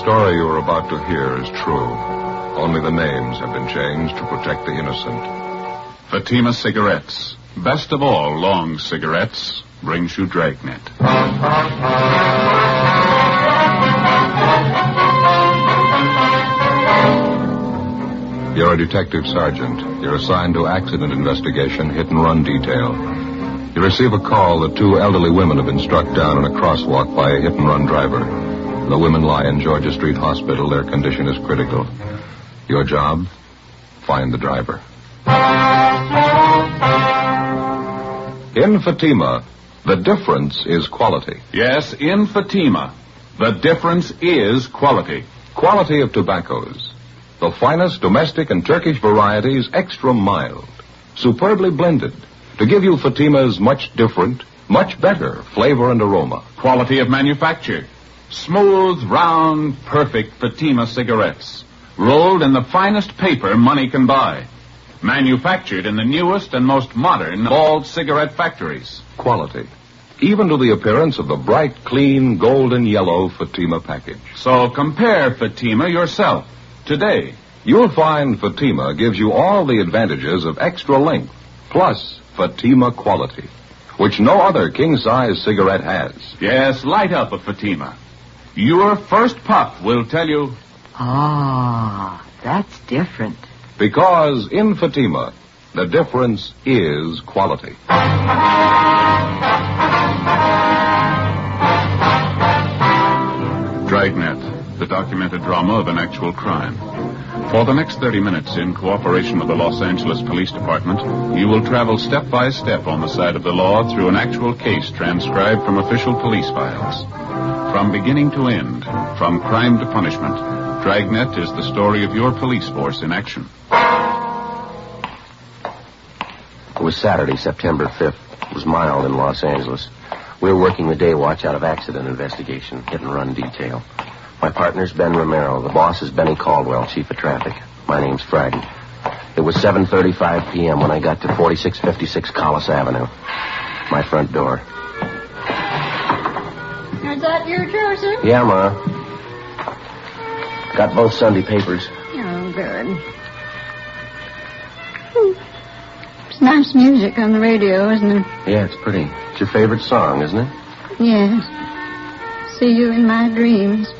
story you are about to hear is true. Only the names have been changed to protect the innocent. Fatima Cigarettes, best of all long cigarettes, brings you Dragnet. You're a detective sergeant. You're assigned to accident investigation, hit-and-run detail. You receive a call that two elderly women have been struck down in a crosswalk by a hit-and-run driver. The women lie in Georgia Street Hospital. Their condition is critical. Your job? Find the driver. In Fatima, the difference is quality. Yes, in Fatima, the difference is quality. Quality of tobaccos. The finest domestic and Turkish varieties, extra mild, superbly blended, to give you Fatima's much different, much better flavor and aroma. Quality of manufacture. Smooth, round, perfect Fatima cigarettes, rolled in the finest paper money can buy. Manufactured in the newest and most modern of all cigarette factories. Quality. Even to the appearance of the bright, clean, golden yellow Fatima package. So compare Fatima yourself today. You'll find Fatima gives you all the advantages of extra length, plus Fatima quality, which no other king-size cigarette has. Yes, light up a Fatima. Your first puff will tell you... Ah, that's different. Because in Fatima, the difference is quality. Dragnet, the documented drama of an actual crime. For the next 30 minutes, in cooperation with the Los Angeles Police Department, you will travel step by step on the side of the law through an actual case transcribed from official police files. From beginning to end, from crime to punishment, Dragnet is the story of your police force in action. It was Saturday, September 5th. It was mild in Los Angeles. We were working the day watch out of accident investigation, hit-and-run detail. My partner's Ben Romero. The boss is Benny Caldwell, chief of traffic. My name's Friday. It was 7:35 p.m. when I got to 4656 Collis Avenue. My front door. Is that you, Joseph? Yeah, Ma. Got both Sunday papers. Oh, good. It's nice music on the radio, isn't it? Yeah, it's pretty. It's your favorite song, isn't it? Yes. See you in my dreams.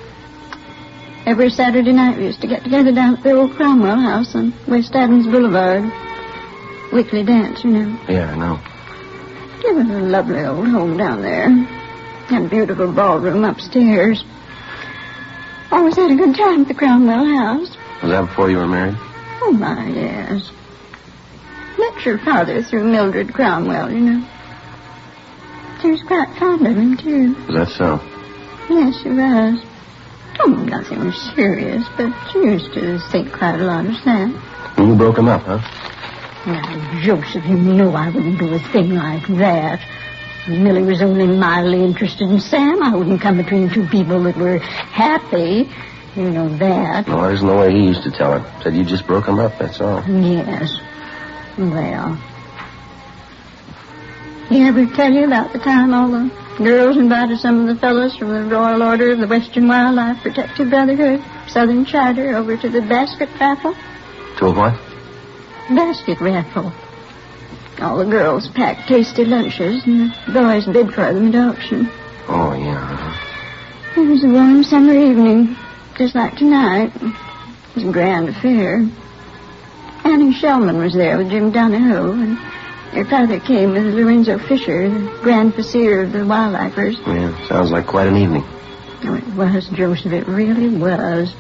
Every Saturday night we used to get together down at the old Cromwell house on West Adams Boulevard. Weekly dance, you know. Yeah, I know. It was a lovely old home down there. Had a beautiful ballroom upstairs. Always had a good time at the Cromwell house. Was that before you were married? Oh, my, yes. Met your father through Mildred Cromwell, you know. She was quite fond of him, too. Was that so? Yes, she was. Oh, nothing serious, but she used to think quite a lot of Sam. And you broke him up, huh? Now, Joseph, you know I wouldn't do a thing like that. Millie was only mildly interested in Sam. I wouldn't come between two people that were happy. You know that. No, there's no way he used to tell her. Said you just broke him up, that's all. Yes. Well. He ever tell you about the time all the girls invited some of the fellows from the Royal Order of the Western Wildlife Protective Brotherhood, Southern Charter, over to the basket raffle? To a what? Basket raffle. All the girls packed tasty lunches, and the boys bid for them at auction. Oh, yeah. It was a warm summer evening, just like tonight. It was a grand affair. Annie Shellman was there with Jim Donahoe, and her father came with Lorenzo Fisher, the grand vizier of the wildlifers. Yeah, sounds like quite an evening. Oh, it was, Joseph, it really was.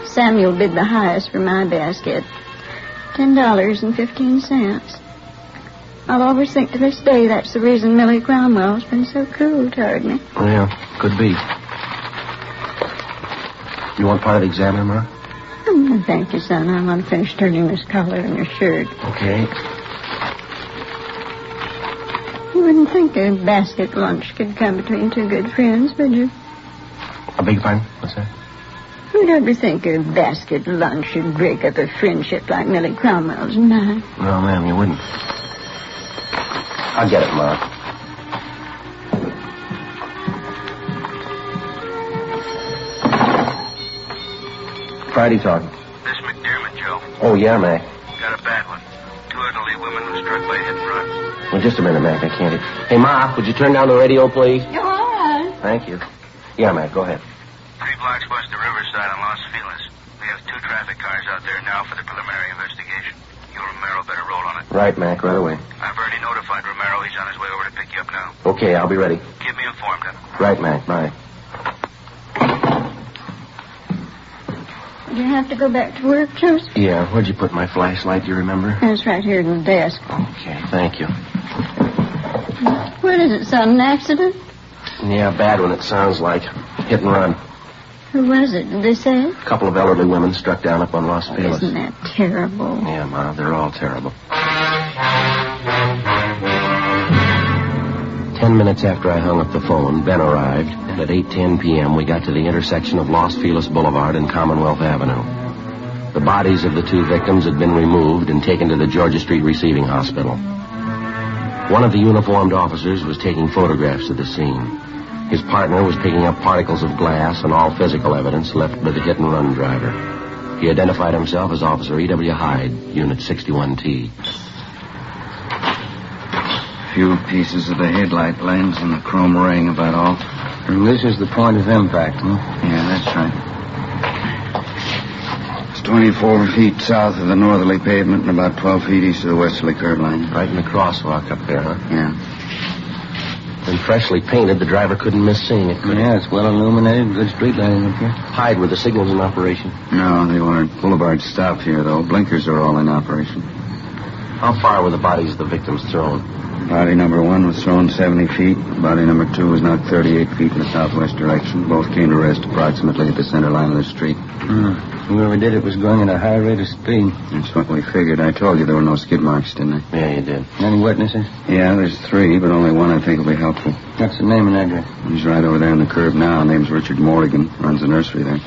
Samuel bid the highest for my basket, $10.15. I'll always think to this day that's the reason Millie Cromwell's been so cool toward me. Yeah, could be. You want part of the examiner, Ma? Oh, thank you, son. I want to finish turning this collar in your shirt. Okay. You wouldn't think a basket lunch could come between two good friends, would you? I beg your pardon? What's that? Who'd ever think a basket lunch should break up a friendship like Millie Cromwell's and mine? No, ma'am, you wouldn't. I'll get it, Ma. Friday talking. This McDermott, Joe. Oh, yeah, Mac. Got a bad one. 2 elderly women were struck by hit and run. Well, just a minute, Mac. I can't hear. Hey, Ma, would you turn down the radio, please? You're all right. Thank you. Yeah, Mac, go ahead. 3 blocks west of Riverside on Los Feliz. We have 2 traffic cars out there now for the preliminary investigation. You and Romero better roll on it. Right, Mac, right away. I've already notified Romero. He's on his way over to pick you up now. Okay, I'll be ready. Keep me informed, huh? Right, Mac, bye. Did you have to go back to work, Joseph? Yeah, where'd you put my flashlight, do you remember? It's right here in the desk. Okay, thank you. What is it, son? An accident? Yeah, bad one, it sounds like. Hit and run. Who was it? Did they say? A couple of elderly women struck down up on Los Feliz. Isn't that terrible? Yeah, Ma, they're all terrible. 10 minutes after I hung up the phone, Ben arrived, and at 8:10 p.m. we got to the intersection of Los Feliz Boulevard and Commonwealth Avenue. The bodies of the 2 victims had been removed and taken to the Georgia Street Receiving Hospital. One of the uniformed officers was taking photographs of the scene. His partner was picking up particles of glass and all physical evidence left by the hit-and-run driver. He identified himself as Officer E.W. Hyde, Unit 61T. Few pieces of the headlight lens and the chrome ring, about all. And this is the point of impact, huh? Yeah, that's right. It's 24 feet south of the northerly pavement and about 12 feet east of the westerly curb line. Right in the crosswalk up there, huh? Yeah. And freshly painted, the driver couldn't miss seeing it, could he? Yeah, it's well illuminated. Good street lighting up here. Hyde, were the signals in operation? No, they weren't. Boulevard stopped here, though. Blinkers are all in operation. How far were the bodies of the victims thrown? Body number 1 was thrown 70 feet. Body number 2 was knocked 38 feet in the southwest direction. Both came to rest approximately at the center line of the street. Whoever did it was going at a high rate of speed. That's what we figured. I told you there were no skid marks, didn't I? Yeah, you did. Any witnesses? Yeah, there's 3, but only one I think will be helpful. What's the name and address? He's right over there on the curb now. Name's Richard Morgan. Runs the nursery there.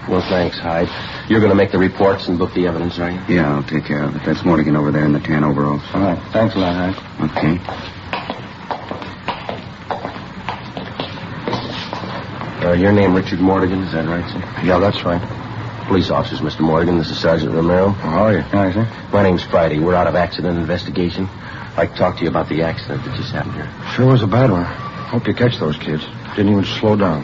Well, thanks, Hyde. You're going to make the reports and book the evidence, are you? Yeah, I'll take care of it. That's Morgan over there in the tan overalls. All right. Thanks a lot, Hyde. Okay. Your name, Richard Morgan, is that right, sir? Yeah, that's right. Police officers, Mr. Morgan. This is Sergeant Romero. How are you? Hi, sir. My name's Friday. We're out of accident investigation. I'd like to talk to you about the accident that just happened here. Sure was a bad one. Hope you catch those kids. Didn't even slow down.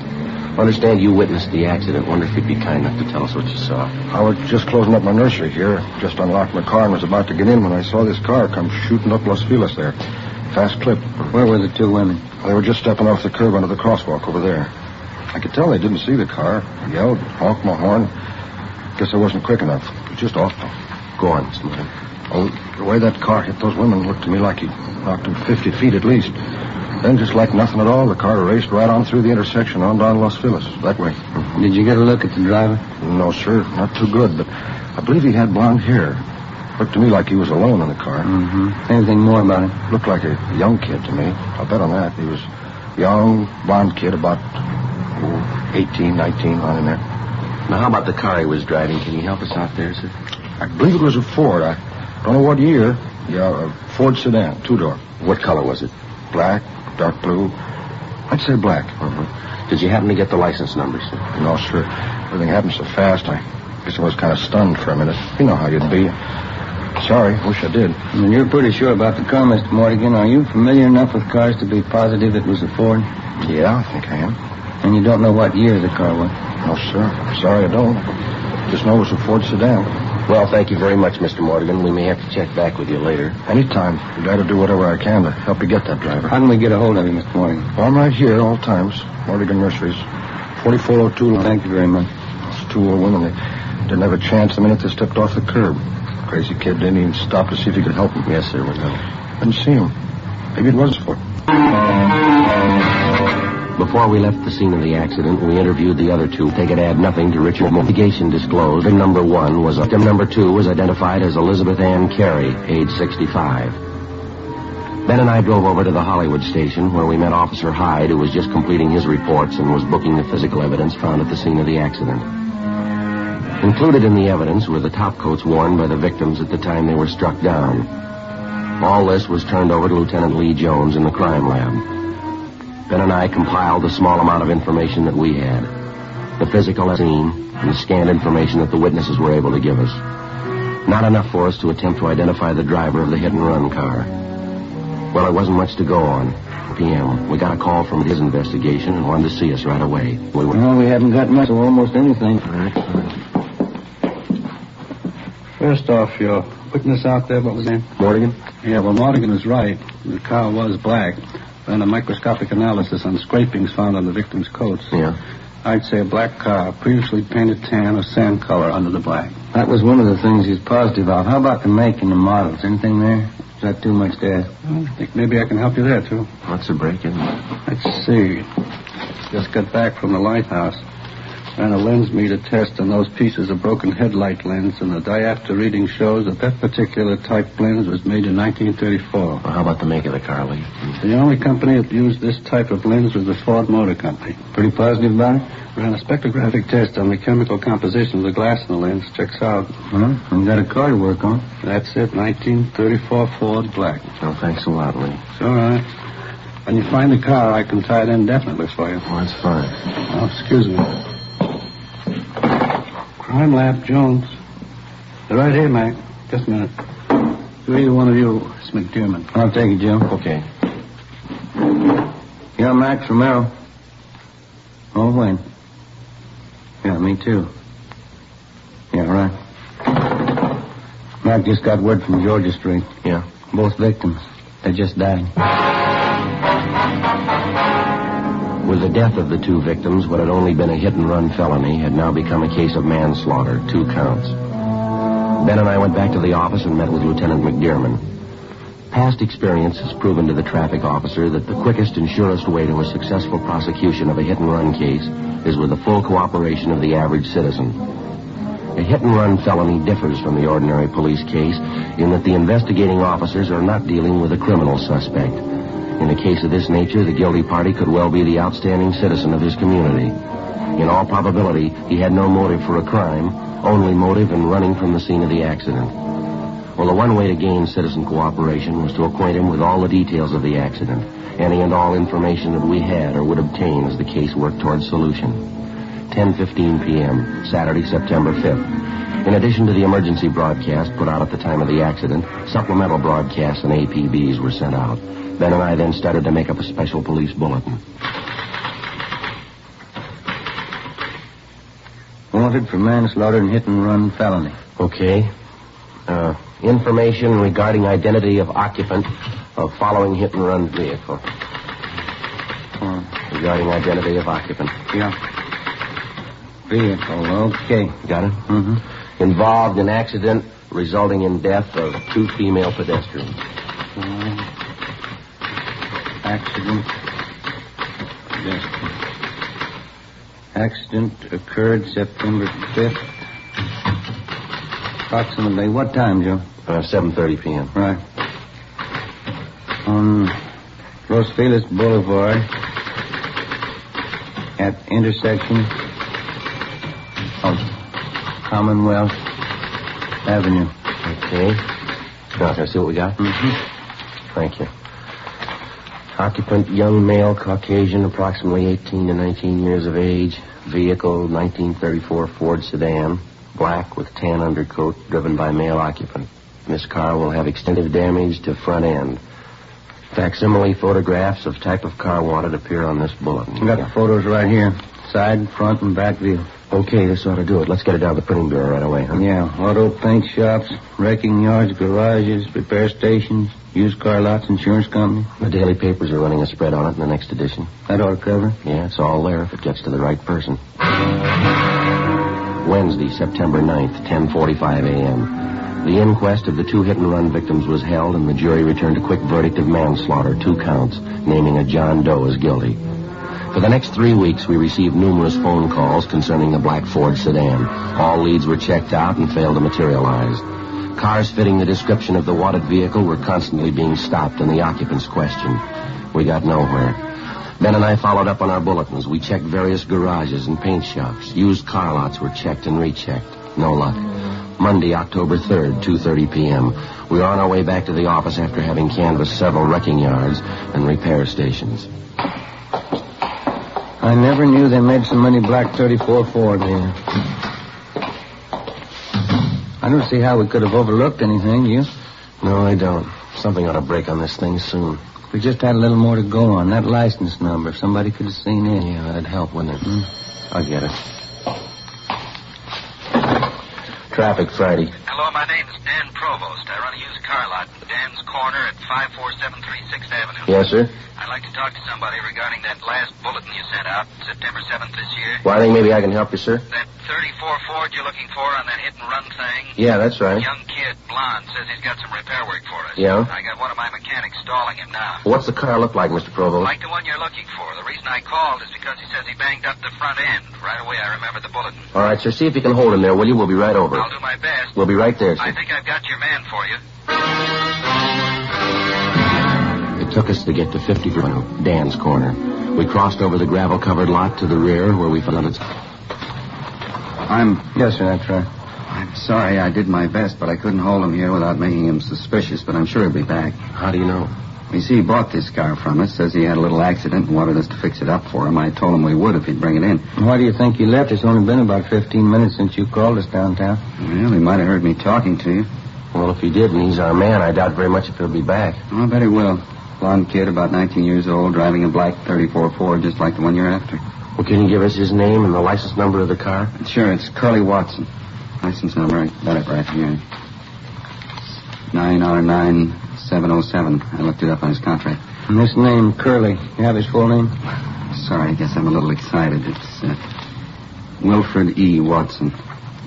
I understand you witnessed the accident. Wonder if you'd be kind enough to tell us what you saw. I was just closing up my nursery here. Just unlocked my car and was about to get in when I saw this car come shooting up Los Feliz there. Fast clip. Where were the 2 women? They were just stepping off the curb onto the crosswalk over there. I could tell they didn't see the car. I yelled, honked my horn. Guess I wasn't quick enough. It was just awful. Go on, Mr. Morgan. Oh, the way that car hit those women looked to me like he knocked them 50 feet at least. Then, just like nothing at all, the car raced right on through the intersection on down Los Feliz, that way. Did you get a look at the driver? No, sir, not too good, but I believe he had blonde hair. Looked to me like he was alone in the car. Anything more about him? Looked like a young kid to me. I'll bet on that. He was a young, blonde kid, about 18, 19, on in there. Now, how about the car he was driving? Can you help us out there, sir? I believe it was a Ford. I don't know what year. Yeah, a Ford sedan, 2-door. What color was it? Black, dark blue. I'd say black. Did you happen to get the license number, sir? No, sir. Everything happened so fast, I guess I was kind of stunned for a minute. You know how you'd be. Sorry, wish I did. And you're pretty sure about the car, Mr. Morgan. Are you familiar enough with cars to be positive it was a Ford? Yeah, I think I am. And you don't know what year the car was? No, sir. Sorry, I don't. Just know it was a Ford sedan. Well, thank you very much, Mr. Morgan. We may have to check back with you later. Anytime. I'd glad to do whatever I can to help you get that driver. How can we get a hold of you, Mr. Morgan? Well, I'm right here all times. Morgan Nurseries. 4402. Well, thank you very much. Those 2 old women, they didn't have a chance the minute they stepped off the curb. Crazy kid didn't even stop to see if he could help him. Yes, sir. Didn't see him. Maybe it was a Ford. Before we left the scene of the accident, we interviewed the other 2. They could add nothing to Richard's investigation disclosed. Victim number 1 was victim number 2 was identified as Elizabeth Ann Carey, age 65. Ben and I drove over to the Hollywood station where we met Officer Hyde, who was just completing his reports and was booking the physical evidence found at the scene of the accident. Included in the evidence were the top coats worn by the victims at the time they were struck down. All this was turned over to Lieutenant Lee Jones in the crime lab. Ben and I compiled the small amount of information that we had. the physical scene, and the scanned information that the witnesses were able to give us. Not enough for us to attempt to identify the driver of the hit-and-run car. Well, there wasn't much to go on. PM. We got a call from his investigation and wanted to see us right away. We haven't got much of almost anything. All right. First off, your witness out there, what was his name? Morgan? Yeah, well, Morgan is right. The car was black. Then a microscopic analysis on scrapings found on the victim's coats. Yeah. I'd say a black car, previously painted tan or sand color under the black. That was one of the things he's positive of. How about the make and the models? Anything there? Is that too much to ask? Well, I think maybe I can help you there, too. What's the break, isn't it? Let's see. Just got back from the lighthouse. Ran a lens meter test on those pieces of broken headlight lens, and the diopter reading shows that that particular type lens was made in 1934. Well, how about the make of the car, Lee? The only company that used this type of lens was the Ford Motor Company. Pretty positive about it? Ran a spectrographic test on the chemical composition of the glass in the lens. Checks out. Well, we've got a car to work on. That's it, 1934 Ford black. Well, thanks a lot, Lee. It's all right. When you find the car, I can tie it indefinitely for you. Well, that's fine. Oh, excuse me. Crime Lab, Jones. They're right here, Mac. Just a minute. To either one of you, it's McDermott. I'll take it, Jim. Okay. Yeah, Max Romero. Oh, when? Yeah, me too. Yeah, right. Mac just got word from Georgia Street. Yeah. Both victims. They just died. With the death of the two victims, what had only been a hit-and-run felony had now become a case of manslaughter, 2 counts. Ben and I went back to the office and met with Lieutenant McDermott. Past experience has proven to the traffic officer that the quickest and surest way to a successful prosecution of a hit-and-run case is with the full cooperation of the average citizen. A hit-and-run felony differs from the ordinary police case in that the investigating officers are not dealing with a criminal suspect. In a case of this nature, the guilty party could well be the outstanding citizen of his community. In all probability, he had no motive for a crime, only motive in running from the scene of the accident. Well, the one way to gain citizen cooperation was to acquaint him with all the details of the accident, any and all information that we had or would obtain as the case worked towards solution. 10:15 p.m., Saturday, September 5th. In addition to the emergency broadcast put out at the time of the accident, supplemental broadcasts and APBs were sent out. Ben and I then started to make up a special police bulletin. Wanted for manslaughter and hit-and-run felony. Okay. Information regarding identity of occupant of following hit-and-run vehicle. Regarding identity of occupant. Yeah. Vehicle, okay. Got it? Mm-hmm. Involved in accident resulting in death of 2 female pedestrians. Accident. Yes. Accident occurred September 5th. Approximately what time, Joe? 7:30 p.m. Right. On Los Feliz Boulevard at intersection of Commonwealth Avenue. Okay. Now, can I see what we got? Mm-hmm. Thank you. Occupant, young male, Caucasian, approximately 18 to 19 years of age. Vehicle, 1934 Ford sedan, black with tan undercoat, driven by male occupant. This car will have extensive damage to front end. Facsimile photographs of type of car wanted appear on this bulletin. We got the photos right here. Side, front, and back view. Okay, this ought to do it. Let's get it down to the printing bureau right away, huh? Yeah, auto paint shops, wrecking yards, garages, repair stations, used car lots, insurance company. The daily papers are running a spread on it in the next edition. That ought to cover it. Yeah, it's all there if it gets to the right person. Wednesday, September 9th, 10:45 a.m. The inquest of the 2 hit-and-run victims was held, and the jury returned a quick verdict of manslaughter, 2 counts, naming a John Doe as guilty. For the next 3 weeks, we received numerous phone calls concerning the black Ford sedan. All leads were checked out and failed to materialize. Cars fitting the description of the wanted vehicle were constantly being stopped and the occupants questioned. We got nowhere. Ben and I followed up on our bulletins. We checked various garages and paint shops. Used car lots were checked and rechecked. No luck. Monday, October 3rd, 2:30 p.m. We were on our way back to the office after having canvassed several wrecking yards and repair stations. I never knew they made so many black 34 Fords here. I don't see how we could have overlooked anything, you? No, I don't. Something ought to break on this thing soon. We just had a little more to go on. That license number, if somebody could have seen it. Yeah, that'd help, wouldn't it? I'll get it. Traffic, Friday. Hello, my name is Dan Provost. I run a used car lot in Dan's Corner at 5473 6th Avenue. Yes, sir? I'd like to talk to somebody regarding that last bulletin you sent out September 7th this year. Well, I think maybe I can help you, sir. That 34 Ford you're looking for on that hit-and-run thing? Yeah, that's right. Young kid, blonde, says he's got some repair work for us. Yeah? I got one of my mechanics stalling him now. What's the car look like, Mr. Provost? Like the one you're looking for. The reason I called is because he says he banged up the front end. Right away, I remember the bulletin. All right, sir. See if you can hold him there, will you? We'll be right over. I'll do my best. We'll be right there, sir. I think I've got your man for you. It took us to get to 50 Dan's Corner. We crossed over the gravel-covered lot to the rear where we found it. Yes, sir, that's right. I'm sorry I did my best, but I couldn't hold him here without making him suspicious, but I'm sure he'll be back. How do you know? You see, he bought this car from us, says he had a little accident and wanted us to fix it up for him. I told him we would if he'd bring it in. Why do you think he left? It's only been about 15 minutes since you called us downtown. Well, he might have heard me talking to you. Well, if he did and he's our man, I doubt very much if he'll be back. Oh, I bet he will. Blonde kid, about 19 years old, driving a black 34 Ford, just like the one you're after. Well, can you give us his name and the license number of the car? Sure, it's Curly Watson. License number, I got it right here. 9R9707. I looked it up on his contract. And this name, Curly, you have his full name? Sorry, I guess I'm a little excited. It's Wilfred E. Watson.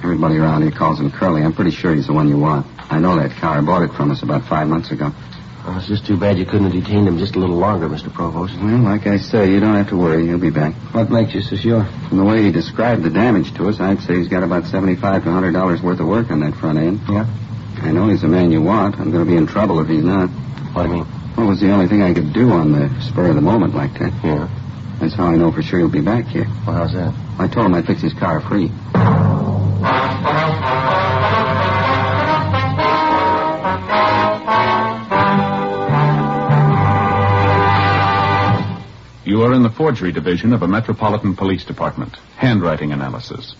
Everybody around here calls him Curly. I'm pretty sure he's the one you want. I know that car. I bought it from us about 5 months ago. Well, it's just too bad you couldn't have detained him just a little longer, Mr. Provost. Well, like I say, you don't have to worry. He'll be back. What makes you so sure? From the way he described the damage to us, I'd say he's got about $75 to $100 worth of work on that front end. Yeah? I know he's the man you want. I'm going to be in trouble if he's not. What do you mean? Well, it was the only thing I could do on the spur of the moment like that. Yeah? That's how I know for sure he'll be back here. Well, how's that? I told him I'd fix his car free. You are in the forgery division of a Metropolitan Police Department. Handwriting analysis.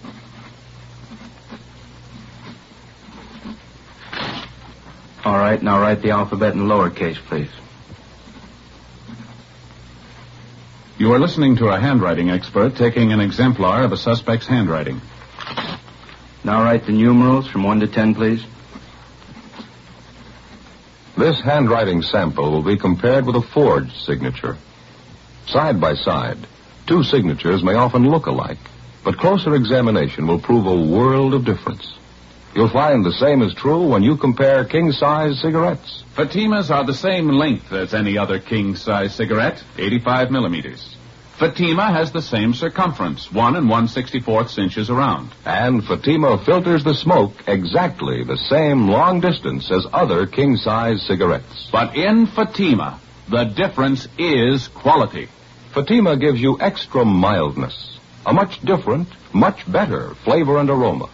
All right, now write the alphabet in lowercase, please. You are listening to a handwriting expert taking an exemplar of a suspect's handwriting. Now write the numerals from 1 to 10, please. This handwriting sample will be compared with a forged signature. Side by side, two signatures may often look alike, but closer examination will prove a world of difference. You'll find the same is true when you compare king-size cigarettes. Fatimas are the same length as any other king-size cigarette, 85 millimeters. Fatima has the same circumference, 1 1/64 inches around. And Fatima filters the smoke exactly the same long distance as other king-size cigarettes. But in Fatima, the difference is quality. Fatima gives you extra mildness, a much different, much better flavor and aroma.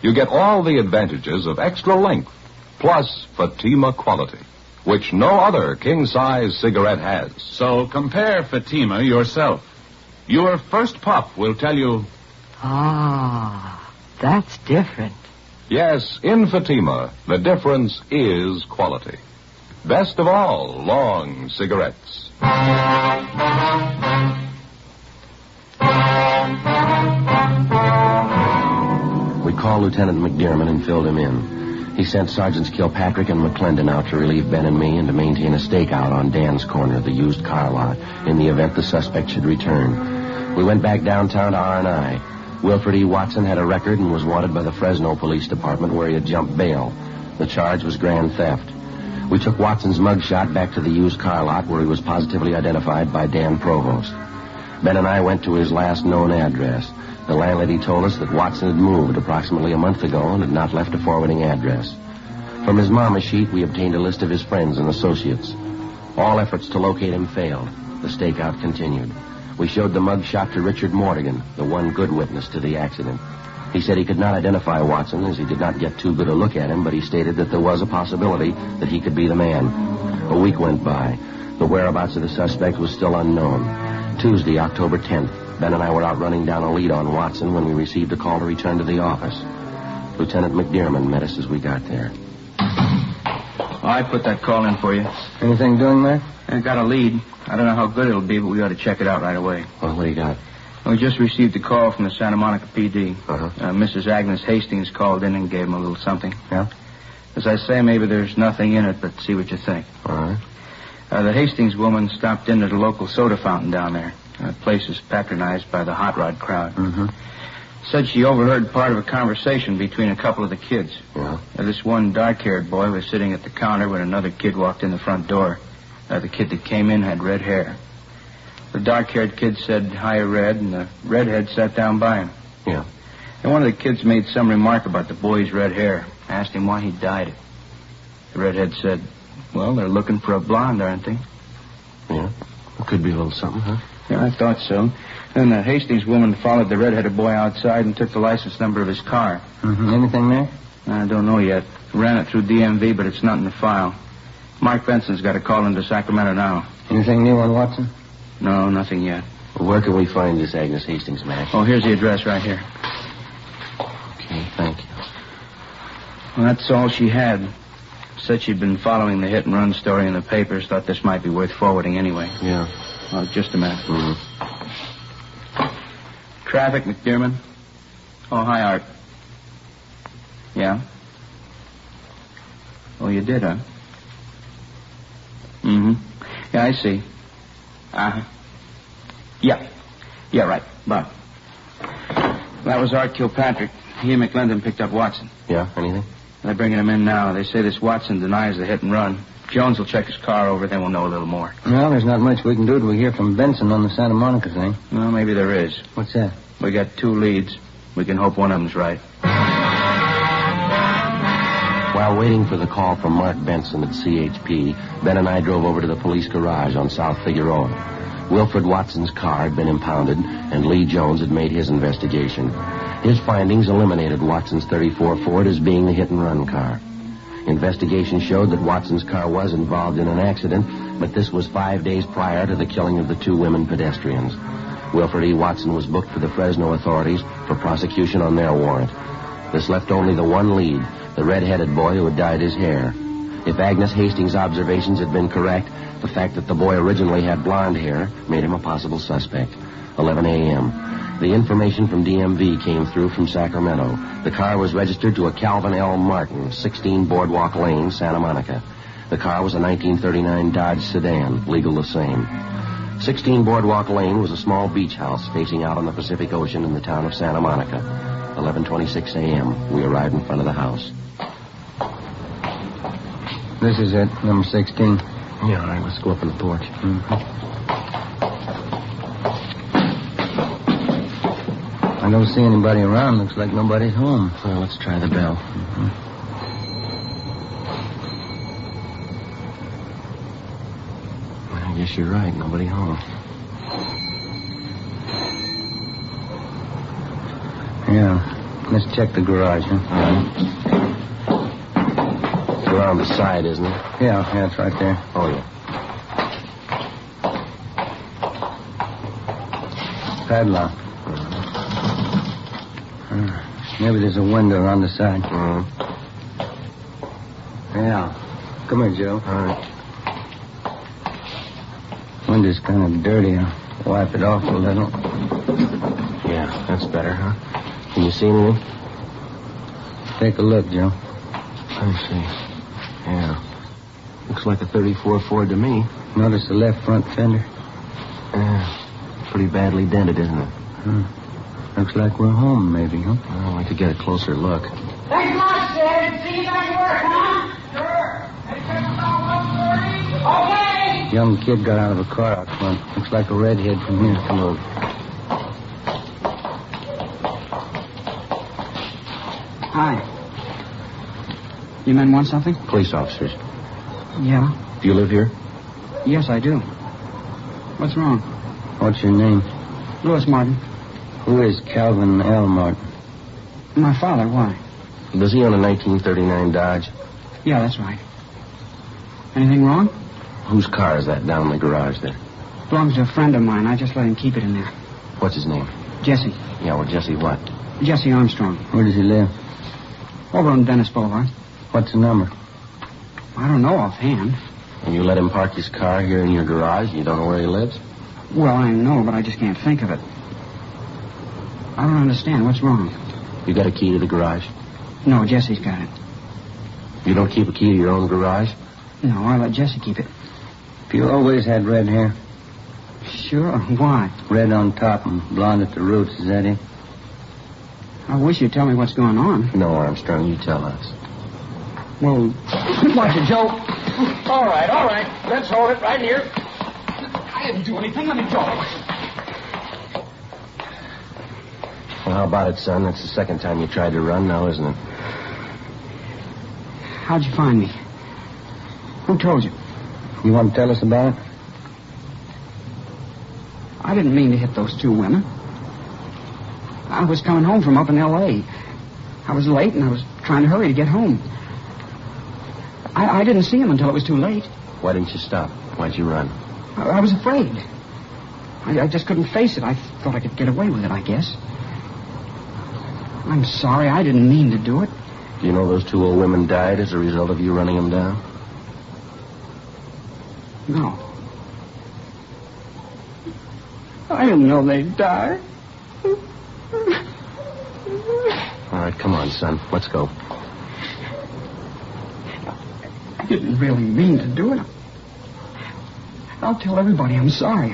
You get all the advantages of extra length, plus Fatima quality, which no other king-size cigarette has. So compare Fatima yourself. Your first puff will tell you... Ah, that's different. Yes, in Fatima, the difference is quality. Best of all, long cigarettes. We called Lieutenant McDermott and filled him in. He sent Sergeants Kilpatrick and McClendon out to relieve Ben and me and to maintain a stakeout on Dan's Corner, the used car lot, in the event the suspect should return. We went back downtown to R&I. Wilfred E. Watson had a record and was wanted by the Fresno Police Department where he had jumped bail. The charge was grand theft. We took Watson's mugshot back to the used car lot where he was positively identified by Dan Provost. Ben and I went to his last known address. The landlady told us that Watson had moved approximately a month ago and had not left a forwarding address. From his mama sheet, we obtained a list of his friends and associates. All efforts to locate him failed. The stakeout continued. We showed the mugshot to Richard Mortigan, the one good witness to the accident. He said he could not identify Watson as he did not get too good a look at him, but he stated that there was a possibility that he could be the man. A week went by. The whereabouts of the suspect was still unknown. Tuesday, October 10th, Ben and I were out running down a lead on Watson when we received a call to return to the office. Lieutenant McDermott met us as we got there. I put that call in for you. Anything doing there? I got a lead. I don't know how good it'll be, but we ought to check it out right away. Well, what do you got? We just received a call from the Santa Monica PD. Uh-huh. Mrs. Agnes Hastings called in and gave him a little something. Yeah? As I say, maybe there's nothing in it, but see what you think. All right. The Hastings woman stopped in at a local soda fountain down there. The place is patronized by the hot rod crowd. Mm-hmm. Said she overheard part of a conversation between a couple of the kids. Yeah? This one dark-haired boy was sitting at the counter when another kid walked in the front door. The kid that came in had red hair. The dark-haired kid said, "Hi, Red," and the redhead sat down by him. Yeah. And one of the kids made some remark about the boy's red hair. Asked him why he dyed it. The redhead said, "Well, they're looking for a blonde, aren't they?" Yeah? It could be a little something, huh? Yeah, I thought so. Then the Hastings woman followed the red-headed boy outside and took the license number of his car. Mm-hmm. Anything there? I don't know yet. Ran it through DMV, but it's not in the file. Mark Benson's got a call into Sacramento now. Anything new on Watson? No, nothing yet. Well, where can we find this Agnes Hastings, Mac? Oh, here's the address right here. Okay, thank you. Well, that's all she had. Said she'd been following the hit-and-run story in the papers. Thought this might be worth forwarding anyway. Yeah. Oh, just a minute. Mm-hmm. Traffic, McDermott. Oh, hi, Art. Yeah? Oh, you did, huh? Mm-hmm. Yeah, I see. Uh-huh. Yeah. Yeah, right. Bob. That was Art Kilpatrick. He and McLendon picked up Watson. Yeah, anything? They're bringing him in now. They say this Watson denies the hit and run. Jones will check his car over, then we'll know a little more. Well, there's not much we can do till we hear from Benson on the Santa Monica thing. Well, maybe there is. What's that? We got 2 leads. We can hope one of them's right. While waiting for the call from Mark Benson at CHP, Ben and I drove over to the police garage on South Figueroa. Wilfred Watson's car had been impounded, and Lee Jones had made his investigation. His findings eliminated Watson's 34 Ford as being the hit-and-run car. Investigation showed that Watson's car was involved in an accident, but this was 5 days prior to the killing of the 2 women pedestrians. Wilfred E. Watson was booked for the Fresno authorities for prosecution on their warrant. This left only the one lead, the red-headed boy who had dyed his hair. If Agnes Hastings' observations had been correct, the fact that the boy originally had blonde hair made him a possible suspect. 11 a.m. The information from DMV came through from Sacramento. The car was registered to a Calvin L. Martin, 16 Boardwalk Lane, Santa Monica. The car was a 1939 Dodge sedan, legal the same. 16 Boardwalk Lane was a small beach house facing out on the Pacific Ocean in the town of Santa Monica. 11:26 a.m. We arrived in front of the house. This is it, number 16. Yeah, all right, let's go up on the porch. Mm-hmm. I don't see anybody around. Looks like nobody's home. Well, let's try the bell. Mm-hmm. Well, I guess you're right. Nobody home. Yeah. Let's check the garage, huh? All right. It's around the side, isn't it? Yeah, it's right there. Oh, yeah. Padlock. Maybe there's a window on the side. Mm-hmm. Yeah. Come here, Joe. All right. Window's kind of dirty. I'll wipe it off a little. Yeah, that's better, huh? Can you see anything? Take a look, Joe. Let me see. Yeah. Looks like a 34 Ford to me. Notice the left front fender? Yeah. Pretty badly dented, isn't it? Looks like we're home, maybe, huh? Well, I'd like to get a closer look. Thanks much, Sid. See you back to work, huh? Sure. Okay. Young kid got out of a car out front. Looks like a redhead from here. Come on. Hi. You men want something? Police officers. Yeah. Do you live here? Yes, I do. What's wrong? What's your name? Louis Martin. Who is Calvin L. Martin? My father. Why? Does he own a 1939 Dodge? Yeah, that's right. Anything wrong? Whose car is that down in the garage there? Belongs to a friend of mine. I just let him keep it in there. What's his name? Jesse. Yeah, well, Jesse what? Jesse Armstrong. Where does he live? Over on Dennis Boulevard. What's the number? I don't know offhand. And you let him park his car here in your garage? You don't know where he lives? Well, I know, but I just can't think of it. I don't understand. What's wrong? You got a key to the garage? No, Jesse's got it. You don't keep a key to your own garage? No, I let Jesse keep it. You always had red hair? Sure. Why? Red on top and blonde at the roots. Is that it? I wish you'd tell me what's going on. No, Armstrong, you tell us. Well, Watch it, Joe. All right. Let's hold it right here. I didn't do anything. Let me go. Well, how about it, son? That's the second time you tried to run now, isn't it? how'd you find me? Who told you? You want to tell us about it? I didn't mean to hit those two women. I was coming home from up in L.A. I was late, and I was trying to hurry to get home. I didn't see him until it was too late. Why didn't you stop? Why'd you run? I was afraid. I just couldn't face it. I thought I could get away with it, I guess. I'm sorry. I didn't mean to do it. Do you know those two old women died as a result of you running them down? No. I didn't know they'd die. All right, come on, son. Let's go. I didn't really mean to do it. I'll tell everybody I'm sorry.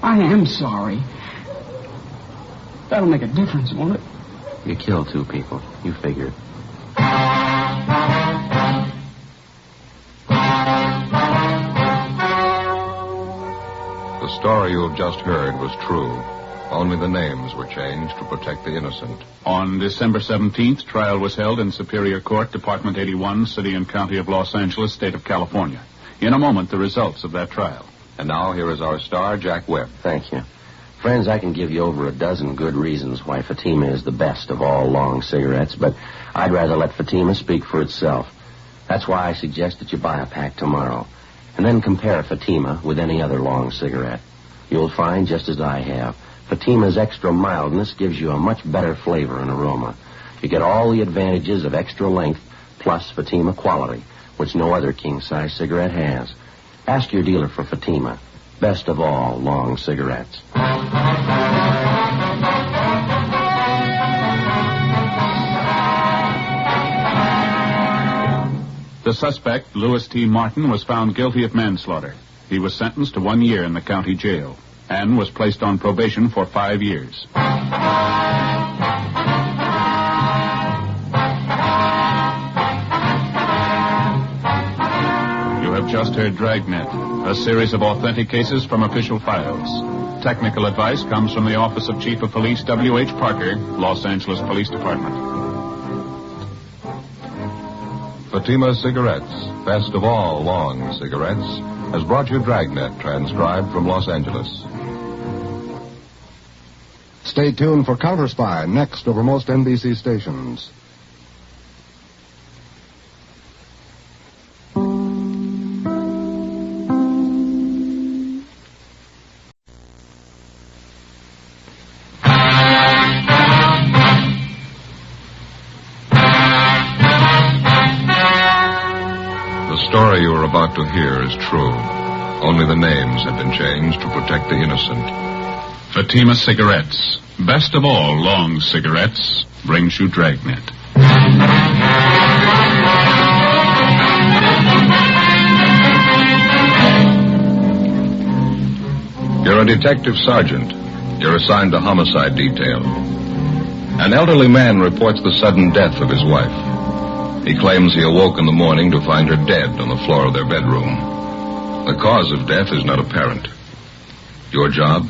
I am sorry. That'll make a difference, won't it? You killed two people. You figured. The story you have just heard was true. Only the names were changed to protect the innocent. On December 17th, trial was held in Superior Court, Department 81, City and County of Los Angeles, State of California. In a moment, the results of that trial. And now here is our star, Jack Webb. Thank you. Friends, I can give you over a dozen good reasons why Fatima is the best of all long cigarettes, but I'd rather let Fatima speak for itself. That's why I suggest that you buy a pack tomorrow, and then compare Fatima with any other long cigarette. You'll find, just as I have, Fatima's extra mildness gives you a much better flavor and aroma. You get all the advantages of extra length plus Fatima quality, which no other king-size cigarette has. Ask your dealer for Fatima. Best of all long cigarettes. The suspect, Louis T. Martin, was found guilty of manslaughter. He was sentenced to 1 year in the county jail and was placed on probation for 5 years. You have just heard Dragnet, a series of authentic cases from official files. Technical advice comes from the Office of Chief of Police W.H. Parker, Los Angeles Police Department. Fatima Cigarettes, best of all long cigarettes, has brought you Dragnet, transcribed from Los Angeles. Stay tuned for Counter Spy, next over most NBC stations. The story you are about to hear is true. Only the names have been changed to protect the innocent. Fatima Cigarettes, best of all long cigarettes, brings you Dragnet. You're a detective sergeant. You're assigned to homicide detail. An elderly man reports the sudden death of his wife. He claims he awoke in the morning to find her dead on the floor of their bedroom. The cause of death is not apparent. Your job?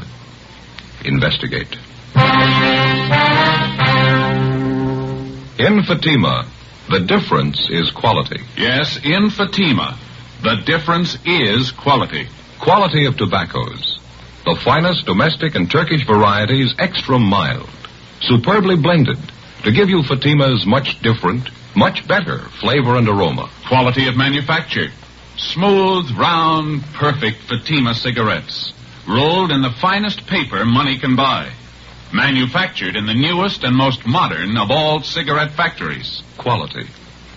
Investigate. In Fatima, the difference is quality. Yes, in Fatima, the difference is quality. Quality of tobaccos. The finest domestic and Turkish varieties, extra mild. Superbly blended to give you Fatima's much different, much better flavor and aroma. Quality of manufacture. Smooth, round, perfect Fatima cigarettes. rolled in the finest paper money can buy, manufactured in the newest and most modern of all cigarette factories. Quality.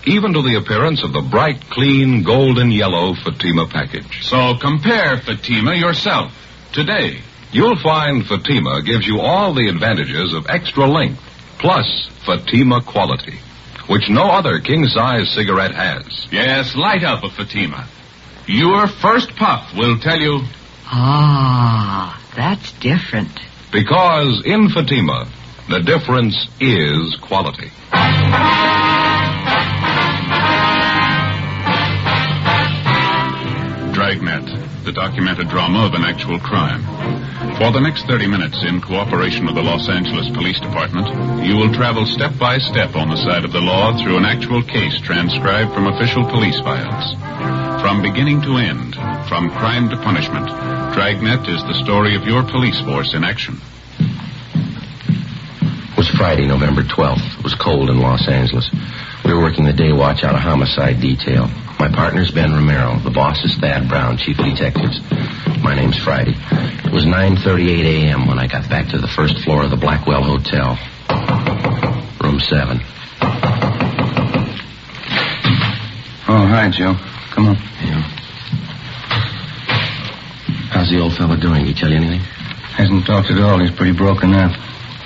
Even to the appearance of the bright, clean, golden yellow Fatima package. So compare Fatima yourself today. You'll find Fatima gives you all the advantages of extra length, plus Fatima quality, which no other king-size cigarette has. Yes, light up a Fatima. Your first puff will tell you... Ah, that's different. Because in Fatima, the difference is quality. Dragnet, the documented drama of an actual crime. For the next 30 minutes, in cooperation with the Los Angeles Police Department, you will travel step by step on the side of the law through an actual case transcribed from official police files. From beginning to end, from crime to punishment, Dragnet is the story of your police force in action. It was Friday, November 12th. It was cold in Los Angeles. We were working the day watch out of homicide detail. My partner's Ben Romero. The boss is Thad Brown, chief of detectives. My name's Friday. It was 9:38 a.m. when I got back to the first floor of the Blackwell Hotel. Room 7. Oh, hi, Joe. Come on. Yeah. How's the old fella doing? Did he tell you anything? Hasn't talked at all. He's pretty broken up.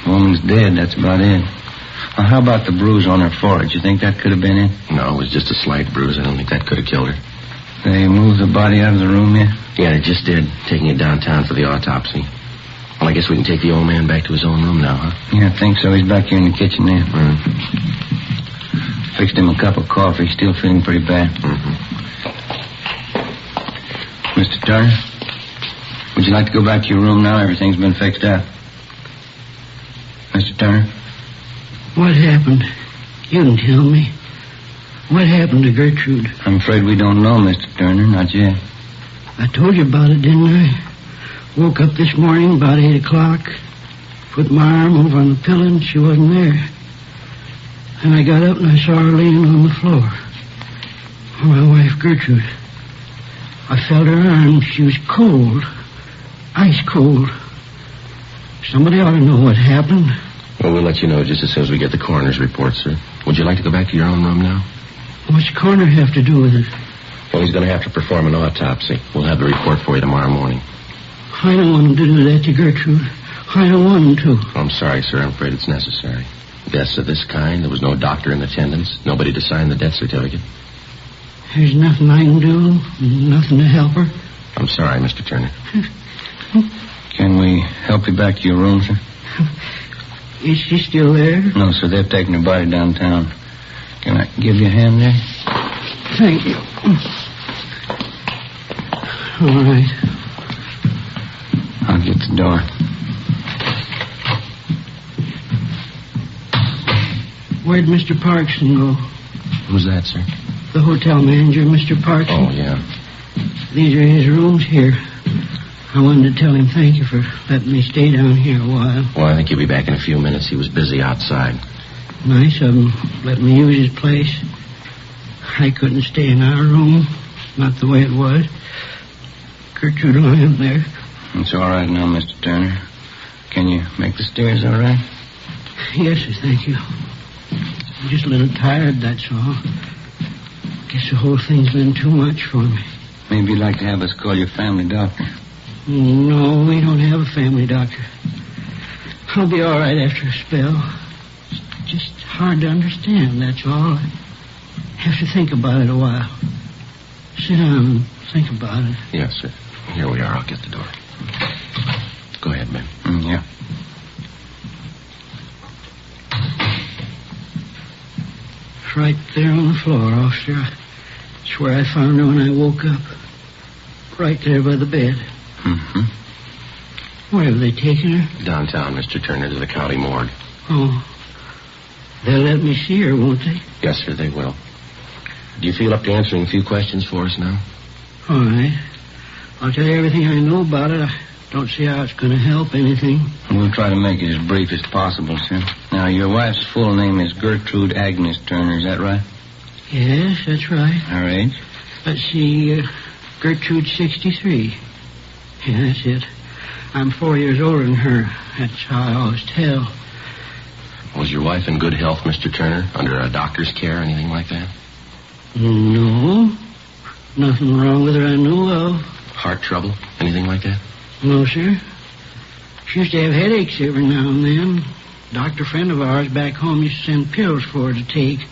The woman's dead. That's about it. How about the bruise on her forehead? You think that could have been it? No, it was just a slight bruise. I don't think that could have killed her. They moved the body out of the room yet? Yeah, they just did. Taking it downtown for the autopsy. Well, I guess we can take the old man back to his own room now, huh? Yeah, I think so. He's back here in the kitchen there. Fixed him a cup of coffee. Still feeling pretty bad. Mr. Turner, would you like to go back to your room now? Everything's been fixed up. Mr. Turner? What happened? You can tell me. What happened to Gertrude? I'm afraid we don't know, Mr. Turner. Not yet. I told you about it, didn't I? Woke up this morning about 8 o'clock. Put my arm over on the pillow and she wasn't there. And I got up and I saw her laying on the floor. My wife, Gertrude. I felt her arm. She was cold. Ice cold. Somebody ought to know what happened. Well, we'll let you know just as soon as we get the coroner's report, sir. Would you like to go back to your own room now? What's the coroner have to do with it? Well, he's going to have to perform an autopsy. We'll have the report for you tomorrow morning. I don't want him to do that to Gertrude. I don't want him to. I'm sorry, sir. I'm afraid it's necessary. Deaths of this kind, there was no doctor in attendance. Nobody to sign the death certificate. There's nothing I can do. Nothing to help her. I'm sorry, Mr. Turner. Can we help you back to your room, sir? Is she still there? No, sir. They've taken her body downtown. Can I give you a hand there? Thank you. All right. I'll get the door. Where'd Mr. Parkson go? Who's that, sir? The hotel manager, Mr. Parkson. Oh, yeah. These are his rooms here. I wanted to tell him thank you for letting me stay down here a while. Well, I think he'll be back in a few minutes. He was busy outside. Nice of him. Let me use his place. I couldn't stay in our room. Not the way it was. Gertrude lying there. It's all right now, Mr. Turner. Can you make the stairs all right? Yes, sir, thank you. I'm just a little tired, that's all. Guess the whole thing's been too much for me. Maybe you'd like to have us call your family doctor. No, we don't have a family doctor. I'll be all right after a spell. It's just hard to understand, that's all. I have to think about it a while. Sit down and think about it. Yes, sir. Here we are. I'll get the door. Go ahead, Ben. Yeah. It's right there on the floor, officer. It's where I found her when I woke up. Right there by the bed. Where have they taken her? Downtown, Mr. Turner, to the county morgue. Oh. They'll let me see her, won't they? Yes, sir, they will. Do you feel up to answering a few questions for us now? All right. I'll tell you everything I know about it. I don't see how it's going to help anything. We'll try to make it as brief as possible, sir. Now, your wife's full name is Gertrude Agnes Turner, is that right? Yes, that's right. Her age? Let's see, Gertrude 63. Yeah, that's it. I'm 4 years older than her. That's how I always tell. Was your wife in good health, Mr. Turner? Under a doctor's care, anything like that? No. Nothing wrong with her I knew of. Heart trouble? Anything like that? No, sir. She used to have headaches every now and then. A doctor friend of ours back home used to send pills for her to take.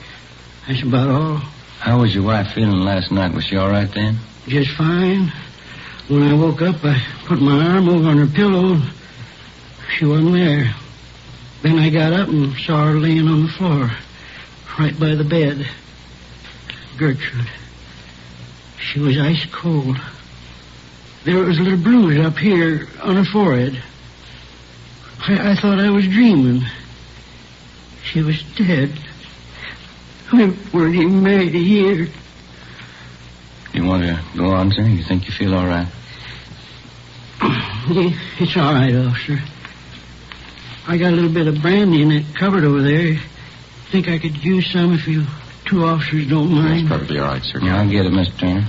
That's about all. How was your wife feeling last night? Was she all right then? Just fine. When I woke up, I put my arm over on her pillow. She wasn't there. Then I got up and saw her laying on the floor, right by the bed. Gertrude. She was ice cold. There was a little bruise up here on her forehead. I thought I was dreaming. She was dead. We weren't even married a year. You want to go on, sir? You think you feel all right? Yeah, it's all right, officer. I got a little bit of brandy in that cupboard over there. Think I could use some if you two officers don't mind? That's perfectly all right, sir. Yeah, I'll get it, Mr. Turner.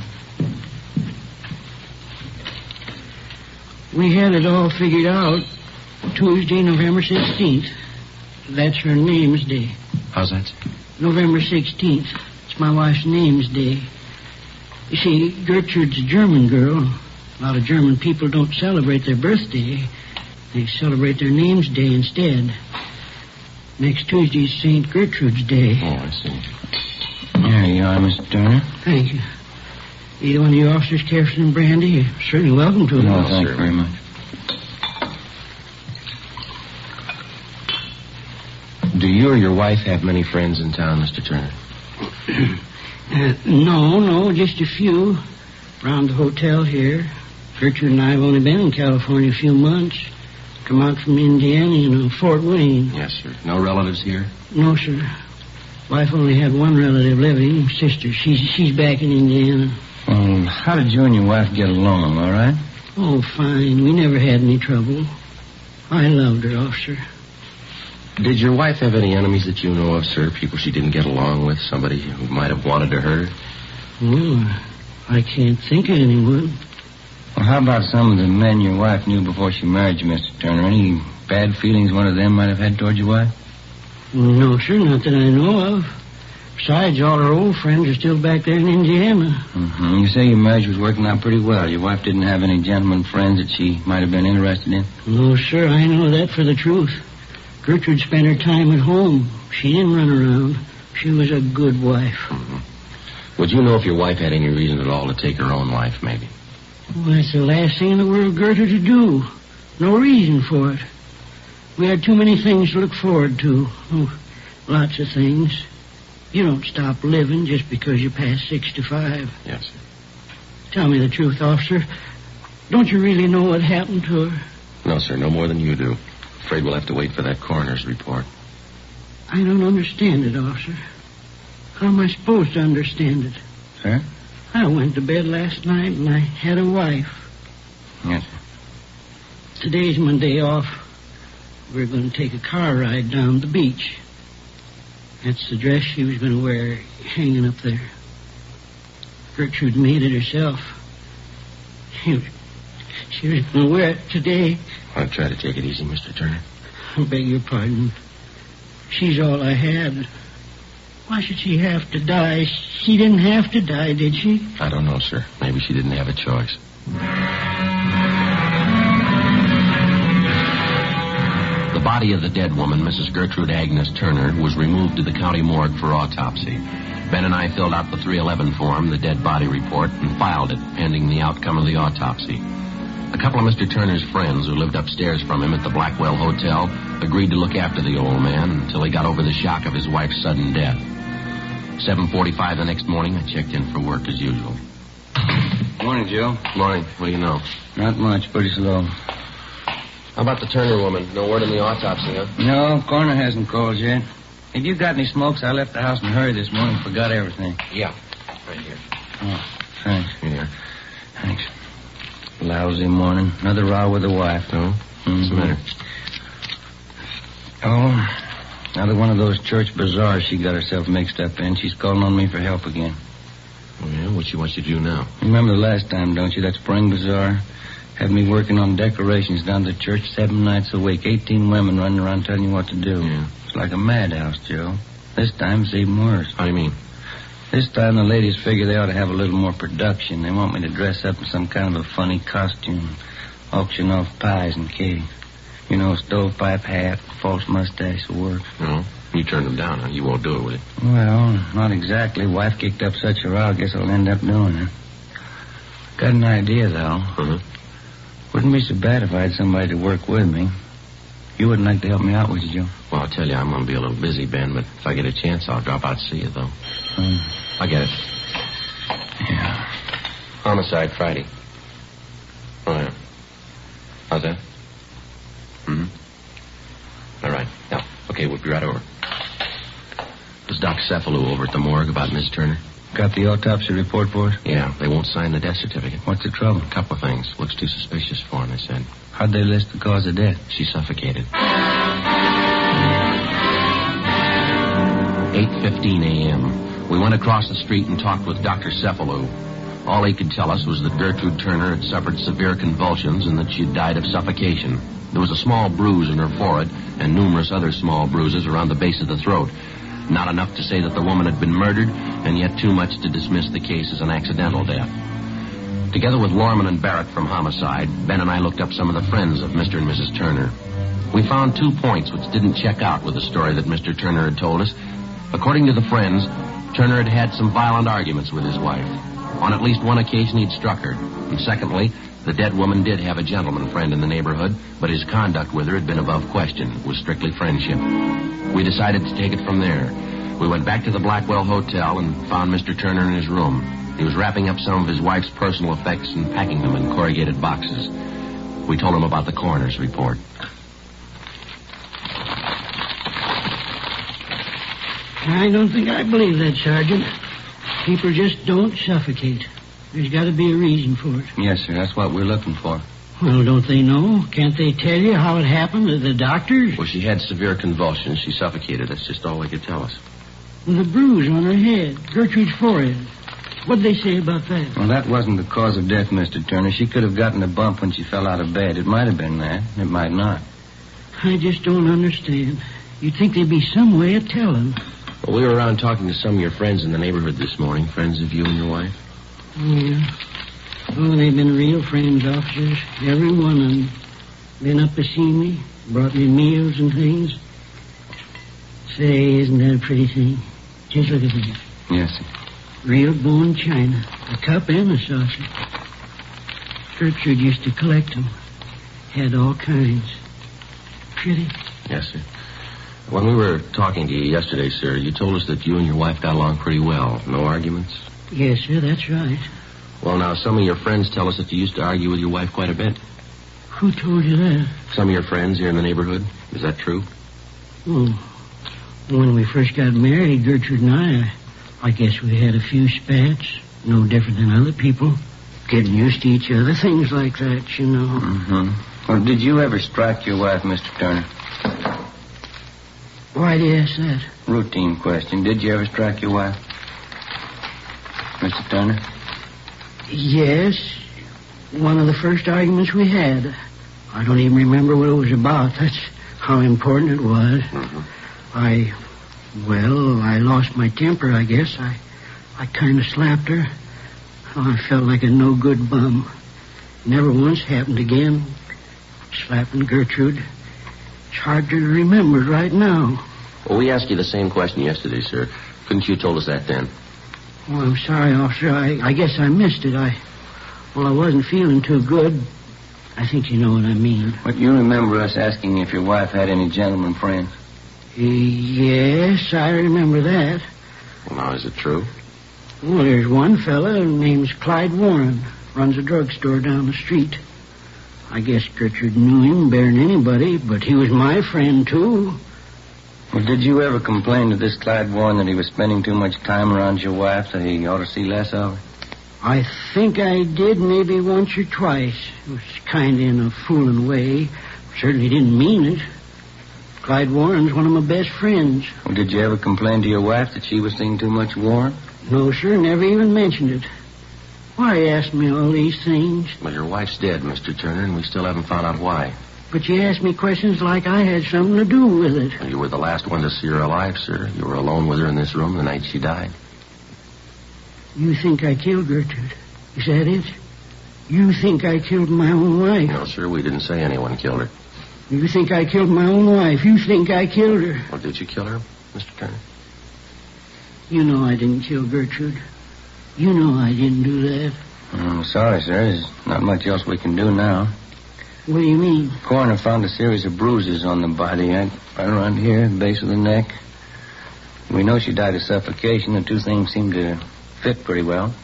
We had it all figured out. Tuesday, November 16th. That's her name's day. How's that, sir? November 16th. It's my wife's name's day. You see, Gertrude's a German girl. A lot of German people don't celebrate their birthday. They celebrate their name's day instead. Next Tuesday's St. Gertrude's Day. Oh, I see. There you are, Mr. Turner. Thank you. Either one of you officers care for some brandy? You're certainly welcome to it. No, thank you very much. Do you or your wife have many friends in town, Mr. Turner? No, just a few. Around the hotel here. Gertrude and I have only been in California a few months. Come out from Indiana, Fort Wayne. Yes, sir. No relatives here? No, sir. Wife only had one relative living, sister. She's back in Indiana. How did you and your wife get along, all right? Oh, fine. We never had any trouble. I loved her, officer. Did your wife have any enemies that you know of, sir? People she didn't get along with? Somebody who might have wanted to hurt? Oh, I can't think of anyone. Well, how about some of the men your wife knew before she married you, Mr. Turner? Any bad feelings one of them might have had toward your wife? No, sir, not that I know of. Besides, all her old friends are still back there in Indiana. Mm-hmm. You say your marriage was working out pretty well. Your wife didn't have any gentleman friends that she might have been interested in? No, sir, I know that for the truth. Gertrude spent her time at home. She didn't run around. She was a good wife. Mm-hmm. Would you know if your wife had any reason at all to take her own life, maybe? Well, that's the last thing in the world Gertrude to do. No reason for it. We had too many things to look forward to. Oh, lots of things. You don't stop living just because you pass 65. Yes, sir. Tell me the truth, officer. Don't you really know what happened to her? No, sir, no more than you do. Afraid we'll have to wait for that coroner's report. I don't understand it, officer. How am I supposed to understand it? Sir? I went to bed last night and I had a wife. Yes, sir. Today's my day off. We're going to take a car ride down the beach. That's the dress she was going to wear hanging up there. Gertrude made it herself. She was going to wear it today. I'll try to take it easy, Mr. Turner. I beg your pardon. She's all I had. Why should she have to die? She didn't have to die, did she? I don't know, sir. Maybe she didn't have a choice. The body of the dead woman, Mrs. Gertrude Agnes Turner, was removed to the county morgue for autopsy. Ben and I filled out the 311 form, the dead body report, and filed it, pending the outcome of the autopsy. A couple of Mr. Turner's friends who lived upstairs from him at the Blackwell Hotel agreed to look after the old man until he got over the shock of his wife's sudden death. 7:45 the next morning, I checked in for work as usual. Morning, Joe. Morning. What do you know? Not much, pretty slow. How about the Turner woman? No word on the autopsy, huh? No, coroner hasn't called yet. Have you got any smokes? I left the house in a hurry this morning. Forgot everything. Yeah, right here. Oh, thanks. Here. Thanks. Lousy morning. Another row with the wife. Oh? What's the matter? Oh, another one of those church bazaars she got herself mixed up in. She's calling on me for help again. Oh, yeah? What she wants you to do now? You remember the last time, don't you? That spring bazaar? Had me working on decorations down to church 7 nights a week. 18 women running around telling you what to do. Yeah. It's like a madhouse, Joe. This time it's even worse. How do you mean? This time the ladies figure they ought to have a little more production. They want me to dress up in some kind of a funny costume. Auction off pies and cake. You know, stovepipe hat, false mustache will work. No. You turned them down, huh? You won't do it, will you? Well, not exactly. Wife kicked up such a row, I guess I'll end up doing it. Got an idea, though. Uh-huh. Wouldn't be so bad if I had somebody to work with me. You wouldn't like to help me out, would you, Joe? Well, I'll tell you, I'm going to be a little busy, Ben, but if I get a chance, I'll drop out to see you, though. I get it. Yeah. Homicide Friday. Oh, yeah. How's that? All right. Yeah. Okay, we'll be right over. Was Doc Cephalou over at the morgue about Miss Turner? Got the autopsy report for us? Yeah, they won't sign the death certificate. What's the trouble? A couple of things. Looks too suspicious for him, they said. How'd they list the cause of death? She suffocated. 8:15 a.m. We went across the street and talked with Dr. Cephalou. All he could tell us was that Gertrude Turner had suffered severe convulsions and that she had died of suffocation. There was a small bruise in her forehead and numerous other small bruises around the base of the throat. Not enough to say that the woman had been murdered, and yet too much to dismiss the case as an accidental death. Together with Lorman and Barrett from Homicide, Ben and I looked up some of the friends of Mr. and Mrs. Turner. We found 2 points which didn't check out with the story that Mr. Turner had told us. According to the friends, Turner had had some violent arguments with his wife. On at least one occasion, he'd struck her. And secondly, the dead woman did have a gentleman friend in the neighborhood, but his conduct with her had been above question. It was strictly friendship. We decided to take it from there. We went back to the Blackwell Hotel and found Mr. Turner in his room. He was wrapping up some of his wife's personal effects and packing them in corrugated boxes. We told him about the coroner's report. I don't think I believe that, Sergeant. People just don't suffocate. There's got to be a reason for it. Yes, sir. That's what we're looking for. Well, don't they know? Can't they tell you how it happened to the doctors? Well, she had severe convulsions. She suffocated. That's just all they could tell us. The bruise on her head, Gertrude's forehead. What'd they say about that? Well, that wasn't the cause of death, Mr. Turner. She could have gotten a bump when she fell out of bed. It might have been that. It might not. I just don't understand. You'd think there'd be some way of telling. Well, we were around talking to some of your friends in the neighborhood this morning, friends of you and your wife. Yeah. Oh, they've been real friends, officers. Every one of them. Been up to see me, brought me meals and things. Say, isn't that a pretty thing? Just look at that. Yes, sir. Real bone china. A cup and a saucer. Gertrude used to collect them. Had all kinds. Pretty. Yes, sir. When we were talking to you yesterday, sir, you told us that you and your wife got along pretty well. No arguments? Yes, sir, that's right. Well, now, some of your friends tell us that you used to argue with your wife quite a bit. Who told you that? Some of your friends here in the neighborhood. Is that true? Well, when we first got married, Gertrude and I guess we had a few spats. No different than other people. Getting used to each other, things like that, you know. Mm-hmm. Well, did you ever strike your wife, Mr. Turner? Why do you ask that? Routine question. Did you ever strike your wife? Mr. Turner? Yes. One of the first arguments we had. I don't even remember what it was about. That's how important it was. Mm-hmm. I lost my temper, I guess. I kind of slapped her. Oh, I felt like a no-good bum. Never once happened again. Slapping Gertrude. It's hard to remember right now. Well, we asked you the same question yesterday, sir. Couldn't you have told us that then? Oh, I'm sorry, officer. I guess I missed it. I wasn't feeling too good. I think you know what I mean. But you remember us asking if your wife had any gentleman friends? Yes, I remember that. Well, now, is it true? Well, there's one fella named Clyde Warren. Runs a drugstore down the street. I guess Gertrude knew him better than anybody, but he was my friend, too. Well, did you ever complain to this Clyde Warren that he was spending too much time around your wife, that he ought to see less of her? I think I did maybe once or twice. It was kind of in a fooling way. Certainly didn't mean it. Clyde Warren's one of my best friends. Well, did you ever complain to your wife that she was seeing too much Warren? No, sir, never even mentioned it. Why ask me all these things? Well, your wife's dead, Mr. Turner, and we still haven't found out why. But you ask me questions like I had something to do with it. You were the last one to see her alive, sir. You were alone with her in this room the night she died. You think I killed Gertrude? Is that it? You think I killed my own wife? No, sir, we didn't say anyone killed her. You think I killed my own wife? You think I killed her? Well, did you kill her, Mr. Turner? You know I didn't kill Gertrude. You know I didn't do that. I'm sorry, sir. There's not much else we can do now. What do you mean? The coroner found a series of bruises on the body, right around here, at the base of the neck. We know she died of suffocation. The two things seem to fit pretty well.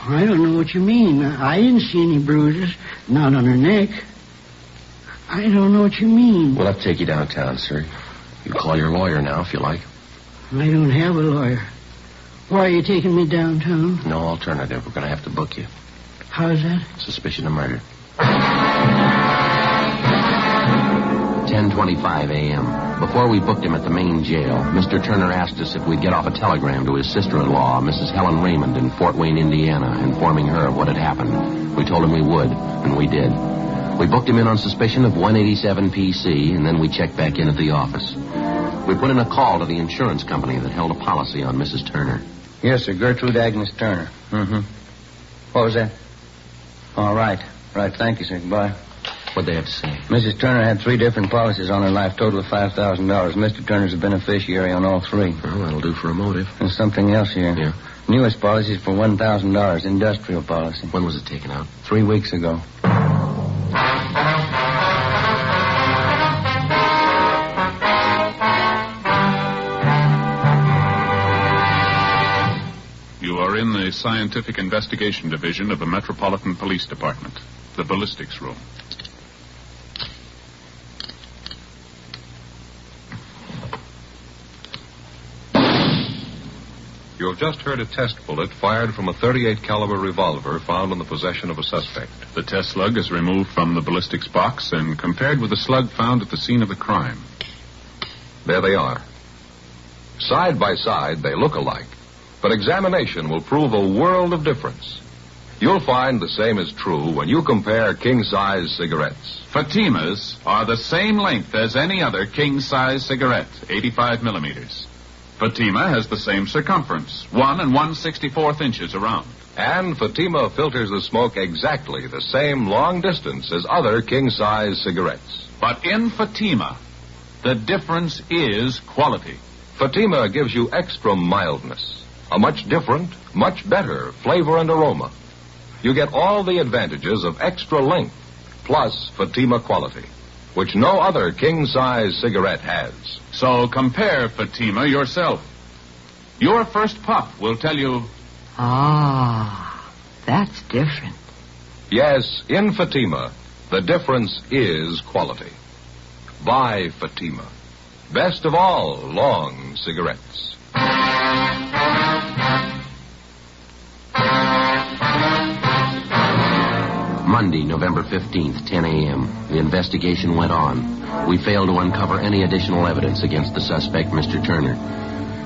I don't know what you mean. I didn't see any bruises, not on her neck. I don't know what you mean. We'll have to take you downtown, sir. You call your lawyer now, if you like. I don't have a lawyer. Why are you taking me downtown? No alternative. We're going to have to book you. How's that? Suspicion of murder. 10:25 a.m. Before we booked him at the main jail, Mr. Turner asked us if we'd get off a telegram to his sister-in-law, Mrs. Helen Raymond, in Fort Wayne, Indiana, informing her of what had happened. We told him we would, and we did. We booked him in on suspicion of 187 PC, and then we checked back in at the office. We put in a call to the insurance company that held a policy on Mrs. Turner. Yes, sir. Gertrude Agnes Turner. Mm-hmm. What was that? All right. Right. Thank you, sir. Goodbye. What'd they have to say? Mrs. Turner had 3 different policies on her life, total of $5,000. Mr. Turner's a beneficiary on all 3. Well, that'll do for a motive. There's something else here. Yeah. Newest policy is for $1,000, industrial policy. When was it taken out? 3 weeks ago. You are in the Scientific Investigation Division of the Metropolitan Police Department, the ballistics room. You have just heard a test bullet fired from a .38 caliber revolver found in the possession of a suspect. The test slug is removed from the ballistics box and compared with the slug found at the scene of the crime. There they are. Side by side, they look alike. But examination will prove a world of difference. You'll find the same is true when you compare king-size cigarettes. Fatimas are the same length as any other king-size cigarette, 85 millimeters. Fatima has the same circumference, 1 1/64 inches around. And Fatima filters the smoke exactly the same long distance as other king-size cigarettes. But in Fatima, the difference is quality. Fatima gives you extra mildness, a much different, much better flavor and aroma. You get all the advantages of extra length, plus Fatima quality, which no other king-size cigarette has. So compare Fatima yourself. Your first puff will tell you... Ah, that's different. Yes, in Fatima, the difference is quality. Buy Fatima. Best of all long cigarettes. Monday, November 15th, 10 a.m. The investigation went on. We failed to uncover any additional evidence against the suspect, Mr. Turner.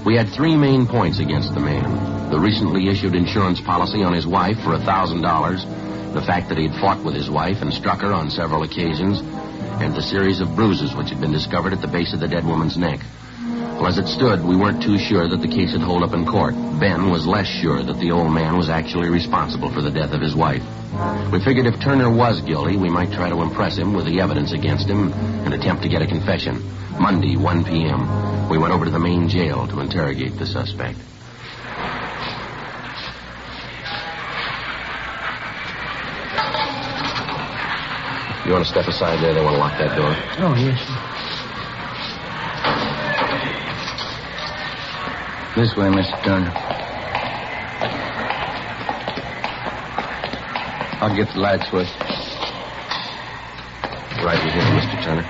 We had 3 main points against the man. The recently issued insurance policy on his wife for $1,000, the fact that he had fought with his wife and struck her on several occasions, and the series of bruises which had been discovered at the base of the dead woman's neck. Well, as it stood, we weren't too sure that the case would hold up in court. Ben was less sure that the old man was actually responsible for the death of his wife. We figured if Turner was guilty, we might try to impress him with the evidence against him and attempt to get a confession. Monday, 1 p.m., we went over to the main jail to interrogate the suspect. You want to step aside there? They want to lock that door. Oh, yes, sir. This way, Mr. Turner. I'll get the light switch. Right in here, Mr. Turner.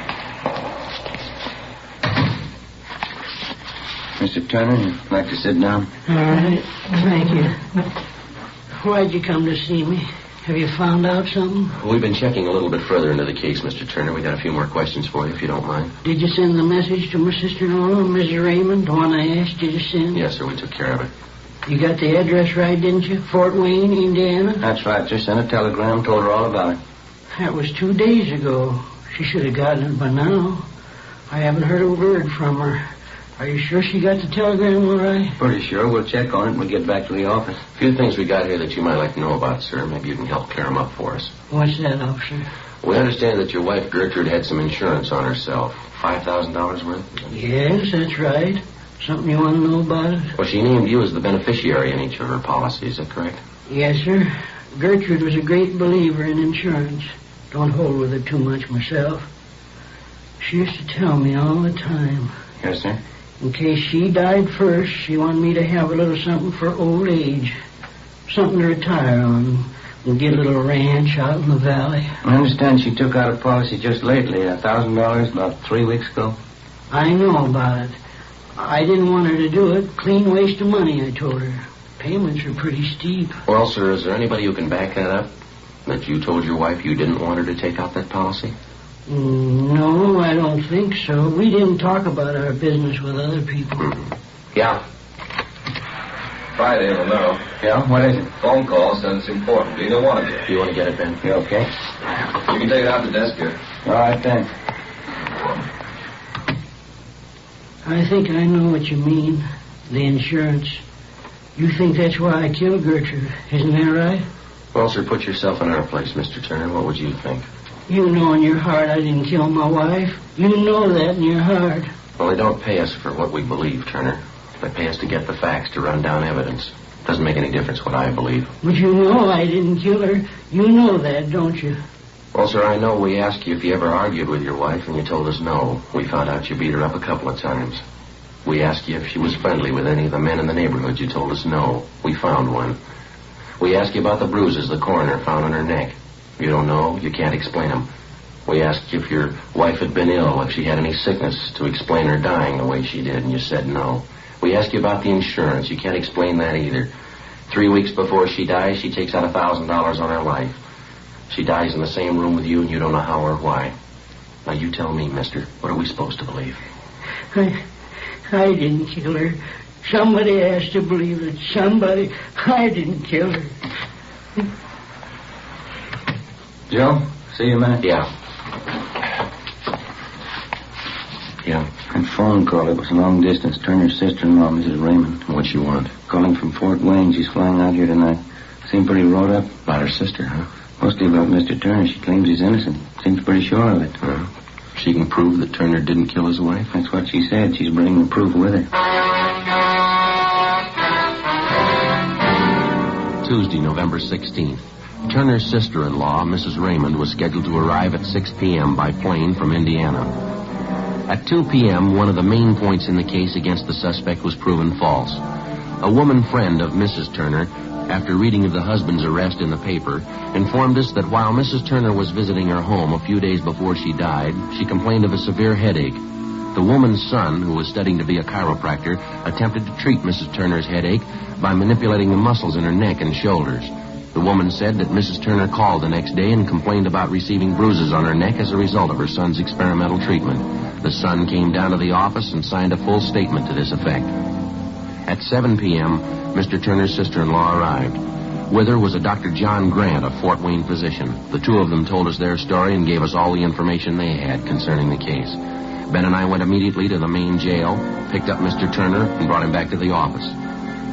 Mr. Turner, you'd like to sit down? All right. Thank you. Why'd you come to see me? Have you found out something? We've been checking a little bit further into the case, Mr. Turner. We got a few more questions for you, if you don't mind. Did you send the message to my sister-in-law, Mrs. Raymond, the one I asked you to send? Yes, sir. We took care of it. You got the address right, didn't you? Fort Wayne, Indiana? That's right, sir. Sent a telegram, told her all about it. That was 2 days ago. She should have gotten it by now. I haven't heard a word from her. Are you sure she got the telegram all right? Pretty sure. We'll check on it when we get back to the office. A few things we got here that you might like to know about, sir. Maybe you can help clear them up for us. What's that, officer? We understand that your wife, Gertrude, had some insurance on herself. $5,000 worth? Yes, that's right. Something you want to know about it? Well, she named you as the beneficiary in each of her policies. Is that correct? Yes, sir. Gertrude was a great believer in insurance. Don't hold with her too much myself. She used to tell me all the time. Yes, sir? In case she died first, she wanted me to have a little something for old age. Something to retire on. And get a little ranch out in the valley. I understand she took out a policy just lately, $1,000 about 3 weeks ago. I know about it. I didn't want her to do it. Clean waste of money, I told her. Payments are pretty steep. Well, sir, is there anybody who can back that up? That you told your wife you didn't want her to take out that policy? No, I don't think so. We didn't talk about our business with other people. Mm-hmm. Yeah. Friday, Romero. Yeah? What is it? Phone call says it's important. Either one of you. Do you want to get it, Ben? You okay? You can take it out the desk here. All right, thanks. I think I know what you mean. The insurance. You think that's why I killed Gertrude. Isn't that right? Well, sir, put yourself in our place, Mr. Turner. What would you think? You know in your heart I didn't kill my wife. You know that in your heart. Well, they don't pay us for what we believe, Turner. They pay us to get the facts, to run down evidence. Doesn't make any difference what I believe. But you know I didn't kill her. You know that, don't you? Well, sir, I know we asked you if you ever argued with your wife, and you told us no. We found out you beat her up a couple of times. We asked you if she was friendly with any of the men in the neighborhood. You told us no. We found one. We asked you about the bruises the coroner found on her neck. You don't know. You can't explain them. We asked you if your wife had been ill, if she had any sickness to explain her dying the way she did, and you said no. We asked you about the insurance. You can't explain that either. 3 weeks before she dies, she takes out $1,000 on her life. She dies in the same room with you, and you don't know how or why. Now, you tell me, mister, what are we supposed to believe? I didn't kill her. Somebody has to believe it. Somebody. I didn't kill her. Joe, see you a minute? Yeah. Yeah. That phone call, it was long distance. Turner's sister-in-law, Mrs. Raymond. What'd she want? Calling from Fort Wayne. She's flying out here tonight. Seemed pretty wrought up. About her sister, huh? Mostly about Mr. Turner. She claims he's innocent. Seems pretty sure of it. She can prove that Turner didn't kill his wife? That's what she said. She's bringing the proof with her. Tuesday, November 16th. Turner's sister-in-law, Mrs. Raymond, was scheduled to arrive at 6 p.m. by plane from Indiana. At 2 p.m., one of the main points in the case against the suspect was proven false. A woman friend of Mrs. Turner, after reading of the husband's arrest in the paper, informed us that while Mrs. Turner was visiting her home a few days before she died, she complained of a severe headache. The woman's son, who was studying to be a chiropractor, attempted to treat Mrs. Turner's headache by manipulating the muscles in her neck and shoulders. The woman said that Mrs. Turner called the next day and complained about receiving bruises on her neck as a result of her son's experimental treatment. The son came down to the office and signed a full statement to this effect. At 7 p.m., Mr. Turner's sister-in-law arrived. With her was a Dr. John Grant, a Fort Wayne physician. The two of them told us their story and gave us all the information they had concerning the case. Ben and I went immediately to the main jail, picked up Mr. Turner, and brought him back to the office.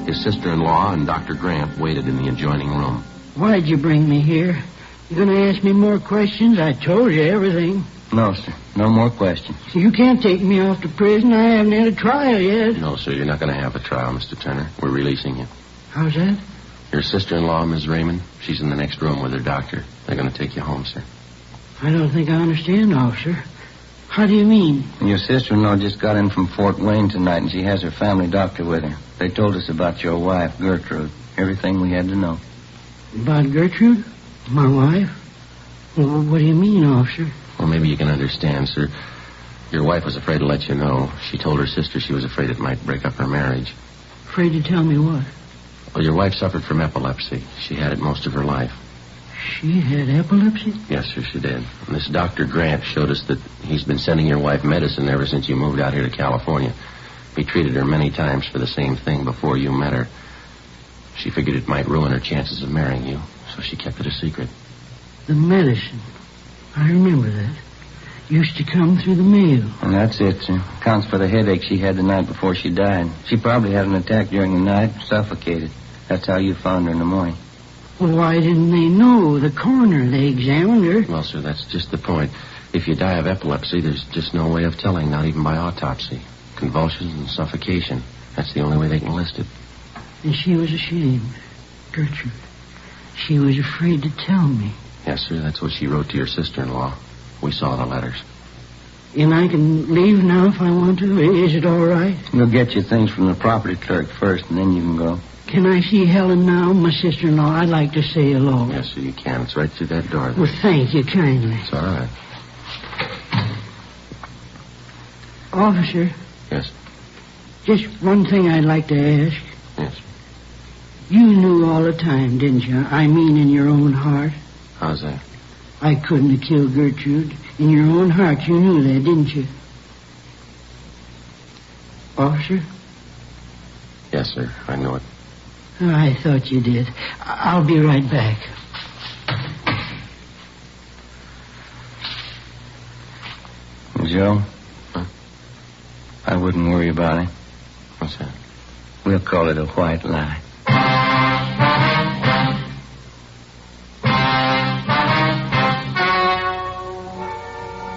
His sister-in-law and Dr. Grant waited in the adjoining room. Why'd you bring me here? You gonna ask me more questions? I told you everything. No, sir. No more questions. You can't take me off to prison. I haven't had a trial yet. No, sir, you're not going to have a trial, Mr. Turner. We're releasing you. How's that? Your sister-in-law, Ms. Raymond, she's in the next room with her doctor. They're going to take you home, sir. I don't think I understand, officer. How do you mean? Your sister-in-law just got in from Fort Wayne tonight, and she has her family doctor with her. They told us about your wife, Gertrude. Everything we had to know. About Gertrude? My wife? Well, what do you mean, officer? Well, maybe you can understand, sir. Your wife was afraid to let you know. She told her sister she was afraid it might break up her marriage. Afraid to tell me what? Well, your wife suffered from epilepsy. She had it most of her life. She had epilepsy? Yes, sir, she did. And this Dr. Grant showed us that he's been sending your wife medicine ever since you moved out here to California. He treated her many times for the same thing before you met her. She figured it might ruin her chances of marrying you, so she kept it a secret. The medicine. I remember that. Used to come through the mail. And that's it, sir. Counts for the headache she had the night before she died. She probably had an attack during the night, suffocated. That's how you found her in the morning. Well, why didn't they know? The coroner, they examined her. Well, sir, that's just the point. If you die of epilepsy, there's just no way of telling, not even by autopsy. Convulsions and suffocation. That's the only way they can list it. And she was ashamed. Gertrude. She was afraid to tell me. Yes, sir, that's what she wrote to your sister-in-law. We saw the letters. And I can leave now if I want to? Is it all right? We'll get you things from the property clerk first, and then you can go. Can I see Helen now, my sister-in-law? I'd like to say hello. Yes, sir, you can. It's right through that door there. Well, thank you kindly. It's all right. Officer. Yes? Just one thing I'd like to ask. Yes. You knew all the time, didn't you? I mean in your own heart. How's that? I couldn't have killed Gertrude. In your own heart, you knew that, didn't you? Officer? Yes, sir, I know it. Oh, I thought you did. I'll be right back. Joe? Huh? I wouldn't worry about it. What's that? We'll call it a white lie.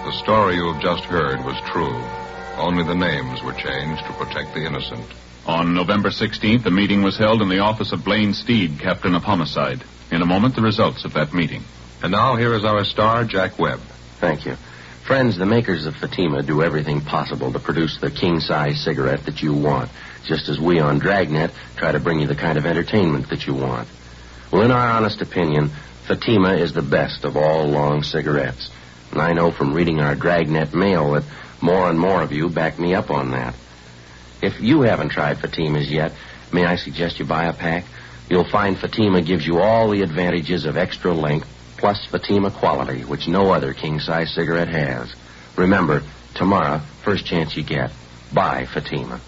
The story you have just heard was true. Only the names were changed to protect the innocent. On November 16th, a meeting was held in the office of Blaine Steed, captain of homicide. In a moment, the results of that meeting. And now here is our star, Jack Webb. Thank you. Friends, the makers of Fatima do everything possible to produce the king-size cigarette that you want, just as we on Dragnet try to bring you the kind of entertainment that you want. Well, in our honest opinion, Fatima is the best of all long cigarettes. And I know from reading our Dragnet mail that more and more of you back me up on that. If you haven't tried Fatimas yet, may I suggest you buy a pack? You'll find Fatima gives you all the advantages of extra length, plus Fatima quality, which no other king-size cigarette has. Remember, tomorrow, first chance you get, buy Fatima.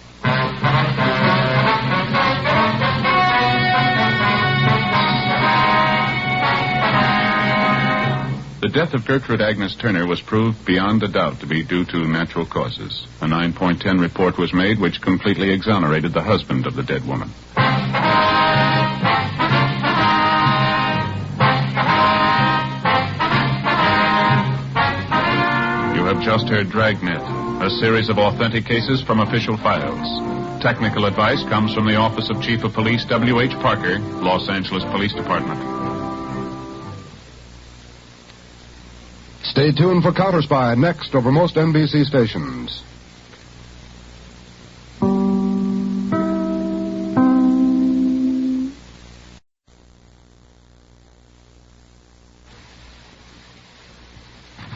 The death of Gertrude Agnes Turner was proved beyond a doubt to be due to natural causes. A 9.10 report was made which completely exonerated the husband of the dead woman. You have just heard Dragnet, a series of authentic cases from official files. Technical advice comes from the Office of Chief of Police W.H. Parker, Los Angeles Police Department. Stay tuned for Counter Spy next over most NBC stations.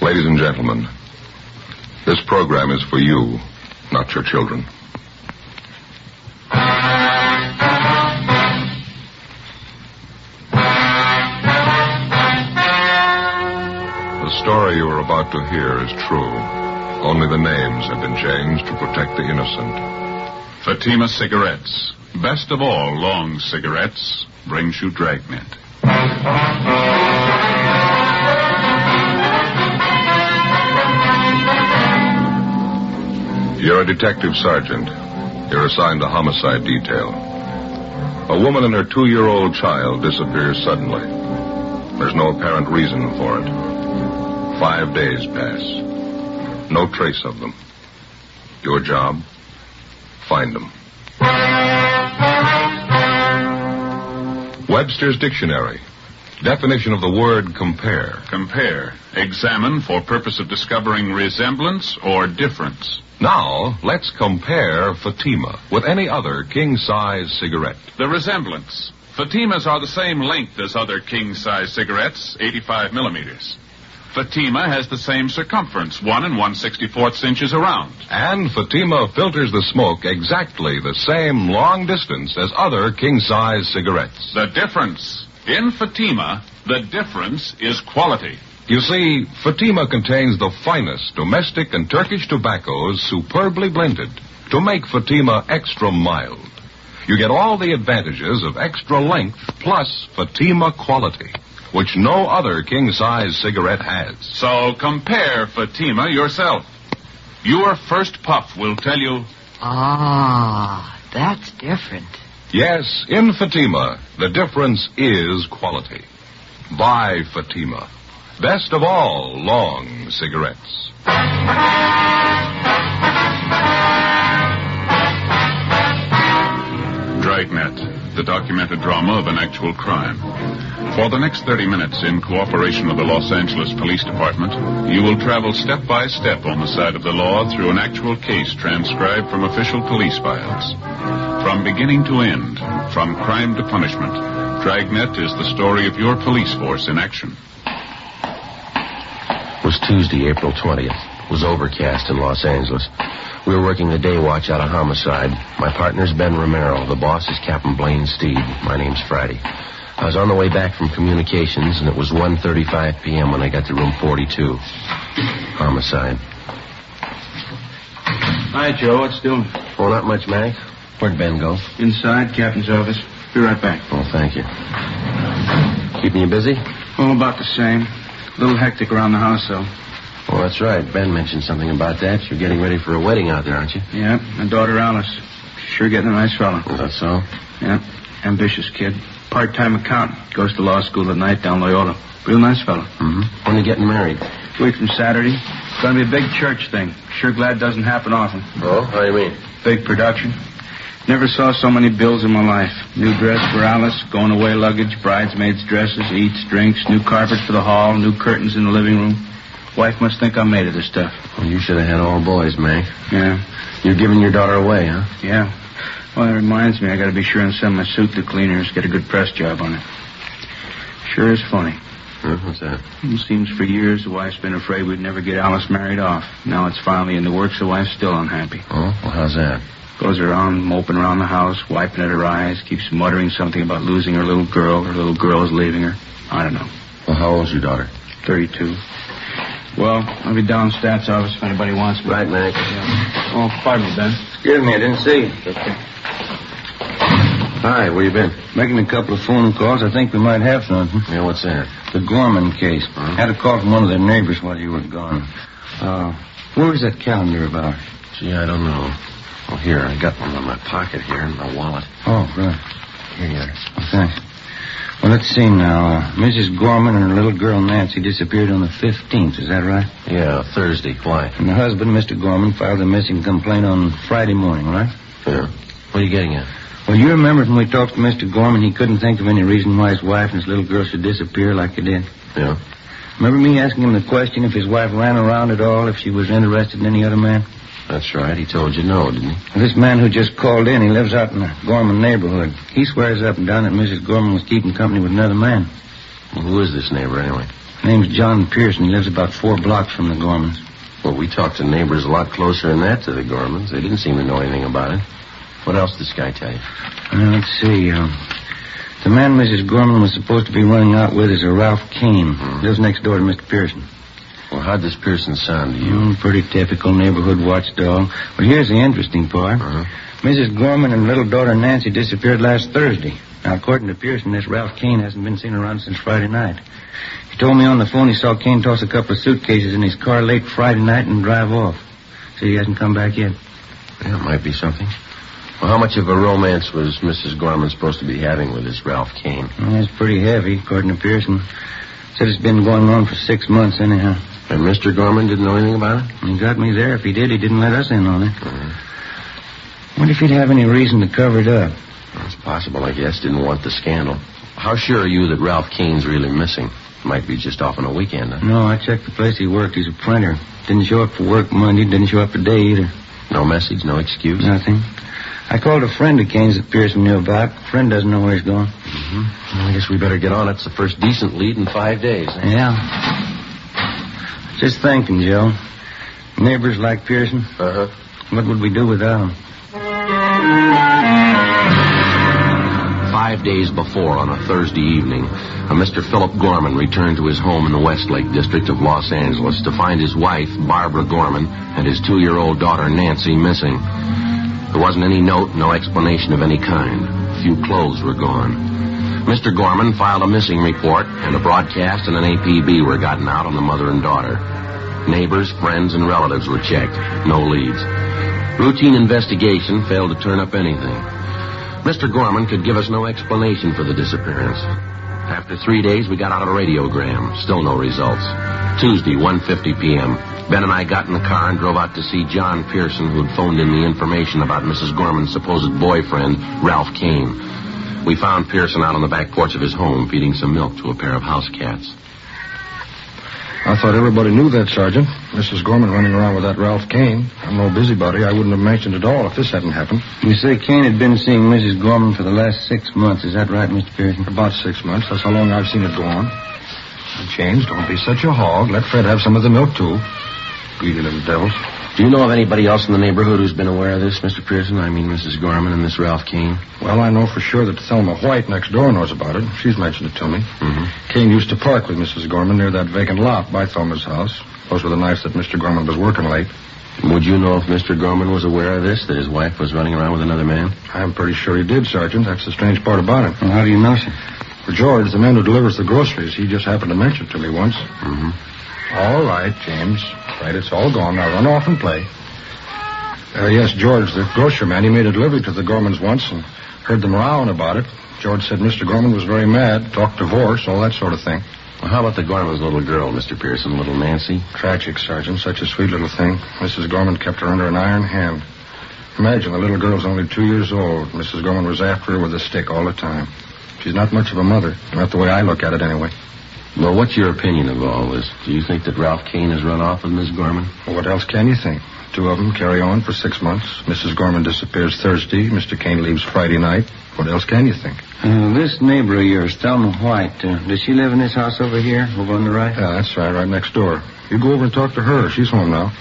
Ladies and gentlemen, this program is for you, not your children. The story you are about to hear is true. Only the names have been changed to protect the innocent. Fatima Cigarettes, best of all long cigarettes, brings you Dragnet. You're a detective sergeant. You're assigned to homicide detail. A woman and her 2-year-old child disappears suddenly. There's no apparent reason for it. 5 days pass. No trace of them. Your job? Find them. Webster's Dictionary. Definition of the word compare. Compare. Examine for purpose of discovering resemblance or difference. Now, let's compare Fatima with any other king-size cigarette. The resemblance. Fatimas are the same length as other king-size cigarettes, 85 millimeters. Fatima has the same circumference, 1 1/64 inches around. And Fatima filters the smoke exactly the same long distance as other king-size cigarettes. The difference. In Fatima, the difference is quality. You see, Fatima contains the finest domestic and Turkish tobaccos superbly blended to make Fatima extra mild. You get all the advantages of extra length plus Fatima quality, which no other king-size cigarette has. So compare Fatima yourself. Your first puff will tell you... Ah, that's different. Yes, in Fatima, the difference is quality. Buy Fatima. Best of all long cigarettes. Dragnet, the documented drama of an actual crime. For the next 30 minutes, in cooperation with the Los Angeles Police Department, you will travel step by step on the side of the law through an actual case transcribed from official police files. From beginning to end, from crime to punishment, Dragnet is the story of your police force in action. It was Tuesday, April 20th. It was overcast in Los Angeles. We were working the day watch out of homicide. My partner's Ben Romero. The boss is Captain Blaine Steed. My name's Friday. I was on the way back from communications, and it was 1:35 p.m. when I got to room 42. Homicide. Hi, Joe. What's doing? Oh, not much, Mac. Where'd Ben go? Inside, captain's office. Be right back. Oh, thank you. Keeping you busy? Oh, about the same. A little hectic around the house, though. Oh, that's right. Ben mentioned something about that. You're getting ready for a wedding out there, aren't you? Yeah, my daughter Alice. She's sure getting a nice fella. Is that so? Yeah, ambitious kid. Part-time accountant. Goes to law school at night down Loyola. Real nice fella. Mm-hmm. When are you getting married? Week from Saturday. It's going to be a big church thing. Sure glad it doesn't happen often. Oh, how do you mean? Big production. Never saw so many bills in my life. New dress for Alice, going away luggage, bridesmaids' dresses, eats, drinks, new carpet for the hall, new curtains in the living room. Wife must think I'm made of this stuff. Well, you should have had all boys, Mac. Yeah. You're giving your daughter away, huh? Yeah. Well, that reminds me, I got to be sure and send my suit to cleaners, get a good press job on it. Sure is funny. What's that? It seems for years the wife's been afraid we'd never get Alice married off. Now it's finally in the works, the wife's still unhappy. Oh, well, how's that? Goes around moping around the house, wiping at her eyes, keeps muttering something about losing her little girl. Her little girl is leaving her. I don't know. Well, how old's your daughter? 32. Well, I'll be down stats office if anybody wants me. Right, Mac. Yeah. Oh, pardon me, Ben. Excuse me, I didn't see you. Okay. Hi, where you been? Making a couple of phone calls. I think we might have something. Yeah, what's that? The Gorman case. Huh? Had a call from one of their neighbors while you were gone. Where was that calendar of ours? Gee, I don't know. Oh, here, I got one in my pocket here in my wallet. Oh, good. Here you are. Oh, thanks. Well, let's see now. Mrs. Gorman and her little girl Nancy disappeared on the 15th. Is that right? Yeah, Thursday. Why? And the husband, Mr. Gorman, filed a missing complaint on Friday morning, right? Yeah. What are you getting at? Well, you remember when we talked to Mr. Gorman, he couldn't think of any reason why his wife and his little girl should disappear like they did. Yeah. Remember me asking him the question if his wife ran around at all, if she was interested in any other man? That's right. He told you no, didn't he? This man who just called in, he lives out in the Gorman neighborhood. He swears up and down that Mrs. Gorman was keeping company with another man. Well, who is this neighbor, anyway? Name's John Pearson. He lives about 4 blocks from the Gormans. Well, we talked to neighbors a lot closer than that to the Gormans. They didn't seem to know anything about it. What else did this guy tell you? Let's see. The man Mrs. Gorman was supposed to be running out with is a Ralph Kane. Mm-hmm. Lives next door to Mr. Pearson. Well, how'd this Pearson sound to you? Pretty typical neighborhood watchdog. But here's the interesting part. Uh-huh. Mrs. Gorman and little daughter Nancy disappeared last Thursday. Now, according to Pearson, this Ralph Kane hasn't been seen around since Friday night. He told me on the phone he saw Kane toss a couple of suitcases in his car late Friday night and drive off. So he hasn't come back yet. Yeah, it might be something. Well, how much of a romance was Mrs. Gorman supposed to be having with this Ralph Kane? Well, it's pretty heavy, according to Pearson. Said it's been going on for 6 months anyhow. And Mr. Gorman didn't know anything about it? He got me there. If he did, he didn't let us in on it. Mm-hmm. Wonder if he'd have any reason to cover it up. Well, it's possible, I guess. Didn't want the scandal. How sure are you that Ralph Kane's really missing? Might be just off on a weekend, huh? No, I checked the place he worked. He's a printer. Didn't show up for work Monday. Didn't show up today either. No message, no excuse? Nothing. I called a friend of Kane's that Pearson knew about. Friend doesn't know where he's gone. Mm-hmm. Well, I guess we better get on it. It's the first decent lead in 5 days. Eh? Yeah. Just thinking, Joe. Neighbors like Pearson. Uh-huh. What would we do without him? 5 days before, on a Thursday evening, a Mr. Philip Gorman returned to his home in the Westlake district of Los Angeles to find his wife, Barbara Gorman, and his 2-year-old daughter, Nancy, missing. There wasn't any note, no explanation of any kind. A few clothes were gone. Mr. Gorman filed a missing report, and a broadcast and an APB were gotten out on the mother and daughter. Neighbors, friends, and relatives were checked. No leads. Routine investigation failed to turn up anything. Mr. Gorman could give us no explanation for the disappearance. After 3 days, we got out a radiogram. Still no results. Tuesday, 1:50 p.m. Ben and I got in the car and drove out to see John Pearson, who'd phoned in the information about Mrs. Gorman's supposed boyfriend, Ralph Kane. We found Pearson out on the back porch of his home, feeding some milk to a pair of house cats. I thought everybody knew that, Sergeant. Mrs. Gorman running around with that Ralph Kane. I'm no busybody. I wouldn't have mentioned it all if this hadn't happened. You say Kane had been seeing Mrs. Gorman for the last 6 months. Is that right, Mr. Pearson? About 6 months. That's how long I've seen it go on. Now, James, don't be such a hog. Let Fred have some of the milk, too. Greedy little devils. Do you know of anybody else in the neighborhood who's been aware of this, Mr. Pearson? I mean, Mrs. Gorman and this Ralph Kane? Well, I know for sure that Thelma White next door knows about it. She's mentioned it to me. Mm-hmm. Kane used to park with Mrs. Gorman near that vacant lot by Thelma's house. Those were the nights that Mr. Gorman was working late. Would you know if Mr. Gorman was aware of this, that his wife was running around with another man? I'm pretty sure he did, Sergeant. That's the strange part about it. Well, how do you know, sir? For George, the man who delivers the groceries, he just happened to mention it to me once. Mm-hmm. All right, James. Right, it's all gone. Now run off and play. Yes, George, the grocery man, he made a delivery to the Gormans once and heard them rowing about it. George said Mr. Gorman was very mad, talked divorce, all that sort of thing. Well, how about the Gorman's little girl, Mr. Pearson, little Nancy? Tragic, Sergeant. Such a sweet little thing. Mrs. Gorman kept her under an iron hand. Imagine, the little girl's only 2 years old. Mrs. Gorman was after her with a stick all the time. She's not much of a mother. Not the way I look at it, anyway. Well, what's your opinion of all this? Do you think that Ralph Kane has run off with Miss Gorman? Well, what else can you think? 2 of them carry on for 6 months. Mrs. Gorman disappears Thursday. Mr. Kane leaves Friday night. What else can you think? This neighbor of yours, Thelma White, does she live in this house over here, over on the right? Yeah, that's right next door. You go over and talk to her. She's home now.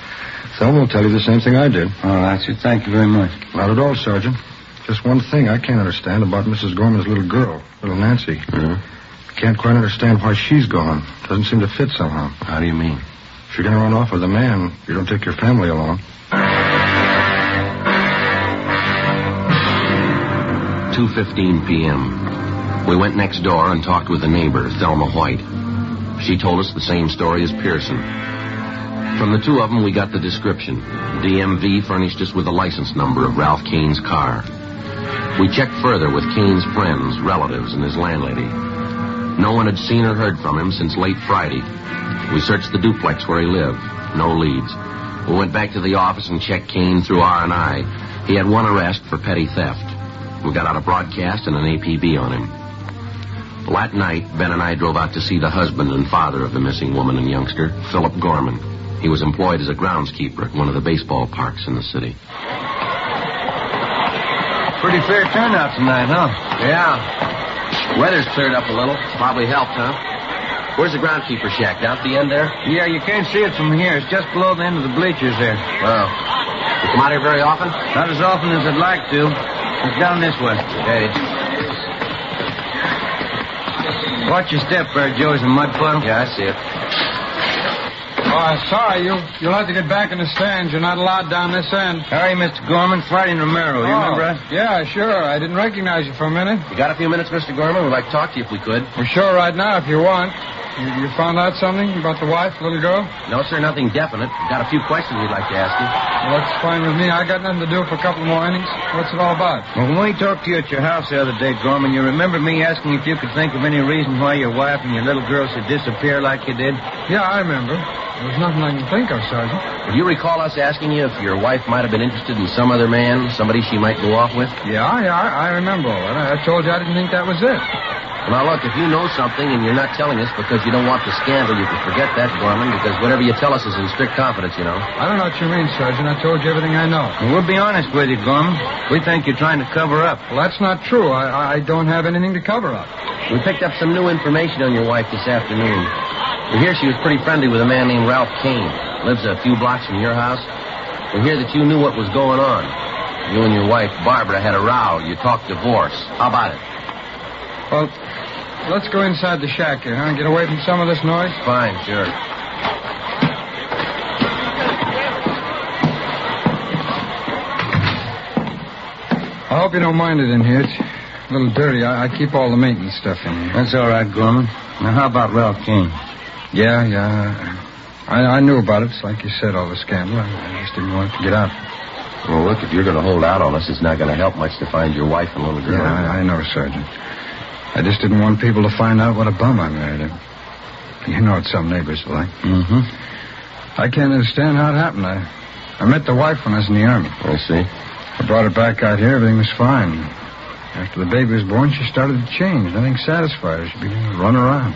Thelma will tell you the same thing I did. All right, sir. Thank you very much. Not at all, Sergeant. Just one thing I can't understand about Mrs. Gorman's little girl, little Nancy. Mm-hmm. Can't quite understand why she's gone. Doesn't seem to fit somehow. How do you mean? If you're going to run off with a man, you don't take your family along. 2:15 p.m. We went next door and talked with a neighbor, Thelma White. She told us the same story as Pearson. From the 2 of them, we got the description. DMV furnished us with the license number of Ralph Kane's car. We checked further with Kane's friends, relatives, and his landlady. No one had seen or heard from him since late Friday. We searched the duplex where he lived. No leads. We went back to the office and checked Kane through R&I. He had 1 arrest for petty theft. We got out a broadcast and an APB on him. Well, that night, Ben and I drove out to see the husband and father of the missing woman and youngster, Philip Gorman. He was employed as a groundskeeper at one of the baseball parks in the city. Pretty fair turnout tonight, huh? Yeah. Weather's cleared up a little. Probably helped, huh? Where's the groundskeeper shack? Down at the end there? Yeah, you can't see it from here. It's just below the end of the bleachers there. Oh. You come out here very often? Not as often as I'd like to. It's down this way. Okay. Watch your step there, Joe. Is a mud puddle? Yeah, I see it. Oh, sorry. You'll have to get back in the stands. You're not allowed down this end. How are you, Mr. Gorman? Friday and Romero. You remember us? Yeah, sure. I didn't recognize you for a minute. You got a few minutes, Mr. Gorman? We'd like to talk to you if we could. We're sure right now if you want. You found out something about the wife, little girl? No, sir, nothing definite. We've got a few questions we'd like to ask you. Well, that's fine with me. I got nothing to do for a couple more innings. What's it all about? Well, when we talked to you at your house the other day, Gorman, you remember me asking if you could think of any reason why your wife and your little girl should disappear like you did? Yeah, I remember. There's nothing I can think of, Sergeant. Do you recall us asking you if your wife might have been interested in some other man, somebody she might go off with? Yeah, I remember all that. I told you I didn't think that was it. Well, now, look, if you know something and you're not telling us because you don't want the scandal, you can forget that, Gorman, because whatever you tell us is in strict confidence, you know. I don't know what you mean, Sergeant. I told you everything I know. Well, we'll be honest with you, Gorman. We think you're trying to cover up. Well, that's not true. I don't have anything to cover up. We picked up some new information on your wife this afternoon. We hear she was pretty friendly with a man named Ralph Kane. Lives a few blocks from your house. We hear that you knew what was going on. You and your wife, Barbara, had a row. You talked divorce. How about it? Well, let's go inside the shack here, huh? Get away from some of this noise. Fine, sure. I hope you don't mind it in here. It's a little dirty. I keep all the maintenance stuff in here. That's all right, Gorman. Now, how about Ralph Kane? Yeah. I knew about it. It's like you said, all the scandal. I just didn't want it to get out. Well, look, if you're going to hold out on us, it's not going to help much to find your wife and little girl. Yeah, I know, Sergeant. I just didn't want people to find out what a bum I married him. You know what some neighbors are like. Mm-hmm. I can't understand how it happened. I met the wife when I was in the Army. I see. I brought her back out here. Everything was fine. After the baby was born, she started to change. Nothing satisfied her. She began to run around.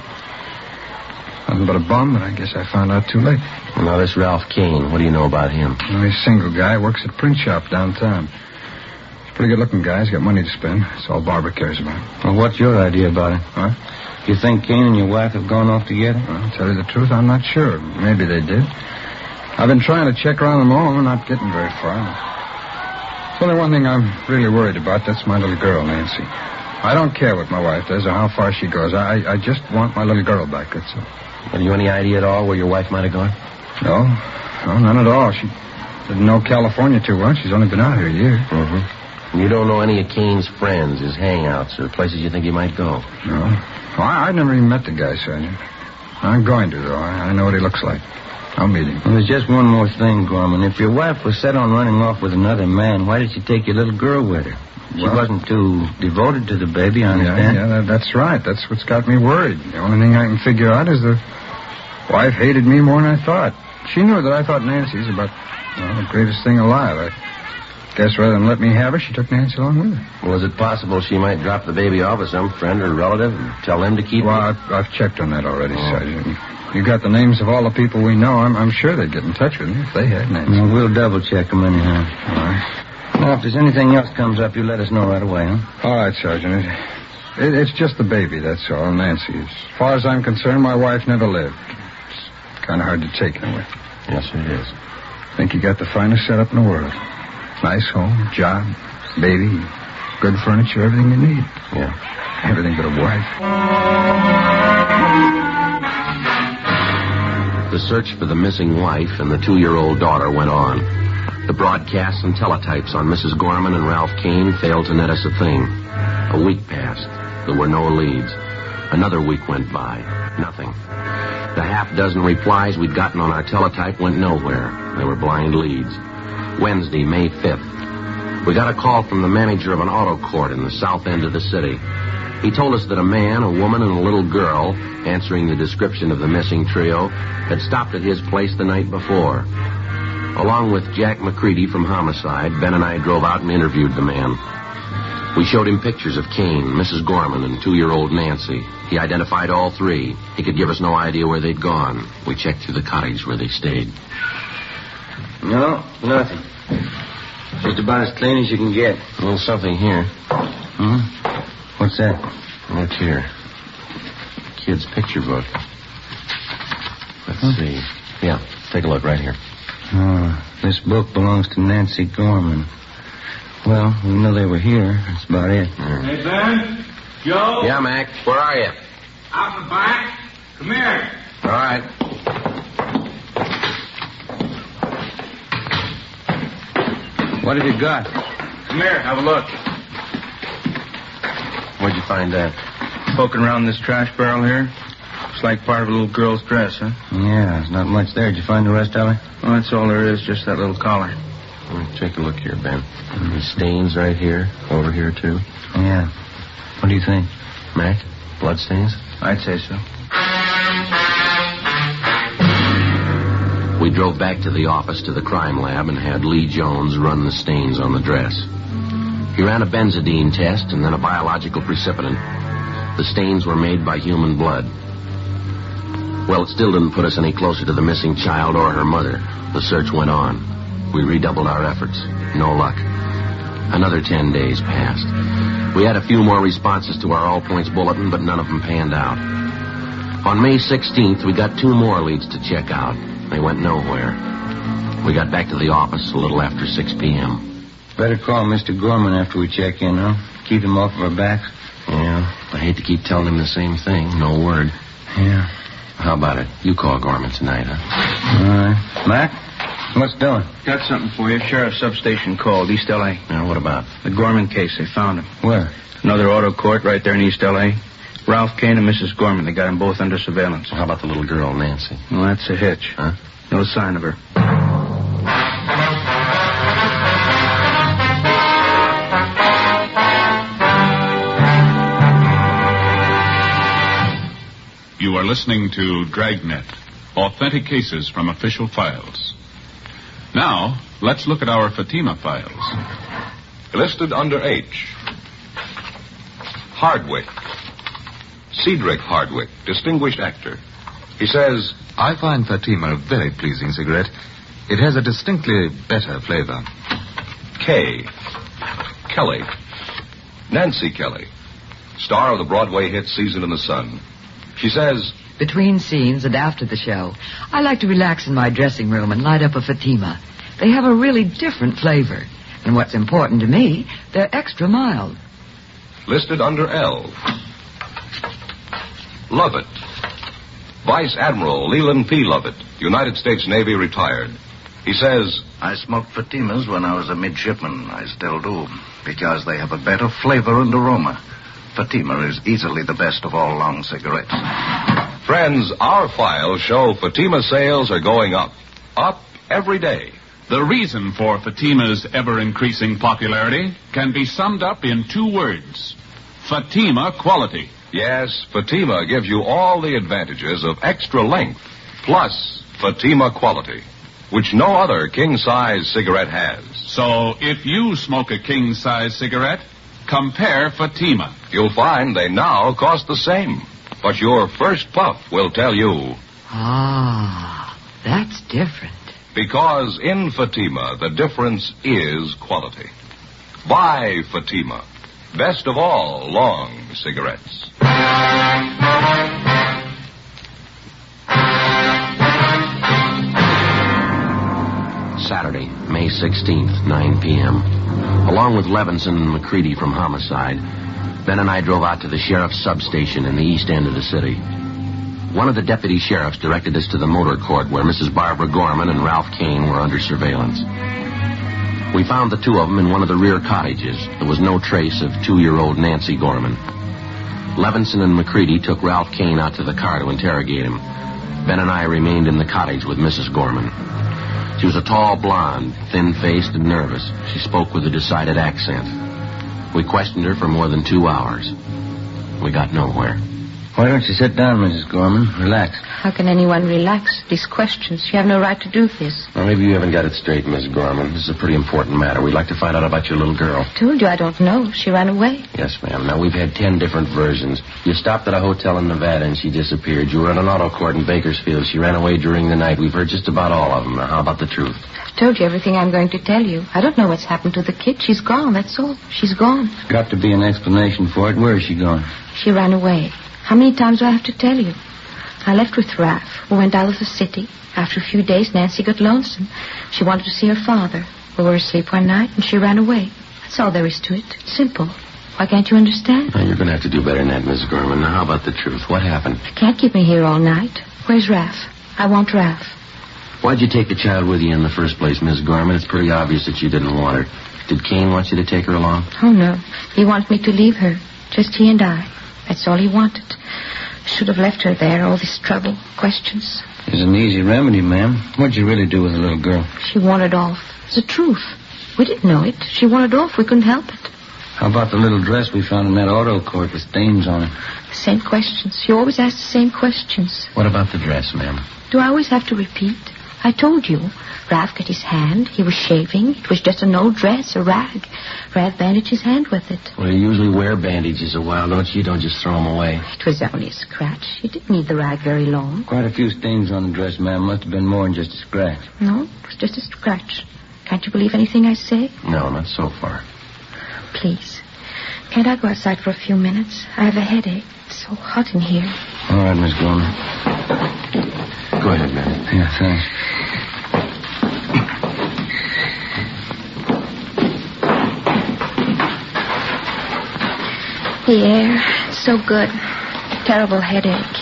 Nothing but a bum, but I guess I found out too late. Well, now, this Ralph Kane, what do you know about him? Well, he's a single guy. Works at a print shop downtown. He's a pretty good-looking guy. He's got money to spend. That's all Barbara cares about. Well, what's your idea about it? Huh? You think Kane and your wife have gone off together? Well, to tell you the truth, I'm not sure. Maybe they did. I've been trying to check around them all, and we're not getting very far. There's only one thing I'm really worried about. That's my little girl, Nancy. I don't care what my wife does or how far she goes. I just want my little girl back, that's all. Have you any idea at all where your wife might have gone? No, none at all. She didn't know California too well. She's only been out here a year. Mm-hmm. You don't know any of Kane's friends, his hangouts, or places you think he might go? No. Well, I never even met the guy, Sergeant. I'm going to, though. I know what he looks like. I'll meet him. Well, there's just one more thing, Gorman. If your wife was set on running off with another man, why did she take your little girl with her? She wasn't too devoted to the baby, I understand. Yeah, that's right. That's what's got me worried. The only thing I can figure out is the wife hated me more than I thought. She knew that I thought Nancy's about the greatest thing alive. I guess rather than let me have her, she took Nancy along with her. Well, is it possible she might drop the baby off with some friend or relative and tell them to keep it? Well, I've checked on that already, Sergeant. You got the names of all the people we know. I'm sure they'd get in touch with me if they had Nancy. Well, we'll double-check them anyhow. All right. Now, if there's anything else comes up, you let us know right away, huh? All right, Sergeant. It's just the baby, that's all, Nancy. As far as I'm concerned, my wife never lived. It's kind of hard to take anyway. Yes, it is. I think you got the finest setup in the world. Nice home, job, baby, good furniture, everything you need. Yeah. Everything but a wife. The search for the missing wife and the 2-year-old daughter went on. The broadcasts and teletypes on Mrs. Gorman and Ralph Kane failed to net us a thing. A week passed. There were no leads. Another week went by. Nothing. The half-dozen replies we'd gotten on our teletype went nowhere. They were blind leads. Wednesday, May 5th. We got a call from the manager of an auto court in the south end of the city. He told us that a man, a woman, and a little girl, answering the description of the missing trio, had stopped at his place the night before. Along with Jack McCready from Homicide, Ben and I drove out and interviewed the man. We showed him pictures of Kane, Mrs. Gorman, and 2-year-old Nancy. He identified all three. He could give us no idea where they'd gone. We checked through the cottage where they stayed. No, nothing. Just about as clean as you can get. A little something here. What's that? Look here. Kid's picture book. Let's see. Yeah, take a look right here. This book belongs to Nancy Gorman. Well, we know they were here. That's about it. Hey, Ben? Joe? Yeah, Mac. Where are you? Out in the back. Come here. All right. What have you got? Come here, have a look. Where'd you find that? Poking around this trash barrel here. Looks like part of a little girl's dress, huh? Yeah, there's not much there. Did you find the rest of it? Well, that's all there is, just that little collar. Take a look here, Ben. The stains right here, over here, too. Yeah. What do you think? Mac, blood stains? I'd say so. We drove back to the office to the crime lab and had Lee Jones run the stains on the dress. He ran a benzodine test and then a biological precipitant. The stains were made by human blood. Well, it still didn't put us any closer to the missing child or her mother. The search went on. We redoubled our efforts. No luck. Another 10 days passed. We had a few more responses to our all-points bulletin, but none of them panned out. On May 16th, we got 2 more leads to check out. They went nowhere. We got back to the office a little after 6 p.m. Better call Mr. Gorman after we check in, huh? Keep him off of our backs. Yeah, I hate to keep telling him the same thing. No word. Yeah. How about it? You call Gorman tonight, huh? All right. Mac? What's doing? Got something for you. Sheriff's substation called, East L.A. Now, what about? The Gorman case. They found him. Where? Another auto court right there in East L.A. Ralph Kane and Mrs. Gorman. They got them both under surveillance. Well, how about the little girl, Nancy? Well, that's a hitch. Huh? No sign of her. You are listening to Dragnet, authentic cases from official files. Now, let's look at our Fatima files. Listed under H. Hardwick. Cedric Hardwick, distinguished actor. He says, I find Fatima a very pleasing cigarette. It has a distinctly better flavor. K. Kelly. Nancy Kelly, star of the Broadway hit Season in the Sun. She says, Between scenes and after the show, I like to relax in my dressing room and light up a Fatima. They have a really different flavor. And what's important to me, they're extra mild. Listed under L. Lovett. Vice Admiral Leland P. Lovett, United States Navy, retired. He says, I smoked Fatimas when I was a midshipman. I still do, because they have a better flavor and aroma. Fatima is easily the best of all long cigarettes. Friends, our files show Fatima sales are going up. Up every day. The reason for Fatima's ever-increasing popularity can be summed up in 2 words. Fatima quality. Yes, Fatima gives you all the advantages of extra length, plus Fatima quality, which no other king-size cigarette has. So, if you smoke a king-size cigarette, compare Fatima. You'll find they now cost the same, but your first puff will tell you. Ah, that's different. Because in Fatima, the difference is quality. Buy Fatima. Best of all long cigarettes. Saturday, May 16th, 9 p.m. Along with Levinson and McCready from Homicide, Ben and I drove out to the sheriff's substation in the east end of the city. One of the deputy sheriffs directed us to the motor court where Mrs. Barbara Gorman and Ralph Kane were under surveillance. We found the 2 of them in one of the rear cottages. There was no trace of 2-year-old Nancy Gorman. Levinson and McCready took Ralph Kane out to the car to interrogate him. Ben and I remained in the cottage with Mrs. Gorman. She was a tall blonde, thin-faced and nervous. She spoke with a decided accent. We questioned her for more than 2 hours. We got nowhere. Why don't you sit down, Mrs. Gorman? Relax. How can anyone relax? These questions. You have no right to do this. Well, maybe you haven't got it straight, Miss Gorman. This is a pretty important matter. We'd like to find out about your little girl. I told you I don't know. She ran away. Yes, ma'am. Now, we've had 10 different versions. You stopped at a hotel in Nevada and she disappeared. You were at an auto court in Bakersfield. She ran away during the night. We've heard just about all of them. Now, how about the truth? I've told you everything I'm going to tell you. I don't know what's happened to the kid. She's gone, that's all. She's gone. There's got to be an explanation for it. Where is she gone? She ran away. How many times do I have to tell you? I left with Ralph. We went out of the city. After a few days, Nancy got lonesome. She wanted to see her father. We were asleep one night, and she ran away. That's all there is to it. It's simple. Why can't you understand? Now, you're going to have to do better than that, Miss Gorman. Now, how about the truth? What happened? You can't keep me here all night. Where's Ralph? I want Ralph. Why'd you take the child with you in the first place, Miss Gorman? It's pretty obvious that you didn't want her. Did Kane want you to take her along? Oh, no. He wanted me to leave her. Just he and I. That's all he wanted. Should have left her there, all this trouble, questions. There's an easy remedy, ma'am. What'd you really do with the little girl? She wanted off. It's the truth. We didn't know it. She wanted off. We couldn't help it. How about the little dress we found in that auto court with stains on it? The same questions. You always ask the same questions. What about the dress, ma'am? Do I always have to repeat? I told you. Ralph got his hand. He was shaving. It was just an old dress, a rag. Ralph bandaged his hand with it. Well, you usually wear bandages a while, don't you? You don't just throw them away. It was only a scratch. You didn't need the rag very long. Quite a few stains on the dress, ma'am. Must have been more than just a scratch. No, it was just a scratch. Can't you believe anything I say? No, not so far. Please. Can't I go outside for a few minutes? I have a headache. It's so hot in here. All right, Miss Gorman. Go ahead, ma'am. Yeah, thanks. The air, it's so good. Terrible headache.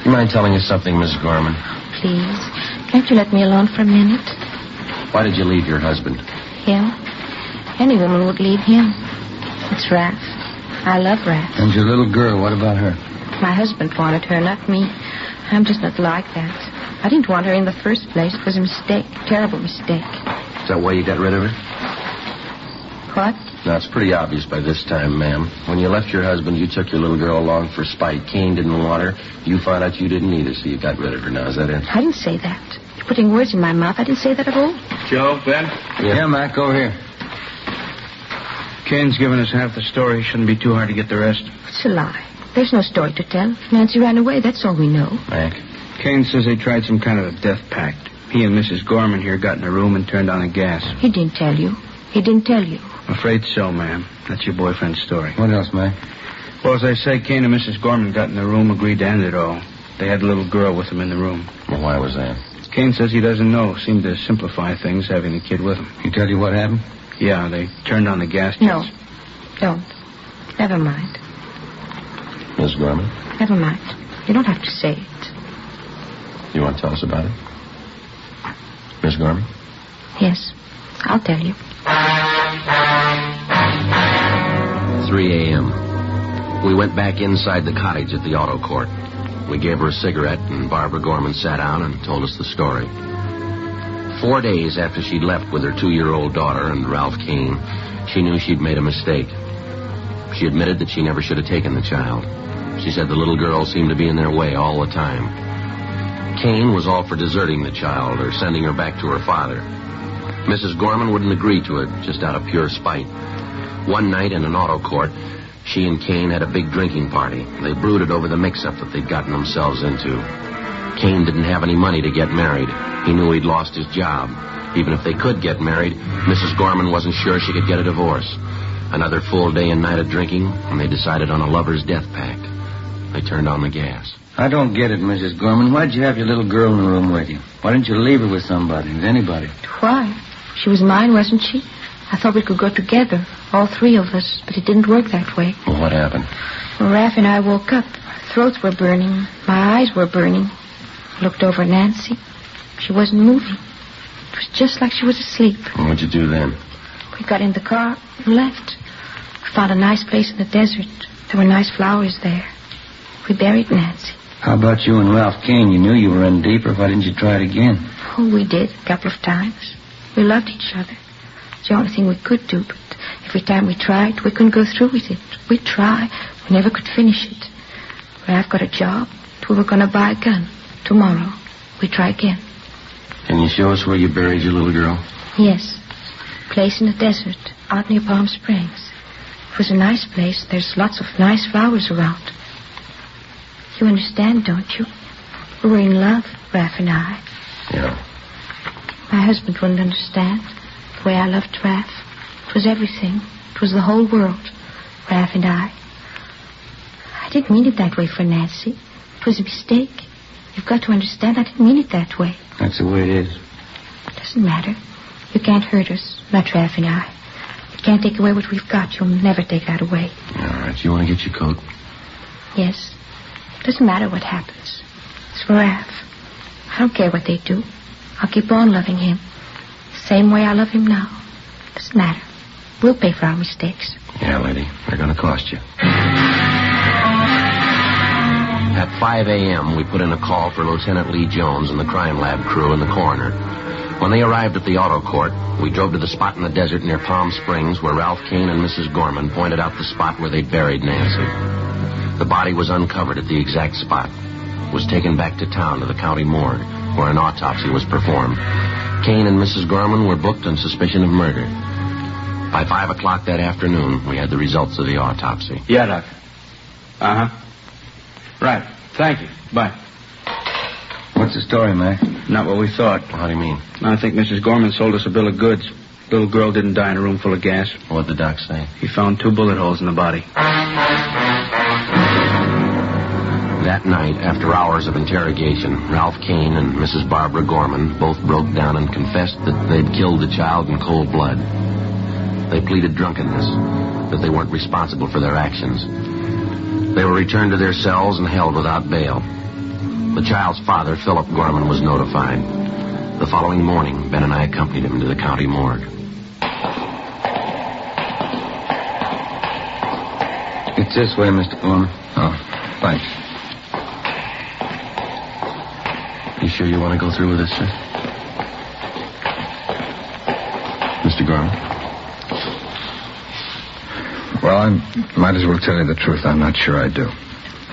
You mind telling us something, Miss Gorman? please. Can't you let me alone for a minute? Why did you leave your husband? Him? Any woman would leave him. It's Raph. I love Raph. And your little girl, what about her? My husband wanted her, not me. I'm just not like that. I didn't want her in the first place. It was a mistake. A terrible mistake. Is that why you got rid of her? What? Now, it's pretty obvious by this time, ma'am. When you left your husband, you took your little girl along for spite. Cain didn't want her. You found out you didn't either, so you got rid of her. Now, is that it? I didn't say that. You're putting words in my mouth. I didn't say that at all. Joe, Ben? Yeah, Mac, over here. Cain's given us half the story. Shouldn't be too hard to get the rest. It's a lie. There's no story to tell. Nancy ran away. That's all we know. Mac? Cain says they tried some kind of a death pact. He and Mrs. Gorman here got in a room and turned on the gas. He didn't tell you. He didn't tell you. I'm afraid so, ma'am. That's your boyfriend's story. What else, Mac? Well, as I say, Cain and Mrs. Gorman got in the room, agreed to end it all. They had a little girl with them in the room. Well, why was that? Cain says he doesn't know. Seemed to simplify things, having the kid with him. He tell you what happened? Yeah, they turned on the gas No. jets. Don't. Never mind. Miss Gorman? Never mind. You don't have to say it. You want to tell us about it? Miss Gorman? Yes. I'll tell you. 3 a.m. We went back inside the cottage at the auto court. We gave her a cigarette, and Barbara Gorman sat down and told us the story. 4 days after she'd left with her 2-year-old daughter and Ralph Cain, she knew she'd made a mistake. She admitted that she never should have taken the child. She said the little girl seemed to be in their way all the time. Cain was all for deserting the child or sending her back to her father. Mrs. Gorman wouldn't agree to it, just out of pure spite. One night in an auto court, she and Cain had a big drinking party. They brooded over the mix-up that they'd gotten themselves into. Cain didn't have any money to get married. He knew he'd lost his job. Even if they could get married, Mrs. Gorman wasn't sure she could get a divorce. Another full day and night of drinking, and they decided on a lover's death pact. They turned on the gas. I don't get it, Mrs. Gorman. Why'd you have your little girl in the room with you? Why didn't you leave her with somebody, with anybody? Why? She was mine, wasn't she? I thought we could go together, all three of us, but it didn't work that way. Well, what happened? Well, Raph and I woke up. Our throats were burning. My eyes were burning. I looked over at Nancy. She wasn't moving. It was just like she was asleep. And what'd you do then? We got in the car and left. We found a nice place in the desert. There were nice flowers there. We buried Nancy. How about you and Ralph Cain? You knew you were in deeper. Why didn't you try it again? Oh, we did, a couple of times. We loved each other. It's the only thing we could do, but every time we tried, we couldn't go through with it. We'd try. We never could finish it. Ralph got a job. We were going to buy a gun. Tomorrow, we try again. Can you show us where you buried your little girl? Yes. Place in the desert, out near Palm Springs. It was a nice place. There's lots of nice flowers around. You understand, don't you? We were in love, Raph and I. Yeah. My husband wouldn't understand the way I loved Raph. It was everything. It was the whole world, Raph and I. I didn't mean it that way for Nancy. It was a mistake. You've got to understand I didn't mean it that way. That's the way it is. It doesn't matter. You can't hurt us, not Raph and I. You can't take away what we've got. You'll never take that away. All right, you want to get your coat? Yes. It doesn't matter what happens. It's for Raph. I don't care what they do. I'll keep on loving him. The same way I love him now. It doesn't matter. We'll pay for our mistakes. Yeah, lady. They're going to cost you. At 5 a.m., we put in a call for Lieutenant Lee Jones and the crime lab crew and the coroner. When they arrived at the auto court, we drove to the spot in the desert near Palm Springs where Ralph Cain and Mrs. Gorman pointed out the spot where they'd buried Nancy. The body was uncovered at the exact spot. It was taken back to town to the county morgue, where an autopsy was performed. Cain and Mrs. Gorman were booked on suspicion of murder. By 5 o'clock that afternoon, we had the results of the autopsy. Yeah, Doc. Uh-huh. Right. Thank you. Bye. What's the story, Mac? Not what we thought. How do you mean? I think Mrs. Gorman sold us a bill of goods. Little girl didn't die in a room full of gas. What'd the doc say? He found 2 bullet holes in the body. That night, after hours of interrogation, Ralph Cain and Mrs. Barbara Gorman both broke down and confessed that they'd killed the child in cold blood. They pleaded drunkenness, that they weren't responsible for their actions. They were returned to their cells and held without bail. The child's father, Philip Gorman, was notified. The following morning, Ben and I accompanied him to the county morgue. It's this way, Mr. Gorman. Oh, thanks. You sure you want to go through with this, sir? Mr. Gorman? Well, I might as well tell you the truth. I'm not sure I do.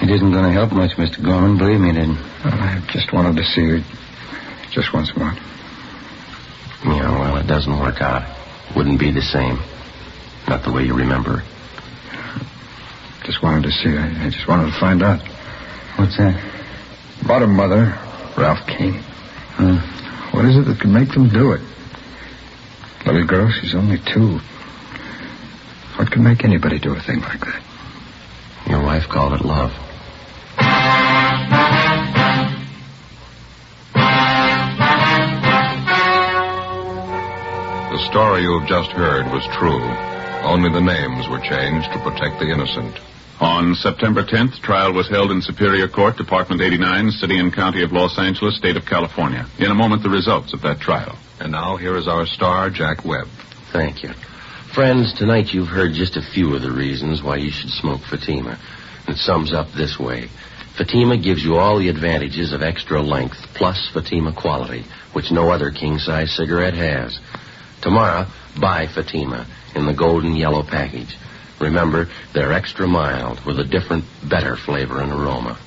It isn't going to help much, Mr. Gorman. Believe me, it isn't. I just wanted to see you just once more. Yeah, well, it doesn't work out. Wouldn't be the same. Not the way you remember. Just wanted to see you. I just wanted to find out. What's that? About her mother, Ralph Kane. What is it that could make them do it? Little girl, she's only 2. What could make anybody do a thing like that? Your wife called it love. The story you have just heard was true. Only the names were changed to protect the innocent. On September 10th, trial was held in Superior Court, Department 89, City and County of Los Angeles, State of California. In a moment, the results of that trial. And now, here is our star, Jack Webb. Thank you. Friends, tonight you've heard just a few of the reasons why you should smoke Fatima. It sums up this way. Fatima gives you all the advantages of extra length, plus Fatima quality, which no other king-size cigarette has. Tomorrow, buy Fatima in the golden yellow package. Remember, they're extra mild with a different, better flavor and aroma.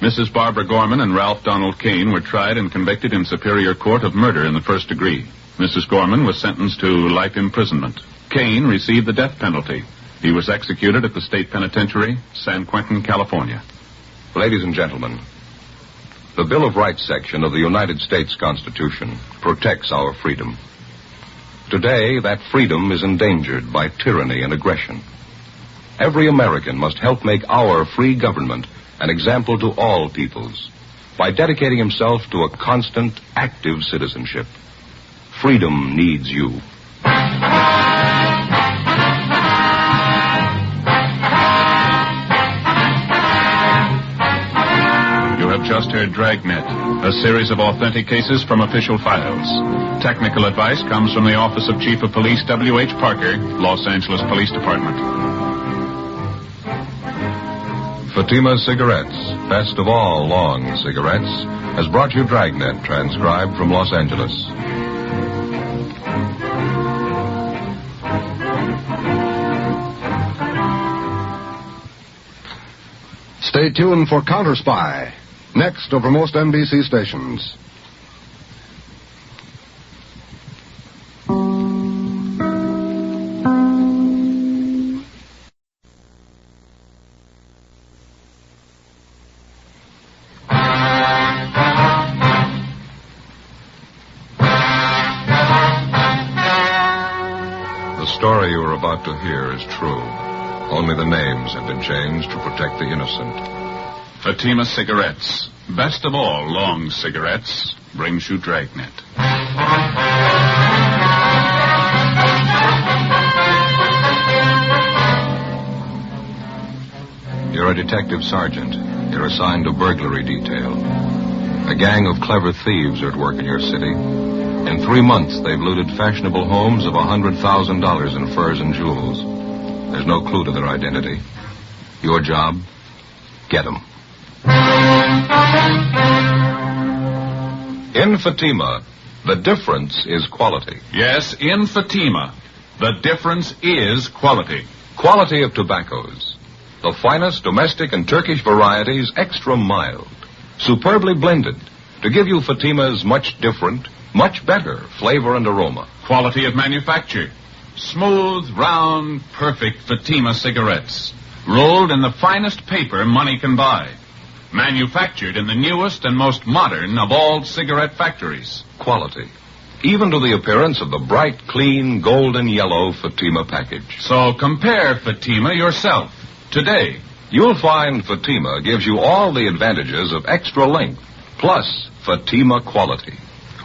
Mrs. Barbara Gorman and Ralph Donald Kane were tried and convicted in Superior Court of murder in the first degree. Mrs. Gorman was sentenced to life imprisonment. Kane received the death penalty. He was executed at the State Penitentiary, San Quentin, California. Ladies and gentlemen, the Bill of Rights section of the United States Constitution protects our freedom. Today, that freedom is endangered by tyranny and aggression. Every American must help make our free government an example to all peoples by dedicating himself to a constant, active citizenship. Freedom needs you. You have just heard Dragnet, a series of authentic cases from official files. Technical advice comes from the Office of Chief of Police W.H. Parker, Los Angeles Police Department. Fatima Cigarettes, best of all long cigarettes, has brought you Dragnet, transcribed from Los Angeles. Stay tuned for Counter Spy, next over most NBC stations. The story you are about to hear is true. Only the names have been changed to protect the innocent. Fatima Cigarettes, best of all long cigarettes, brings you Dragnet. You're a detective sergeant. You're assigned to burglary detail. A gang of clever thieves are at work in your city. In 3 months, they've looted fashionable homes of $100,000 in furs and jewels. There's no clue to their identity. Your job, get them. In Fatima, the difference is quality. Yes, in Fatima, the difference is quality. Quality of tobaccos. The finest domestic and Turkish varieties, extra mild. Superbly blended to give you Fatima's much different, much better flavor and aroma. Quality of manufacture. Smooth, round, perfect Fatima cigarettes. Rolled in the finest paper money can buy. Manufactured in the newest and most modern of all cigarette factories. Quality. Even to the appearance of the bright, clean, golden yellow Fatima package. So compare Fatima yourself today. You'll find Fatima gives you all the advantages of extra length, plus Fatima quality.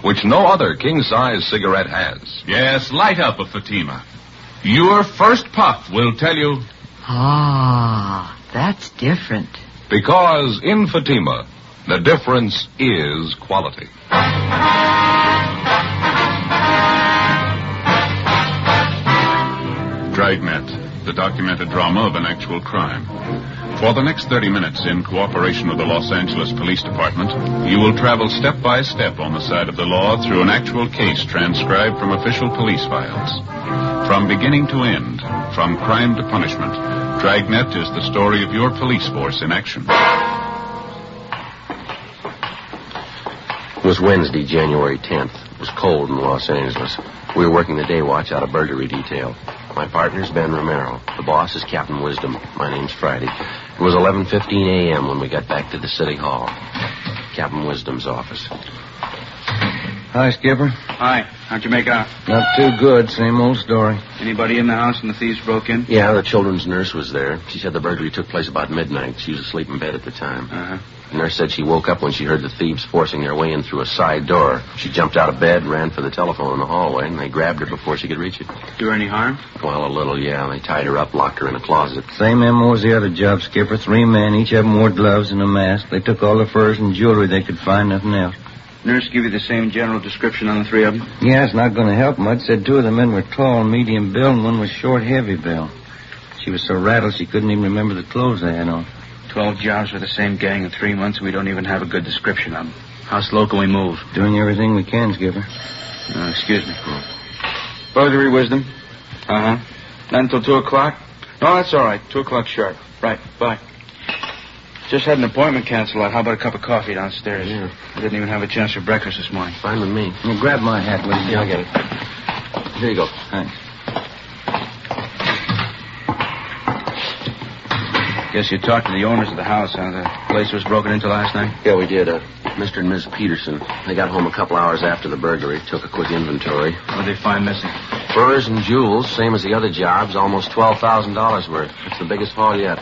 which no other king-size cigarette has. Yes, light up a Fatima. Your first puff will tell you... Ah, that's different. Because in Fatima, the difference is quality. Dragnet, the documented drama of an actual crime. For the next 30 minutes, in cooperation with the Los Angeles Police Department, you will travel step by step on the side of the law through an actual case transcribed from official police files. From beginning to end, from crime to punishment, Dragnet is the story of your police force in action. It was Wednesday, January 10th. It was cold in Los Angeles. We were working the day watch out of burglary detail. My partner's Ben Romero. The boss is Captain Wisdom. My name's Friday. It was 11:15 a.m. when we got back to the city hall. Captain Wisdom's office. Hi, Skipper. Hi. How'd you make out? Not too good. Same old story. Anybody in the house when the thieves broke in? Yeah, the children's nurse was there. She said the burglary took place about midnight. She was asleep in bed at the time. Uh-huh. The nurse said she woke up when she heard the thieves forcing their way in through a side door. She jumped out of bed, ran for the telephone in the hallway, and they grabbed her before she could reach it. Do her any harm? Well, a little, yeah. They tied her up, locked her in a closet. Same MO as the other job, Skipper. 3 men, each of them wore gloves and a mask. They took all the furs and jewelry they could find, nothing else. Nurse give you the same general description on the 3 of them? Yeah, it's not going to help much. Said 2 of the men were tall, medium build, and 1 was short, heavy build. She was so rattled she couldn't even remember the clothes they had on. 12 jobs with the same gang in 3 months. We don't even have a good description of them. How slow can we move? Doing everything we can, Skipper. Excuse me. Burglary, Wisdom? Uh-huh. Not until 2 o'clock? No, that's all right. 2 o'clock sharp. Right. Bye. Just had an appointment canceled out. How about a cup of coffee downstairs? Yeah. I didn't even have a chance for breakfast this morning. Fine with me. You grab my hat, will you? Yeah, I'll get it. Here you go. Thanks. Guess you talked to the owners of the house, huh? The place was broken into last night? Yeah, we did. Mr. and Ms. Peterson. They got home a couple hours after the burglary, took a quick inventory. What'd they find missing? Furs and jewels, same as the other jobs, almost $12,000 worth. It's the biggest haul yet.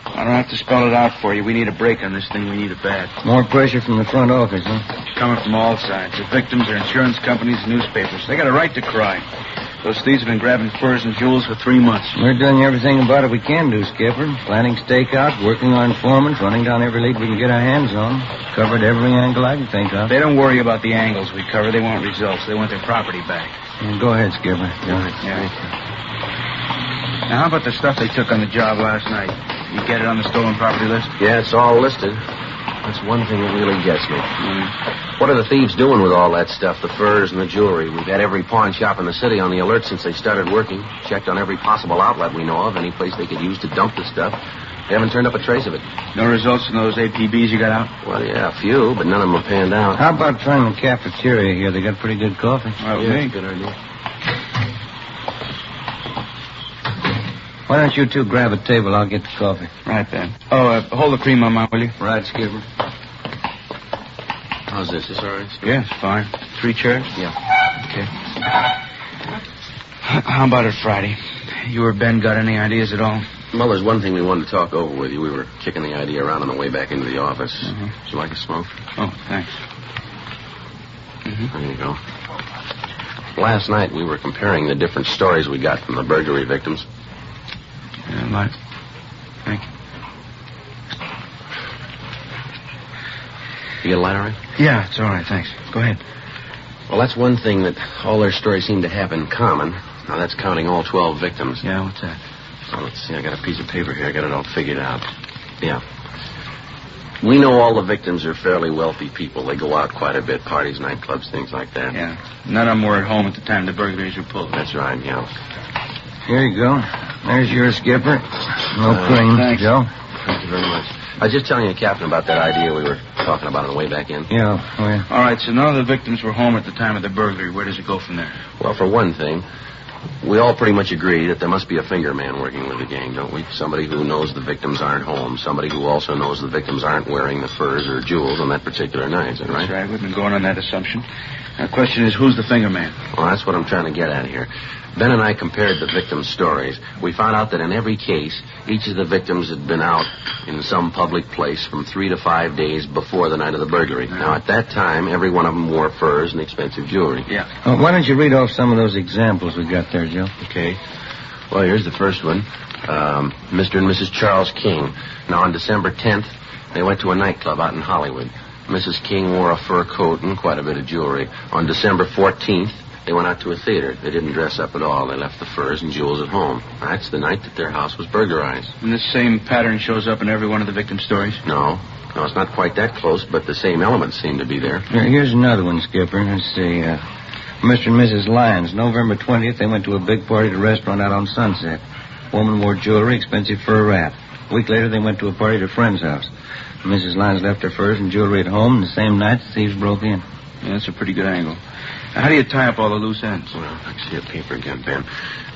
I don't have to spell it out for you. We need a break on this thing. We need it bad. More pressure from the front office, huh? It's coming from all sides. The victims, their insurance companies, newspapers. They got a right to cry. Those thieves have been grabbing furs and jewels for 3 months. We're doing everything about it we can do, Skipper. Planning stakeouts, working on informants, running down every lead we can get our hands on. Covered every angle I can think of. They don't worry about the angles we cover. They want results. They want their property back. Yeah, go ahead, Skipper. Go ahead. Yeah. Now, how about the stuff they took on the job last night? You get it on the stolen property list? Yeah, it's all listed. That's one thing that really gets me. What are the thieves doing with all that stuff, the furs and the jewelry? We've had every pawn shop in the city on the alert since they started working. Checked on every possible outlet we know of, any place they could use to dump the stuff. They haven't turned up a trace of it. No results from those APBs you got out? Well, yeah, a few, but none of them have panned out. How about trying the cafeteria here? They got pretty good coffee. Okay. Good idea. Why don't you 2 grab a table? I'll get the coffee. Right then. Oh, hold the cream on mine, will you? Right, Skipper. How's this? Is this all right? Yeah, it's fine. 3 chairs? Yeah. Okay. How about it Friday? You or Ben got any ideas at all? Well, there's one thing we wanted to talk over with you. We were kicking the idea around on the way back into the office. Mm-hmm. Would you like a smoke? Oh, thanks. There you go. Last night we were comparing the different stories we got from the burglary victims. Yeah, Mike. Thank you. You get a light, all right? Yeah, it's all right, thanks. Go ahead. Well, that's one thing that all their stories seem to have in common. Now, that's counting all 12 victims. Yeah, what's that? Well, let's see. I got a piece of paper here. I got it all figured out. Yeah. We know all the victims are fairly wealthy people. They go out quite a bit, parties, nightclubs, things like that. Yeah. None of them were at home at the time the burglaries were pulled. That's right, yeah. Here you go. There's your Skipper. No cream, thanks. Joe. Thank you very much. I was just telling you, Captain, about that idea we were talking about on the way back in. Yeah, oh, yeah. All right, so none of the victims were home at the time of the burglary. Where does it go from there? Well, for one thing, we all pretty much agree that there must be a finger man working with the gang, don't we? Somebody who knows the victims aren't home. Somebody who also knows the victims aren't wearing the furs or jewels on that particular night, is that right? That's right. We've been going on that assumption. Now, the question is, who's the finger man? Well, that's what I'm trying to get at here. Ben and I compared the victims' stories. We found out that in every case, each of the victims had been out in some public place from 3 to 5 days before the night of the burglary. Now, at that time, every one of them wore furs and expensive jewelry. Yeah. Why don't you read off some of those examples we got there, Joe? Okay. Well, here's the first one. Mr. and Mrs. Charles King. Now, on December 10th, they went to a nightclub out in Hollywood. Mrs. King wore a fur coat and quite a bit of jewelry. On December 14th, they went out to a theater. They didn't dress up at all. They left the furs and jewels at home. That's the night that their house was burglarized. And this same pattern shows up in every one of the victims' stories? No, it's not quite that close, but the same elements seem to be there. Here's another one, Skipper. Let's see. Mr. and Mrs. Lyons. November 20th, they went to a big party at a restaurant out on Sunset. Woman wore jewelry, expensive fur wrap. A week later, they went to a party at a friend's house. Mrs. Lyons left her furs and jewelry at home, and the same night, the thieves broke in. Yeah, that's a pretty good angle. How do you tie up all the loose ends? Well, let's see a paper again, Ben.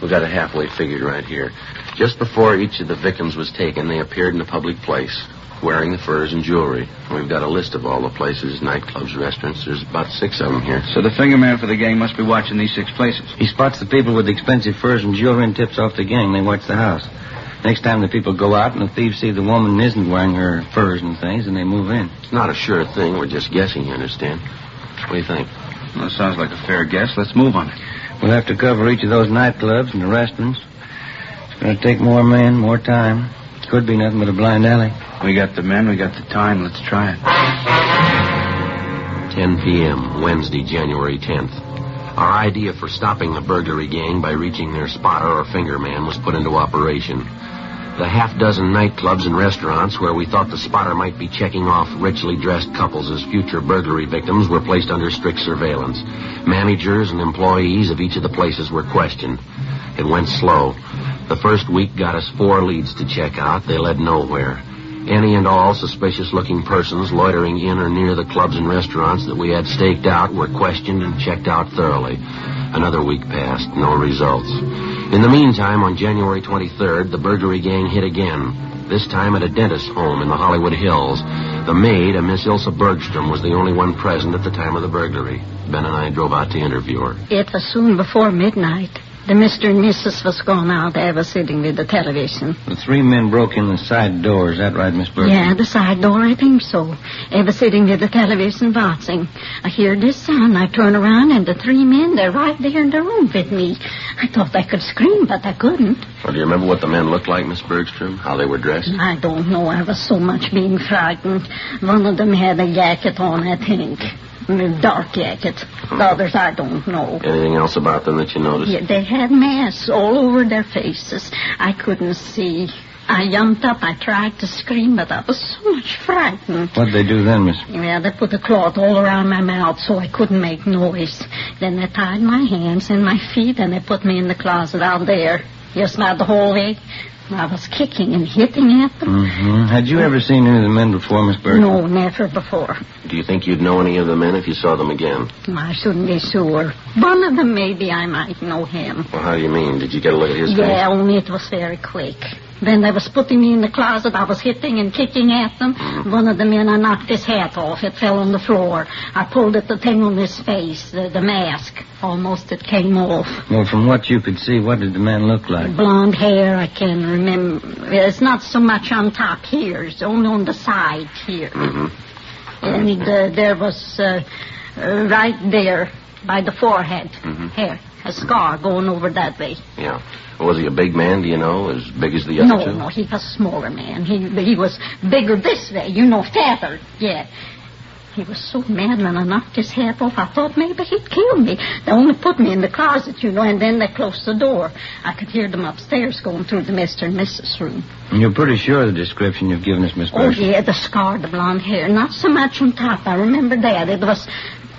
We got it halfway figured right here. Just before each of the victims was taken, they appeared in a public place, wearing the furs and jewelry. We've got a list of all the places, nightclubs, restaurants. There's about 6 of them here. So the finger man for the gang must be watching these 6 places. He spots the people with the expensive furs and jewelry and tips off the gang. They watch the house. Next time the people go out and the thieves see the woman isn't wearing her furs and things, and they move in. It's not a sure thing. We're just guessing, you understand? What do you think? Well, that sounds like a fair guess. Let's move on it. We'll have to cover each of those nightclubs and the restaurants. It's going to take more men, more time. Could be nothing but a blind alley. We got the men, we got the time. Let's try it. 10 p.m., Wednesday, January 10th. Our idea for stopping the burglary gang by reaching their spotter or finger man was put into operation. The half-dozen nightclubs and restaurants where we thought the spotter might be checking off richly dressed couples as future burglary victims were placed under strict surveillance. Managers and employees of each of the places were questioned. It went slow. The first week got us 4 leads to check out. They led nowhere. Any and all suspicious-looking persons loitering in or near the clubs and restaurants that we had staked out were questioned and checked out thoroughly. Another week passed, no results. In the meantime, on January 23rd, the burglary gang hit again, this time at a dentist's home in the Hollywood Hills. The maid, a Miss Ilsa Bergstrom, was the only one present at the time of the burglary. Ben and I drove out to interview her. It was soon before midnight. The Mr. and Mrs. was gone out. They were sitting with the television. The 3 men broke in the side door. Is that right, Miss Bergstrom? Yeah, the side door, I think so. They were sitting with the television watching. I hear this sound. I turn around, and the 3 men, they're right there in the room with me. I thought I could scream, but I couldn't. Well, do you remember what the men looked like, Miss Bergstrom? How they were dressed? I don't know. I was so much being frightened. One of them had a jacket on, I think. A dark jacket. The others, I don't know. Anything else about them that you noticed? Yeah, they had masks all over their faces. I couldn't see. I jumped up. I tried to scream, but I was so much frightened. What'd they do then, Miss? Yeah, they put a cloth all around my mouth so I couldn't make noise. Then they tied my hands and my feet, and they put me in the closet out there. Just about the whole way. I was kicking and hitting at them. Mm-hmm. Had you ever seen any of the men before, Miss Bergstrom? No, never before. Do you think you'd know any of the men if you saw them again? I shouldn't be sure. One of them, maybe I might know him. Well, how do you mean? Did you get a look at his face? Yeah, only it was very quick. Then they was putting me in the closet. I was hitting and kicking at them. Mm-hmm. One of the men, I knocked his hat off. It fell on the floor. I pulled at the thing on his face, the mask. Almost it came off. Well, from what you could see, what did the man look like? Blonde hair, I can remember. It's not so much on top here. It's only on the side here. Mm-hmm. And there was right there by the forehead, hair, a scar going over that way. Yeah. Was he a big man, do you know? As big as the other two? No, he was a smaller man. He was bigger this way, fatter, yeah. He was so mad when I knocked his hat off, I thought maybe he'd kill me. They only put me in the closet, and then they closed the door. I could hear them upstairs going through the Mr. and Mrs. room. And you're pretty sure of the description you've given us, Miss Bergstrom? Oh, yeah, the scar, the blonde hair. Not so much on top. I remember that. It was...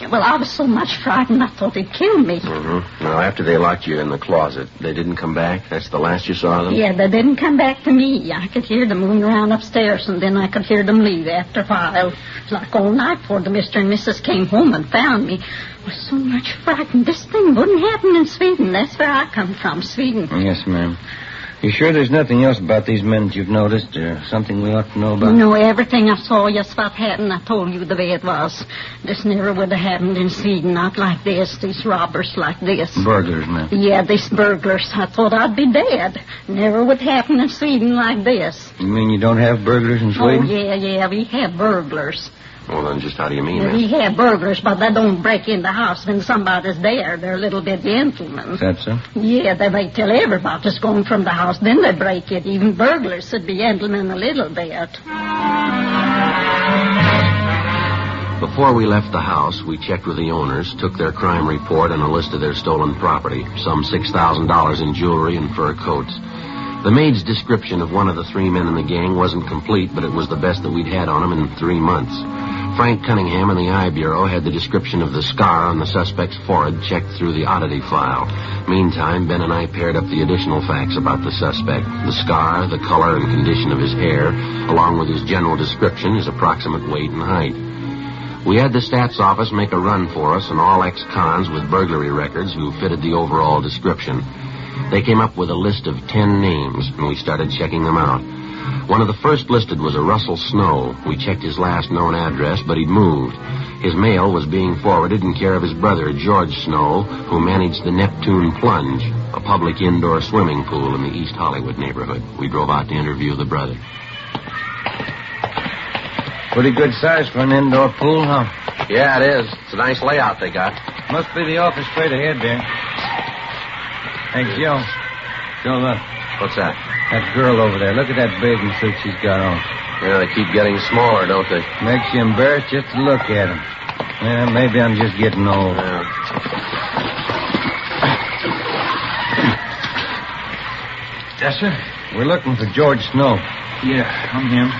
Well, I was so much frightened, I thought he'd kill me. Mm-hmm. Now, after they locked you in the closet, they didn't come back? That's the last you saw of them? Yeah, they didn't come back to me. I could hear them moving around upstairs, and then I could hear them leave after a while. It was like all night before the Mr. and Mrs. came home and found me. I was so much frightened. This thing wouldn't happen in Sweden. That's where I come from, Sweden. Yes, ma'am. You sure there's nothing else about these men that you've noticed, or something we ought to know about? No, everything I saw, just what happened, I told you the way it was. This never would have happened in Sweden, not like this, these robbers like this. Burglars, man. Yeah, these burglars. I thought I'd be dead. Never would happen in Sweden like this. You mean you don't have burglars in Sweden? Oh, yeah, we have burglars. Well, then just how do you mean We have burglars, but they don't break in the house when somebody's there. They're a little bit gentlemen. Is that so? Yeah, they wait till everybody's gone from the house, then they break it. Even burglars should be gentlemen a little bit. Before we left the house, we checked with the owners, took their crime report and a list of their stolen property, some $6,000 in jewelry and fur coats. The maid's description of one of the three men in the gang wasn't complete, but it was the best that we'd had on him in 3 months. Frank Cunningham in the Eye Bureau had the description of the scar on the suspect's forehead checked through the oddity file. Meantime, Ben and I paired up the additional facts about the suspect. The scar, the color and condition of his hair, along with his general description, his approximate weight and height. We had the stats office make a run for us, and all ex-cons with burglary records who fitted the overall description. They came up with a list of 10 names, and we started checking them out. One of the first listed was a Russell Snow. We checked his last known address, but he'd moved. His mail was being forwarded in care of his brother, George Snow, who managed the Neptune Plunge, a public indoor swimming pool in the East Hollywood neighborhood. We drove out to interview the brother. Pretty good size for an indoor pool, huh? Yeah, it is. It's a nice layout they got. Must be the office straight ahead there. Hey, Joe. Joe, look. What's that? That girl over there. Look at that bathing suit she's got on. Yeah, they keep getting smaller, don't they? Makes you embarrassed just to look at them. Yeah, maybe I'm just getting old. Yes, sir? We're looking for George Snow. Yeah, I'm him.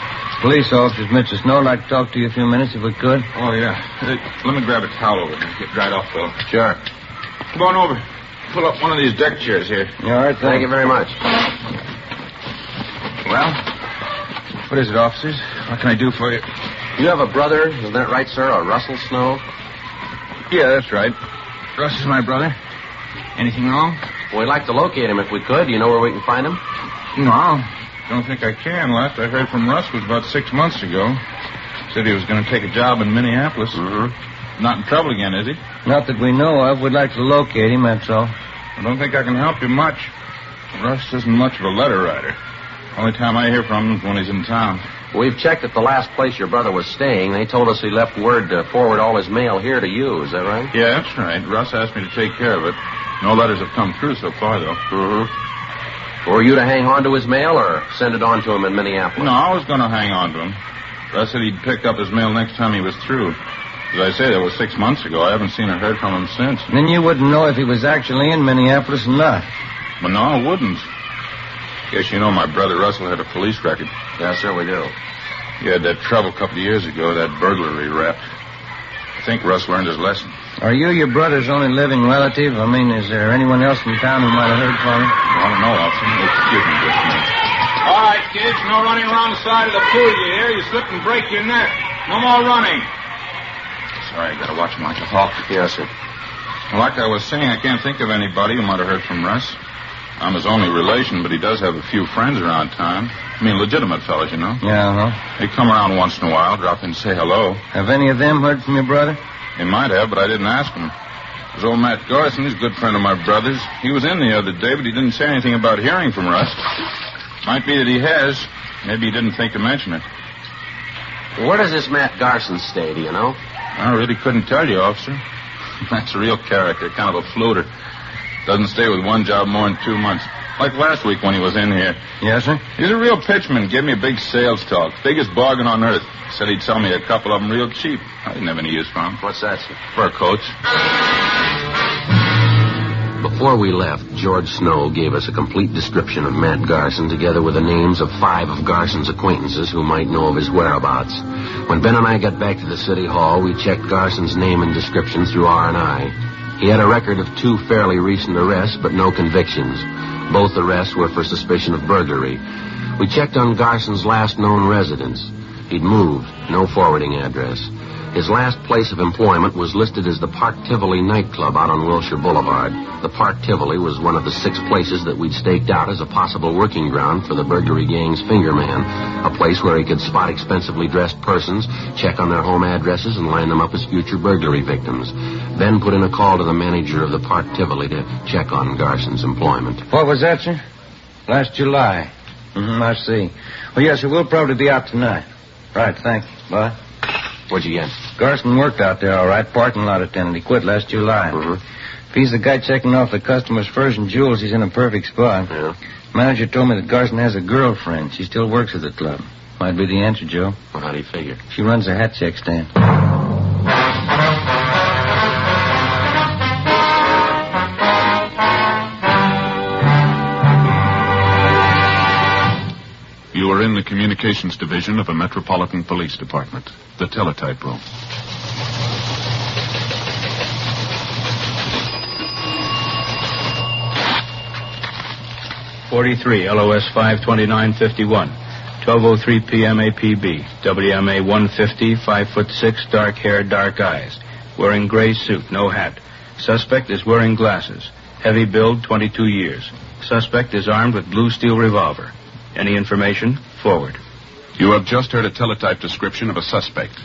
Police officers, Mr. Snow. I'd like to talk to you a few minutes if we could. Oh, yeah. Let me grab a towel over here. Get dried off, Phil. Sure. Come on over. Pull up one of these deck chairs here. Yeah, all right, Thank you very much. Well, what is it, officers? What can I do for you? You have a brother, isn't that right, sir? A Russell Snow? Yeah, that's right. Russ is my brother. Anything wrong? We'd like to locate him if we could. Do you know where we can find him? No, I don't think I can. Last I heard from Russ was about 6 months ago. Said he was going to take a job in Minneapolis. Mm-hmm. Not in trouble again, is he? Not that we know of. We'd like to locate him, that's all. I don't think I can help you much. Russ isn't much of a letter writer. Only time I hear from him is when he's in town. We've checked at the last place your brother was staying. They told us he left word to forward all his mail here to you. Is that right? Yeah, that's right. Russ asked me to take care of it. No letters have come through so far, though. Mm-hmm. Were you to hang on to his mail or send it on to him in Minneapolis? No, I was going to hang on to him. Russ said he'd pick up his mail next time he was through. As I say, that was 6 months ago. I haven't seen or heard from him since. Then you wouldn't know if he was actually in Minneapolis or not. Well, no, I wouldn't. Guess you know my brother Russell had a police record. Yes, sir, we do. He had that trouble a couple of years ago, that burglary rap. I think Russ learned his lesson. Are you your brother's only living relative? I mean, is there anyone else in town who might have heard from him? I don't know, officer. Excuse me just a minute. All right, kids, no running around the side of the pool, you hear? You slip and break your neck. No more running. Sorry, I gotta watch him like a hawk. Yes, sir. Well, like I was saying, I can't think of anybody who might have heard from Russ. I'm his only relation, but he does have a few friends around town. I mean, legitimate fellas, you know. Yeah, They come around once in a while, drop in and say hello. Have any of them heard from your brother? They might have, but I didn't ask him. There's old Matt Garson. He's a good friend of my brother's. He was in the other day, but he didn't say anything about hearing from Russ. Might be that he has. Maybe he didn't think to mention it. Where does this Matt Garson stay, do you know? I really couldn't tell you, officer. That's a real character, kind of a floater. Doesn't stay with one job more than 2 months. Like last week when he was in here. Yes, sir? He's a real pitchman. Gave me a big sales talk. Biggest bargain on earth. Said he'd sell me a couple of them real cheap. I didn't have any use for them. What's that, sir? Fur coats. Before we left, George Snow gave us a complete description of Matt Garson, together with the names of 5 of Garson's acquaintances who might know of his whereabouts. When Ben and I got back to the city hall, we checked Garson's name and description through R&I. He had a record of 2 fairly recent arrests, but no convictions. Both arrests were for suspicion of burglary. We checked on Garson's last known residence. He'd moved, no forwarding address. His last place of employment was listed as the Park Tivoli nightclub out on Wilshire Boulevard. The Park Tivoli was one of the 6 places that we'd staked out as a possible working ground for the burglary gang's fingerman, a place where he could spot expensively dressed persons, check on their home addresses, and line them up as future burglary victims. Ben put in a call to the manager of the Park Tivoli to check on Garson's employment. What was that, sir? Last July. I see. Well, yes, sir, we'll probably be out tonight. Right, thank you. Bye. What'd you get? Garson worked out there, all right. Parking lot attendant. He quit last July. If he's the guy checking off the customers' furs and jewels, he's in a perfect spot. Yeah. Manager told me that Garson has a girlfriend. She still works at the club. Might be the answer, Joe. Well, how do you figure? She runs a hat check stand. You are in the communications division of a Metropolitan Police Department, the teletype room. .43 LOS 52951, 12:03 p.m. APB, WMA 150, 5'6", dark hair, dark eyes, wearing gray suit, no hat. Suspect is wearing glasses. Heavy build, 22 years. Suspect is armed with blue steel revolver. Any information? Forward. You have just heard a teletype description of a suspect.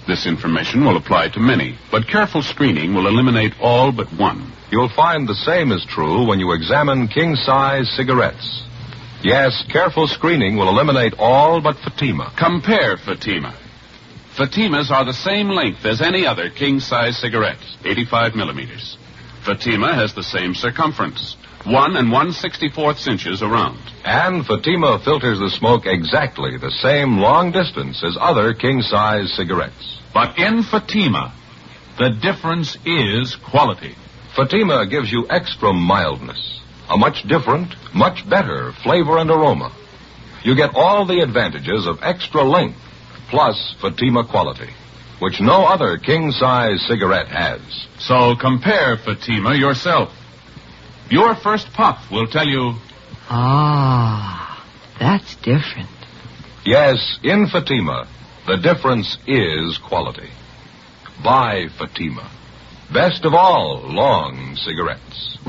This information will apply to many, but careful screening will eliminate all but one. You'll find the same is true when you examine king-size cigarettes. Yes, careful screening will eliminate all but Fatima. Compare Fatima. Fatimas are the same length as any other king-size cigarette, 85 millimeters. Fatima has the same circumference, 1 1/64 inches around. And Fatima filters the smoke exactly the same long distance as other king-size cigarettes. But in Fatima, the difference is quality. Fatima gives you extra mildness, a much different, much better flavor and aroma. You get all the advantages of extra length plus Fatima quality, which no other king-size cigarette has. So compare Fatima yourself. Your first puff will tell you... Ah, that's different. Yes, in Fatima, the difference is quality. Buy Fatima. Best of all long cigarettes.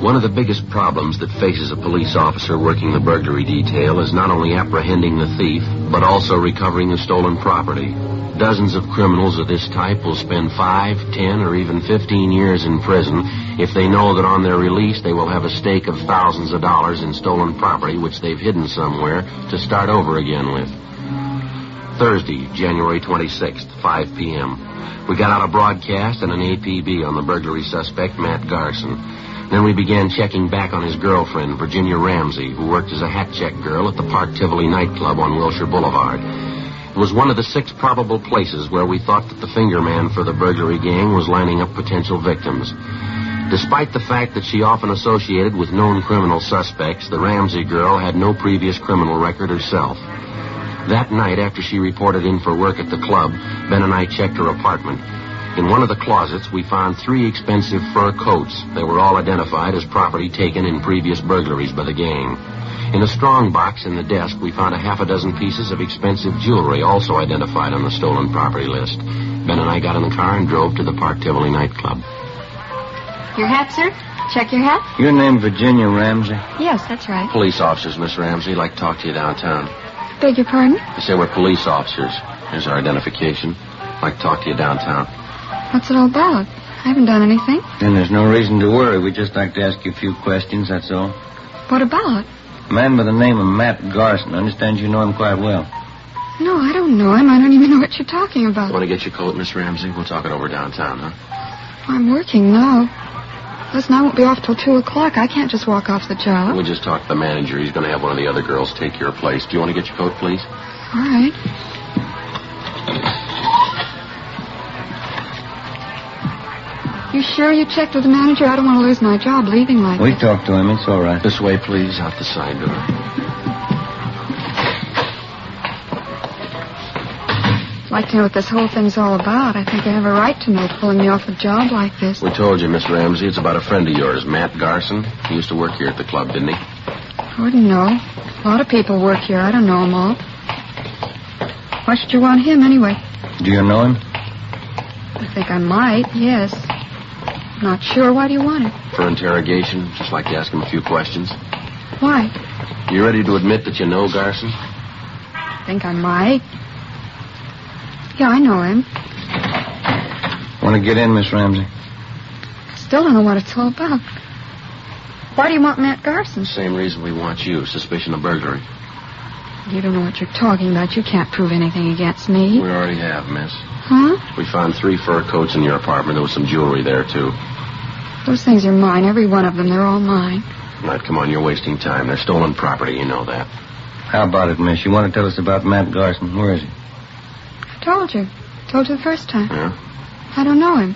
One of the biggest problems that faces a police officer working the burglary detail is not only apprehending the thief, but also recovering the stolen property. Dozens of criminals of this type will spend 5, 10, or even 15 years in prison if they know that on their release they will have a stake of thousands of dollars in stolen property which they've hidden somewhere to start over again with. Thursday, January 26th, 5 p.m. We got out a broadcast and an APB on the burglary suspect, Matt Garson. Then we began checking back on his girlfriend, Virginia Ramsey, who worked as a hat check girl at the Park Tivoli nightclub on Wilshire Boulevard. It was one of the 6 probable places where we thought that the finger man for the burglary gang was lining up potential victims. Despite the fact that she often associated with known criminal suspects, the Ramsey girl had no previous criminal record herself. That night, after she reported in for work at the club, Ben and I checked her apartment. In one of the closets, we found 3 expensive fur coats. They were all identified as property taken in previous burglaries by the gang. In a strong box in the desk, we found a half a dozen pieces of expensive jewelry, also identified on the stolen property list. Ben and I got in the car and drove to the Park Tivoli nightclub. Your hat, sir? Check your hat? Your name Virginia Ramsey? Yes, that's right. Police officers, Miss Ramsey. Like to talk to you downtown. Beg your pardon? They say we're police officers. Here's our identification. Like to talk to you downtown. What's it all about? I haven't done anything. Then there's no reason to worry. We'd just like to ask you a few questions, that's all. What about? A man by the name of Matt Garson. I understand you know him quite well. No, I don't know him. I don't even know what you're talking about. Want to get your coat, Miss Ramsey? We'll talk it over downtown, huh? I'm working now. Listen, I won't be off till 2 o'clock. I can't just walk off the job. We'll just talk to the manager. He's going to have one of the other girls take your place. Do you want to get your coat, please? All right. You sure you checked with the manager? I don't want to lose my job leaving like We this. talked to him. It's all right. This way, please, out the side door. I'd like to know what this whole thing's all about. I think I have a right to know, pulling me off a job like this. We told you, Miss Ramsey, it's about a friend of yours, Matt Garson. He used to work here at the club, didn't he? I wouldn't know. A lot of people work here. I don't know them all. Why should you want him, anyway? Do you know him? I think I might, yes. Not sure. Why do you want him? For interrogation, just like to ask him a few questions. Why? You ready to admit that you know Garson? I think I might. Yeah, I know him. Want to get in, Miss Ramsey? Still don't know what it's all about. Why do you want Matt Garson? Same reason we want you. Suspicion of burglary. You don't know what you're talking about. You can't prove anything against me. We already have, miss. Huh? We found 3 fur coats in your apartment. There was some jewelry there, too. Those things are mine. Every one of them. They're all mine. Right, come on. You're wasting time. They're stolen property. You know that. How about it, miss? You want to tell us about Matt Garson? Where is he? I told you. Told you the first time. Yeah? I don't know him.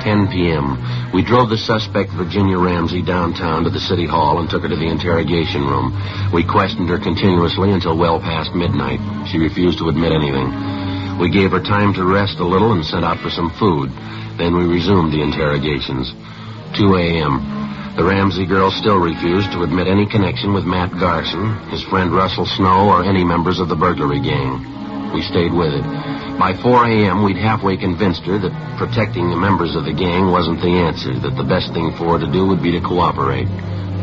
10 p.m. We drove the suspect, Virginia Ramsey, downtown to the city hall and took her to the interrogation room. We questioned her continuously until well past midnight. She refused to admit anything. We gave her time to rest a little and sent out for some food. Then we resumed the interrogations. 2 a.m. The Ramsey girl still refused to admit any connection with Matt Garson, his friend Russell Snow, or any members of the burglary gang. We stayed with it. By 4 a.m., we'd halfway convinced her that protecting the members of the gang wasn't the answer, that the best thing for her to do would be to cooperate.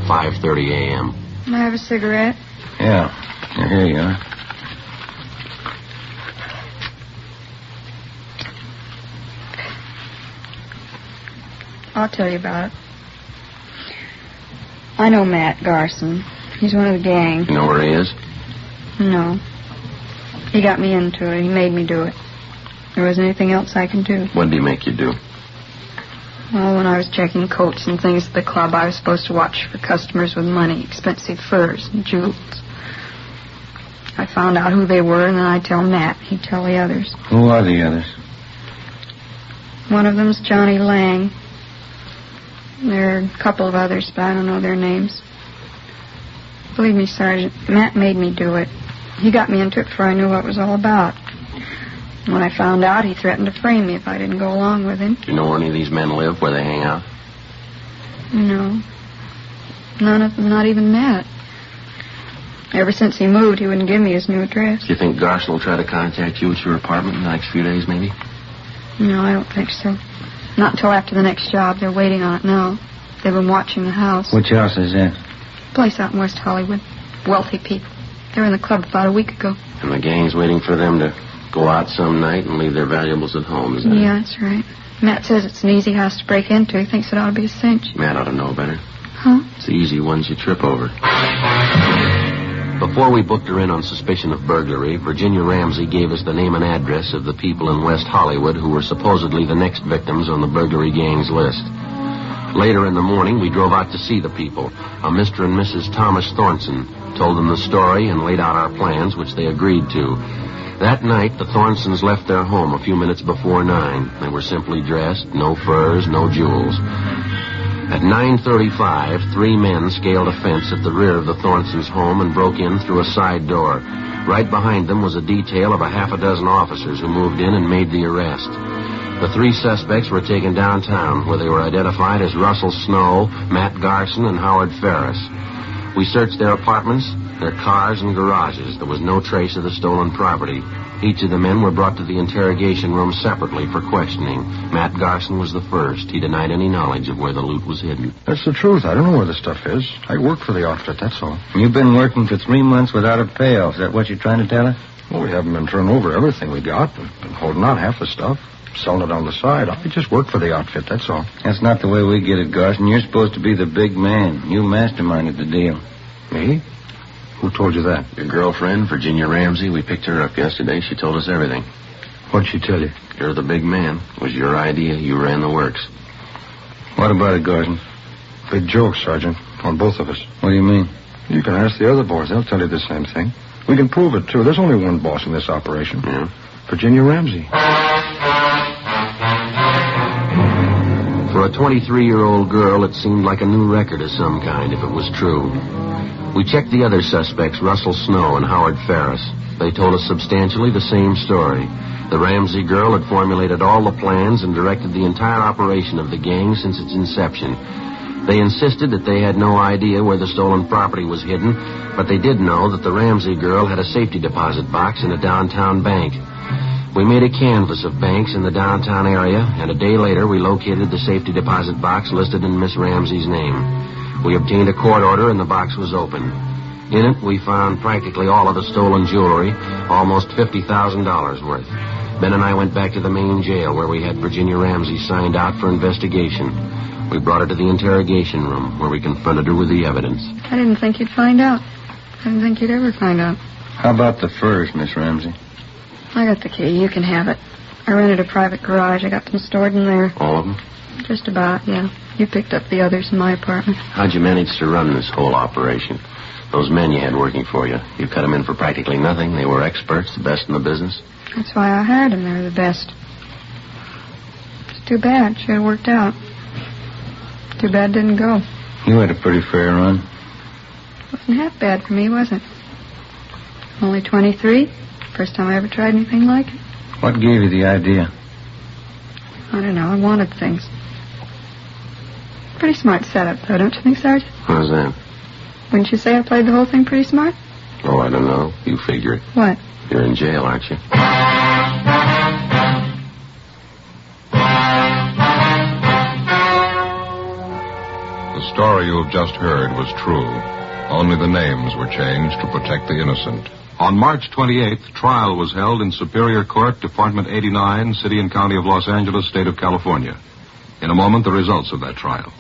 5:30 a.m. Can I have a cigarette? Yeah. Here you are. I'll tell you about it. I know Matt Garson. He's one of the gang. You know where he is? No. He got me into it. He made me do it. There wasn't anything else I could do. What did he make you do? Well, when I was checking coats and things at the club, I was supposed to watch for customers with money, expensive furs and jewels. I found out who they were, and then I'd tell Matt. He'd tell the others. Who are the others? One of them's Johnny Lang. There are a couple of others, but I don't know their names. Believe me, Sergeant, Matt made me do it. He got me into it before I knew what it was all about. When I found out, he threatened to frame me if I didn't go along with him. Do you know where any of these men live, where they hang out? No. None of them, not even Matt. Ever since he moved, he wouldn't give me his new address. Do you think Garson will try to contact you at your apartment in the next few days, maybe? No, I don't think so. Not until after the next job. They're waiting on it now. They've been watching the house. Which house is that? Place out in West Hollywood. Wealthy people. They were in the club about a week ago. And the gang's waiting for them to go out some night and leave their valuables at home, is that Yeah, that's right. Matt says it's an easy house to break into. He thinks it ought to be a cinch. Matt ought to know better. Huh? It's the easy ones you trip over. Before we booked her in on suspicion of burglary, Virginia Ramsey gave us the name and address of the people in West Hollywood who were supposedly the next victims on the burglary gang's list. Later in the morning, we drove out to see the people. A Mr. and Mrs. Thomas Thornton told them the story and laid out our plans, which they agreed to. That night, the Thorntons left their home a few minutes before 9. They were simply dressed, no furs, no jewels. At 9:35, 3 men scaled a fence at the rear of the Thorntons' home and broke in through a side door. Right behind them was a detail of a half a dozen officers who moved in and made the arrest. The 3 suspects were taken downtown, where they were identified as Russell Snow, Matt Garson, and Howard Ferris. We searched their apartments, their cars, and garages. There was no trace of the stolen property. Each of the men were brought to the interrogation room separately for questioning. Matt Garson was the first. He denied any knowledge of where the loot was hidden. That's the truth. I don't know where the stuff is. I work for the outfit, that's all. You've been working for 3 months without a payoff. Is that what you're trying to tell us? Well, we haven't been turning over everything we got. We've been holding out half the stuff, selling it on the side. I just work for the outfit, that's all. That's not the way we get it, Garson. You're supposed to be the big man. You masterminded the deal. Me? Who told you that? Your girlfriend, Virginia Ramsey. We picked her up yesterday. She told us everything. What'd she tell you? You're the big man. It was your idea. You ran the works. What about it, Garson? Big joke, Sergeant, on both of us. What do you mean? You can ask the other boys. They'll tell you the same thing. We can prove it, too. There's only one boss in this operation. Yeah? Virginia Ramsey. For a 23-year-old girl, it seemed like a new record of some kind, if it was true. We checked the other suspects, Russell Snow and Howard Ferris. They told us substantially the same story. The Ramsey girl had formulated all the plans and directed the entire operation of the gang since its inception. They insisted that they had no idea where the stolen property was hidden, but they did know that the Ramsey girl had a safety deposit box in a downtown bank. We made a canvass of banks in the downtown area, and a day later we located the safety deposit box listed in Miss Ramsey's name. We obtained a court order, and the box was opened. In it, we found practically all of the stolen jewelry, almost $50,000 worth. Ben and I went back to the main jail where we had Virginia Ramsey signed out for investigation. We brought her to the interrogation room where we confronted her with the evidence. I didn't think you'd find out. I didn't think you'd ever find out. How about the furs, Miss Ramsey? I got the key. You can have it. I rented a private garage. I got them stored in there. All of them? Just about, yeah. You picked up the others in my apartment. How'd you manage to run this whole operation? Those men you had working for you, you cut them in for practically nothing. They were experts, the best in the business. That's why I hired them. They were the best. It's too bad. Should have worked out. Too bad it didn't go. You had a pretty fair run. Wasn't half bad for me, was it? Only 23. First time I ever tried anything like it. What gave you the idea? I don't know. I wanted things. Pretty smart setup, though, don't you think, Sergeant? How's that? Wouldn't you say I played the whole thing pretty smart? Oh, I don't know. You figure it. What? You're in jail, aren't you? The story you have just heard was true. Only the names were changed to protect the innocent. On March 28th, trial was held in Superior Court, Department 89, City and County of Los Angeles, State of California. In a moment, the results of that trial.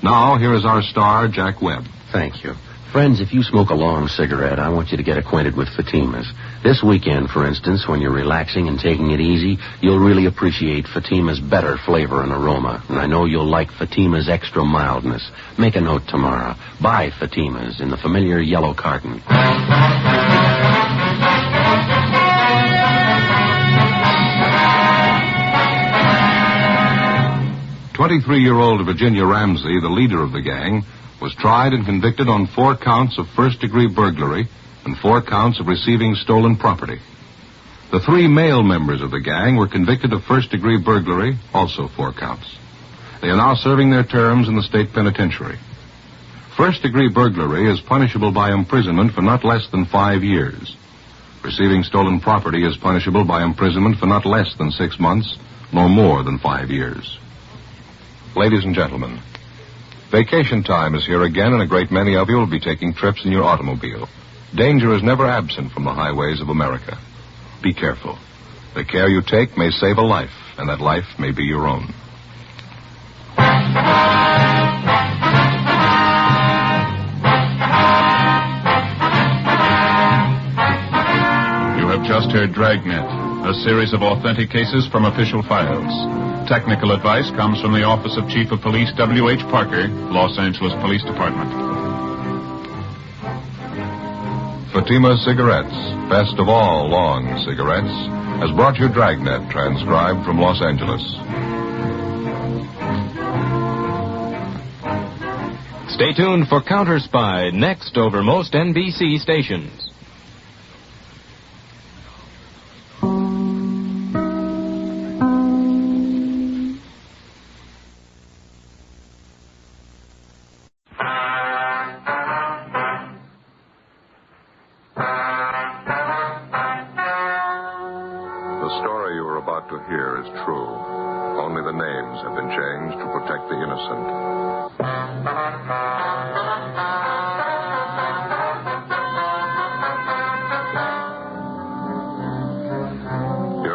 Now, here is our star, Jack Webb. Thank you. Friends, if you smoke a long cigarette, I want you to get acquainted with Fatima's. This weekend, for instance, when you're relaxing and taking it easy, you'll really appreciate Fatima's better flavor and aroma. And I know you'll like Fatima's extra mildness. Make a note tomorrow. Buy Fatima's in the familiar yellow carton. 23-year-old Virginia Ramsey, the leader of the gang, was tried and convicted on 4 counts of first-degree burglary and 4 counts of receiving stolen property. The 3 male members of the gang were convicted of first-degree burglary, also 4 counts. They are now serving their terms in the state penitentiary. First-degree burglary is punishable by imprisonment for not less than 5 years. Receiving stolen property is punishable by imprisonment for not less than 6 months, nor more than 5 years. Ladies and gentlemen, vacation time is here again, and a great many of you will be taking trips in your automobile. Danger is never absent from the highways of America. Be careful. The care you take may save a life, and that life may be your own. You have just heard Dragnet, a series of authentic cases from official files. Technical advice comes from the Office of Chief of Police W.H. Parker, Los Angeles Police Department. Fatima Cigarettes, best of all long cigarettes, has brought you Dragnet, transcribed from Los Angeles. Stay tuned for Counter Spy, next over most NBC stations.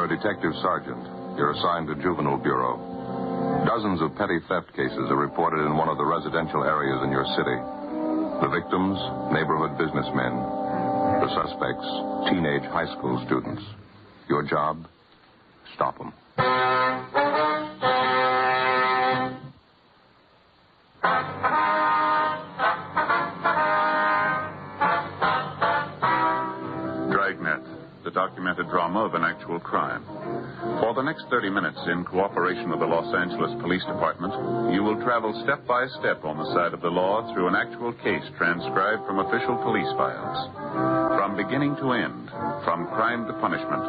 Detective Sergeant. You're assigned to Juvenile Bureau. Dozens of petty theft cases are reported in one of the residential areas in your city. The victims, neighborhood businessmen. The suspects, teenage high school students. Your job? Stop them. Dragnet, the documented drama of an actual crime. For the next 30 minutes, in cooperation with the Los Angeles Police Department, you will travel step by step on the side of the law through an actual case transcribed from official police files. From beginning to end, from crime to punishment,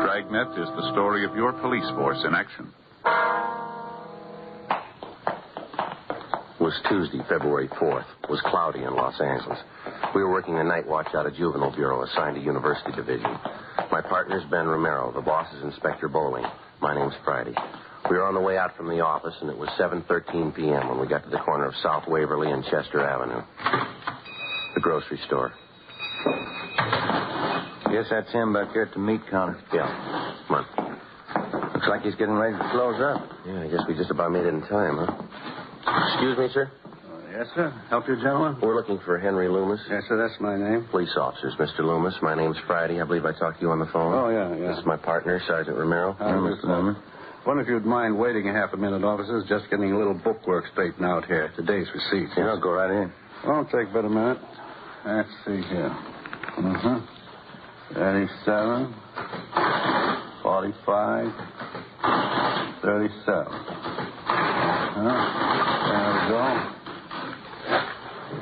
Dragnet is the story of your police force in action. was Tuesday, February 4th. It was cloudy in Los Angeles. We were working the night watch out of Juvenile Bureau, assigned to University Division. My partner's Ben Romero. The boss is Inspector Bowling. My name's Friday. We were on the way out from the office, and it was 7:13 p.m. when we got to the corner of South Waverly and Chester Avenue. The grocery store. Guess that's him back there at the meat counter. Yeah. Come on. Looks like he's getting ready to close up. Yeah, I guess we just about made it in time, huh? Excuse me, sir? Yes, sir. Help you, gentlemen? We're looking for Henry Loomis. Yes, sir. That's my name. Police officers, Mr. Loomis. My name's Friday. I believe I talked to you on the phone. Oh, yeah. This is my partner, Sergeant Romero. Mr. Loomis. Wonder if you'd mind waiting a half a minute, officers. Just getting a little bookwork straightened out here. Today's receipts. Yeah, I'll go right in. Won't take but a minute. Let's see here. 37, 45, 37. There we go.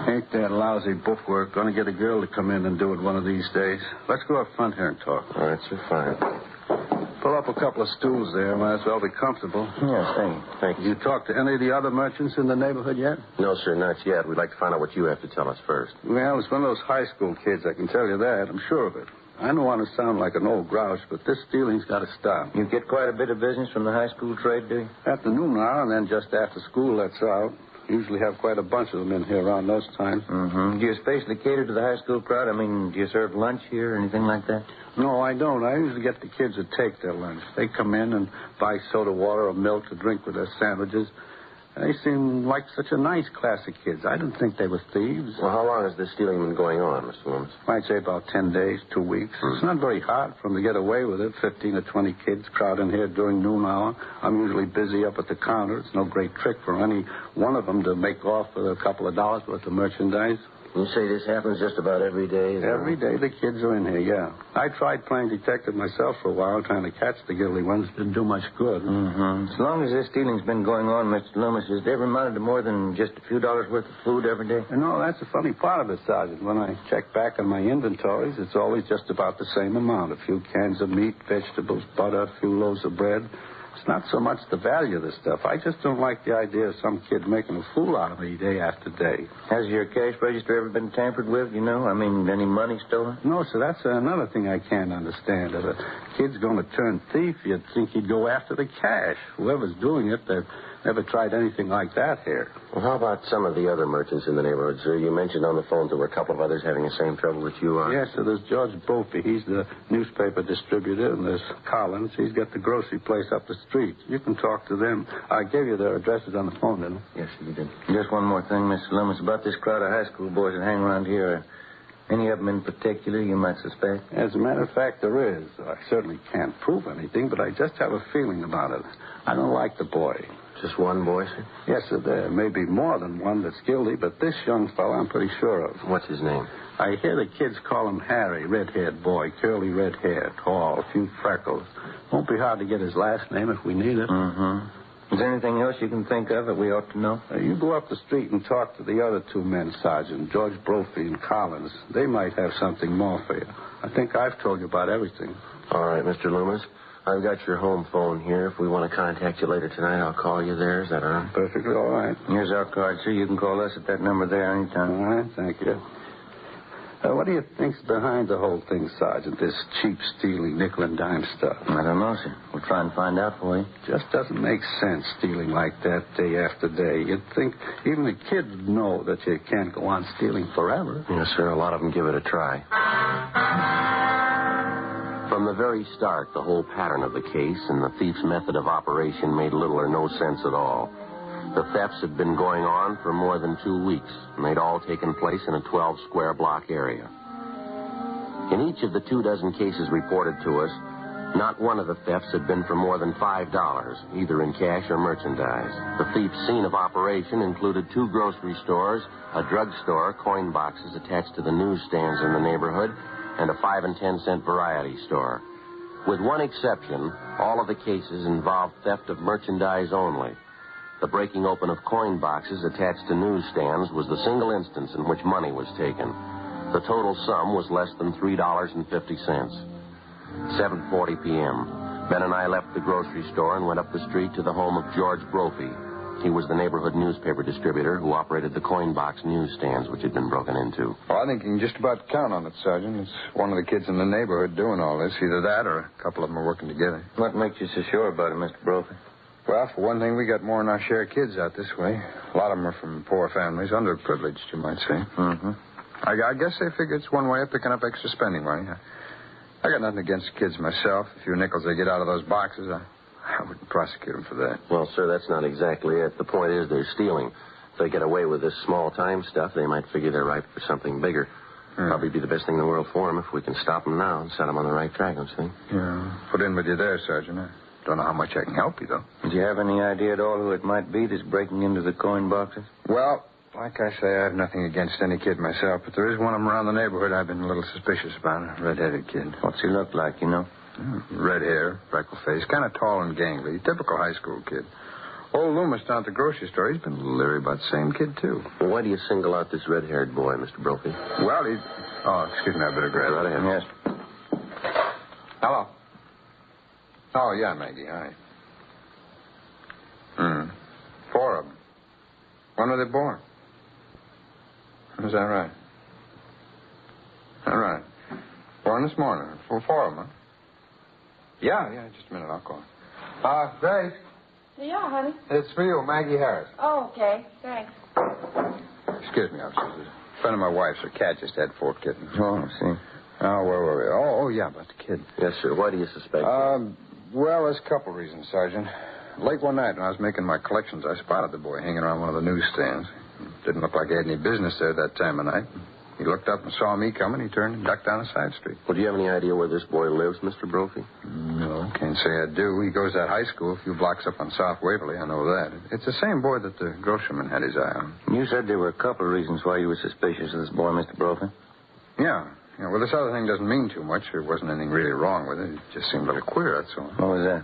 Ain't that lousy bookwork going to get a girl to come in and do it one of these days? Let's go up front here and talk. All right, sir, fine. Pull up a couple of stools there. Might as well be comfortable. Yes, thank you. You talked to any of the other merchants in the neighborhood yet? No, sir, not yet. We'd like to find out what you have to tell us first. Well, it's one of those high school kids, I can tell you that. I'm sure of it. I don't want to sound like an old grouch, but this stealing's got to stop. You get quite a bit of business from the high school trade, do you? At the noon hour, and then just after school lets out. Usually have quite a bunch of them in here around those times. Mm-hmm. Do you especially cater to the high school crowd? I mean, do you serve lunch here or anything like that? No, I don't. I usually get the kids to take their lunch. They come in and buy soda water or milk to drink with their sandwiches. They seem like such a nice class of kids. I didn't think they were thieves. Well, how long has this stealing been going on, Mr. Loomis? I'd say about 10 days, 2 weeks. It's not very hard for them to get away with it. 15 or 20 kids crowd in here during noon hour. I'm usually busy up at the counter. It's no great trick for any one of them to make off with a couple of dollars worth of merchandise. You say this happens just about every day? Every day the kids are in here, yeah. I tried playing detective myself for a while, trying to catch the guilty ones. Didn't do much good. Mm-hmm. As long as this stealing's been going on, Mr. Loomis, has it ever amounted to more than just a few dollars worth of food every day? No, that's the funny part of it, Sergeant. When I check back on my inventories, it's always just about the same amount. A few cans of meat, vegetables, butter, a few loaves of bread. It's not so much the value of the stuff. I just don't like the idea of some kid making a fool out of me day after day. Has your cash register ever been tampered with, you know? I mean, any money stolen? No, sir, that's another thing I can't understand. If a kid's going to turn thief, you'd think he'd go after the cash. Whoever's doing it, they've never tried anything like that here. Well, how about some of the other merchants in the neighborhood, sir? You mentioned on the phone there were a couple of others having the same trouble that you are. Yes, sir, there's George Brophy. He's the newspaper distributor, and there's Collins. He's got the grocery place up the street. You can talk to them. I gave you their addresses on the phone, didn't I? Yes, you did. Just one more thing, Mr. Loomis, about this crowd of high school boys that hang around here. Any of them in particular you might suspect? As a matter of fact, there is. I certainly can't prove anything, but I just have a feeling about it. I don't like the boy. Just one boy, sir? Yes, sir. There may be more than one that's guilty, but this young fellow I'm pretty sure of. What's his name? I hear the kids call him Harry, red-haired boy, curly red hair, tall, a few freckles. Won't be hard to get his last name if we need it. Mm-hmm. Is there anything else you can think of that we ought to know? You go up the street and talk to the other two men, Sergeant, George Brophy and Collins. They might have something more for you. I think I've told you about everything. All right, Mr. Loomis. I've got your home phone here. If we want to contact you later tonight, I'll call you there. Is that all right? Perfectly all right. Here's our card, sir. You can call us at that number there anytime. All right, thank you. What do you think's behind the whole thing, Sergeant, this cheap stealing, nickel and dime stuff? I don't know, sir. We'll try and find out for you. Just doesn't make sense stealing like that day after day. You'd think even the kids would know that you can't go on stealing forever. Yes, sir. A lot of them give it a try. From the very start, the whole pattern of the case and the thief's method of operation made little or no sense at all. The thefts had been going on for more than 2 weeks, and they'd all taken place in a 12-square block area. In each of the 24 cases reported to us, not one of the thefts had been for more than $5, either in cash or merchandise. The thief's scene of operation included 2 grocery stores, a drugstore, coin boxes attached to the newsstands in the neighborhood, and a 5 and 10 cent variety store. With one exception, all of the cases involved theft of merchandise only. The breaking open of coin boxes attached to newsstands was the single instance in which money was taken. The total sum was less than $3.50. 7:40 p.m. Ben and I left the grocery store and went up the street to the home of George Brophy. He was the neighborhood newspaper distributor who operated the coin box newsstands which had been broken into. Well, I think you can just about count on it, Sergeant. It's one of the kids in the neighborhood doing all this. Either that or a couple of them are working together. What makes you so sure about it, Mr. Brophy? Well, for one thing, we got more than our share of kids out this way. A lot of them are from poor families, underprivileged, you might say. Mm-hmm. I guess they figure it's one way of picking up extra spending money. I got nothing against kids myself. A few nickels they get out of those boxes, I wouldn't prosecute them for that. Well, sir, that's not exactly it. The point is they're stealing. If they get away with this small-time stuff, they might figure they're ripe for something bigger. Probably be the best thing in the world for them if we can stop them now and set them on the right track, don't you think? Yeah, put in with you there, Sergeant. I don't know how much I can help you, though. Did you have any idea at all who it might be that's breaking into the coin boxes? Well, like I say, I have nothing against any kid myself, but there is one of them around the neighborhood I've been a little suspicious about, a red-headed kid. What's he look like, you know? Red hair, freckle face, kind of tall and gangly. Typical high school kid. Old Loomis down at the grocery store, he's been a little leery about the same kid, too. Well, why do you single out this red-haired boy, Mr. Brophy? Well, he's... Oh, excuse me, I better grab it. Right ahead. Yes. Hello. Oh, yeah, Maggie, hi. Four of them. When were they born? Is that right? All right. Born this morning. Four of them, huh? Yeah, just a minute, I'll call. Grace. Yeah, honey. It's for you, Maggie Harris. Oh, okay. Thanks. Excuse me, officer. A friend of my wife's, her cat just had 4 kittens. Oh, I see. Oh, where were we? Oh, yeah, about the kid. Yes, sir. Why do you suspect Well, there's a couple reasons, Sergeant. Late one night when I was making my collections, I spotted the boy hanging around one of the newsstands. Didn't look like he had any business there that time of night. He looked up and saw me coming. He turned and ducked down a side street. Well, do you have any idea where this boy lives, Mr. Brophy? No, can't say I do. He goes to that high school a few blocks up on South Waverly. I know that. It's the same boy that the grocerman had his eye on. You said there were a couple of reasons why you were suspicious of this boy, Mr. Brophy. Yeah. Well, this other thing doesn't mean too much. There wasn't anything really wrong with it. It just seemed a little queer, that's all. What was that?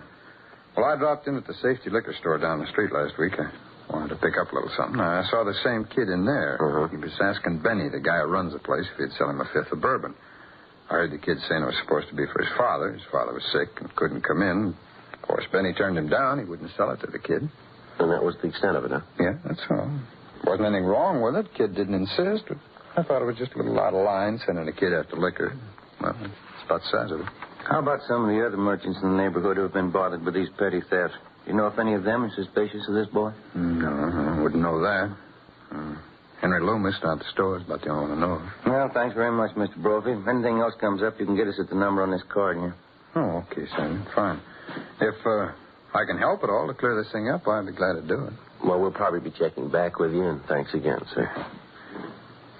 Well, I dropped in at the safety liquor store down the street last week. I wanted to pick up a little something. I saw the same kid in there. He was asking Benny, the guy who runs the place, if he'd sell him a fifth of bourbon. I heard the kid saying it was supposed to be for his father. His father was sick and couldn't come in. Of course, Benny turned him down. He wouldn't sell it to the kid. And that was the extent of it, huh? Yeah, that's all. Wasn't anything wrong with it. Kid didn't insist. But I thought it was just a little out of line sending a kid after liquor. Well, it's about the size of it. How about some of the other merchants in the neighborhood who have been bothered with these petty thefts? Do you know if any of them are suspicious of this boy? No, I wouldn't know that. Henry Loomis down at the store is about the only one I know of. Well, thanks very much, Mr. Brophy. If anything else comes up, you can get us at the number on this card here. Oh, okay, Sam. Fine. If I can help at all to clear this thing up, I'd be glad to do it. Well, we'll probably be checking back with you, and thanks again, sir.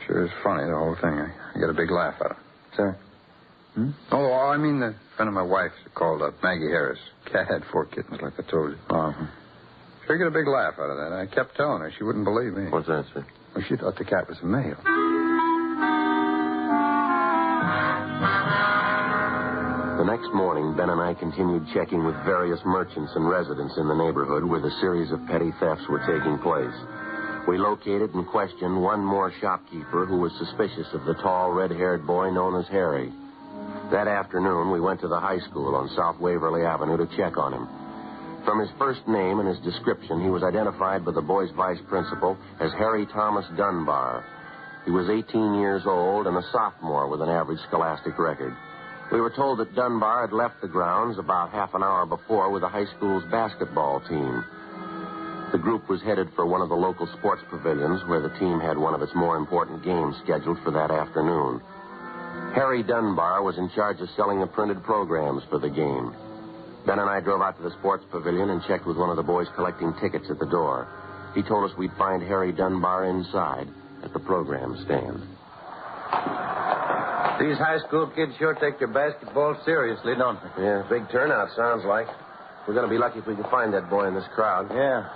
Sure is funny, the whole thing. I get a big laugh out of it. Sir? Oh, I mean the friend of my wife's called Maggie Harris. Cat had 4 kittens, like I told you. Sure get a big laugh out of that. I kept telling her. She wouldn't believe me. What's that, sir? Well, she thought the cat was a male. The next morning, Ben and I continued checking with various merchants and residents in the neighborhood where the series of petty thefts were taking place. We located and questioned one more shopkeeper who was suspicious of the tall, red-haired boy known as Harry. That afternoon, we went to the high school on South Waverly Avenue to check on him. From his first name and his description, he was identified by the boy's vice principal as Harry Thomas Dunbar. He was 18 years old and a sophomore with an average scholastic record. We were told that Dunbar had left the grounds about half an hour before with the high school's basketball team. The group was headed for one of the local sports pavilions where the team had one of its more important games scheduled for that afternoon. Harry Dunbar was in charge of selling the printed programs for the game. Ben and I drove out to the sports pavilion and checked with one of the boys collecting tickets at the door. He told us we'd find Harry Dunbar inside at the program stand. These high school kids sure take their basketball seriously, don't they? Yeah, big turnout, sounds like. We're going to be lucky if we can find that boy in this crowd. Yeah.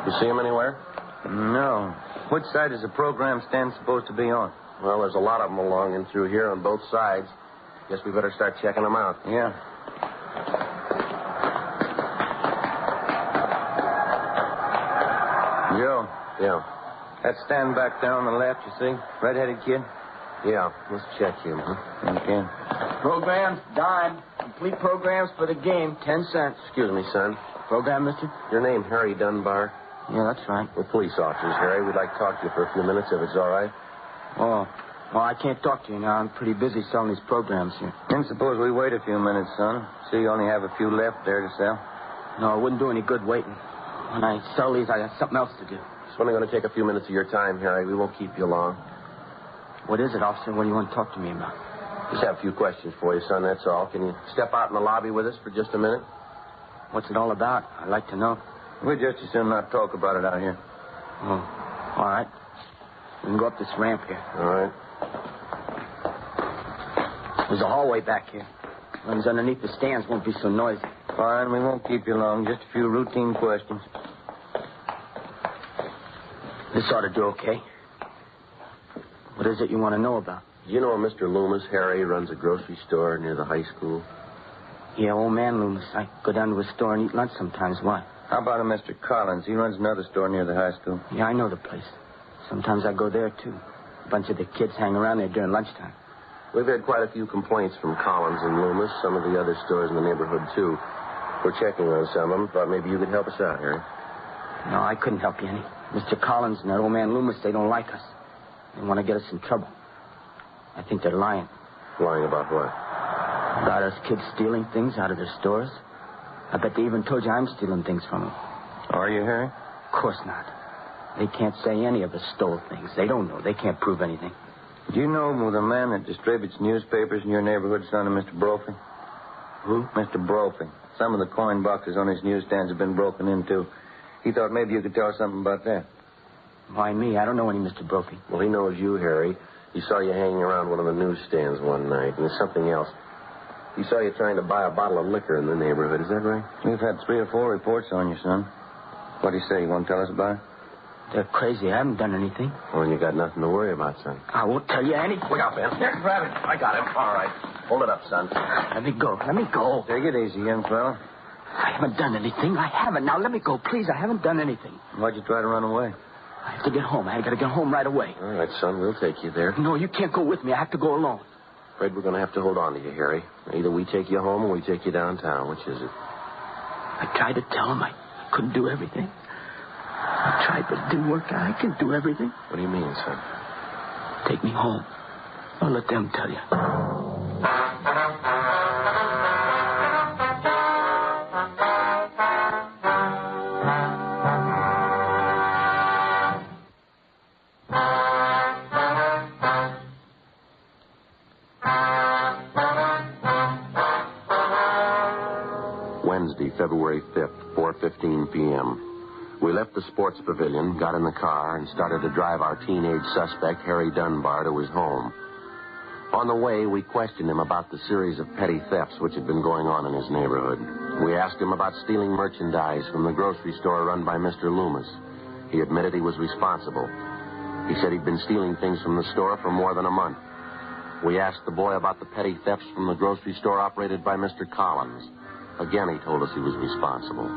You see him anywhere? No. Which side is the program stand supposed to be on? Well, there's a lot of them along and through here on both sides. Guess we better start checking them out. Yeah. Joe. Yeah. That stand back there on the left, you see? Red-headed kid? Yeah. Let's check him, huh? Okay. Program's dime. complete programs for the game, 10 cents. Excuse me, son. Program, mister? Your name, Harry Dunbar? Yeah, that's right. We're police officers, Harry. We'd like to talk to you for a few minutes, if it's all right. Oh. Well, I can't talk to you now. I'm pretty busy selling these programs here. Then suppose we wait a few minutes, son. See, you only have a few left there to sell. No, it wouldn't do any good waiting. When I sell these, I got something else to do. It's only going to take a few minutes of your time, Harry. We won't keep you long. What is it, officer? What do you want to talk to me about? Just have a few questions for you, son, that's all. Can you step out in the lobby with us for just a minute? What's it all about? I'd like to know. We'd just as soon not talk about it out here. Oh, all right. We can go up this ramp here. All right. There's a hallway back here. Ones underneath the stands won't be so noisy. Fine, we won't keep you long. Just a few routine questions. This ought to do okay. What is it you want to know about? You know Mr. Loomis, Harry, runs a grocery store near the high school? Yeah, old man Loomis. I go down to his store and eat lunch sometimes. Why? How about a Mr. Collins? He runs another store near the high school. Yeah, I know the place. Sometimes I go there, too. A bunch of the kids hang around there during lunchtime. We've had quite a few complaints from Collins and Loomis, some of the other stores in the neighborhood, too. We're checking on some of them. Thought maybe you could help us out, Harry. No, I couldn't help you any. Mr. Collins and that old man Loomis, they don't like us. They want to get us in trouble. I think they're lying. Lying about what? About us kids stealing things out of their stores. I bet they even told you I'm stealing things from them. Are you, Harry? Of course not. They can't say any of us stole things. They don't know. They can't prove anything. Do you know the man that distributes newspapers in your neighborhood, son of Mr. Brophy? Who? Mr. Brophy. Some of the coin boxes on his newsstands have been broken into. He thought maybe you could tell us something about that. Why me? I don't know any Mr. Brophy. Well, he knows you, Harry. He saw you hanging around one of the newsstands one night, and there's something else. He saw you trying to buy a bottle of liquor in the neighborhood. Is that right? We've had 3 or 4 reports on you, son. What do you say? You want to tell us about it? They're crazy. I haven't done anything. Well, you got nothing to worry about, son. I won't tell you anything. Look out, Ben. Here, grab it. I got him. All right. Hold it up, son. Let me go. Let me go. Take it easy, young fella. I haven't done anything. I haven't. Now, let me go, please. I haven't done anything. Why'd you try to run away? I have to get home. I got to get home right away. All right, son. We'll take you there. No, you can't go with me. I have to go alone. Afraid we're going to have to hold on to you, Harry. Either we take you home or we take you downtown. Which is it? I tried to tell him I couldn't do everything. I tried, but it didn't work out. I can do everything. What do you mean, son? Take me home. I'll let them tell you. Wednesday, February 5th, 4:15 p.m. We left the sports pavilion, got in the car, and started to drive our teenage suspect, Harry Dunbar, to his home. On the way, we questioned him about the series of petty thefts which had been going on in his neighborhood. We asked him about stealing merchandise from the grocery store run by Mr. Loomis. He admitted he was responsible. He said he'd been stealing things from the store for more than a month. We asked the boy about the petty thefts from the grocery store operated by Mr. Collins. Again, he told us he was responsible.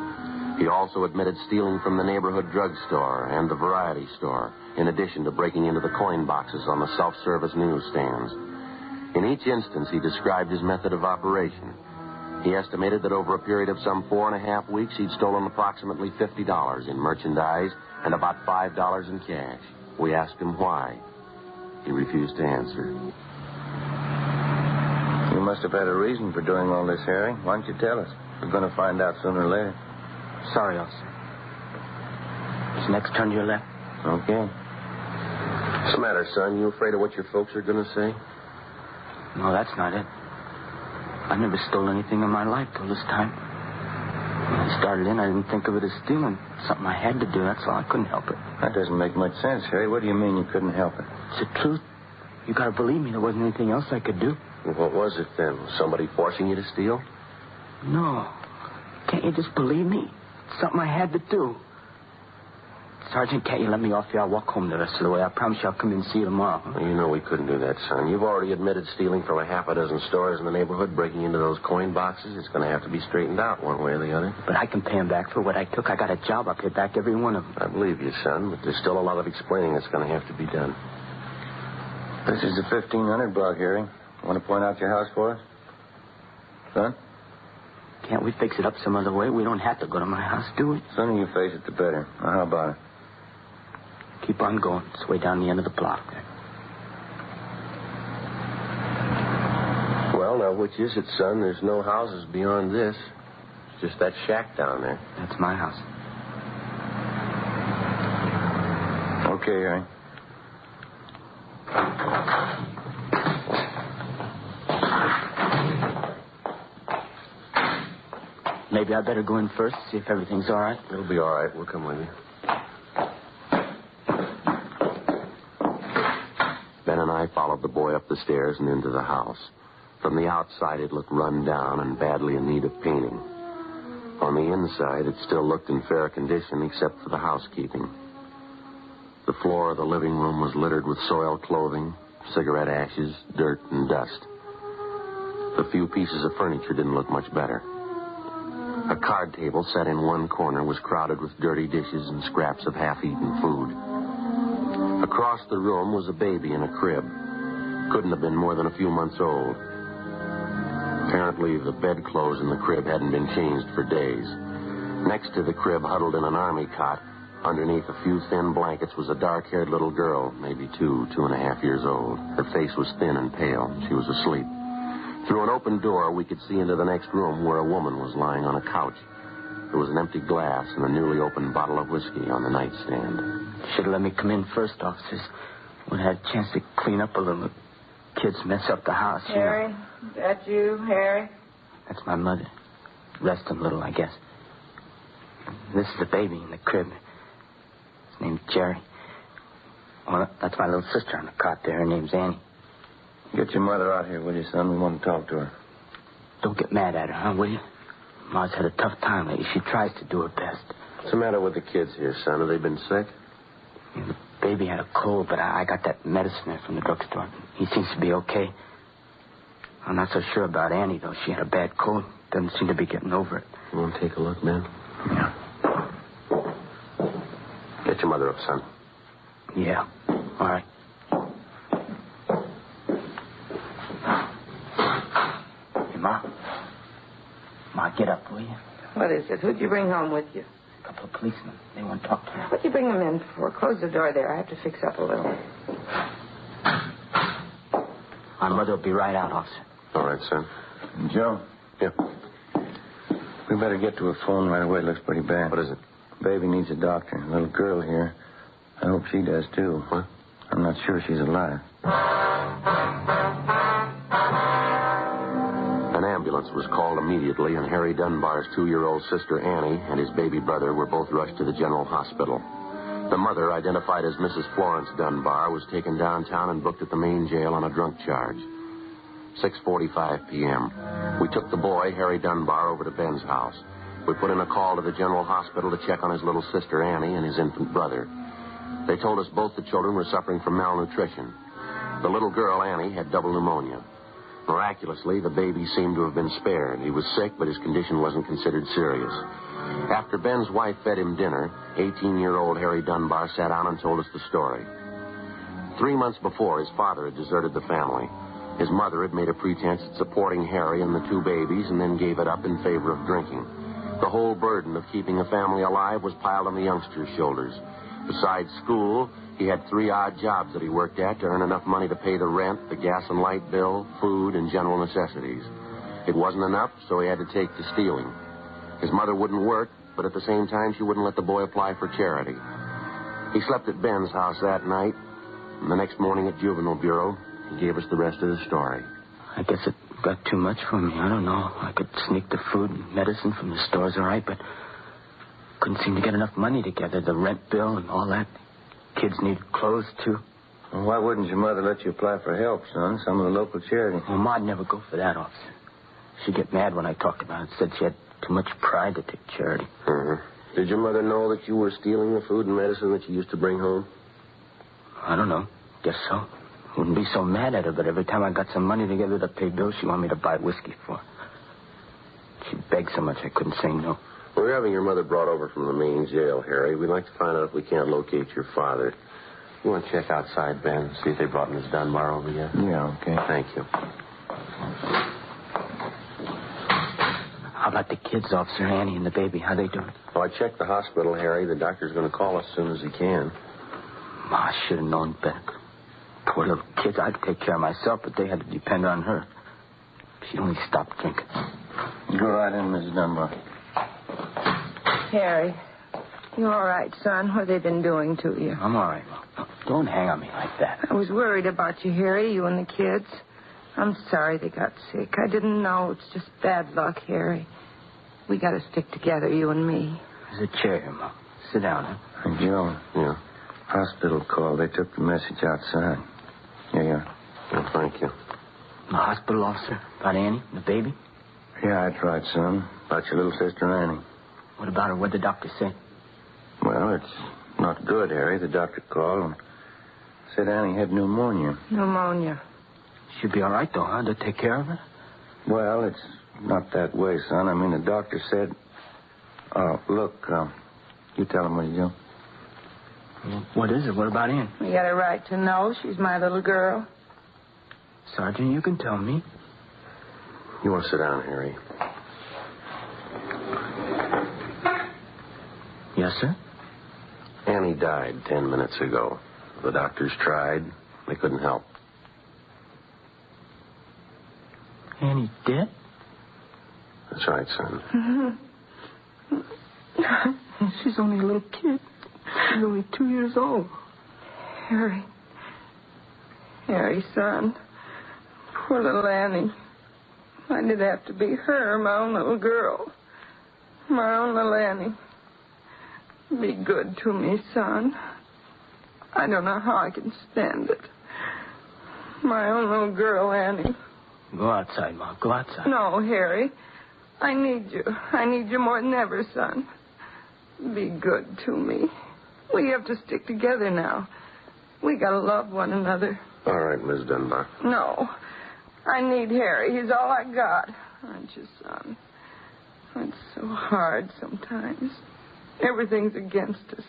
He also admitted stealing from the neighborhood drugstore and the variety store, in addition to breaking into the coin boxes on the self-service newsstands. In each instance, he described his method of operation. He estimated that over a period of some 4.5 weeks, he'd stolen approximately $50 in merchandise and about $5 in cash. We asked him why. He refused to answer. You must have had a reason for doing all this, Harry. Why don't you tell us? We're going to find out sooner or later. Sorry, officer. It's next turn to your left. Okay. What's the matter, son? You afraid of what your folks are going to say? No, that's not it. I've never stolen anything in my life till this time. When I started in, I didn't think of it as stealing. Something I had to do, that's all. I couldn't help it. That doesn't make much sense, Harry. What do you mean you couldn't help it? It's the truth. You gotta believe me. There wasn't anything else I could do. Well, what was it then? Was somebody forcing you to steal? No. Can't you just believe me? It's something I had to do. Sergeant, can't you let me off here? I'll walk home the rest of the way. I promise you I'll come in and see you tomorrow. Well, you know we couldn't do that, son. You've already admitted stealing from 6 stores in the neighborhood, breaking into those coin boxes. It's going to have to be straightened out one way or the other. But I can pay him back for what I took. I got a job. I'll pay back every one of them. I believe you, son, but there's still a lot of explaining that's going to have to be done. This is the 1500 block, Harry. Want to point out your house for us? Son? Can't we fix it up some other way? We don't have to go to my house, do we? The sooner you face it, the better. Now, how about it? Keep on going. It's way down the end of the block there. Well, now, which is it, son? There's no houses beyond this. It's just that shack down there. That's my house. Okay, Harry. Maybe I better go in first, see if everything's all right. It'll be all right. We'll come with you. Ben and I followed the boy up the stairs and into the house. From the outside, it looked run down and badly in need of painting. On the inside, it still looked in fair condition except for the housekeeping. The floor of the living room was littered with soiled clothing, cigarette ashes, dirt, and dust. The few pieces of furniture didn't look much better. A card table set in one corner was crowded with dirty dishes and scraps of half-eaten food. Across the room was a baby in a crib. Couldn't have been more than a few months old. Apparently, the bedclothes in the crib hadn't been changed for days. Next to the crib, huddled in an army cot, underneath a few thin blankets, was a dark-haired little girl, maybe 2.5 years old. Her face was thin and pale. She was asleep. Through an open door, we could see into the next room where a woman was lying on a couch. There was an empty glass and a newly opened bottle of whiskey on the nightstand. Should have let me come in first, officers. Would have had a chance to clean up a little. Kids mess up the house. Harry, is that you, Harry? That's my mother. Rest him little, I guess. This is the baby in the crib. His name's Jerry. Well, that's my little sister on the cot there. Her name's Annie. Get your mother out here, will you, son? We want to talk to her. Don't get mad at her, huh, will you? Ma's had a tough time lately. She tries to do her best. What's the matter with the kids here, son? Have they been sick? Yeah, the baby had a cold, but I got that medicine there from the drugstore. He seems to be okay. I'm not so sure about Annie, though. She had a bad cold. Doesn't seem to be getting over it. You want to take a look, man? Yeah. Get your mother up, son. Yeah. All right. Hey, Ma, get up, will you? What is it? Who'd you bring home with you? A couple of policemen. They want to talk to me. What'd you bring them in for? Close the door there. I have to fix up a little. My mother will be right out, officer. All right, son. Joe? Yeah. We better get to a phone right away. It looks pretty bad. What is it? Baby needs a doctor. A little girl here. I hope she does, too. What? I'm not sure she's alive. An ambulance was called immediately, and Harry Dunbar's 2-year-old sister Annie and his baby brother were both rushed to the general hospital. The mother, identified as Mrs. Florence Dunbar, was taken downtown and booked at the main jail on a drunk charge. 6:45 p.m. We took the boy, Harry Dunbar, over to Ben's house. We put in a call to the general hospital to check on his little sister Annie and his infant brother. They told us both the children were suffering from malnutrition. The little girl, Annie, had double pneumonia. Miraculously, the baby seemed to have been spared. He was sick, but his condition wasn't considered serious. After Ben's wife fed him dinner, 18-year-old Harry Dunbar sat down and told us the story. 3 months before, his father had deserted the family. His mother had made a pretense at supporting Harry and the 2 babies and then gave it up in favor of drinking. The whole burden of keeping a family alive was piled on the youngster's shoulders. Besides school, he had 3 odd jobs that he worked at to earn enough money to pay the rent, the gas and light bill, food, and general necessities. It wasn't enough, so he had to take to stealing. His mother wouldn't work, but at the same time, she wouldn't let the boy apply for charity. He slept at Ben's house that night, and the next morning at Juvenile Bureau, he gave us the rest of the story. I guess it got too much for me. I don't know. I could sneak the food and medicine from the stores, all right, but couldn't seem to get enough money together. The rent bill and all that. Kids need clothes, too. Well, why wouldn't your mother let you apply for help, son? Some of the local charity. Well, Ma'd never go for that, officer. She'd get mad when I talked about it. Said she had too much pride to take charity. Mm-hmm. Did your mother know that you were stealing the food and medicine that you used to bring home? I don't know. Guess so. Wouldn't be so mad at her, but every time I got some money together to pay bills, she wanted me to buy whiskey for her. She begged so much I couldn't say no. We're having your mother brought over from the main jail, Harry. We'd like to find out if we can't locate your father. You want to check outside, Ben, see if they brought Miss Dunbar over yet? Yeah, okay. Thank you. How about the kids, Officer Annie and the baby? How they doing? Oh, I checked the hospital, Harry. The doctor's going to call as soon as he can. Ma, I should have known better. Poor little kids. I could take care of myself, but they had to depend on her. She only stopped drinking. Go right in, Mrs. Dunbar. Harry, you all right, son? What have they been doing to you? I'm all right, Ma. Don't hang on me like that. I was worried about you, Harry, you and the kids. I'm sorry they got sick. I didn't know. It's just bad luck, Harry. We got to stick together, you and me. There's a chair here, Ma. Sit down, huh? Hey, Joe. Yeah. Hospital call. They took the message outside. Yeah. Well, thank you. The hospital officer? About Annie, the baby? Yeah, I tried, son. About your little sister, Annie. What about her? What'd the doctor say? Well, it's not good, Harry. The doctor called and said Annie had pneumonia. Pneumonia. She'll be all right, though, huh? To take care of her? Well, it's not that way, son. I mean, the doctor said... look, you tell him what you do. What is it? What about Annie? We got a right to know. She's my little girl. Sergeant, you can tell me. You want to sit down, Harry? Yes, sir? Annie died 10 minutes ago. The doctors tried. They couldn't help. Annie dead? That's right, son. She's only a little kid. She's only 2 years old. Harry. Harry, son. Poor little Annie. Why did it have to be her, my own little girl? My own little Annie. Be good to me, son. I don't know how I can stand it. My own little girl, Annie. Go outside, Ma. Go outside. No, Harry. I need you. I need you more than ever, son. Be good to me. We have to stick together now. We gotta love one another. All right, Miss Dunbar. No. I need Harry. He's all I got. Aren't you, son? It's so hard sometimes. Everything's against us.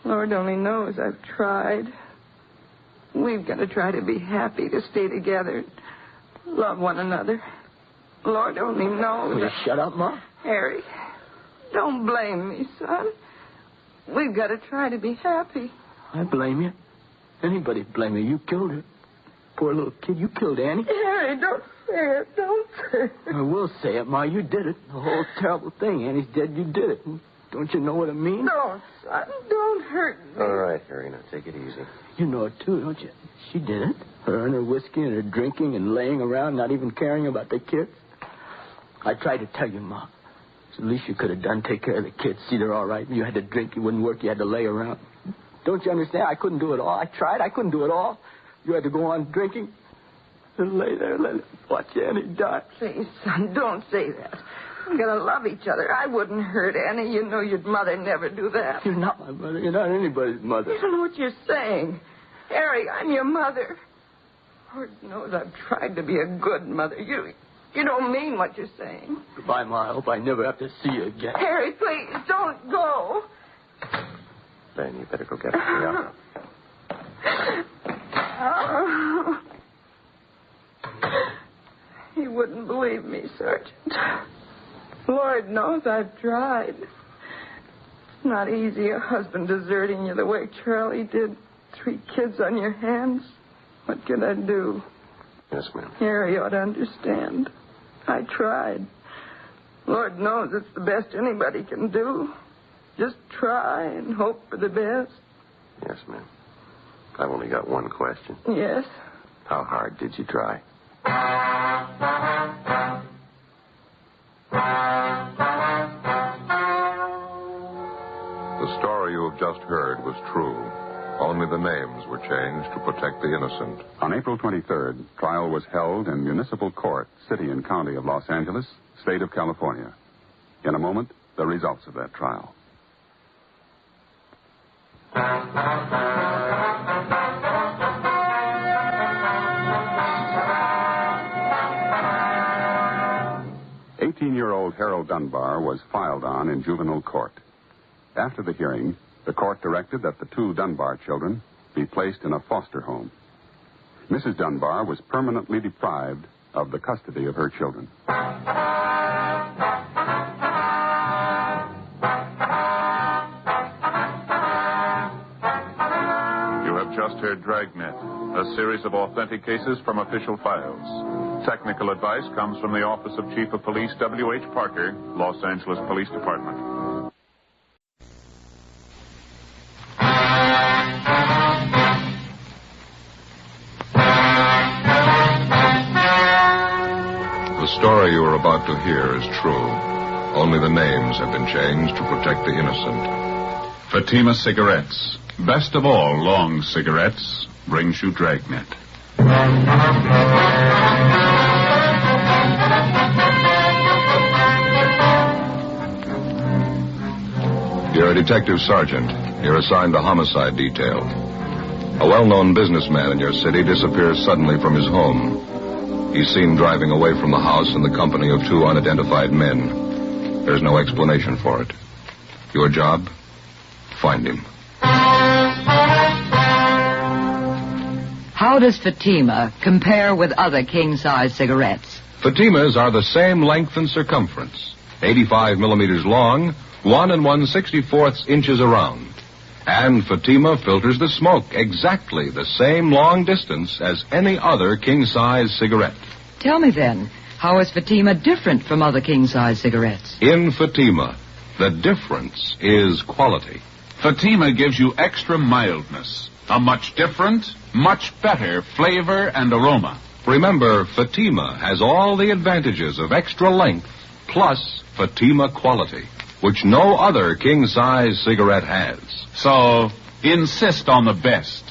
Lord only knows I've tried. We've got to try to be happy, to stay together, love one another. Lord only knows. Will you shut up, Ma? Harry, don't blame me, son. We've got to try to be happy. I blame you. Anybody blame you. You killed her. Poor little kid. You killed Annie. Harry, don't say it. Don't say it. I will say it, Ma. You did it. The whole terrible thing. Annie's dead. You did it. Don't you know what it means? No, son. Don't hurt me. All right, Harry. Now, take it easy. You know it, too, don't you? She did it. Her and her whiskey and her drinking and laying around, not even caring about the kids. I tried to tell you, Ma. It's the least you could have done. Take care of the kids. See they're all right. You had to drink. You wouldn't work. You had to lay around. Don't you understand? I couldn't do it all. I tried. I couldn't do it all. You had to go on drinking and lay there and let watch Annie die. Please, son, don't say that. We gotta love each other. I wouldn't hurt Annie. You know your mother never do that. You're not my mother. You're not anybody's mother. You don't know what you're saying. Harry, I'm your mother. Lord knows I've tried to be a good mother. You don't mean what you're saying. Goodbye, Ma. I hope I never have to see you again. Harry, please, don't go. Ben, you better go get her. Oh. He wouldn't believe me, Sergeant. Lord knows I've tried. It's not easy, a husband deserting you the way Charlie did. 3 kids on your hands. What can I do? Yes, ma'am. Harry ought to understand. I tried. Lord knows it's the best anybody can do. Just try and hope for the best. Yes, ma'am. I've only got one question. Yes? How hard did you try? The story you have just heard was true. Only the names were changed to protect the innocent. On April 23rd, trial was held in Municipal Court, City and County of Los Angeles, State of California. In a moment, the results of that trial. "18-year-old Harold Dunbar was filed on in juvenile court. After the hearing, the court directed that the 2 Dunbar children be placed in a foster home. Mrs. Dunbar was permanently deprived of the custody of her children. just heard Dragnet, a series of authentic cases from official files. Technical advice comes from the Office of Chief of Police W.H. Parker, Los Angeles Police Department. The story you are about to hear is true. Only the names have been changed to protect the innocent. Fatima Cigarettes, best of all long cigarettes, brings you Dragnet. You're a detective sergeant. You're assigned to homicide detail. A well-known businessman in your city disappears suddenly from his home. He's seen driving away from the house in the company of two unidentified men. There's no explanation for it. Your job? Find him. How does Fatima compare with other king-size cigarettes? Fatimas are the same length and circumference, 85 millimeters long, 1 1/64 inches around. And Fatima filters the smoke exactly the same long distance as any other king-size cigarette. Tell me then, how is Fatima different from other king-size cigarettes? In Fatima, the difference is quality. Fatima gives you extra mildness, a much different, much better flavor and aroma. Remember, Fatima has all the advantages of extra length plus Fatima quality, which no other king-size cigarette has. So, insist on the best.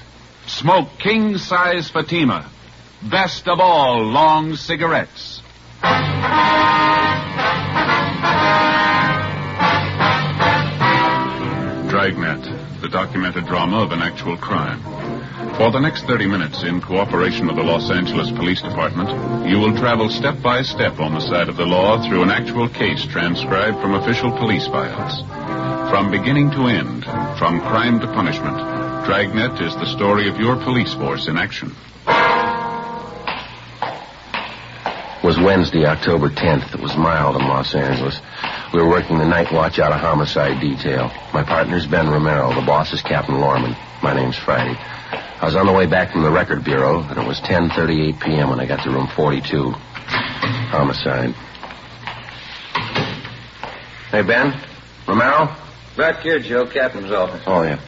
Smoke king-size Fatima. Best of all long cigarettes. Dragnet, the documented drama of an actual crime. For the next 30 minutes, in cooperation with the Los Angeles Police Department, you will travel step by step on the side of the law through an actual case transcribed from official police files. From beginning to end, from crime to punishment, Dragnet is the story of your police force in action. It was Wednesday, October 10th. It was mild in Los Angeles. We were working the night watch out of homicide detail. My partner's Ben Romero. The boss is Captain Lorman. My name's Friday. I was on the way back from the record bureau, and it was 10:38 p.m. when I got to room 42. Homicide. Hey, Ben? Romero? Back here, Joe. Captain's office. Oh, yeah.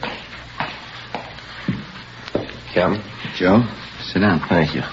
Captain? Joe, sit down. Thank you.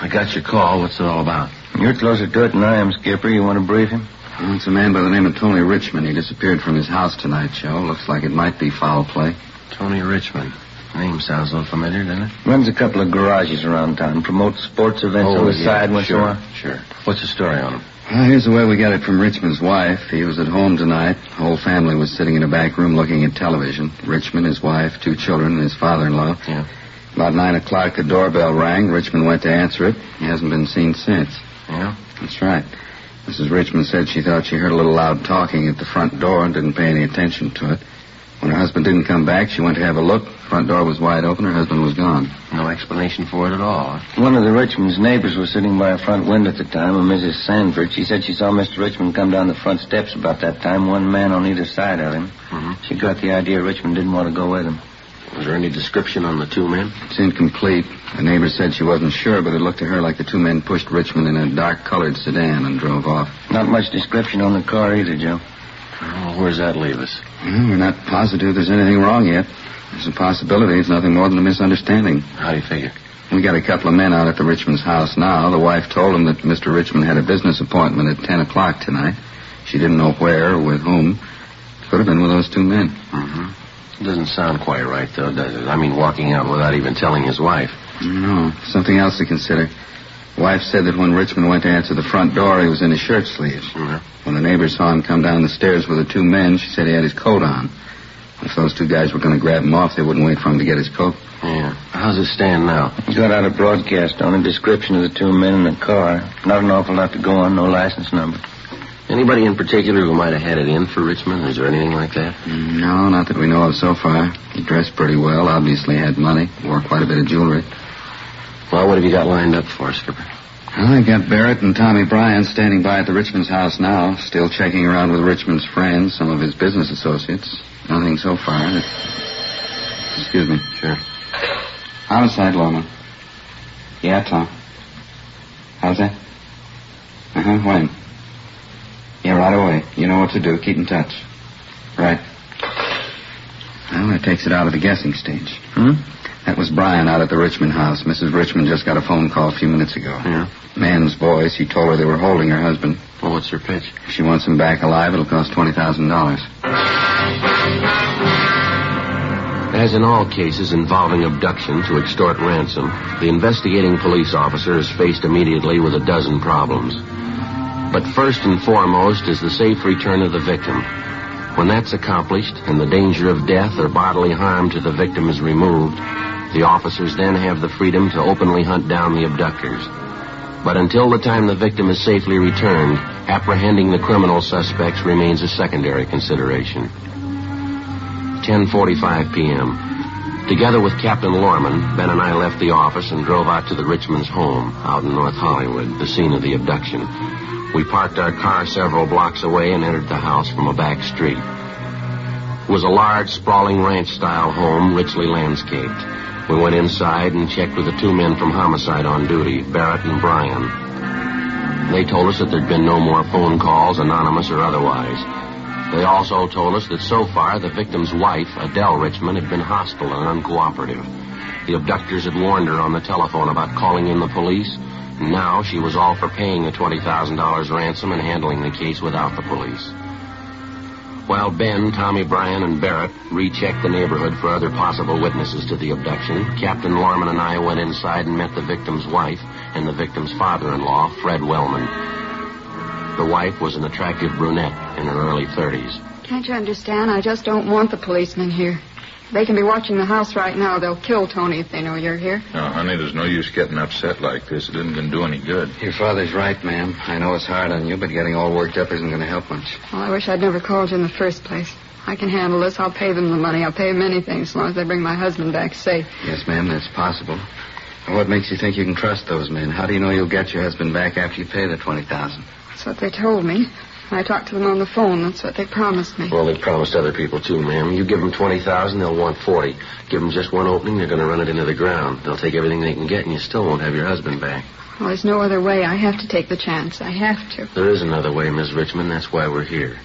I got your call. What's it all about? You're closer to it than I am, Skipper. You want to brief him? Well, it's a man by the name of Tony Richmond. He disappeared from his house tonight, Joe. Looks like it might be foul play. Tony Richmond. Name sounds a little familiar, doesn't it? Runs a couple of garages around town. Promotes sports events on the side and so on. Sure. What's the story on him? Well, here's the way we got it from Richmond's wife. He was at home tonight. The whole family was sitting in a back room looking at television. Richmond, his wife, 2 children, and his father-in-law. Yeah. About 9 o'clock, the doorbell rang. Richmond went to answer it. He hasn't been seen since. Yeah? That's right. Mrs. Richmond said she thought she heard a little loud talking at the front door and didn't pay any attention to it. When her husband didn't come back, she went to have a look. Front door was wide open. Her husband was gone. No explanation for it at all. One of the Richmond's neighbors was sitting by a front window at the time, a Mrs. Sanford. She said she saw Mr. Richmond come down the front steps about that time, one man on either side of him. Mm-hmm. She got the idea Richmond didn't want to go with him. Was there any description on the 2 men? It's incomplete. The neighbor said she wasn't sure, but it looked to her like the 2 men pushed Richmond in a dark-colored sedan and drove off. Not much description on the car either, Joe. Oh, where's that leave us? Well, we're not positive there's anything wrong yet. There's a possibility it's nothing more than a misunderstanding. How do you figure? We got a couple of men out at the Richmond's house now. The wife told them that Mr. Richmond had a business appointment at 10 o'clock tonight. She didn't know where or with whom. Could have been with those 2 men. Mm-hmm. It doesn't sound quite right, though, does it? I mean, walking out without even telling his wife. No, something else to consider. The wife said that when Richmond went to answer the front door, he was in his shirt sleeves. Mm-hmm. When the neighbor saw him come down the stairs with the 2 men, she said he had his coat on. If those 2 guys were going to grab him off, they wouldn't wait for him to get his coat. Yeah. How's it stand now? He got out a broadcast on a description of the 2 men in the car. Not an awful lot to go on, no license number. Anybody in particular who might have had it in for Richmond? Is there anything like that? No, not that we know of so far. He dressed pretty well, obviously had money, wore quite a bit of jewelry. Well, what have you got lined up for us, Skipper? Well, I got Barrett and Tommy Bryan standing by at the Richmond's house now, still checking around with Richmond's friends, some of his business associates. Nothing so far. Excuse me. Sure. Homicide, Lorman. Yeah, Tom. How's that? When? Yeah, right away. You know what to do. Keep in touch. Right. Well, that takes it out of the guessing stage. That was Brian out at the Richmond house. Mrs. Richmond just got a phone call a few minutes ago. Yeah? Man's voice. He told her they were holding her husband. Well, what's your pitch? If she wants him back alive, it'll cost $20,000. As in all cases involving abduction to extort ransom, the investigating police officer is faced immediately with a dozen problems. But first and foremost is the safe return of the victim. When that's accomplished and the danger of death or bodily harm to the victim is removed, the officers then have the freedom to openly hunt down the abductors. But until the time the victim is safely returned, apprehending the criminal suspects remains a secondary consideration. 10:45 p.m. Together with Captain Lorman, Ben and I left the office and drove out to the Richmonds' home out in North Hollywood, the scene of the abduction. We parked our car several blocks away and entered the house from a back street. It was a large, sprawling ranch-style home, richly landscaped. We went inside and checked with the two men from homicide on duty, Barrett and Bryan. They told us that there'd been no more phone calls, anonymous or otherwise. They also told us that so far the victim's wife, Adele Richmond, had been hostile and uncooperative. The abductors had warned her on the telephone about calling in the police, and now she was all for paying the $20,000 ransom and handling the case without the police. While Ben, Tommy, Bryan, and Barrett rechecked the neighborhood for other possible witnesses to the abduction, Captain Lorman and I went inside and met the victim's wife and the victim's father-in-law, Fred Wellman. The wife was an attractive brunette in her early 30s. Can't you understand? I just don't want the policemen here. They can be watching the house right now. They'll kill Tony if they know you're here. No, honey, there's no use getting upset like this. It isn't going to do any good. Your father's right, ma'am. I know it's hard on you, but getting all worked up isn't going to help much. Well, I wish I'd never called you in the first place. I can handle this. I'll pay them the money. I'll pay them anything as long as they bring my husband back safe. Yes, ma'am, that's possible. And what makes you think you can trust those men? How do you know you'll get your husband back after you pay the $20,000? That's what they told me. I talked to them on the phone. That's what they promised me. Well, they promised other people, too, ma'am. You give them $20,000, they'll want $40,000. Give them just one opening, they're going to run it into the ground. They'll take everything they can get, and you still won't have your husband back. Well, there's no other way. I have to take the chance. I have to. There is another way, Miss Richmond. That's why we're here.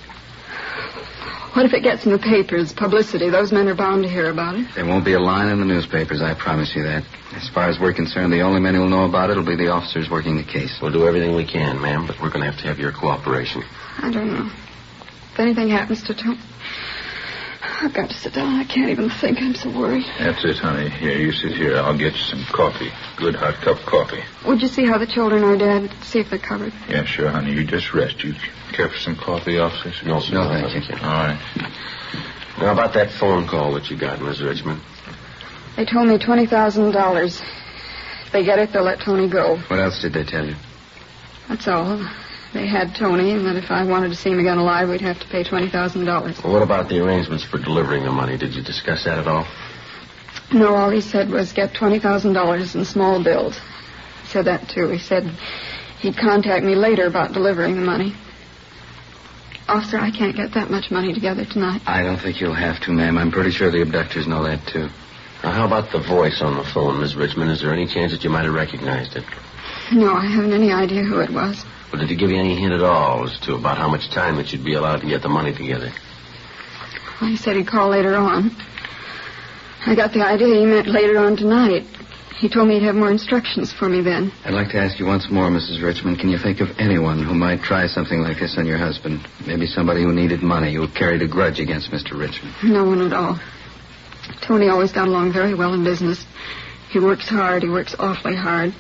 What if it gets in the papers, publicity? Those men are bound to hear about it. There won't be a line in the newspapers, I promise you that. As far as we're concerned, the only men who'll know about it will be the officers working the case. We'll do everything we can, ma'am, but we're going to have your cooperation. I don't know. If anything happens to Tony, I've got to sit down. I can't even think. I'm so worried. That's it, honey. Here, you sit here. I'll get you some coffee. Good hot cup of coffee. Would you see how the children are, Dad? See if they're covered. Yeah, sure, honey. You just rest. You care for some coffee, officers? No, sir. No, thank you. All right. Now, about that phone call that you got, Miss Richmond. They told me $20,000. If they get it, they'll let Tony go. What else did they tell you? That's all. They had Tony, and that if I wanted to see him again alive, we'd have to pay $20,000. Well, what about the arrangements for delivering the money? Did you discuss that at all? No, all he said was get $20,000 in small bills. He said that, too. He said he'd contact me later about delivering the money. Officer, I can't get that much money together tonight. I don't think you'll have to, ma'am. I'm pretty sure the abductors know that, too. Now, how about the voice on the phone, Miss Richmond? Is there any chance that you might have recognized it? No, I haven't any idea who it was. Well, did he give you any hint at all as to about how much time that you'd be allowed to get the money together? Well, he said he'd call later on. I got the idea he meant later on tonight. He told me he'd have more instructions for me then. I'd like to ask you once more, Mrs. Richmond, can you think of anyone who might try something like this on your husband? Maybe somebody who needed money, who carried a grudge against Mr. Richmond? No one at all. Tony always got along very well in business. He works hard. He works awfully hard.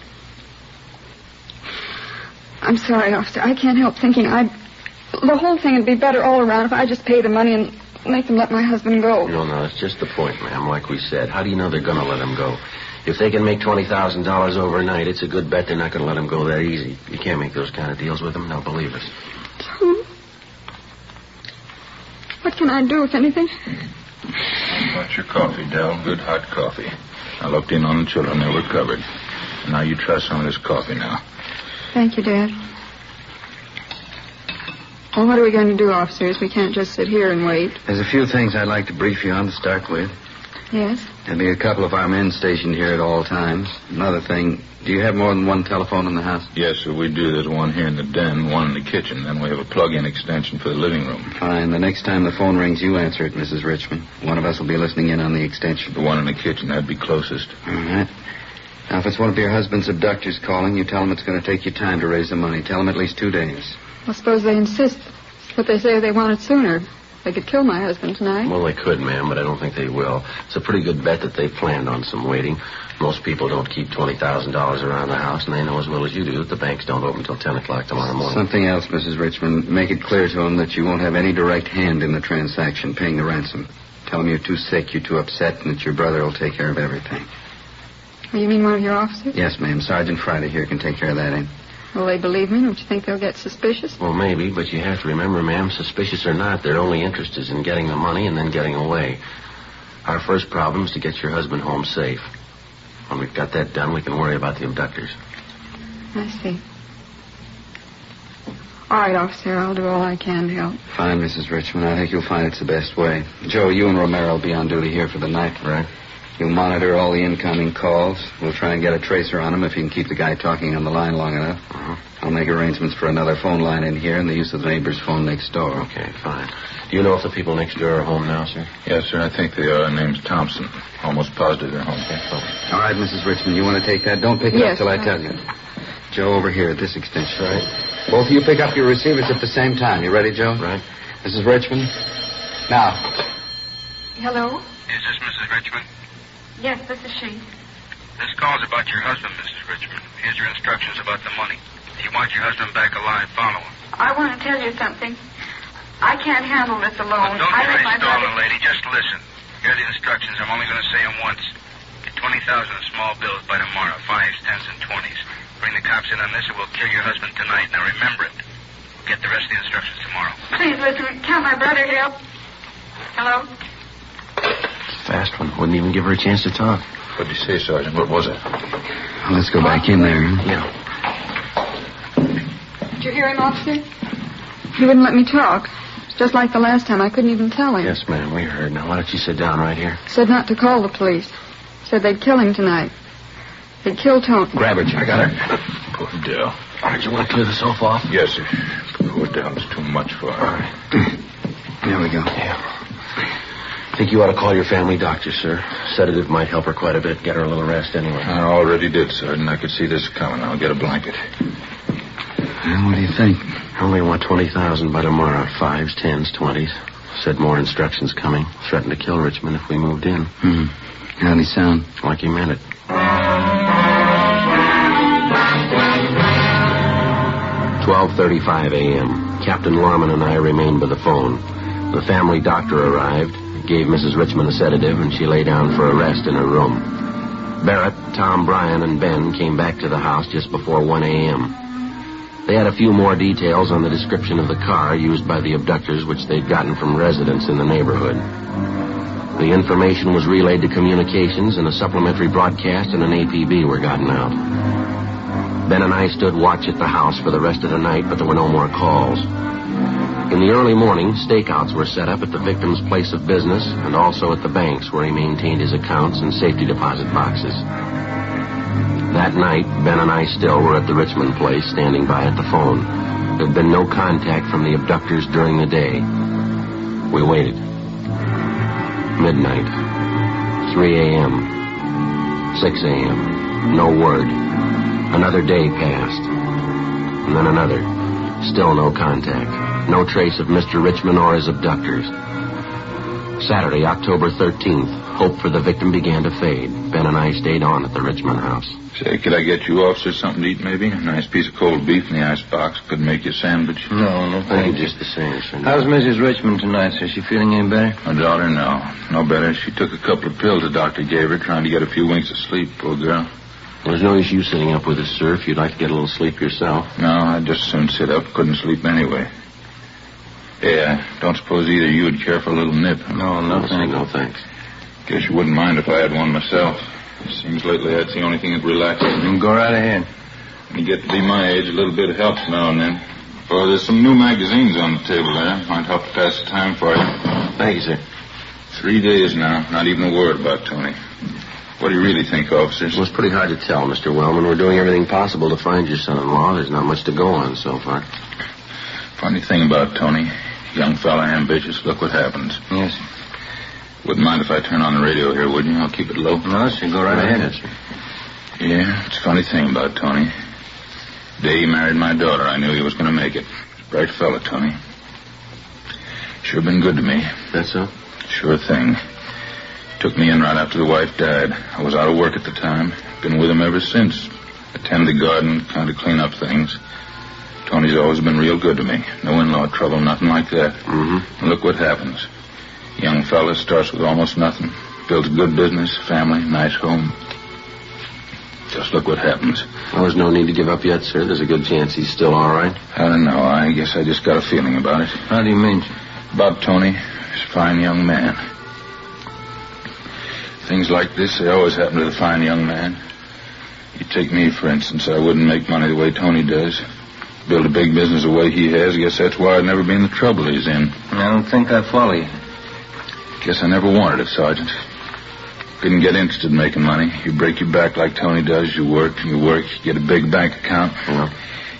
I'm sorry, officer. I can't help thinking the whole thing would be better all around if I just pay the money and make them let my husband go. No, that's just the point, ma'am, like we said. How do you know they're going to let him go? If they can make $20,000 overnight, it's a good bet they're not going to let him go that easy. You can't make those kind of deals with them. They'll believe us. What can I do, if anything? What's your coffee, Del? Good hot coffee. I looked in on the children. They were covered. Now you try some of this coffee now. Thank you, Dad. Well, what are we going to do, officers? We can't just sit here and wait. There's a few things I'd like to brief you on to start with. Yes? There'll be a couple of our men stationed here at all times. Another thing, do you have more than one telephone in the house? Yes, sir, we do. There's one here in the den, one in the kitchen. Then we have a plug-in extension for the living room. Fine. The next time the phone rings, you answer it, Mrs. Richmond. One of us will be listening in on the extension. The one in the kitchen, that'd be closest. All right. Now, if it's one of your husband's abductors calling, you tell them it's going to take you time to raise the money. Tell them at least 2 days. Well, suppose they insist. But they say they want it sooner. They could kill my husband tonight. Well, they could, ma'am, but I don't think they will. It's a pretty good bet that they planned on some waiting. Most people don't keep $20,000 around the house, and they know as well as you do that the banks don't open until 10 o'clock tomorrow morning. Something else, Mrs. Richmond. Make it clear to them that you won't have any direct hand in the transaction, paying the ransom. Tell them you're too sick, you're too upset, and that your brother will take care of everything. Well, you mean one of your officers? Yes, ma'am. Sergeant Friday here can take care of that, Will they believe me? Don't you think they'll get suspicious? Well, maybe, but you have to remember, ma'am, suspicious or not, their only interest is in getting the money and then getting away. Our first problem is to get your husband home safe. When we've got that done, we can worry about the abductors. I see. All right, officer, I'll do all I can to help. Fine, Mrs. Richmond. I think you'll find it's the best way. Joe, you and Romero will be on duty here for the night. Right. You'll monitor all the incoming calls. We'll try and get a tracer on him if you can keep the guy talking on the line long enough. Uh-huh. I'll make arrangements for another phone line in here and the use of the neighbor's phone next door. Okay, fine. Do you know if the people next door are home now, sir? Yes, sir, I think they are. Their name's Thompson. Almost positive they're home. Okay. All right, Mrs. Richmond, you want to take that? Don't pick it up Yes, till I tell you. Joe, over here at this extension. Right. Both of you pick up your receivers at the same time. You ready, Joe? Right. Mrs. Richmond? Now. Hello? Is this Mrs. Richmond? Yes, this is she. This call's about your husband, Mrs. Richmond. Here's your instructions about the money. If you want your husband back alive, follow him. I want to tell you something. I can't handle this alone. Don't I get let my stalling, brother... lady. Just listen. Here are the instructions. I'm only going to say them once. Get 20,000 in small bills by tomorrow. 5s, 10s, and 20s. Bring the cops in on this or we'll kill your husband tonight. Now remember it. We'll get the rest of the instructions tomorrow. Please listen. Can't my brother help? Hello? Fast one. Wouldn't even give her a chance to talk. What'd you say, Sergeant? What was it? Well, let's go back in there. Yeah. Did you hear him, officer? He wouldn't let me talk. It's just like the last time. I couldn't even tell him. Yes, ma'am, we heard. Now, why don't you sit down right here? Said not to call the police. Said they'd kill him tonight. They'd kill Tony. Grab her, Jack. I got her. Poor Dell. All right, you want to clear the sofa off? Yes, sir. Poor Dell's too much for her. All right. There we go. Yeah. I think you ought to call your family doctor, sir. Sedative might help her quite a bit. Get her a little rest anyway. I already did, Sergeant. I could see this coming. I'll get a blanket. Well, what do you think? I only want 20,000 by tomorrow. 5s, 10s, 20s. Said more instructions coming. Threatened to kill Richmond if we moved in. How'd he sound? Like he meant it. 12:35 a.m. Captain Lorman and I remained by the phone. The family doctor arrived, gave Mrs. Richmond a sedative, and she lay down for a rest in her room. Barrett, Tom, Bryan, and Ben came back to the house just before 1 a.m. They had a few more details on the description of the car used by the abductors, which they'd gotten from residents in the neighborhood. The information was relayed to communications, and a supplementary broadcast and an APB were gotten out. Ben and I stood watch at the house for the rest of the night, but there were no more calls. In the early morning, stakeouts were set up at the victim's place of business and also at the banks where he maintained his accounts and safety deposit boxes. That night, Ben and I still were at the Richmond place, standing by at the phone. There had been no contact from the abductors during the day. We waited. Midnight. 3 a.m. 6 a.m. No word. Another day passed. And then another. Still no contact. No trace of Mr. Richmond or his abductors. Saturday, October 13th. Hope for the victim began to fade. Ben and I stayed on at the Richmond house. Say, could I get you officer something to eat, maybe? A nice piece of cold beef in the icebox. Could make you a sandwich. No, thank you. Just the same, sir. How's Mrs. Richmond tonight, sir? Is she feeling any better? My daughter, no. No better. She took a couple of pills the doctor gave her, trying to get a few winks of sleep, poor girl. Well, there's no use you sitting up with us, sir, if you'd like to get a little sleep yourself. No, I'd just as soon sit up. Couldn't sleep anyway. Hey, I don't suppose either you would care for a little nip. No, thanks. Guess you wouldn't mind if I had one myself. Seems lately that's the only thing that relaxes me. Go right ahead. When you get to be my age, a little bit helps now and then. Oh, there's some new magazines on the table there. Might help to pass the time for you. Thank you, sir. 3 days now. Not even a word about Tony. What do you really think, officers? Well, it's pretty hard to tell, Mr. Wellman. We're doing everything possible to find your son-in-law. There's not much to go on so far. Funny thing about Tony. Young fella, ambitious. Look what happens. Yes. Wouldn't mind if I turn on the radio here, would you? I'll keep it low. No, sir. Go right ahead. Yeah, it's a funny thing about Tony. The day he married my daughter, I knew he was going to make it. Bright fella, Tony. Sure been good to me. That's so? Sure thing. Took me in right after the wife died. I was out of work at the time. Been with him ever since. Attend the garden, kind of clean up things. Tony's always been real good to me. No in-law trouble, nothing like that. Mm-hmm. And look what happens. Young fella starts with almost nothing. Builds a good business, family, nice home. Just look what happens. Well, there's no need to give up yet, sir. There's a good chance he's still all right. I don't know. I guess I just got a feeling about it. How do you mean? About Tony. He's a fine young man. Things like this, they always happen to the fine young man. You take me, for instance. I wouldn't make money the way Tony does. Build a big business the way he has. Guess that's why I'd never be in the trouble he's in. I don't think I follow you. Guess I never wanted it, Sergeant. Didn't get interested in making money. You break your back like Tony does. You work and you work. You get a big bank account. Yeah.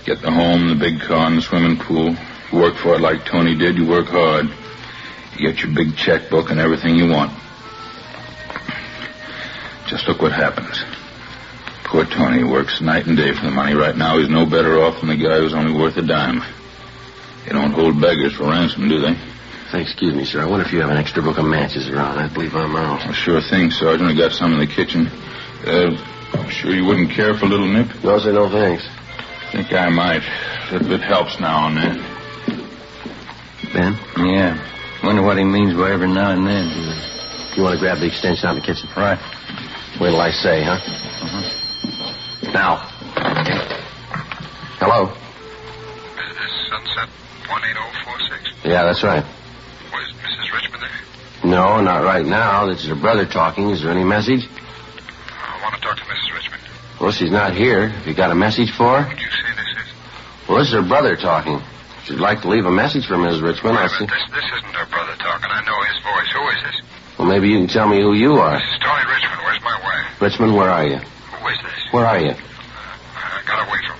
Get the home, the big car, and the swimming pool. You work for it like Tony did. You work hard. You get your big checkbook and everything you want. Just look what happens. Poor Tony works night and day for the money. Right now, he's no better off than the guy who's only worth a dime. They don't hold beggars for ransom, do they? Excuse me, sir. I wonder if you have an extra book of matches around. I believe I'm out. Well, sure thing, Sergeant. I got some in the kitchen. Sure you wouldn't care for a little nip? No, sir, no thanks. Think I might. It helps now and then. Ben? Yeah. Wonder what he means by every now and then. You want to grab the extension out of the kitchen? Right. Wait till I say, huh? Uh-huh. Now. Hello? Is this Sunset 18046? Yeah, that's right. Was Mrs. Richmond there? No, not right now. This is her brother talking. Is there any message? I want to talk to Mrs. Richmond. Well, she's not here. Have you got a message for her? Who do you say this is? Well, this is her brother talking. If you'd like to leave a message for Mrs. Richmond, I'll see. This isn't her brother talking. I know his voice. Who is this? Well, maybe you can tell me who you are. This is Tony Richmond. Where's my wife? Richmond, where are you? Who is this? Where are you? I got away from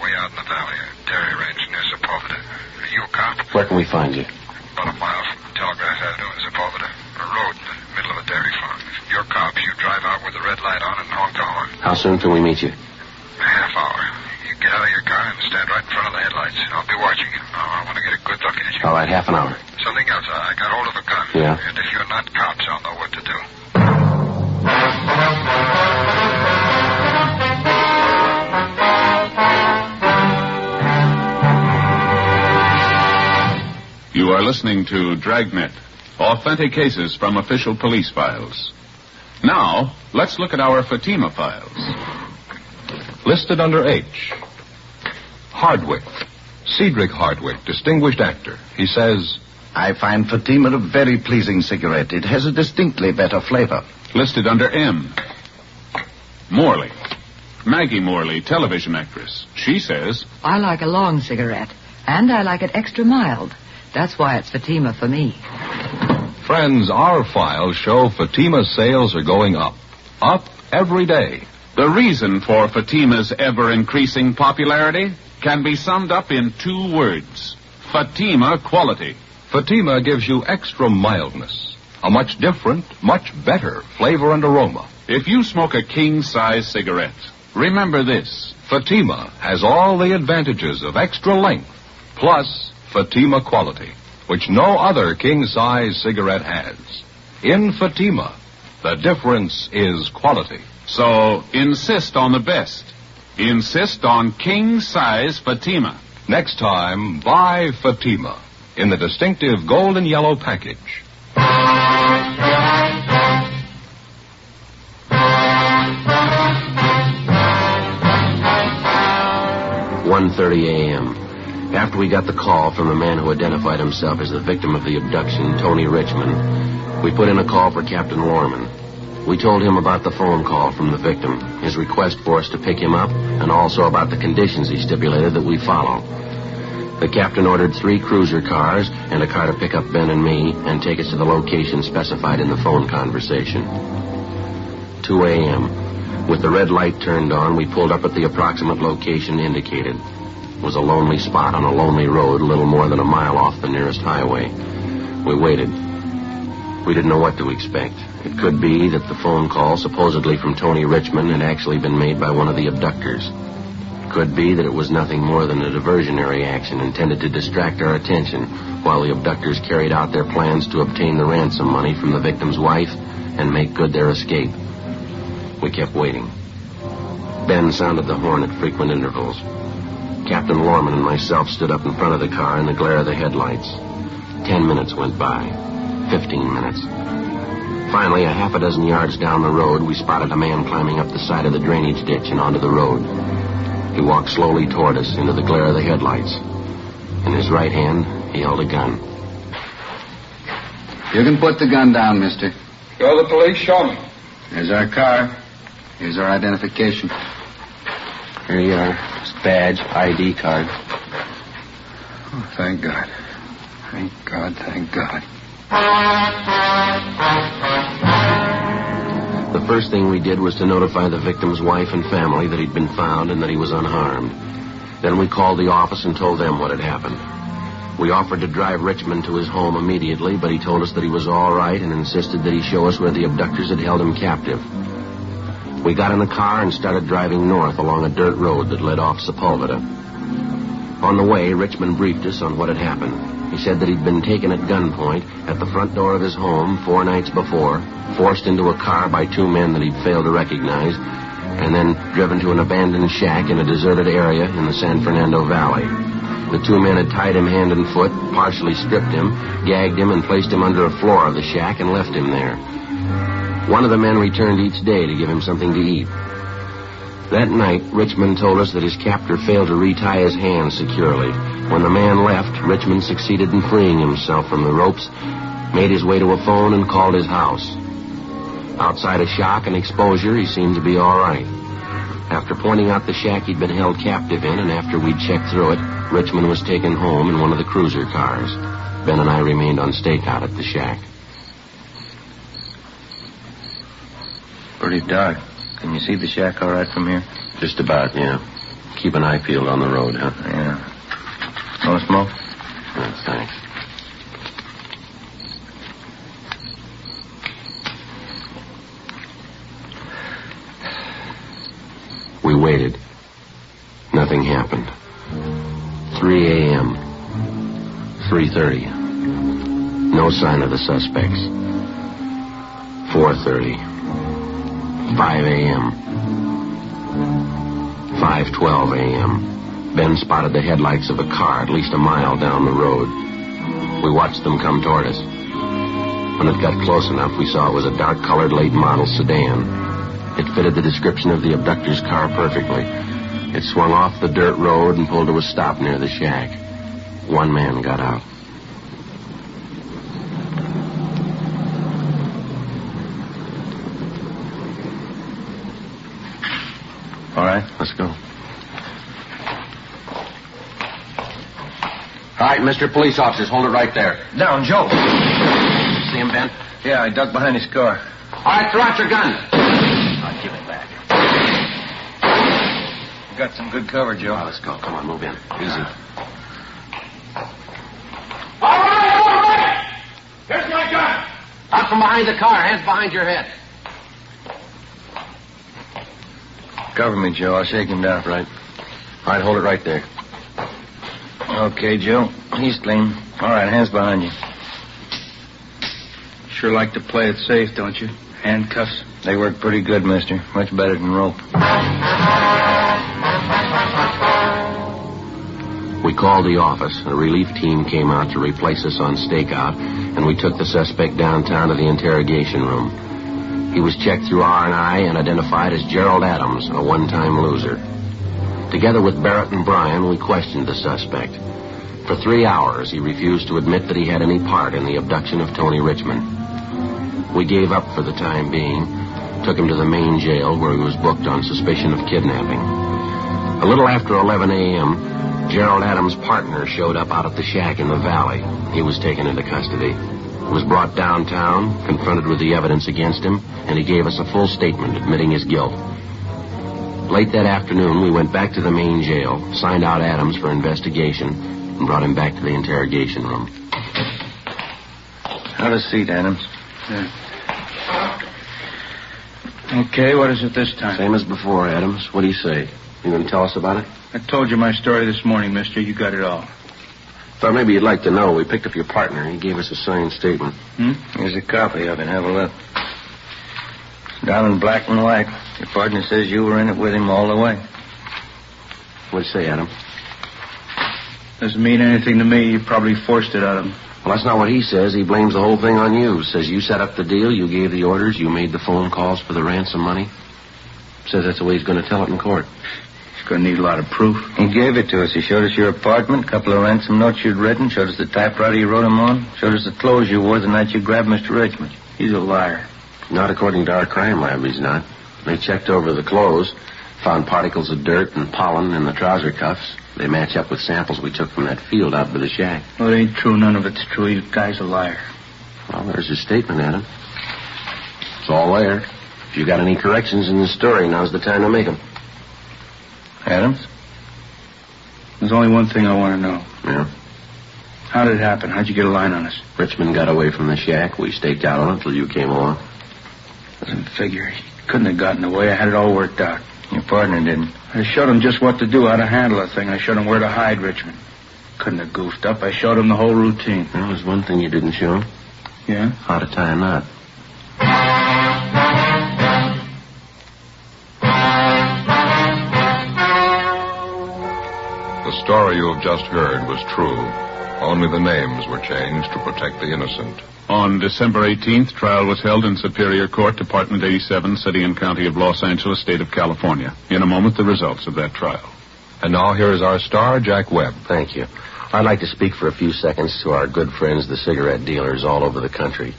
way out in the valley, a dairy range near Sepulveda. Are you a cop? Where can we find you? About a mile from Telegraph Avenue in Sepulveda. A road in the middle of a dairy farm. If you're cops, you drive out with the red light on and honk the horn. How soon can we meet you? A half hour. You get out of your car and stand right in front of the headlights. I'll be watching you. I want to get a good look at you. All right, half an hour. Something else. I got hold of a gun. Yeah? And if you're not cops, I'll know what to do. You are listening to Dragnet, authentic cases from official police files. Now, let's look at our Fatima files. Listed under H. Hardwick. Cedric Hardwick, distinguished actor. He says, I find Fatima a very pleasing cigarette. It has a distinctly better flavor. Listed under M. Morley. Maggie Morley, television actress. She says, I like a long cigarette, and I like it extra mild. That's why it's Fatima for me. friends, our files show Fatima's sales are going up. Up every day. The reason for Fatima's ever-increasing popularity can be summed up in 2 words. Fatima quality. Fatima gives you extra mildness, a much different, much better flavor and aroma. If you smoke a king-size cigarette, remember this. Fatima has all the advantages of extra length, plus Fatima quality, which no other king-size cigarette has. In Fatima, the difference is quality. So insist on the best. Insist on king-size Fatima. Next time, buy Fatima in the distinctive golden yellow package. 1:30 a.m. After we got the call from the man who identified himself as the victim of the abduction, Tony Richmond, we put in a call for Captain Lorman. We told him about the phone call from the victim, his request for us to pick him up, and also about the conditions he stipulated that we follow. The captain ordered 3 cruiser cars and a car to pick up Ben and me and take us to the location specified in the phone conversation. 2 a.m. With the red light turned on, we pulled up at the approximate location indicated. It was a lonely spot on a lonely road, a little more than a mile off the nearest highway. We waited. We didn't know what to expect. It could be that the phone call, supposedly from Tony Richmond, had actually been made by one of the abductors. It could be that it was nothing more than a diversionary action intended to distract our attention while the abductors carried out their plans to obtain the ransom money from the victim's wife and make good their escape. We kept waiting. Ben sounded the horn at frequent intervals. Captain Lorman and myself stood up in front of the car in the glare of the headlights. 10 minutes went by. 15 minutes. Finally, a half a dozen yards down the road, we spotted a man climbing up the side of the drainage ditch and onto the road. He walked slowly toward us into the glare of the headlights. In his right hand, he held a gun. You can put the gun down, mister. Go to the police, show me. There's our car. Here's our identification. Here you are. His badge, ID card. Oh, thank God. Thank God, thank God. The first thing we did was to notify the victim's wife and family that he'd been found and that he was unharmed. Then we called the office and told them what had happened. We offered to drive Richmond to his home immediately, but he told us that he was all right and insisted that he show us where the abductors had held him captive. We got in the car and started driving north along a dirt road that led off Sepulveda. On the way, Richmond briefed us on what had happened. He said that he'd been taken at gunpoint at the front door of his home 4 nights before, forced into a car by 2 men that he'd failed to recognize, and then driven to an abandoned shack in a deserted area in the San Fernando Valley. The 2 men had tied him hand and foot, partially stripped him, gagged him, and placed him under a floor of the shack and left him there. One of the men returned each day to give him something to eat. That night, Richmond told us that his captor failed to retie his hands securely. When the man left, Richmond succeeded in freeing himself from the ropes, made his way to a phone, and called his house. Outside of shock and exposure, he seemed to be all right. After pointing out the shack he'd been held captive in, and after we'd checked through it, Richmond was taken home in one of the cruiser cars. Ben and I remained on stakeout at the shack. Pretty dark. Can you see the shack all right from here? Just about, yeah. Keep an eye peeled on the road, huh? Yeah. No smoke? Oh, thanks. We waited. Nothing happened. 3 a.m. 3:30. No sign of the suspects. 4:30. 5 a.m. 5:12 a.m. Ben spotted the headlights of a car at least a mile down the road. We watched them come toward us. When it got close enough, we saw it was a dark-colored late-model sedan. It fitted the description of the abductor's car perfectly. It swung off the dirt road and pulled to a stop near the shack. 1 man got out. All right, let's go. All right, Mr. Police Officers, hold it right there. Down, Joe. See him, Ben? Yeah, I ducked behind his car. All right, throw out your gun. I'll give it back. You got some good cover, Joe. Let's go. Come on, move in. Easy. All right! Here's my gun. Out from behind the car. Hands behind your head. Cover me, Joe. I'll shake him down. Right. All right, hold it right there. Okay, Joe. He's clean. All right, hands behind you. Sure like to play it safe, don't you? Handcuffs. They work pretty good, mister. Much better than rope. We called the office. A relief team came out to replace us on stakeout, and we took the suspect downtown to the interrogation room. He was checked through R&I and identified as Gerald Adams, a one-time loser. Together with Barrett and Bryan, we questioned the suspect. For 3 hours, he refused to admit that he had any part in the abduction of Tony Richmond. We gave up for the time being, took him to the main jail where he was booked on suspicion of kidnapping. A little after 11 a.m., Gerald Adams' partner showed up out at the shack in the valley. He was taken into custody. He was brought downtown, confronted with the evidence against him, and he gave us a full statement admitting his guilt. Late that afternoon, we went back to the main jail, signed out Adams for investigation, and brought him back to the interrogation room. Have a seat, Adams. Yeah. Okay, what is it this time? Same as before, Adams. What do you say? You going to tell us about it? I told you my story this morning, mister. You got it all. Thought maybe you'd like to know. We picked up your partner. He gave us a signed statement. Here's a copy of it. Have a look. It's down in black and white. Your partner says you were in it with him all the way. What'd you say, Adam? Doesn't mean anything to me. You probably forced it out of him. Well, that's not what he says. He blames the whole thing on you. Says you set up the deal, you gave the orders, you made the phone calls for the ransom money. Says that's the way he's going to tell it in court. He's going to need a lot of proof. He gave it to us. He showed us your apartment, a couple of ransom notes you'd written, showed us the typewriter you wrote them on, showed us the clothes you wore the night you grabbed Mr. Richmond. He's a liar. Not according to our crime lab, he's not. They checked over the clothes, found particles of dirt and pollen in the trouser cuffs. They match up with samples we took from that field out by the shack. Well, it ain't true. None of it's true. The guy's a liar. Well, there's his statement, Adam. It's all there. If you got any corrections in the story, now's the time to make them. Adams? There's only one thing I want to know. Yeah? How did it happen? How'd you get a line on us? Richmond got away from the shack. We staked out on it until you came along. Doesn't figure. He couldn't have gotten away. I had it all worked out. Your partner didn't. I showed him just what to do, how to handle a thing. I showed him where to hide Richmond. Couldn't have goofed up. I showed him the whole routine. Well, there's one thing you didn't show him. Yeah? How to tie a knot. The story you have just heard was true. Only the names were changed to protect the innocent. On December 18th, trial was held in Superior Court, Department 87, City and County of Los Angeles, State of California. In a moment, the results of that trial. And now here is our star, Jack Webb. Thank you. I'd like to speak for a few seconds to our good friends, the cigarette dealers all over the country.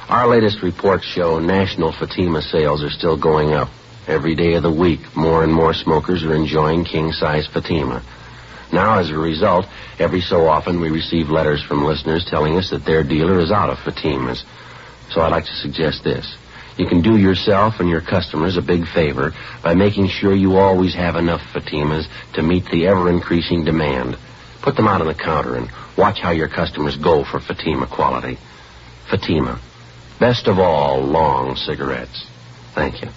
Our latest reports show national Fatima sales are still going up. Every day of the week, more and more smokers are enjoying king-size Fatima. Now, as a result, every so often we receive letters from listeners telling us that their dealer is out of Fatimas. So I'd like to suggest this. You can do yourself and your customers a big favor by making sure you always have enough Fatimas to meet the ever-increasing demand. Put them out on the counter and watch how your customers go for Fatima quality. Fatima. Best of all, long cigarettes. Thank you.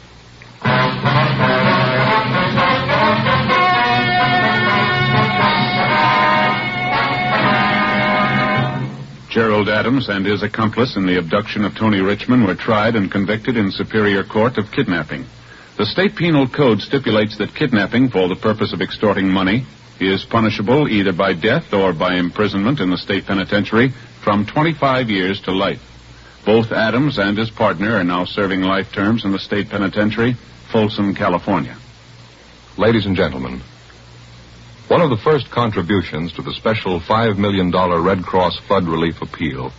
Gerald Adams and his accomplice in the abduction of Tony Richmond were tried and convicted in Superior Court of kidnapping. The state penal code stipulates that kidnapping for the purpose of extorting money is punishable either by death or by imprisonment in the state penitentiary from 25 years to life. Both Adams and his partner are now serving life terms in the state penitentiary, Folsom, California. Ladies and gentlemen, one of the first contributions to the special $5 million Red Cross flood relief appeal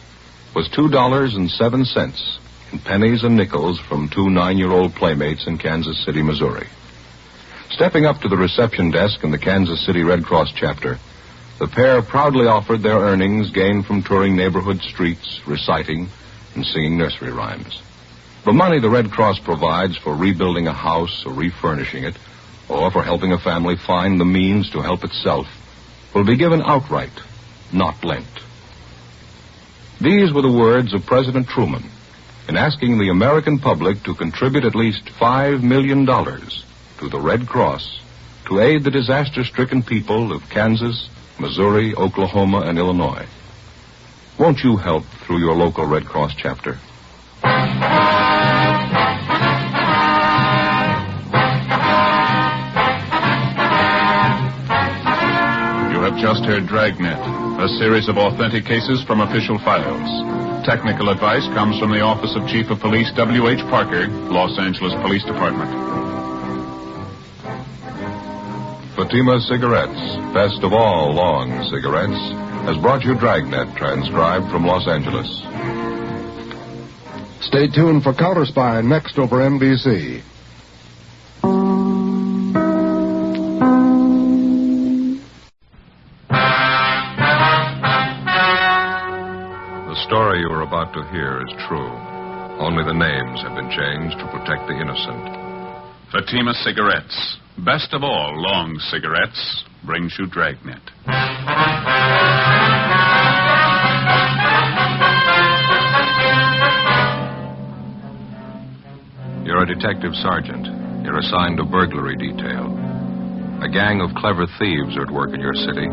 was $2.07 in pennies and nickels from two 9-year-old playmates in Kansas City, Missouri. Stepping up to the reception desk in the Kansas City Red Cross chapter, the pair proudly offered their earnings gained from touring neighborhood streets, reciting, and singing nursery rhymes. The money the Red Cross provides for rebuilding a house or refurnishing it, or for helping a family find the means to help itself, will be given outright, not lent. These were the words of President Truman in asking the American public to contribute at least $5 million to the Red Cross to aid the disaster-stricken people of Kansas, Missouri, Oklahoma, and Illinois. Won't you help through your local Red Cross chapter? You have just heard Dragnet, a series of authentic cases from official files. Technical advice comes from the Office of Chief of Police W.H. Parker, Los Angeles Police Department. Fatima Cigarettes, best of all long cigarettes, has brought you Dragnet, transcribed from Los Angeles. Stay tuned for Counter Spy next over NBC. about to hear is true. Only the names have been changed to protect the innocent. Fatima Cigarettes, best of all long cigarettes, brings you Dragnet. You're a detective sergeant. You're assigned to burglary detail. A gang of clever thieves are at work in your city.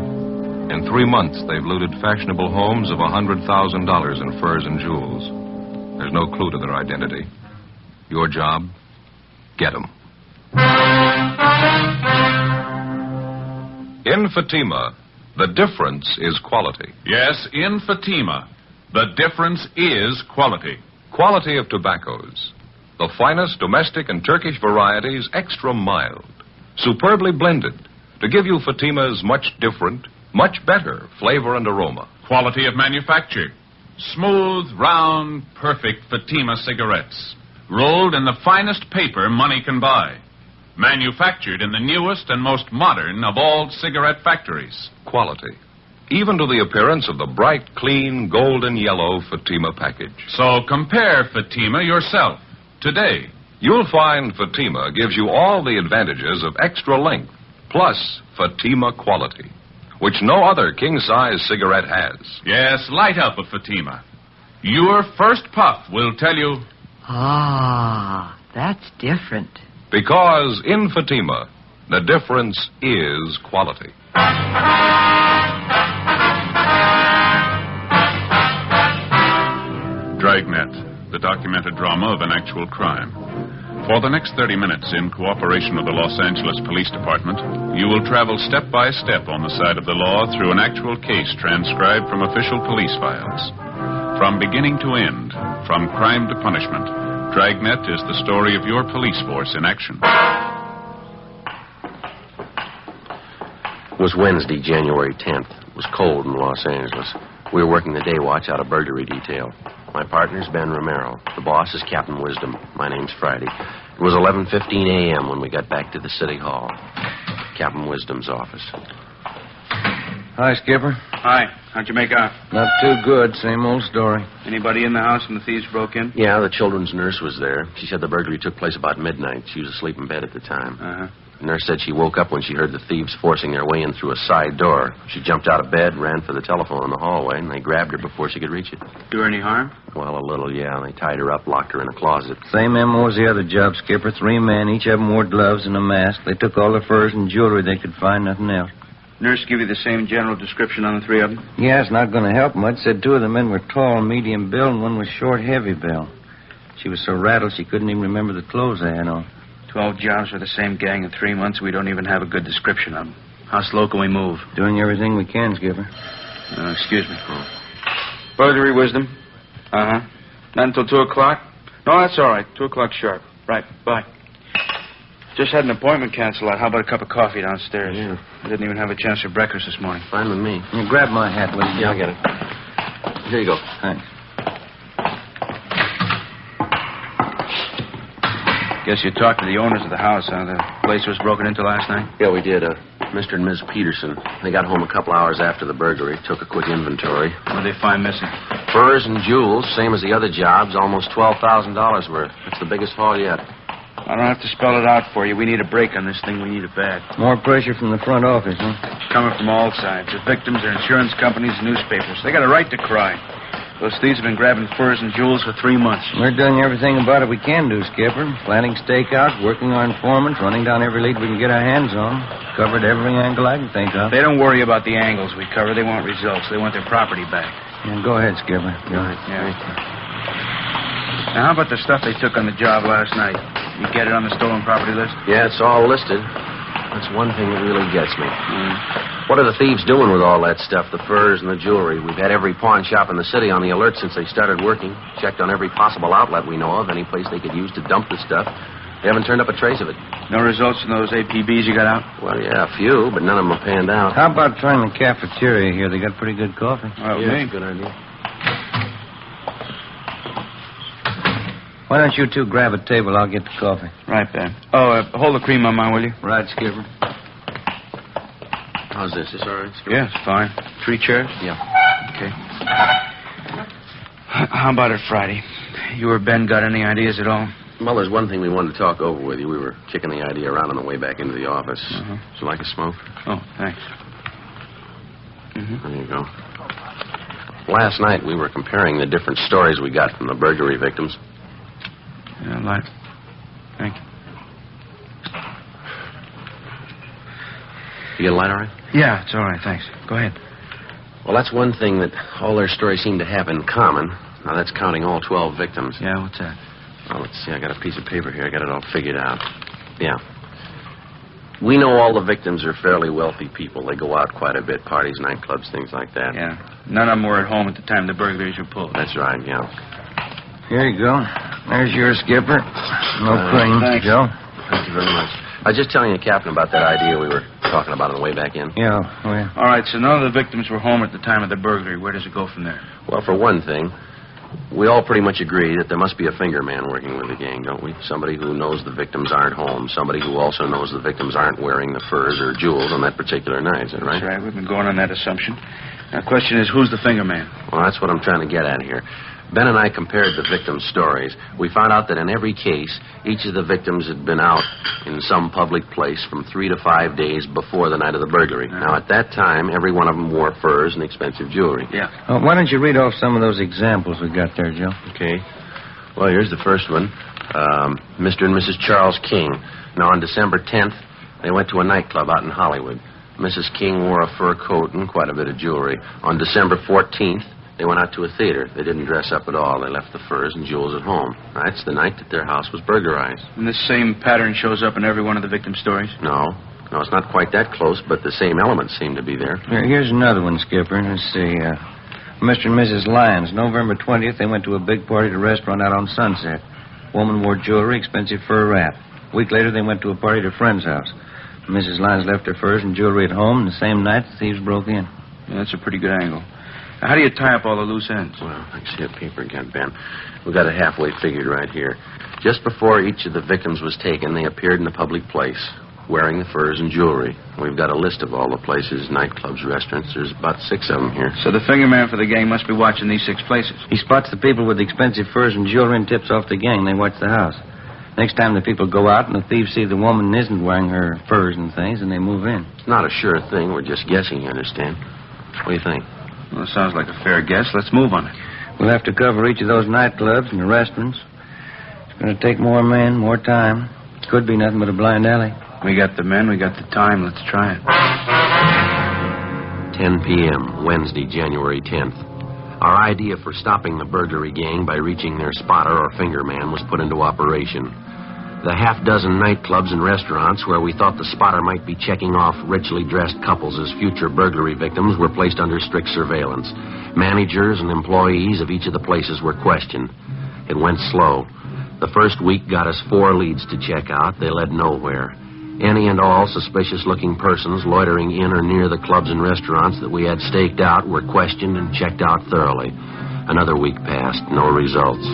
In 3 months, they've looted fashionable homes of $100,000 in furs and jewels. There's no clue to their identity. Your job? Get them. In Fatima, the difference is quality. Yes, in Fatima, the difference is quality. Quality of tobaccos. The finest domestic and Turkish varieties, extra mild. Superbly blended to give you Fatima's much different, much better flavor and aroma. Quality of manufacture. Smooth, round, perfect Fatima cigarettes. Rolled in the finest paper money can buy. Manufactured in the newest and most modern of all cigarette factories. Quality. Even to the appearance of the bright, clean, golden yellow Fatima package. So compare Fatima yourself today. You'll find Fatima gives you all the advantages of extra length, plus Fatima quality, which no other king-size cigarette has. Yes, light up a Fatima. Your first puff will tell you... Ah, that's different. Because in Fatima, the difference is quality. Dragnet, the documented drama of an actual crime. For the next 30 minutes, in cooperation with the Los Angeles Police Department, you will travel step by step on the side of the law through an actual case transcribed from official police files. From beginning to end, from crime to punishment, Dragnet is the story of your police force in action. It was Wednesday, January 10th. It was cold in Los Angeles. We were working the day watch out of burglary detail. My partner's Ben Romero. The boss is Captain Wisdom. My name's Friday. It was 11:15 a.m. when we got back to the city hall. Captain Wisdom's office. Hi, Skipper. Hi. How'd you make out? Not too good. Same old story. Anybody in the house when the thieves broke in? Yeah, the children's nurse was there. She said the burglary took place about midnight. She was asleep in bed at the time. Uh-huh. The nurse said she woke up when she heard the thieves forcing their way in through a side door. She jumped out of bed, ran for the telephone in the hallway, and they grabbed her before she could reach it. Do her any harm? Well, a little, yeah. They tied her up, locked her in a closet. Same MO as the other job, Skipper. 3 men. Each of them wore gloves and a mask. They took all the furs and jewelry they could find, nothing else. Nurse give you the same general description on the 3 of them? Yeah, it's not going to help much. Said 2 of the men were tall, medium build, and one was short, heavy build. She was so rattled she couldn't even remember the clothes they had on. 12 jobs for the same gang in 3 months. We don't even have a good description of them. How slow can we move? Doing everything we can, Skipper. Excuse me. Burglary, Wisdom. Uh-huh. Not until 2 o'clock? No, that's all right. 2 o'clock sharp. Right. Bye. Just had an appointment canceled out. How about a cup of coffee downstairs? Yeah. I didn't even have a chance for breakfast this morning. Fine with me. You grab my hat, will you? Yeah, I'll get it. Here you go. Thanks. Guess you talked to the owners of the house, huh? The place was broken into last night? Yeah, we did. Mr. and Ms. Peterson. They got home a couple hours after the burglary, took a quick inventory. What did they find missing? Furs and jewels, same as the other jobs, almost $12,000 worth. It's the biggest haul yet. I don't have to spell it out for you. We need a break on this thing. We need it bad. More pressure from the front office, huh? Coming from all sides. The victims, their insurance companies, newspapers. They got a right to cry. Those thieves have been grabbing furs and jewels for 3 months. We're doing everything about it we can do, Skipper. Planning stakeouts, working our informants, running down every lead we can get our hands on. Covered every angle I can think of. They don't worry about the angles we cover. They want results. They want their property back. Yeah, go ahead, Skipper. Go ahead. Yeah. Now, how about the stuff they took on the job last night? You get it on the stolen property list? Yeah, it's all listed. That's one thing that really gets me. What are the thieves doing with all that stuff, the furs and the jewelry? We've had every pawn shop in the city on the alert since they started working. Checked on every possible outlet we know of, any place they could use to dump the stuff. They haven't turned up a trace of it. No results from those APBs you got out? Well, yeah, a few, but none of them have panned out. How about trying the cafeteria here? They got pretty good coffee. Well, yeah, that's a good idea. Why don't you 2 grab a table? I'll get the coffee. Right, Ben. Oh, hold the cream on mine, will you? Right, Skipper. How's this? Is this all right, Skipper? Yeah, it's fine. 3 chairs? Yeah. Okay. How about it Friday? You or Ben got any ideas at all? Well, there's one thing we wanted to talk over with you. We were kicking the idea around on the way back into the office. Uh-huh. Would you like a smoke? Oh, thanks. There you go. Last night we were comparing the different stories we got from the burglary victims. Yeah, light. Thank you. You get a light all right? Yeah, it's all right, thanks. Go ahead. Well, that's one thing that all their stories seem to have in common. Now, that's counting all 12 victims. Yeah, what's that? Well, let's see. I got a piece of paper here. I got it all figured out. Yeah. We know all the victims are fairly wealthy people. They go out quite a bit, parties, nightclubs, things like that. Yeah. None of them were at home at the time the burglaries were pulled. That's right, yeah. Here you go. There's your skipper. No cream, thanks. Joe. Thank you very much. I was just telling you, Captain, about that idea we were talking about on the way back in. Yeah, well. All right, so none of the victims were home at the time of the burglary. Where does it go from there? Well, for one thing, we all pretty much agree that there must be a finger man working with the gang, don't we? Somebody who knows the victims aren't home. Somebody who also knows the victims aren't wearing the furs or jewels on that particular night, is that right? That's right. We've been going on that assumption. Now, the question is, who's the finger man? Well, that's what I'm trying to get at here. Ben and I compared the victims' stories. We found out that in every case, each of the victims had been out in some public place from 3 to 5 days before the night of the burglary. Now, at that time, every one of them wore furs and expensive jewelry. Yeah. Why don't you read off some of those examples we got there, Joe? Okay. Well, here's the first one. Mr. and Mrs. Charles King. Now, on December 10th, they went to a nightclub out in Hollywood. Mrs. King wore a fur coat and quite a bit of jewelry. On December 14th, they went out to a theater. They didn't dress up at all. They left the furs and jewels at home. That's the night that their house was burglarized. And this same pattern shows up in every one of the victim stories? No, it's not quite that close, but the same elements seem to be there. Here's another one, Skipper. Let's see. Mr. and Mrs. Lyons. November 20th, they went to a big party at a restaurant out on Sunset. Woman wore jewelry, expensive fur wrap. A week later, they went to a party at a friend's house. Mrs. Lyons left her furs and jewelry at home, and the same night, the thieves broke in. Yeah, that's a pretty good angle. Now, how do you tie up all the loose ends? Well, I see that paper again, Ben. We got it halfway figured right here. Just before each of the victims was taken, they appeared in a public place, wearing the furs and jewelry. We've got a list of all the places, nightclubs, restaurants. There's about 6 of them here. So the finger man for the gang must be watching these 6 places. He spots the people with the expensive furs and jewelry and tips off the gang. They watch the house. Next time the people go out and the thieves see the woman isn't wearing her furs and things, and they move in. It's not a sure thing. We're just guessing, you understand? What do you think? Well, it sounds like a fair guess. Let's move on it. We'll have to cover each of those nightclubs and the restaurants. It's going to take more men, more time. Could be nothing but a blind alley. We got the men, we got the time. Let's try it. 10 p.m., Wednesday, January 10th. Our idea for stopping the burglary gang by reaching their spotter or finger man was put into operation. The half-dozen nightclubs and restaurants where we thought the spotter might be checking off richly dressed couples as future burglary victims were placed under strict surveillance. Managers and employees of each of the places were questioned. It went slow. The first week got us 4 leads to check out. They led nowhere. Any and all suspicious-looking persons loitering in or near the clubs and restaurants that we had staked out were questioned and checked out thoroughly. Another week passed, no results.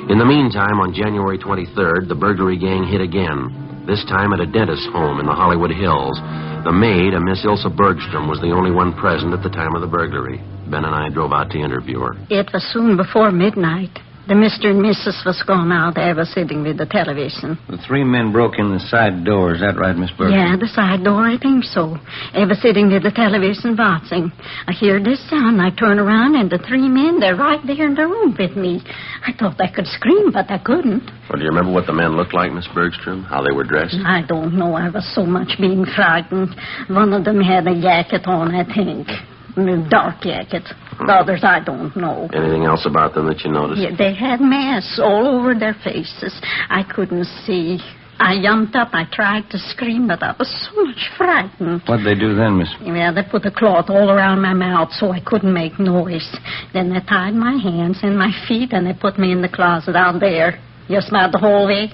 In the meantime, on January 23rd, the burglary gang hit again, this time at a dentist's home in the Hollywood Hills. The maid, a Miss Ilsa Bergstrom, was the only one present at the time of the burglary. Ben and I drove out to interview her. It was soon before midnight. The Mr. and Mrs. was gone out. They were sitting with the television. The 3 men broke in the side door. Is that right, Miss Bergstrom? Yeah, the side door, I think so. They were sitting with the television watching. I hear this sound. I turn around, and the 3 men, they're right there in the room with me. I thought I could scream, but I couldn't. Well, do you remember what the men looked like, Miss Bergstrom? How they were dressed? I don't know. I was so much being frightened. One of them had a jacket on, I think. A dark jacket. The others, I don't know. Anything else about them that you noticed? Yeah, they had masks all over their faces. I couldn't see. I jumped up. I tried to scream, but I was so much frightened. What'd they do then, Miss? Yeah, they put a cloth all around my mouth so I couldn't make noise. Then they tied my hands and my feet, and they put me in the closet out there. Just about the whole way.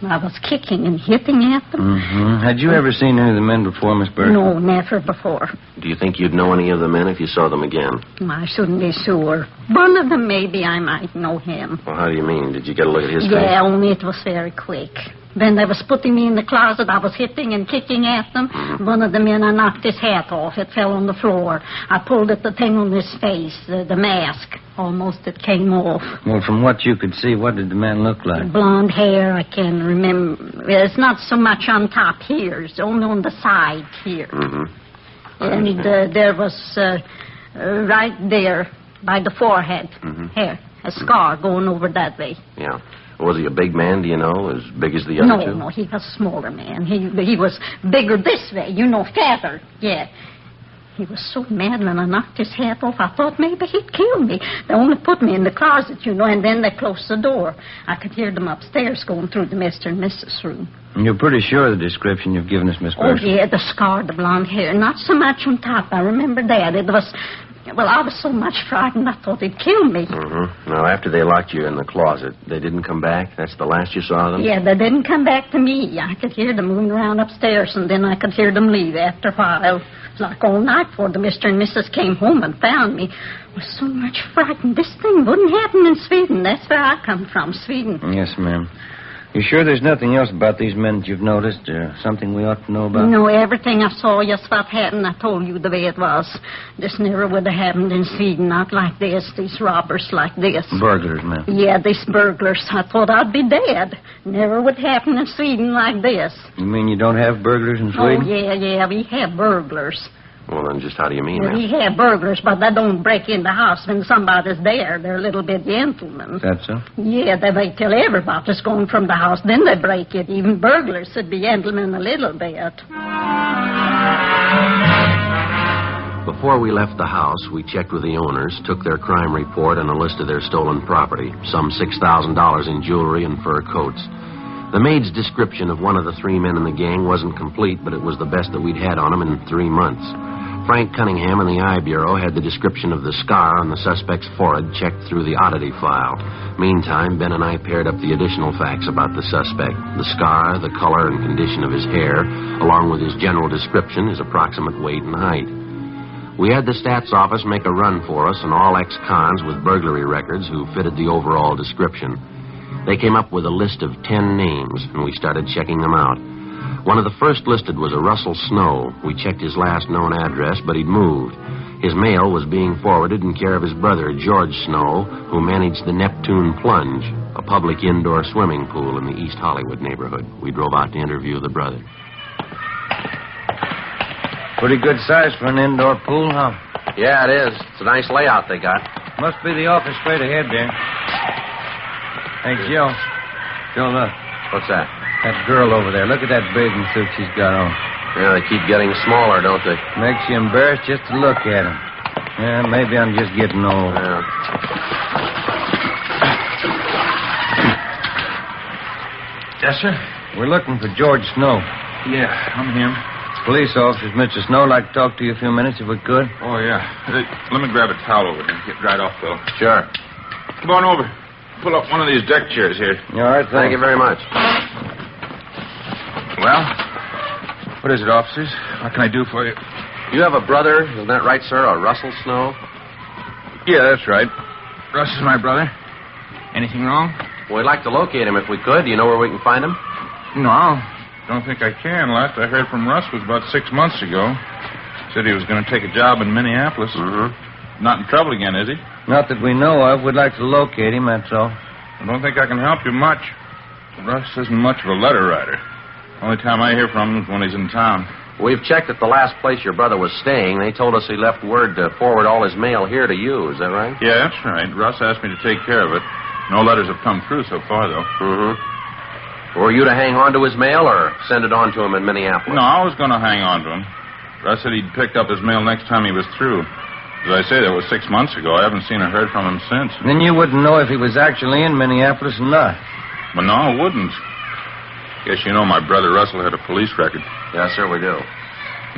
I was kicking and hitting at them. Mm-hmm. Had you ever seen any of the men before, Miss Bergstrom? No, never before. Do you think you'd know any of the men if you saw them again? I shouldn't be sure. One of them, maybe I might know him. Well, how do you mean? Did you get a look at his face? Yeah, only it was very quick. When they was putting me in the closet, I was hitting and kicking at them. One of the men, I knocked his hat off. It fell on the floor. I pulled at the thing on his face, the mask. Almost it came off. Well, from what you could see, what did the man look like? Blonde hair, I can remember. It's not so much on top here. It's only on the side here. And there was right there by the forehead here, a scar going over that way. Yeah. Was he a big man, do you know, as big as the other two? No, he was a smaller man. He was bigger this way, fatter, yeah. He was so mad when I knocked his hat off, I thought maybe he'd kill me. They only put me in the closet, and then they closed the door. I could hear them upstairs going through the Mr. and Mrs. room. And you're pretty sure of the description you've given us, Miss Oh, Burson? yeah, the scar, the blonde hair. Not so much on top. I remember that. It was... Well, I was so much frightened, I thought he'd kill me. Now, after they locked you in the closet, they didn't come back? That's the last you saw of them? Yeah, they didn't come back to me. I could hear them moving around upstairs, and then I could hear them leave after a while. Like all night before the Mr. and Mrs. came home and found me. I was so much frightened. This thing wouldn't happen in Sweden. That's where I come from, Sweden. Yes, ma'am. You sure there's nothing else about these men that you've noticed, or something we ought to know about? No, everything I saw, just what happened, I told you the way it was. This never would have happened in Sweden, not like this, these robbers like this. Burglars, ma'am. Yeah, these burglars. I thought I'd be dead. Never would happen in Sweden like this. You mean you don't have burglars in Sweden? Oh, yeah, we have burglars. Well, then just how do you mean We have burglars, but they don't break in the house when somebody's there. They're a little bit gentlemen. That's so? Yeah, they wait till everybody's gone from the house, then they break it. Even burglars should be gentlemen a little bit. Before we left the house, we checked with the owners, took their crime report and a list of their stolen property, some $6,000 in jewelry and fur coats. The maid's description of one of the three men in the gang wasn't complete, but it was the best that we'd had on him in 3 months. Frank Cunningham in the Eye Bureau had the description of the scar on the suspect's forehead checked through the oddity file. Meantime, Ben and I paired up the additional facts about the suspect. The scar, the color and condition of his hair, along with his general description, his approximate weight and height. We had the stats office make a run for us on all ex-cons with burglary records who fitted the overall description. They came up with a list of 10 names, and we started checking them out. One of the first listed was a Russell Snow. We checked his last known address, but he'd moved. His mail was being forwarded in care of his brother, George Snow, who managed the Neptune Plunge, a public indoor swimming pool in the East Hollywood neighborhood. We drove out to interview the brother. Pretty good size for an indoor pool, huh? Yeah, it is. It's a nice layout they got. Must be the office straight ahead there. Hey, Joe. Joe, look. What's that? That girl over there. Look at that bathing suit she's got on. Yeah, they keep getting smaller, don't they? Makes you embarrassed just to look at them. Yeah, maybe I'm just getting old. Yeah. Yes, sir? We're looking for George Snow. Yeah, I'm him. Police officers, Mr. Snow, like to talk to you a few minutes if we could. Oh, yeah. Hey, let me grab a towel over there and get right off, though. Sure. Come on over. Pull up one of these deck chairs here. All right, Thank you very much. Well, what is it, officers? What can I do for you? You have a brother, isn't that right, sir? A Russell Snow? Yeah, that's right. Russ is my brother. Anything wrong? Well, we'd like to locate him if we could. Do you know where we can find him? No, don't think I can. Last I heard from Russ was about 6 months ago. Said he was going to take a job in Minneapolis. Not in trouble again, is he? Not that we know of. We'd like to locate him, that's all. I don't think I can help you much. Russ isn't much of a letter writer. Only time I hear from him is when he's in town. We've checked at the last place your brother was staying. They told us he left word to forward all his mail here to you. Is that right? Yeah, that's right. Russ asked me to take care of it. No letters have come through so far, though. Were you to hang on to his mail or send it on to him in Minneapolis? No, I was going to hang on to him. Russ said he'd picked up his mail next time he was through. As I say, that was 6 months ago. I haven't seen or heard from him since. Then you wouldn't know if he was actually in Minneapolis or not. But no, I wouldn't. Guess you know my brother Russell had a police record. Yes, sir, we do.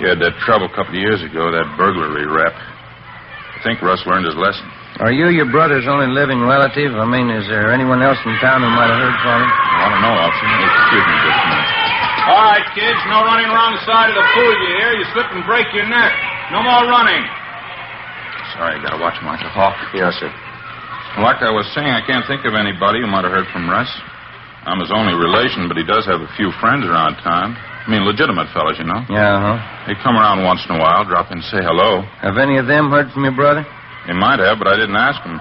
He had that trouble a couple of years ago, that burglary rap. I think Russ learned his lesson. Are you your brother's only living relative? I mean, is there anyone else in town who might have heard from him? I don't know, officer. Excuse me just a minute. All right, kids, no running around the side of the pool, you hear? You slip and break your neck. No more running. Sorry, I gotta watch him like a hawk. Yes, sir. Like I was saying, I can't think of anybody who might have heard from Russ. I'm his only relation, but he does have a few friends around town. I mean, legitimate fellas, you know. Yeah, They come around once in a while, drop in and say hello. Have any of them heard from your brother? They might have, but I didn't ask him.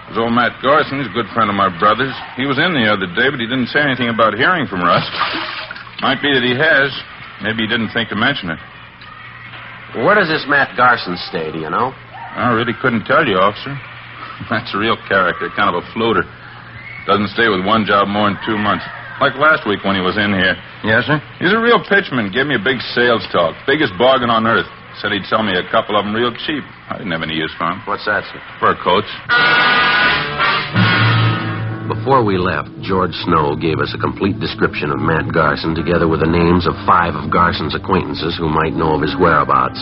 There's old Matt Garson. He's a good friend of my brother's. He was in the other day, but he didn't say anything about hearing from Russ. Might be that he has. Maybe he didn't think to mention it. Where does this Matt Garson stay, do you know? I really couldn't tell you, officer. That's a real character, kind of a floater. Doesn't stay with one job more than 2 months. Like last week when he was in here. Yes, sir? He's a real pitchman. Gave me a big sales talk. Biggest bargain on earth. Said he'd sell me a couple of them real cheap. I didn't have any use for them. What's that, sir? Fur coats. Before we left, George Snow gave us a complete description of Matt Garson, together with the names of 5 of Garson's acquaintances who might know of his whereabouts.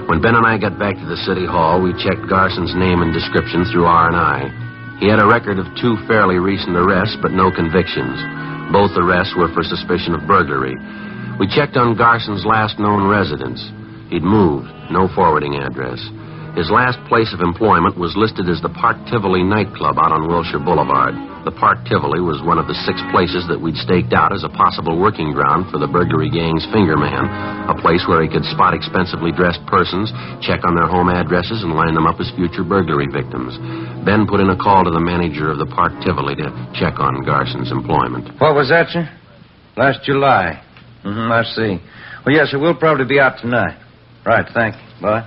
When Ben and I got back to the city hall, we checked Garson's name and description through R&I. He had a record of 2 fairly recent arrests, but no convictions. Both arrests were for suspicion of burglary. We checked on Garson's last known residence. He'd moved, no forwarding address. His last place of employment was listed as the Park Tivoli nightclub out on Wilshire Boulevard. The Park Tivoli was one of the 6 places that we'd staked out as a possible working ground for the burglary gang's fingerman, a place where he could spot expensively dressed persons, check on their home addresses, and line them up as future burglary victims. Ben put in a call to the manager of the Park Tivoli to check on Garson's employment. What was that, sir? Last July. I see. Well, yes, sir, we'll probably be out tonight. Right, thank you. Bye.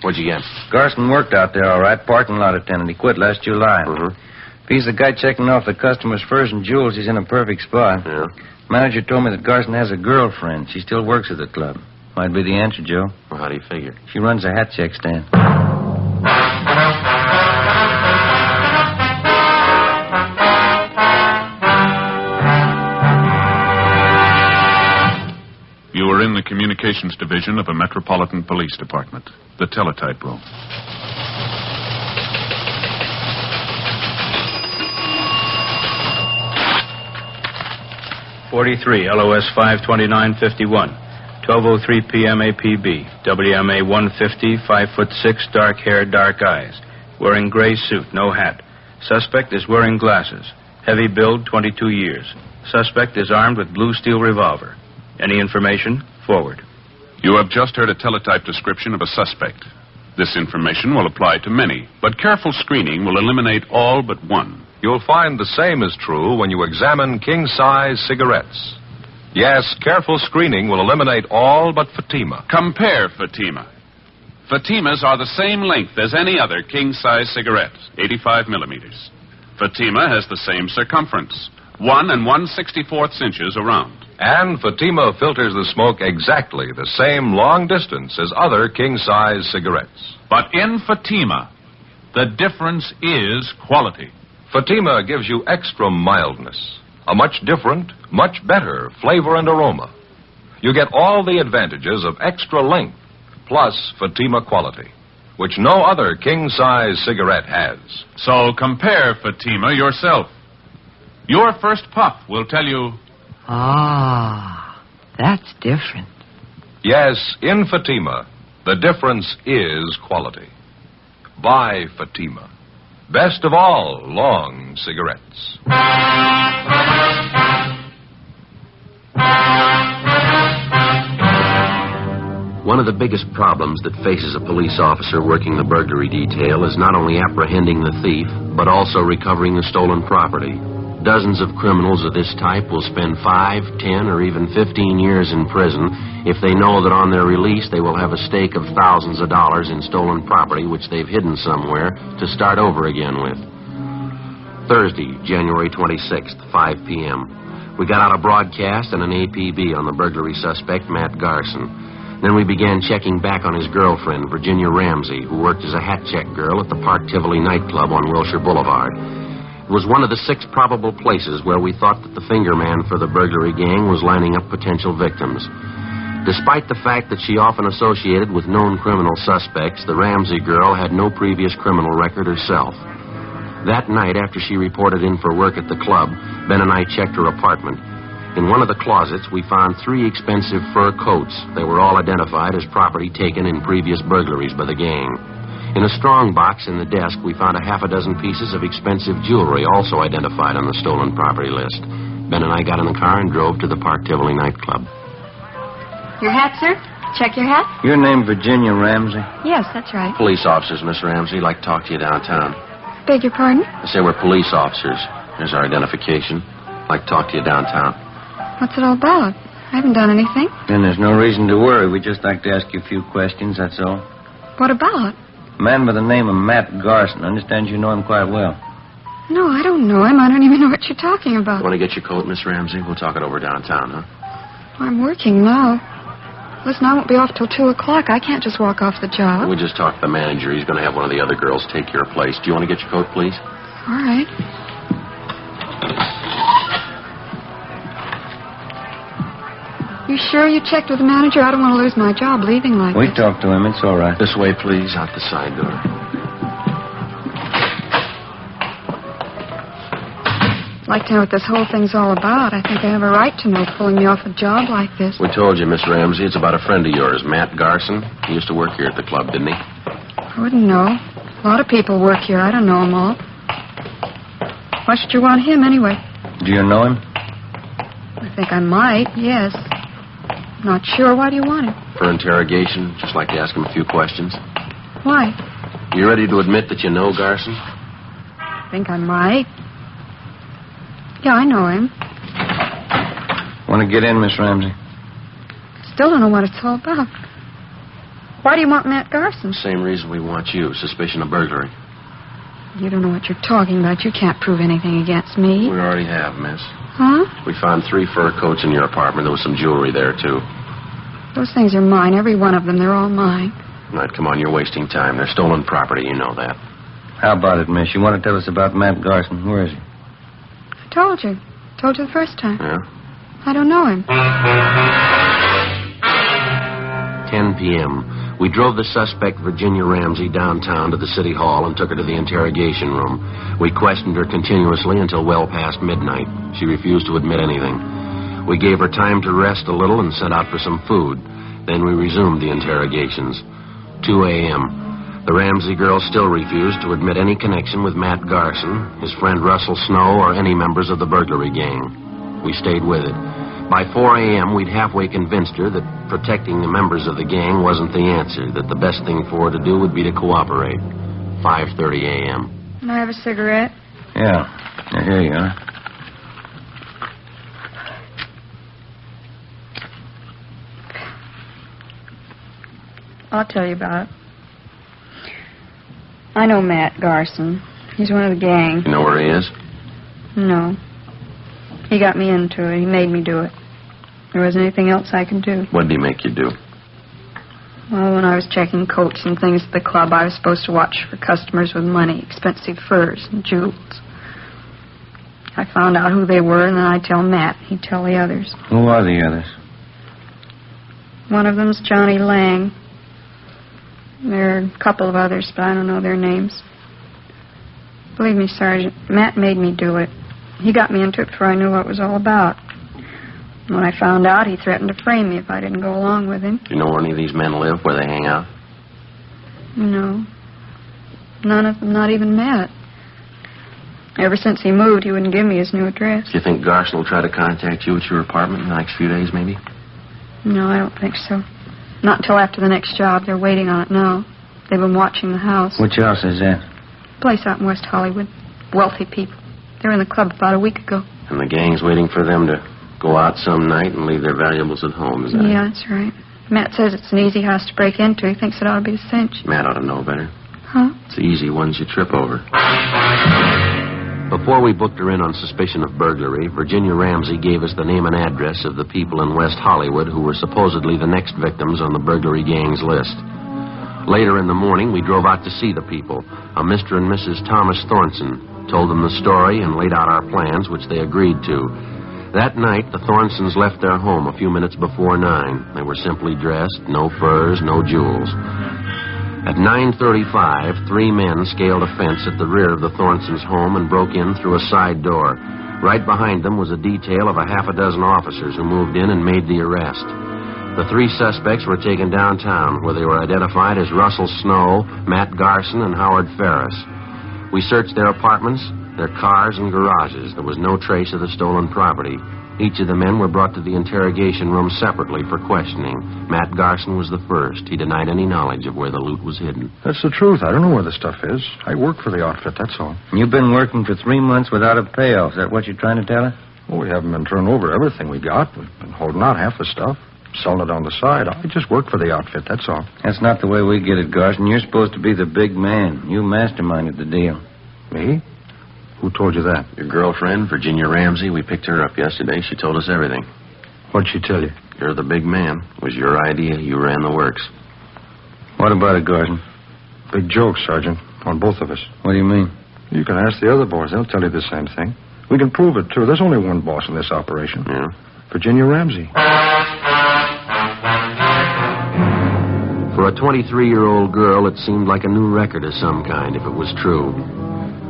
What'd you get? Garson worked out there all right, parking lot attendant. He quit last July. If he's the guy checking off the customers' furs and jewels, he's in a perfect spot. Yeah. Manager told me that Garson has a girlfriend. She still works at the club. Might be the answer, Joe. Well, how do you figure? She runs a hat check stand. You were in the communications division of a Metropolitan Police Department, the teletype room. .43, LOS 52951, 12:03 p.m. APB, WMA 150, 5'6", dark hair, dark eyes, wearing gray suit, no hat. Suspect is wearing glasses. Heavy build, 22 years. Suspect is armed with blue steel revolver. Any information? Forward. You have just heard a teletype description of a suspect. This information will apply to many, but careful screening will eliminate all but one. You'll find the same is true when you examine king-size cigarettes. Yes, careful screening will eliminate all but Fatima. Compare Fatima. Fatimas are the same length as any other king-size cigarette, 85 millimeters. Fatima has the same circumference, 1 1/64 inches around. And Fatima filters the smoke exactly the same long distance as other king-size cigarettes. But in Fatima, the difference is quality. Fatima gives you extra mildness, a much different, much better flavor and aroma. You get all the advantages of extra length, plus Fatima quality, which no other king-size cigarette has. So compare Fatima yourself. Your first puff will tell you... Ah, that's different. Yes, in Fatima, the difference is quality. Buy Fatima. Best of all long cigarettes. One of the biggest problems that faces a police officer working the burglary detail is not only apprehending the thief, but also recovering the stolen property. Dozens of criminals of this type will spend 5, 10, or even 15 years in prison if they know that on their release they will have a stake of thousands of dollars in stolen property which they've hidden somewhere to start over again with. Thursday, January 26th, 5 p.m. We got out a broadcast and an APB on the burglary suspect, Matt Garson. Then we began checking back on his girlfriend, Virginia Ramsey, who worked as a hat check girl at the Park Tivoli nightclub on Wilshire Boulevard. It was one of the 6 probable places where we thought that the finger man for the burglary gang was lining up potential victims. Despite the fact that she often associated with known criminal suspects, the Ramsey girl had no previous criminal record herself. That night, after she reported in for work at the club, Ben and I checked her apartment. In one of the closets, we found 3 expensive fur coats. They were all identified as property taken in previous burglaries by the gang. In a strong box in the desk, we found a half a dozen pieces of expensive jewelry also identified on the stolen property list. Ben and I got in the car and drove to the Park Tivoli nightclub. Your hat, sir? Check your hat? Your name Virginia Ramsey? Yes, that's right. Police officers, Miss Ramsey. Like to talk to you downtown. Beg your pardon? I say we're police officers. Here's our identification. Like to talk to you downtown. What's it all about? I haven't done anything. Then there's no reason to worry. We'd just like to ask you a few questions, that's all. What about? A man by the name of Matt Garson. I understand you know him quite well. No, I don't know him. I don't even know what you're talking about. Want to get your coat, Miss Ramsey? We'll talk it over downtown, huh? I'm working now. Listen, I won't be off till 2 o'clock. I can't just walk off the job. We just talked to the manager. He's going to have one of the other girls take your place. Do you want to get your coat, please? All right. You sure you checked with the manager? I don't want to lose my job leaving like We this. talked to him. It's all right. This way, please. Out the side door. I'd like to know what this whole thing's all about. I think I have a right to know, pulling me off a job like this. We told you, Miss Ramsey. It's about a friend of yours, Matt Garson. He used to work here at the club, didn't he? I wouldn't know. A lot of people work here. I don't know them all. Why should you want him anyway? Do you know him? I think I might, yes. Not sure. Why do you want him? For interrogation. Just like to ask him a few questions. Why? You ready to admit that you know Garson? I think I might. Yeah, I know him. Want to get in, Miss Ramsey? Still don't know what it's all about. Why do you want Matt Garson? Same reason we want you. Suspicion of burglary. You don't know what you're talking about. You can't prove anything against me. We already have, miss. Huh? We found 3 fur coats in your apartment. There was some jewelry there, too. Those things are mine. Every one of them. They're all mine. All right, come on. You're wasting time. They're stolen property. You know that. How about it, miss? You want to tell us about Matt Garson? Where is he? I told you. Told you the first time. Yeah? I don't know him. 10 p.m. We drove the suspect, Virginia Ramsey, downtown to the city hall and took her to the interrogation room. We questioned her continuously until well past midnight. She refused to admit anything. We gave her time to rest a little and sent out for some food. Then we resumed the interrogations. 2 a.m. The Ramsey girl still refused to admit any connection with Matt Garson, his friend Russell Snow, or any members of the burglary gang. We stayed with it. By 4 a.m., we'd halfway convinced her that protecting the members of the gang wasn't the answer, that the best thing for her to do would be to cooperate. 5:30 a.m. Can I have a cigarette? Yeah. Here you are. I'll tell you about it. I know Matt Garson. He's one of the gang. You know where he is? No. He got me into it. He made me do it. There wasn't anything else I could do. What did he make you do? Well, when I was checking coats and things at the club, I was supposed to watch for customers with money, expensive furs and jewels. I found out who they were, and then I'd tell Matt. He'd tell the others. Who are the others? One of them's Johnny Lang. There are a couple of others, but I don't know their names. Believe me, Sergeant, Matt made me do it. He got me into it before I knew what it was all about. When I found out, he threatened to frame me if I didn't go along with him. Do you know where any of these men live, where they hang out? No. None of them, not even Matt. Ever since he moved, he wouldn't give me his new address. Do you think Garson will try to contact you at your apartment in the next few days, maybe? No, I don't think so. Not until after the next job. They're waiting on it now. They've been watching the house. Which house is that? Place out in West Hollywood. Wealthy people. They were in the club about a week ago. And the gang's waiting for them to go out some night and leave their valuables at home, is that Yeah, that's right. Matt says it's an easy house to break into. He thinks it ought to be a cinch. Matt ought to know better. Huh? It's the easy ones you trip over. Before we booked her in on suspicion of burglary, Virginia Ramsey gave us the name and address of the people in West Hollywood who were supposedly the next victims on the burglary gang's list. Later in the morning, we drove out to see the people. A Mr. and Mrs. Thomas Thornton, told them the story and laid out our plans, which they agreed to. That night, the Thornsons left their home a few minutes before 9. They were simply dressed, no furs, no jewels. At 9:35, 3 men scaled a fence at the rear of the Thornsons' home and broke in through a side door. Right behind them was a detail of a half a dozen officers who moved in and made the arrest. The 3 suspects were taken downtown, where they were identified as Russell Snow, Matt Garson, and Howard Ferris. We searched their apartments their cars and garages. There was no trace of the stolen property. Each of the men were brought to the interrogation room separately for questioning. Matt Garson was the first. He denied any knowledge of where the loot was hidden. That's the truth. I don't know where the stuff is. I work for the outfit, that's all. You've been working for 3 months without a payoff. Is that what you're trying to tell us? Well, we haven't been turning over everything we got. We've been holding out half the stuff, selling it on the side. I just work for the outfit, that's all. That's not the way we get it, Garson. You're supposed to be the big man. You masterminded the deal. Me? Who told you that? Your girlfriend, Virginia Ramsey. We picked her up yesterday. She told us everything. What'd she tell you? You're the big man. It was your idea. You ran the works. What about it, Garson? Big joke, Sergeant, on both of us. What do you mean? You can ask the other boys. They'll tell you the same thing. We can prove it, too. There's only one boss in this operation. Yeah? Virginia Ramsey. For a 23-year-old girl, it seemed like a new record of some kind, if it was true.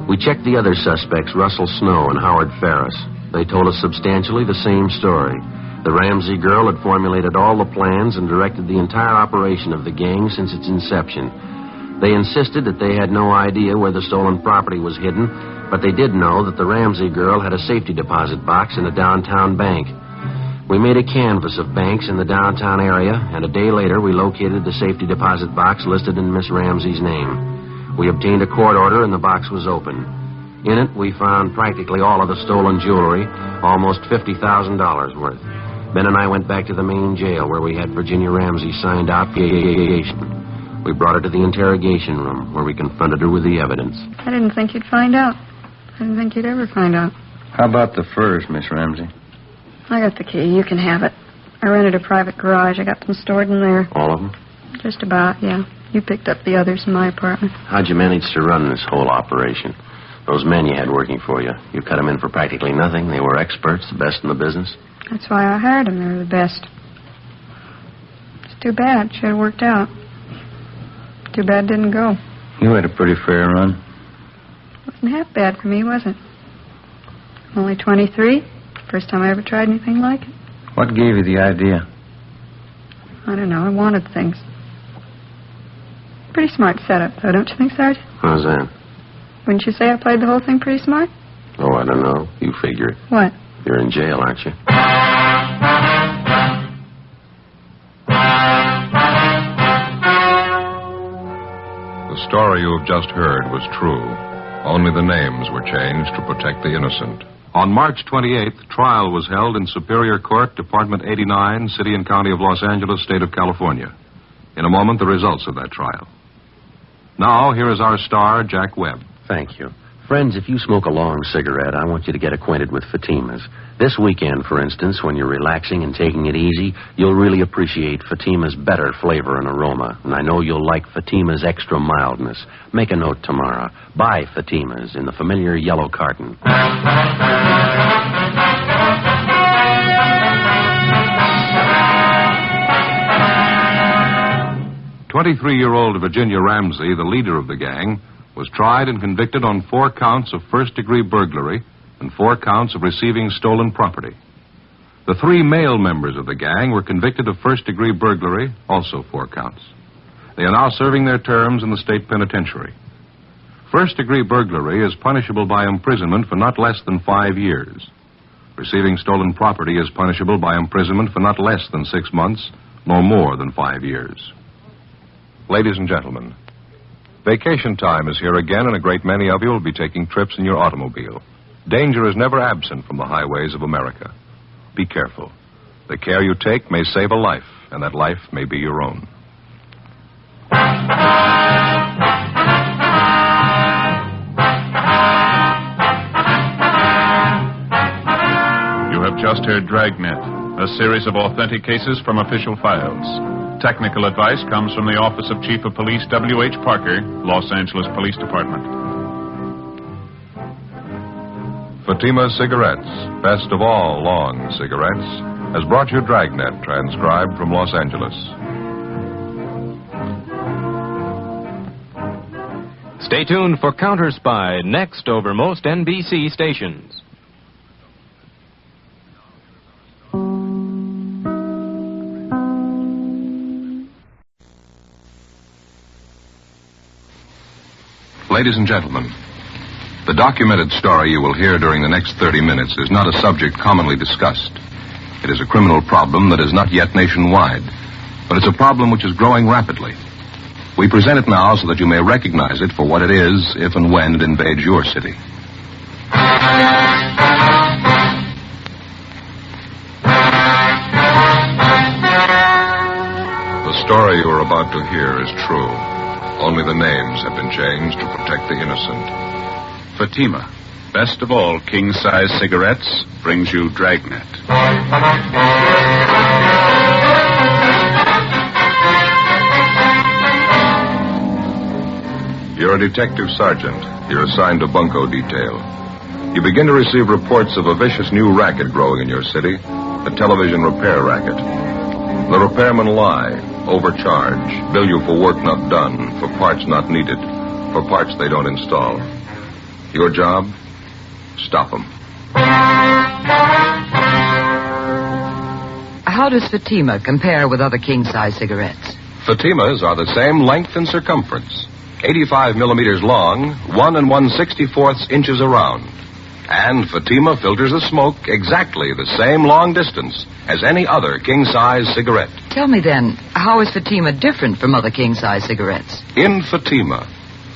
We checked the other suspects, Russell Snow and Howard Ferris. They told us substantially the same story. The Ramsey girl had formulated all the plans and directed the entire operation of the gang since its inception. They insisted that they had no idea where the stolen property was hidden, but they did know that the Ramsey girl had a safety deposit box in a downtown bank. We made a canvass of banks in the downtown area, and a day later we located the safety deposit box listed in Miss Ramsey's name. We obtained a court order, and the box was open. In it, we found practically all of the stolen jewelry, almost $50,000 worth. Ben and I went back to the main jail, where we had Virginia Ramsey signed out for interrogation. We brought her to the interrogation room, where we confronted her with the evidence. I didn't think you'd find out. I didn't think you'd ever find out. How about the furs, Miss Ramsey? I got the key. You can have it. I rented a private garage. I got them stored in there. All of them? Just about, yeah. You picked up the others in my apartment. How'd you manage to run this whole operation? Those men you had working for you, you cut them in for practically nothing. They were experts, the best in the business. That's why I hired them. They were the best. It's too bad. Should have worked out. Too bad it didn't go. You had a pretty fair run. Wasn't half bad for me, was it? I'm only 23. First time I ever tried anything like it. What gave you the idea? I don't know. I wanted things. Pretty smart setup, though, don't you think, Sergeant? How's that? Wouldn't you say I played the whole thing pretty smart? Oh, I don't know. You figure it. What? You're in jail, aren't you? The story you have just heard was true. Only the names were changed to protect the innocent. On March 28th, trial was held in Superior Court, Department 89, City and County of Los Angeles, State of California. In a moment, the results of that trial. Now, here is our star, Jack Webb. Thank you. Friends, if you smoke a long cigarette, I want you to get acquainted with Fatima's. This weekend, for instance, when you're relaxing and taking it easy, you'll really appreciate Fatima's better flavor and aroma. And I know you'll like Fatima's extra mildness. Make a note tomorrow. Buy Fatima's in the familiar yellow carton. 23-year-old Virginia Ramsey, the leader of the gang, was tried and convicted on 4 counts of first-degree burglary and 4 counts of receiving stolen property. The 3 male members of the gang were convicted of first-degree burglary, also 4 counts. They are now serving their terms in the state penitentiary. First-degree burglary is punishable by imprisonment for not less than 5 years. Receiving stolen property is punishable by imprisonment for not less than 6 months, nor more than 5 years. Ladies and gentlemen, vacation time is here again, and a great many of you will be taking trips in your automobile. Danger is never absent from the highways of America. Be careful. The care you take may save a life, and that life may be your own. You have just heard Dragnet, a series of authentic cases from official files. Technical advice comes from the Office of Chief of Police W.H. Parker, Los Angeles Police Department. Fatima Cigarettes, best of all long cigarettes, has brought you Dragnet, transcribed from Los Angeles. Stay tuned for Counter Spy, next over most NBC stations. Ladies and gentlemen, The documented story you will hear during the next 30 minutes is not a subject commonly discussed. It is a criminal problem that is not yet nationwide, but it's a problem which is growing rapidly. We present it now so that you may recognize it for what it is if and when it invades your city. The story you are about to hear is true. Only the names have been changed to protect the innocent. Fatima, best of all king-size cigarettes, brings you Dragnet. You're a detective sergeant. You're assigned to bunco detail. You begin to receive reports of a vicious new racket growing in your city, a television repair racket. The repairmen lie, overcharge, bill you for work not done, for parts not needed, for parts they don't install. Your job? Stop them. How does Fatima compare with other king-size cigarettes? Fatimas are the same length and circumference. 85 millimeters long, 1 1/64 inches around. And Fatima filters the smoke exactly the same long distance as any other king-size cigarette. Tell me then, how is Fatima different from other king-size cigarettes? In Fatima,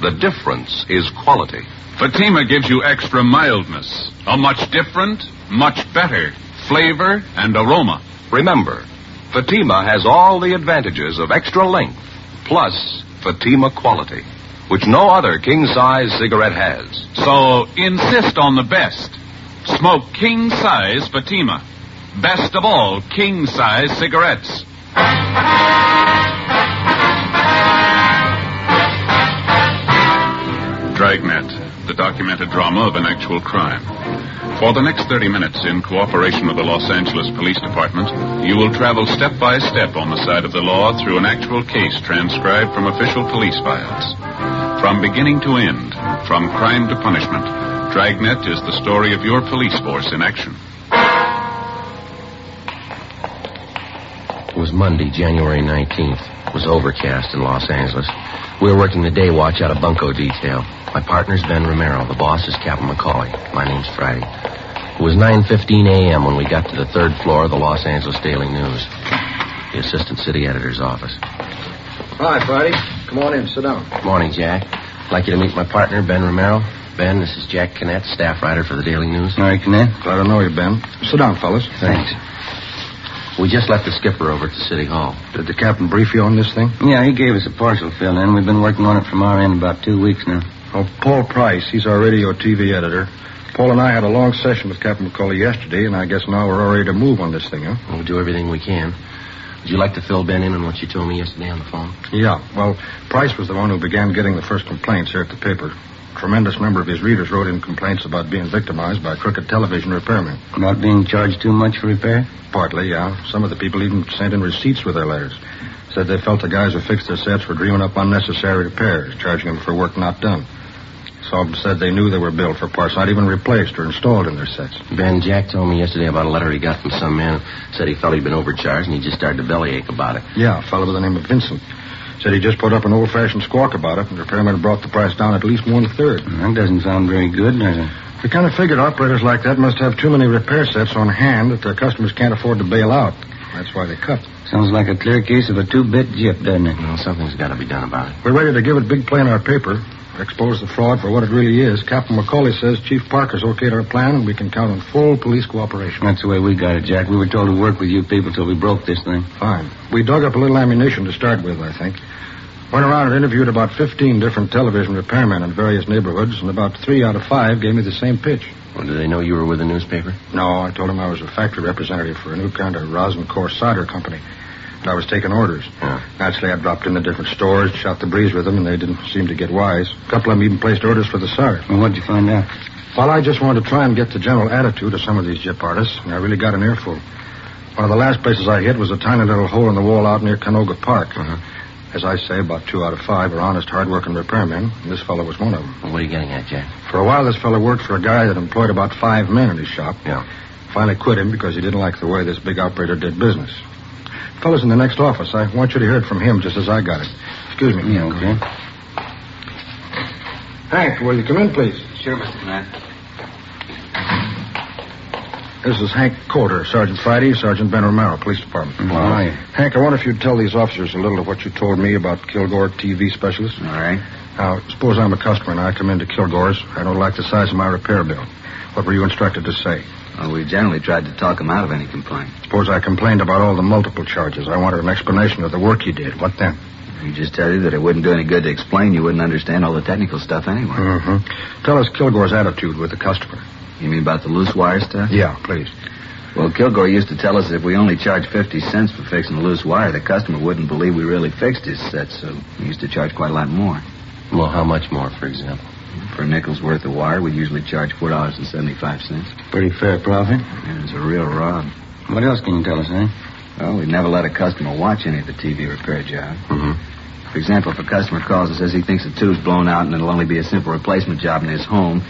the difference is quality. Fatima gives you extra mildness, a much different, much better flavor and aroma. Remember, Fatima has all the advantages of extra length, plus Fatima quality, which no other king-size cigarette has. So insist on the best. Smoke king-size Fatima. Best of all king-size cigarettes. Dragnet, the documented drama of an actual crime. For the next 30 minutes, in cooperation with the Los Angeles Police Department, you will travel step by step on the side of the law through an actual case transcribed from official police files. From beginning to end, from crime to punishment, Dragnet is the story of your police force in action. It was Monday, January 19th. It was overcast in Los Angeles. We were working the day watch out of bunco detail. My partner's Ben Romero. The boss is Captain McCauley. My name's Friday. It was 9:15 a.m. when we got to the third floor of the Los Angeles Daily News, the assistant city editor's office. Hi, Friday. Come on in. Sit down. Morning, Jack. I'd like you to meet my partner, Ben Romero. Ben, this is Jack Canet, staff writer for the Daily News. All right, Canet. Glad to know you, Ben. Sit down, fellas. Thanks. We just left the skipper over at the city hall. Did the captain brief you on this thing? Yeah, he gave us a partial fill-in. We've been working on it from our end about 2 weeks now. Oh, Paul Price, he's our radio TV editor. Paul and I had a long session with Captain McCauley yesterday, and I guess now we're all ready to move on this thing, huh? We'll do everything we can. Would you like to fill Ben in on what you told me yesterday on the phone? Yeah, well, Price was the one who began getting the first complaints here at the paper. A tremendous number of his readers wrote in complaints about being victimized by crooked television repairmen. About being charged too much for repair? Partly, yeah. Some of the people even sent in receipts with their letters. Said they felt the guys who fixed their sets were dreaming up unnecessary repairs, charging them for work not done. Some of them said they knew they were billed for parts not even replaced or installed in their sets. Ben, Jack told me yesterday about a letter he got from some man. Said he felt he'd been overcharged and he just started to bellyache about it. Yeah, a fellow by the name of Vincent. Said he just put up an old-fashioned squawk about it, and the repairman brought the price down at least 1/3. That doesn't sound very good, does it? We kind of figured operators like that must have too many repair sets on hand that their customers can't afford to bail out. That's why they cut. Sounds like a clear case of a two-bit jip, doesn't it? Well, something's got to be done about it. We're ready to give it big play in our paper, expose the fraud for what it really is. Captain McCauley says Chief Parker's okayed our plan, and we can count on full police cooperation. That's the way we got it, Jack. We were told to work with you people till we broke this thing. Fine. We dug up a little ammunition to start with, I think. Went around and interviewed about 15 different television repairmen in various neighborhoods, and about 3 out of 5 gave me the same pitch. Well, did they know you were with the newspaper? No, I told them I was a factory representative for a new kind of rosin core solder company. And I was taking orders. Yeah. Naturally, I dropped into different stores, shot the breeze with them, and they didn't seem to get wise. A couple of them even placed orders for the SAR. Well, what'd you find out? Well, I just wanted to try and get the general attitude of some of these gyp artists, and I really got an earful. One of the last places I hit was a tiny little hole in the wall out near Canoga Park. Uh-huh. As I say, about 2 out of 5 are honest, hard-working repairmen, and this fellow was one of them. Well, what are you getting at, Jack? For a while, this fellow worked for a guy that employed about 5 men in his shop. Yeah. Finally quit him because he didn't like the way this big operator did business. Fellow's in the next office. I want you to hear it from him just as I got it. Excuse me. Yeah, okay. Hank, will you come in, please? Sure, Mr. Knapp. This is Hank Coulter, Sergeant Friday, Sergeant Ben Romero, Police Department. Hi. Hank, I wonder if you'd tell these officers a little of what you told me about Kilgore TV specialist. All right. Now, suppose I'm a customer and I come into Kilgore's. I don't like the size of my repair bill. What were you instructed to say? Well, we generally tried to talk him out of any complaint. Suppose I complained about all the multiple charges. I wanted an explanation of the work you did. What then? We just tell you that it wouldn't do any good to explain. You wouldn't understand all the technical stuff anyway. Mm-hmm. Tell us Kilgore's attitude with the customer. You mean about the loose wire stuff? Yeah, please. Well, Kilgore used to tell us that if we only charged 50 cents for fixing the loose wire, the customer wouldn't believe we really fixed his set, so we used to charge quite a lot more. Well, how much more, for example? For a nickel's worth of wire, we'd usually charge $4.75. Pretty fair profit. Yeah, it's a real rob. What else can you tell us, eh? Well, we'd never let a customer watch any of the TV repair job. Mm-hmm. For example, if a customer calls and says he thinks the tube's blown out and it'll only be a simple replacement job in his home,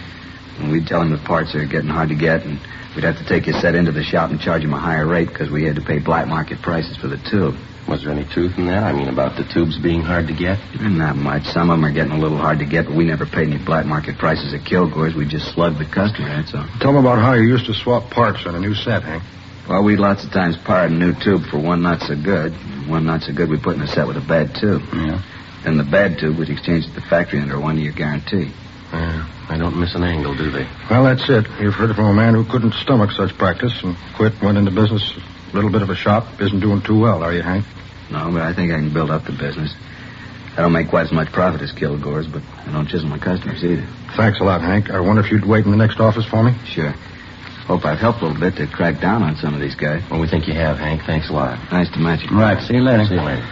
and we'd tell him the parts are getting hard to get, and we'd have to take his set into the shop and charge him a higher rate because we had to pay black market prices for the tube. Was there any truth in that? I mean, about the tubes being hard to get? Not much. Some of them are getting a little hard to get, but we never paid any black market prices at Kilgore's. We just slugged the customer, that's all. Tell them about how you used to swap parts on a new set, Hank. Well, we'd lots of times pirate a new tube for one not so good. One not so good we put in a set with a bad tube. Yeah. Then the bad tube we'd exchange at the factory under a 1-year guarantee. They don't miss an angle, do they? Well, that's it. You've heard it from a man who couldn't stomach such practice and quit, went into business, a little bit of a shop. Isn't doing too well, are you, Hank? No, but I think I can build up the business. I don't make quite as much profit as Kilgore's, but I don't chisel my customers either. Thanks a lot, Hank. I wonder if you'd wait in the next office for me? Sure. Hope I've helped a little bit to crack down on some of these guys. Well, we think you have, Hank. Thanks a lot. Nice to meet you. Right, see you later. See you later.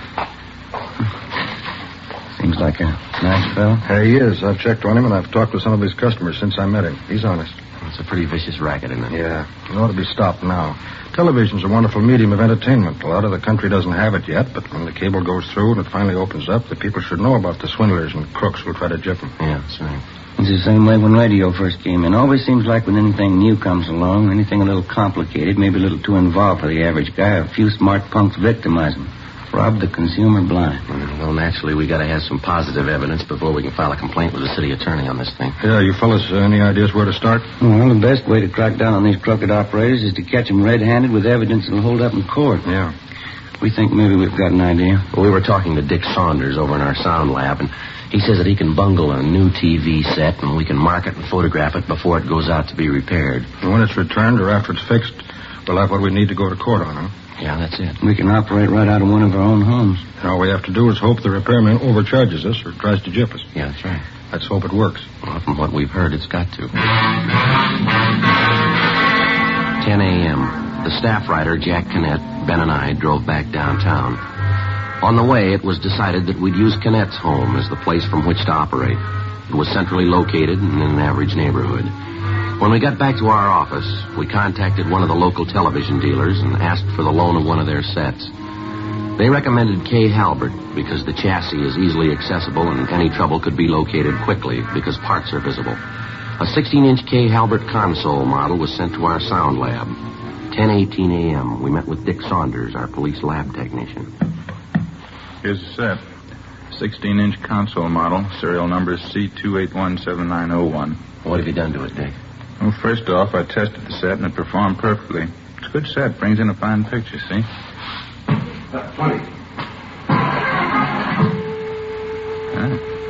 Seems like a nice fellow. He is. I've checked on him, and I've talked with some of his customers since I met him. He's honest. It's a pretty vicious racket, isn't it? Yeah. It ought to be stopped now. Television's a wonderful medium of entertainment. A lot of the country doesn't have it yet, but when the cable goes through and it finally opens up, the people should know about the swindlers and crooks who'll try to gyp them. Yeah, that's right. It's the same way when radio first came in. Always seems like when anything new comes along, anything a little complicated, maybe a little too involved for the average guy, a few smart punks victimize him. Rob the consumer blind. Well, naturally, we got to have some positive evidence before we can file a complaint with the city attorney on this thing. Yeah, you fellas, any ideas where to start? Well, the best way to crack down on these crooked operators is to catch them red-handed with evidence that'll hold up in court. Yeah. We think maybe we've got an idea. Well, we were talking to Dick Saunders over in our sound lab, and he says that he can bungle a new TV set, and we can mark it and photograph it before it goes out to be repaired. And when it's returned or after it's fixed, we'll have what we need to go to court on, huh? Yeah, that's it. We can operate right out of one of our own homes. And all we have to do is hope the repairman overcharges us or tries to gyp us. Yeah, that's right. Let's hope it works. Well, from what we've heard, it's got to. 10 a.m. The staff writer, Jack Canet, Ben and I drove back downtown. On the way, it was decided that we'd use Canet's home as the place from which to operate. It was centrally located and in an average neighborhood. When we got back to our office, we contacted one of the local television dealers and asked for the loan of one of their sets. They recommended K. Halbert because the chassis is easily accessible and any trouble could be located quickly because parts are visible. A 16-inch K. Halbert console model was sent to our sound lab. 10:18 a.m., we met with Dick Saunders, our police lab technician. Here's the set. 16-inch console model, serial number C2817901. What have you done to it, Dick? Well, first off, I tested the set and it performed perfectly. It's a good set. Brings in a fine picture, see? 20.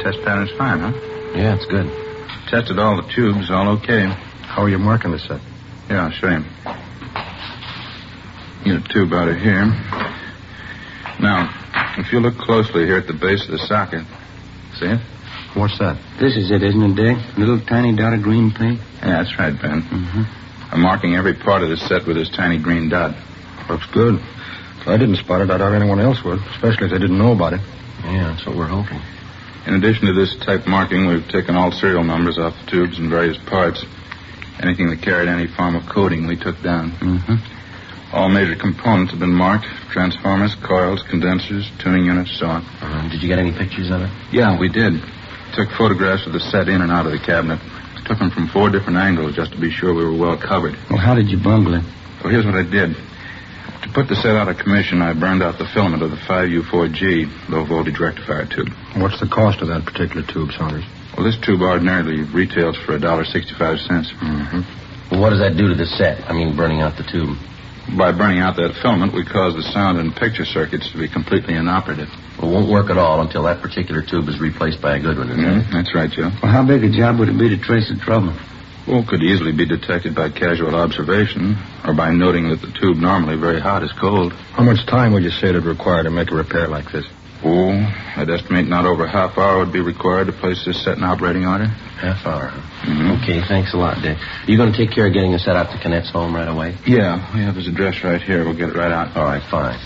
Test pattern's fine, huh? Yeah, it's good. Tested all the tubes, all okay. How are you marking the set? Yeah, I'll show you. Get a tube out of here. Now, if you look closely here at the base of the socket, see it? What's that? This is it, isn't it, Dick? A little tiny dot of green paint? Yeah, that's right, Ben. Mm-hmm. I'm marking every part of the set with this tiny green dot. Looks good. If I didn't spot it, I doubt anyone else would, especially if they didn't know about it. Yeah, that's what we're hoping. In addition to this type marking, we've taken all serial numbers off the tubes and various parts. Anything that carried any form of coding, we took down. Mm-hmm. All major components have been marked. Transformers, coils, condensers, tuning units, so on. Did you get any pictures of it? Yeah, we did. Took photographs of the set in and out of the cabinet. Took them from 4 different angles just to be sure we were well covered. Well, how did you bungle it? Well, here's what I did. To put the set out of commission, I burned out the filament of the 5U4G low-voltage rectifier tube. What's the cost of that particular tube, Saunders? Well, this tube ordinarily retails for $1.65. Mm-hmm. Well, what does that do to the set? I mean, burning out the tube. By burning out that filament, we cause the sound and picture circuits to be completely inoperative. Well, it won't work at all until that particular tube is replaced by a good one, isn't it? That's right, Joe. Well, how big a job would it be to trace the trouble? Well, it could easily be detected by casual observation or by noting that the tube normally very hot is cold. How much time would you say it'd require to make a repair like this? Oh, I'd estimate not over a half hour would be required to place this set in operating order. Half hour, huh? Okay, thanks a lot, Dick. You going to take care of getting the set out to Canette's home right away? Yeah, we have his address right here. We'll get it right out. All right, fine.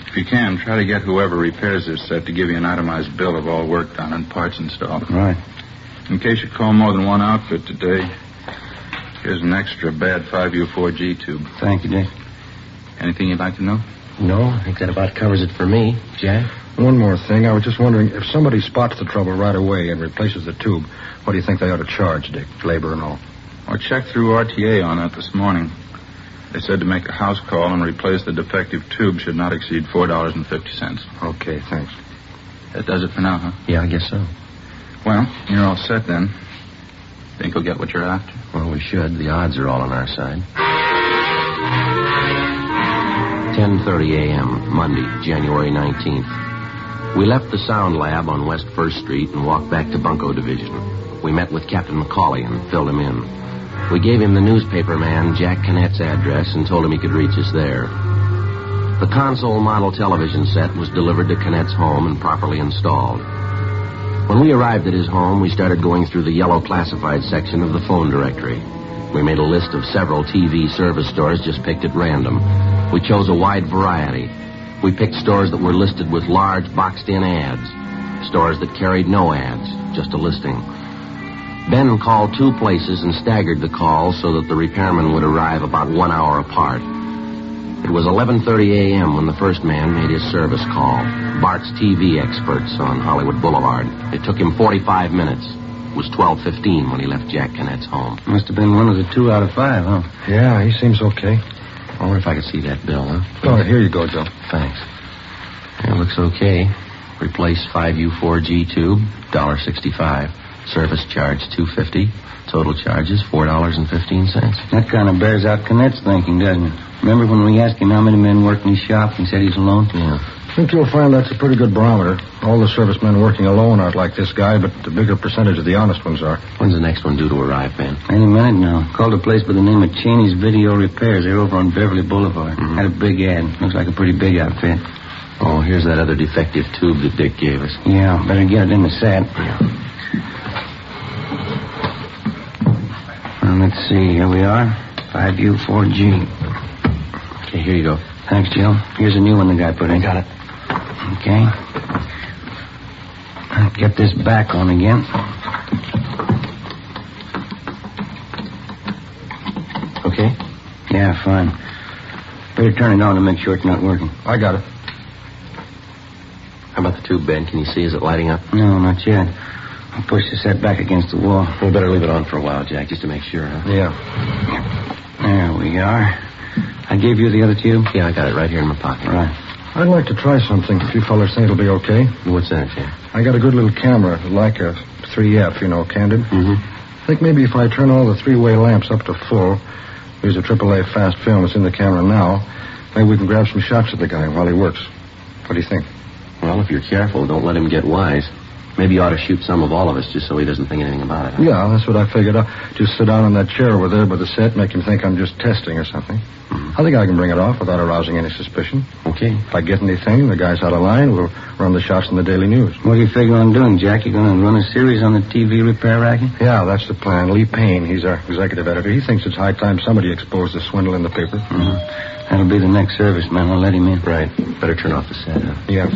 If you can, try to get whoever repairs this set to give you an itemized bill of all work done and parts installed. Right. In case you call more than one outfit today, here's an extra bad 5U4G tube. Thank you, Dick. Anything you'd like to know? No, I think that about covers it for me. Jack? One more thing. I was just wondering, if somebody spots the trouble right away and replaces the tube, what do you think they ought to charge, Dick? Labor and all. I checked through RTA on that this morning. They said to make a house call and replace the defective tube should not exceed $4.50. Okay, thanks. That does it for now, huh? Yeah, I guess so. Well, you're all set then. Think we'll get what you're after? Well, we should. The odds are all on our side. 10:30 a.m., Monday, January 19th. We left the sound lab on West 1st Street and walked back to Bunko Division. We met with Captain McCauley and filled him in. We gave him the newspaper man Jack Canette's address and told him he could reach us there. The console model television set was delivered to Canette's home and properly installed. When we arrived at his home, we started going through the yellow classified section of the phone directory. We made a list of several TV service stores just picked at random. We chose a wide variety. We picked stores that were listed with large boxed-in ads, stores that carried no ads, just a listing. Ben called 2 places and staggered the calls so that the repairman would arrive about 1 hour apart. It was 11:30 a.m. when the first man made his service call. Bart's TV experts on Hollywood Boulevard. It took him 45 minutes. It was 12:15 when he left Jack Canette's home. Must have been one of the 2 out of 5, huh? Yeah, he seems okay. I wonder if I could see that bill, huh? Oh, here you go, Joe. Thanks. It looks okay. Replace 5U4G tube, $1.65. Service charge, $2.50. Total charges, $4.15. That kind of bears out Canette's thinking, doesn't it? Remember when we asked him how many men worked in his shop and he said he's alone? Yeah. I think you'll find that's a pretty good barometer. All the servicemen working alone aren't like this guy, but the bigger percentage of the honest ones are. When's the next one due to arrive, Ben? Any minute now. Called a place by the name of Cheney's Video Repairs. They're over on Beverly Boulevard. Mm-hmm. Had a big ad. Looks like a pretty big outfit. Oh, here's that other defective tube that Dick gave us. Yeah, better get it in the set. Yeah. Well, let's see. Here we are. 5U4G. Okay, here you go. Thanks, Jill. Here's a new one the guy put in. Got it. Okay. I'll get this back on again. Okay? Yeah, fine. Better turn it on to make sure it's not working. I got it. How about the tube, Ben? Can you see? Is it lighting up? No, not yet. I'll push the set back against the wall. We better leave it on for a while, Jack, just to make sure, huh? Yeah. There we are. I gave you the other tube? Yeah, I got it right here in my pocket. Right. I'd like to try something if you fellas think it'll be okay. What's that, Jack? I got a good little camera, like a 3F, candid. Mm-hmm. I think maybe if I turn all the 3-way lamps up to full, use a AAA fast film that's in the camera now, maybe we can grab some shots of the guy while he works. What do you think? Well, if you're careful, don't let him get wise. Maybe you ought to shoot some of all of us just so he doesn't think anything about it. Huh? Yeah, that's what I figured. I'll just sit down on that chair over there by the set, make him think I'm just testing or something. Mm-hmm. I think I can bring it off without arousing any suspicion. Okay. If I get anything, the guy's out of line, we'll run the shots in the Daily News. What do you figure on doing, Jack? You going to run a series on the TV repair racket? Yeah, that's the plan. Lee Payne, he's our executive editor. He thinks it's high time somebody exposed the swindle in the paper. Mm-hmm. That'll be the next service, man. I'll let him in. Right. Better turn off the set, huh? Yeah.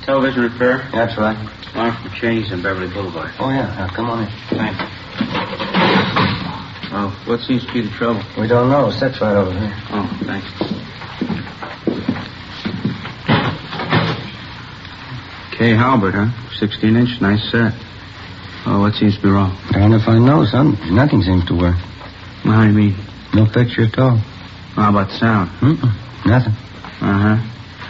Television repair? That's right. I'm from Cheney's on Beverly Boulevard. Oh, yeah. Now, come on in. Thanks. Oh, what seems to be the trouble? We don't know. Set's right over here. Oh, thanks. K. Halbert, huh? 16-inch, nice set. Oh, what seems to be wrong? Darn if I know, son. Nothing seems to work. Well, how do you mean? No picture at all. How about the sound? Nothing. Uh-huh.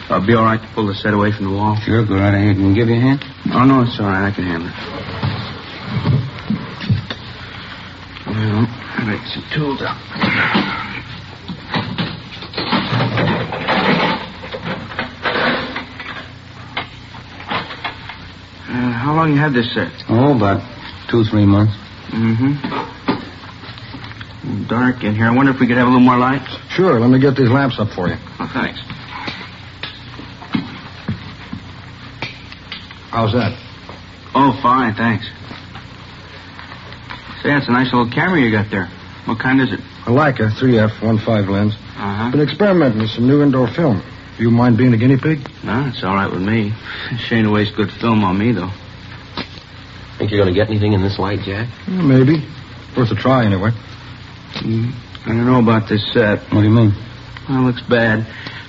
It'll be all right to pull the set away from the wall? Sure, go right ahead. Can we give you a hand? Oh, no, it's all right. I can handle it. Well, I got some tools out. How long you had this set? Oh, about 2-3 months. Mm-hmm. Dark in here. I wonder if we could have a little more light? Sure, let me get these lamps up for you. Oh, thanks. How's that? Oh, fine, thanks. Say, that's a nice little camera you got there. What kind is it? A Leica 3F 1.5 lens. Uh-huh. Been experimenting with some new indoor film. You mind being a guinea pig? No, it's all right with me. Shane wastes good film on me, though. Think you're going to get anything in this light, Jack? Yeah, maybe. Worth a try, anyway. I don't know about this set. What do you mean? Well, it looks bad.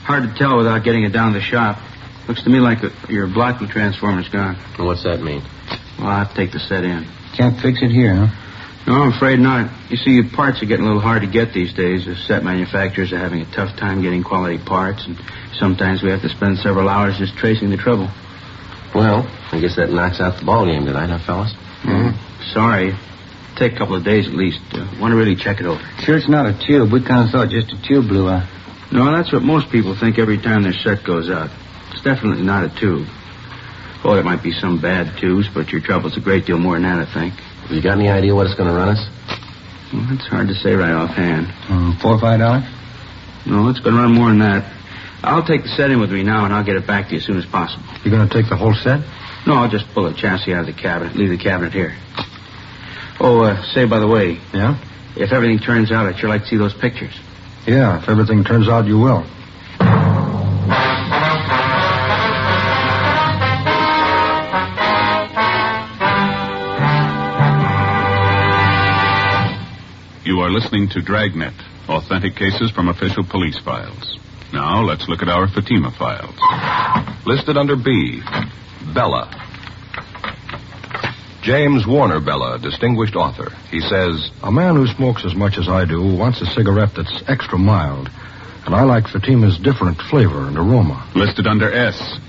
Hard to tell without getting it down to the shop. Looks to me like your blocking transformer's gone. And what's that mean? Well, I'll have to take the set in. Can't fix it here, huh? No, I'm afraid not. You see, parts are getting a little hard to get these days. The set manufacturers are having a tough time getting quality parts, and sometimes we have to spend several hours just tracing the trouble. Well, I guess that knocks out the ball game tonight, huh, fellas? Mm-hmm. Sorry. Take a couple of days at least. Want to really check it over. Sure it's not a tube. We kind of thought just a tube blew out. No, that's what most people think every time their set goes out. It's definitely not a tube. Oh, it might be some bad tubes, but your trouble's a great deal more than that, I think. Have you got any idea what it's going to run us? Well, it's hard to say right offhand. $4 or $5? No, it's going to run more than that. I'll take the set in with me now, and I'll get it back to you as soon as possible. You going to take the whole set? No, I'll just pull the chassis out of the cabinet, leave the cabinet here. Oh, say, by the way. Yeah? If everything turns out, I'd sure like to see those pictures. Yeah, if everything turns out, you will. You are listening to Dragnet, authentic cases from official police files. Now, let's look at our Fatima files. Listed under B, Bella. James Warner Bella, distinguished author. He says, a man who smokes as much as I do wants a cigarette that's extra mild. And I like Fatima's different flavor and aroma. Listed under S,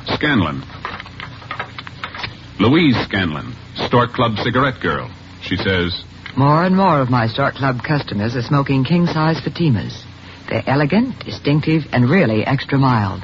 Scanlon. Louise Scanlon, Stork Club cigarette girl. She says, more and more of my Stork Club customers are smoking king-size Fatimas. They're elegant, distinctive, and really extra mild.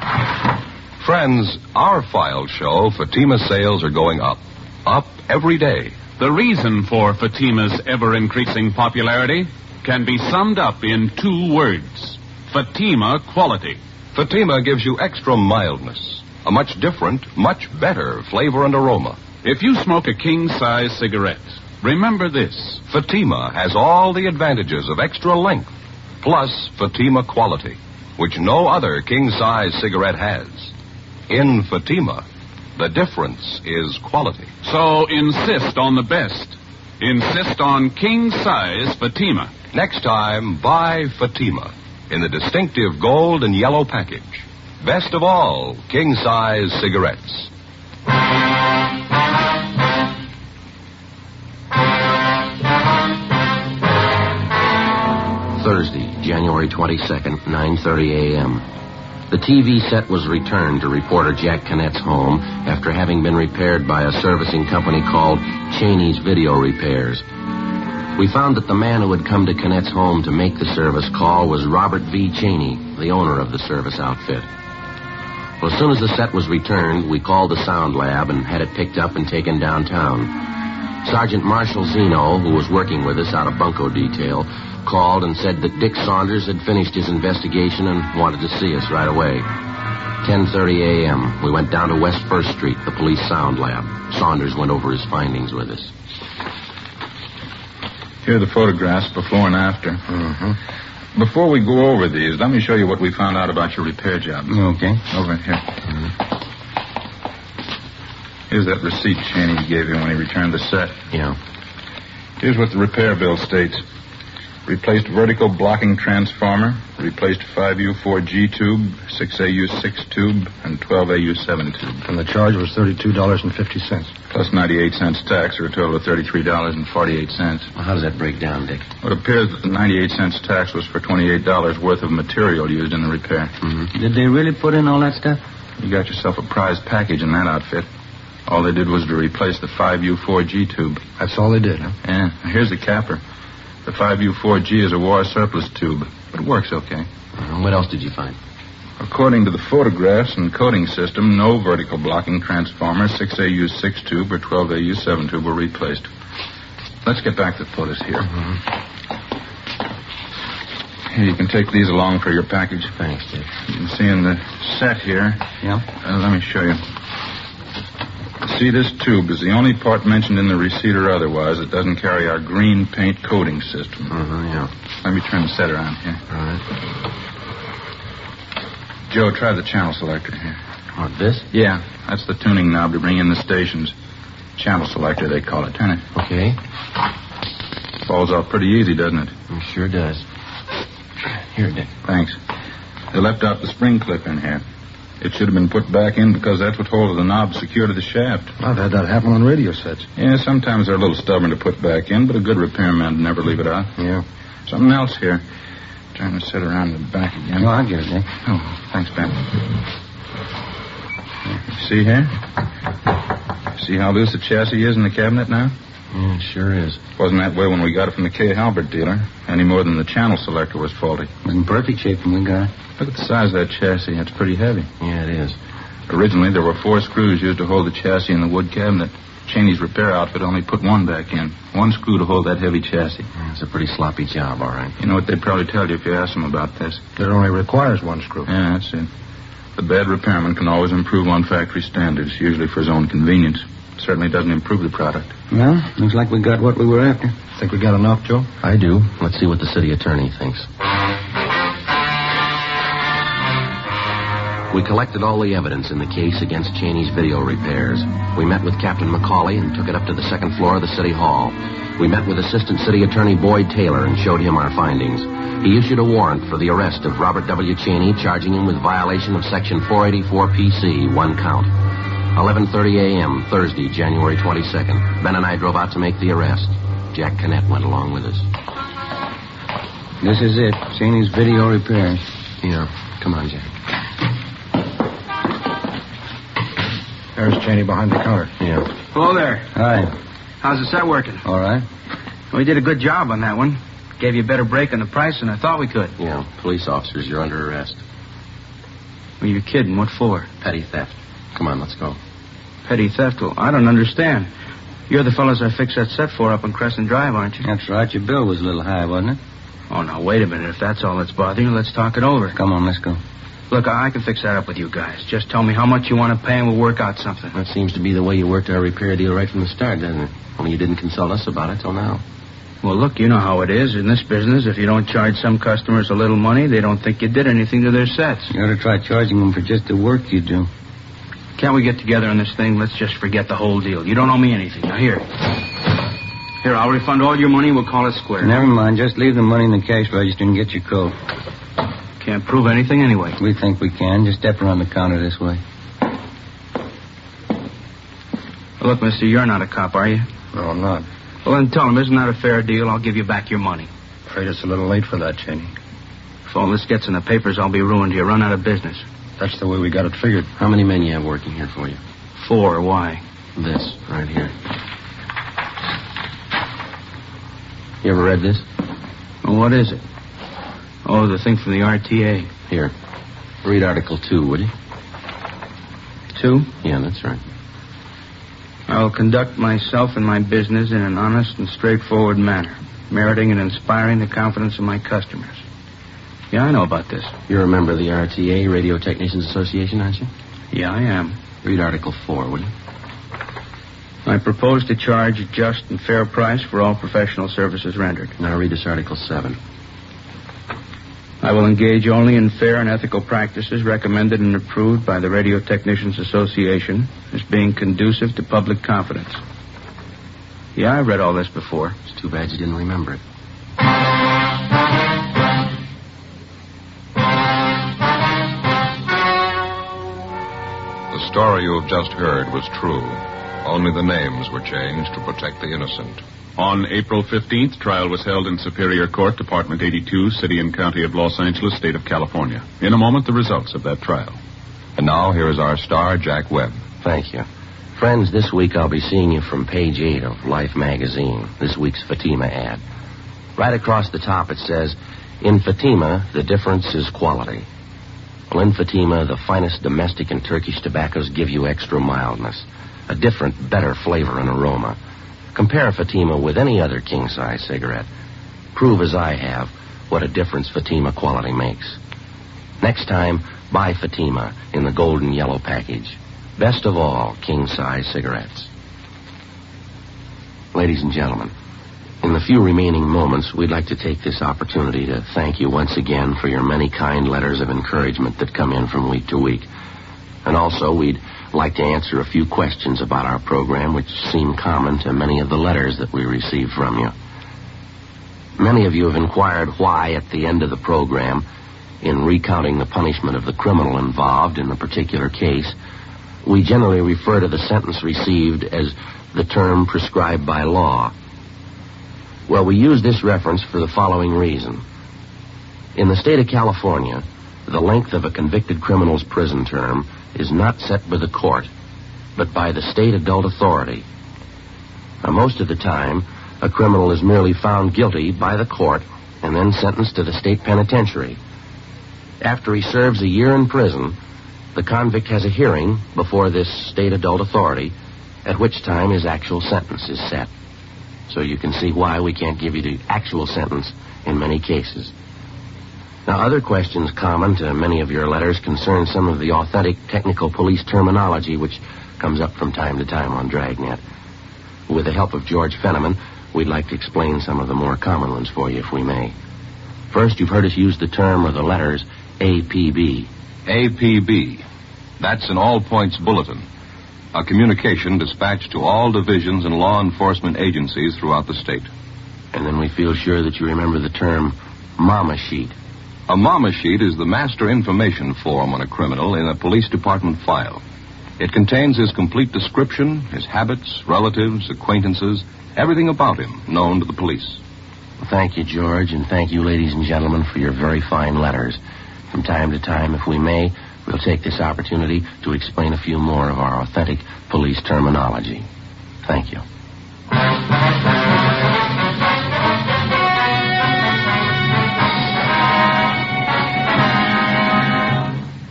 friends, our files show Fatima sales are going up. Up every day. The reason for Fatima's ever-increasing popularity can be summed up in 2 words. Fatima quality. Fatima gives you extra mildness, a much different, much better flavor and aroma. If you smoke a king-size cigarette, remember this. Fatima has all the advantages of extra length, plus Fatima quality, which no other king-size cigarette has. In Fatima, the difference is quality. So insist on the best. Insist on king-size Fatima. Next time, buy Fatima in the distinctive gold and yellow package. Best of all, king-size cigarettes. Thursday, January 22nd, 9:30 a.m. The TV set was returned to reporter Jack Cannett's home after having been repaired by a servicing company called Cheney's Video Repairs. We found that the man who had come to Cannett's home to make the service call was Robert V. Cheney, the owner of the service outfit. Well, as soon as the set was returned, we called the sound lab and had it picked up and taken downtown. Sergeant Marshall Zeno, who was working with us out of Bunco detail, called and said that Dick Saunders had finished his investigation and wanted to see us right away. 10:30 a.m. We went down to West 1st Street, the police sound lab. Saunders went over his findings with us. Here are the photographs before and after. Mm-hmm. Before we go over these, let me show you what we found out about your repair job. Okay. Over here. Mm-hmm. Here's that receipt Cheney gave you when he returned the set. Yeah. Here's what the repair bill states. Replaced vertical blocking transformer, replaced 5U4G tube, 6AU6 tube, and 12AU7 tube. And the charge was $32.50. Plus 98 cents tax, or a total of $33.48. Well, how does that break down, Dick? Well, it appears that the 98 cents tax was for $28 worth of material used in the repair. Mm-hmm. Did they really put in all that stuff? You got yourself a prize package in that outfit. All they did was to replace the 5U4G tube. That's all they did, huh? Yeah. Here's the capper. The 5U4G is a war surplus tube, but it works okay. What else did you find? According to the photographs and coding system, no vertical blocking transformer, 6AU6 tube or 12AU7 tube were replaced. Let's get back to the photos here. Here, you can take these along for your package. Thanks, Dick. You can see in the set here. Yeah? Let me show you. See, this tube is the only part mentioned in the receipt or otherwise that doesn't carry our green paint coding system. Yeah. Let me turn the set around here. All right. Joe, try the channel selector here. Oh, this? Yeah, that's the tuning knob to bring in the stations. Channel selector, they call it. Turn it. Okay. Falls off pretty easy, doesn't it? It sure does. Here, Dick. Thanks. They left out the spring clip in here. It should have been put back in because that's what holds the knob secure to the shaft. I've had that happen on radio sets. Yeah, sometimes they're a little stubborn to put back in, but a good repairman would never leave it out. Yeah. Something else here. Trying to set around the back again. No, I'll get it, Dick. Oh, thanks, Ben. See here? See how loose the chassis is in the cabinet now? Yeah, it sure is. Wasn't that way when we got it from the K. Halbert dealer, any more than the channel selector was faulty. It was in perfect shape when we got it. Look at the size of that chassis. It's pretty heavy. Yeah, it is. Originally, there were 4 screws used to hold the chassis in the wood cabinet. Cheney's repair outfit only put 1 back in. 1 screw to hold that heavy chassis. Yeah, it's a pretty sloppy job, all right. You know what they'd probably tell you if you asked them about this? It only requires 1 screw. Yeah, that's it. The bad repairman can always improve on factory standards, usually for his own convenience. Certainly doesn't improve the product. Well, looks like we got what we were after. Think we got enough, Joe? I do. Let's see what the city attorney thinks. We collected all the evidence in the case against Cheney's video repairs. We met with Captain McCauley and took it up to the 2nd floor of the city hall. We met with Assistant City Attorney Boyd Taylor and showed him our findings. He issued a warrant for the arrest of Robert W. Cheney, charging him with violation of Section 484 PC, 1 count. 11:30 a.m., Thursday, January 22nd. Ben and I drove out to make the arrest. Jack Canet went along with us. This is it. Cheney's video repairs. Yeah. Come on, Jack. There's Cheney behind the counter. Yeah. Hello there. Hi. How's the set working? All right. We did a good job on that one. Gave you a better break on the price than I thought we could. Yeah. Police officers, you're under arrest. Well, you're kidding. What for? Petty theft. Come on, let's go. Petty theft? Well, I don't understand. You're the fellows I fixed that set for up on Crescent Drive, aren't you? That's right. Your bill was a little high, wasn't it? Oh, now, wait a minute. If that's all that's bothering you, let's talk it over. Come on, let's go. Look, I can fix that up with you guys. Just tell me how much you want to pay and we'll work out something. That seems to be the way you worked our repair deal right from the start, doesn't it? Only you didn't consult us about it till now. Well, look, you know how it is. In this business, if you don't charge some customers a little money, they don't think you did anything to their sets. You ought to try charging them for just the work you do. Can't we get together on this thing? Let's just forget the whole deal. You don't owe me anything. Now, here. Here, I'll refund all your money. We'll call it square. Never mind. Just leave the money in the cash register and get your coat. Can't prove anything anyway. We think we can. Just step around the counter this way. Well, look, mister, you're not a cop, are you? No, I'm not. Well, then tell him, isn't that a fair deal? I'll give you back your money. Afraid it's a little late for that, Cheney. If all this gets in the papers, I'll be ruined. You run out of business. That's the way we got it figured. How many men you have working here for you? 4. Why? This, right here. You ever read this? Well, what is it? Oh, the thing from the RTA. Here. Read Article 2, would you? 2? Yeah, that's right. I will conduct myself and my business in an honest and straightforward manner, meriting and inspiring the confidence of my customers. Yeah, I know about this. You're a member of the RTA, Radio Technicians Association, aren't you? Yeah, I am. Read Article 4, will you? I propose to charge a just and fair price for all professional services rendered. Now read this Article 7. I will engage only in fair and ethical practices recommended and approved by the Radio Technicians Association as being conducive to public confidence. Yeah, I read all this before. It's too bad you didn't remember it. The story you have just heard was true. Only the names were changed to protect the innocent. On April 15th, trial was held in Superior Court, Department 82, City and County of Los Angeles, State of California. In a moment, the results of that trial. And now, here is our star, Jack Webb. Thank you. Friends, this week I'll be seeing you from page 8 of Life magazine, this week's Fatima ad. Right across the top it says, in Fatima, the difference is quality. Well, in Fatima, the finest domestic and Turkish tobaccos give you extra mildness, a different, better flavor and aroma. Compare Fatima with any other king-size cigarette. Prove as I have what a difference Fatima quality makes. Next time, buy Fatima in the golden yellow package. Best of all, king-size cigarettes. Ladies and gentlemen, in the few remaining moments, we'd like to take this opportunity to thank you once again for your many kind letters of encouragement that come in from week to week. And also, we'd like to answer a few questions about our program which seem common to many of the letters that we receive from you. Many of you have inquired why, at the end of the program, in recounting the punishment of the criminal involved in the particular case, we generally refer to the sentence received as the term prescribed by law. Well, we use this reference for the following reason. In the state of California, the length of a convicted criminal's prison term is not set by the court, but by the state adult authority. Now, most of the time, a criminal is merely found guilty by the court and then sentenced to the state penitentiary. After he serves a year in prison, the convict has a hearing before this state adult authority, at which time his actual sentence is set. So you can see why we can't give you the actual sentence in many cases. Now, other questions common to many of your letters concern some of the authentic technical police terminology which comes up from time to time on Dragnet. With the help of George Fenneman, we'd like to explain some of the more common ones for you, if we may. First, you've heard us use the term or the letters APB. APB. That's an all-points bulletin. A communication dispatched to all divisions and law enforcement agencies throughout the state. And then we feel sure that you remember the term mama sheet. A mama sheet is the master information form on a criminal in a police department file. It contains his complete description, his habits, relatives, acquaintances, everything about him known to the police. Well, thank you, George, and thank you, ladies and gentlemen, for your very fine letters. From time to time, if we may, we'll take this opportunity to explain a few more of our authentic police terminology. Thank you.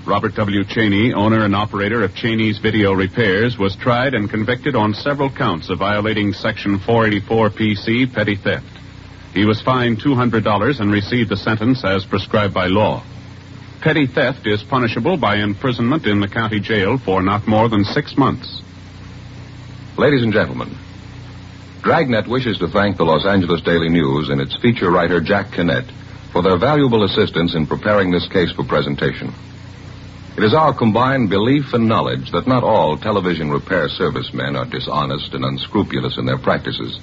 Robert W. Cheney, owner and operator of Cheney's Video Repairs, was tried and convicted on several counts of violating Section 484 PC, petty theft. He was fined $200 and received a sentence as prescribed by law. Petty theft is punishable by imprisonment in the county jail for not more than 6 months. Ladies and gentlemen, Dragnet wishes to thank the Los Angeles Daily News and its feature writer, Jack Webb, for their valuable assistance in preparing this case for presentation. It is our combined belief and knowledge that not all television repair servicemen are dishonest and unscrupulous in their practices.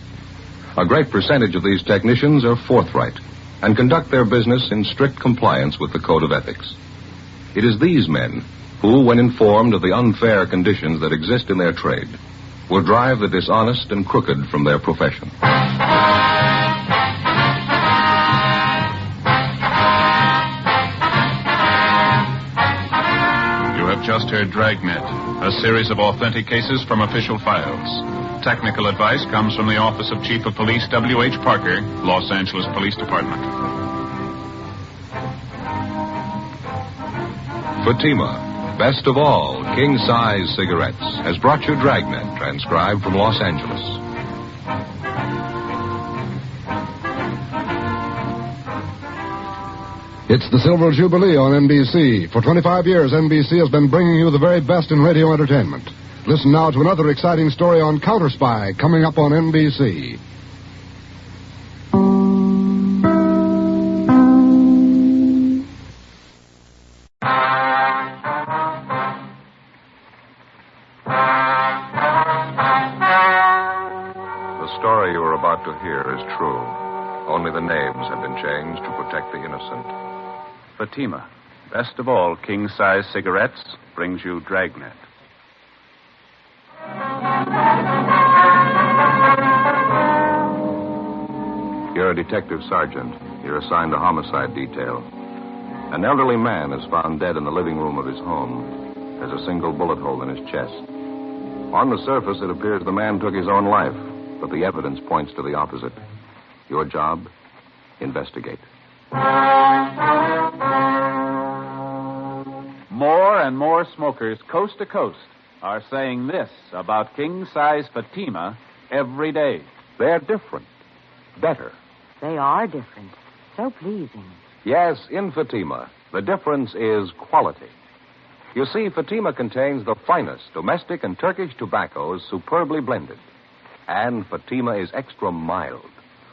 A great percentage of these technicians are forthright and conduct their business in strict compliance with the code of ethics. It is these men who, when informed of the unfair conditions that exist in their trade, will drive the dishonest and crooked from their profession. Just heard Dragnet, a series of authentic cases from official files. Technical advice comes from the Office of Chief of Police W.H. Parker, Los Angeles Police Department. Fatima, best of all, king-size cigarettes, has brought you Dragnet, transcribed from Los Angeles. It's the Silver Jubilee on NBC. For 25 years, NBC has been bringing you the very best in radio entertainment. Listen now to another exciting story on Counter Spy coming up on NBC. The story you are about to hear is true. Only the names have been changed to protect the innocent. Fatima, best of all king-size cigarettes, brings you Dragnet. You're a detective sergeant. You're assigned to homicide detail. An elderly man is found dead in the living room of his home. There's a single bullet hole in his chest. On the surface, it appears the man took his own life, but the evidence points to the opposite. Your job? investigate. More and more smokers coast to coast are saying this about king-size Fatima every day. They're different. Better. They are different. So pleasing. Yes, in Fatima, the difference is quality. You see, Fatima contains the finest domestic and Turkish tobaccos superbly blended. And Fatima is extra mild,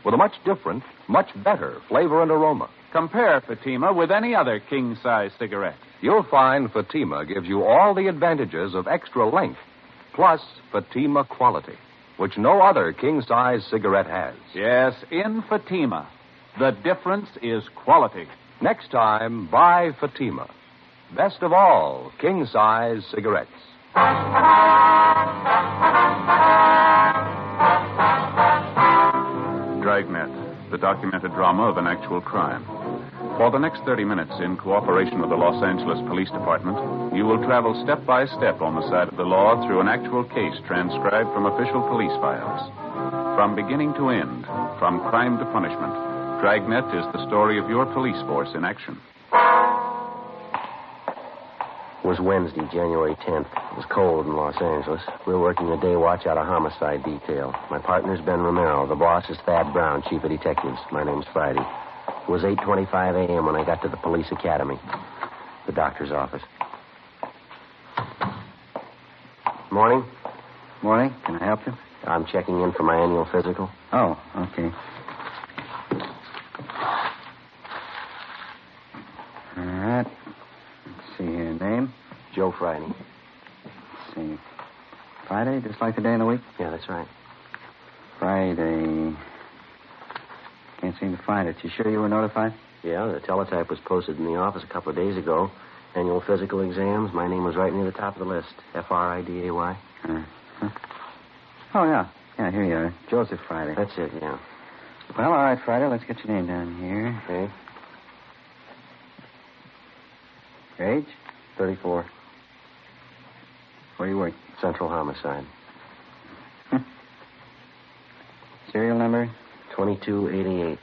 with a much different, much better flavor and aroma. Compare Fatima with any other king-size cigarette. You'll find Fatima gives you all the advantages of extra length, plus Fatima quality, which no other king-size cigarette has. Yes, in Fatima, the difference is quality. Next time, buy Fatima. Best of all, king-size cigarettes. Dragnet, the documented drama of an actual crime. For the next 30 minutes, in cooperation with the Los Angeles Police Department, you will travel step by step on the side of the law through an actual case transcribed from official police files. From beginning to end, from crime to punishment, Dragnet is the story of your police force in action. It was Wednesday, January 10th. It was cold in Los Angeles. We were working a day watch out of homicide detail. My partner's Ben Romero. The boss is Thad Brown, chief of detectives. My name's Friday. It was 8:25 a.m. when I got to the police academy, the doctor's office. Morning. Morning. Can I help you? I'm checking in for my annual physical. Oh, okay. All right. Let's see here. Name? Joe Friday. Let's see. Friday, just like the day of the week? Yeah, that's right. Friday. Can't seem to find it. You sure you were notified? Yeah, the teletype was posted in the office a couple of days ago. Annual physical exams. My name was right near the top of the list. Friday. Huh. Oh, yeah. Yeah, here you are. Joseph Friday. That's it, yeah. Well, all right, Friday. Let's get your name down here. Okay. Your age? 34. Where do you work? Central Homicide. Serial number? 2288.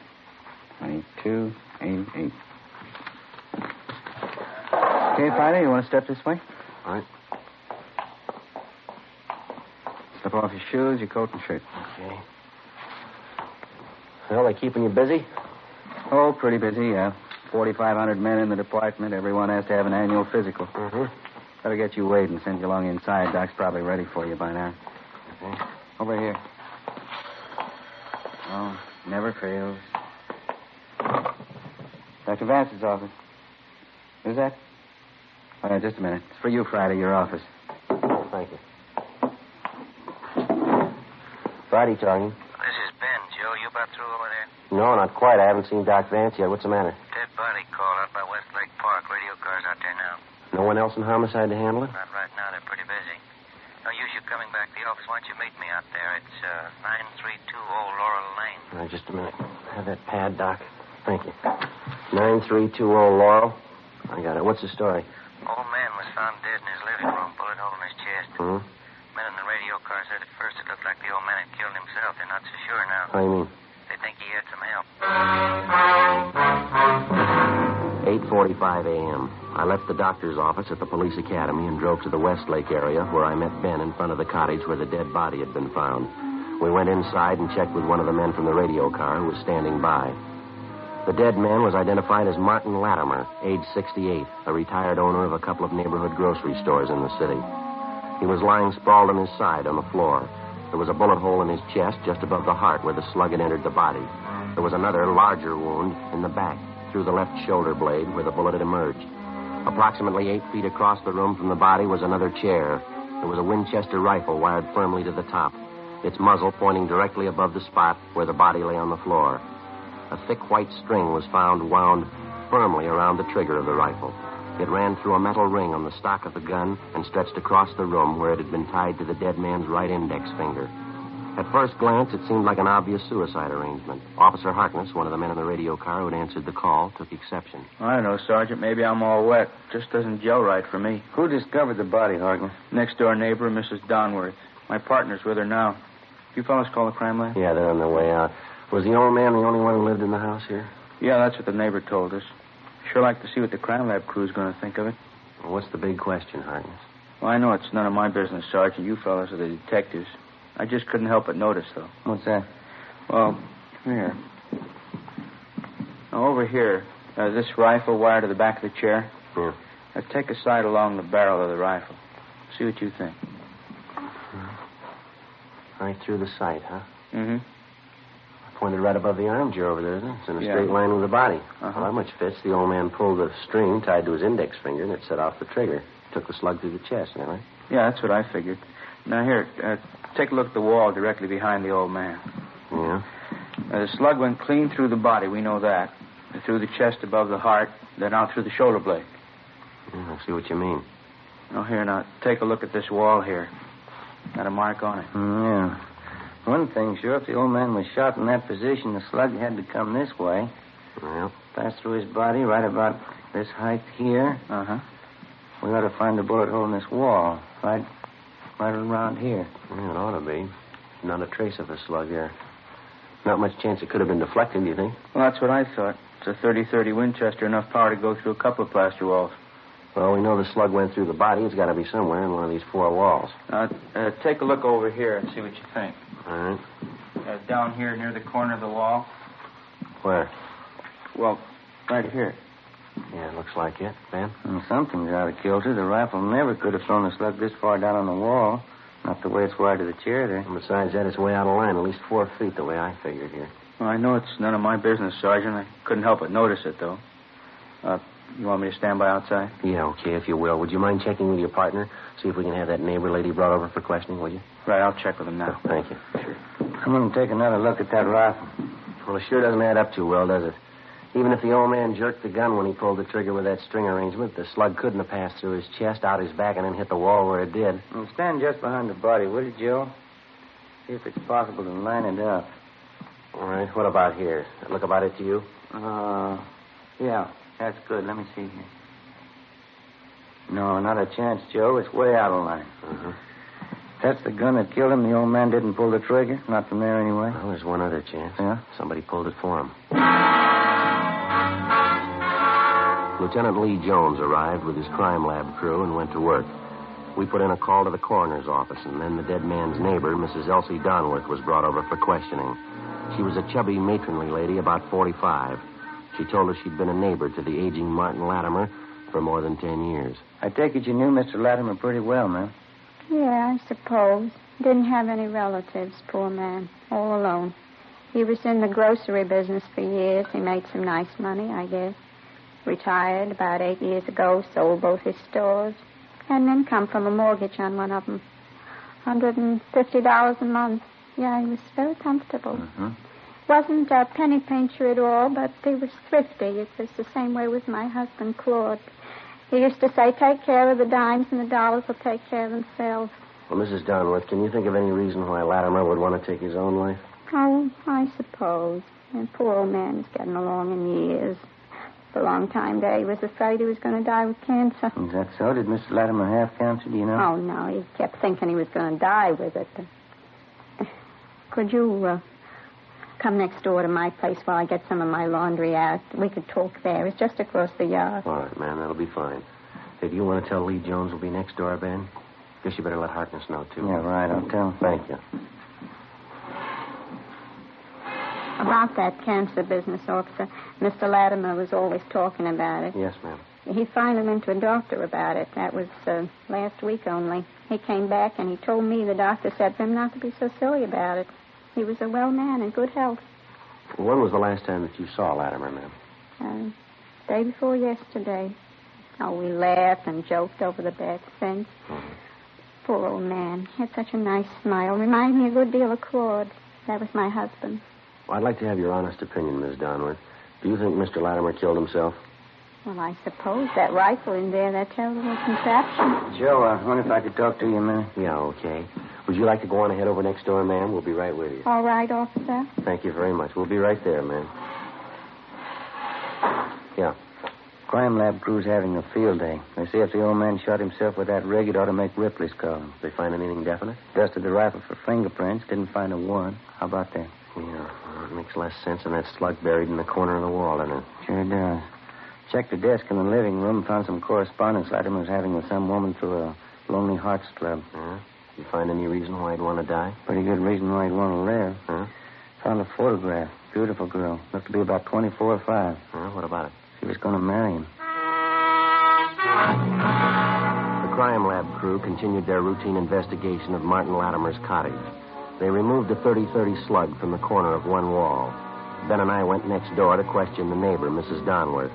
2288. Okay, Friday, you want to step this way? All right. Slip off your shoes, your coat, and shirt. Okay. Well, they keeping you busy? Oh, pretty busy, yeah. 4,500 men in the department. Everyone has to have an annual physical. Mm-hmm. Better get you weighed and send you along inside. Doc's probably ready for you by now. Okay. Over here. Oh, never fails. Dr. Vance's office. Who's that? Oh, yeah, just a minute. It's for you, Friday, your office. Oh, thank you. Friday talking. This is Ben, Joe. You about through over there? No, not quite. I haven't seen Doc Vance yet. What's the matter? Dead body call out by Westlake Park. Radio car's out there now. No one else in homicide to handle it? Not right now. They're pretty busy. No use you coming back to the office. Why don't you meet me out there? It's 9320 Laurel Lane. All right, just a minute. Have that pad, Doc. Thank you. 9320 Laurel. I got it. What's the story? Old man was found dead in his living room, bullet hole in his chest. Hmm? Men in the radio car said at first it looked like the old man had killed himself. They're not so sure now. How do you mean? They think he had some help. 8:45 a.m. I left the doctor's office at the police academy and drove to the Westlake area where I met Ben in front of the cottage where the dead body had been found. We went inside and checked with one of the men from the radio car who was standing by. The dead man was identified as Martin Latimer, age 68, a retired owner of a couple of neighborhood grocery stores in the city. He was lying sprawled on his side on the floor. There was a bullet hole in his chest just above the heart where the slug had entered the body. There was another, larger wound in the back, through the left shoulder blade where the bullet had emerged. Approximately 8 feet across the room from the body was another chair. There was a Winchester rifle wired firmly to the top, its muzzle pointing directly above the spot where the body lay on the floor. A thick white string was found wound firmly around the trigger of the rifle. It ran through a metal ring on the stock of the gun and stretched across the room where it had been tied to the dead man's right index finger. At first glance, it seemed like an obvious suicide arrangement. Officer Harkness, one of the men in the radio car who had answered the call, took exception. I don't know, Sergeant. Maybe I'm all wet. Just doesn't gel right for me. Who discovered the body, Harkness? Next door neighbor, Mrs. Donworth. My partner's with her now. You fellas call the crime line? Yeah, they're on their way out. Was the old man the only one who lived in the house here? Yeah, that's what the neighbor told us. Sure like to see what the crime lab crew's going to think of it. Well, what's the big question, Harkness? Well, I know it's none of my business, Sergeant. You fellas are the detectives. I just couldn't help but notice, though. What's that? Well, here. Now, over here, this rifle wired to the back of the chair. Yeah. Now, take a sight along the barrel of the rifle. See what you think. Right through the sight, huh? Mm-hmm. Pointed right above the armchair over there, isn't it? It's in a straight line with the body. Well, that much fits. The old man pulled the string tied to his index finger, and it set off the trigger. Took the slug through the chest, right? Yeah, that's what I figured. Now, here, take a look at the wall directly behind the old man. Yeah? The slug went clean through the body, we know that. Through the chest above the heart, then out through the shoulder blade. I see what you mean. Now, here, now, take a look at this wall here. Got a mark on it. Yeah. One thing, sure, if the old man was shot in that position, the slug had to come this way. Well? Pass through his body right about this height here. Uh-huh. We ought to find a bullet hole in this wall. Right around here. Yeah, it ought to be. Not a trace of a slug here. Not much chance it could have been deflected, do you think? Well, that's what I thought. It's a 30-30 Winchester, enough power to go through a couple of plaster walls. Well, we know the slug went through the body. It's got to be somewhere in one of these 4 walls. Take a look over here and see what you think. All right. Down here near the corner of the wall. Where? Well, right here. Yeah, it looks like it. Ben? Something's out of kilter. The rifle never could have thrown the slug this far down on the wall. Not the way it's wired to the chair there. And besides that, it's way out of line. At least 4 feet, the way I figured here. Well, I know it's none of my business, Sergeant. I couldn't help but notice it, though. You want me to stand by outside? Yeah, okay, if you will. Would you mind checking with your partner? See if we can have that neighbor lady brought over for questioning, will you? Right, I'll check with him now. Oh, thank you. Sure. I'm going to take another look at that rifle. Well, it sure doesn't add up too well, does it? Even if the old man jerked the gun when he pulled the trigger with that string arrangement, the slug couldn't have passed through his chest, out his back, and then hit the wall where it did. Well, stand just behind the body, will you, Joe? See if it's possible to line it up. All right, what about here? That look about it to you? Yeah, that's good. Let me see here. No, not a chance, Joe. It's way out of line. That's the gun that killed him. The old man didn't pull the trigger. Not from there, anyway. Well, there's one other chance. Yeah? Somebody pulled it for him. Lieutenant Lee Jones arrived with his crime lab crew and went to work. We put in a call to the coroner's office, and then the dead man's neighbor, Mrs. Elsie Donworth, was brought over for questioning. She was a chubby, matronly lady, about 45. She told us she'd been a neighbor to the aging Martin Latimer for more than 10 years. I take it you knew Mr. Latimer pretty well, ma'am. Yeah, I suppose. Didn't have any relatives, poor man. All alone. He was in the grocery business for years. He made some nice money, I guess. Retired about 8 years ago, sold both his stores. Had an income from a mortgage on one of them. $150 a month. Yeah, he was very comfortable. Wasn't a penny pincher at all, but he was thrifty. It was the same way with my husband, Claude. He used to say, take care of the dimes and the dollars will take care of themselves. Well, Mrs. Donworth, can you think of any reason why Latimer would want to take his own life? Oh, I suppose. And poor old man is getting along in years. For a long time there, he was afraid he was going to die with cancer. Is that so? Did Mr. Latimer have cancer, do you know? Oh, no. He kept thinking he was going to die with it. Could you come next door to my place while I get some of my laundry out? We could talk there. It's just across the yard. All right, ma'am. That'll be fine. Hey, do you want to tell Lee Jones will be next door, Ben? Guess you better let Harkness know, too. Yeah, right. I'll tell him. Thank you. About that cancer business, officer, Mr. Latimer was always talking about it. Yes, ma'am. He finally went to a doctor about it. That was last week only. He came back and he told me the doctor said for him not to be so silly about it. He was a well man in good health. When was the last time that you saw Latimer, ma'am? Day before yesterday. Oh, we laughed and joked over the bad things. Poor old man. He had such a nice smile. Reminded me a good deal of Claude. That was my husband. Well, I'd like to have your honest opinion, Miss Donworth. Do you think Mr. Latimer killed himself? Well, I suppose that rifle in there, that terrible contraption. Joe, I wonder if I could talk to you a minute. Yeah, okay. Would you like to go on ahead over next door, ma'am? We'll be right with you. All right, officer. Thank you very much. We'll be right there, ma'am. Yeah. Crime lab crew's having a field day. They say if the old man shot himself with that rig, it ought to make Ripley's call. They find anything definite? Dusted the rifle for fingerprints. Didn't find a warrant. How about that? Yeah. Makes less sense than that slug buried in the corner of the wall, doesn't it? Sure does. Checked the desk in the living room, found some correspondence Latimer was having with some woman through a Lonely Hearts Club. Yeah? You find any reason why he'd want to die? Pretty good reason why he'd want to live. Huh? Found a photograph. Beautiful girl. Looked to be about 24 or 5. What about it? She was going to marry him. The crime lab crew continued their routine investigation of Martin Latimer's cottage. They removed the .30-30 slug from the corner of one wall. Ben and I went next door to question the neighbor, Mrs. Donworth.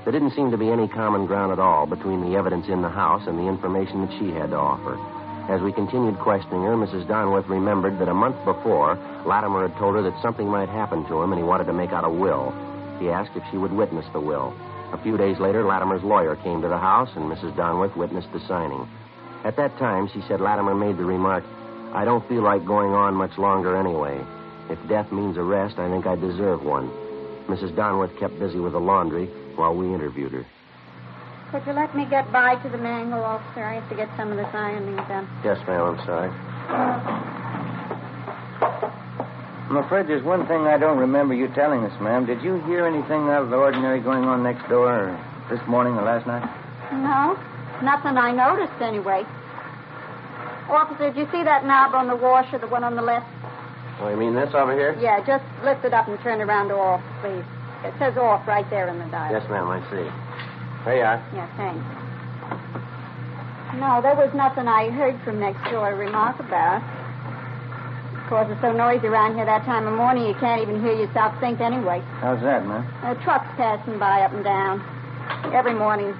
There didn't seem to be any common ground at all between the evidence in the house and the information that she had to offer. As we continued questioning her, Mrs. Donworth remembered that a month before, Latimer had told her that something might happen to him and he wanted to make out a will. He asked if she would witness the will. A few days later, Latimer's lawyer came to the house and Mrs. Donworth witnessed the signing. At that time, she said Latimer made the remark, "I don't feel like going on much longer anyway. If death means arrest, I think I deserve one." Mrs. Donworth kept busy with the laundry while we interviewed her. Could you let me get by to the mangle, officer? I have to get some of this ironing done. Yes, ma'am, I'm sorry. I'm afraid there's one thing I don't remember you telling us, ma'am. Did you hear anything out of the ordinary going on next door or this morning or last night? No, nothing I noticed anyway. Officer, did you see that knob on the washer, the one on the left? Oh, you mean this over here? Yeah, just lift it up and turn it around to off, please. It says off right there in the dial. Yes, ma'am, I see. There you are. Yeah, thanks. No, there was nothing I heard from next door to remark about. Of course, it's so noisy around here that time of morning you can't even hear yourself think anyway. How's that, ma'am? Trucks passing by up and down every morning.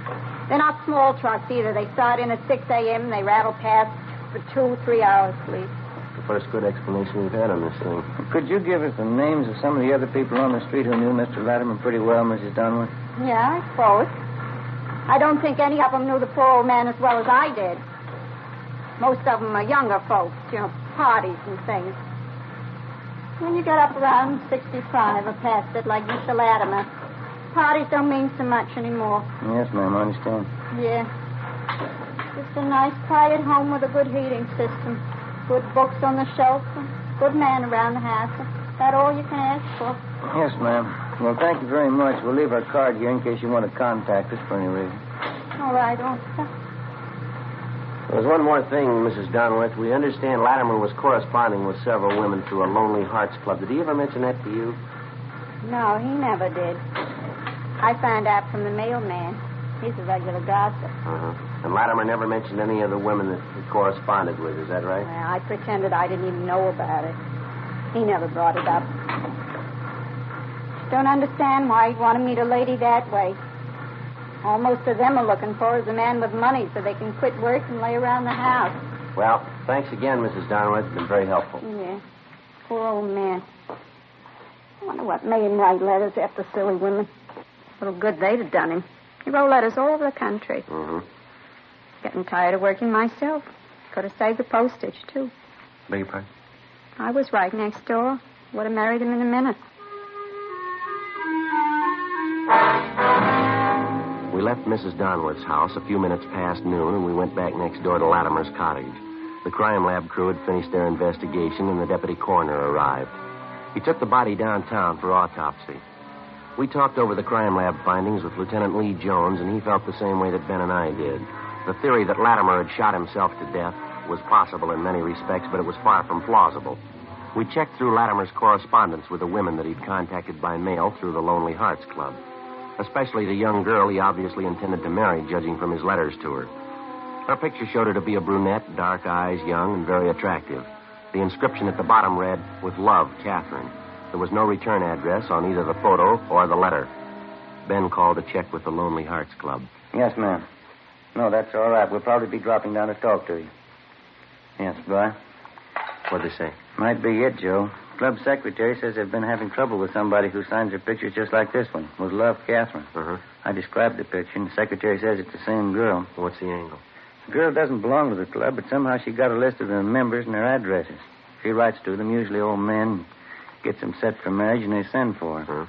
They're not small trucks either. They start in at 6 a.m. and they rattle past for 2-3 hours, please. The first good explanation we've had on this thing. Could you give us the names of some of the other people on the street who knew Mr. Latimer pretty well, Mrs. Donworth? Yeah, I suppose. I don't think any of them knew the poor old man as well as I did. Most of them are younger folks, parties and things. When you get up around 65 or past it, like Mr. Latimer, parties don't mean so much anymore. Yes, ma'am, I understand. Yeah. Just a nice, quiet home with a good heating system. Good books on the shelf. Good man around the house. Is that all you can ask for? Yes, ma'am. Well, thank you very much. We'll leave our card here in case you want to contact us for any reason. All right, officer. There's one more thing, Mrs. Donworth. We understand Latimer was corresponding with several women through a Lonely Hearts Club. Did he ever mention that to you? No, he never did. I found out from the mailman. He's a regular gossip. Uh-huh. And Latimer never mentioned any of the women that he corresponded with, is that right? Well, I pretended I didn't even know about it. He never brought it up. Don't understand why he'd want to meet a lady that way. All most of them are looking for is a man with money so they can quit work and lay around the house. Well, thanks again, Mrs. Donworth. It's been very helpful. Yeah. Poor old man. I wonder what made him write letters after silly women. Little good they'd have done him. He wrote letters all over the country. Mm-hmm. Getting tired of working myself. Could have saved the postage, too. Beg your pardon? I was right next door. Would have married him in a minute. We left Mrs. Donworth's house a few minutes past noon, and we went back next door to Latimer's cottage. The crime lab crew had finished their investigation, and the deputy coroner arrived. He took the body downtown for autopsy. We talked over the crime lab findings with Lieutenant Lee Jones, and he felt the same way that Ben and I did. The theory that Latimer had shot himself to death was possible in many respects, but it was far from plausible. We checked through Latimer's correspondence with the women that he'd contacted by mail through the Lonely Hearts Club. Especially the young girl he obviously intended to marry, judging from his letters to her. Her picture showed her to be a brunette, dark eyes, young, and very attractive. The inscription at the bottom read, "With love, Catherine." There was no return address on either the photo or the letter. Ben called to check with the Lonely Hearts Club. Yes, ma'am. No, that's all right. We'll probably be dropping down to talk to you. Yes, bye. What'd they say? Might be it, Joe. Club secretary says they've been having trouble with somebody who signs their pictures just like this one. With love, Catherine. Uh-huh. I described the picture, and the secretary says it's the same girl. What's the angle? The girl doesn't belong to the club, but somehow she got a list of the members and their addresses. She writes to them, usually old men, gets them set for marriage, and they send for her. Uh-huh.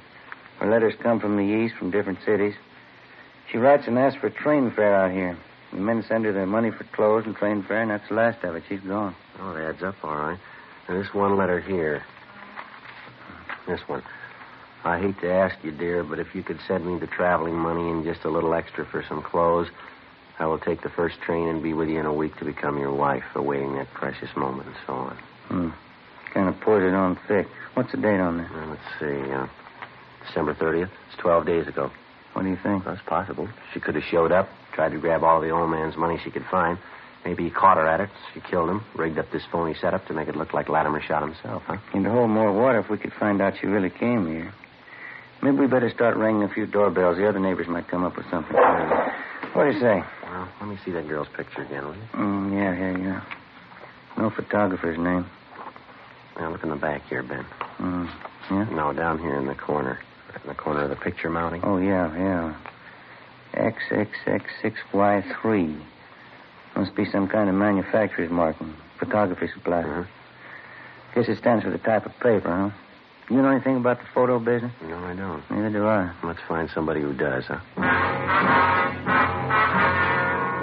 Her letters come from the east, from different cities. She writes and asks for train fare out here. The men send her their money for clothes and train fare, and that's the last of it. She's gone. Oh, it adds up all right. And this one letter here. This one. I hate to ask you, dear, but if you could send me the traveling money and just a little extra for some clothes, I will take the first train and be with you in a week to become your wife, awaiting that precious moment and so on. Kind of poured it on thick. What's the date on there? Let's see. December 30th. It's 12 days ago. What do you think? That's possible. She could have showed up, tried to grab all the old man's money she could find. Maybe he caught her at it. She killed him, rigged up this phony setup to make it look like Latimer shot himself, huh? Need to hold more water if we could find out she really came here. Maybe we better start ringing a few doorbells. The other neighbors might come up with something. What do you say? Well, let me see that girl's picture again, will you? Yeah, here you are. No photographer's name. Now, look in the back here, Ben. Yeah? No, down here in the corner. Right in the corner of the picture mounting. Oh, yeah. XXX6Y3. Must be some kind of manufacturer's marking. Photography supply. Guess it stands for the type of paper, huh? You know anything about the photo business? No, I don't. Neither do I. Let's find somebody who does, huh?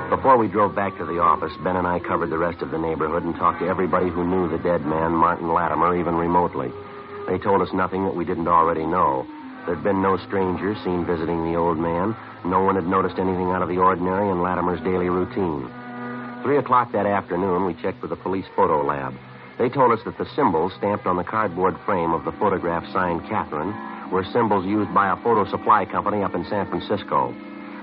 Before we drove back to the office, Ben and I covered the rest of the neighborhood and talked to everybody who knew the dead man, Martin Latimer, even remotely. They told us nothing that we didn't already know. There'd been no strangers seen visiting the old man. No one had noticed anything out of the ordinary in Latimer's daily routine. 3 o'clock that afternoon, we checked with the police photo lab. They told us that the symbols stamped on the cardboard frame of the photograph signed Catherine were symbols used by a photo supply company up in San Francisco.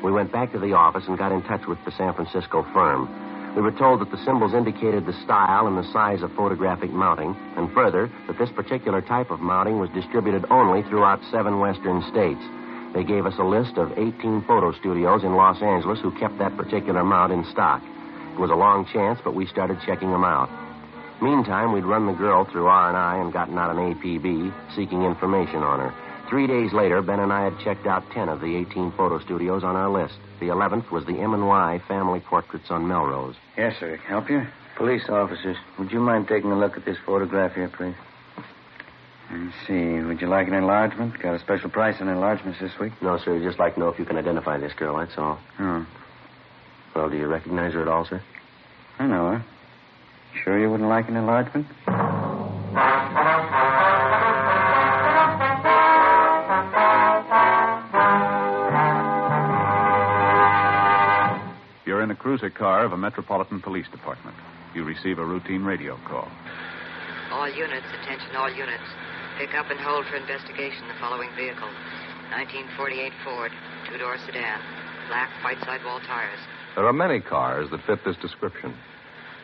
We went back to the office and got in touch with the San Francisco firm. We were told that the symbols indicated the style and the size of photographic mounting, and further, that this particular type of mounting was distributed only throughout 7 western states. They gave us a list of 18 photo studios in Los Angeles who kept that particular mount in stock. It was a long chance, but we started checking them out. Meantime, we'd run the girl through R&I and gotten out an APB, seeking information on her. 3 days later, Ben and I had checked out 10 of the 18 photo studios on our list. The 11th was the M&Y Family Portraits on Melrose. Yes, sir. Help you? Police officers, would you mind taking a look at this photograph here, please? Let's see. Would you like an enlargement? Got a special price on enlargements this week? No, sir. Just like to know if you can identify this girl, that's all. Oh. Well, do you recognize her at all, sir? I know her. Sure you wouldn't like an enlargement? You're in a cruiser car of a Metropolitan Police Department. You receive a routine radio call. All units, attention all units. Pick up and hold for investigation the following vehicle. 1948 Ford, 2-door sedan, black white sidewall tires. There are many cars that fit this description.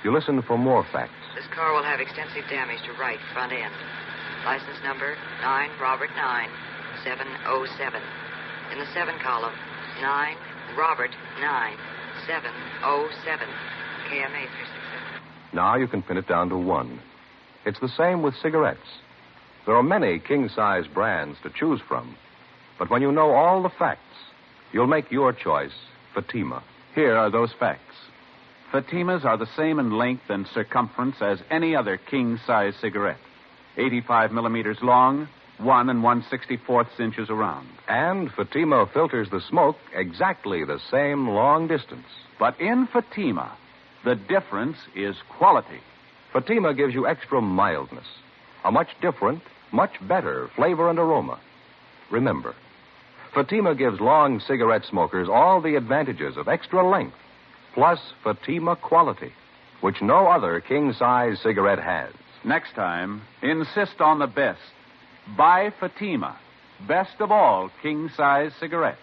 You listen for more facts. This car will have extensive damage to right front end. License number 9 Robert 9 707. In the 7 column, 9 Robert 9 707. KMA 367. Now you can pin it down to 1. It's the same with cigarettes. There are many king-size brands to choose from. But when you know all the facts, you'll make your choice, Fatima. Here are those facts. Fatimas are the same in length and circumference as any other king-size cigarette. 85 millimeters long, 1 1/64 inches around. And Fatima filters the smoke exactly the same long distance. But in Fatima, the difference is quality. Fatima gives you extra mildness, a much different, much better flavor and aroma. Remember, Fatima gives long cigarette smokers all the advantages of extra length, plus Fatima quality, which no other king-size cigarette has. Next time, insist on the best. Buy Fatima, best of all king-size cigarettes.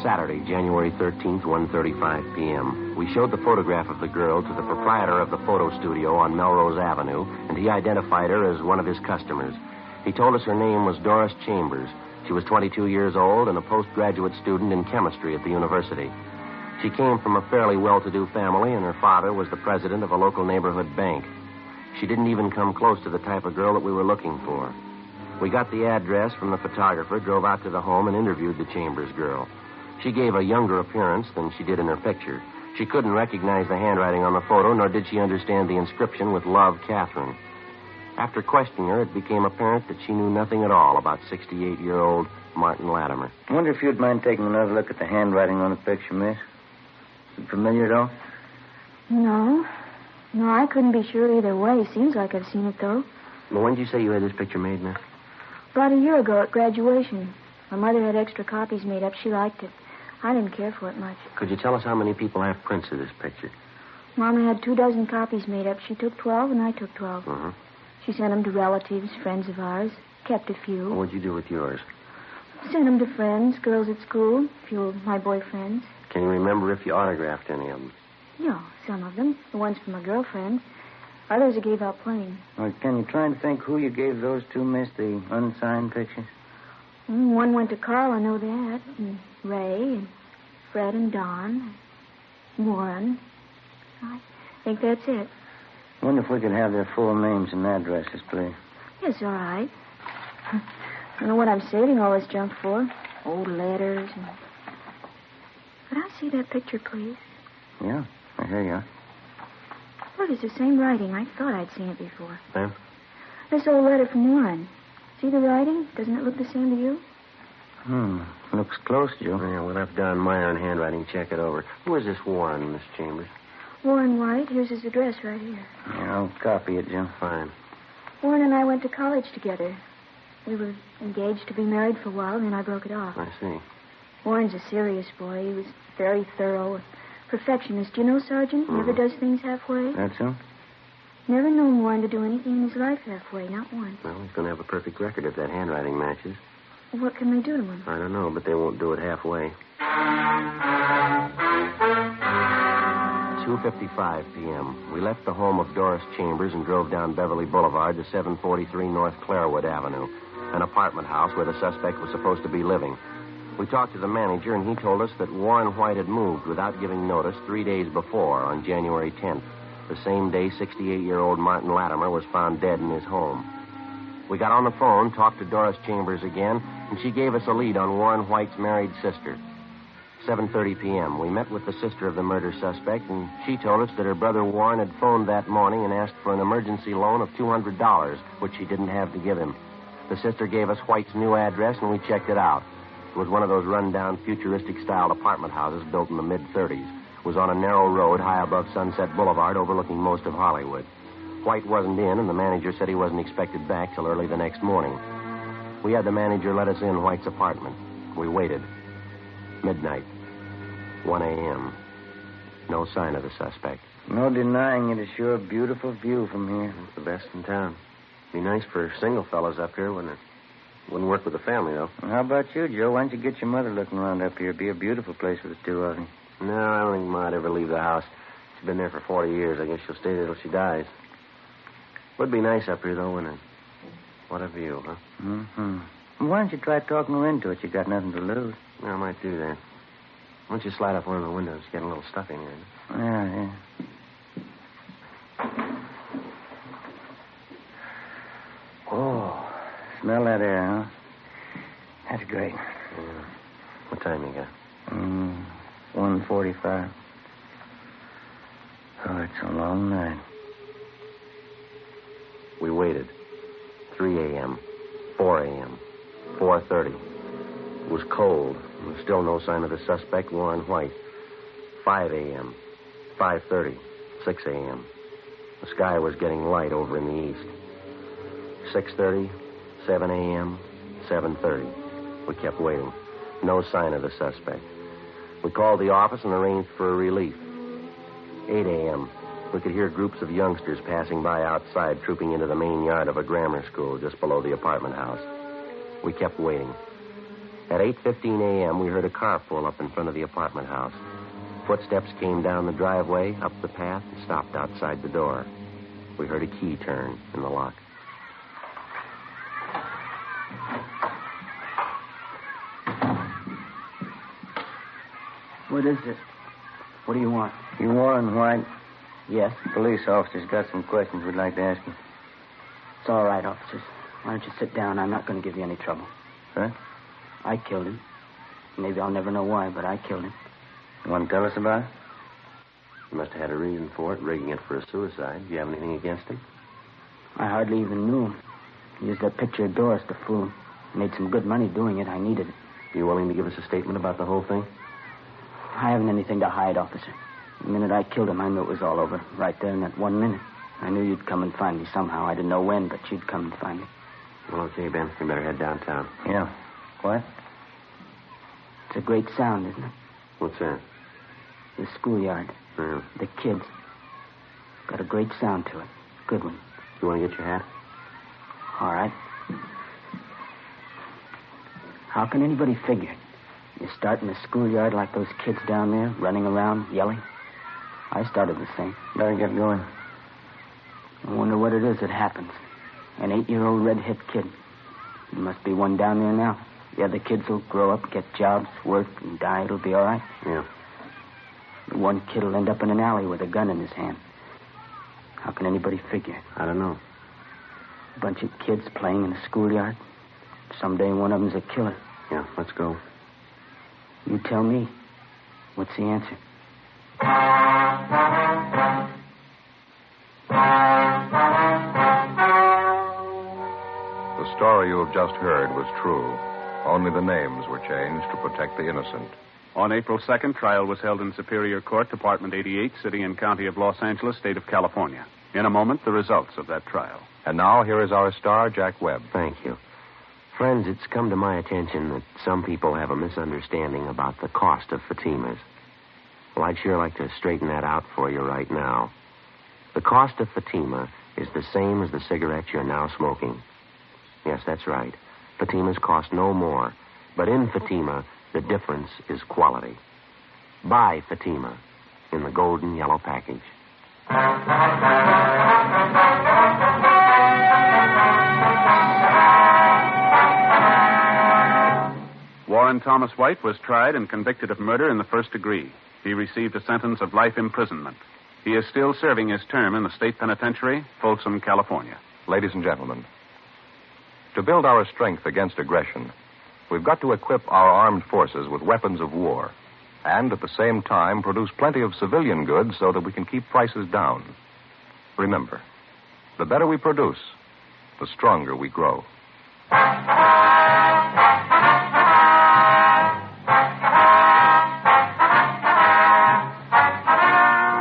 Saturday, January 13th, 1:35 p.m. We showed the photograph of the girl to the proprietor of the photo studio on Melrose Avenue, and he identified her as one of his customers. He told us her name was Doris Chambers. She was 22 years old and a postgraduate student in chemistry at the university. She came from a fairly well-to-do family, and her father was the president of a local neighborhood bank. She didn't even come close to the type of girl that we were looking for. We got the address from the photographer, drove out to the home, and interviewed the Chambers girl. She gave a younger appearance than she did in her picture. She couldn't recognize the handwriting on the photo, nor did she understand the inscription with Love, Catherine. After questioning her, it became apparent that she knew nothing at all about 68-year-old Martin Latimer. I wonder if you'd mind taking another look at the handwriting on the picture, miss. Is it familiar at all? No. No, I couldn't be sure either way. Seems like I've seen it, though. Well, when did you say you had this picture made, miss? About a year ago at graduation. My mother had extra copies made up. She liked it. I didn't care for it much. Could you tell us how many people have prints of this picture? Mama had 24 copies made up. She took 12, and I took 12. Uh-huh. She sent them to relatives, friends of ours. Kept a few. Well, what'd you do with yours? Sent them to friends, girls at school, a few of my boyfriends. Can you remember if you autographed any of them? No, some of them. The ones for my girlfriend. Others I gave out plain. Well, can you try and think who you gave those to, miss, the unsigned pictures? One went to Carl, I know that. And Ray, and Fred and Don, and Warren. I think that's it. Wonder if we could have their full names and addresses, please. Yes, all right. I don't know what I'm saving all this junk for. Old letters and... Could I see that picture, please? Yeah, here you are. Look, it's the same writing. I thought I'd seen it before. Ma'am? This old letter from Warren. See the writing? Doesn't it look the same to you? Looks close, Joe. Yeah, we'll have Don Meyer in handwriting check it over. Who is this Warren, Miss Chambers? Warren White. Here's his address right here. Yeah, I'll copy it, Joe. Fine. Warren and I went to college together. We were engaged to be married for a while, and then I broke it off. I see. Warren's a serious boy. He was very thorough. A perfectionist. You know, Sergeant? Never does things halfway. That's so? Never known Warren to do anything in his life halfway, not once. Well, he's going to have a perfect record if that handwriting matches. What can they do to him? I don't know, but they won't do it halfway. 2:55 p.m. We left the home of Doris Chambers and drove down Beverly Boulevard to 743 North Clarewood Avenue, an apartment house where the suspect was supposed to be living. We talked to the manager, and he told us that Warren White had moved without giving notice 3 days before, on January 10th, the same day 68-year-old Martin Latimer was found dead in his home. We got on the phone, talked to Doris Chambers again, and she gave us a lead on Warren White's married sister. 7:30 p.m. We met with the sister of the murder suspect, and she told us that her brother Warren had phoned that morning and asked for an emergency loan of $200, which she didn't have to give him. The sister gave us White's new address, and we checked it out. It was one of those run-down, futuristic-style apartment houses built in the mid-'30s. It was on a narrow road high above Sunset Boulevard, overlooking most of Hollywood. White wasn't in, and the manager said he wasn't expected back till early the next morning. We had the manager let us in White's apartment. We waited. Midnight. 1 a.m. No sign of the suspect. No denying it is sure a beautiful view from here. It's the best in town. Be nice for single fellows up here, wouldn't it? Wouldn't work with the family, though. Well, how about you, Joe? Why don't you get your mother looking around up here? It'd be a beautiful place for the two of you. No, I don't think Ma'd ever leave the house. She's been there for 40 years. I guess she'll stay there till she dies. Would be nice up here, though, wouldn't it? What a view, huh? Mm-hmm. Well, why don't you try talking her into it? You got nothing to lose. Yeah, I might do that. Why don't you slide up one of the windows? It's getting a little stuffy in here. Yeah. Oh, smell that air, huh? That's great. Yeah. What time you got? 1:45. Oh, it's a long night. We waited. 3 a.m., 4 a.m., 4:30. It was cold. There was still no sign of the suspect, Warren White. 5 a.m., 5:30, 6 a.m. The sky was getting light over in the east. 6:30, 7 a.m., 7:30. We kept waiting. No sign of the suspect. We called the office and arranged for a relief. 8 a.m. We could hear groups of youngsters passing by outside, trooping into the main yard of a grammar school just below the apartment house. We kept waiting. At 8:15 a.m., we heard a car pull up in front of the apartment house. Footsteps came down the driveway, up the path, and stopped outside the door. We heard a key turn in the lock. What is it? What do you want? You Warren White? Yes. Police officers got some questions we'd like to ask you. It's all right, officers. Why don't you sit down? I'm not going to give you any trouble. Huh? I killed him. Maybe I'll never know why, but I killed him. You want to tell us about it? You must have had a reason for it, rigging it for a suicide. Do you have anything against him? I hardly even knew him. He used that picture of Doris to fool. Made some good money doing it. I needed it. You willing to give us a statement about the whole thing? I haven't anything to hide, officer. The minute I killed him, I knew it was all over. Right there in that 1 minute. I knew you'd come and find me somehow. I didn't know when, but you'd come and find me. Well, okay, Ben. We better head downtown. Yeah. What? It's a great sound, isn't it? What's that? The schoolyard. Yeah. The kids. Got a great sound to it. Good one. You want to get your hat? All right. How can anybody figure it? You start in the schoolyard like those kids down there, running around, yelling. I started the same. Better get going. I wonder what it is that happens. An 8-year-old red-hip kid. There must be one down there now. The other kids will grow up, get jobs, work, and die. It'll be all right. Yeah. The one kid will end up in an alley with a gun in his hand. How can anybody figure it? I don't know. A bunch of kids playing in the schoolyard. Someday one of them's a killer. Yeah, let's go. You tell me. What's the answer? The story you have just heard was true. Only the names were changed to protect the innocent. On April 2nd, trial was held in Superior Court, Department 88, City and County of Los Angeles, State of California. In a moment, the results of that trial. And now, here is our star, Jack Webb. Thank you. Friends, it's come to my attention that some people have a misunderstanding about the cost of Fatimas. Well, I'd sure like to straighten that out for you right now. The cost of Fatima is the same as the cigarettes you're now smoking. Yes, that's right. Fatimas cost no more. But in Fatima, the difference is quality. Buy Fatima in the golden yellow package. Warren Thomas White was tried and convicted of murder in the first degree. He received a sentence of life imprisonment. He is still serving his term in the state penitentiary, Folsom, California. Ladies and gentlemen, to build our strength against aggression, we've got to equip our armed forces with weapons of war and at the same time produce plenty of civilian goods so that we can keep prices down. Remember, the better we produce, the stronger we grow.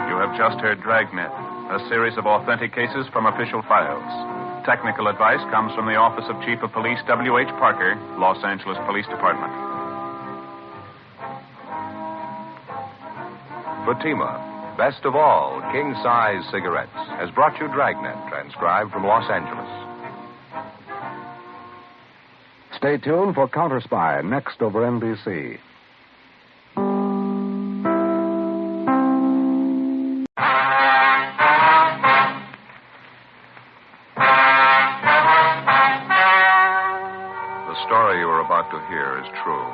You have just heard Dragnet, a series of authentic cases from official files. Technical advice comes from the Office of Chief of Police W.H. Parker, Los Angeles Police Department. Fatima, best of all king-size cigarettes, has brought you Dragnet, transcribed from Los Angeles. Stay tuned for Counter Spy, next over NBC. The story you are about to hear is true.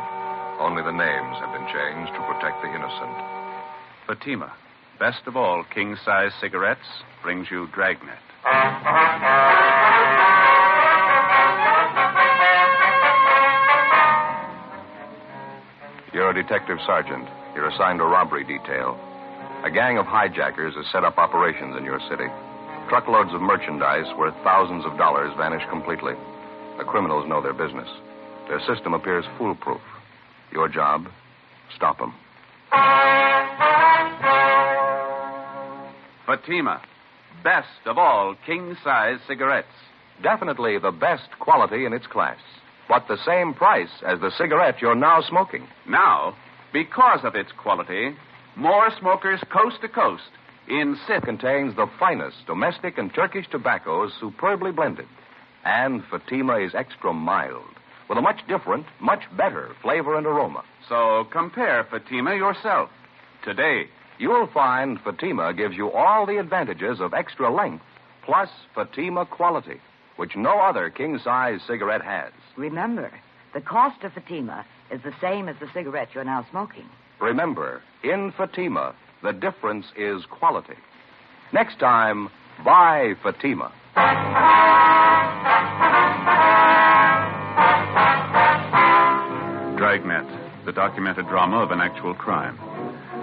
Only the names have been changed to protect the innocent. Fatima, best of all king-size cigarettes, brings you Dragnet. You're a detective sergeant. You're assigned a robbery detail. A gang of hijackers has set up operations in your city. Truckloads of merchandise worth thousands of dollars vanish completely. The criminals know their business. Their system appears foolproof. Your job, stop them. Fatima, best of all king-size cigarettes. Definitely the best quality in its class, but the same price as the cigarette you're now smoking. Now, because of its quality, more smokers coast to coast insist. Contains the finest domestic and Turkish tobaccos superbly blended. And Fatima is extra mild, with a much different, much better flavor and aroma. So compare Fatima yourself today. You'll find Fatima gives you all the advantages of extra length, plus Fatima quality, which no other king-size cigarette has. Remember, the cost of Fatima is the same as the cigarette you're now smoking. Remember, in Fatima, the difference is quality. Next time, buy Fatima. Dragnet, the documented drama of an actual crime.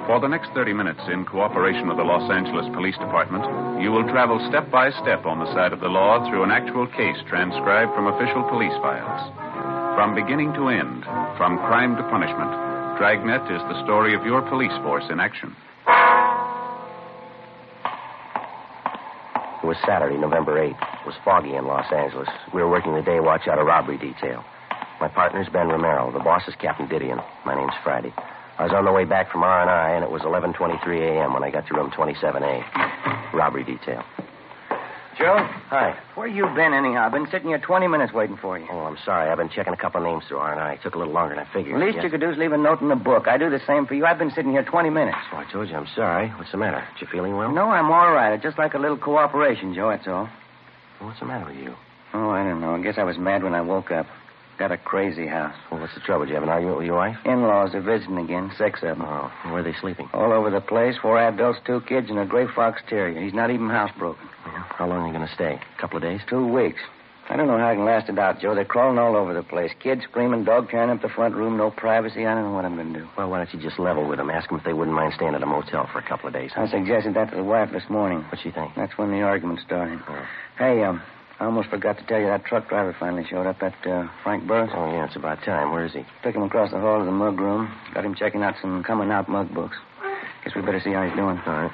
For the next 30 minutes, in cooperation with the Los Angeles Police Department, you will travel step by step on the side of the law through an actual case transcribed from official police files. From beginning to end, from crime to punishment, Dragnet is the story of your police force in action. was Saturday, November 8th. It was foggy in Los Angeles. We were working the day watch out of robbery detail. My partner's Ben Romero. The boss is Captain Didion. My name's Friday. I was on the way back from R&I, and it was 11:23 a.m. when I got to room 27A. Robbery detail. Joe? Hi. Where you been, anyhow? I've been sitting here 20 minutes waiting for you. Oh, I'm sorry. I've been checking a couple of names through R&I. It took a little longer than I figured. The least you could do is leave a note in the book. I do the same for you. I've been sitting here 20 minutes. Oh, I told you I'm sorry. What's the matter? You feeling well? No, I'm all right. It's just like a little cooperation, Joe, that's all. Well, what's the matter with you? Oh, I don't know. I guess I was mad when I woke up. Got a crazy house. Well, what's the trouble? Did you have an argument with your wife? In-laws are visiting again. 6 of them. Oh, where are they sleeping? All over the place. 4 adults, 2 kids, and a gray fox terrier. He's not even housebroken. Yeah. How long are you going to stay? A couple of days? 2 weeks. I don't know how I can last it out, Joe. They're crawling all over the place. Kids screaming, dog tearing up the front room, no privacy. I don't know what I'm going to do. Well, why don't you just level with them? Ask them if they wouldn't mind staying at a motel for a couple of days. I suggested that to the wife this morning. What'd she think? That's when the argument started. Oh. Hey, I almost forgot to tell you that truck driver finally showed up at Frank Burris. Oh, yeah, it's about time. Where is he? Took him across the hall to the mug room. Got him checking out some coming-out mug books. Guess we better see how he's doing. All right.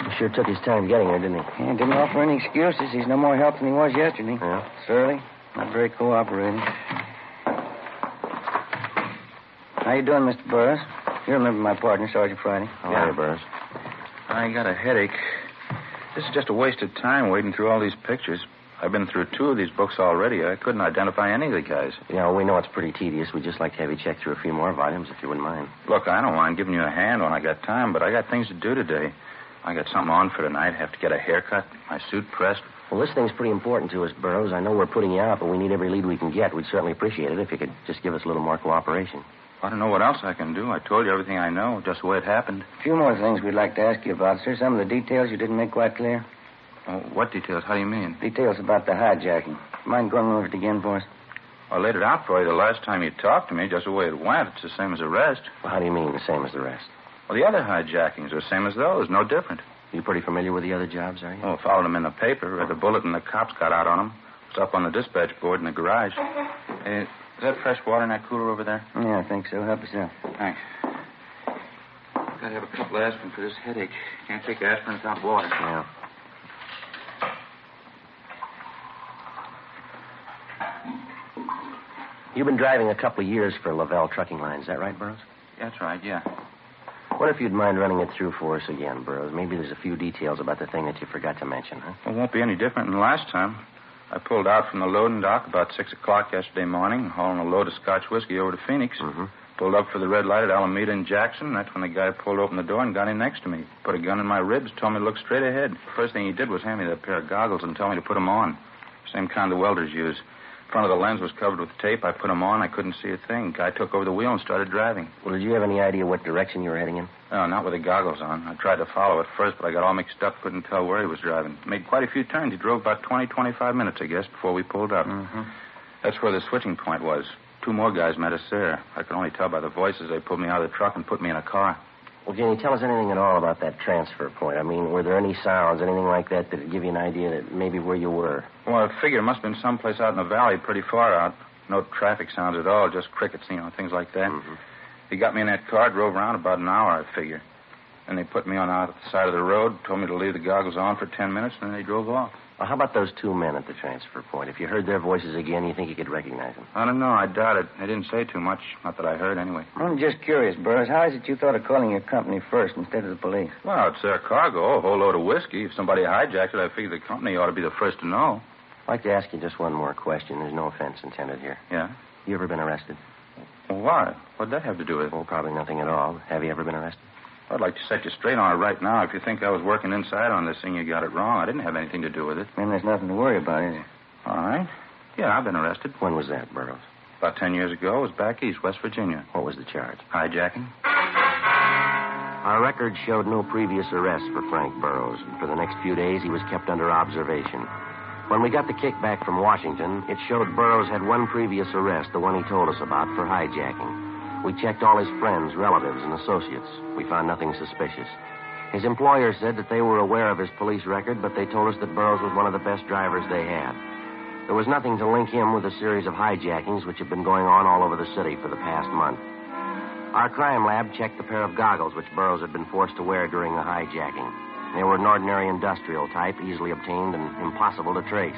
He sure took his time getting here, didn't he? Yeah, didn't offer any excuses. He's no more help than he was yesterday. Yeah? Surly. Not very cooperating. How you doing, Mr. Burris? You remember my partner, Sergeant Friday. How are you, Burris? I got a headache. This is just a waste of time wading through all these pictures. I've been through 2 of these books already. I couldn't identify any of the guys. Yeah, we know it's pretty tedious. We'd just like to have you check through a few more volumes, if you wouldn't mind. Look, I don't mind giving you a hand when I got time, but I got things to do today. I got something on for tonight. Have to get a haircut, my suit pressed. Well, this thing's pretty important to us, Burroughs. I know we're putting you out, but we need every lead we can get. We'd certainly appreciate it if you could just give us a little more cooperation. I don't know what else I can do. I told you everything I know, just the way it happened. A few more things we'd like to ask you about, sir. Some of the details you didn't make quite clear. Oh, what details? How do you mean? Details about the hijacking. Mind going over it again for us? I laid it out for you the last time you talked to me, just the way it went. It's the same as the rest. Well, how do you mean the same as the rest? Well, the other hijackings are the same as those, no different. You pretty familiar with the other jobs, are you? Oh, followed them in the paper. Read the bulletin the cops got out on them. It's up on the dispatch board in the garage. Hey, is that fresh water in that cooler over there? Yeah, I think so. Help yourself. Thanks. Gotta have a couple of aspirin for this headache. Can't take aspirin without water. Yeah. You've been driving a couple of years for Lavelle Trucking Line. Is that right, Burroughs? That's right, yeah. What if you'd mind running it through for us again, Burroughs? Maybe there's a few details about the thing that you forgot to mention, huh? Well, it won't be any different than last time. I pulled out from the loading dock about 6 o'clock yesterday morning, hauling a load of Scotch whiskey over to Phoenix. Mm-hmm. Pulled up for the red light at Alameda and Jackson. That's when the guy pulled open the door and got in next to me. Put a gun in my ribs, told me to look straight ahead. First thing he did was hand me that pair of goggles and tell me to put them on. Same kind the welders use. Front of the lens was covered with tape. I put them on. I couldn't see a thing. Guy took over the wheel and started driving. Well, did you have any idea what direction you were heading in? No, not with the goggles on. I tried to follow at first, but I got all mixed up. Couldn't tell where he was driving. Made quite a few turns. He drove about 25 minutes, I guess, before we pulled up. Mm-hmm. That's where the switching point was. 2 more guys met us there. I could only tell by the voices. They pulled me out of the truck and put me in a car. Well, can you tell us anything at all about that transfer point? I mean, were there any sounds, anything like that would give you an idea that maybe where you were? Well, I figure it must have been someplace out in the valley, pretty far out. No traffic sounds at all, just crickets, things like that. Mm-hmm. He got me in that car, drove around about an hour, I figure. Then they put me on out the side of the road, told me to leave the goggles on for 10 minutes, and then they drove off. Well, how about those 2 men at the transfer point? If you heard their voices again, you think you could recognize them? I don't know. I doubt it. They didn't say too much. Not that I heard, anyway. I'm just curious, Burris. How is it you thought of calling your company first instead of the police? Well, it's their cargo, a whole load of whiskey. If somebody hijacked it, I figure the company ought to be the first to know. I'd like to ask you just one more question. There's no offense intended here. Yeah? You ever been arrested? Well, why? What'd that have to do with it? Well, probably nothing at all. Have you ever been arrested? I'd like to set you straight on it right now. If you think I was working inside on this thing, you got it wrong. I didn't have anything to do with it. Then there's nothing to worry about, is there? All right. Yeah, I've been arrested. When was that, Burroughs? About 10 years ago. It was back east, West Virginia. What was the charge? Hijacking. Our record showed no previous arrests for Frank Burroughs. For the next few days, he was kept under observation. When we got the kickback from Washington, it showed Burroughs had one previous arrest, the one he told us about, for hijacking. We checked all his friends, relatives, and associates. We found nothing suspicious. His employer said that they were aware of his police record, but they told us that Burroughs was one of the best drivers they had. There was nothing to link him with a series of hijackings which have been going on all over the city for the past month. Our crime lab checked the pair of goggles which Burroughs had been forced to wear during the hijacking. They were an ordinary industrial type, easily obtained and impossible to trace.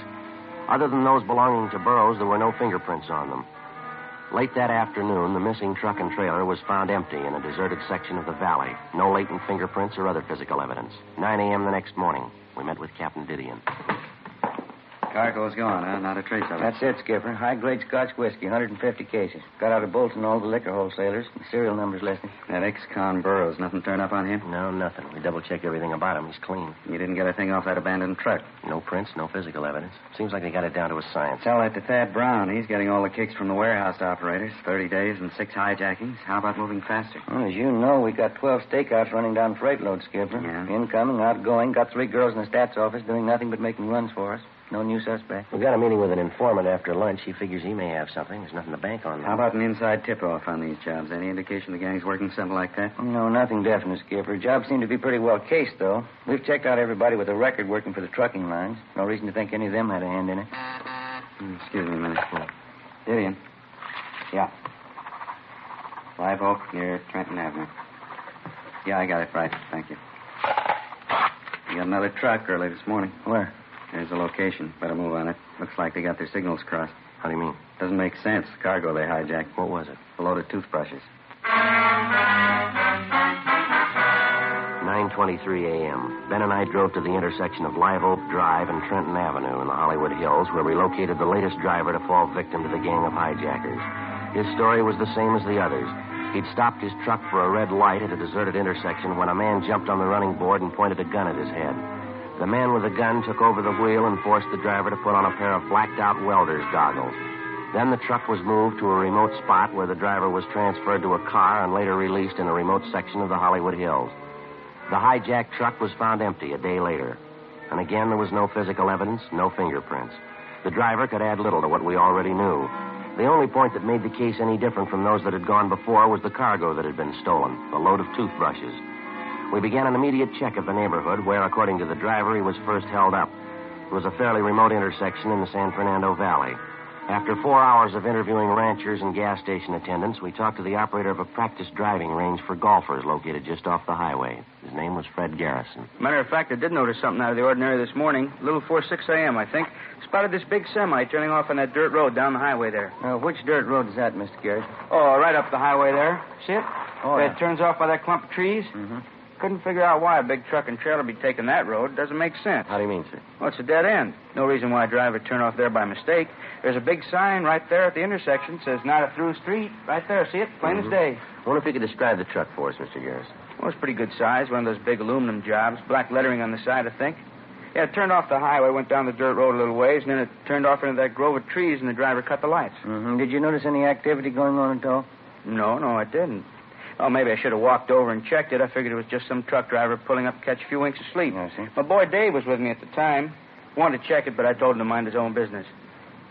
Other than those belonging to Burroughs, there were no fingerprints on them. Late that afternoon, the missing truck and trailer was found empty in a deserted section of the valley. No latent fingerprints or other physical evidence. 9 a.m. the next morning, we met with Captain Didion. Cargo's gone, huh? Not a trace of it. That's it, Skipper. High-grade Scotch whiskey, 150 cases. Got out of Bolton all the liquor wholesalers. The serial number's listed. That ex-con Burroughs, nothing turned up on him? No, nothing. We double-checked everything about him. He's clean. You didn't get a thing off that abandoned truck? No prints, no physical evidence. Seems like they got it down to a science. Tell that to Thad Brown. He's getting all the kicks from the warehouse operators. 30 days and 6 hijackings. How about moving faster? Well, as you know, we got 12 stakeouts running down freight loads, Skipper. Yeah. Incoming, outgoing. Got 3 girls in the stats office doing nothing but making runs for us. No new suspect. We got a meeting with an informant after lunch. He figures he may have something. There's nothing to bank on. How about an inside tip-off on these jobs? Any indication the gang's working something like that? No, nothing definite, Skipper. Jobs seem to be pretty well cased, though. We've checked out everybody with a record working for the trucking lines. No reason to think any of them had a hand in it. Excuse me a minute. Didion. Yeah. Live Oak near Trenton Avenue. Yeah, I got it right. Thank you. We got another truck early this morning. Where? There's the location. Better move on it. Looks like they got their signals crossed. How do you mean? Doesn't make sense. The cargo they hijacked. What was it? A load of toothbrushes. 9:23 a.m. Ben and I drove to the intersection of Live Oak Drive and Trenton Avenue in the Hollywood Hills, where we located the latest driver to fall victim to the gang of hijackers. His story was the same as the others. He'd stopped his truck for a red light at a deserted intersection when a man jumped on the running board and pointed a gun at his head. The man with the gun took over the wheel and forced the driver to put on a pair of blacked-out welder's goggles. Then the truck was moved to a remote spot where the driver was transferred to a car and later released in a remote section of the Hollywood Hills. The hijacked truck was found empty a day later. And again, there was no physical evidence, no fingerprints. The driver could add little to what we already knew. The only point that made the case any different from those that had gone before was the cargo that had been stolen, a load of toothbrushes. We began an immediate check of the neighborhood where, according to the driver, he was first held up. It was a fairly remote intersection in the San Fernando Valley. After 4 hours of interviewing ranchers and gas station attendants, we talked to the operator of a practice driving range for golfers located just off the highway. His name was Fred Garrison. Matter of fact, I did notice something out of the ordinary this morning. A little before 6 a.m., I think. Spotted this big semi turning off on that dirt road down the highway there. Which dirt road is that, Mr. Garrison? Oh, right up the highway there. See it? Oh, yeah. It turns off by that clump of trees. Mm-hmm. Couldn't figure out why a big truck and trailer be taking that road. Doesn't make sense. How do you mean, sir? Well, it's a dead end. No reason why a driver would turn off there by mistake. There's a big sign right there at the intersection. Says not a through street. Right there. See it? Plain as day. I wonder if you could describe the truck for us, Mr. Garrison. Well, it's pretty good size. One of those big aluminum jobs. Black lettering on the side, I think. Yeah, it turned off the highway, went down the dirt road a little ways, and then it turned off into that grove of trees, and the driver cut the lights. Mm-hmm. Did you notice any activity going on at all? No, I didn't. Oh, maybe I should have walked over and checked it. I figured it was just some truck driver pulling up to catch a few winks of sleep. I see. My boy Dave was with me at the time. Wanted to check it, but I told him to mind his own business.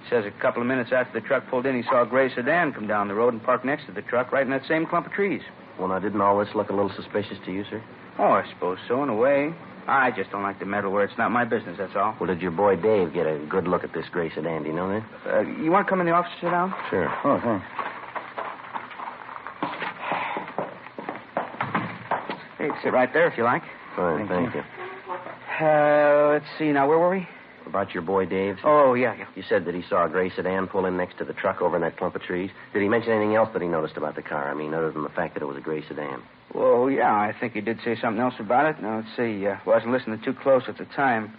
He says a couple of minutes after the truck pulled in, he saw a gray sedan come down the road and park next to the truck right in that same clump of trees. Well, now, didn't all this look a little suspicious to you, sir? Oh, I suppose so, in a way. I just don't like to meddle where it's not my business, that's all. Well, did your boy Dave get a good look at this gray sedan? Do you know that? You want to come in the office and sit down? Sure. Oh, thanks. Hey, sit right there if you like. Fine, thank you. Let's see. Now, where were we? About your boy Dave? Oh, yeah. You said that he saw a gray sedan pull in next to the truck over in that clump of trees. Did he mention anything else that he noticed about the car? I mean, other than the fact that it was a gray sedan. Well, yeah, I think he did say something else about it. Now, let's see. Wasn't listening too close at the time.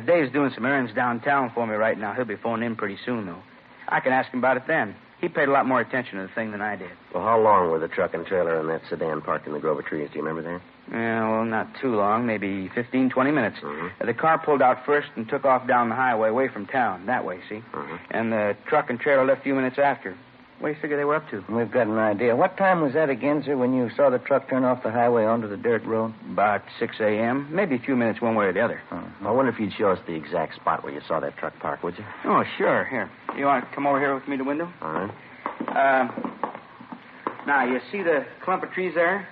Dave's doing some errands downtown for me right now. He'll be phoning in pretty soon, though. I can ask him about it then. He paid a lot more attention to the thing than I did. Well, how long were the truck and trailer and that sedan parked in the grove of trees? Do you remember that? Yeah, well, not too long. Maybe 15, 20 minutes. Mm-hmm. The car pulled out first and took off down the highway away from town. That way, see? Mm-hmm. And the truck and trailer left a few minutes after. What do you figure they were up to? We've got an idea. What time was that again, sir, when you saw the truck turn off the highway onto the dirt road? About 6 a.m. Maybe a few minutes one way or the other. I wonder if you'd show us the exact spot where you saw that truck park, would you? Oh, sure. Here. You want to come over here with me to the window? All right. Now, you see the clump of trees there?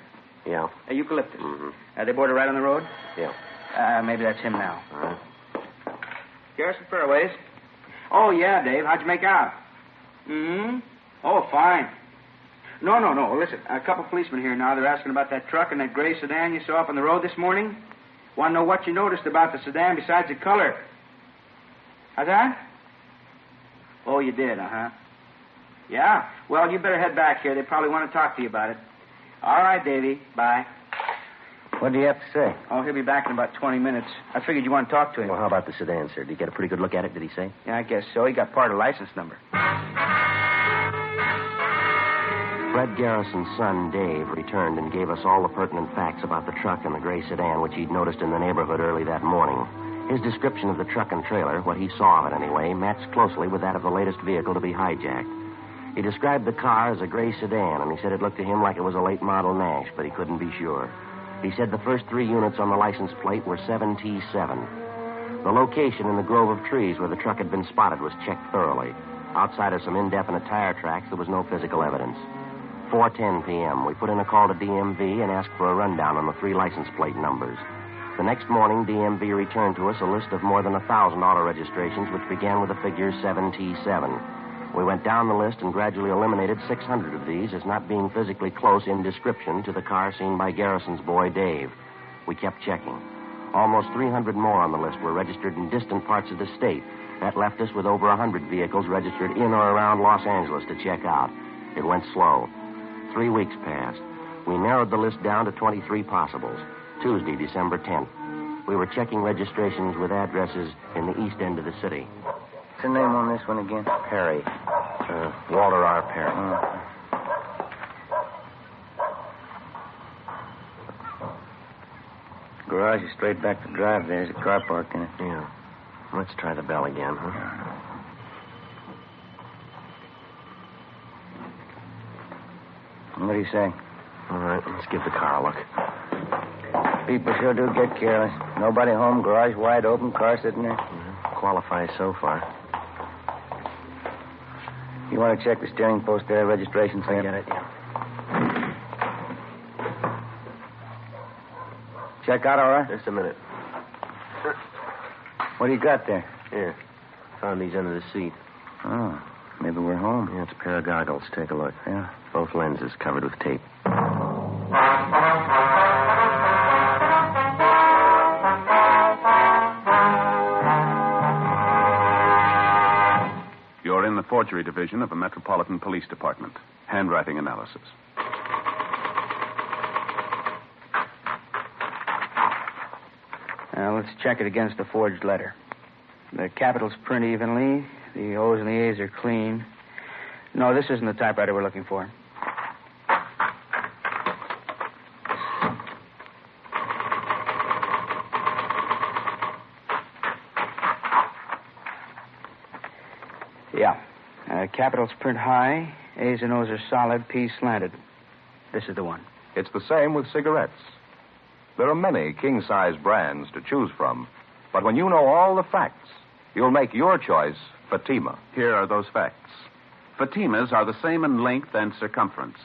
Yeah. Eucalyptus. Mm-hmm. They border right on the road? Yeah. Maybe that's him now. All right. Garrison Fairways. Oh, yeah, Dave. How'd you make out? Mm-hmm. Oh, fine. No. Listen, a couple policemen here now. They're asking about that truck and that gray sedan you saw up on the road this morning. Want to know what you noticed about the sedan besides the color? How's that? Oh, you did, uh-huh. Yeah? Well, you better head back here. They probably want to talk to you about it. All right, Davy. Bye. What do you have to say? Oh, he'll be back in about 20 minutes. I figured you want to talk to him. Well, how about the sedan, sir? Did you get a pretty good look at it, did he say? Yeah, I guess so. He got part of the license number. Fred Garrison's son, Dave, returned and gave us all the pertinent facts about the truck and the gray sedan, which he'd noticed in the neighborhood early that morning. His description of the truck and trailer, what he saw of it anyway, matched closely with that of the latest vehicle to be hijacked. He described the car as a gray sedan, and he said it looked to him like it was a late model Nash, but he couldn't be sure. He said the first 3 units on the license plate were 7T7. The location in the grove of trees where the truck had been spotted was checked thoroughly. Outside of some indefinite tire tracks, there was no physical evidence. 4:10 p.m., we put in a call to DMV and asked for a rundown on the 3 license plate numbers. The next morning, DMV returned to us a list of more than 1,000 auto registrations, which began with the figure 7T7. We went down the list and gradually eliminated 600 of these as not being physically close in description to the car seen by Garrison's boy, Dave. We kept checking. Almost 300 more on the list were registered in distant parts of the state. That left us with over 100 vehicles registered in or around Los Angeles to check out. It went slow. 3 weeks passed. We narrowed the list down to 23 possibles. Tuesday, December 10th. We were checking registrations with addresses in the east end of the city. What's the name on this one again? Perry. Walter R. Perry. Garage is straight back to drive. There's a car parked in it. Yeah. Let's try the bell again, huh? What do you say? All right, let's give the car a look. People sure do get careless. Nobody home, garage wide open, car sitting there. Qualifies so far. You want to check the steering post there, registration slip? I get it, yeah. Check out all right? Just a minute. What do you got there? Here. Found these under the seat. Oh, maybe we're home. Yeah, it's a pair of goggles. Take a look. Yeah. Both lenses covered with tape. You're in the forgery division of the Metropolitan Police Department. Handwriting analysis. Now, let's check it against the forged letter. The capitals print evenly. The O's and the A's are clean. No, this isn't the typewriter we're looking for. Yeah. Capitals print high. A's and O's are solid. P's slanted. This is the one. It's the same with cigarettes. There are many king-size brands to choose from, but when you know all the facts, you'll make your choice Fatima. Here are those facts. Fatimas are the same in length and circumference.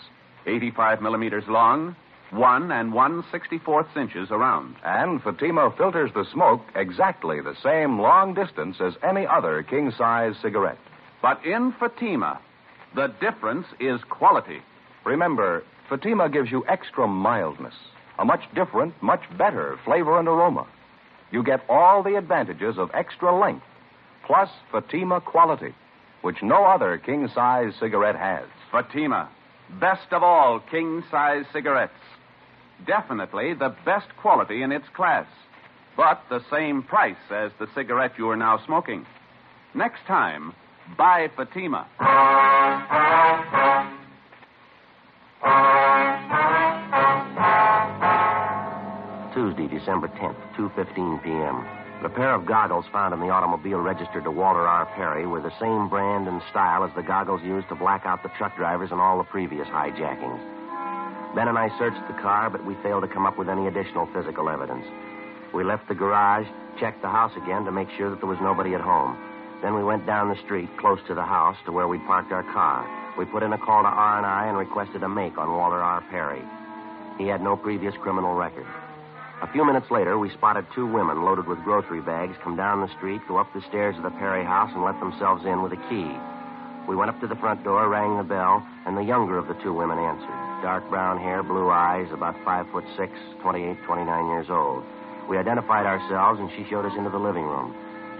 85 millimeters long, 1 1/64 inches around. And Fatima filters the smoke exactly the same long distance as any other king-size cigarette. But in Fatima, the difference is quality. Remember, Fatima gives you extra mildness, a much different, much better flavor and aroma. You get all the advantages of extra length, plus Fatima quality, which no other king-size cigarette has. Fatima, best of all king-size cigarettes. Definitely the best quality in its class, but the same price as the cigarette you are now smoking. Next time, buy Fatima. Tuesday, December 10th, 2:15 p.m. The pair of goggles found in the automobile registered to Walter R. Perry were the same brand and style as the goggles used to black out the truck drivers in all the previous hijackings. Ben and I searched the car, but we failed to come up with any additional physical evidence. We left the garage, checked the house again to make sure that there was nobody at home. Then we went down the street close to the house to where we'd parked our car. We put in a call to R&I and requested a make on Walter R. Perry. He had no previous criminal record. A few minutes later, we spotted 2 women loaded with grocery bags come down the street, go up the stairs of the Perry house, and let themselves in with a key. We went up to the front door, rang the bell, and the younger of the 2 women answered. Dark brown hair, blue eyes, about 5'6", 28, 29 years old. We identified ourselves, and she showed us into the living room.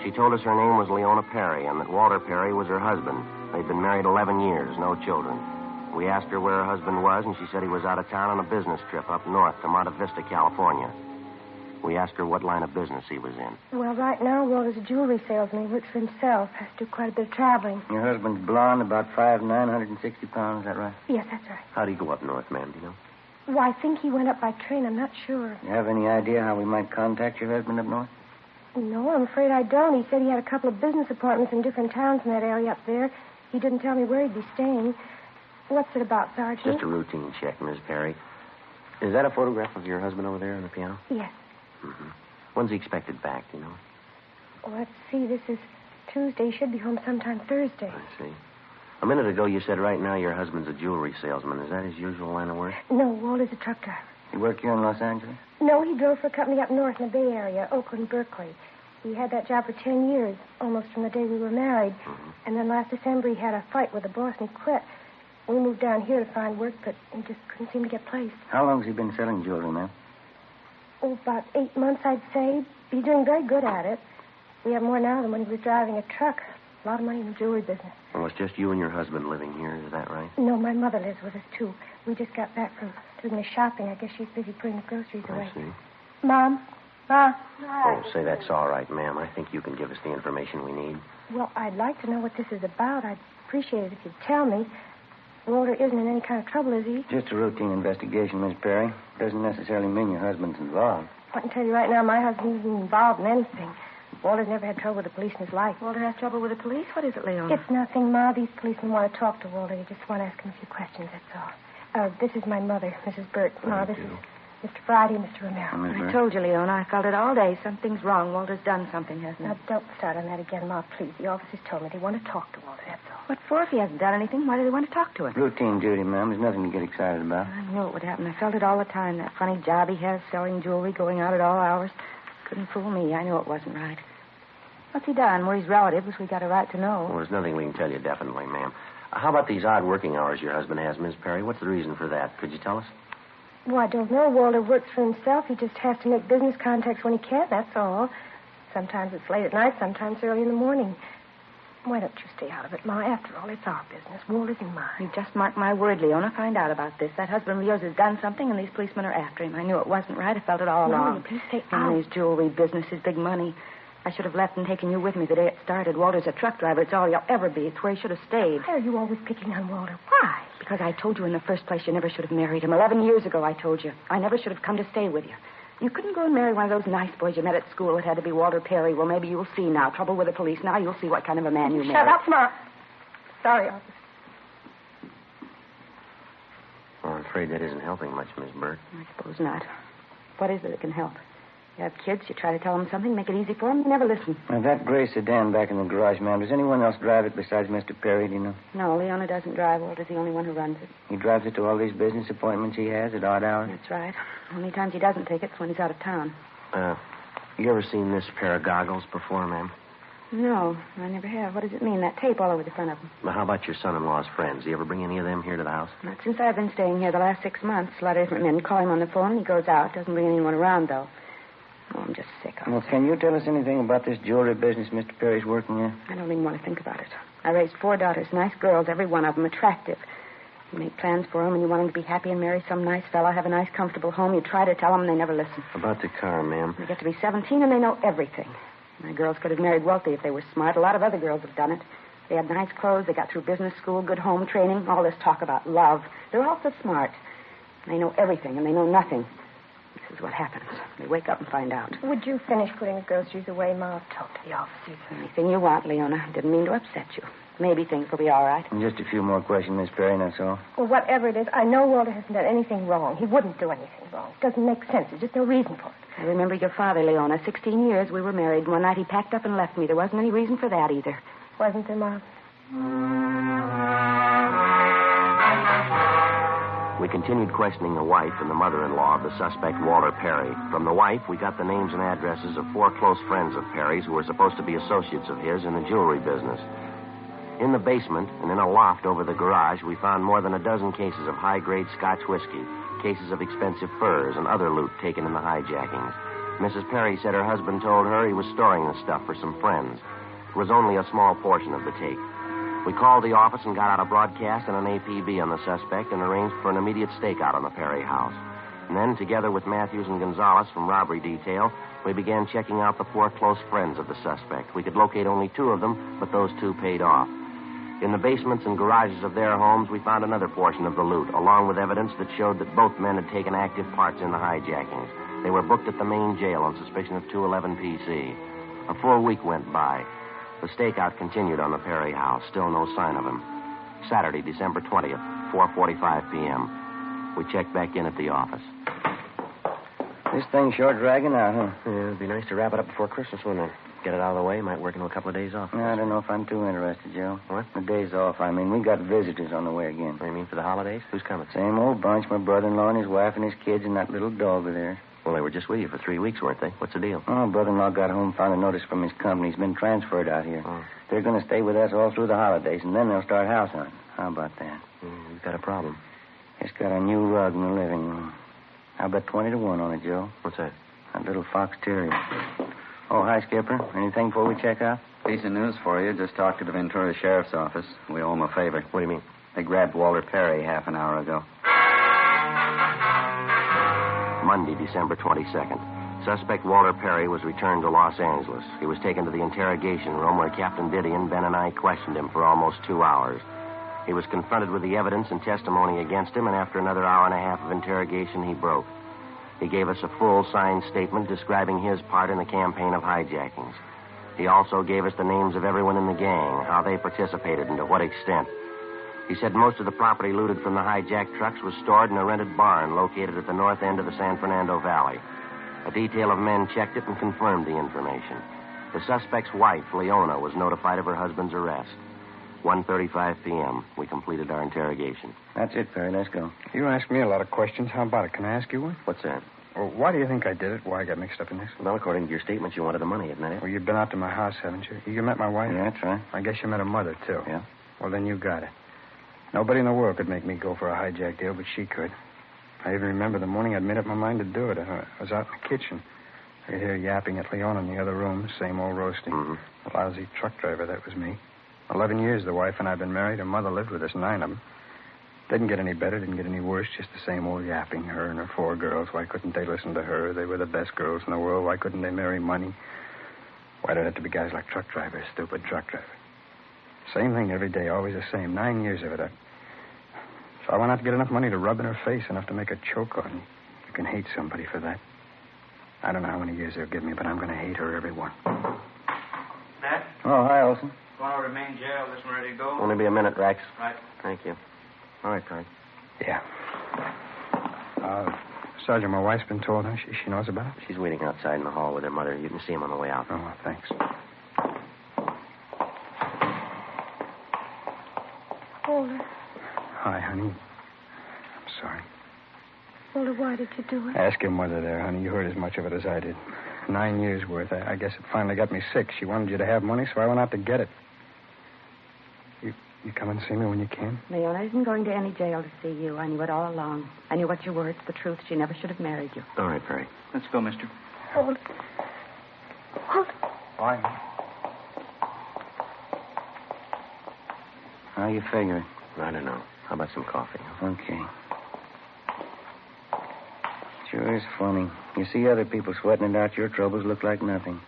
She told us her name was Leona Perry and that Walter Perry was her husband. They'd been married 11 years, no children. We asked her where her husband was, and she said he was out of town on a business trip up north to Monte Vista, California. We asked her what line of business he was in. Well, right now, Walter's a jewelry salesman. He works for himself. Has to do quite a bit of traveling. Your husband's blonde, about 5'9", 160 pounds, is that right? Yes, that's right. How'd he go up north, ma'am, do you know? Well, I think he went up by train. I'm not sure. You have any idea how we might contact your husband up north? No, I'm afraid I don't. He said he had a couple of business appointments in different towns in that area up there. He didn't tell me where he'd be staying. What's it about, Sergeant? Just a routine check, Miss Perry. Is that a photograph of your husband over there on the piano? Yes. Mm-hmm. When's he expected back, do you know? Well, let's see. This is Tuesday. He should be home sometime Thursday. I see. A minute ago, you said right now your husband's a jewelry salesman. Is that his usual line of work? No, Walter's a truck driver. You work here in Los Angeles? No, he drove for a company up north in the Bay Area, Oakland, Berkeley. He had that job for 10 years, almost from the day we were married. Mm-hmm. And then last December, he had a fight with the boss and he quit. We moved down here to find work, but he just couldn't seem to get placed. How long has he been selling jewelry, ma'am? Oh, about 8 months, I'd say. He's doing very good at it. We have more now than when he was driving a truck. A lot of money in the jewelry business. Well, it's just you and your husband living here, is that right? No, my mother lives with us, too. We just got back from doing the shopping. I guess she's busy putting the groceries away. I see. Mom? Ma? Oh, say that's all right, ma'am. I think you can give us the information we need. Well, I'd like to know what this is about. I'd appreciate it if you'd tell me. Walter isn't in any kind of trouble, is he? Just a routine investigation, Miss Perry. Doesn't necessarily mean your husband's involved. I can tell you right now, my husband isn't involved in anything. Walter's never had trouble with the police in his life. Walter has trouble with the police? What is it, Leona? It's nothing, Ma. These policemen want to talk to Walter. They just want to ask him a few questions, that's all. This is my mother, Mrs. Burt. Ma, this is Mr. Friday and Mr. Romero. I told you, Leona. I felt it all day. Something's wrong. Walter's done something, hasn't he? Now, don't start on that again, Ma, please. The officers told me they want to talk to Walter, that's all. What for? If he hasn't done anything, why do they want to talk to him? Routine duty, ma'am. There's nothing to get excited about. I knew it would happen. I felt it all the time. That funny job he has, selling jewelry, going out at all hours. Couldn't fool me. I knew it wasn't right. What's he done? We're his relatives. We got a right to know. Well, there's nothing we can tell you definitely, ma'am. How about these odd working hours your husband has, Miss Perry? What's the reason for that? Could you tell us? Well, I don't know. Walter works for himself. He just has to make business contacts when he can, that's all. Sometimes it's late at night, sometimes early in the morning. Why don't you stay out of it, Ma? After all, it's our business. Walter's in mine. You just mark my word, Leona. Find out about this. That husband of yours has done something, and these policemen are after him. I knew it wasn't right. I felt it all along. Please stay out. And his jewelry business, his big money. I should have left and taken you with me the day it started. Walter's a truck driver. It's all you'll ever be. It's where he should have stayed. Why are you always picking on Walter? Why? Because I told you in the first place you never should have married him. 11 years ago, I told you. I never should have come to stay with you. You couldn't go and marry one of those nice boys you met at school. It had to be Walter Perry. Well, maybe you'll see now. Trouble with the police. Now you'll see what kind of a man you married. Shut up, Ma. Sorry, officer. Well, I'm afraid that isn't helping much, Miss Burt. I suppose not. What is it that can help? You have kids, you try to tell them something, make it easy for them, they never listen. Now, that gray sedan back in the garage, ma'am, does anyone else drive it besides Mr. Perry, do you know? No, Leona doesn't drive. Walter's the only one who runs it. He drives it to all these business appointments he has at odd hours? That's right. Only times he doesn't take it's when he's out of town. You ever seen this pair of goggles before, ma'am? No, I never have. What does it mean, that tape all over the front of them? Well, how about your son-in-law's friends? Do you ever bring any of them here to the house? Not since I've been staying here the last 6 months. A lot of different men call him on the phone, and he goes out. Doesn't bring anyone around, though. Oh, I'm just sick of it. Well, can you tell us anything about this jewelry business Mr. Perry's working in? I don't even want to think about it. I raised 4 daughters, nice girls, every one of them attractive. You make plans for them, and you want them to be happy and marry some nice fella, have a nice, comfortable home. You try to tell them, and they never listen. About the car, ma'am. They get to be 17, and they know everything. My girls could have married wealthy if they were smart. A lot of other girls have done it. They had nice clothes, they got through business school, good home training, all this talk about love. They're all so smart. They know everything, and they know nothing. This is what happens. They wake up and find out. Would you finish putting the groceries away, Ma? I'll talk to the officers. Anything you want, Leona. Didn't mean to upset you. Maybe things will be all right. And just a few more questions, Miss Perry, that's all. Well, whatever it is, I know Walter hasn't done anything wrong. He wouldn't do anything wrong. It doesn't make sense. There's just no reason for it. I remember your father, Leona. 16 years we were married. One night he packed up and left me. There wasn't any reason for that either. Wasn't there, Ma? We continued questioning the wife and the mother-in-law of the suspect, Walter Perry. From the wife, we got the names and addresses of 4 close friends of Perry's who were supposed to be associates of his in the jewelry business. In the basement and in a loft over the garage, we found more than a dozen cases of high-grade Scotch whiskey, cases of expensive furs, and other loot taken in the hijackings. Mrs. Perry said her husband told her he was storing the stuff for some friends. It was only a small portion of the take. We called the office and got out a broadcast and an APB on the suspect and arranged for an immediate stakeout on the Perry house. And then, together with Matthews and Gonzalez from robbery detail, we began checking out the 4 close friends of the suspect. We could locate only 2 of them, but those 2 paid off. In the basements and garages of their homes, we found another portion of the loot, along with evidence that showed that both men had taken active parts in the hijackings. They were booked at the main jail on suspicion of 211 PC. A full week went by. The stakeout continued on the Perry house. Still no sign of him. Saturday, December 20th, 4:45 p.m. We checked back in at the office. This thing's sure dragging out, huh? Yeah, it'd be nice to wrap it up before Christmas, wouldn't it? Get it out of the way. Might work into a couple of days off. I don't know if I'm too interested, Joe. What? The days off, I mean. We got visitors on the way again. What do you mean, for the holidays? Who's coming? Same old bunch. My brother-in-law and his wife and his kids and that little dog of theirs. Well, they were just with you for 3 weeks, weren't they? What's the deal? Oh, brother-in-law got home, found a notice from his company. He's been transferred out here. Oh. They're going to stay with us all through the holidays, and then they'll start house hunting. How about that? We've got a problem. It's got a new rug in the living room. I'll bet 20 to 1 on it, Joe. What's that? That little fox terrier. Oh, hi, Skipper. Anything before we check out? Piece of news for you. Just talked to the Ventura Sheriff's Office. We owe them a favor. What do you mean? They grabbed Walter Perry half an hour ago. Monday, December 22nd. Suspect Walter Perry was returned to Los Angeles. He was taken to the interrogation room where Captain Didion, Ben, and I questioned him for almost 2 hours. He was confronted with the evidence and testimony against him, and after another hour and a half of interrogation, he broke. He gave us a full signed statement describing his part in the campaign of hijackings. He also gave us the names of everyone in the gang, how they participated, and to what extent. He said most of the property looted from the hijacked trucks was stored in a rented barn located at the north end of the San Fernando Valley. A detail of men checked it and confirmed the information. The suspect's wife, Leona, was notified of her husband's arrest. 1:35 p.m. We completed our interrogation. That's it, Perry. Let's go. You asked me a lot of questions. How about it? Can I ask you one? What's that? Well, why do you think I did it? Why I got mixed up in this? Well, according to your statement, you wanted the money, isn't it? Well, you've been out to my house, haven't you? You met my wife? Yeah, that's right. I guess you met her mother, too. Yeah. Well, then you got it. Nobody in the world could make me go for a hijack deal, but she could. I even remember the morning I'd made up my mind to do it. I was out in the kitchen. I could hear yapping at Leona in the other room, same old roasting. Mm-hmm. The lousy truck driver, that was me. 11 years the wife and I had been married. Her mother lived with us, 9 of them. Didn't get any better, didn't get any worse, just the same old yapping, her and her 4 girls. Why couldn't they listen to her? They were the best girls in the world. Why couldn't they marry money? Why did it have to be guys like truck drivers, stupid truck drivers? Same thing every day, always the same. 9 years of it. So I went out to get enough money to rub in her face, enough to make her choke on. You can hate somebody for that. I don't know how many years they'll give me, but I'm going to hate her, every one. Pat? Oh, hi, Olson. Want to remain jail? This one ready to go? Only be a minute, Rex. Right. Thank you. All right, Perry. Yeah. Sergeant, my wife's been told, huh? She knows about it? She's waiting outside in the hall with her mother. You can see him on the way out. Oh, thanks. Walter. Hi, honey. I'm sorry. Walter, why did you do it? Ask your mother there, honey. You heard as much of it as I did. 9 years worth. I guess it finally got me sick. She wanted you to have money, so I went out to get it. You come and see me when you can? Leona isn't going to any jail to see you. I knew it all along. I knew what you were. It's the truth. She never should have married you. All right, Perry. Let's go, mister. Walter. Walter. Why? How you figuring? I don't know. How about some coffee? Okay. Sure is funny. You see other people sweating it out, your troubles look like nothing.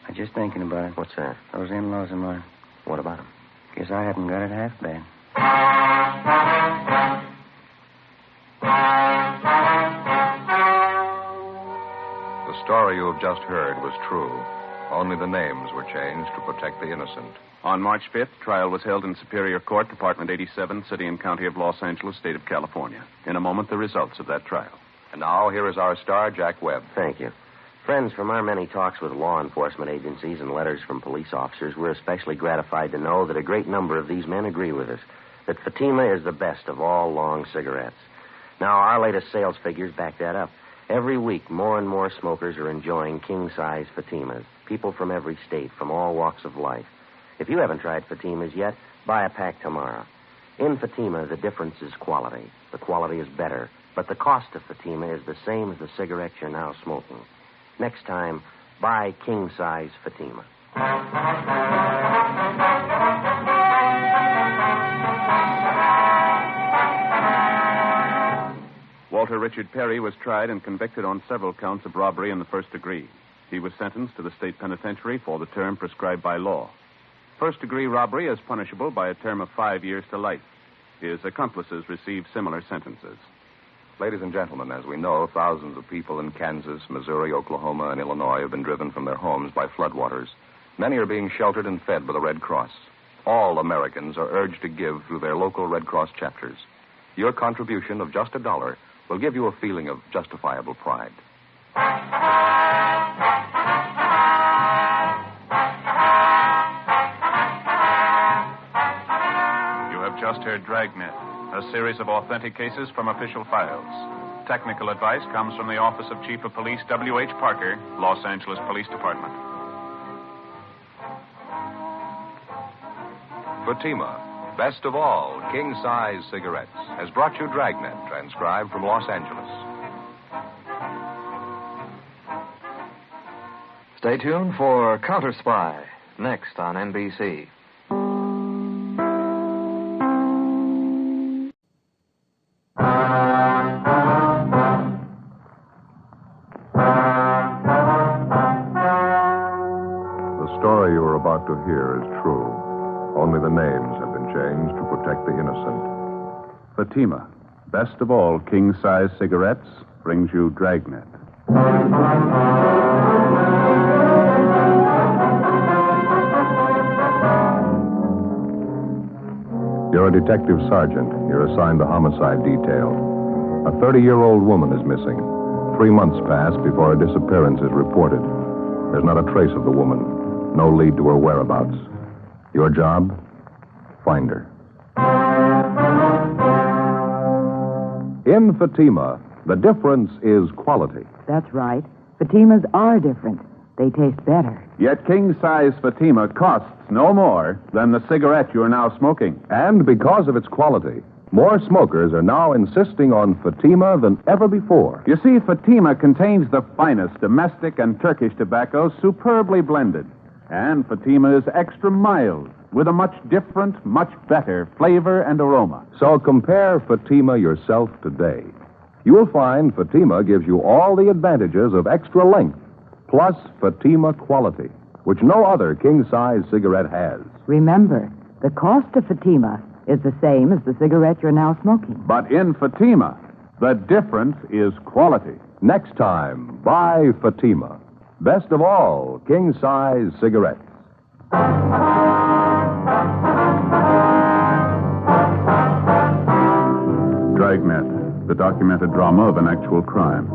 I'm just thinking about it. What's that? Those in-laws of mine. What about them? Guess I haven't got it half bad. The story you have just heard was true. Only the names were changed to protect the innocent. On March 5th, trial was held in Superior Court, Department 87, City and County of Los Angeles, State of California. In a moment, the results of that trial. And now, here is our star, Jack Webb. Thank you. Friends, from our many talks with law enforcement agencies and letters from police officers, we're especially gratified to know that a great number of these men agree with us, that Fatima is the best of all long cigarettes. Now, our latest sales figures back that up. Every week, more and more smokers are enjoying king-size Fatimas, people from every state, from all walks of life. If you haven't tried Fatimas yet, buy a pack tomorrow. In Fatima, the difference is quality. The quality is better, but the cost of Fatima is the same as the cigarettes you're now smoking. Next time, buy king-size Fatima. Walter Richard Perry was tried and convicted on several counts of robbery in the first degree. He was sentenced to the state penitentiary for the term prescribed by law. First-degree robbery is punishable by a term of 5 years to life. His accomplices received similar sentences. Ladies and gentlemen, as we know, thousands of people in Kansas, Missouri, Oklahoma, and Illinois have been driven from their homes by floodwaters. Many are being sheltered and fed by the Red Cross. All Americans are urged to give through their local Red Cross chapters. Your contribution of just $1 will give you a feeling of justifiable pride. You have just heard Dragnet, a series of authentic cases from official files. Technical advice comes from the Office of Chief of Police W.H. Parker, Los Angeles Police Department. Fatima, best of all king-size cigarettes, has brought you Dragnet, transcribed from Los Angeles. Stay tuned for Counter Spy, next on NBC. The story you are about to hear is true. Only the names have been changed to protect the innocent. Fatima, best of all king-size cigarettes, brings you Dragnet. You're a detective sergeant. You're assigned to homicide detail. A 30-year-old woman is missing. 3 months pass before her disappearance is reported. There's not a trace of the woman. No lead to her whereabouts. Your job? Find her. In Fatima, the difference is quality. That's right. Fatimas are different. They taste better. Yet king-size Fatima costs no more than the cigarette you're now smoking. And because of its quality, more smokers are now insisting on Fatima than ever before. You see, Fatima contains the finest domestic and Turkish tobaccos superbly blended. And Fatima is extra mild, with a much different, much better flavor and aroma. So compare Fatima yourself today. You'll find Fatima gives you all the advantages of extra length, plus Fatima quality, which no other king-size cigarette has. Remember, the cost of Fatima is the same as the cigarette you're now smoking. But in Fatima, the difference is quality. Next time, buy Fatima. Best of all, king-size cigarettes. Dragnet, the documented drama of an actual crime.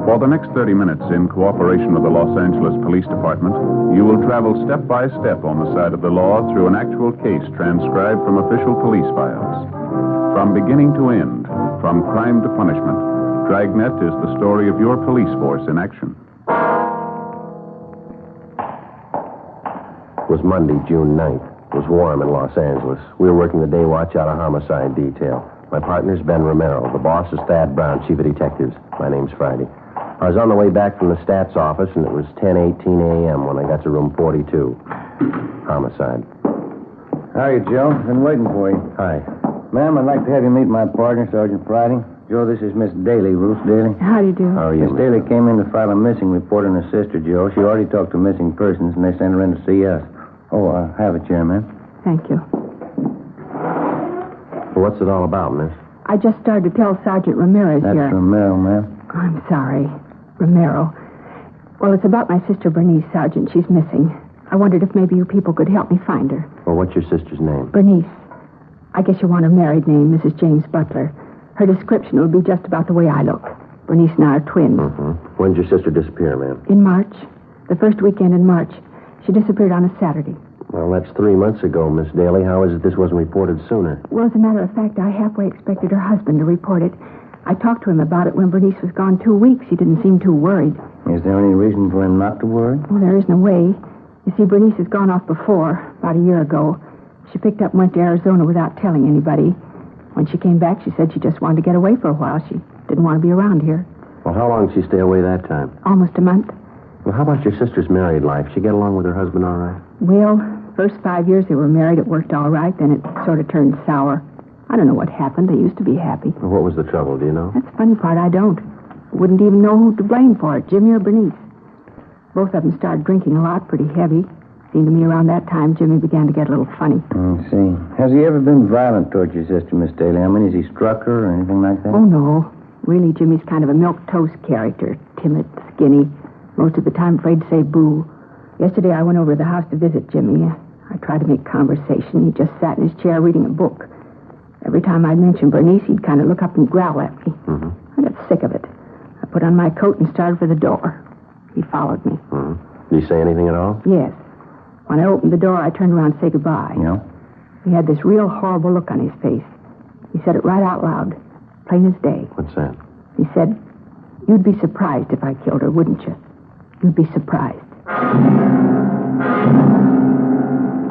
For the next 30 minutes, in cooperation with the Los Angeles Police Department, you will travel step by step on the side of the law through an actual case transcribed from official police files. From beginning to end, from crime to punishment, Dragnet is the story of your police force in action. It was Monday, June 9th. It was warm in Los Angeles. We were working the day watch out of homicide detail. My partner's Ben Romero. The boss is Thad Brown, chief of detectives. My name's Friday. I was on the way back from the stats office, and it was 10:18 a.m. when I got to room 42. Homicide. How are you, Joe? Been waiting for you. Hi. Ma'am, I'd like to have you meet my partner, Sergeant Friday. Joe, this is Miss Daly, Ruth Daly. How do you do? How are you, Miss Daly came in to file a missing report on her sister, Joe. She already talked to missing persons, and they sent her in to see us. Oh, have a chair, ma'am. Thank you. Well, what's it all about, miss? I just started to tell Sergeant Ramirez That's here. Romero, ma'am. I'm sorry. Romero. Well, it's about my sister Bernice, Sergeant. She's missing. I wondered if maybe you people could help me find her. Well, what's your sister's name? Bernice. I guess you want her married name, Mrs. James Butler. Her description will be just about the way I look. Bernice and I are twins. Mm-hmm. When did your sister disappear, ma'am? In March. The first weekend in March. She disappeared on a Saturday. Well, that's 3 months ago, Miss Daly. How is it this wasn't reported sooner? Well, as a matter of fact, I halfway expected her husband to report it. I talked to him about it when Bernice was gone 2 weeks. He didn't seem too worried. Is there any reason for him not to worry? Well, there isn't a way. You see, Bernice has gone off before, about a year ago. She picked up and went to Arizona without telling anybody. When she came back, she said she just wanted to get away for a while. She didn't want to be around here. Well, how long did she stay away that time? Almost a month. Well, how about your sister's married life? She get along with her husband all right? Well, first 5 years they were married, it worked all right. Then it sort of turned sour. I don't know what happened. They used to be happy. Well, what was the trouble, do you know? That's the funny part. I don't. Wouldn't even know who to blame for it, Jimmy or Bernice. Both of them started drinking a lot, pretty heavy. Seemed to me around that time Jimmy began to get a little funny. I see. Has he ever been violent towards your sister, Miss Daly? I mean, has he struck her or anything like that? Oh, no. Really, Jimmy's kind of a milquetoast character. Timid, skinny, most of the time afraid to say boo. Yesterday I went over to the house to visit Jimmy. I tried to make conversation. He just sat in his chair reading a book. Every time I'd mention Bernice, he'd kind of look up and growl at me. Mm-hmm. I got sick of it. I put on my coat and started for the door. He followed me. Mm-hmm. Did he say anything at all? Yes. When I opened the door, I turned around to say goodbye. Yeah? He had this real horrible look on his face. He said it right out loud, plain as day. What's that? He said, "You'd be surprised if I killed her, wouldn't you? You'd be surprised."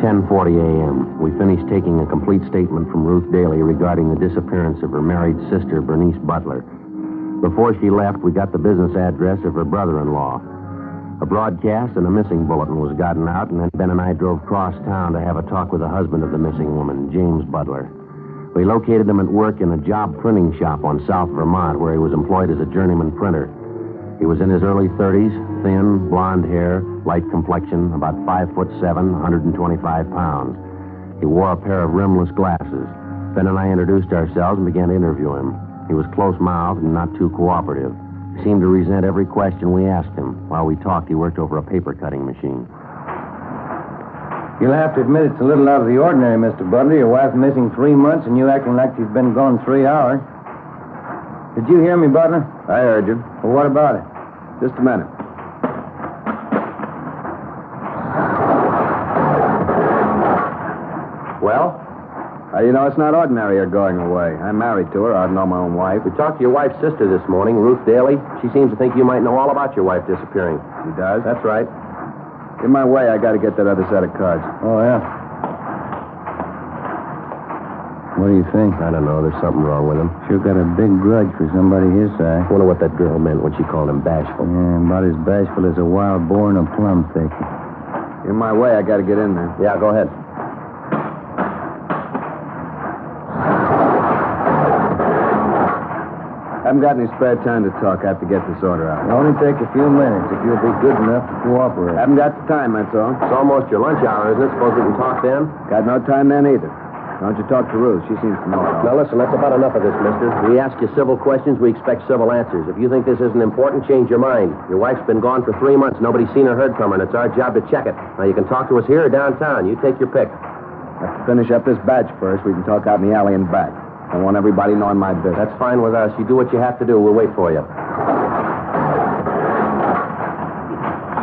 10:40 a.m. We finished taking a complete statement from Ruth Daly regarding the disappearance of her married sister, Bernice Butler. Before she left, we got the business address of her brother-in-law. A broadcast and a missing bulletin was gotten out, and then Ben and I drove cross town to have a talk with the husband of the missing woman, James Butler. We located him at work in a job printing shop on South Vermont, where he was employed as a journeyman printer. He was in his early 30s, thin, blonde hair, light complexion, about 5'7", 125 pounds. He wore a pair of rimless glasses. Ben and I introduced ourselves and began to interview him. He was close-mouthed and not too cooperative. He seemed to resent every question we asked him. While we talked, he worked over a paper-cutting machine. You'll have to admit it's a little out of the ordinary, Mr. Butler. Your wife missing 3 months and you acting like she's been gone 3 hours. Did you hear me, Butler? I heard you. Well, what about it? Just a minute. Well? How do you know it's not ordinary her going away? I'm married to her. I'd know my own wife. We talked to your wife's sister this morning, Ruth Daly. She seems to think you might know all about your wife disappearing. She does? That's right. In my way, I got to get that other set of cards. Oh, yeah. What do you think? I don't know. There's something wrong with him. Sure got a big grudge for somebody his size. I wonder what that girl meant when she called him bashful. Yeah, about as bashful as a wild boar in a plum thicket. In my way, I got to get in there. Yeah, go ahead. I haven't got any spare time to talk. I have to get this order out. It'll only take a few minutes if you'll be good enough to cooperate. I haven't got the time, that's all. It's almost your lunch hour, isn't it? Suppose we can talk then? Got no time then either. Don't you talk to Ruth. She seems to know it all. Now, listen, that's about enough of this, mister. We ask you civil questions, we expect civil answers. If you think this isn't important, change your mind. Your wife's been gone for 3 months. Nobody's seen or heard from her, and it's our job to check it. Now, you can talk to us here or downtown. You take your pick. Have to finish up this batch first. We can talk out in the alley and back. I want everybody knowing my business. That's fine with us. You do what you have to do. We'll wait for you.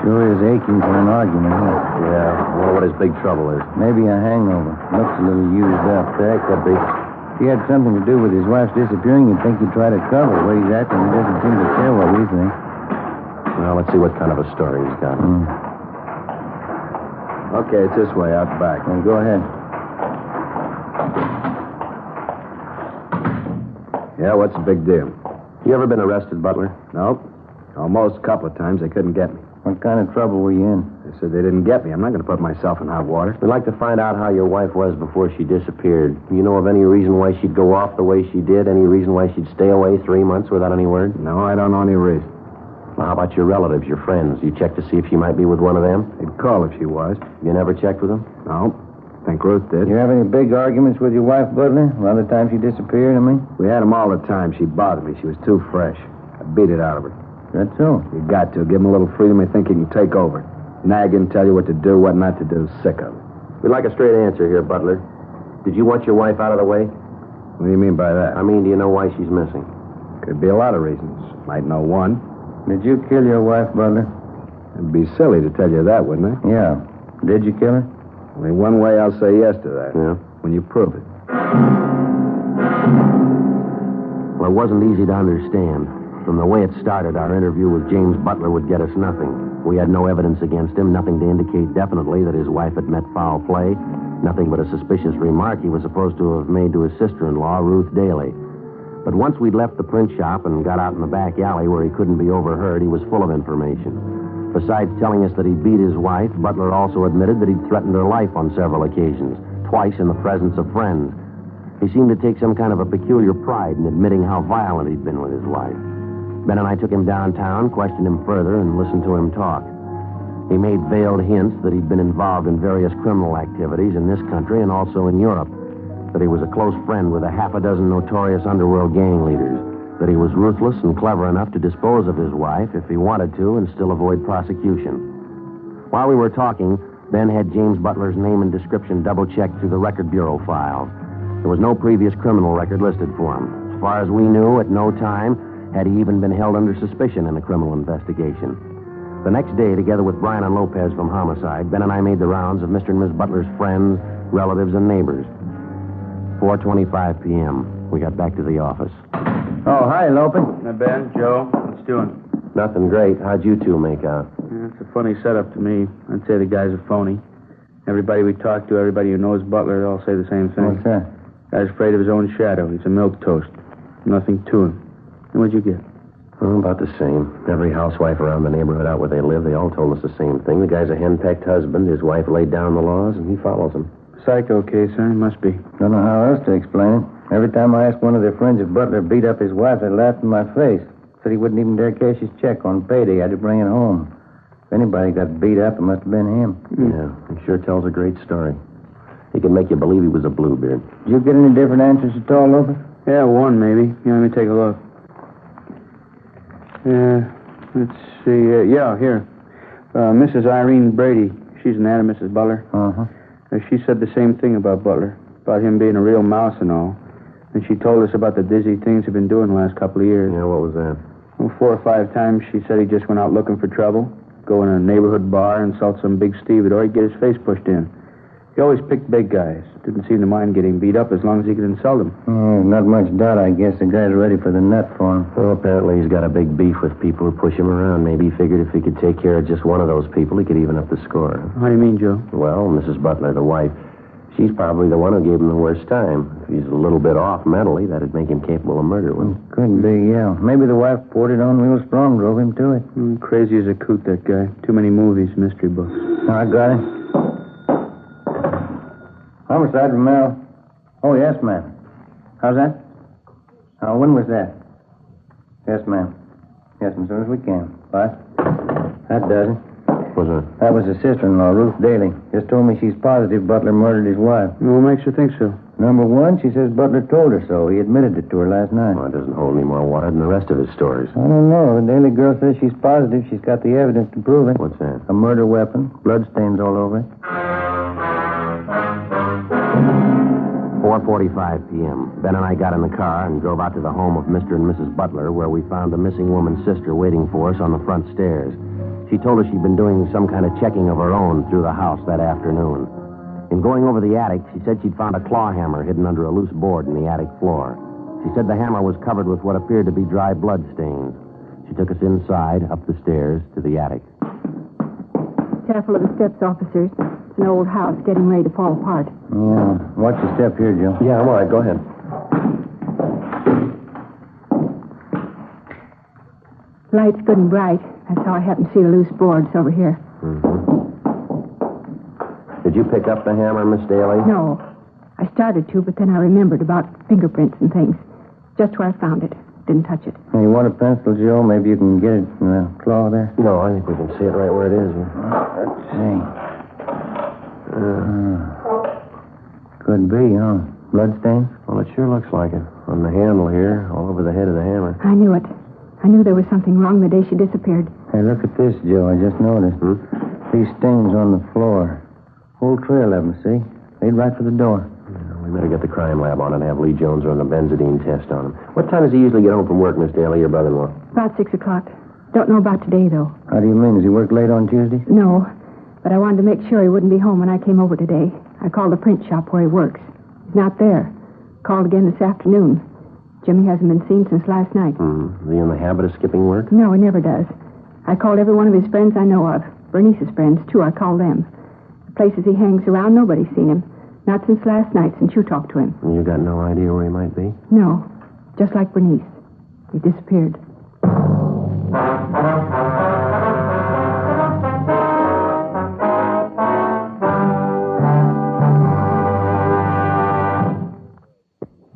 Sure is aching for an argument, huh? Yeah, I wonder what his big trouble is. Maybe a hangover. Looks a little used up. That could be. If he had something to do with his wife's disappearing, you'd think he'd try to cover where he's acting. He doesn't seem to care what we think. Well, let's see what kind of a story he's got. Okay, it's this way, out back. Well, go ahead. Yeah, what's the big deal? You ever been arrested, Butler? Nope. Almost a couple of times. They couldn't get me. What kind of trouble were you in? They said they didn't get me. I'm not going to put myself in hot water. We'd like to find out how your wife was before she disappeared. Do you know of any reason why she'd go off the way she did? Any reason why she'd stay away 3 months without any word? No, I don't know any reason. Well, how about your relatives, your friends? You checked to see if she might be with one of them? They'd call if she was. You never checked with them? No. Think Ruth did. You have any big arguments with your wife, Butler? Around the time she disappeared, I mean? We had them all the time. She bothered me. She was too fresh. I beat it out of her. That's so. You got to. Give him a little freedom. You think he can take over. Nag him, tell you what to do, what not to do. Sick of it. We'd like a straight answer here, Butler. Did you want your wife out of the way? What do you mean by that? I mean, do you know why she's missing? Could be a lot of reasons. Might know one. Did you kill your wife, Butler? It'd be silly to tell you that, wouldn't it? Yeah. Did you kill her? Only one way I'll say yes to that. Yeah? When you prove it. Well, it wasn't easy to understand. From the way it started, our interview with James Butler would get us nothing. We had no evidence against him, nothing to indicate definitely that his wife had met foul play, nothing but a suspicious remark he was supposed to have made to his sister-in-law, Ruth Daly. But once we'd left the print shop and got out in the back alley where he couldn't be overheard, he was full of information. Besides telling us that he beat his wife, Butler also admitted that he'd threatened her life on several occasions, twice in the presence of friends. He seemed to take some kind of a peculiar pride in admitting how violent he'd been with his wife. Ben and I took him downtown, questioned him further, and listened to him talk. He made veiled hints that he'd been involved in various criminal activities in this country and also in Europe, that he was a close friend with a half a dozen notorious underworld gang leaders, that he was ruthless and clever enough to dispose of his wife if he wanted to and still avoid prosecution. While we were talking, Ben had James Butler's name and description double-checked through the Record Bureau files. There was no previous criminal record listed for him. As far as we knew, at no time had he even been held under suspicion in a criminal investigation. The next day, together with Brian and Lopez from Homicide, Ben and I made the rounds of Mr. and Miss Butler's friends, relatives, and neighbors. 4:25 p.m. We got back to the office. Oh, hi, Lopez. Hi, Ben, Joe. What's doing? Nothing great. How'd you two make out? Yeah, it's a funny setup to me. I'd say the guy's a phony. Everybody we talk to, everybody who knows Butler, they all say the same thing. What's that? Guy's afraid of his own shadow. He's a milquetoast. Nothing to him. And what'd you get? Oh, about the same. Every housewife around the neighborhood out where they live, they all told us the same thing. The guy's a hen-pecked husband. His wife laid down the laws, and he follows them. Psycho case, huh? He must be. Don't know how else to explain it. Every time I asked one of their friends if Butler beat up his wife, they laughed in my face. Said he wouldn't even dare cash his check on payday. Had to bring it home. If anybody got beat up, it must have been him. Yeah, he sure tells a great story. He can make you believe he was a bluebeard. Did you get any different answers at all, Lopez? Yeah, one maybe. Yeah, let me take a look. Let's see. Yeah, here. Mrs. Irene Brady. She's an aunt of Mrs. Butler. Uh-huh. She said the same thing about Butler, about him being a real mouse and all. And she told us about the dizzy things he'd been doing the last couple of years. Yeah, what was that? Well, 4 or 5 times she said he just went out looking for trouble, go in a neighborhood bar, insult some big stevedore, he'd get his face pushed in. He always picked big guys. Didn't seem to mind getting beat up as long as he could insult them. Not much doubt, I guess. The guy's ready for the nut for him. Well, apparently he's got a big beef with people who push him around. Maybe he figured if he could take care of just one of those people, he could even up the score. How do you mean, Joe? Well, Mrs. Butler, the wife, she's probably the one who gave him the worst time. If he's a little bit off mentally, that'd make him capable of murder, wouldn't it? Could be, yeah. Maybe the wife poured it on real strong, drove him to it. Crazy as a coot, that guy. Too many movies, mystery books. I got it. Homicide, Romero. Oh, yes, ma'am. How's that? When was that? Yes, ma'am. Yes, as soon as we can. Bye. That does it. What's that? That was the sister-in-law, Ruth Daly. Just told me she's positive Butler murdered his wife. What makes her think so? Number one, she says Butler told her so. He admitted it to her last night. Well, it doesn't hold any more water than the rest of his stories. I don't know. The Daly girl says she's positive she's got the evidence to prove it. What's that? A murder weapon. Bloodstains all over it. 4:45 p.m. Ben and I got in the car and drove out to the home of Mr. and Mrs. Butler, where we found the missing woman's sister waiting for us on the front stairs. She told us she'd been doing some kind of checking of her own through the house that afternoon. In going over the attic, she said she'd found a claw hammer hidden under a loose board in the attic floor. She said the hammer was covered with what appeared to be dry blood stains. She took us inside, up the stairs, to the attic. Careful of the steps, officers. It's an old house getting ready to fall apart. Yeah. Watch your step here, Joe. Yeah, I'm all right. Go ahead. Light's good and bright. That's how I happen to see the loose boards over here. Mm-hmm. Did you pick up the hammer, Miss Daly? No. I started to, but then I remembered about fingerprints and things. Just where I found it. Didn't touch it. Hey, you want a pencil, Joe? Maybe you can get it in the claw there? No, I think we can see it right where it is. Let's see. Could be, huh? Bloodstains? Well, it sure looks like it. On the handle here, all over the head of the hammer. I knew it. I knew there was something wrong the day she disappeared. Hey, look at this, Joe. I just noticed. These stains on the floor. Whole trail of them, see? Lead right for the door. Yeah, we better get the crime lab on it and have Lee Jones run the benzodine test on him. What time does he usually get home from work, Miss Daly, your brother-in-law? About 6 o'clock. Don't know about today, though. How do you mean? Does he work late on Tuesdays? No, but I wanted to make sure he wouldn't be home when I came over today. I called the print shop where he works. He's not there. Called again this afternoon. Jimmy hasn't been seen since last night. Is he in the habit of skipping work? No, he never does. I called every one of his friends I know of. Bernice's friends, too. I called them. The places he hangs around, nobody's seen him. Not since last night, since you talked to him. And you got no idea where he might be? No. Just like Bernice. He disappeared.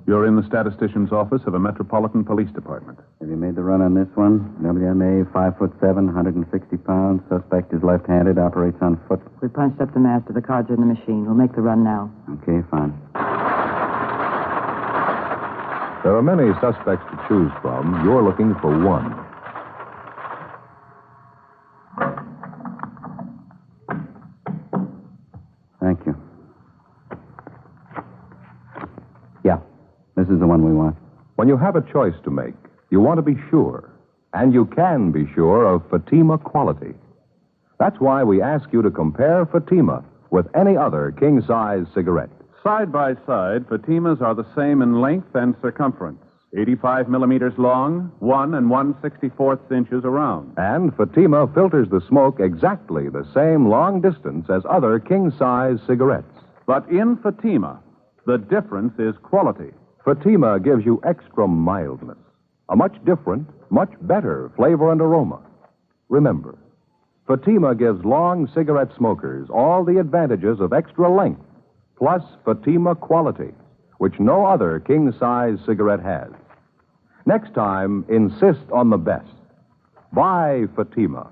You're in the statistician's office of a metropolitan police department. Have you made the run on this one? WMA, 5'7", 160 pounds. Suspect is left-handed, operates on foot. We punched up the master. The cards are in the machine. We'll make the run now. Okay, fine. There are many suspects to choose from. You're looking for one. Thank you. Yeah, this is the one we want. When you have a choice to make, you want to be sure. And you can be sure of Fatima quality. That's why we ask you to compare Fatima with any other king-size cigarette. Side by side, Fatimas are the same in length and circumference. 85 millimeters long, 1 1/64 inches around. And Fatima filters the smoke exactly the same long distance as other king-size cigarettes. But in Fatima, the difference is quality. Fatima gives you extra mildness, a much different, much better flavor and aroma. Remember, Fatima gives long cigarette smokers all the advantages of extra length, plus Fatima quality, which no other king-size cigarette has. Next time, insist on the best. Buy Fatima.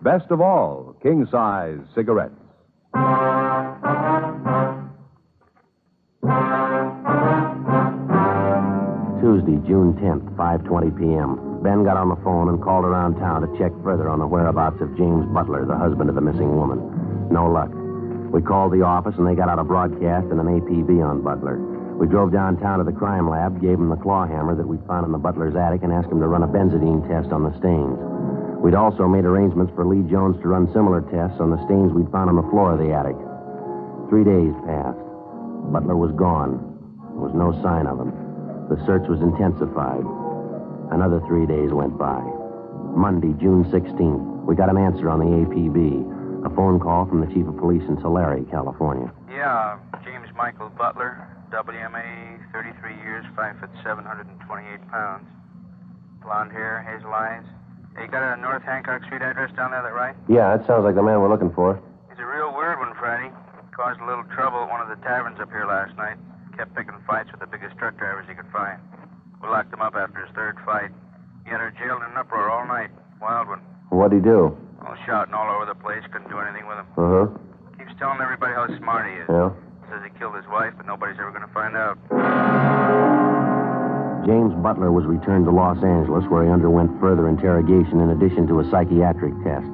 Best of all king-size cigarettes. Tuesday, June 10th, 5:20 p.m. Ben got on the phone and called around town to check further on the whereabouts of James Butler, the husband of the missing woman. No luck. We called the office, and they got out a broadcast and an APB on Butler. We drove downtown to the crime lab, gave him the claw hammer that we'd found in the Butler's attic, and asked him to run a benzidine test on the stains. We'd also made arrangements for Lee Jones to run similar tests on the stains we'd found on the floor of the attic. 3 days passed. Butler was gone. There was no sign of him. The search was intensified. Another 3 days went by. Monday, June 16th, we got an answer on the APB. A phone call from the chief of police in Tulare, California. Yeah, James Michael Butler, WMA, 33 years, 5'7", 128 pounds. Blonde hair, hazel eyes. Hey, you got a North Hancock Street address down there, that right? Yeah, that sounds like the man we're looking for. He's a real weird one, Friday. Caused a little trouble at one of the taverns up here last night. Kept picking fights with the biggest truck drivers he could find. We locked him up after his third fight. He had her jailed in an uproar all night. Wild one. What'd he do? All shouting all over the place. Couldn't do anything with him. Uh-huh. Keeps telling everybody how smart he is. Yeah? Says he killed his wife, but nobody's ever going to find out. James Butler was returned to Los Angeles, where he underwent further interrogation in addition to a psychiatric test.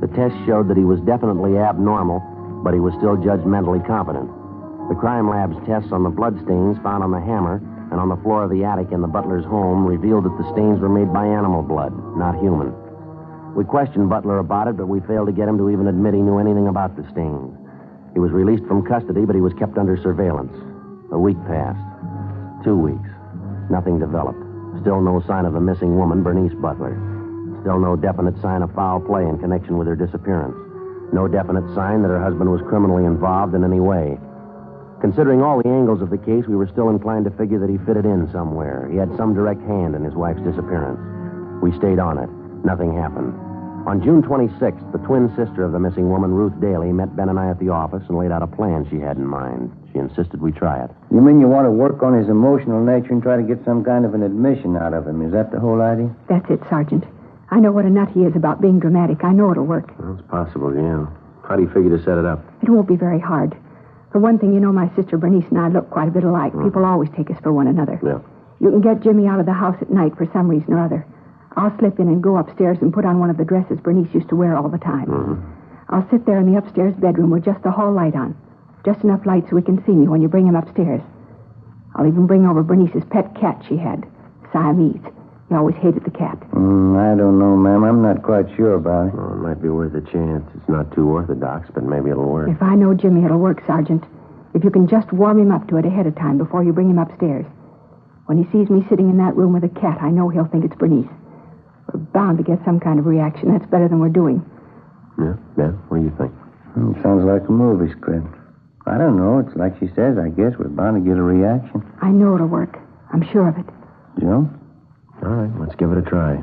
The test showed that he was definitely abnormal, but he was still judged mentally competent. The crime lab's tests on the bloodstains found on the hammer and on the floor of the attic in the Butler's home revealed that the stains were made by animal blood, not human. We questioned Butler about it, but we failed to get him to even admit he knew anything about the stains. He was released from custody, but he was kept under surveillance. A week passed. 2 weeks. Nothing developed. Still no sign of the missing woman, Bernice Butler. Still no definite sign of foul play in connection with her disappearance. No definite sign that her husband was criminally involved in any way. Considering all the angles of the case, we were still inclined to figure that he fitted in somewhere. He had some direct hand in his wife's disappearance. We stayed on it. Nothing happened. On June 26th, the twin sister of the missing woman, Ruth Daly, met Ben and I at the office and laid out a plan she had in mind. She insisted we try it. You mean you want to work on his emotional nature and try to get some kind of an admission out of him? Is that the whole idea? That's it, Sergeant. I know what a nut he is about being dramatic. I know it'll work. Well, it's possible, yeah. How do you figure to set it up? It won't be very hard. For one thing, you know my sister Bernice and I look quite a bit alike. People always take us for one another. Yeah. You can get Jimmy out of the house at night for some reason or other. I'll slip in and go upstairs and put on one of the dresses Bernice used to wear all the time. I'll sit there in the upstairs bedroom with just the hall light on. Just enough light so he can see me when you bring him upstairs. I'll even bring over Bernice's pet cat she had, Siamese. He always hated the cat. I don't know, ma'am. I'm not quite sure about it. Well, it might be worth a chance. It's not too orthodox, but maybe it'll work. If I know Jimmy, it'll work, Sergeant. If you can just warm him up to it ahead of time before you bring him upstairs. When he sees me sitting in that room with a cat, I know he'll think it's Bernice. We're bound to get some kind of reaction. That's better than we're doing. Yeah? What do you think? It sounds like a movie script. I don't know. It's like she says, I guess. We're bound to get a reaction. I know it'll work. I'm sure of it. Joe? All right, let's give it a try.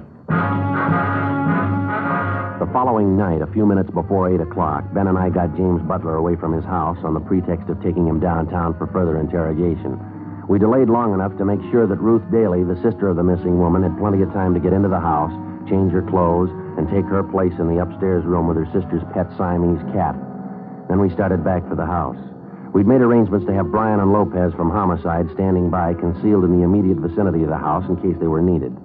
The following night, a few minutes before 8 o'clock, Ben and I got James Butler away from his house on the pretext of taking him downtown for further interrogation. We delayed long enough to make sure that Ruth Daly, the sister of the missing woman, had plenty of time to get into the house, change her clothes, and take her place in the upstairs room with her sister's pet Siamese cat. Then we started back for the house. We'd made arrangements to have Brian and Lopez from Homicide standing by, concealed in the immediate vicinity of the house in case they were needed.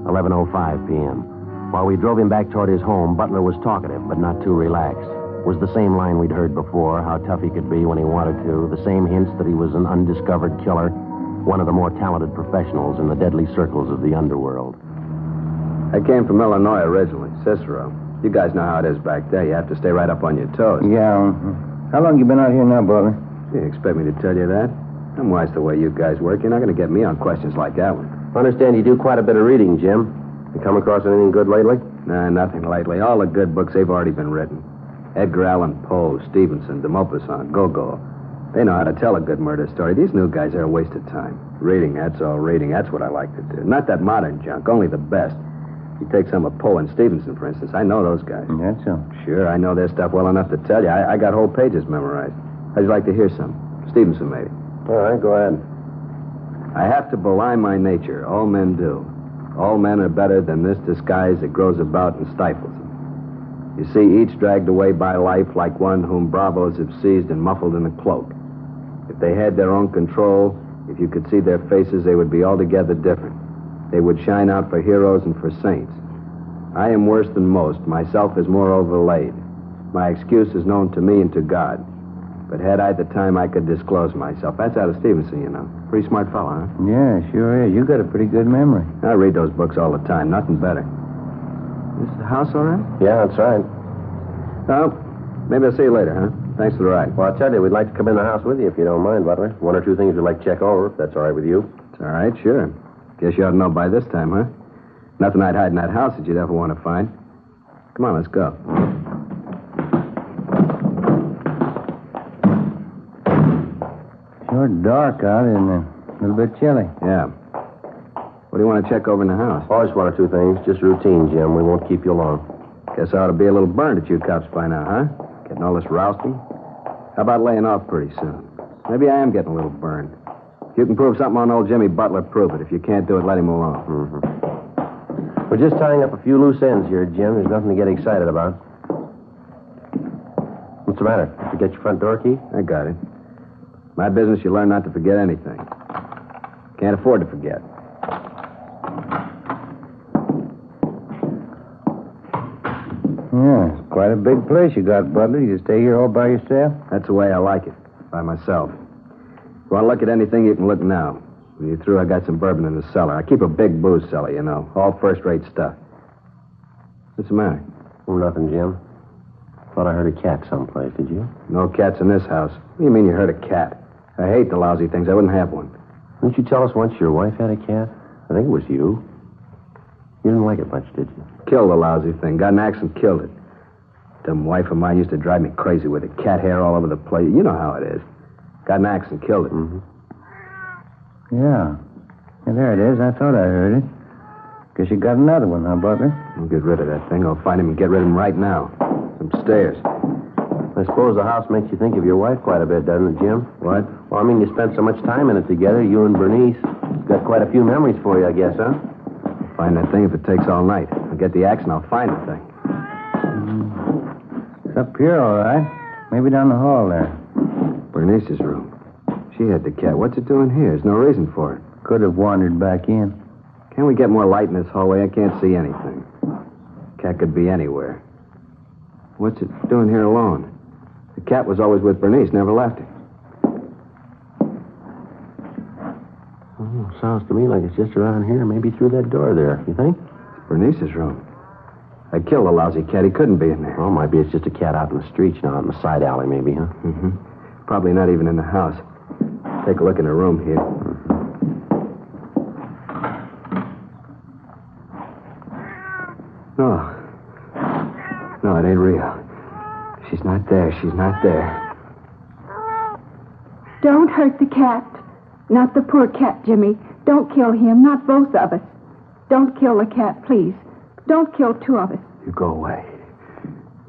11:05 p.m. While we drove him back toward his home, Butler was talkative, but not too relaxed. It was the same line we'd heard before, how tough he could be when he wanted to, the same hints that he was an undiscovered killer, one of the more talented professionals in the deadly circles of the underworld. I came from Illinois originally, Cicero. You guys know how it is back there. You have to stay right up on your toes. Yeah. How long you been out here now, Butler? You expect me to tell you that? I'm wise the way you guys work. You're not going to get me on questions like that one. I understand you do quite a bit of reading, Jim. You come across anything good lately? Nah, nothing lately. All the good books, they've already been written. Edgar Allan Poe, Stevenson, de Maupassant, Gogol. They know how to tell a good murder story. These new guys are a waste of time. Reading, that's all reading. That's what I like to do. Not that modern junk, only the best. You take some of Poe and Stevenson, for instance. I know those guys. That's so. Sure, I know their stuff well enough to tell you. I got whole pages memorized. How'd you like to hear some? Stevenson, maybe. All right, go ahead. I have to belie my nature. All men do. All men are better than this disguise that grows about and stifles them. You see, each dragged away by life like one whom bravos have seized and muffled in a cloak. If they had their own control, if you could see their faces, they would be altogether different. They would shine out for heroes and for saints. I am worse than most. Myself is more overlaid. My excuse is known to me and to God. But had I the time, I could disclose myself. That's out of Stevenson, you know. Pretty smart fellow, huh? Yeah, sure is. You got a pretty good memory. I read those books all the time. Nothing better. Is the house all right? Yeah, that's right. Well, maybe I'll see you later, huh? Thanks for the ride. Well, I'll tell you, we'd like to come in the house with you if you don't mind, Butler. One or two things we'd like to check over, if that's all right with you. It's all right, sure. Guess you ought to know by this time, huh? Nothing I'd hide in that house that you'd ever want to find. Come on, let's go. Sure dark out, isn't it? A little bit chilly. Yeah. What do you want to check over in the house? Oh, just one or two things. Just routine, Jim. We won't keep you long. Guess I ought to be a little burned at you cops by now, huh? Getting all this rousting. How about laying off pretty soon? Maybe I am getting a little burned. If you can prove something on old Jimmy Butler, prove it. If you can't do it, let him alone. Mm-hmm. We're just tying up a few loose ends here, Jim. There's nothing to get excited about. What's the matter? Did you get your front door key? I got it. My business, you learn not to forget anything. Can't afford to forget. Yeah, it's quite a big place you got, Butler. You stay here all by yourself? That's the way I like it, by myself. If you want to look at anything, you can look now. When you're through, I got some bourbon in the cellar. I keep a big booze cellar, you know. All first-rate stuff. What's the matter? Oh, nothing, Jim. Thought I heard a cat someplace, did you? No cats in this house. What do you mean you heard a cat? I hate the lousy things. I wouldn't have one. Didn't you tell us once your wife had a cat? I think it was you. You didn't like it much, did you? Killed the lousy thing. Got an axe and killed it. Dumb wife of mine used to drive me crazy with it. Cat hair all over the place. You know how it is. Got an axe and killed it. Mm-hmm. Yeah. Yeah, there it is. I thought I heard it. Guess you got another one, huh, Butler? I'll get rid of that thing. I'll find him and get rid of him right now. Some stairs. I suppose the house makes you think of your wife quite a bit, doesn't it, Jim? What? Well, I mean, you spent so much time in it together, you and Bernice. It's got quite a few memories for you, I guess, huh? Find that thing if it takes all night. I'll get the axe and I'll find the thing. It's up here, all right. Maybe down the hall there. Bernice's room. She had the cat. What's it doing here? There's no reason for it. Could have wandered back in. Can't we get more light in this hallway? I can't see anything. Cat could be anywhere. What's it doing here alone? The cat was always with Bernice, never left her. Oh, sounds to me like it's just around here, maybe through that door there. You think? It's Bernice's room. I killed the lousy cat. He couldn't be in there. Oh, might be it's just a cat out in the streets now, out in the side alley, maybe, huh? Mm-hmm. Probably not even in the house. Take a look in her room here. No. No, it ain't real. She's not there. She's not there. Don't hurt the cat. Not the poor cat, Jimmy. Don't kill him. Not both of us. Don't kill the cat, please. Don't kill two of us. You go away.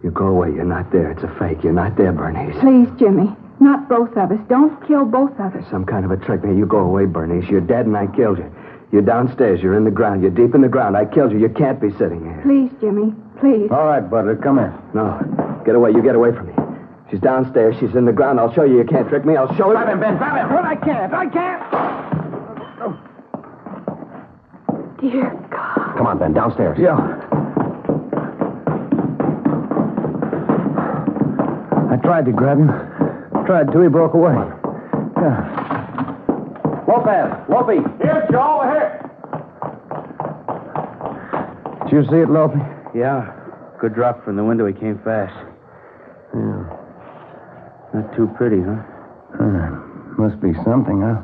You go away. You're not there. It's a fake. You're not there, Bernice. Please, Jimmy. Not both of us. Don't kill both of us. Some kind of a trick. Now, you go away, Bernice. You're dead and I killed you. You're downstairs. You're in the ground. You're deep in the ground. I killed you. You can't be sitting here. Please, Jimmy. Please. All right, Butler, come here. No. Get away. You get away from me. She's downstairs. She's in the ground. I'll show you. You can't trick me. I'll show you. Grab him, Ben. Grab him. But I can't. I can't. Dear God. Come on, Ben. Downstairs. Yeah. I tried to grab him. Tried to. He broke away. Yeah. Lopez. Lopey. Here, Joe. Here. Did you see it, Lopey? Yeah. Good drop from the window. He came fast. Yeah. Not too pretty, huh? Must be something, huh?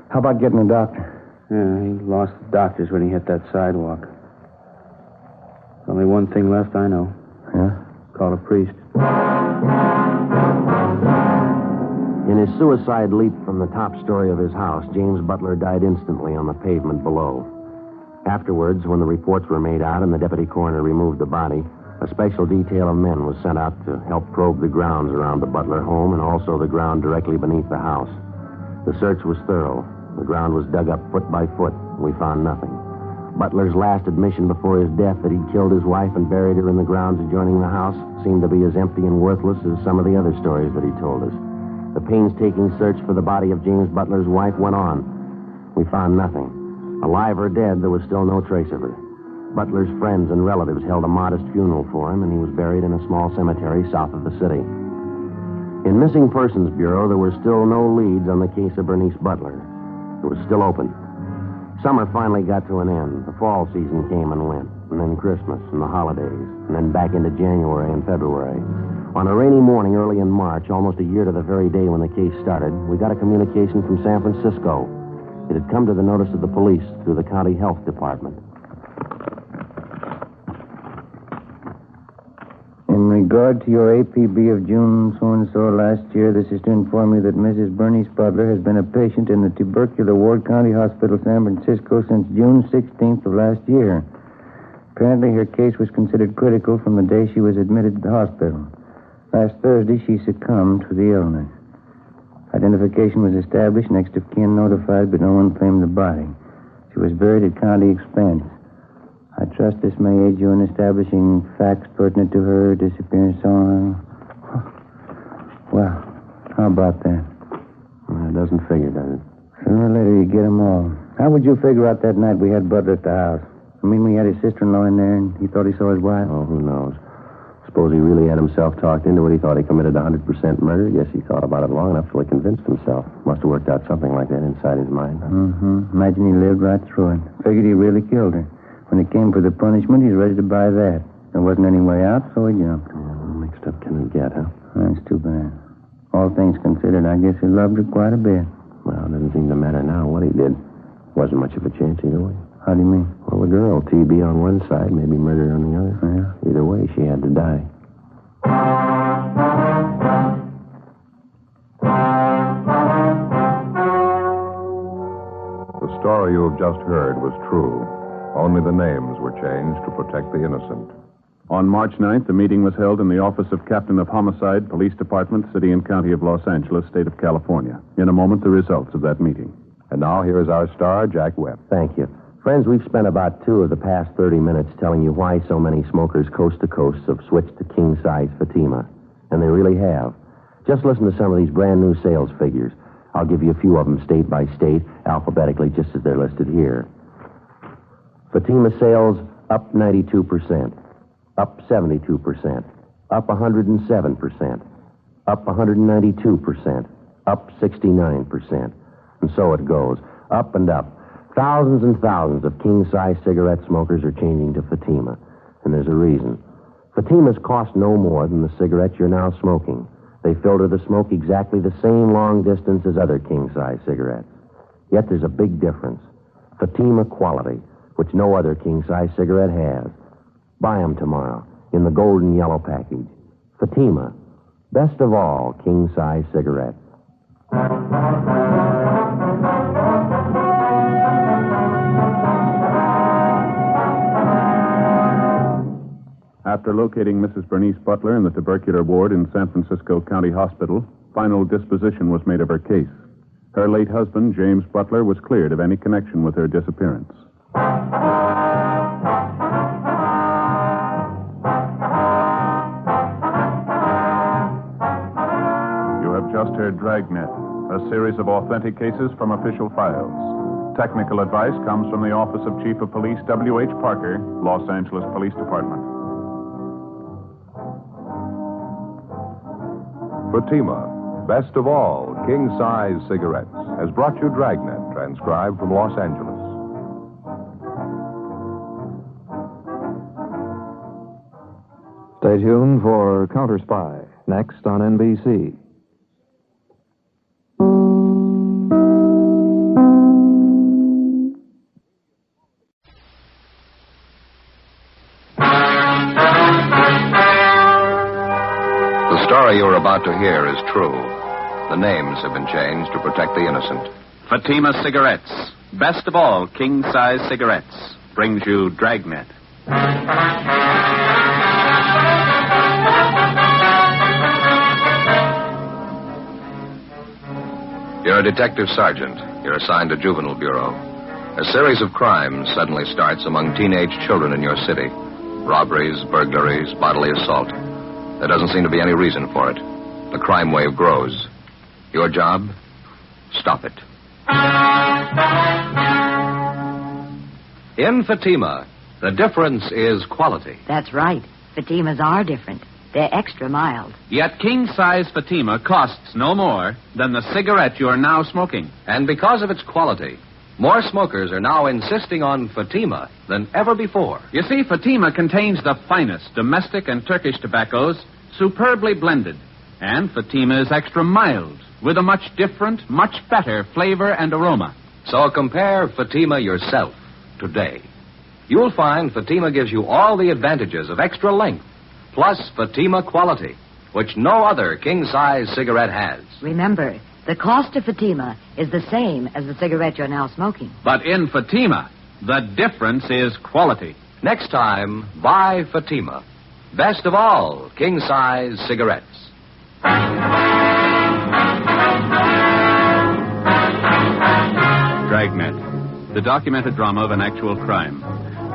How about getting a doctor? Yeah, he lost the doctors when he hit that sidewalk. There's only one thing left I know. Yeah? Call a priest. In his suicide leap from the top story of his house, James Butler died instantly on the pavement below. Afterwards, when the reports were made out and the deputy coroner removed the body, a special detail of men was sent out to help probe the grounds around the Butler home and also the ground directly beneath the house. The search was thorough. The ground was dug up foot by foot. We found nothing. Butler's last admission before his death that he'd killed his wife and buried her in the grounds adjoining the house seemed to be as empty and worthless as some of the other stories that he told us. The painstaking search for the body of James Butler's wife went on. We found nothing. Alive or dead, there was still no trace of her. Butler's friends and relatives held a modest funeral for him, and he was buried in a small cemetery south of the city. In Missing Persons Bureau, there were still no leads on the case of Bernice Butler. It was still open. Summer finally got to an end. The fall season came and went, and then Christmas and the holidays, and then back into January and February. On a rainy morning early in March, almost a year to the very day when the case started, we got a communication from San Francisco. It had come to the notice of the police through the county health department. In regard to your APB of June so-and-so last year, this is to inform you that Mrs. Bernice Butler has been a patient in the tubercular ward, County Hospital, San Francisco, since June 16th of last year. Apparently, her case was considered critical from the day she was admitted to the hospital. Last Thursday, she succumbed to the illness. Identification was established, next of kin notified, but no one claimed the body. She was buried at county expense. I trust this may aid you in establishing facts pertinent to her disappearance. Well, how about that? Well, it doesn't figure, does it? Sooner or later, you get them all. How would you figure out that night we had Butler at the house? I mean, we had his sister-in-law in there, and he thought he saw his wife? Oh, who knows? Suppose he really had himself talked into it. He thought he committed 100% murder. Yes, he thought about it long enough till he convinced himself. Must have worked out something like that inside his mind. Huh? Mm-hmm. Imagine he lived right through it. Figured he really killed her. When it came for the punishment, he's ready to buy that. There wasn't any way out, so he jumped. Yeah, mixed up can it get, huh? That's too bad. All things considered, I guess he loved her quite a bit. Well, it doesn't seem to matter now what he did. Wasn't much of a chance either way. How do you mean? Well, the girl, TB on one side, maybe murder on the other. Yeah. Either way, she had to die. The story you have just heard was true. Only the names were changed to protect the innocent. On March 9th, a meeting was held in the office of Captain of Homicide, Police Department, City and County of Los Angeles, State of California. In a moment, the results of that meeting. And now here is our star, Jack Webb. Thank you. Friends, we've spent about 2 of the past 30 minutes telling you why so many smokers coast to coast have switched to king-size Fatima. And they really have. Just listen to some of these brand-new sales figures. I'll give you a few of them state by state, alphabetically, just as they're listed here. Fatima sales up 92%, up 72%, up 107%, up 192%, up 69%. And so it goes, up and up. Thousands and thousands of king-size cigarette smokers are changing to Fatima. And there's a reason. Fatimas cost no more than the cigarette you're now smoking. They filter the smoke exactly the same long distance as other king-size cigarettes. Yet there's a big difference. Fatima quality, which no other king-size cigarette has. Buy them tomorrow in the golden yellow package. Fatima, best of all king-size cigarettes. After locating Mrs. Bernice Butler in the tubercular ward in San Francisco County Hospital, final disposition was made of her case. Her late husband, James Butler, was cleared of any connection with her disappearance. You have just heard Dragnet, a series of authentic cases from official files. Technical advice comes from the Office of Chief of Police W.H. Parker, Los Angeles Police Department. Fatima, best of all, king-size cigarettes, has brought you Dragnet, transcribed from Los Angeles. Stay tuned for Counter Spy, next on NBC. The story you're about to hear is true. The names have been changed to protect the innocent. Fatima Cigarettes, best of all king-size cigarettes, brings you Dragnet. You're a detective sergeant. You're assigned to Juvenile Bureau. A series of crimes suddenly starts among teenage children in your city. Robberies, burglaries, bodily assault. There doesn't seem to be any reason for it. The crime wave grows. Your job? Stop it. In Fatima, the difference is quality. That's right. Fatimas are different. They're extra mild. Yet king-size Fatima costs no more than the cigarette you're now smoking. And because of its quality, more smokers are now insisting on Fatima than ever before. You see, Fatima contains the finest domestic and Turkish tobaccos, superbly blended. And Fatima is extra mild, with a much different, much better flavor and aroma. So compare Fatima yourself today. You'll find Fatima gives you all the advantages of extra length, plus Fatima quality, which no other king-size cigarette has. Remember, the cost of Fatima is the same as the cigarette you're now smoking. But in Fatima, the difference is quality. Next time, buy Fatima. Best of all king-size cigarettes. Dragnet, the documented drama of an actual crime.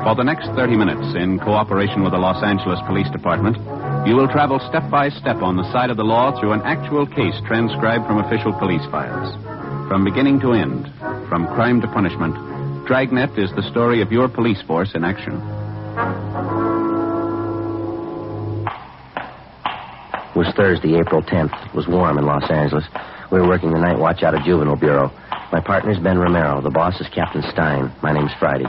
For the next 30 minutes, in cooperation with the Los Angeles Police Department, you will travel step by step on the side of the law through an actual case transcribed from official police files. From beginning to end, from crime to punishment, Dragnet is the story of your police force in action. It was Thursday, April 10th. It was warm in Los Angeles. We were working the night watch out of Juvenile Bureau. My partner's Ben Romero. The boss is Captain Stein. My name's Friday.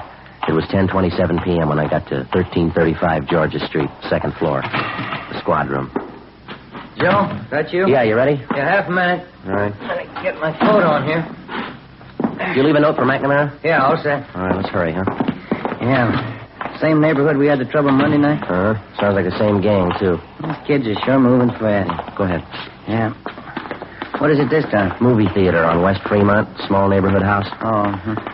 It was 10:27 p.m. when I got to 1335 Georgia Street, second floor, the squad room. Joe, that you? Yeah, you ready? Yeah, half a minute. All right. Let me get my coat on here. Did you leave a note for McNamara? Yeah, all set. All right, let's hurry, huh? Yeah. Same neighborhood we had the trouble Monday night? Sounds like the same gang, too. These kids are sure moving fast. Go ahead. Yeah. What is it this time? Movie theater on West Fremont, small neighborhood house. Oh,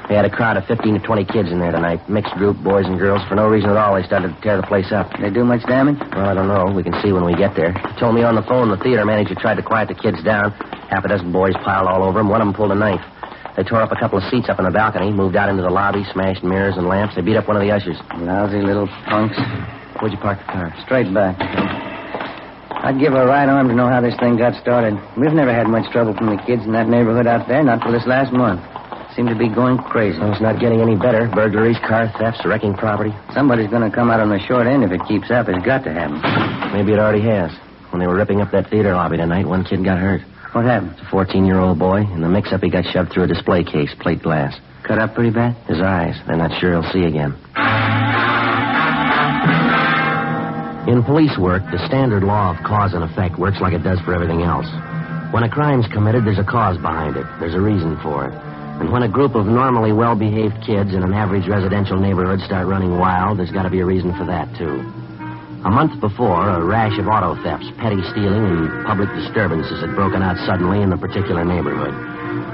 They had a crowd of 15 to 20 kids in there tonight. Mixed group, boys and girls. For no reason at all, they started to tear the place up. They do much damage? Well, I don't know. We can see when we get there. He told me on the phone the theater manager tried to quiet the kids down. Half a dozen boys piled all over him. One of them pulled a knife. They tore up a couple of seats up in the balcony, moved out into the lobby, smashed mirrors and lamps. They beat up one of the ushers. Lousy little punks. Where'd you park the car? Straight back. I'd give a right arm to know how this thing got started. We've never had much trouble from the kids in that neighborhood out there, not till this last month. Seem to be going crazy. Well, it's not getting any better. Burglaries, car thefts, wrecking property. Somebody's going to come out on the short end if it keeps up. It's got to happen. Maybe it already has. When they were ripping up that theater lobby tonight, one kid got hurt. What happened? It's a 14-year-old boy. In the mix-up, he got shoved through a display case, plate glass. Cut up pretty bad? His eyes. They're not sure he'll see again. In police work, the standard law of cause and effect works like it does for everything else. When a crime's committed, there's a cause behind it. There's a reason for it. And when a group of normally well-behaved kids in an average residential neighborhood start running wild, there's got to be a reason for that, too. A month before, a rash of auto thefts, petty stealing, and public disturbances had broken out suddenly in the particular neighborhood.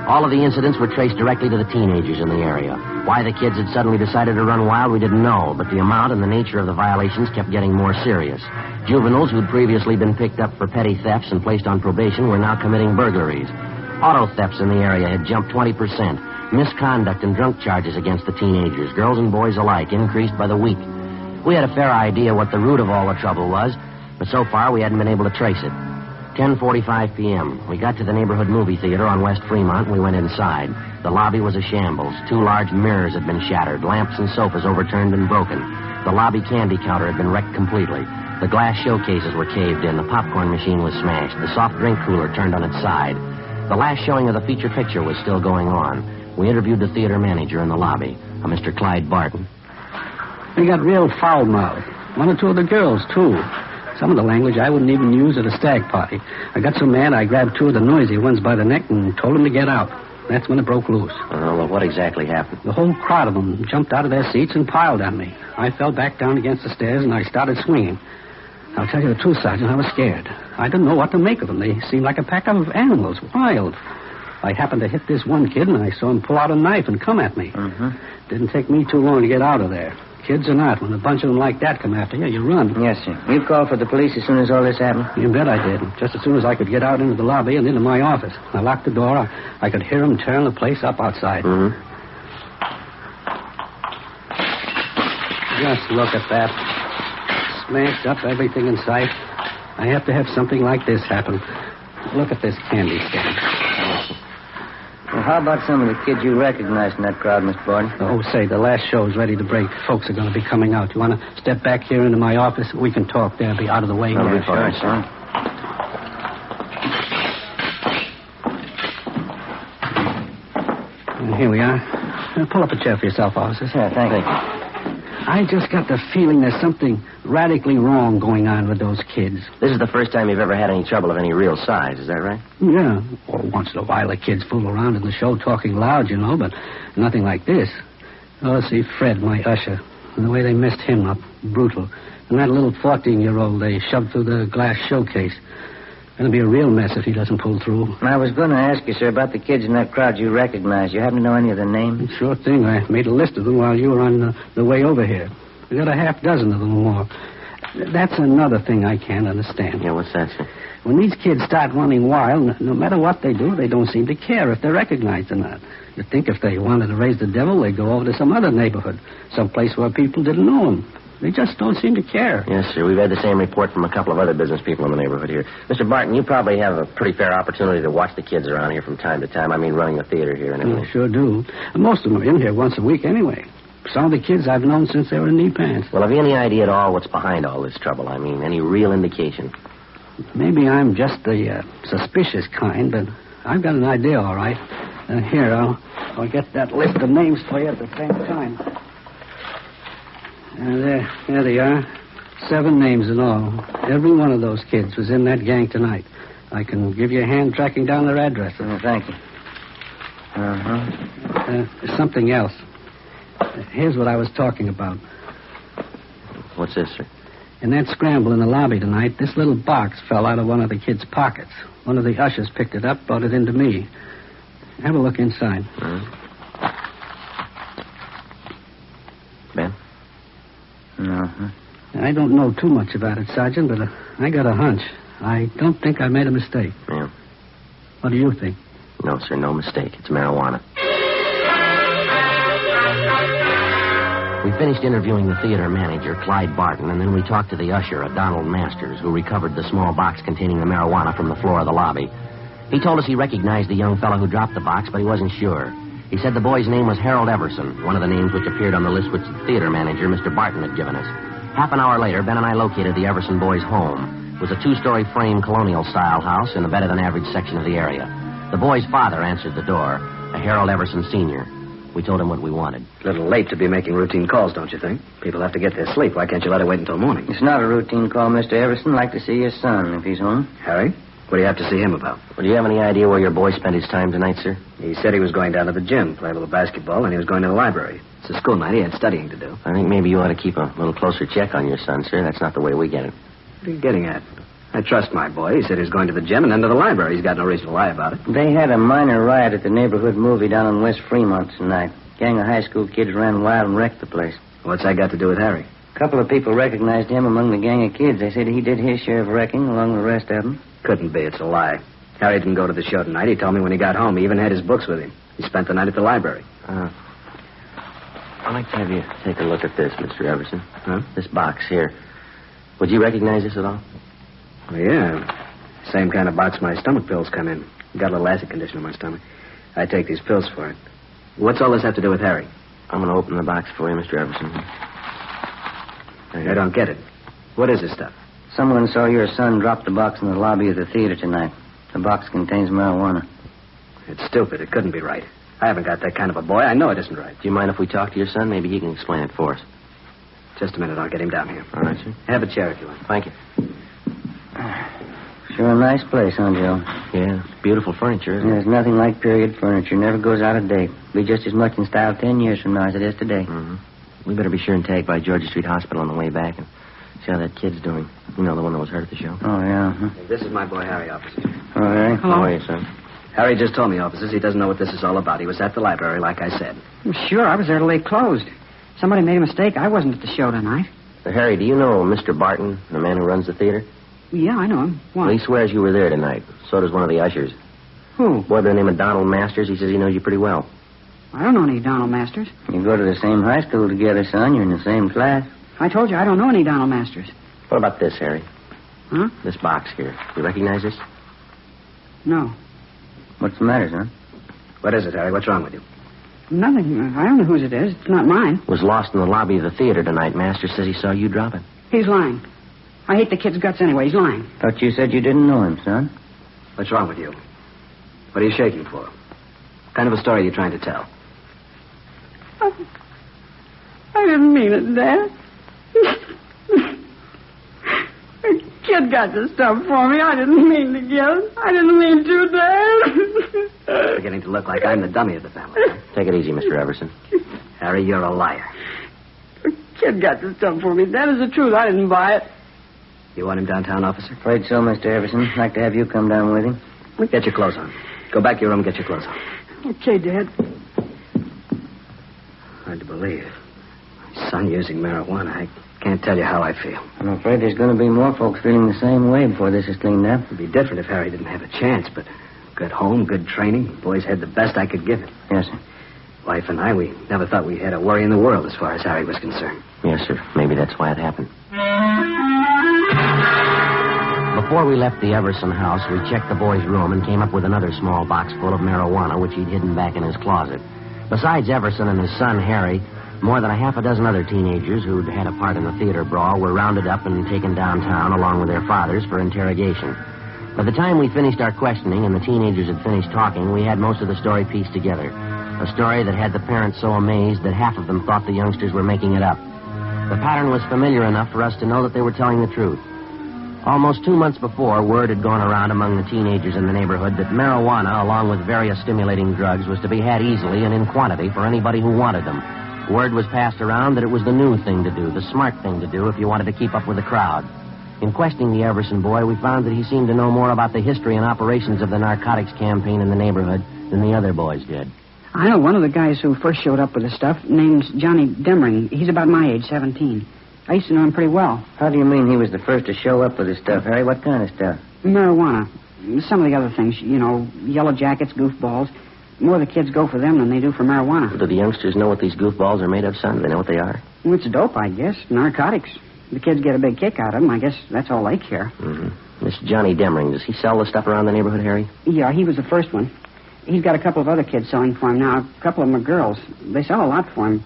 All of the incidents were traced directly to the teenagers in the area. Why the kids had suddenly decided to run wild, we didn't know, but the amount and the nature of the violations kept getting more serious. Juveniles who'd previously been picked up for petty thefts and placed on probation were now committing burglaries. Auto thefts in the area had jumped 20%. Misconduct and drunk charges against the teenagers, girls and boys alike, increased by the week. We had a fair idea what the root of all the trouble was, but so far we hadn't been able to trace it. 10:45 p.m. We got to the neighborhood movie theater on West Fremont and we went inside. The lobby was a shambles. 2 large mirrors had been shattered, lamps and sofas overturned and broken. The lobby candy counter had been wrecked completely. The glass showcases were caved in. The popcorn machine was smashed. The soft drink cooler turned on its side. The last showing of the feature picture was still going on. We interviewed the theater manager in the lobby, a Mr. Clyde Barton. They got real foul-mouthed. 1 or 2 of the girls, too. Some of the language I wouldn't even use at a stag party. I got so mad I grabbed 2 of the noisy ones by the neck and told them to get out. That's when it broke loose. Well, what exactly happened? The whole crowd of them jumped out of their seats and piled on me. I fell back down against the stairs and I started swinging. I'll tell you the truth, Sergeant, I was scared. I didn't know what to make of them. They seemed like a pack of animals, wild. I happened to hit this one kid and I saw him pull out a knife and come at me. Didn't take me too long to get out of there. Kids or not, when a bunch of them like that come after you, you run. Yes, sir. You called for the police as soon as all this happened? You bet I did. Just as soon as I could get out into the lobby and into my office. I locked the door. I could hear them tearing the place up outside. Just look at that. Smashed up everything in sight. I have to have something like this happen. Look at this candy stand. Well, how about some of the kids you recognized in that crowd, Mr. Barton? Oh, say, the last show's ready to break. Folks are going to be coming out. You want to step back here into my office? We can talk there. Be out of the way. That'll be fine, son. Here we are. Pull up a chair for yourself, officer. Yeah, thank you. I just got the feeling there's something radically wrong going on with those kids. This is the first time you've ever had any trouble of any real size, is that right? Yeah. Well, once in a while the kids fool around in the show talking loud, you know, but nothing like this. Oh, see, Fred, my usher, and the way they messed him up, brutal. And that little 14-year-old they shoved through the glass showcase. It'll be a real mess if he doesn't pull through. I was going to ask you, sir, about the kids in that crowd you recognized. You happen to know any of their names? Sure thing. I made a list of them while you were on the way over here. We got a half dozen of them or more. That's another thing I can't understand. Yeah, what's that, sir? When these kids start running wild, no matter what they do, they don't seem to care if they're recognized or not. You'd think if they wanted to raise the devil, they'd go over to some other neighborhood, someplace where people didn't know them. They just don't seem to care. Yes, sir. We've had the same report from a couple of other business people in the neighborhood here. Mr. Barton, you probably have a pretty fair opportunity to watch the kids around here from time to time. I mean, running the theater here and everything. I sure do. Most of them are in here once a week anyway. Some of the kids I've known since they were in knee pants. Well, have you any idea at all what's behind all this trouble? I mean, any real indication? Maybe I'm just the suspicious kind, but I've got an idea, all right. Here, I'll get that list of names for you at the same time. There they are. 7 names in all. Every one of those kids was in that gang tonight. I can give you a hand tracking down their addresses. Thank you. There's something else. Here's what I was talking about. What's this, sir? In that scramble in the lobby tonight, this little box fell out of one of the kids' pockets. One of the ushers picked it up, brought it into me. Have a look inside. Ben? I don't know too much about it, Sergeant, but I got a hunch. I don't think I made a mistake. Yeah. What do you think? No, sir, no mistake. It's marijuana. We finished interviewing the theater manager, Clyde Barton, and then we talked to the usher, Donald Masters, who recovered the small box containing the marijuana from the floor of the lobby. He told us he recognized the young fellow who dropped the box, but he wasn't sure. He said the boy's name was Harold Everson, one of the names which appeared on the list which the theater manager, Mr. Barton, had given us. Half an hour later, Ben and I located the Everson boy's home. It was a 2-story frame colonial-style house in a better-than-average section of the area. The boy's father answered the door, a Harold Everson Sr. We told him what we wanted. A little late to be making routine calls, don't you think? People have to get their sleep. Why can't you let it wait until morning? It's not a routine call, Mr. Everson. I'd like to see your son, if he's home. Harry? What do you have to see him about? Well, do you have any idea where your boy spent his time tonight, sir? He said he was going down to the gym, play a little basketball, and he was going to the library. It's a school night. He had studying to do. I think maybe you ought to keep a little closer check on your son, sir. That's not the way we get it. What are you getting at? I trust my boy. He said he was going to the gym and then to the library. He's got no reason to lie about it. They had a minor riot at the neighborhood movie down on West Fremont tonight. Gang of high school kids ran wild and wrecked the place. What's that got to do with Harry? A couple of people recognized him among the gang of kids. They said he did his share of wrecking along with the rest of them. Couldn't be. It's a lie. Harry didn't go to the show tonight. He told me when he got home. He even had his books with him. He spent the night at the library. I'd like to have you take a look at this, Mr. Everson. Huh? This box here. Would you recognize this at all? Well, yeah. Same kind of box my stomach pills come in. Got a little acid condition in my stomach. I take these pills for it. What's all this have to do with Harry? I'm going to open the box for you, Mr. Everson. I don't get it. What is this stuff? Someone saw your son drop the box in the lobby of the theater tonight. The box contains marijuana. It's stupid. It couldn't be right. I haven't got that kind of a boy. I know it isn't right. Do you mind if we talk to your son? Maybe he can explain it for us. Just a minute. I'll get him down here. All right, sir. Have a chair if you want. Thank you. Sure a nice place, huh, Joe? Yeah, beautiful furniture, isn't it? There's nothing like period furniture. Never goes out of date. Be just as much in style 10 years from now as it is today. Mm-hmm. We better be sure and tag by Georgia Street Hospital on the way back and see how that kid's doing. You know, the one that was hurt at the show. Oh, yeah. Huh? Hey, this is my boy, Harry, officer. All right. Hello. How are you, son? Harry just told me, officers, he doesn't know what this is all about. He was at the library, like I said. Sure, I was there till they closed. Somebody made a mistake. I wasn't at the show tonight. Harry, do you know Mr. Barton, the man who runs the theater? Yeah, I know him. Why? Well, he swears you were there tonight. So does one of the ushers. Who? Boy by the name of Donald Masters. He says he knows you pretty well. I don't know any Donald Masters. You go to the same high school together, son. You're in the same class. I told you I don't know any Donald Masters. What about this, Harry? Huh? This box here. You recognize this? No. What's the matter, son? What is it, Harry? What's wrong with you? Nothing. I don't know whose it is. It's not mine. It was lost in the lobby of the theater tonight. Masters says he saw you drop it. He's lying. I hate the kid's guts anyway. He's lying. Thought you said you didn't know him, son. What's wrong with you? What are you shaking for? What kind of a story are you trying to tell? I didn't mean it, Dad. The kid got the stuff for me. I didn't mean to get it. I didn't mean to, Dad. You're beginning to look like I'm the dummy of the family. Take it easy, Mr. Everson. Harry, you're a liar. The kid got the stuff for me. That is the truth. I didn't buy it. You want him downtown, officer? Afraid so, Mr. Everson. I'd like to have you come down with him. Get your clothes on. Go back to your room and get your clothes on. Okay, Dad. Hard to believe. My son using marijuana. I can't tell you how I feel. I'm afraid there's going to be more folks feeling the same way before this is cleaned up. It'd be different if Harry didn't have a chance, but good home, good training. The boys had the best I could give him. Yes, sir. Wife and I, we never thought we had a worry in the world as far as Harry was concerned. Yes, sir. Maybe that's why it happened. Before we left the Everson house, we checked the boy's room and came up with another small box full of marijuana, which he'd hidden back in his closet. Besides Everson and his son, Harry, more than a half a dozen other teenagers who'd had a part in the theater brawl were rounded up and taken downtown along with their fathers for interrogation. By the time we finished our questioning and the teenagers had finished talking, we had most of the story pieced together. A story that had the parents so amazed that half of them thought the youngsters were making it up. The pattern was familiar enough for us to know that they were telling the truth. Almost 2 months before, word had gone around among the teenagers in the neighborhood that marijuana, along with various stimulating drugs, was to be had easily and in quantity for anybody who wanted them. Word was passed around that it was the new thing to do, the smart thing to do if you wanted to keep up with the crowd. In questioning the Everson boy, we found that he seemed to know more about the history and operations of the narcotics campaign in the neighborhood than the other boys did. I know one of the guys who first showed up with the stuff. Name's Johnny Demring. He's about my age, 17. I used to know him pretty well. How do you mean he was the first to show up with his stuff, Harry? What kind of stuff? Marijuana. Some of the other things, you know, yellow jackets, goofballs. More of the kids go for them than they do for marijuana. Do the youngsters know what these goofballs are made of, son? Do they know what they are? Well, it's dope, I guess. Narcotics. The kids get a big kick out of them. I guess that's all they care. Mm-hmm. This Johnny Demring, does he sell the stuff around the neighborhood, Harry? Yeah, he was the first one. He's got a couple of other kids selling for him now. A couple of them are girls. They sell a lot for him.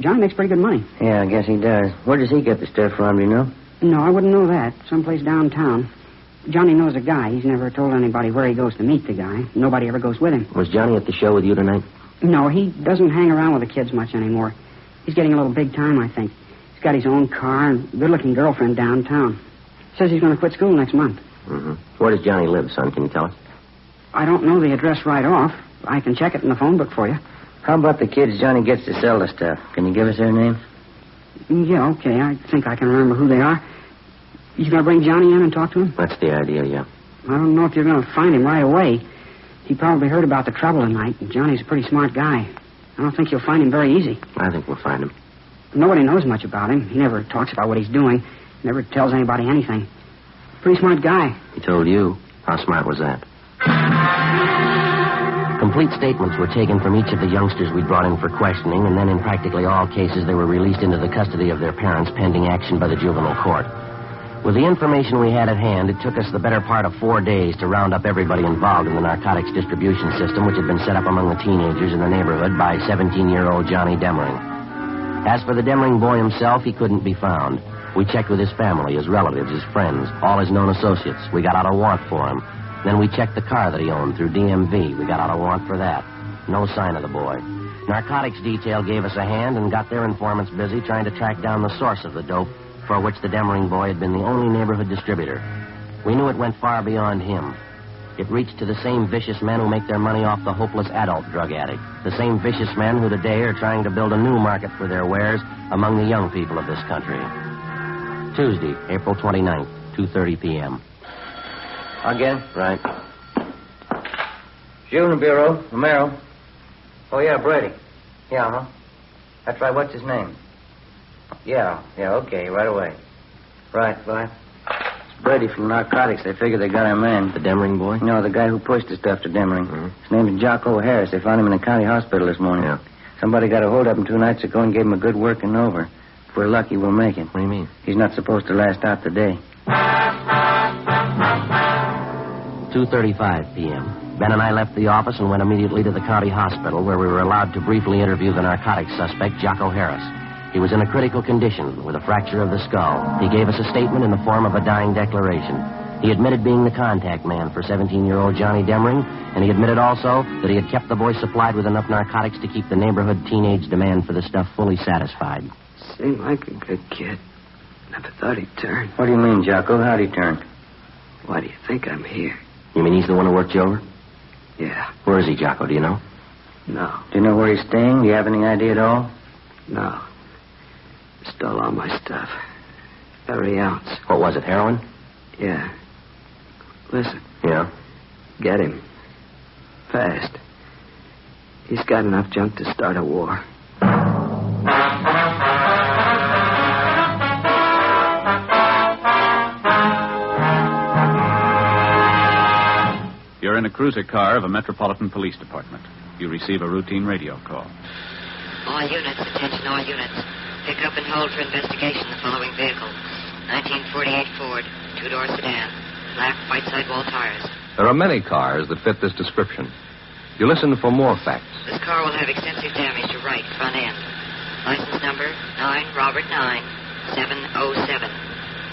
Johnny makes pretty good money. Yeah, I guess he does. Where does he get the stuff from, do you know? No, I wouldn't know that. Someplace downtown. Johnny knows a guy. He's never told anybody where he goes to meet the guy. Nobody ever goes with him. Was Johnny at the show with you tonight? No, he doesn't hang around with the kids much anymore. He's getting a little big time, I think. He's got his own car and good-looking girlfriend downtown. Says he's going to quit school next month. Mm-hmm. Where does Johnny live, son? Can you tell us? I don't know the address right off. I can check it in the phone book for you. How about the kids Johnny gets to sell the stuff? Can you give us their names? Yeah, okay. I think I can remember who they are. You gonna bring Johnny in and talk to him? That's the idea, yeah. I don't know if you're gonna find him right away. He probably heard about the trouble tonight, and Johnny's a pretty smart guy. I don't think you'll find him very easy. I think we'll find him. Nobody knows much about him. He never talks about what he's doing. Never tells anybody anything. Pretty smart guy. He told you. How smart was that? Complete statements were taken from each of the youngsters we brought in for questioning, and then in practically all cases they were released into the custody of their parents pending action by the juvenile court. With the information we had at hand, it took us the better part of 4 days to round up everybody involved in the narcotics distribution system which had been set up among the teenagers in the neighborhood by 17-year-old Johnny Demring. As for the Demring boy himself, he couldn't be found. We checked with his family, his relatives, his friends, all his known associates. We got out a warrant for him. Then we checked the car that he owned through DMV. We got out a warrant for that. No sign of the boy. Narcotics detail gave us a hand and got their informants busy trying to track down the source of the dope for which the Demring boy had been the only neighborhood distributor. We knew it went far beyond him. It reached to the same vicious men who make their money off the hopeless adult drug addict. The same vicious men who today are trying to build a new market for their wares among the young people of this country. Tuesday, April 29th, 2:30 p.m. Again? Right. Juvenile Bureau, Romero. Oh, yeah, Brady. Yeah, huh? That's right. What's his name? Yeah, okay, right away. Right, bye. It's Brady from Narcotics. They figure they got our man. The Demring boy? No, the guy who pushed the stuff to Demring. Mm-hmm. His name is Jocko Harris. They found him in the county hospital this morning. Yeah. Somebody got a hold of him 2 nights ago and gave him a good working over. If we're lucky, we'll make it. What do you mean? He's not supposed to last out the day. 2:35 p.m. Ben and I left the office and went immediately to the county hospital where we were allowed to briefly interview the narcotics suspect, Jocko Harris. He was in a critical condition with a fracture of the skull. He gave us a statement in the form of a dying declaration. He admitted being the contact man for 17-year-old Johnny Demring, and he admitted also that he had kept the boy supplied with enough narcotics to keep the neighborhood teenage demand for the stuff fully satisfied. Seemed like a good kid. Never thought he'd turn. What do you mean, Jocko? How'd he turn? Why do you think I'm here? You mean he's the one who worked you over? Yeah. Where is he, Jocko? Do you know? No. Do you know where he's staying? Do you have any idea at all? No. Stole all my stuff. Every ounce. What was it, heroin? Yeah. Listen. Yeah? Get him. Fast. He's got enough junk to start a war. You're in a cruiser car of a Metropolitan Police Department. You receive a routine radio call. All units, attention all units. Pick up and hold for investigation the following vehicle. 1948 Ford, 2-door sedan, black white sidewall tires. There are many cars that fit this description. You listen for more facts. This car will have extensive damage to right front end. License number 9 Robert 9 707.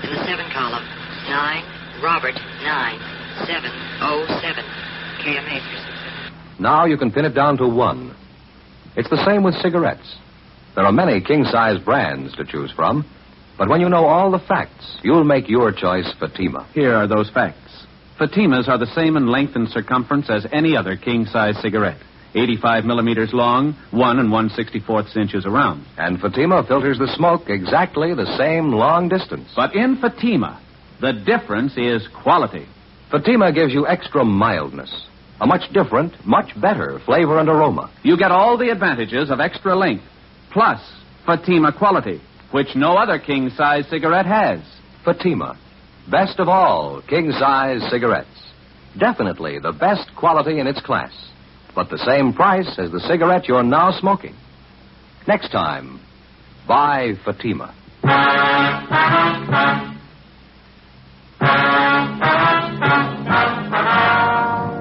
In the 7 column, 9 Robert 9 707. KMA 367. Now you can pin it down to one. It's the same with cigarettes. There are many king-size brands to choose from, but when you know all the facts, you'll make your choice Fatima. Here are those facts. Fatimas are the same in length and circumference as any other king-size cigarette. 85 millimeters long, 1 1/64 inches around. And Fatima filters the smoke exactly the same long distance. But in Fatima, the difference is quality. Fatima gives you extra mildness, a much different, much better flavor and aroma. You get all the advantages of extra length, plus Fatima quality, which no other king-size cigarette has. Fatima, best of all king-size cigarettes. Definitely the best quality in its class, but the same price as the cigarette you're now smoking. Next time, buy Fatima.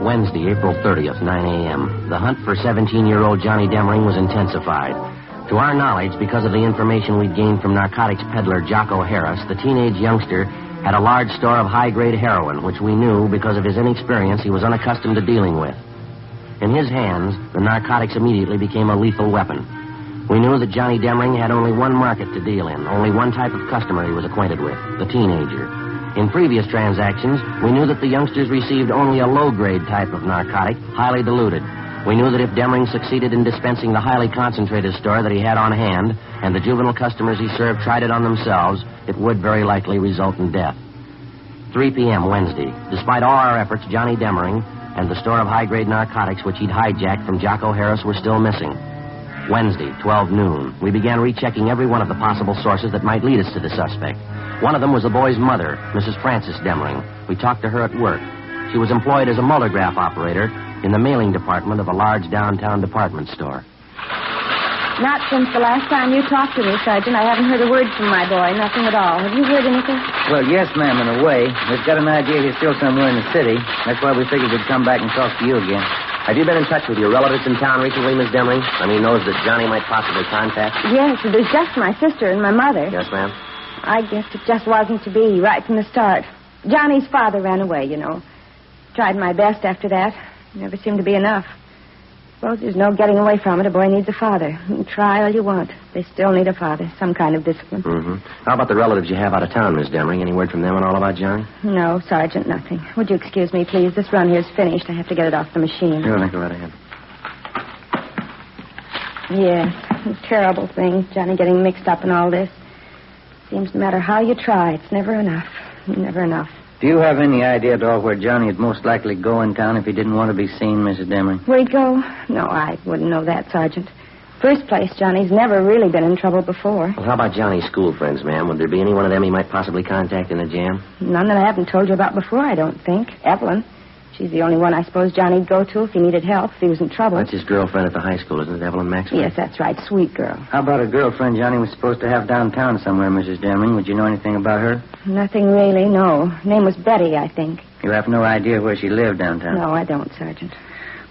Wednesday, April 30th, 9 a.m. The hunt for 17-year-old Johnny Demring was intensified. To our knowledge, because of the information we'd gained from narcotics peddler Jocko Harris, the teenage youngster had a large store of high-grade heroin, which we knew, because of his inexperience, he was unaccustomed to dealing with. In his hands, the narcotics immediately became a lethal weapon. We knew that Johnny Demring had only one market to deal in, only one type of customer he was acquainted with, the teenager. In previous transactions, we knew that the youngsters received only a low-grade type of narcotic, highly diluted. We knew that if Demring succeeded in dispensing the highly concentrated store that he had on hand, and the juvenile customers he served tried it on themselves, it would very likely result in death. 3 p.m. Wednesday. Despite all our efforts, Johnny Demering and the store of high-grade narcotics which he'd hijacked from Jocko Harris were still missing. Wednesday, 12 noon. We began rechecking every one of the possible sources that might lead us to the suspect. One of them was the boy's mother, Mrs. Frances Demering. We talked to her at work. She was employed as a multigraph operator in the mailing department of a large downtown department store. Not since the last time you talked to me, Sergeant. I haven't heard a word from my boy. Nothing at all. Have you heard anything? Well, yes, ma'am, in a way. We've got an idea he's still somewhere in the city. That's why we figured we'd come back and talk to you again. Have you been in touch with your relatives in town recently, Miss Demering? I mean, those that Johnny might possibly contact? Yes, it was just my sister and my mother. Yes, ma'am. I guess it just wasn't to be right from the start. Johnny's father ran away, you know. Tried my best after that. Never seemed to be enough. Suppose there's no getting away from it. A boy needs a father. You can try all you want. They still need a father. Some kind of discipline. Mm-hmm. How about the relatives you have out of town, Miss Demering? Any word from them at all about Johnny? No, Sergeant, nothing. Would you excuse me, please? This run here's finished. I have to get it off the machine. Sure, go right ahead. Yes, terrible thing. Johnny getting mixed up in all this. Seems no matter how you try, it's never enough. Never enough. Do you have any idea at all where Johnny would most likely go in town if he didn't want to be seen, Mrs. Demering? Where'd he go? No, I wouldn't know that, Sergeant. First place, Johnny's never really been in trouble before. Well, how about Johnny's school friends, ma'am? Would there be any one of them he might possibly contact in the jam? None that I haven't told you about before, I don't think. Evelyn. She's the only one I suppose Johnny'd go to if he needed help, if he was in trouble. That's his girlfriend at the high school, isn't it, Evelyn Maxwell? Yes, that's right. Sweet girl. How about a girlfriend Johnny was supposed to have downtown somewhere, Mrs. Demering? Would you know anything about her? Nothing really, no. Name was Betty, I think. You have no idea where she lived downtown? No, I don't, Sergeant.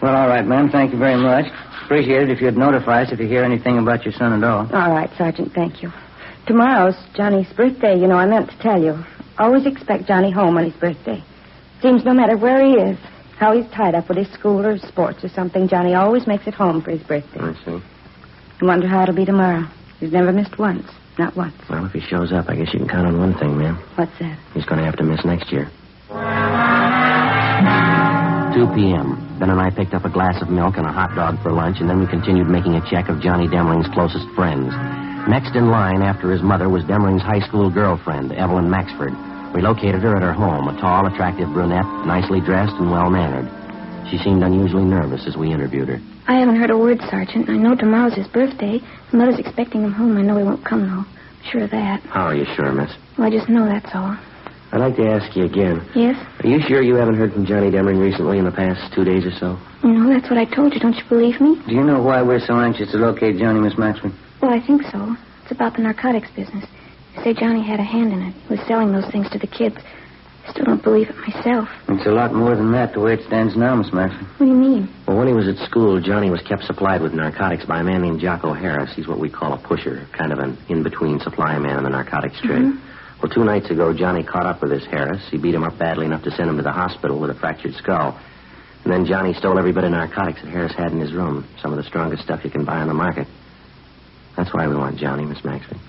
Well, all right, ma'am. Thank you very much. Appreciate it if you'd notify us if you hear anything about your son at all. All right, Sergeant, thank you. Tomorrow's Johnny's birthday, you know, I meant to tell you. Always expect Johnny home on his birthday. Seems no matter where he is, how he's tied up with his school or sports or something, Johnny always makes it home for his birthday. I see. I wonder how it'll be tomorrow. He's never missed once. Not once. Well, if he shows up, I guess you can count on one thing, ma'am. What's that? He's going to have to miss next year. 2 p.m. Ben and I picked up a glass of milk and a hot dog for lunch, and then we continued making a check of Johnny Demering's closest friends. Next in line after his mother was Demering's high school girlfriend, Evelyn Maxford. We located her at her home, a tall, attractive brunette, nicely dressed and well-mannered. She seemed unusually nervous as we interviewed her. I haven't heard a word, Sergeant. I know tomorrow's his birthday. His mother's expecting him home. I know he won't come, though. I'm sure of that. How are you sure, miss? Well, I just know that's all. I'd like to ask you again. Yes? Are you sure you haven't heard from Johnny Demering recently in the past 2 days or so? No, that's what I told you. Don't you believe me? Do you know why we're so anxious to locate Johnny, Miss Maxford? Well, I think so. It's about the narcotics business. You say Johnny had a hand in it. He was selling those things to the kids. I still don't believe it myself. It's a lot more than that, the way it stands now, Miss Maxford. What do you mean? Well, when he was at school, Johnny was kept supplied with narcotics by a man named Jocko Harris. He's what we call a pusher, kind of an in-between supply man in the narcotics trade. Mm-hmm. Well, 2 nights ago, Johnny caught up with this Harris. He beat him up badly enough to send him to the hospital with a fractured skull. And then Johnny stole every bit of narcotics that Harris had in his room. Some of the strongest stuff you can buy on the market. That's why we want Johnny, Miss Maxford.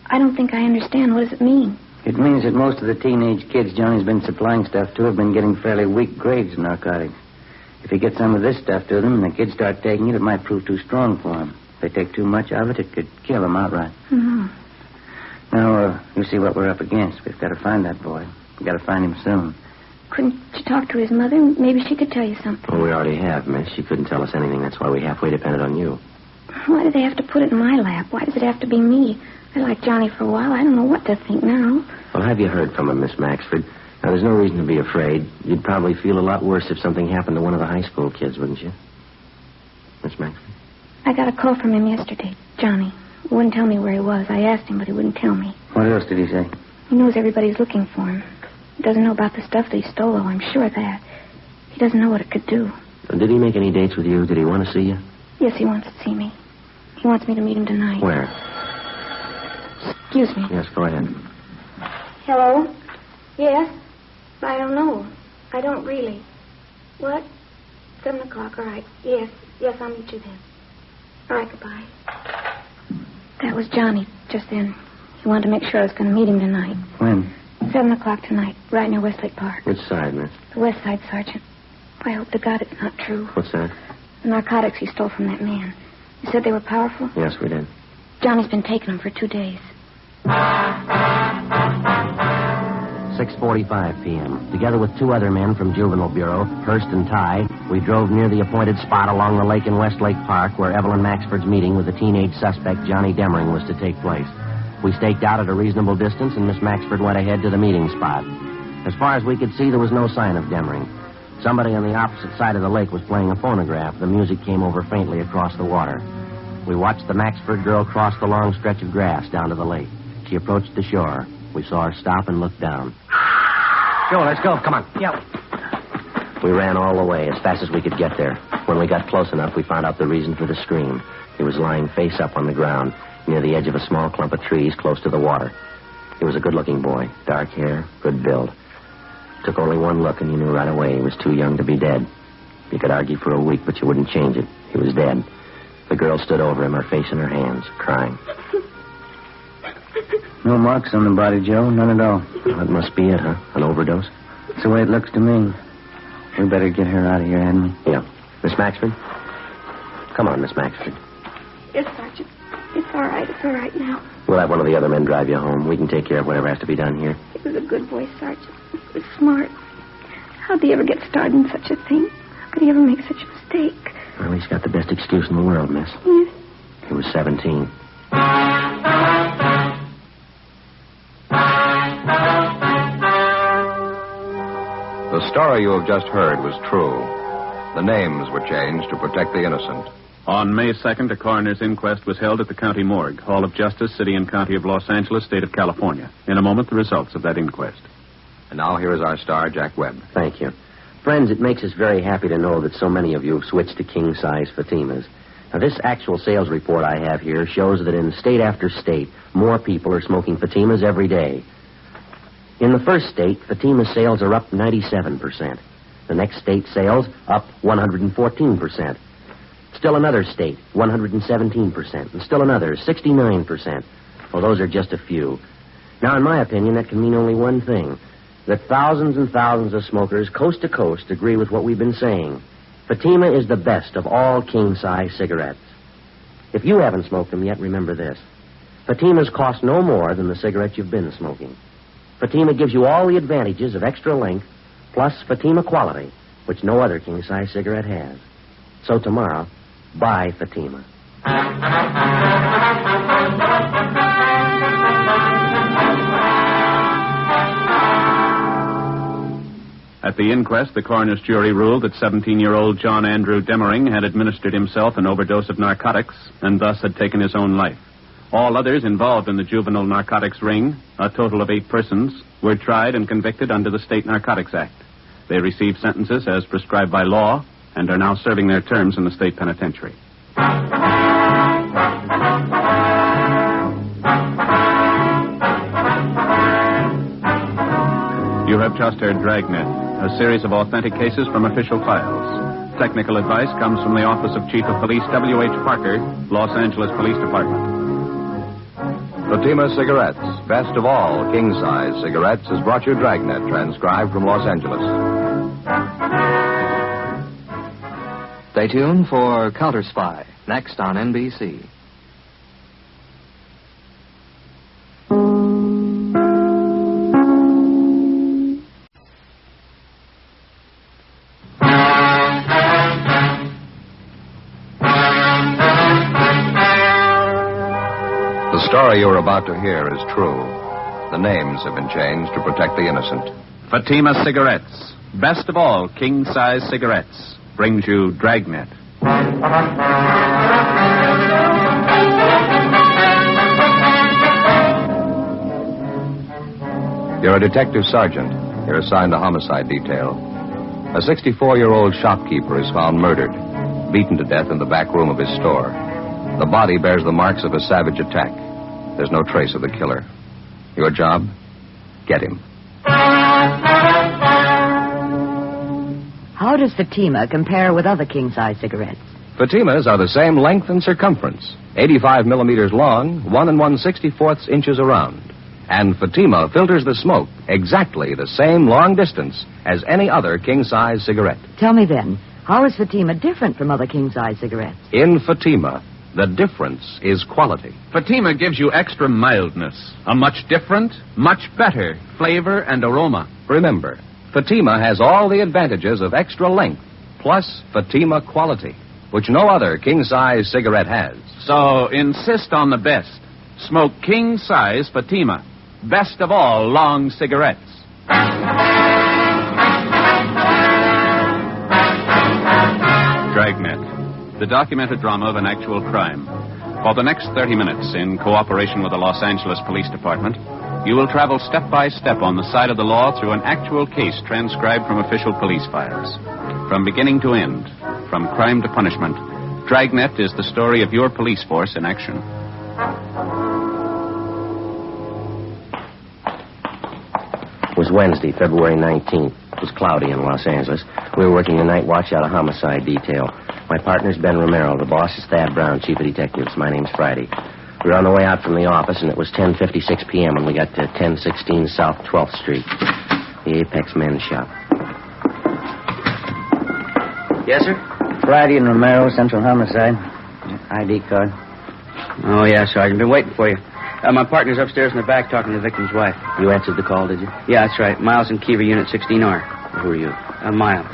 I don't think I understand. What does it mean? It means that most of the teenage kids Johnny's been supplying stuff to have been getting fairly weak grades of narcotics. If he gets some of this stuff to them and the kids start taking it, it might prove too strong for them. If they take too much of it, it could kill them outright. Mm-hmm. Now, you see what we're up against. We've got to find that boy. We've got to find him soon. Couldn't you talk to his mother? Maybe she could tell you something. Well, we already have, miss. She couldn't tell us anything. That's why we halfway depended on you. Why do they have to put it in my lap? Why does it have to be me? I liked Johnny for a while. I don't know what to think now. Well, have you heard from him, Miss Maxford? Now, there's no reason to be afraid. You'd probably feel a lot worse if something happened to one of the high school kids, wouldn't you? Miss Maxford? I got a call from him yesterday. Johnny. He wouldn't tell me where he was. I asked him, but he wouldn't tell me. What else did he say? He knows everybody's looking for him. He doesn't know about the stuff that he stole, though. I'm sure of that. He doesn't know what it could do. Did he make any dates with you? Did he want to see you? Yes, he wants to see me. He wants me to meet him tonight. Where? Excuse me. Yes, go ahead. Hello? Yes? I don't know. I don't really. What? 7 o'clock, all right. Yes, I'll meet you then. All right, goodbye. That was Johnny just then. He wanted to make sure I was going to meet him tonight. When? 7 o'clock tonight, right near Westlake Park. Which side, miss? The west side, Sergeant. I hope to God it's not true. What's that? The narcotics he stole from that man. You said they were powerful? Yes, we did. Johnny's been taking them for 2 days. 6 6:45 p.m. Together with two other men from Juvenile Bureau, Hurst and Ty, we drove near the appointed spot along the lake in Westlake Park where Evelyn Maxford's meeting with the teenage suspect Johnny Demering was to take place. We staked out at a reasonable distance, and Miss Maxford went ahead to the meeting spot. As far as we could see, there was no sign of Demering. Somebody on the opposite side of the lake was playing a phonograph. The music came over faintly across the water. We watched the Maxford girl cross the long stretch of grass down to the lake. She approached the shore. We saw her stop and look down. Joe, let's go. Come on. Yep. We ran all the way as fast as we could get there. When we got close enough, we found out the reason for the scream. He was lying face up on the ground near the edge of a small clump of trees close to the water. He was a good-looking boy. Dark hair, good build. Took only one look, and you knew right away he was too young to be dead. You could argue for a week, but you wouldn't change it. He was dead. The girl stood over him, her face in her hands, crying. No marks on the body, Joe. None at all. Well, that must be it, huh? An overdose? It's the way it looks to me. We better get her out of here, hadn't we? Yeah. Miss Maxford? Come on, Miss Maxford. Yes, Sergeant. It's all right. It's all right now. We'll have one of the other men drive you home. We can take care of whatever has to be done here. He was a good boy, Sergeant. He was smart. How'd he ever get started in such a thing? How could he ever make such a mistake? Well, he's got the best excuse in the world, miss. Yes. He was 17. The story you have just heard was true. The names were changed to protect the innocent. On May 2nd, a coroner's inquest was held at the county morgue, Hall of Justice, City and County of Los Angeles, State of California. In a moment, the results of that inquest. And now here is our star, Jack Webb. Thank you. Friends, it makes us very happy to know that so many of you have switched to king-size Fatimas. Now, this actual sales report I have here shows that in state after state, more people are smoking Fatimas every day. In the first state, Fatima sales are up 97%. The next state sales up 114%. Still another state, 117%. And still another, 69%. Well, those are just a few. Now, in my opinion, that can mean only one thing. That thousands and thousands of smokers, coast to coast, agree with what we've been saying. Fatima is the best of all king-size cigarettes. If you haven't smoked them yet, remember this. Fatimas cost no more than the cigarette you've been smoking. Fatima gives you all the advantages of extra length, plus Fatima quality, which no other king-size cigarette has. So tomorrow, buy Fatima. At the inquest, the coroner's jury ruled that 17-year-old John Andrew Demering had administered himself an overdose of narcotics and thus had taken his own life. All others involved in the juvenile narcotics ring, a total of 8 persons, were tried and convicted under the State Narcotics Act. They received sentences as prescribed by law and are now serving their terms in the state penitentiary. You have just heard Dragnet, a series of authentic cases from official files. Technical advice comes from the Office of Chief of Police W.H. Parker, Los Angeles Police Department. Fatima Cigarettes, best of all king-size cigarettes, has brought you Dragnet, transcribed from Los Angeles. Stay tuned for Counter Spy, next on NBC. The story you're about to hear is true. The names have been changed to protect the innocent. Fatima Cigarettes, best of all king-size cigarettes, brings you Dragnet. You're a detective sergeant. You're assigned to homicide detail. A 64-year-old shopkeeper is found murdered, beaten to death in the back room of his store. The body bears the marks of a savage attack. There's no trace of the killer. Your job? Get him. How does Fatima compare with other king-size cigarettes? Fatimas are the same length and circumference, 85 millimeters long, 1 1/64 inches around. And Fatima filters the smoke exactly the same long distance as any other king-size cigarette. Tell me then, how is Fatima different from other king-size cigarettes? In Fatima, The difference is quality. Fatima gives you extra mildness, a much different, much better flavor and aroma. Remember, Fatima has all the advantages of extra length, plus Fatima quality, which no other king-size cigarette has. So insist on the best. Smoke king-size Fatima. Best of all long cigarettes. Dragnet, the documented drama of an actual crime. For the next 30 minutes, in cooperation with the Los Angeles Police Department, you will travel step by step on the side of the law through an actual case transcribed from official police files. From beginning to end, from crime to punishment, Dragnet is the story of your police force in action. It was Wednesday, February 19th. It was cloudy in Los Angeles. We were working the night watch out of homicide detail. My partner's Ben Romero. The boss is Thad Brown, chief of detectives. My name's Friday. We were on the way out from the office, and it was 10:56 p.m. when we got to 1016 South 12th Street, the Apex Men's Shop. Yes, sir? Friday and Romero, Central Homicide. ID card. Oh, yeah, Sergeant. Been waiting for you. My partner's upstairs in the back talking to the victim's wife. You answered the call, did you? Yeah, that's right. Miles and Keever, Unit 16R. Who are you? Miles.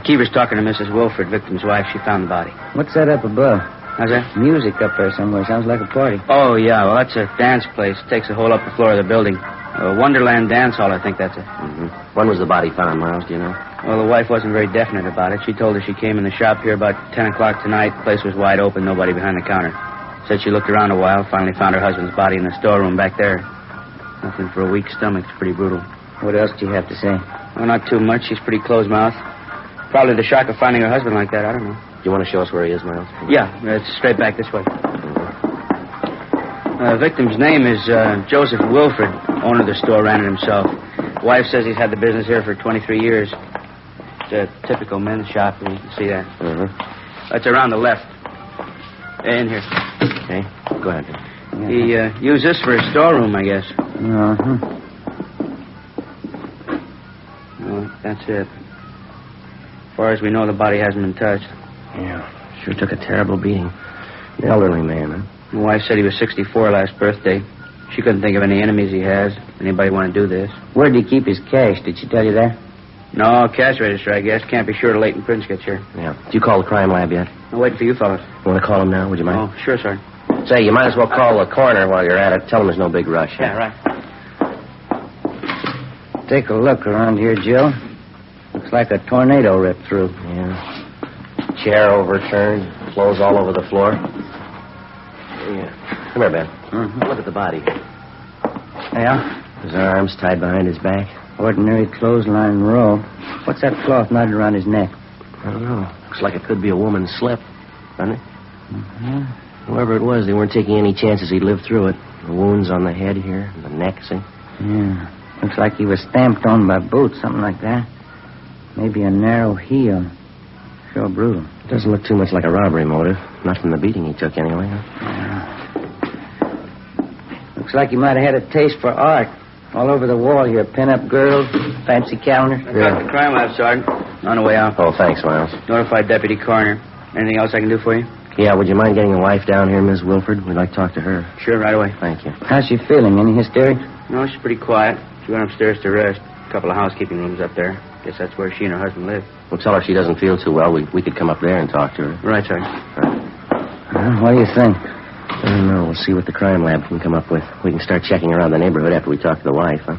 Keever's talking to Mrs. Wilford, victim's wife. She found the body. What's that up above? How's that? Music up there somewhere. Sounds like a party. Oh, yeah. Well, that's a dance place. Takes a whole upper floor of the building. Wonderland Dance Hall, I think that's it. Mm-hmm. When was the body found, Miles? Do you know? Well, the wife wasn't very definite about it. She told us she came in the shop here about 10 o'clock tonight. The place was wide open, nobody behind the counter. Said she looked around a while, finally found her husband's body in the storeroom back there. Nothing for a weak stomach. It's pretty brutal. What else do you have to say? Well, not too much. She's pretty close-mouthed. Probably the shock of finding her husband like that. I don't know. Do you want to show us where he is, Miles? Yeah, it's straight back this way. The victim's name is Joseph Wilford. Owner of the store, ran it himself. Wife says he's had the business here for 23 years. It's a typical men's shop. You can see that. That's around the left. In here. Okay, go ahead. He used this for his storeroom, I guess. Well, that's it. As far as we know, the body hasn't been touched. Yeah, sure took a terrible beating. An elderly man, huh? My wife said he was 64 last birthday. She couldn't think of any enemies he has. Anybody want to do this? Where did he keep his cash? Did she tell you that? No, cash register, I guess. Can't be sure till Leighton Prince gets here. Yeah. Did you call the crime lab yet? I'm waiting for you fellas. You want to call him now? Would you mind? Oh, sure, sir. Say, you might as well call the coroner while you're at it. Tell him there's no big rush. Yeah, right. Take a look around here, Jill. Looks like a tornado ripped through. Yeah. Chair overturned. Clothes all over the floor. Yeah. Come here, Ben. Look at the body. Yeah? His arms tied behind his back. Ordinary clothesline robe. What's that cloth knotted around his neck? I don't know. Looks like it could be a woman's slip, doesn't it? Whoever it was, they weren't taking any chances he'd live through it. The wounds on the head here, and the neck, see? Yeah. Looks like he was stamped on by boots, something like that. Maybe a narrow heel. Sure brutal. It doesn't look too much like a robbery motive. Not from the beating he took, anyway. Huh? Looks like he might have had a taste for art. All over the wall here. Pin-up girls, fancy calendars. I got the crime lab, Sergeant. On the way out. Oh, thanks, Miles. Notified Deputy Coroner. Anything else I can do for you? Yeah, would you mind getting the wife down here, Miss Wilford? We'd like to talk to her. Sure, right away. Thank you. How's she feeling? Any hysterics? No, she's pretty quiet. She went upstairs to rest. A couple of housekeeping rooms up there. Guess that's where she and her husband live. We'll tell her she doesn't feel too well. We could come up there and talk to her. Right, Sergeant. Well, what do you think? I don't know. We'll see what the crime lab can come up with. We can start checking around the neighborhood after we talk to the wife, huh?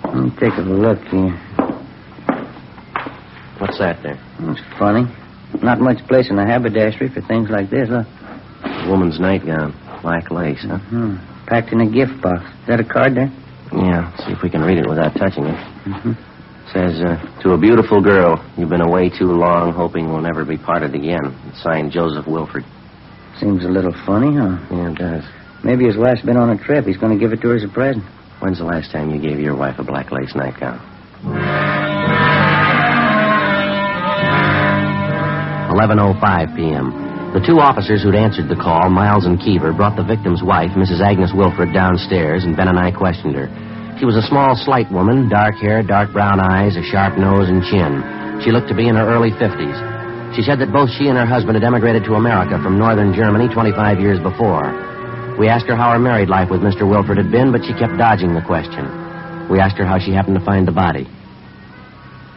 Let me take a look here. What's that there? It's funny. Not much place in the haberdashery for things like this, huh? A woman's nightgown. Black lace, huh? Packed in a gift box. Is that a card there? Yeah. See if we can read it without touching it. Says, to a beautiful girl, you've been away too long, hoping we'll never be parted again. It's signed Joseph Wilford. Seems a little funny, huh? Yeah, it does. Maybe his wife's been on a trip. He's going to give it to her as a present. When's the last time you gave your wife a black lace nightgown? 11:05 p.m. The two officers who'd answered the call, Miles and Keever, brought the victim's wife, Mrs. Agnes Wilford, downstairs, and Ben and I questioned her. She was a small, slight woman, dark hair, dark brown eyes, a sharp nose and chin. She looked to be in her early 50s. She She said that both she and her husband had emigrated to America from northern Germany 25 years before. We asked her how her married life with Mr. Wilford had been, but she kept dodging the question. We asked her how she happened to find the body.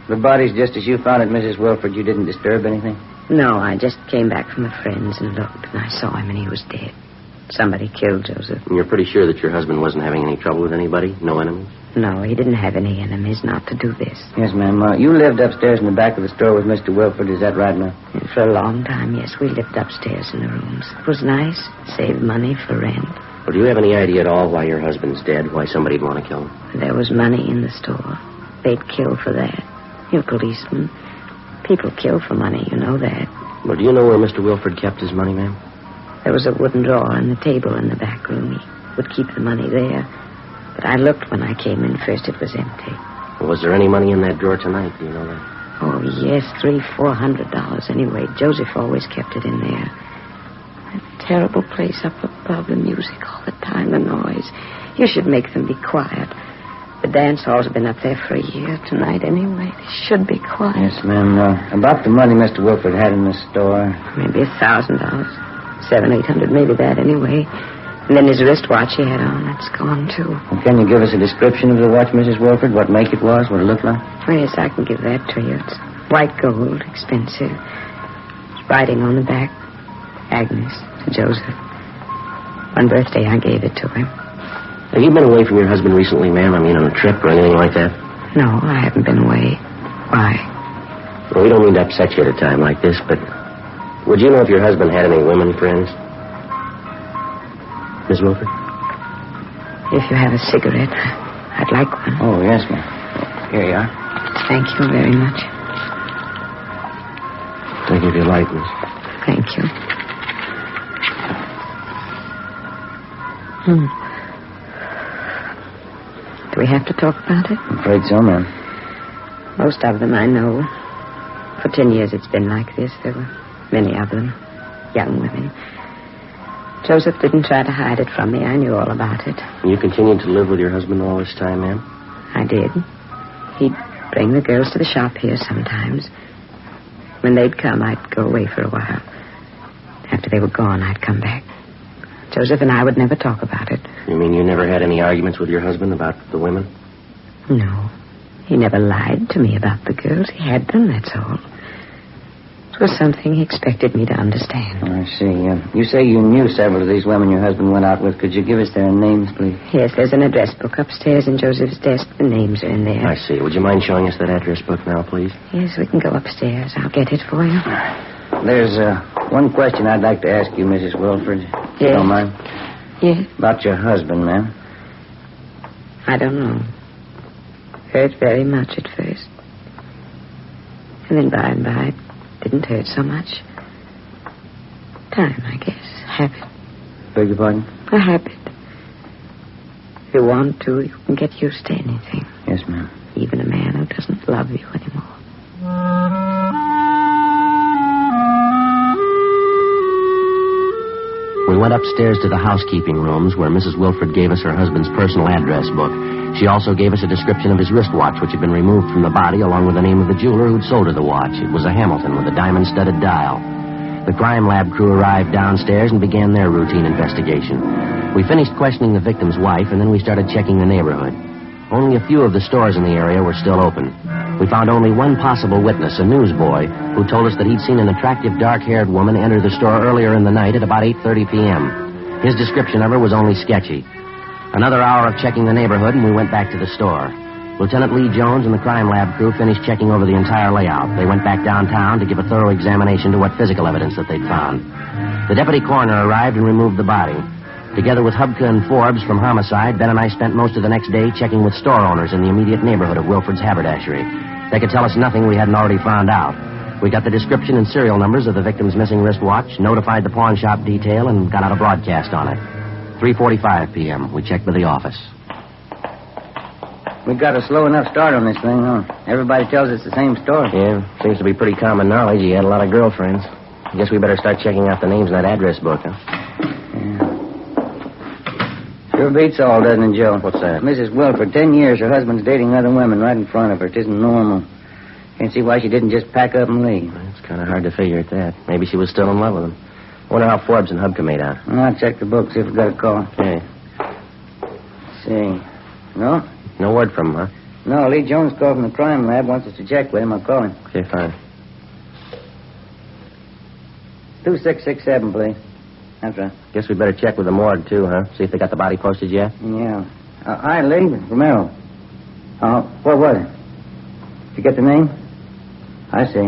The body's just as you found it, Mrs. Wilford. You didn't disturb anything? No, I just came back from a friend's and looked, and I saw him, and he was dead. Somebody killed Joseph. And you're pretty sure that your husband wasn't having any trouble with anybody? No enemies? No, he didn't have any enemies not to do this. Yes, ma'am. You lived upstairs in the back of the store with Mr. Wilford. Is that right, ma'am? For a long time, yes. We lived upstairs in the rooms. It was nice. Saved money for rent. Well, do you have any idea at all why your husband's dead? Why somebody'd want to kill him? There was money in the store. They'd kill for that. You're policemen. People kill for money, you know that. Well, do you know where Mr. Wilford kept his money, ma'am? There was a wooden drawer in the table in the back room. He would keep the money there. But I looked when I came in first. It was empty. Well, was there any money in that drawer tonight? Do you know that? Oh, yes, $300-400 anyway. Joseph always kept it in there. That terrible place up above, the music all the time, the noise. You should make them be quiet. The dance halls have been up there for a year tonight anyway. They should be quiet. Yes, ma'am. About the money Mr. Wilford had in the store. Maybe $1,000. $700-800, maybe that anyway. And then his wristwatch he had on, that's gone too. Well, can you give us a description of the watch, Mrs. Wilford? What make it was, what it looked like? Oh, yes, I can give that to you. It's white gold, expensive. It's writing on the back, Agnes to Joseph. One birthday I gave it to him. Have you been away from your husband recently, ma'am? I mean, on a trip or anything like that? No, I haven't been away. Why? Well, we don't mean to upset you at a time like this, but would you know if your husband had any women friends? Miss Wilford? If you have a cigarette, I'd like one. Oh, yes, ma'am. Here you are. Thank you very much. Thank you for your light, miss. Thank you. Do we have to talk about it? I'm afraid so, ma'am. Most of them I know. For 10 years it's been like this. There were many of them. Young women. Joseph didn't try to hide it from me. I knew all about it. And you continued to live with your husband all this time, ma'am? I did. He'd bring the girls to the shop here sometimes. When they'd come, I'd go away for a while. After they were gone, I'd come back. Joseph and I would never talk about it. You mean you never had any arguments with your husband about the women? No. He never lied to me about the girls. He had them, that's all. It was something he expected me to understand. Oh, I see. You say you knew several of these women your husband went out with. Could you give us their names, please? Yes, there's an address book upstairs in Joseph's desk. The names are in there. I see. Would you mind showing us that address book now, please? Yes, we can go upstairs. I'll get it for you. There's one question I'd like to ask you, Mrs. Wilford. If you don't mind. Yes? About your husband, ma'am. I don't know. Hurt very much at first. And then by and by, it didn't hurt so much. Time, I guess. Habit. Beg your pardon? A habit. If you want to, you can get used to anything. Yes, ma'am. Even a man who doesn't love you anymore. We went upstairs to the housekeeping rooms where Mrs. Wilford gave us her husband's personal address book. She also gave us a description of his wristwatch, which had been removed from the body, along with the name of the jeweler who'd sold her the watch. It was a Hamilton with a diamond-studded dial. The crime lab crew arrived downstairs and began their routine investigation. We finished questioning the victim's wife, and then we started checking the neighborhood. Only a few of the stores in the area were still open. We found only one possible witness, a newsboy, who told us that he'd seen an attractive dark-haired woman enter the store earlier in the night at about 8:30 p.m. His description of her was only sketchy. Another hour of checking the neighborhood, and we went back to the store. Lieutenant Lee Jones and the crime lab crew finished checking over the entire layout. They went back downtown to give a thorough examination to what physical evidence that they'd found. The deputy coroner arrived and removed the body. Together with Hubka and Forbes from homicide, Ben and I spent most of the next day checking with store owners in the immediate neighborhood of Wilford's haberdashery. They could tell us nothing we hadn't already found out. We got the description and serial numbers of the victim's missing wristwatch, notified the pawn shop detail, and got out a broadcast on it. 3:45 p.m. We checked with the office. We got a slow enough start on this thing, huh? Everybody tells us the same story. Yeah, seems to be pretty common knowledge. He had a lot of girlfriends. I guess we better start checking out the names in that address book, huh? Yeah. Sure beats all, doesn't it, Joe? What's that? Mrs. Wilford, 10 years, her husband's dating other women right in front of her. It isn't normal. Can't see why she didn't just pack up and leave. It's Kind of hard to figure at that. Maybe she was still in love with him. I wonder how Forbes and Hubka made out. I'll check the book, see if we got a call. Okay. See. No? No word from him, huh? No, Lee Jones called from the crime lab. Wants us to check with him. I'll call him. Okay, fine. 2667, please. That's right. Guess we better check with the morgue, too, huh? See if they got the body posted yet? Yeah. Hi, Lee. Romero. What was it? Did you get the name? I see.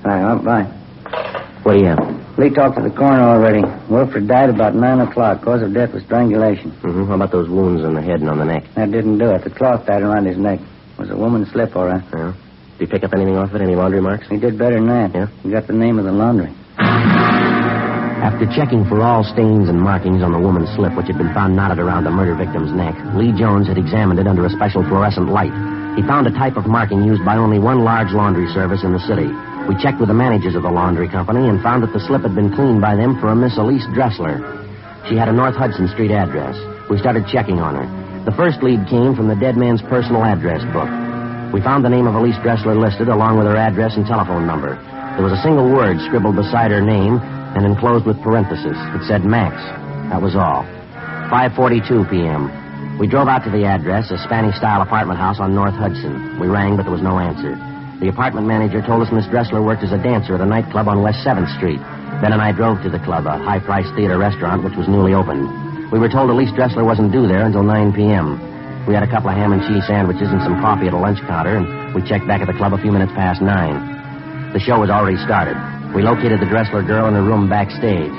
All right, well, bye. What do you have? Lee talked to the coroner already. Wilfred died about 9 o'clock. Cause of death was strangulation. Mm-hmm. How about those wounds on the head and on the neck? That didn't do it. The cloth tied around his neck. It was a woman's slip, all right. Yeah. Did you pick up anything off it? Any laundry marks? He did better than that. Yeah? He got the name of the laundry. After checking for all stains and markings on the woman's slip, which had been found knotted around the murder victim's neck, Lee Jones had examined it under a special fluorescent light. He found a type of marking used by only one large laundry service in the city. We checked with the managers of the laundry company and found that the slip had been cleaned by them for a Miss Elise Dressler. She had a North Hudson Street address. We started checking on her. The first lead came from the dead man's personal address book. We found the name of Elise Dressler listed along with her address and telephone number. There was a single word scribbled beside her name and enclosed with parentheses. It said Max. That was all. 5:42 p.m. We drove out to the address, a Spanish-style apartment house on North Hudson. We rang, but there was no answer. The apartment manager told us Miss Dressler worked as a dancer at a nightclub on West 7th Street. Ben and I drove to the club, a high-priced theater restaurant which was newly opened. We were told Elise Dressler wasn't due there until 9 p.m. We had a couple of ham and cheese sandwiches and some coffee at a lunch counter, and we checked back at the club a few minutes past 9. The show was already started. We located the Dressler girl in her room backstage.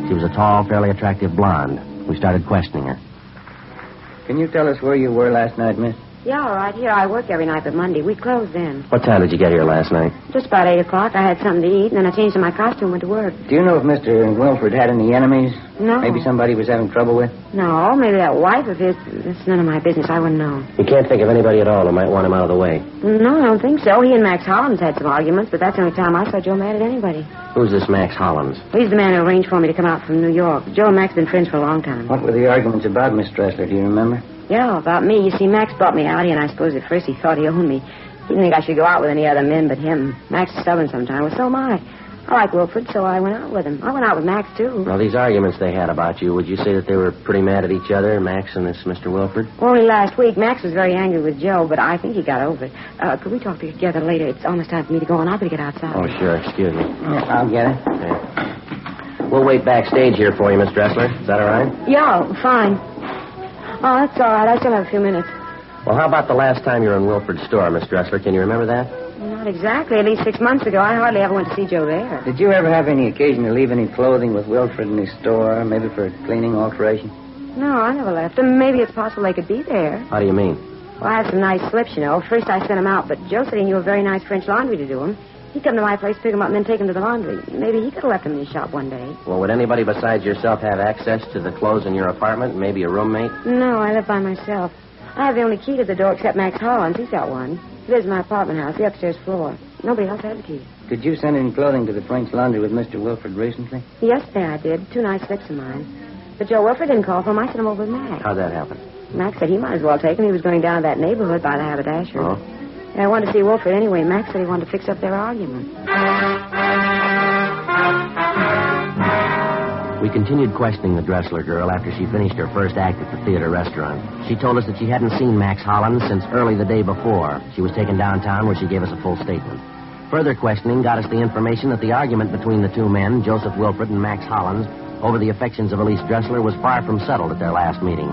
She was a tall, fairly attractive blonde. We started questioning her. Can you tell us where you were last night, miss? Yeah, all right. Here, I work every night but Monday. We close then. What time did you get here last night? Just about 8 o'clock. I had something to eat, and then I changed to my costume and went to work. Do you know if Mr. Wilfred had any enemies? No. Maybe somebody he was having trouble with? No, maybe that wife of his. That's none of my business. I wouldn't know. You can't think of anybody at all who might want him out of the way? No, I don't think so. He and Max Hollins had some arguments, but that's the only time I saw Joe mad at anybody. Who's this Max Hollins? He's the man who arranged for me to come out from New York. Joe and Max have been friends for a long time. What were the arguments about, Miss Dressler? Do you remember? Yeah, about me. You see, Max brought me out here, and I suppose at first he thought he owned me. He didn't think I should go out with any other men but him. Max is stubborn sometimes. Well, so am I. I like Wilfred, so I went out with him. I went out with Max, too. Well, these arguments they had about you, would you say that they were pretty mad at each other, Max and this Mr. Wilfred? Only last week. Max was very angry with Joe, but I think he got over it. Could we talk together later? It's almost time for me to go, and I'll better get outside. Oh, sure. Excuse me. I'll get it. Okay. We'll wait backstage here for you, Miss Dressler. Is that all right? Yeah, fine. Oh, that's all right. I still have a few minutes. Well, how about the last time you were in Wilfred's store, Miss Dressler? Can you remember that? Not exactly. At least 6 months ago. I hardly ever went to see Joe there. Did you ever have any occasion to leave any clothing with Wilfred in his store, maybe for cleaning alteration? No, I never left them. Maybe it's possible they could be there. How do you mean? Well, I had some nice slips, you know. First I sent them out, but Joe said he knew a very nice French laundry to do them. He'd come to my place, pick them up, and then take them to the laundry. Maybe he could have left them in his shop one day. Well, would anybody besides yourself have access to the clothes in your apartment? Maybe a roommate? No, I live by myself. I have the only key to the door except Max Hollins. He's got one. He lives in my apartment house, the upstairs floor. Nobody else has a key. Did you send any clothing to the French laundry with Mr. Wilfred recently? Yesterday I did. 2 nice slips of mine. But Joe Wilfred didn't call for them. I sent them over with Max. How'd that happen? Max said he might as well take them. He was going down to that neighborhood by the haberdashery. Oh? And I wanted to see Wilfred anyway. Max said he wanted to fix up their argument. We continued questioning the Dressler girl after she finished her first act at the theater restaurant. She told us that she hadn't seen Max Hollins since early the day before. She was taken downtown where she gave us a full statement. Further questioning got us the information that the argument between the two men, Joseph Wilfred and Max Hollins, over the affections of Elise Dressler was far from settled at their last meeting.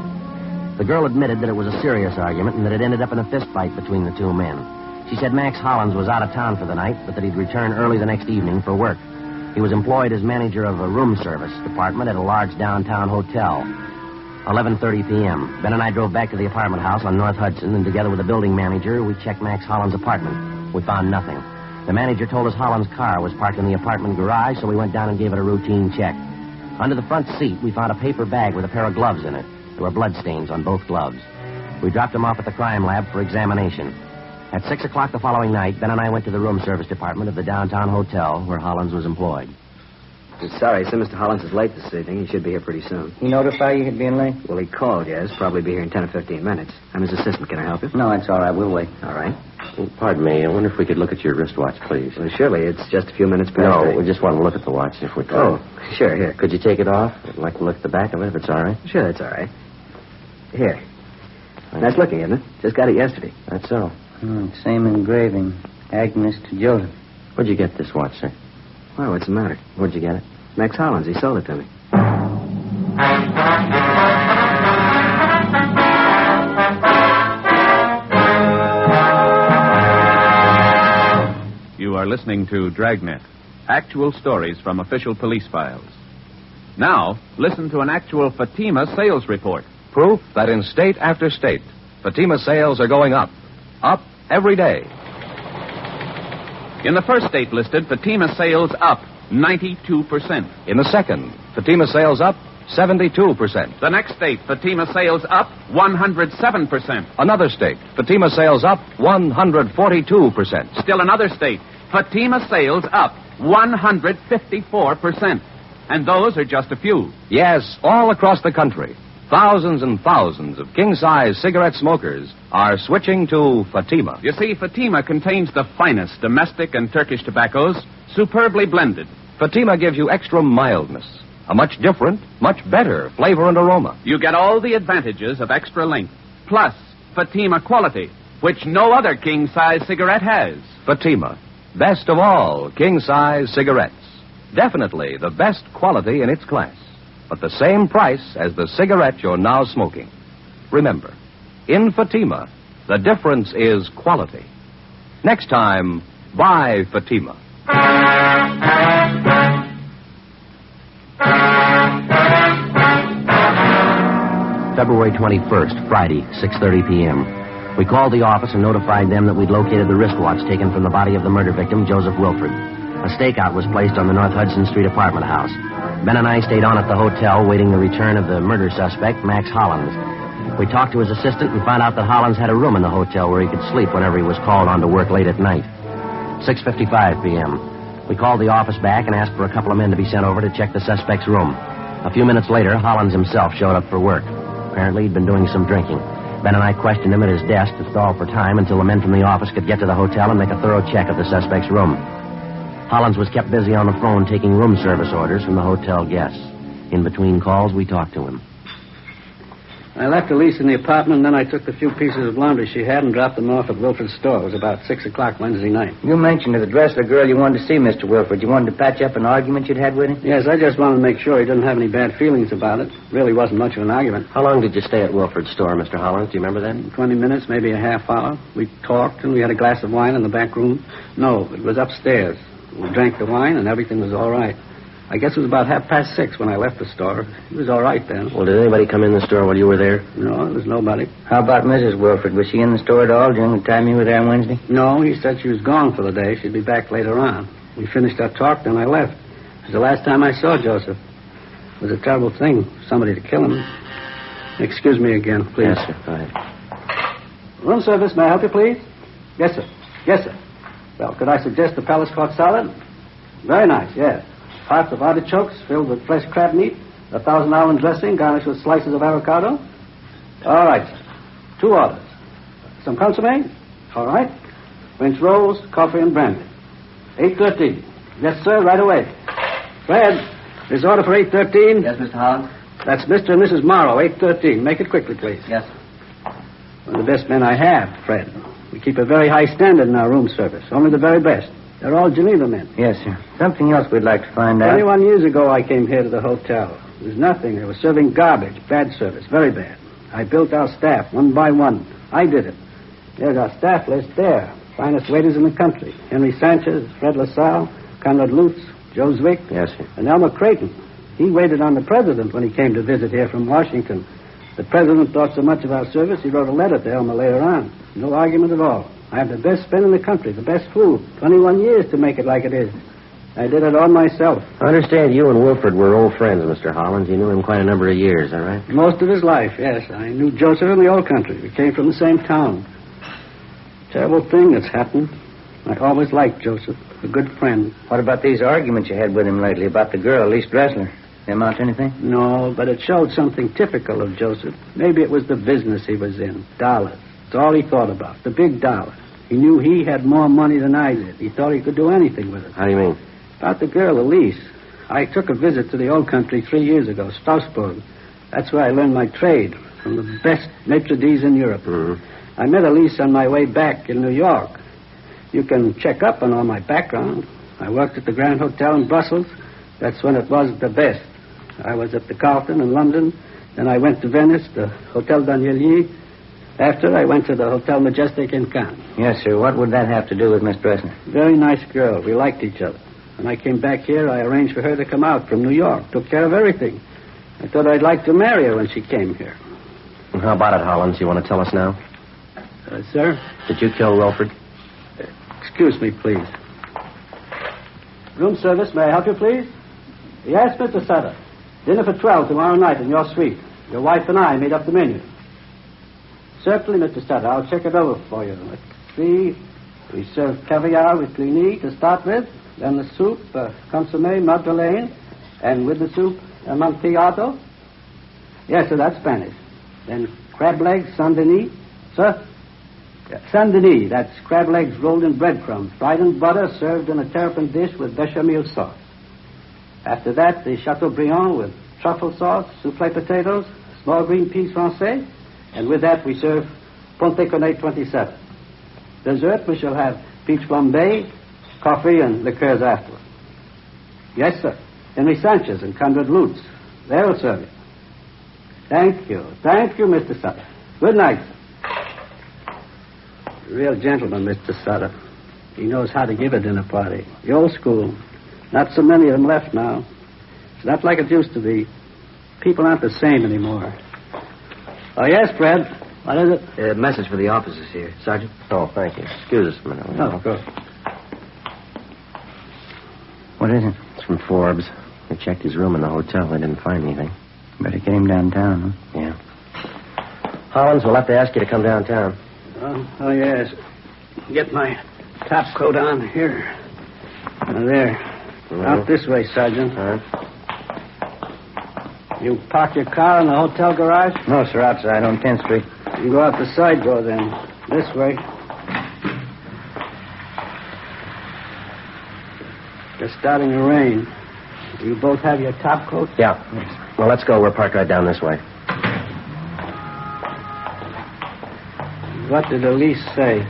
The girl admitted that it was a serious argument and that it ended up in a fist fight between the two men. She said Max Hollins was out of town for the night, but that he'd return early the next evening for work. He was employed as manager of a room service department at a large downtown hotel. 11:30 p.m. Ben and I drove back to the apartment house on North Hudson, and together with the building manager, we checked Max Hollins' apartment. We found nothing. The manager told us Hollins' car was parked in the apartment garage, so we went down and gave it a routine check. Under the front seat, we found a paper bag with a pair of gloves in it. There were bloodstains on both gloves. We dropped them off at the crime lab for examination. At 6 o'clock the following night, Ben and I went to the room service department of the downtown hotel where Hollins was employed. Sorry, sir. Mr. Hollins is late this evening. He should be here pretty soon. He notified you he'd be in late? Well, he called, yes. Probably be here in 10 or 15 minutes. I'm his assistant. Can I help you? No, it's all right. We'll wait. All right. Pardon me. I wonder if we could look at your wristwatch, please. Well, surely. It's just a few minutes past. No, we just want to look at the watch if we could. Oh, sure, here. Could you take it off? I'd like to look at the back of it if it's all right. Sure, it's all right. Here. Nice looking, isn't it? Just got it yesterday. That's so. Same engraving. Agnes to Joseph. Where'd you get this watch, sir? Well, what's the matter? Where'd you get it? Max Hollins. He sold it to me. You are listening to Dragnet, actual stories from official police files. Now, listen to an actual Fatima sales report. Proof that in state after state, Fatima sales are going up. Up every day. In the first state listed, Fatima sales up 92%. In the second, Fatima sales up 72%. The next state, Fatima sales up 107%. Another state, Fatima sales up 142%. Still another state, Fatima sales up 154%. And those are just a few. Yes, all across the country, thousands and thousands of king-size cigarette smokers are switching to Fatima. You see, Fatima contains the finest domestic and Turkish tobaccos, superbly blended. Fatima gives you extra mildness, a much different, much better flavor and aroma. You get all the advantages of extra length, plus Fatima quality, which no other king-size cigarette has. Fatima, best of all king-size cigarettes. Definitely the best quality in its class, but the same price as the cigarette you're now smoking. Remember, in Fatima, the difference is quality. Next time, buy Fatima. February 21st, Friday, 6:30 p.m. We called the office and notified them that we'd located the wristwatch taken from the body of the murder victim, Joseph Wilford. A stakeout was placed on the North Hudson Street apartment house. Ben and I stayed on at the hotel, waiting the return of the murder suspect, Max Hollins. We talked to his assistant and found out that Hollins had a room in the hotel where he could sleep whenever he was called on to work late at night. 6:55 p.m. We called the office back and asked for a couple of men to be sent over to check the suspect's room. A few minutes later, Hollins himself showed up for work. Apparently, he'd been doing some drinking. Ben and I questioned him at his desk to stall for time until the men from the office could get to the hotel and make a thorough check of the suspect's room. Hollins was kept busy on the phone taking room service orders from the hotel guests. In between calls, we talked to him. I left a Lease in the apartment, and then I took the few pieces of laundry she had and dropped them off at Wilford's store. It was about 6 o'clock Wednesday night. You mentioned to the Dressler girl you wanted to see Mr. Wilford. You wanted to patch up an argument you'd had with him? Yes, I just wanted to make sure he didn't have any bad feelings about it. Really wasn't much of an argument. How long did you stay at Wilford's store, Mr. Hollins? Do you remember that? 20 minutes, maybe a half hour. We talked, and we had a glass of wine in the back room. No, it was upstairs. We drank the wine, and everything was all right. I guess it was about 6:30 when I left the store. It was all right then. Well, did anybody come in the store while you were there? No, there was nobody. How about Mrs. Wilford? Was she in the store at all during the time you were there on Wednesday? No, he said she was gone for the day. She'd be back later on. We finished our talk, then I left. It was the last time I saw Joseph. It was a terrible thing, somebody to kill him. Excuse me again, please. Yes, sir. Go ahead. Room service, may I help you, please? Yes, sir. Yes, sir. Well, could I suggest the Palace Court salad? Very nice, yes. Parts of artichokes filled with fresh crab meat, 1,000-almond dressing garnished with slices of avocado. All right, sir. 2 orders. Some consommé? All right. French rolls, coffee, and brandy. 8:13. Yes, sir, right away. Fred, this order for 8:13. Yes, Mr. Hollins? That's Mr. and Mrs. Morrow, 8:13. Make it quickly, please. Yes, sir. One of the best men I have, Fred. We keep a very high standard in our room service. Only the very best. They're all Geneva men. Yes, sir. Something else we'd like to find out. 21 years ago, I came here to the hotel. It was nothing. They were serving garbage. Bad service. Very bad. I built our staff one by one. I did it. There's our staff list there. Finest waiters in the country. Henry Sanchez, Fred LaSalle, Conrad Lutz, Joe Zwick. Yes, sir. And Elmer Creighton. He waited on the president when he came to visit here from Washington. The president thought so much of our service, he wrote a letter to Elmer later on. No argument at all. I have the best men in the country, the best food. 21 years to make it like it is. I did it all myself. I understand you and Wilford were old friends, Mr. Hollins. You knew him quite a number of years, is that right? Most of his life, yes. I knew Joseph in the old country. We came from the same town. Terrible thing that's happened. I always liked Joseph, a good friend. What about these arguments you had with him lately about the girl, Lease Dressler? They amount to anything? No, but it showed something typical of Joseph. Maybe it was the business he was in. Dollars. That's all he thought about. The big dollar. He knew he had more money than I did. He thought he could do anything with it. How do you mean? About the girl, Lease. I took a visit to the old country 3 years ago, Strasbourg. That's where I learned my trade, from the best maitre d's in Europe. Mm-hmm. I met Lease on my way back in New York. You can check up on all my background. I worked at the Grand Hotel in Brussels. That's when it was the best. I was at the Carlton in London. Then I went to Venice, the Hotel Danielier. After, I went to the Hotel Majestic in Cannes. Yes, sir. What would that have to do with Miss Dressner? Very nice girl. We liked each other. When I came back here, I arranged for her to come out from New York. Took care of everything. I thought I'd like to marry her when she came here. And how about it, Hollins? You want to tell us now? Sir? Did you kill Wilford? Excuse me, please. Room service, may I help you, please? Yes, Mr. Sutter. Dinner for 12 tomorrow night in your suite. Your wife and I made up the menu. Certainly, Mr. Sutter. I'll check it over for you. Let's see. We serve caviar with Cluny to start with. Then the soup, consommé Madeleine. And with the soup, Amontillado. Yes, sir, that's Spanish. Then crab legs, Saint-Denis. Sir? Saint-Denis, that's crab legs rolled in breadcrumbs, fried in butter, served in a terrapin dish with bechamel sauce. After that, the Chateaubriand with truffle sauce, soufflé potatoes, small green peas français, and with that we serve Ponte Cornet 27. Dessert, we shall have peach flambé, coffee, and liqueurs afterward. Yes, sir. Henry Sanchez and Conrad Lutz. They'll serve you. Thank you. Thank you, Mr. Sutter. Good night, sir. Real gentleman, Mr. Sutter. He knows how to give a dinner party. The old school. Not so many of them left now. It's not like it used to be. People aren't the same anymore. Oh, yes, Fred. What is it? A message for the officers here, Sergeant. Oh, thank you. Excuse us a minute. Oh, good. What is it? It's from Forbes. They checked his room in the hotel. They didn't find anything. Better get him downtown, huh? Yeah. Hollins, we'll have to ask you to come downtown. Oh, yes. Get my top coat on here. There. Mm-hmm. Out this way, Sergeant. All right. You park your car in the hotel garage? No, sir, outside on 10th Street. You can go out the side door, then. This way. It's starting to rain. You both have your top coats? Yeah. Yes. Well, let's go. We're parked right down this way. What did Elise say?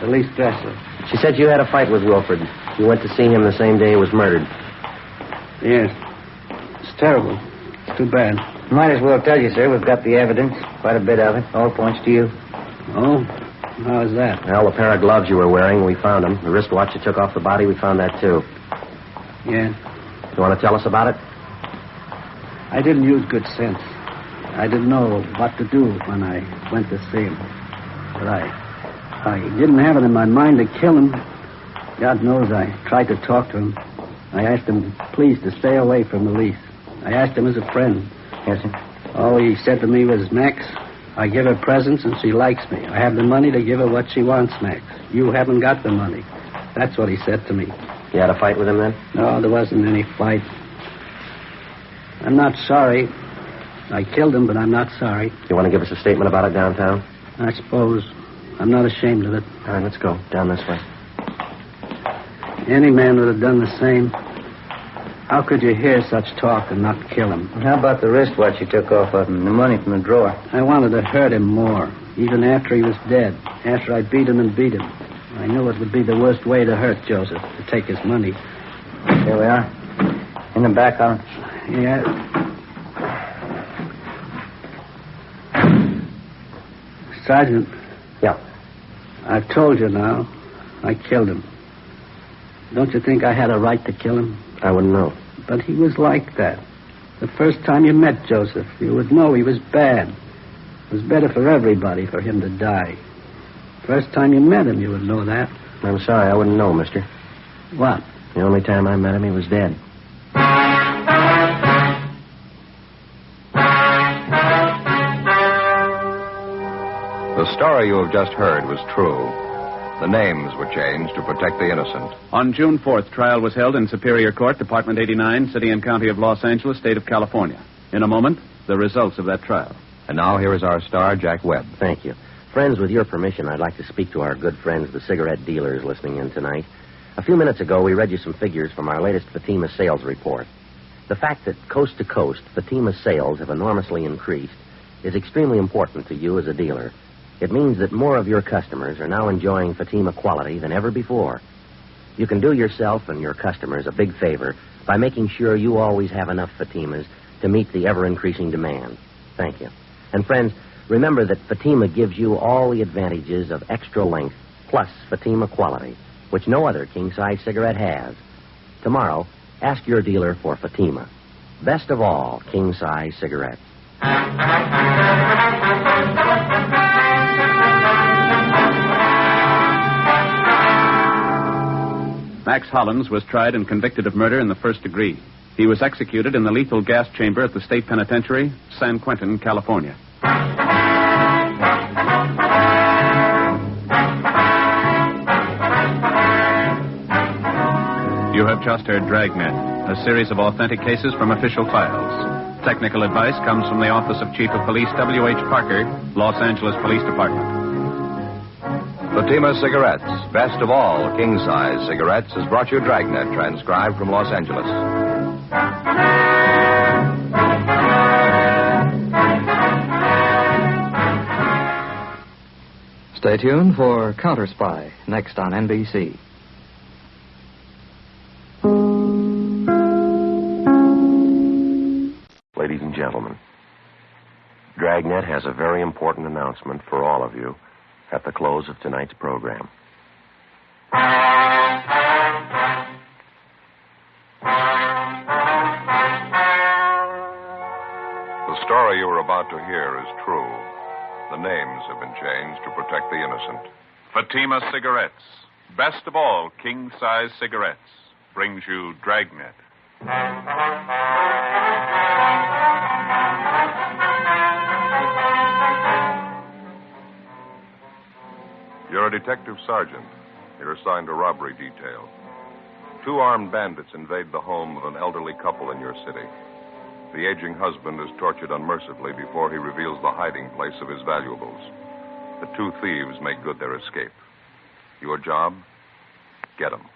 Elise Dressler. She said you had a fight with Wilford. You went to see him the same day he was murdered. Yes. It's terrible. It's too bad. Might as well tell you, sir. We've got the evidence. Quite a bit of it. All points to you. Oh? How is that? Well, the pair of gloves you were wearing, we found them. The wristwatch you took off the body, we found that, too. Yeah. You want to tell us about it? I didn't use good sense. I didn't know what to do when I went to see him. But I didn't have it in my mind to kill him. God knows I tried to talk to him. I asked him, please, to stay away from the Lease. I asked him as a friend. Yes, sir. All he said to me was, Max, I give her presents and she likes me. I have the money to give her what she wants, Max. You haven't got the money. That's what he said to me. You had a fight with him then? No, there wasn't any fight. I'm not sorry. I killed him, but I'm not sorry. You want to give us a statement about it downtown? I suppose. I'm not ashamed of it. All right, let's go. Down this way. Any man would have done the same. How could you hear such talk and not kill him? How about the wristwatch you took off of him, the money from the drawer? I wanted to hurt him more, even after he was dead, after I beat him. I knew it would be the worst way to hurt Joseph, to take his money. Here we are. In the back, Alan. Yeah. Sergeant. Yeah. I've told you now. I killed him. Don't you think I had a right to kill him? I wouldn't know. But he was like that. The first time you met Joseph, you would know he was bad. It was better for everybody for him to die. First time you met him, you would know that. I'm sorry, I wouldn't know, mister. What? The only time I met him, he was dead. The story you have just heard was true. The names were changed to protect the innocent. On June 4th, trial was held in Superior Court, Department 89, City and County of Los Angeles, State of California. In a moment, the results of that trial. And now here is our star, Jack Webb. Thank you. Friends, with your permission, I'd like to speak to our good friends, the cigarette dealers, listening in tonight. A few minutes ago, we read you some figures from our latest Fatima sales report. The fact that coast to coast, Fatima sales have enormously increased is extremely important to you as a dealer. It means that more of your customers are now enjoying Fatima quality than ever before. You can do yourself and your customers a big favor by making sure you always have enough Fatimas to meet the ever-increasing demand. Thank you. And friends, remember that Fatima gives you all the advantages of extra length plus Fatima quality, which no other king-size cigarette has. Tomorrow, ask your dealer for Fatima. Best of all, king-size cigarettes. Max Hollins was tried and convicted of murder in the first degree. He was executed in the lethal gas chamber at the state penitentiary, San Quentin, California. You have just heard Dragnet, a series of authentic cases from official files. Technical advice comes from the Office of Chief of Police W.H. Parker, Los Angeles Police Department. Fatima Cigarettes, best of all king-size cigarettes, has brought you Dragnet, transcribed from Los Angeles. Stay tuned for Counter Spy, next on NBC. Ladies and gentlemen, Dragnet has a very important announcement for all of you at the close of tonight's program. The story you are about to hear is true. The names have been changed to protect the innocent. Fatima Cigarettes, best of all king-size cigarettes, brings you Dragnet. You're a detective sergeant. You're assigned to robbery detail. 2 armed bandits invade the home of an elderly couple in your city. The aging husband is tortured unmercifully before he reveals the hiding place of his valuables. The 2 thieves make good their escape. Your job? Get them.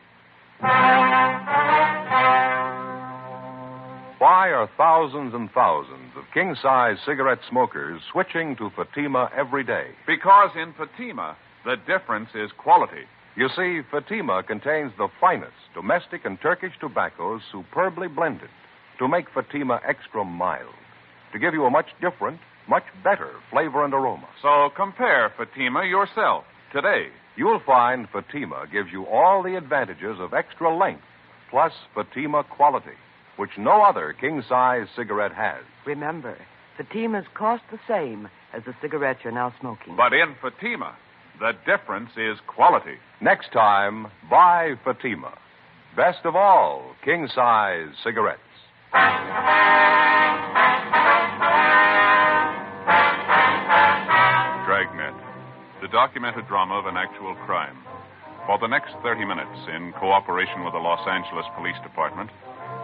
Why are thousands and thousands of king-size cigarette smokers switching to Fatima every day? Because in Fatima, the difference is quality. You see, Fatima contains the finest domestic and Turkish tobaccos superbly blended to make Fatima extra mild, to give you a much different, much better flavor and aroma. So compare Fatima yourself today. You'll find Fatima gives you all the advantages of extra length plus Fatima quality, which no other king-size cigarette has. Remember, Fatimas cost the same as the cigarette you're now smoking. But in Fatima, the difference is quality. Next time, buy Fatima. Best of all, king-size cigarettes. Dragnet, the documented drama of an actual crime. For the next 30 minutes, in cooperation with the Los Angeles Police Department,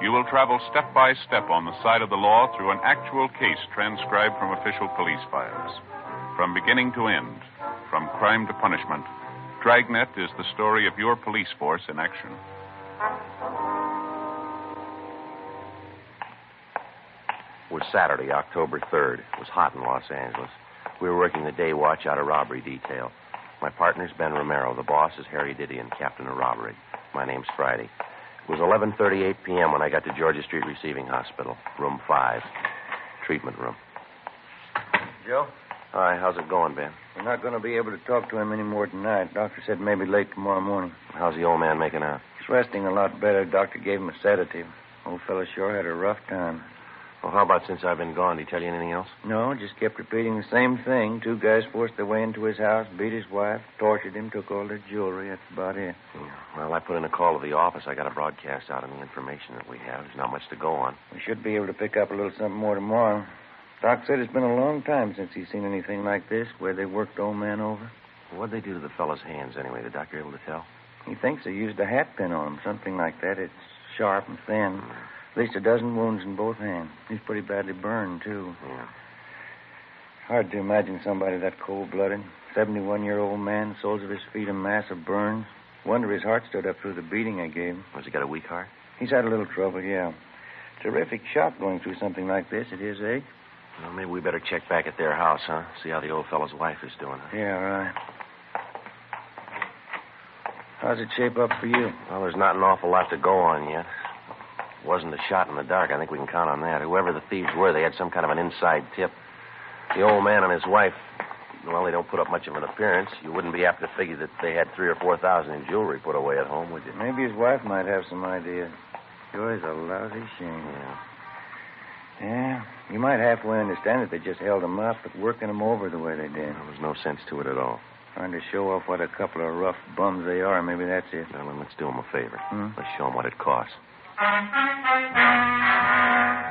you will travel step by step on the side of the law through an actual case transcribed from official police files. From beginning to end, from crime to punishment, Dragnet is the story of your police force in action. It was Saturday, October 3rd. It was hot in Los Angeles. We were working the day watch out of robbery detail. My partner's Ben Romero. The boss is Harry Didion, captain of robbery. My name's Friday. It was 11:38 p.m. when I got to Georgia Street Receiving Hospital, room 5, treatment room. Joe? Hi, how's it going, Ben? We're not going to be able to talk to him anymore tonight. Doctor said maybe late tomorrow morning. How's the old man making out? He's resting a lot better. Doctor gave him a sedative. Old fella sure had a rough time. Well, how about since I've been gone? Did he tell you anything else? No, just kept repeating the same thing. 2 guys forced their way into his house, beat his wife, tortured him, took all their jewelry. That's about it. Yeah. Well, I put in a call to the office. I got a broadcast out on the information that we have. There's not much to go on. We should be able to pick up a little something more tomorrow. Doc said it's been a long time since he's seen anything like this, where they worked the old man over. What'd they do to the fellow's hands, anyway? The doctor able to tell? He thinks they used a hat pin on him, something like that. It's sharp and thin. At least a dozen wounds in both hands. He's pretty badly burned, too. Yeah. Hard to imagine somebody that cold-blooded. 71-year-old man, soles of his feet a mass of burns. Wonder his heart stood up through the beating I gave him. Has he got a weak heart? He's had a little trouble, yeah. Terrific shock going through something like this at his age. Well, maybe we better check back at their house, huh? See how the old fellow's wife is doing, huh? Yeah, right. How's it shape up for you? Well, there's not an awful lot to go on yet. It wasn't a shot in the dark. I think we can count on that. Whoever the thieves were, they had some kind of an inside tip. The old man and his wife, well, they don't put up much of an appearance. You wouldn't be apt to figure that they had $3,000 or $4,000 in jewelry put away at home, would you? Maybe his wife might have some idea. Sure is a lousy shame. Yeah, you might halfway understand that they just held him up, but working him over the way they did. There was no sense to it at all. Trying to show off what a couple of rough bums they are. Maybe that's it. Well, then let's do them a favor. Let's show them what it costs.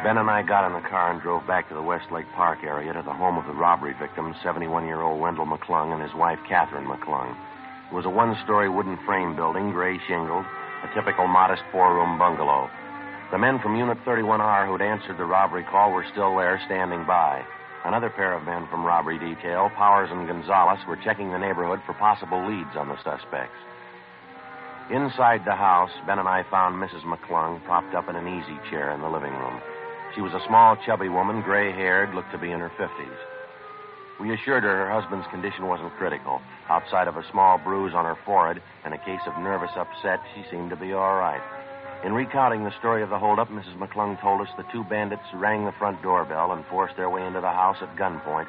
Ben and I got in the car and drove back to the Westlake Park area to the home of the robbery victim, 71-year-old Wendell McClung, and his wife, Catherine McClung. It was a one-story wooden frame building, gray shingled, a typical modest four-room bungalow. The men from Unit 31R who'd answered the robbery call were still there, standing by. Another pair of men from robbery detail, Powers and Gonzalez, were checking the neighborhood for possible leads on the suspects. Inside the house, Ben and I found Mrs. McClung propped up in an easy chair in the living room. She was a small, chubby woman, gray-haired, looked to be in her 50s. We assured her husband's condition wasn't critical. Outside of a small bruise on her forehead and a case of nervous upset, she seemed to be all right. In recounting the story of the holdup, Mrs. McClung told us the two bandits rang the front doorbell and forced their way into the house at gunpoint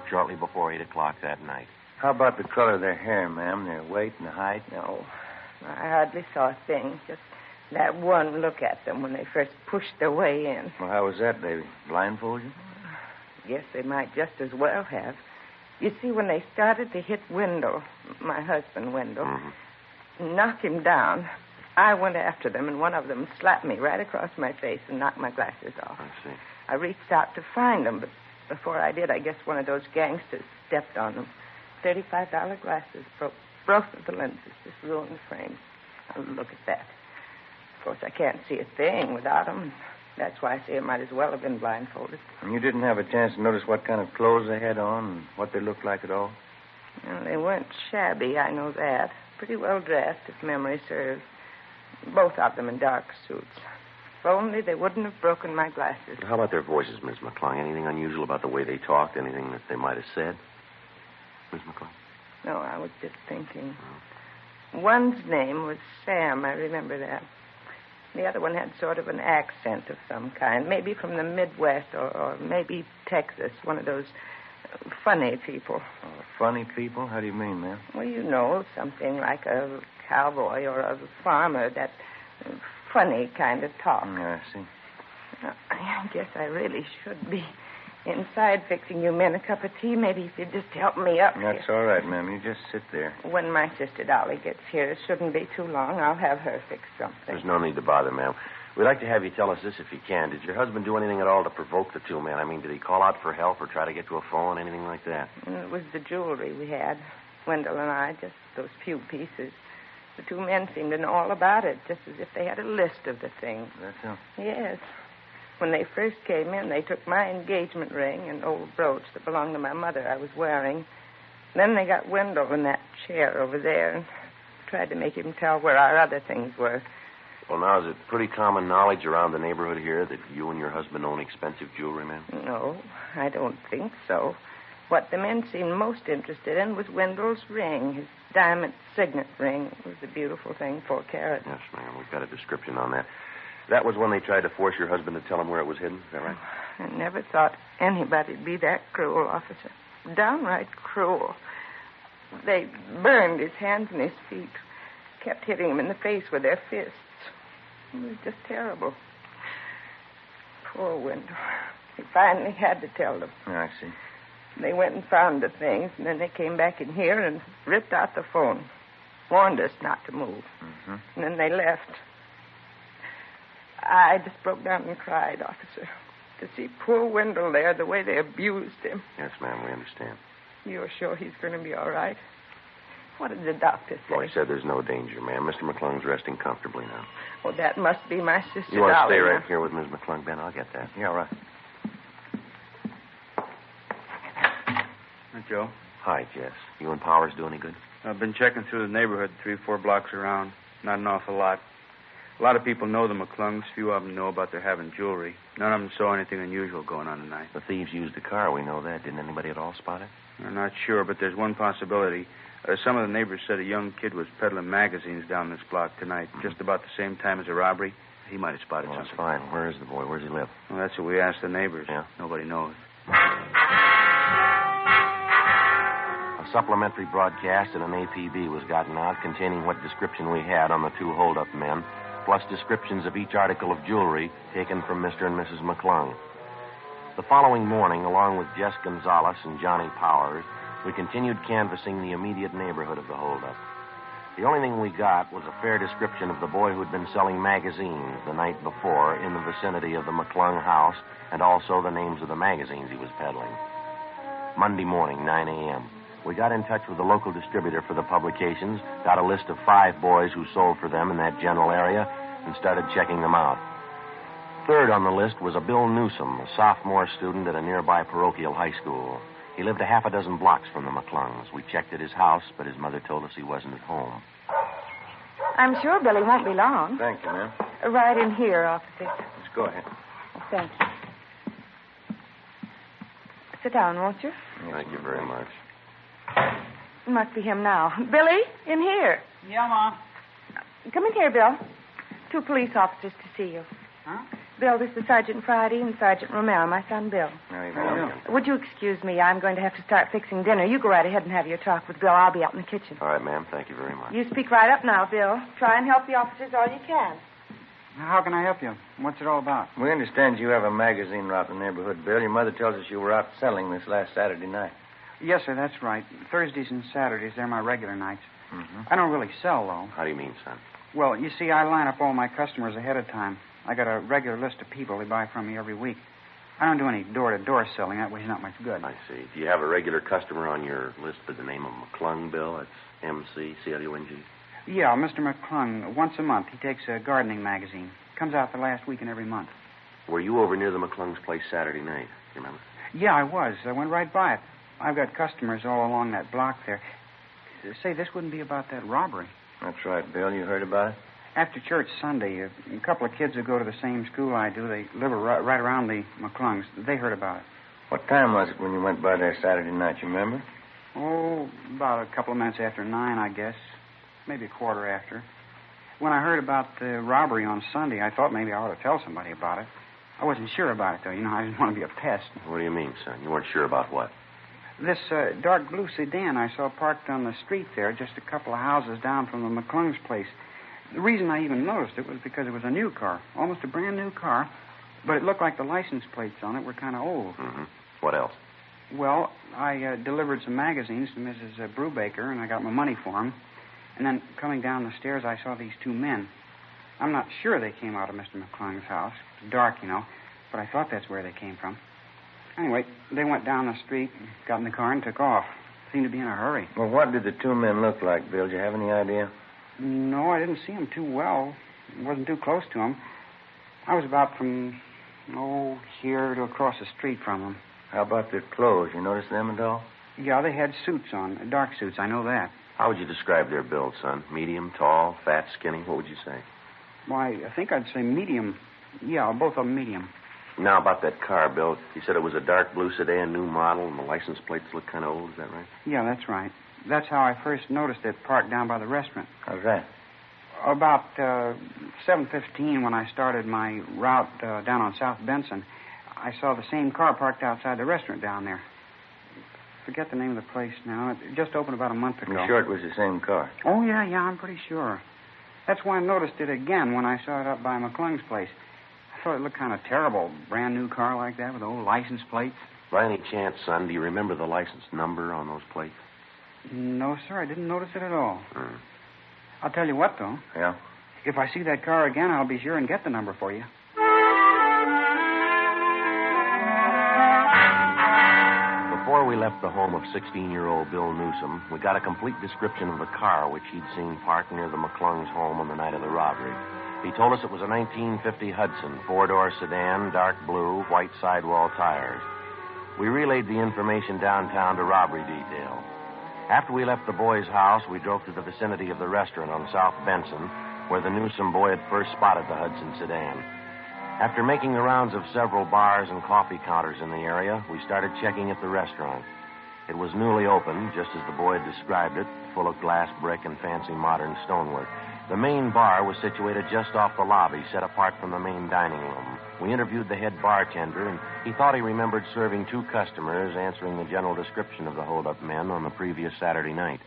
shortly before 8 o'clock that night. How about the color of their hair, ma'am? Their weight and height? No, I hardly saw a thing. Just that one look at them when they first pushed their way in. Well, how was that, baby? Blindfold you? Guess they might just as well have. You see, when they started to hit Wendell, my husband, Wendell, knock him down, I went after them, and one of them slapped me right across my face and knocked my glasses off. I see. I reached out to find them, but before I did, I guess one of those gangsters stepped on them. $35 glasses broke the lenses, just ruined the frame. Now, look at that. Of course, I can't see a thing without them. That's why I say it might as well have been blindfolded. And you didn't have a chance to notice what kind of clothes they had on and what they looked like at all? Well, they weren't shabby, I know that. Pretty well dressed, if memory serves. Both of them in dark suits. If only they wouldn't have broken my glasses. How about their voices, Miss McClung? Anything unusual about the way they talked? Anything that they might have said? Miss McClung? No, I was just thinking. One's name was Sam, I remember that. The other one had sort of an accent of some kind, maybe from the Midwest or maybe Texas, one of those funny people. Funny people? How do you mean, ma'am? Well, you know, something like a cowboy or a farmer, that funny kind of talk. I see. I guess I really should be inside fixing you men a cup of tea. Maybe if you'd just help me up. That's all right, ma'am. You just sit there. When my sister Dolly gets here, it shouldn't be too long. I'll have her fix something. There's no need to bother, ma'am. We'd like to have you tell us this if you can. Did your husband do anything at all to provoke the two men? I mean, did he call out for help or try to get to a phone, anything like that? It was the jewelry we had, Wendell and I, just those few pieces. The two men seemed to know all about it, just as if they had a list of the things. That's so? Yes. When they first came in, they took my engagement ring and old brooch that belonged to my mother I was wearing. Then they got Wendell in that chair over there and tried to make him tell where our other things were. Well, now, is it pretty common knowledge around the neighborhood here that you and your husband own expensive jewelry, ma'am? No, I don't think so. What the men seemed most interested in was Wendell's ring, his diamond signet ring. It was a beautiful thing, 4 carats. Yes, ma'am. We've got a description on that. That was when they tried to force your husband to tell him where it was hidden. Is that right? I never thought anybody'd be that cruel, officer. Downright cruel. They burned his hands and his feet, kept hitting him in the face with their fists. It was just terrible. Poor Wendell. He finally had to tell them. I see. They went and found the things, and then they came back in here and ripped out the phone. Warned us not to move. And then they left. I just broke down and cried, officer. To see poor Wendell there, the way they abused him. Yes, ma'am, we understand. You're sure he's going to be all right? What did the doctor say? Well, he said there's no danger, ma'am. Mr. McClung's resting comfortably now. Well, that must be my sister You want to Dolly stay now. right here with Ms. McClung, Ben? I'll get that. Yeah, right. Joe? Hi, Jess. You and Powers do any good? I've been checking through the neighborhood 3-4 blocks around. Not an awful lot. A lot of people know the McClungs. Few of them know about their having jewelry. None of them saw anything unusual going on tonight. The thieves used the car. We know that. Didn't anybody at all spot it? I'm not sure, but there's one possibility. Some of the neighbors said a young kid was peddling magazines down this block tonight, just about the same time as a robbery. He might have spotted something. That's fine. Where is the boy? Where does he live? Well, that's what we asked the neighbors. Yeah? Nobody knows. A supplementary broadcast in an APB was gotten out containing what description we had on the two hold-up men, plus descriptions of each article of jewelry taken from Mr. and Mrs. McClung. The following morning, along with Jess Gonzalez and Johnny Powers, we continued canvassing the immediate neighborhood of the holdup. The only thing we got was a fair description of the boy who'd been selling magazines the night before in the vicinity of the McClung house, and also the names of the magazines he was peddling. Monday morning, 9 a.m., we got in touch with the local distributor for the publications, got a list of 5 boys who sold for them in that general area, and started checking them out. Third on the list was a Bill Newsom, a sophomore student at a nearby parochial high school. He lived a half a dozen blocks from the McClungs. We checked at his house, but his mother told us he wasn't at home. I'm sure Billy won't be long. Thank you, ma'am. Right in here, officer. Let's go ahead. Thank you. Sit down, won't you? Thank you very much. It must be him now. Billy, in here. Yeah, Ma. Come in here, Bill. 2 police officers to see you. Huh? Bill, this is Sergeant Friday and Sergeant Romero, my son Bill. Would you excuse me? I'm going to have to start fixing dinner. You go right ahead and have your talk with Bill. I'll be out in the kitchen. All right, ma'am. Thank you very much. You speak right up now, Bill. Try and help the officers all you can. How can I help you? What's it all about? We understand you have a magazine route in the neighborhood, Bill. Your mother tells us you were out selling this last Saturday night. Yes, sir, that's right. Thursdays and Saturdays, they're my regular nights. Mm-hmm. I don't really sell, though. How do you mean, son? Well, you see, I line up all my customers ahead of time. I got a regular list of people who buy from me every week. I don't do any door-to-door selling. That way's not much good. I see. Do you have a regular customer on your list by the name of McClung, Bill? That's M-C-C-L-U-N-G. Yeah, Mr. McClung. Once a month, he takes a gardening magazine. Comes out the last week in every month. Were you over near the McClung's place Saturday night? You remember? Yeah, I was. I went right by it. I've got customers all along that block there. Say, this wouldn't be about that robbery. That's right, Bill. You heard about it? After church Sunday, a couple of kids who go to the same school I do, they live right around the McClungs. They heard about it. What time was it when you went by there Saturday night, you remember? Oh, about a couple of minutes after 9, I guess. Maybe a quarter after. When I heard about the robbery on Sunday, I thought maybe I ought to tell somebody about it. I wasn't sure about it, though. You know, I didn't want to be a pest. What do you mean, son? You weren't sure about what? This dark blue sedan I saw parked on the street there, just a couple of houses down from the McClung's place. The reason I even noticed it was because it was a new car, almost a brand new car, but it looked like the license plates on it were kind of old. Mm-hmm. What else? Well, I delivered some magazines to Mrs. Brubaker, and I got my money for them. And then coming down the stairs, I saw these 2 men. I'm not sure they came out of Mr. McClung's house. It's dark, you know, but I thought that's where they came from. Anyway, they went down the street, got in the car, and took off. Seemed to be in a hurry. Well, what did the 2 men look like, Bill? Do you have any idea? No, I didn't see them too well. Wasn't too close to them. I was about from, here to across the street from them. How about their clothes? You notice them at all? Yeah, they had suits on, dark suits. I know that. How would you describe their build, son? Medium, tall, fat, skinny? What would you say? Why, I think I'd say medium. Yeah, both of them medium. Now, about that car, Bill. You said it was a dark blue sedan, new model, and the license plates look kind of old. Is that right? Yeah, that's right. That's how I first noticed it parked down by the restaurant. How's that? About 7:15 when I started my route down on South Benson, I saw the same car parked outside the restaurant down there. Forget the name of the place now. It just opened about a month ago. You sure it was the same car? Oh, yeah, I'm pretty sure. That's why I noticed it again when I saw it up by McClung's place. I thought it looked kind of terrible. Brand new car like that with old license plates. By any chance, son, do you remember the license number on those plates? No, sir, I didn't notice it at all. I'll tell you what, though. Yeah? If I see that car again, I'll be sure and get the number for you. Before we left the home of 16-year-old Bill Newsom, we got a complete description of the car which he'd seen parked near the McClung's home on the night of the robbery. He told us it was a 1950 Hudson, 4-door sedan, dark blue, white sidewall tires. We relayed the information downtown to robbery detail. After we left the boy's house, we drove to the vicinity of the restaurant on South Benson, where the Newsom boy had first spotted the Hudson sedan. After making the rounds of several bars and coffee counters in the area, we started checking at the restaurant. It was newly opened, just as the boy had described it, full of glass, brick, and fancy modern stonework. The main bar was situated just off the lobby, set apart from the main dining room. We interviewed the head bartender, and he thought he remembered serving 2 customers, answering the general description of the hold-up men on the previous Saturday night.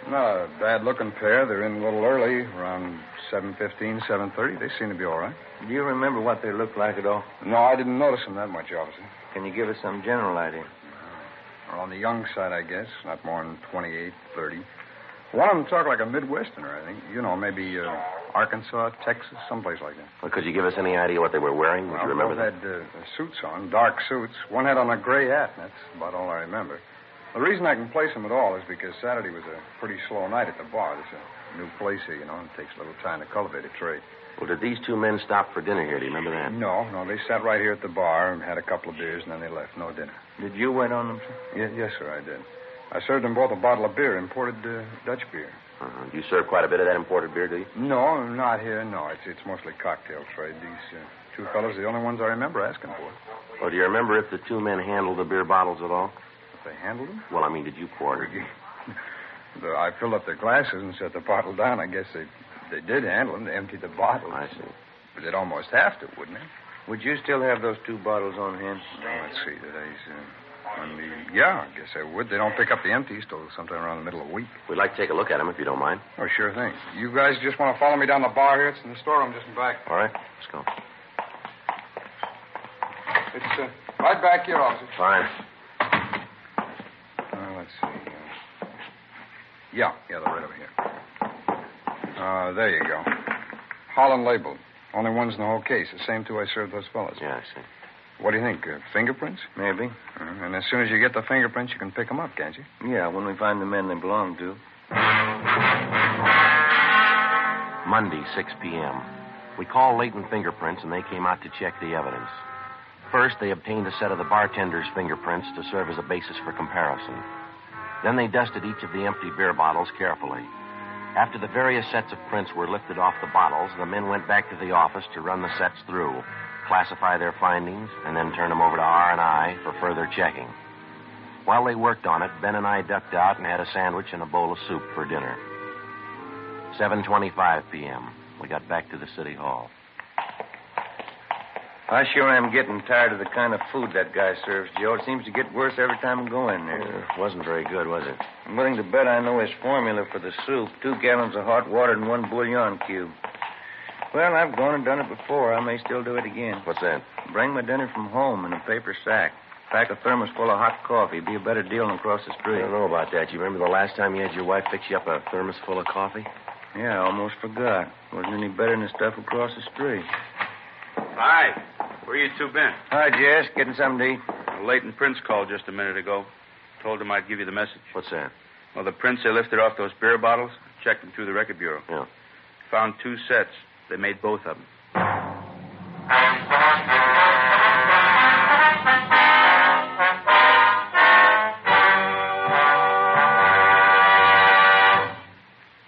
Not a bad-looking pair. They're in a little early, around 7:15, 7:30. They seem to be all right. Do you remember what they looked like at all? No, I didn't notice them that much, officer. Can you give us some general idea? They're on the young side, I guess. Not more than 28, 30. One of them talked like a Midwesterner, I think. You know, maybe Arkansas, Texas, someplace like that. Well, could you give us any idea what they were wearing? Would you remember both had suits on, dark suits. One had on a gray hat, and that's about all I remember. The reason I can place them at all is because Saturday was a pretty slow night at the bar. There's a new place here, you know, and it takes a little time to cultivate a trade. Well, did these 2 men stop for dinner here? Do you remember that? No. They sat right here at the bar and had a couple of beers, and then they left. No dinner. Did you wait on them, sir? Yes, sir, I did. I served them both a bottle of beer, imported Dutch beer. Do you serve quite a bit of that imported beer, do you? No, not here, no. It's mostly cocktail trade. These 2 fellows are the only ones I remember asking for. Well, do you remember if the 2 men handled the beer bottles at all? If they handled them? Well, I mean, did you pour it? I filled up their glasses and set the bottle down. I guess they did handle them. They emptied the bottles. I see. But they'd almost have to, wouldn't they? Would you still have those 2 bottles on hand? Let's see. Yeah, I guess I would. They don't pick up the empties till sometime around the middle of the week. We'd like to take a look at them, if you don't mind. Oh, sure thing. You guys just want to follow me down the bar here? It's in the storeroom just in back. All right, let's go. It's right back here, officer. Fine. Let's see. Yeah, they're right over here. There you go. Holland labeled. Only ones in the whole case. The same 2 I served those fellas. Yeah, I see. What do you think? Fingerprints? Maybe. And as soon as you get the fingerprints, you can pick them up, can't you? Yeah, when we find the men they belong to. Monday, 6 p.m. We called Leighton Fingerprints, and they came out to check the evidence. First, they obtained a set of the bartender's fingerprints to serve as a basis for comparison. Then they dusted each of the empty beer bottles carefully. After the various sets of prints were lifted off the bottles, the men went back to the office to run the sets through, classify their findings, and then turn them over to R&I for further checking. While they worked on it, Ben and I ducked out and had a sandwich and a bowl of soup for dinner. 7:25 p.m. We got back to the city hall. I sure am getting tired of the kind of food that guy serves, Joe. It seems to get worse every time I go in there. It wasn't very good, was it? I'm willing to bet I know his formula for the soup. 2 gallons of hot water and 1 bouillon cube. Well, I've gone and done it before. I may still do it again. What's that? Bring my dinner from home in a paper sack. Pack a thermos full of hot coffee. Be a better deal than across the street. I don't know about that. You remember the last time you had your wife fix you up a thermos full of coffee? Yeah, I almost forgot. Wasn't any better than the stuff across the street. Hi. Where you 2 been? Hi, Jess. Getting something to eat? Leighton Prince called just a minute ago. Told him I'd give you the message. What's that? Well, the prints they lifted off those beer bottles, checked them through the record bureau. Yeah. Found 2 sets. They made both of them.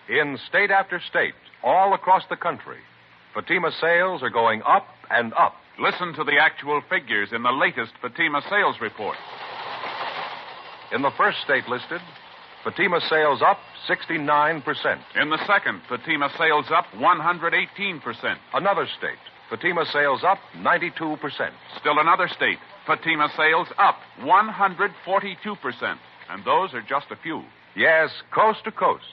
In state after state, all across the country, Fatima sales are going up and up. Listen to the actual figures in the latest Fatima sales report. In the first state listed, Fatima sales up 69%. In the second, Fatima sales up 118%. Another state, Fatima sales up 92%. Still another state, Fatima sales up 142%. And those are just a few. Yes, coast to coast,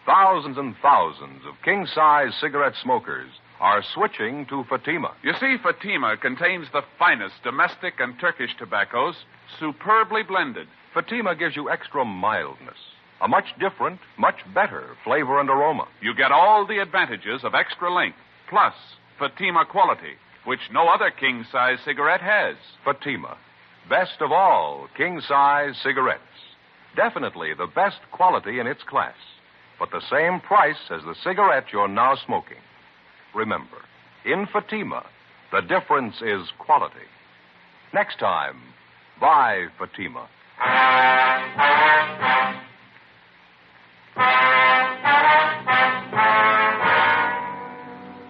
thousands and thousands of king-size cigarette smokers are switching to Fatima. You see, Fatima contains the finest domestic and Turkish tobaccos, superbly blended. Fatima gives you extra mildness, a much different, much better flavor and aroma. You get all the advantages of extra length, plus Fatima quality, which no other king-size cigarette has. Fatima, best of all king-size cigarettes. Definitely the best quality in its class, but the same price as the cigarette you're now smoking. Remember, in Fatima, the difference is quality. Next time by Fatima.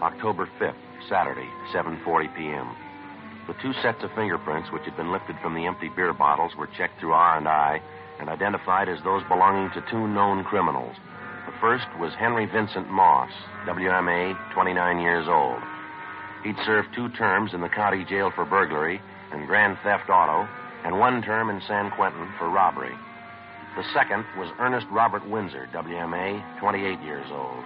October 5th, Saturday, 7:40 p.m. The two sets of fingerprints which had been lifted from the empty beer bottles were checked through R&I and identified as those belonging to two known criminals. The first was Henry Vincent Moss, WMA, 29 years old. He'd served 2 terms in the county jail for burglary and grand theft auto, and 1 term in San Quentin for robbery. The second was Ernest Robert Windsor, WMA, 28 years old.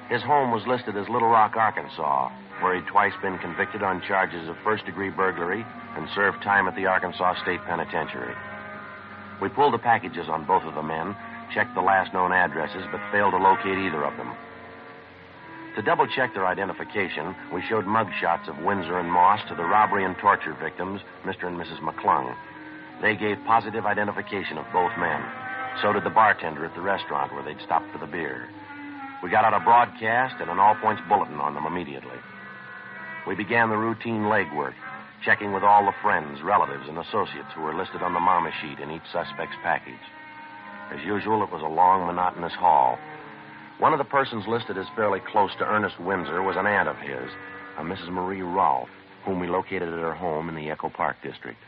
His home was listed as Little Rock, Arkansas, where he'd twice been convicted on charges of first-degree burglary and served time at the Arkansas State Penitentiary. We pulled the packages on both of the men, checked the last known addresses, but failed to locate either of them. To double-check their identification, we showed mug shots of Windsor and Moss to the robbery and torture victims, Mr. and Mrs. McClung. They gave positive identification of both men. So did the bartender at the restaurant where they'd stopped for the beer. We got out a broadcast and an all-points bulletin on them immediately. We began the routine legwork, checking with all the friends, relatives, and associates who were listed on the mama sheet in each suspect's package. As usual, it was a long, monotonous haul. One of the persons listed as fairly close to Ernest Windsor was an aunt of his, a Mrs. Marie Rolfe, whom we located at her home in the Echo Park district.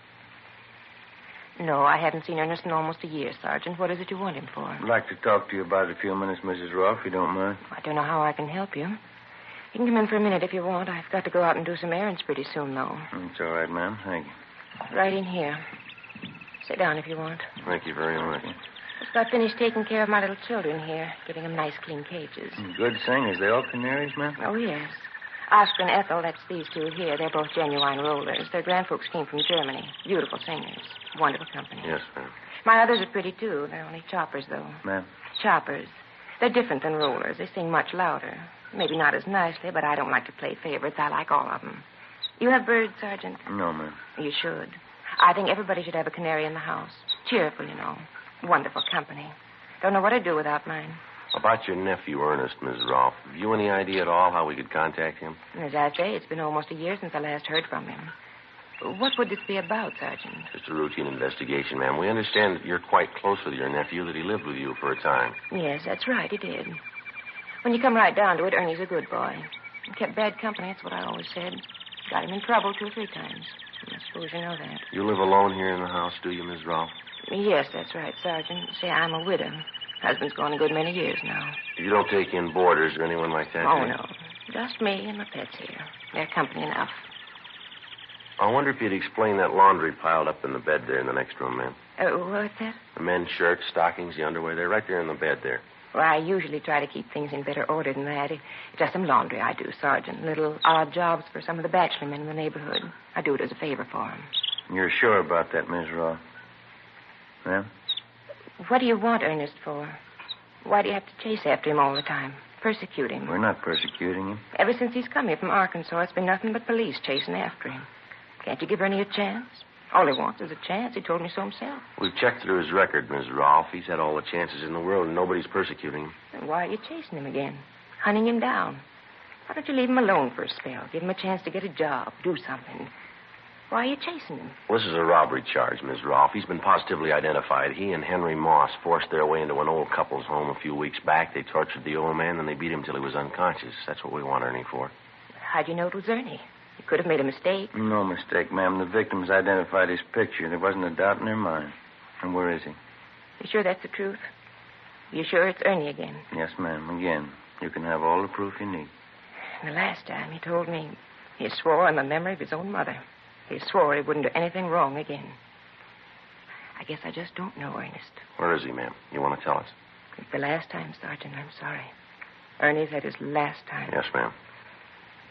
No, I haven't seen Ernest in almost a year, Sergeant. What is it you want him for? I'd like to talk to you about it a few minutes, Mrs. Rolfe, if you don't mind. I don't know how I can help you. You can come in for a minute if you want. I've got to go out and do some errands pretty soon, though. It's all right, ma'am. Thank you. Right in here. Sit down if you want. Thank you very much. Just about finished taking care of my little children here, giving them nice, clean cages. Good singers. They all Canaries, ma'am? Oh, yes. Oscar and Ethel, that's these two here. They're both genuine rollers. Their grandfolks came from Germany. Beautiful singers. Wonderful company. Yes, ma'am. My others are pretty, too. They're only choppers, though. Ma'am? Choppers. They're different than rollers. They sing much louder. Maybe not as nicely, but I don't like to play favorites. I like all of them. You have birds, Sergeant? No, ma'am. You should. I think everybody should have a canary in the house. Cheerful, you know. Wonderful company. Don't know what I'd do without mine. About your nephew, Ernest, Ms. Rolfe. Have you any idea at all how we could contact him? As I say, it's been almost a year since I last heard from him. What would this be about, Sergeant? Just a routine investigation, ma'am. We understand that you're quite close with your nephew, that he lived with you for a time. Yes, that's right, he did. When you come right down to it, Ernie's a good boy. He kept bad company, that's what I always said. Got him in trouble 2 or 3 times. I suppose you know that. You live alone here in the house, do you, Ms. Rolfe? Yes, that's right, Sergeant. See, I'm a widow. Husband's gone a good many years now. You don't take in boarders or anyone like that? Oh, no. Just me and my pets here. They're company enough. I wonder if you'd explain that laundry piled up in the bed there in the next room, ma'am. What's that? The men's shirts, stockings, the underwear. They're right there in the bed there. Well, I usually try to keep things in better order than that. It's just some laundry I do, Sergeant. Little odd jobs for some of the bachelor men in the neighborhood. I do it as a favor for them. You're sure about that, Miss Rolfe? Ma'am? What do you want Ernest for? Why do you have to chase after him all the time? Persecute him? We're not persecuting him. Ever since he's come here from Arkansas, it's been nothing but police chasing after him. Can't you give Ernie a chance? All he wants is a chance. He told me so himself. We've checked through his record, Ms. Rolfe. He's had all the chances in the world, and nobody's persecuting him. Then why are you chasing him again? Hunting him down? Why don't you leave him alone for a spell? Give him a chance to get a job, do something. Why are you chasing him? Well, this is a robbery charge, Ms. Rolfe. He's been positively identified. He and Henry Moss forced their way into an old couple's home a few weeks back. They tortured the old man, then they beat him till he was unconscious. That's what we want Ernie for. How'd you know it was Ernie? You could have made a mistake. No mistake, ma'am. The victims identified his picture. There wasn't a doubt in their mind. And where is he? You sure that's the truth? You sure it's Ernie again? Yes, ma'am. Again. You can have all the proof you need. The last time he told me he swore on the memory of his own mother. He swore he wouldn't do anything wrong again. I guess I just don't know Ernest. Where is he, ma'am? You want to tell us? It's the last time, Sergeant. I'm sorry. Ernie's had his last time. Yes, ma'am.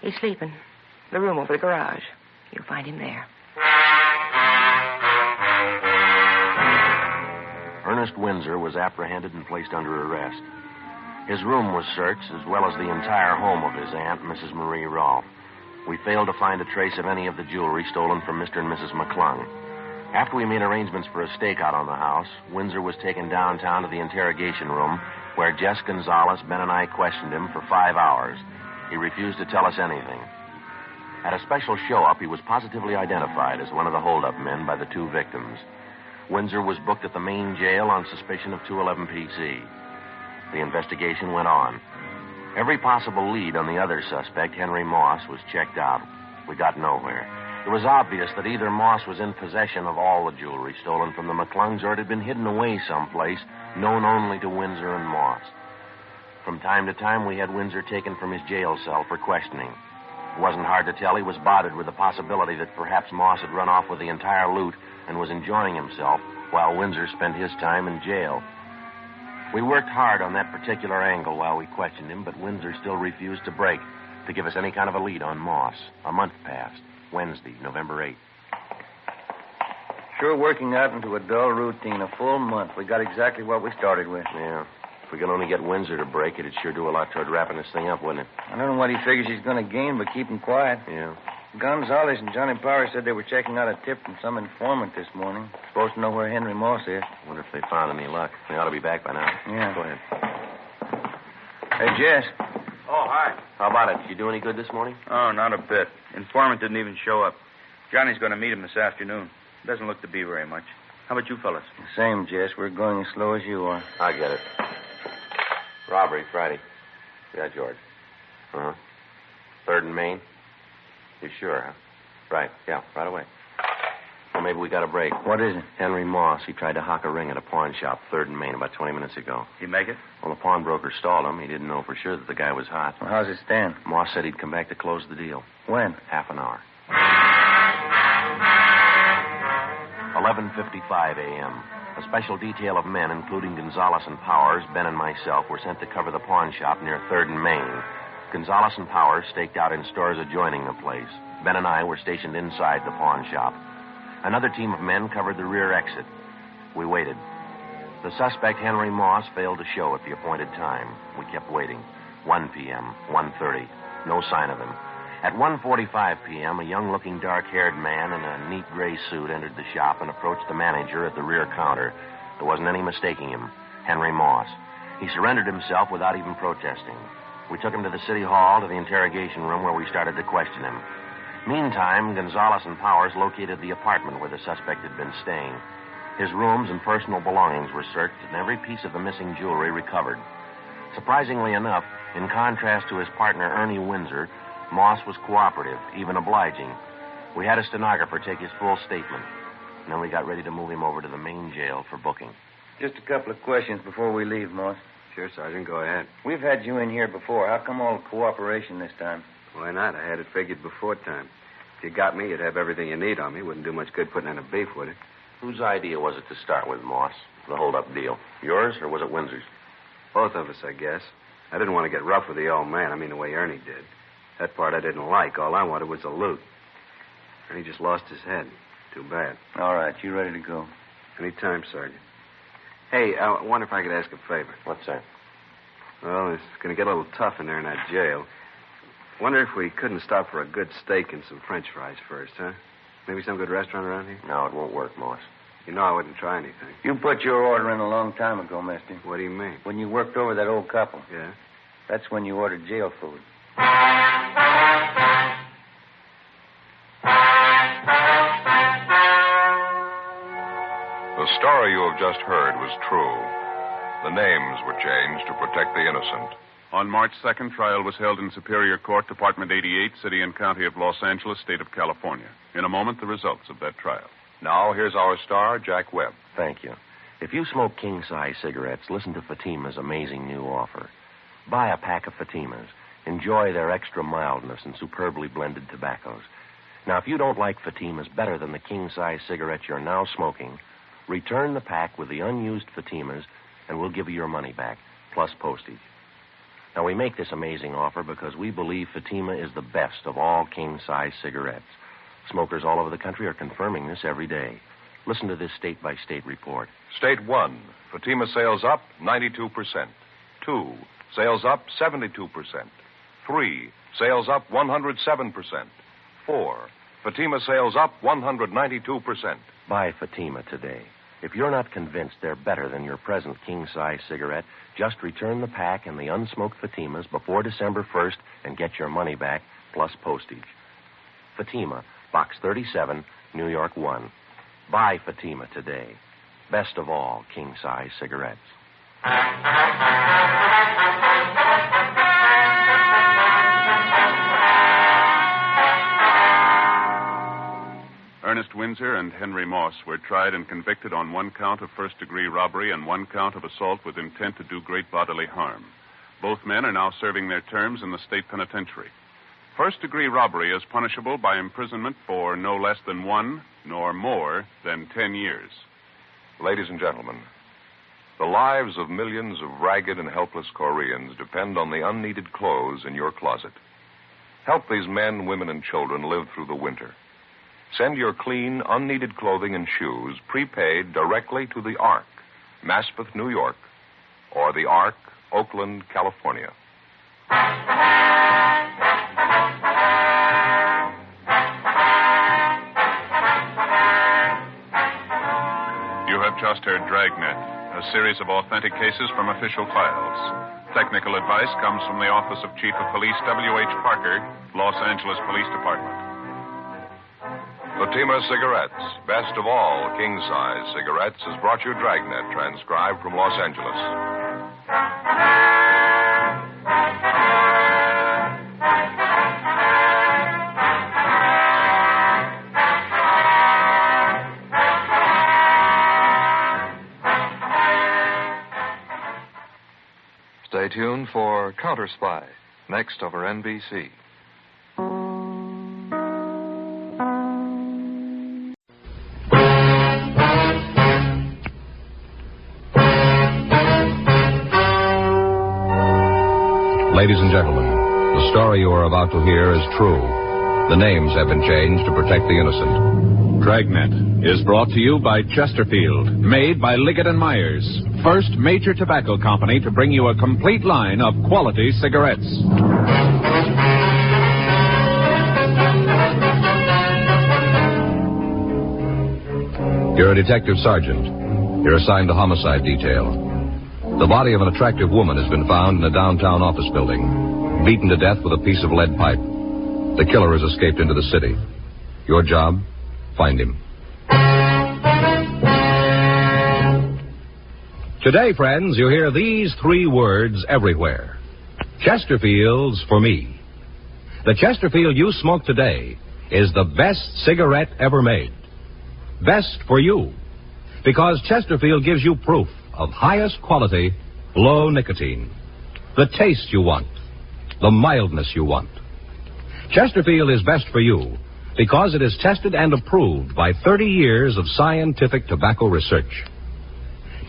He's sleeping. The room over the garage. You'll find him there. Ernest Windsor was apprehended and placed under arrest. His room was searched, as well as the entire home of his aunt, Mrs. Marie Rolfe. We failed to find a trace of any of the jewelry stolen from Mr. and Mrs. McClung. After we made arrangements for a stakeout on the house, Windsor was taken downtown to the interrogation room, where Jess Gonzalez, Ben, and I questioned him for 5 hours. He refused to tell us anything. At a special show-up, he was positively identified as one of the hold-up men by the two victims. Windsor was booked at the main jail on suspicion of 211 PC. The investigation went on. Every possible lead on the other suspect, Henry Moss, was checked out. We got nowhere. It was obvious that either Moss was in possession of all the jewelry stolen from the McClungs or it had been hidden away someplace, known only to Windsor and Moss. From time to time, we had Windsor taken from his jail cell for questioning. It wasn't hard to tell he was bothered with the possibility that perhaps Moss had run off with the entire loot and was enjoying himself while Windsor spent his time in jail. We worked hard on that particular angle while we questioned him, but Windsor still refused to break, to give us any kind of a lead on Moss. A month passed. Wednesday, November 8th. Sure working out into a dull routine. A full month. We got exactly what we started with. Yeah. If we could only get Windsor to break it, it'd sure do a lot toward wrapping this thing up, wouldn't it? I don't know what he figures he's going to gain by keeping quiet. Yeah. Gonzalez and Johnny Powers said they were checking out a tip from some informant this morning. Supposed to know where Henry Moss is. Wonder if they found any luck. They ought to be back by now. Yeah. Go ahead. Hey, Jess. Oh, hi. How about it? Did you do any good this morning? Oh, not a bit. Informant didn't even show up. Johnny's going to meet him this afternoon. Doesn't look to be very much. How about you fellas? Same, Jess. We're going as slow as you are. I get it. Robbery, Friday. Yeah, George. Uh-huh. 3rd and Main? You sure, huh? Right, yeah, right away. Well, maybe we got a break. What is it? Henry Moss. He tried to hock a ring at a pawn shop, 3rd and Main, about 20 minutes ago. Did he make it? Well, the pawnbroker stalled him. He didn't know for sure that the guy was hot. Well, how's it stand? Moss said he'd come back to close the deal. When? Half an hour. 11:55 a.m. A special detail of men, including Gonzalez and Powers, Ben and myself, were sent to cover the pawn shop near 3rd and Main. Gonzalez and Powers staked out in stores adjoining the place. Ben and I were stationed inside the pawn shop. Another team of men covered the rear exit. We waited. The suspect, Henry Moss, failed to show at the appointed time. We kept waiting. 1 p.m., 1:30. No sign of him. At 1:45 p.m., a young-looking, dark-haired man in a neat gray suit entered the shop and approached the manager at the rear counter. There wasn't any mistaking him. Henry Moss. He surrendered himself without even protesting. We took him to the city hall, to the interrogation room, where we started to question him. Meantime, Gonzalez and Powers located the apartment where the suspect had been staying. His rooms and personal belongings were searched, and every piece of the missing jewelry recovered. Surprisingly enough, in contrast to his partner, Ernie Windsor, Moss was cooperative, even obliging. We had a stenographer take his full statement, and then we got ready to move him over to the main jail for booking. Just a couple of questions before we leave, Moss. Sure, Sergeant. Go ahead. We've had you in here before. How come all the cooperation this time? Why not? I had it figured before time. If you got me, you'd have everything you need on me. Wouldn't do much good putting in a beef, would it? Whose idea was it to start with, Moss? The hold-up deal. Yours, or was it Windsor's? Both of us, I guess. I didn't want to get rough with the old man. I mean, the way Ernie did. That part I didn't like. All I wanted was the loot. Ernie just lost his head. Too bad. All right, you ready to go? Any time, Sergeant. Hey, I wonder if I could ask a favor. What's that? Well, it's going to get a little tough in there in that jail. Wonder if we couldn't stop for a good steak and some French fries first, huh? Maybe some good restaurant around here? No, it won't work, Moss. You know I wouldn't try anything. You put your order in a long time ago, mister. What do you mean? When you worked over that old couple. Yeah? That's when you ordered jail food. The story you have just heard was true. The names were changed to protect the innocent. On March 2nd, trial was held in Superior Court, Department 88, City and County of Los Angeles, State of California. In a moment, the results of that trial. Now, here's our star, Jack Webb. Thank you. If you smoke king-size cigarettes, listen to Fatima's amazing new offer. Buy a pack of Fatimas. Enjoy their extra mildness and superbly blended tobaccos. Now, if you don't like Fatimas better than the king-size cigarettes you're now smoking, return the pack with the unused Fatimas, and we'll give you your money back, plus postage. Now, we make this amazing offer because we believe Fatima is the best of all king-size cigarettes. Smokers all over the country are confirming this every day. Listen to this state-by-state report. State 1, Fatima sales up 92%. 2, sales up 72%. 3, sales up 107%. 4, Fatima sales up 192%. Buy Fatima today. If you're not convinced they're better than your present king-size cigarette, just return the pack and the unsmoked Fatimas before December 1st and get your money back, plus postage. Fatima, Box 37, New York 1. Buy Fatima today. Best of all, king-size cigarettes. Ernest Windsor and Henry Moss were tried and convicted on one count of first-degree robbery and one count of assault with intent to do great bodily harm. Both men are now serving their terms in the state penitentiary. First-degree robbery is punishable by imprisonment for no less than 1 nor more than 10 years. Ladies and gentlemen, the lives of millions of ragged and helpless Koreans depend on the unneeded clothes in your closet. Help these men, women, and children live through the winter. Send your clean, unneeded clothing and shoes prepaid directly to the Ark, Maspeth, New York, or the Ark, Oakland, California. You have just heard Dragnet, a series of authentic cases from official files. Technical advice comes from the Office of Chief of Police W.H. Parker, Los Angeles Police Department. Fatima Cigarettes, best of all king-size cigarettes, has brought you Dragnet, transcribed from Los Angeles. Stay tuned for Counter Spy, next over NBC. Ladies and gentlemen, the story you are about to hear is true. The names have been changed to protect the innocent. Dragnet is brought to you by Chesterfield, made by Liggett & Myers, first major tobacco company to bring you a complete line of quality cigarettes. You're a detective sergeant. You're assigned to homicide detail. The body of an attractive woman has been found in a downtown office building, beaten to death with a piece of lead pipe. The killer has escaped into the city. Your job? Find him. Today, friends, you hear these 3 words everywhere. Chesterfield's for me. The Chesterfield you smoke today is the best cigarette ever made. Best for you. Because Chesterfield gives you proof of highest quality, low nicotine. The taste you want. The mildness you want. Chesterfield is best for you because it is tested and approved by 30 years of scientific tobacco research.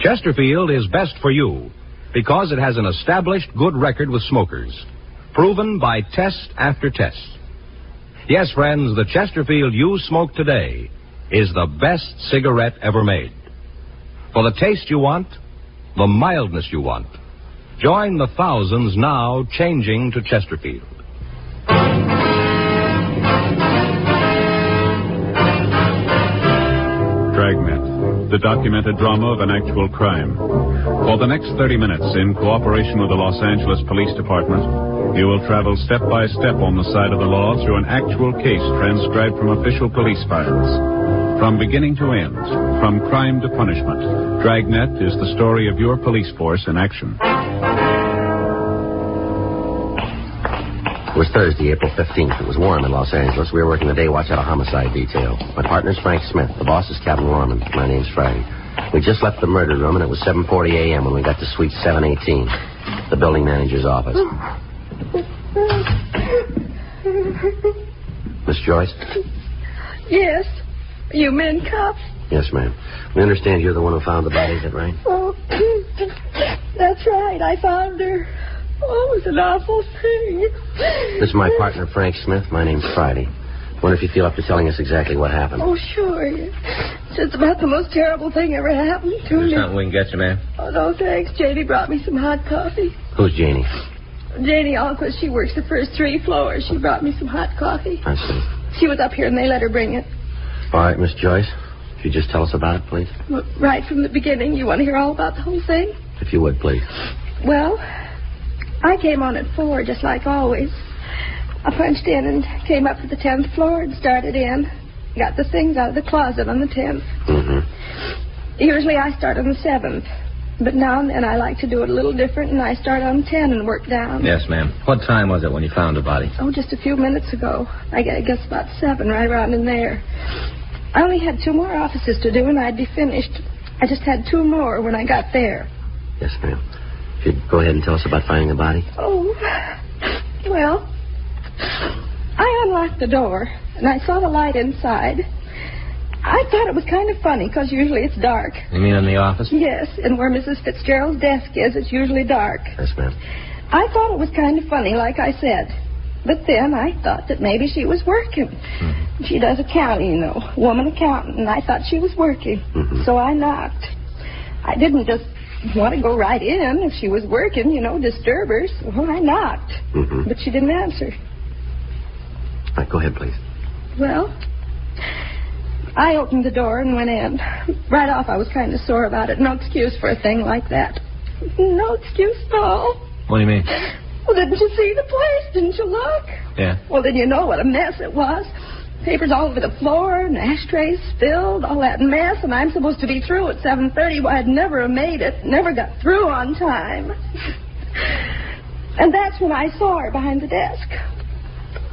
Chesterfield is best for you because it has an established good record with smokers, proven by test after test. Yes, friends, the Chesterfield you smoke today is the best cigarette ever made. For the taste you want, the mildness you want, join the thousands now changing to Chesterfield. Dragnet, the documented drama of an actual crime. For the next 30 minutes, in cooperation with the Los Angeles Police Department, you will travel step by step on the side of the law through an actual case transcribed from official police files. From beginning to end, from crime to punishment, Dragnet is the story of your police force in action. It was Thursday, April 15th. It was warm in Los Angeles. We were working the day watch out of homicide detail. My partner's Frank Smith. The boss is Captain Lorman. My name's Friday. We just left the murder room, and it was 7:40 a.m. when we got to suite 718, the building manager's office. Miss Joyce? Yes. You men cops? Yes, ma'am. We understand you're the one who found the body, is that right? Oh, that's right. I found her. Oh, it was an awful thing. This is my partner, Frank Smith. My name's Friday. Wonder if you feel up to telling us exactly what happened. Oh, sure. It's just about the most terrible thing ever happened to me. There's something we can get you, ma'am. Oh, no, thanks. Janie brought me some hot coffee. Who's Janie? Janie Alquist. She works the first 3 floors. She brought me some hot coffee. I see. She was up here and they let her bring it. All right, Miss Joyce. Could you just tell us about it, please? Well, right from the beginning. You want to hear all about the whole thing? If you would, please. Well, I came on at 4, just like always. I punched in and came up to the 10th floor and started in. Got the things out of the closet on the 10th. Mm-hmm. Usually I start on the 7th. But now and then I like to do it a little different, and I start on 10 and work down. Yes, ma'am. What time was it when you found the body? Oh, just a few minutes ago. I guess about 7, right around in there. I only had 2 more offices to do, and I'd be finished. I just had 2 more when I got there. Yes, ma'am. If you'd go ahead and tell us about finding the body. Oh, well, I unlocked the door, and I saw the light inside. I thought it was kind of funny, because usually it's dark. You mean in the office? Yes, and where Mrs. Fitzgerald's desk is, it's usually dark. Yes, ma'am. I thought it was kind of funny, like I said. But then I thought that maybe she was working. Mm-hmm. She does accounting, you know, woman accountant, and I thought she was working. Mm-hmm. So I knocked. I didn't just want to go right in if she was working, you know, disturb her. So I knocked. Mm-hmm. But she didn't answer. All right, go ahead, please. Well, I opened the door and went in. Right off, I was kind of sore about it. No excuse for a thing like that. No excuse at all. What do you mean? Well, didn't you see the place? Didn't you look? Yeah. Well, then you know what a mess it was. Papers all over the floor, and ashtrays spilled, all that mess, and I'm supposed to be through at 7:30. Well, I'd never made it. Never got through on time. And that's when I saw her behind the desk.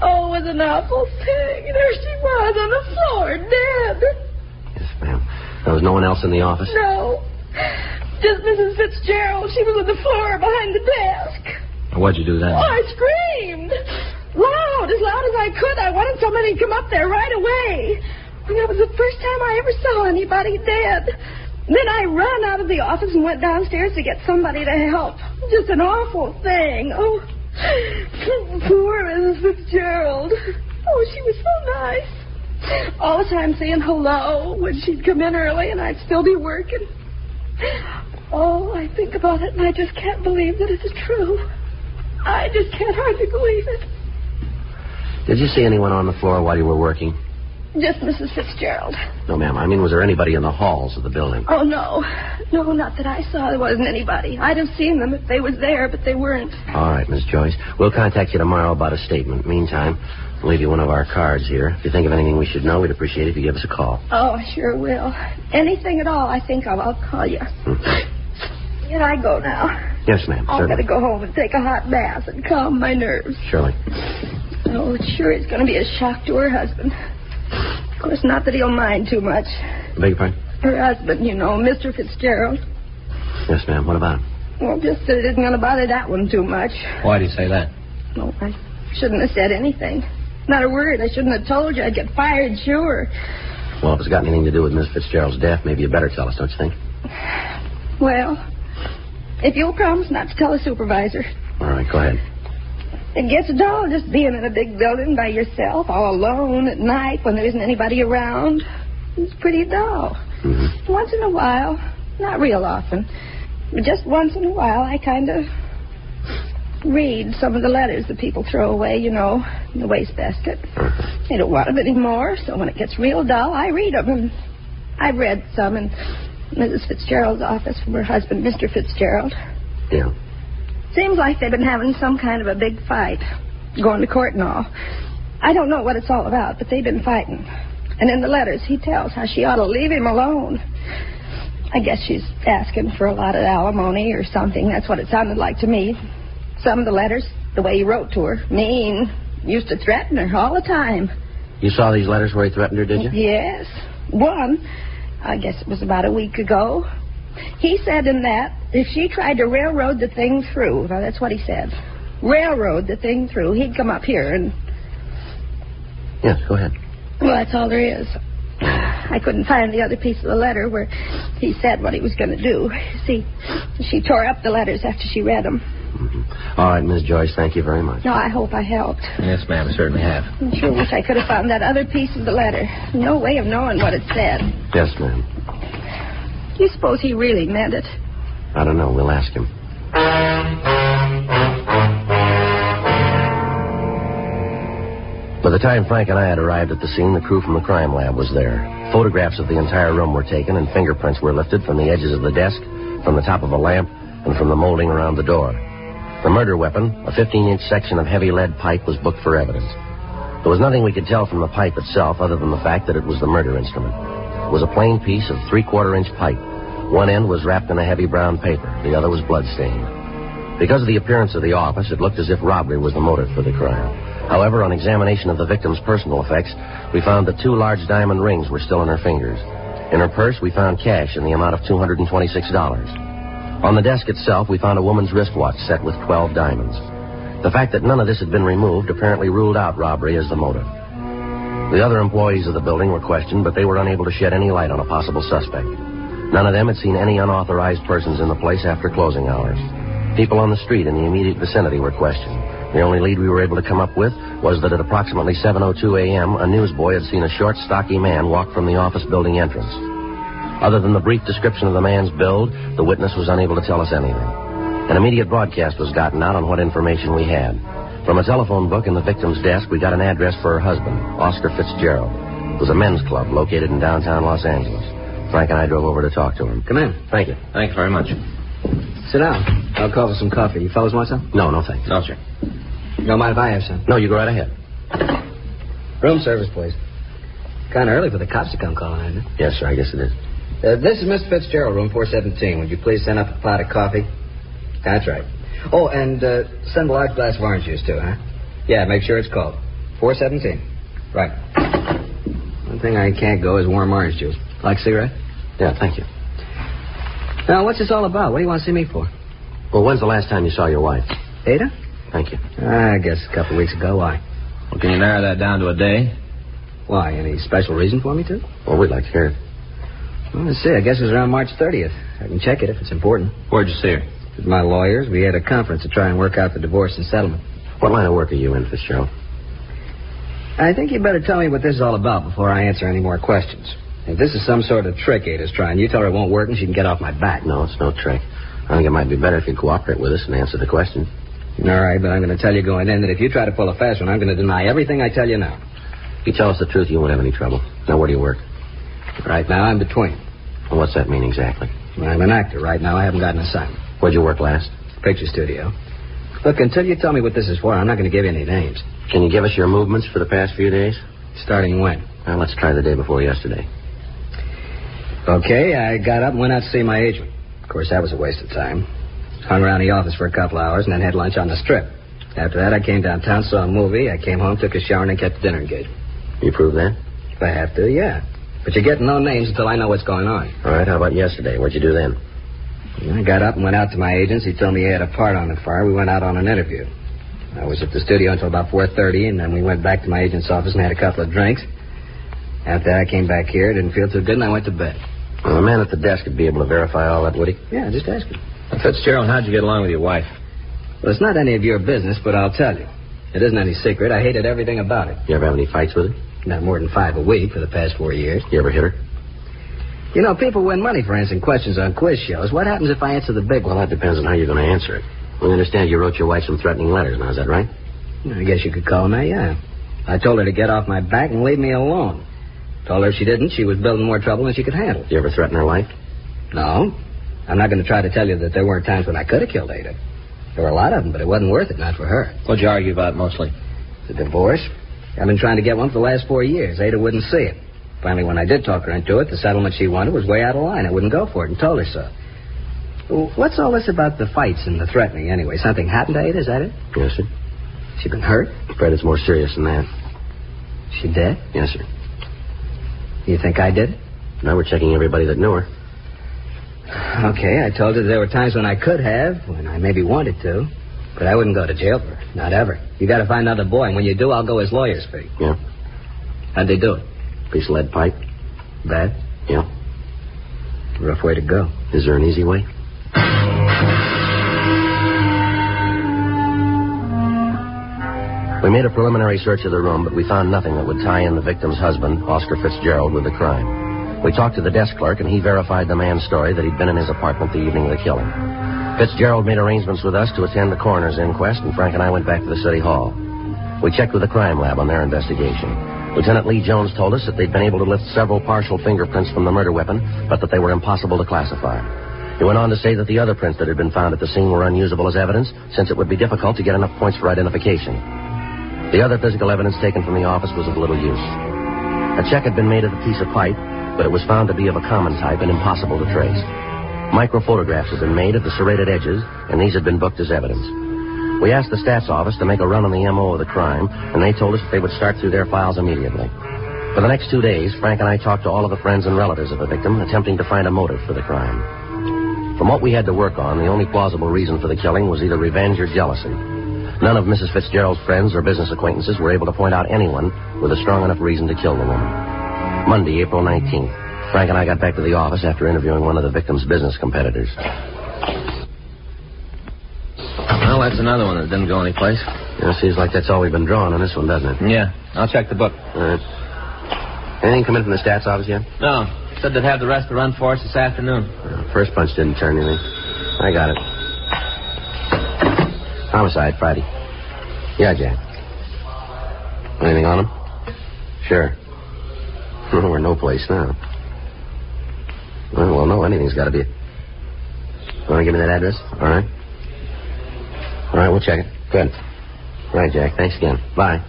Oh, it was an awful thing. There she was on the floor, dead. Yes, ma'am. There was no one else in the office? No. Just Mrs. Fitzgerald. She was on the floor behind the desk. What'd you do then? Oh, I screamed. Loud as I could. I wanted somebody to come up there right away. And that was the first time I ever saw anybody dead. Then I ran out of the office and went downstairs to get somebody to help. Just an awful thing. Oh, poor Mrs. Fitzgerald. Oh, she was so nice. All the time saying hello when she'd come in early and I'd still be working. Oh, I think about it and I just can't believe that it is true. I just can't hardly believe it. Did you see anyone on the floor while you were working? Just Mrs. Fitzgerald. No, ma'am. I mean, was there anybody in the halls of the building? Oh, no. No, not that I saw. There wasn't anybody. I'd have seen them if they was there, but they weren't. All right, Miss Joyce. We'll contact you tomorrow about a statement. Meantime, we'll leave you one of our cards here. If you think of anything we should know, we'd appreciate it if you give us a call. Oh, I sure will. Anything at all I think of, I'll call you. Mm-hmm. Can I go now? Yes, ma'am. I've got to go home and take a hot bath and calm my nerves. Surely. Oh, it sure is going to be a shock to her husband. Of course, not that he'll mind too much. Beg your pardon? Her husband, you know, Mr. Fitzgerald. Yes, ma'am. What about him? Well, just that it isn't going to bother that one too much. Why do you say that? Oh, I shouldn't have said anything. Not a word. I shouldn't have told you. I'd get fired, sure. Well, if it's got anything to do with Miss Fitzgerald's death, maybe you better tell us, don't you think? Well, if you'll promise not to tell the supervisor. All right, go ahead. It gets dull just being in a big building by yourself, all alone at night when there isn't anybody around. It's pretty dull. Mm-hmm. Once in a while, not real often, but just once in a while, I kind of read some of the letters that people throw away, you know, in the wastebasket. Mm-hmm. They don't want them anymore, so when it gets real dull, I read them. And I've read some in Mrs. Fitzgerald's office from her husband, Mr. Fitzgerald. Yeah. Seems like they've been having some kind of a big fight, going to court and all. I don't know what it's all about, but they've been fighting. And in the letters, he tells how she ought to leave him alone. I guess she's asking for a lot of alimony or something. That's what it sounded like to me. Some of the letters, the way he wrote to her, mean, used to threaten her all the time. You saw these letters where he threatened her, did you? Yes. One, I guess it was about a week ago. He said in that, if she tried to railroad the thing through, now that's what he said, railroad the thing through, he'd come up here and... Yes, go ahead. Well, that's all there is. I couldn't find the other piece of the letter where he said what he was going to do. See, she tore up the letters after she read them. Mm-hmm. All right, Miss Joyce, thank you very much. No, I hope I helped. Yes, ma'am, I certainly have. I sure wish I could have found that other piece of the letter. No way of knowing what it said. Yes, ma'am. Do you suppose he really meant it? I don't know. We'll ask him. By the time Frank and I had arrived at the scene, the crew from the crime lab was there. Photographs of the entire room were taken, and fingerprints were lifted from the edges of the desk, from the top of a lamp, and from the molding around the door. The murder weapon, a 15-inch section of heavy lead pipe, was booked for evidence. There was nothing we could tell from the pipe itself other than the fact that it was the murder instrument. It was a plain piece of 3/4-inch pipe. One end was wrapped in a heavy brown paper. The other was blood-stained. Because of the appearance of the office, it looked as if robbery was the motive for the crime. However, on examination of the victim's personal effects, we found that 2 large diamond rings were still in her fingers. In her purse, we found cash in the amount of $226. On the desk itself, we found a woman's wristwatch set with 12 diamonds. The fact that none of this had been removed apparently ruled out robbery as the motive. The other employees of the building were questioned, but they were unable to shed any light on a possible suspect. None of them had seen any unauthorized persons in the place after closing hours. People on the street in the immediate vicinity were questioned. The only lead we were able to come up with was that at approximately 7:02 a.m., a newsboy had seen a short, stocky man walk from the office building entrance. Other than the brief description of the man's build, the witness was unable to tell us anything. An immediate broadcast was gotten out on what information we had. From a telephone book in the victim's desk, we got an address for her husband, Oscar Fitzgerald. It was a men's club located in downtown Los Angeles. Frank and I drove over to talk to him. Come in. Thank you. Thanks very much. Sit down. I'll call for some coffee. You fellas want some? No, thanks. No, sir. You don't mind if I have some? No, you go right ahead. Room service, please. Kind of early for the cops to come calling, isn't it? Yes, sir, I guess it is. This is Mr. Fitzgerald, room 417. Would you please send up a pot of coffee? That's right. Oh, and send a large glass of orange juice, too, huh? Yeah, make sure it's cold. 417. Right. One thing I can't go is warm orange juice. Like a cigarette? Yeah, thank you. Now, what's this all about? What do you want to see me for? Well, when's the last time you saw your wife? Ada? Thank you. I guess a couple of weeks ago. Why? Well, can you narrow that down to a day? Why? Any special reason for me to? Well, we'd like to hear it. Well, let's see. I guess it was around March 30th. I can check it if it's important. Where'd you see her? With my lawyers. We had a conference to try and work out the divorce and settlement. What line of work are you in, Fitzgerald? I think you better tell me what this is all about before I answer any more questions. If this is some sort of trick Ada's trying, you tell her it won't work and she can get off my back. No, it's no trick. I think it might be better if you'd cooperate with us and answer the question. All right, but I'm going to tell you going in that if you try to pull a fast one, I'm going to deny everything I tell you now. If you tell us the truth, you won't have any trouble. Now, where do you work? Right now, I'm between. Well, what's that mean exactly? Well, I'm an actor. Right now, I haven't got an assignment. Where'd you work last? Picture studio. Look, until you tell me what this is for, I'm not going to give you any names. Can you give us your movements for the past few days? Starting when? Well, let's try the day before yesterday. Okay, I got up and went out to see my agent. Of course, that was a waste of time. Hung around the office for a couple hours and then had lunch on the strip. After that, I came downtown, saw a movie. I came home, took a shower, and then kept the dinner engagement. You prove that? If I have to, yeah. But you're getting no names until I know what's going on. All right, how about yesterday? What'd you do then? I got up and went out to my agent's. He told me he had a part on the fire. We went out on an interview. I was at the studio until about 4:30, and then we went back to my agent's office and had a couple of drinks. After that, I came back here. Didn't feel too good, and I went to bed. Well, the man at the desk would be able to verify all that, would he? Yeah, just ask him. Fitzgerald, how'd you get along with your wife? Well, it's not any of your business, but I'll tell you. It isn't any secret. I hated everything about it. You ever have any fights with her? Not more than 5 a week for the past 4 years. You ever hit her? You know, people win money for answering questions on quiz shows. What happens if I answer the big one? Well, that depends on how you're going to answer it. We understand you wrote your wife some threatening letters. Now, is that right? I guess you could call them that, yeah. I told her to get off my back and leave me alone. Told her if she didn't, she was building more trouble than she could handle. You ever threaten her life? No. I'm not going to try to tell you that there weren't times when I could have killed Ada. There were a lot of them, but it wasn't worth it, not for her. What'd you argue about mostly? The divorce. I've been trying to get one for the last 4 years. Ada wouldn't see it. Finally, when I did talk her into it, the settlement she wanted was way out of line. I wouldn't go for it and told her so. Well, what's all this about the fights and the threatening anyway? Something happened to Ada, is that it? Yes, sir. She been hurt? I'm afraid it's more serious than that. She dead? Yes, sir. You think I did it? Now we're checking everybody that knew her. Okay, I told her there were times when I could have, when I maybe wanted to. But I wouldn't go to jail for her. Not ever. You got to find another boy, and when you do, I'll go his lawyer's fee. Yeah? How'd they do it? Piece of lead pipe. Bad? Yeah. Rough way to go. Is there an easy way? We made a preliminary search of the room, but we found nothing that would tie in the victim's husband, Oscar Fitzgerald, with the crime. We talked to the desk clerk, and he verified the man's story that he'd been in his apartment the evening of the killing. Fitzgerald made arrangements with us to attend the coroner's inquest, and Frank and I went back to the city hall. We checked with the crime lab on their investigation. Lieutenant Lee Jones told us that they'd been able to lift several partial fingerprints from the murder weapon, but that they were impossible to classify. He went on to say that the other prints that had been found at the scene were unusable as evidence, since it would be difficult to get enough points for identification. The other physical evidence taken from the office was of little use. A check had been made of a piece of pipe, but it was found to be of a common type and impossible to trace. Microphotographs had been made of the serrated edges, and these had been booked as evidence. We asked the stats office to make a run on the M.O. of the crime, and they told us that they would start through their files immediately. For the next 2 days, Frank and I talked to all of the friends and relatives of the victim, attempting to find a motive for the crime. From what we had to work on, the only plausible reason for the killing was either revenge or jealousy. None of Mrs. Fitzgerald's friends or business acquaintances were able to point out anyone with a strong enough reason to kill the woman. Monday, April 19th, Frank and I got back to the office after interviewing one of the victim's business competitors. Well, that's another one that didn't go anyplace. Yeah, seems like that's all we've been drawing on this one, doesn't it? Yeah. I'll check the book. All right. Anything come in from the stats office yet? No. Said they'd have the rest to run for us this afternoon. First punch didn't turn anything. I got it. Homicide, Friday. Yeah, Jack. Anything on him? Sure. We're no place now. Well, no, anything's got to be. You want to give me that address? All right. All right, we'll check it. Good. All right, Jack. Thanks again. Bye.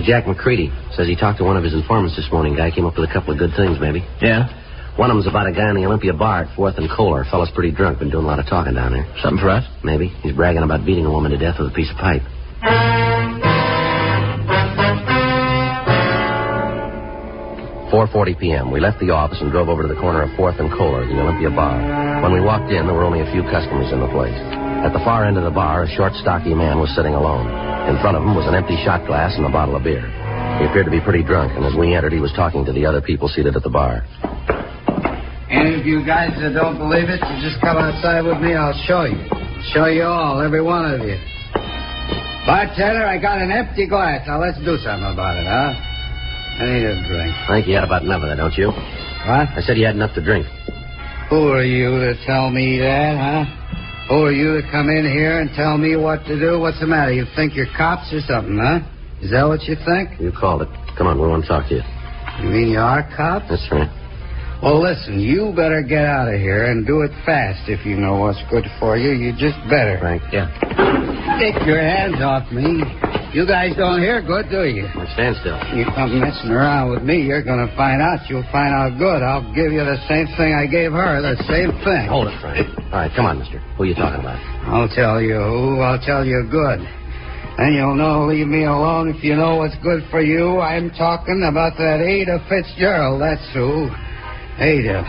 Jack McCready says he talked to one of his informants this morning. Guy came up with a couple of good things, maybe. Yeah? One of them's about a guy in the Olympia bar at 4th and Kohler. Fellow's pretty drunk, been doing a lot of talking down there. Something for us? Maybe. He's bragging about beating a woman to death with a piece of pipe. 4:40 p.m. We left the office and drove over to the corner of 4th and Kohler, the Olympia bar. When we walked in, there were only a few customers in the place. At the far end of the bar, a short, stocky man was sitting alone. In front of him was an empty shot glass and a bottle of beer. He appeared to be pretty drunk, and as we entered, he was talking to the other people seated at the bar. Any of you guys that don't believe it, you just come outside with me, I'll show you. Show you all, every one of you. Bartender, I got an empty glass. Now, let's do something about it, huh? I need a drink. I think you had about enough of that, don't you? What? I said you had enough to drink. Who are you to tell me that, huh? Who are you to come in here and tell me what to do? What's the matter? You think you're cops or something, huh? Is that what you think? You called it. Come on, we want to talk to you. You mean you are cops? That's right. Well, listen, you better get out of here and do it fast if you know what's good for you. You just better. Frank, yeah. Take your hands off me. You guys don't hear good, do you? Well, stand still. You come messing around with me, you're going to find out. You'll find out good. I'll give you the same thing I gave her, the same thing. Hold it, Frank. All right, come on, mister. Who are you talking about? I'll tell you who. I'll tell you good. And you'll know, leave me alone if you know what's good for you. I'm talking about that Ada Fitzgerald, that's who. Ada.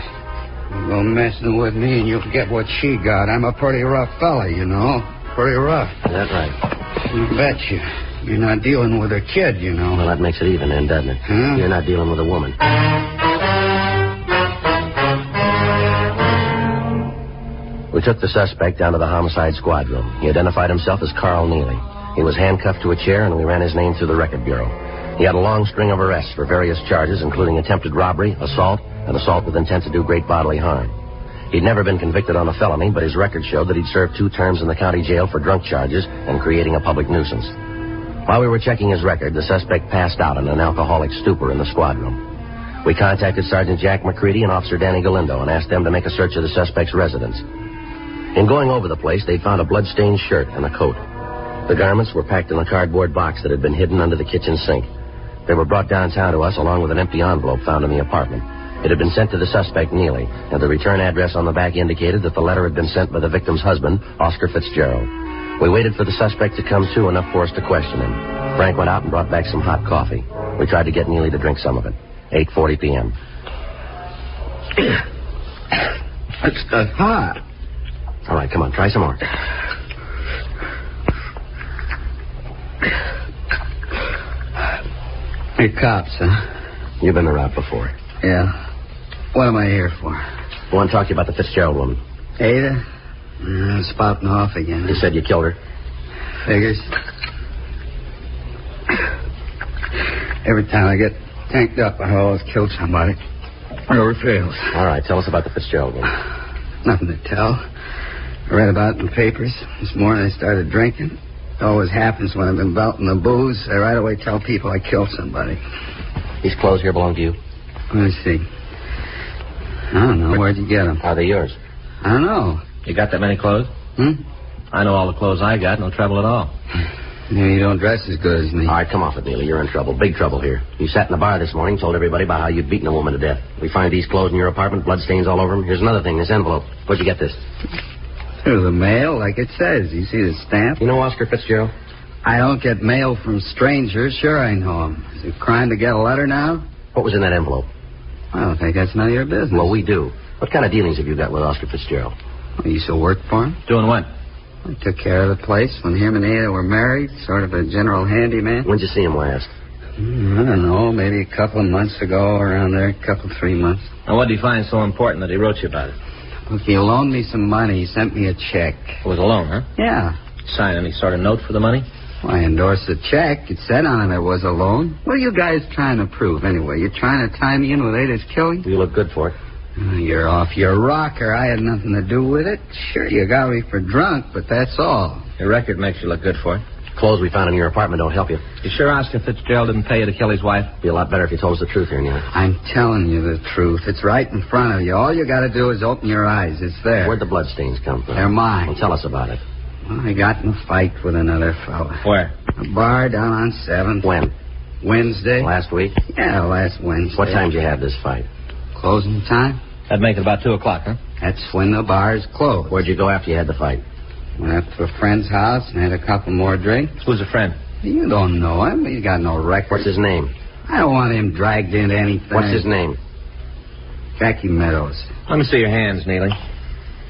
You go messing with me and you'll get what she got. I'm a pretty rough fella, you know. Pretty rough. Is that right? You betcha. You're not dealing with a kid, you know. Well, that makes it even then, doesn't it? Huh? You're not dealing with a woman. We took the suspect down to the homicide squad room. He identified himself as Carl Neely. He was handcuffed to a chair, and we ran his name through the record bureau. He had a long string of arrests for various charges, including attempted robbery, assault, and assault with intent to do great bodily harm. He'd never been convicted on a felony, but his record showed that he'd served 2 terms in the county jail for drunk charges and creating a public nuisance. While we were checking his record, the suspect passed out in an alcoholic stupor in the squad room. We contacted Sergeant Jack McCready and Officer Danny Galindo and asked them to make a search of the suspect's residence. In going over the place, they found a blood-stained shirt and a coat. The garments were packed in a cardboard box that had been hidden under the kitchen sink. They were brought downtown to us along with an empty envelope found in the apartment. It had been sent to the suspect, Neely, and the return address on the back indicated that the letter had been sent by the victim's husband, Oscar Fitzgerald. We waited for the suspect to come to enough for us to question him. Frank went out and brought back some hot coffee. We tried to get Neely to drink some of it. 8:40 p.m. It's hot. All right, come on, try some more. Hey, cops, huh? You've been around before. Yeah. What am I here for? I want to talk to you about the Fitzgerald woman. Ada? Spouting off again. You said you killed her? Figures. Every time I get tanked up, I always kill somebody. Never fails. All right, tell us about the Fitzgerald woman. Nothing to tell. I read about it in the papers. This morning I started drinking. It always happens when I've been belting the booze. I right away tell people I killed somebody. These clothes here belong to you? Let me see. I don't know. Where'd you get them? Are they yours? I don't know. You got that many clothes? I know all the clothes I got. No trouble at all. Maybe you don't dress as good as me. All right, come off it, Neely. You're in trouble. Big trouble here. You sat in the bar this morning, told everybody about how you'd beaten a woman to death. We find these clothes in your apartment, bloodstains all over them. Here's another thing, this envelope. Where'd you get this? Through the mail, like it says. You see the stamp? You know Oscar Fitzgerald? I don't get mail from strangers. Sure I know him. Is it a crime to get a letter now? What was in that envelope? I don't think that's none of your business. Well, we do. What kind of dealings have you got with Oscar Fitzgerald? Well, you still work for him? Doing what? I took care of the place when him and Ada were married, sort of a general handyman. When'd you see him last? I don't know, maybe a couple of months ago, around there, 3 months. And what did he find so important that he wrote you about it? Look, he loaned me some money. He sent me a check. It was a loan, huh? Yeah. Sign any sort of note for the money? Well, I endorsed the check. It said on it it was a loan. What are you guys trying to prove, anyway? You trying to tie me in with Ada's killing? You look good for it. You're off your rocker. I had nothing to do with it. Sure, you got me for drunk, but that's all. Your record makes you look good for it. Clothes we found in your apartment don't help you. You sure Oscar Fitzgerald didn't pay you to kill his wife? Be a lot better if you told us the truth here, Neely. I'm telling you the truth. It's right in front of you. All you got to do is open your eyes. It's there. Where'd the bloodstains come from? They're mine. Well, tell us about it. Well, I got in a fight with another fella. Where? A bar down on 7th. When? Wednesday. Last week? Yeah, last Wednesday. What time did you have this fight? Closing time. That'd make it about 2 o'clock, huh? That's when the bars closed. Where'd you go after you had the fight? Went up to a friend's house and had a couple more drinks. Who's a friend? You don't know him. You got no record. What's his name? I don't want him dragged into anything. What's his name? Jackie Meadows. Let me see your hands, Neely.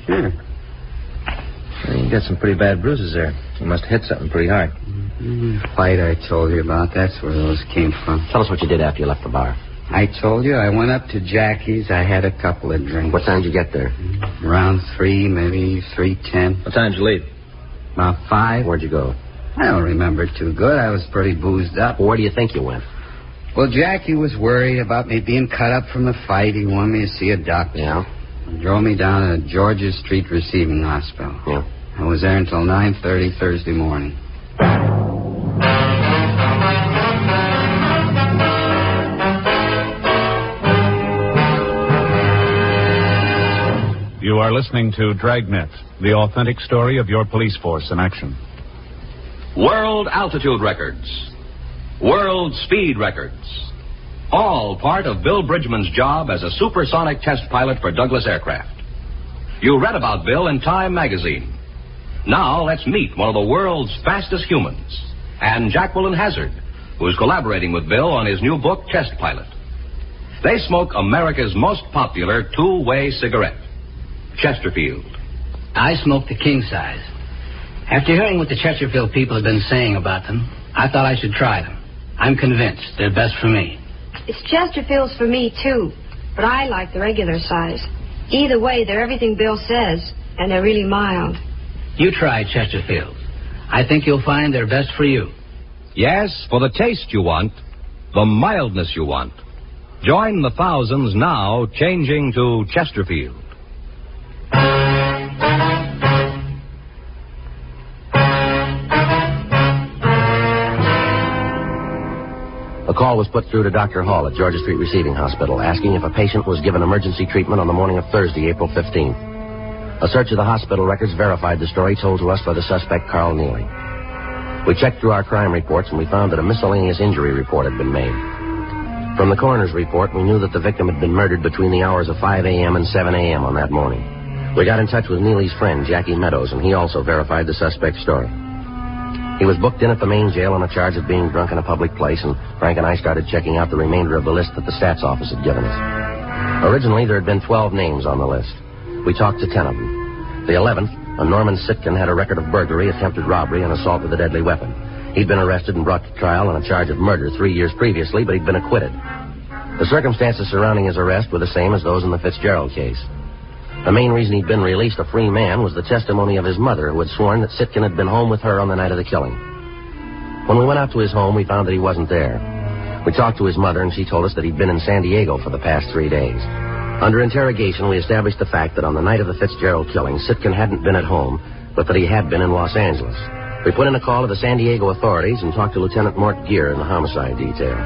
Sure. Well, you got some pretty bad bruises there. You must have hit something pretty hard. The fight I told you about, that's where those came from. Tell us what you did after you left the bar. I told you I went up to Jackie's. I had a couple of drinks. What time did you get there? Around 3, maybe 3:10. What time did you leave? About 5. Where'd you go? I don't remember too good. I was pretty boozed up. Well, where do you think you went? Well, Jackie was worried about me being cut up from the fight. He wanted me to see a doctor. Yeah? He drove me down to Georgia Street Receiving Hospital. Yeah. I was there until 9:30 Thursday morning. You are listening to Dragnet, the authentic story of your police force in action. World altitude records. World speed records. All part of Bill Bridgman's job as a supersonic test pilot for Douglas Aircraft. You read about Bill in Time magazine. Now let's meet one of the world's fastest humans, and Jacqueline Hazard, who's collaborating with Bill on his new book, Test Pilot. They smoke America's most popular two-way cigarette, Chesterfield. I smoke the king size. After hearing what the Chesterfield people have been saying about them, I thought I should try them. I'm convinced they're best for me. It's Chesterfields for me, too, but I like the regular size. Either way, they're everything Bill says, and they're really mild. You try Chesterfields. I think you'll find they're best for you. Yes, for the taste you want, the mildness you want. Join the thousands now changing to Chesterfield. A call was put through to Dr. Hall at Georgia Street Receiving Hospital asking if a patient was given emergency treatment on the morning of Thursday, April 15th. A search of the hospital records verified the story told to us by the suspect, Carl Neely. We checked through our crime reports and we found that a miscellaneous injury report had been made. From the coroner's report, we knew that the victim had been murdered between the hours of 5 a.m. and 7 a.m. on that morning. We got in touch with Neely's friend, Jackie Meadows, and he also verified the suspect's story. He was booked in at the main jail on a charge of being drunk in a public place, and Frank and I started checking out the remainder of the list that the stats office had given us. Originally, there had been 12 names on the list. We talked to 10 of them. The 11th, a Norman Sitkin, had a record of burglary, attempted robbery, and assault with a deadly weapon. He'd been arrested and brought to trial on a charge of murder 3 years previously, but he'd been acquitted. The circumstances surrounding his arrest were the same as those in the Fitzgerald case. The main reason he'd been released a free man was the testimony of his mother, who had sworn that Sitkin had been home with her on the night of the killing. When we went out to his home, we found that he wasn't there. We talked to his mother, and she told us that he'd been in San Diego for the past 3 days. Under interrogation, we established the fact that on the night of the Fitzgerald killing, Sitkin hadn't been at home, but that he had been in Los Angeles. We put in a call to the San Diego authorities and talked to Lieutenant Mort Gear in the homicide detail.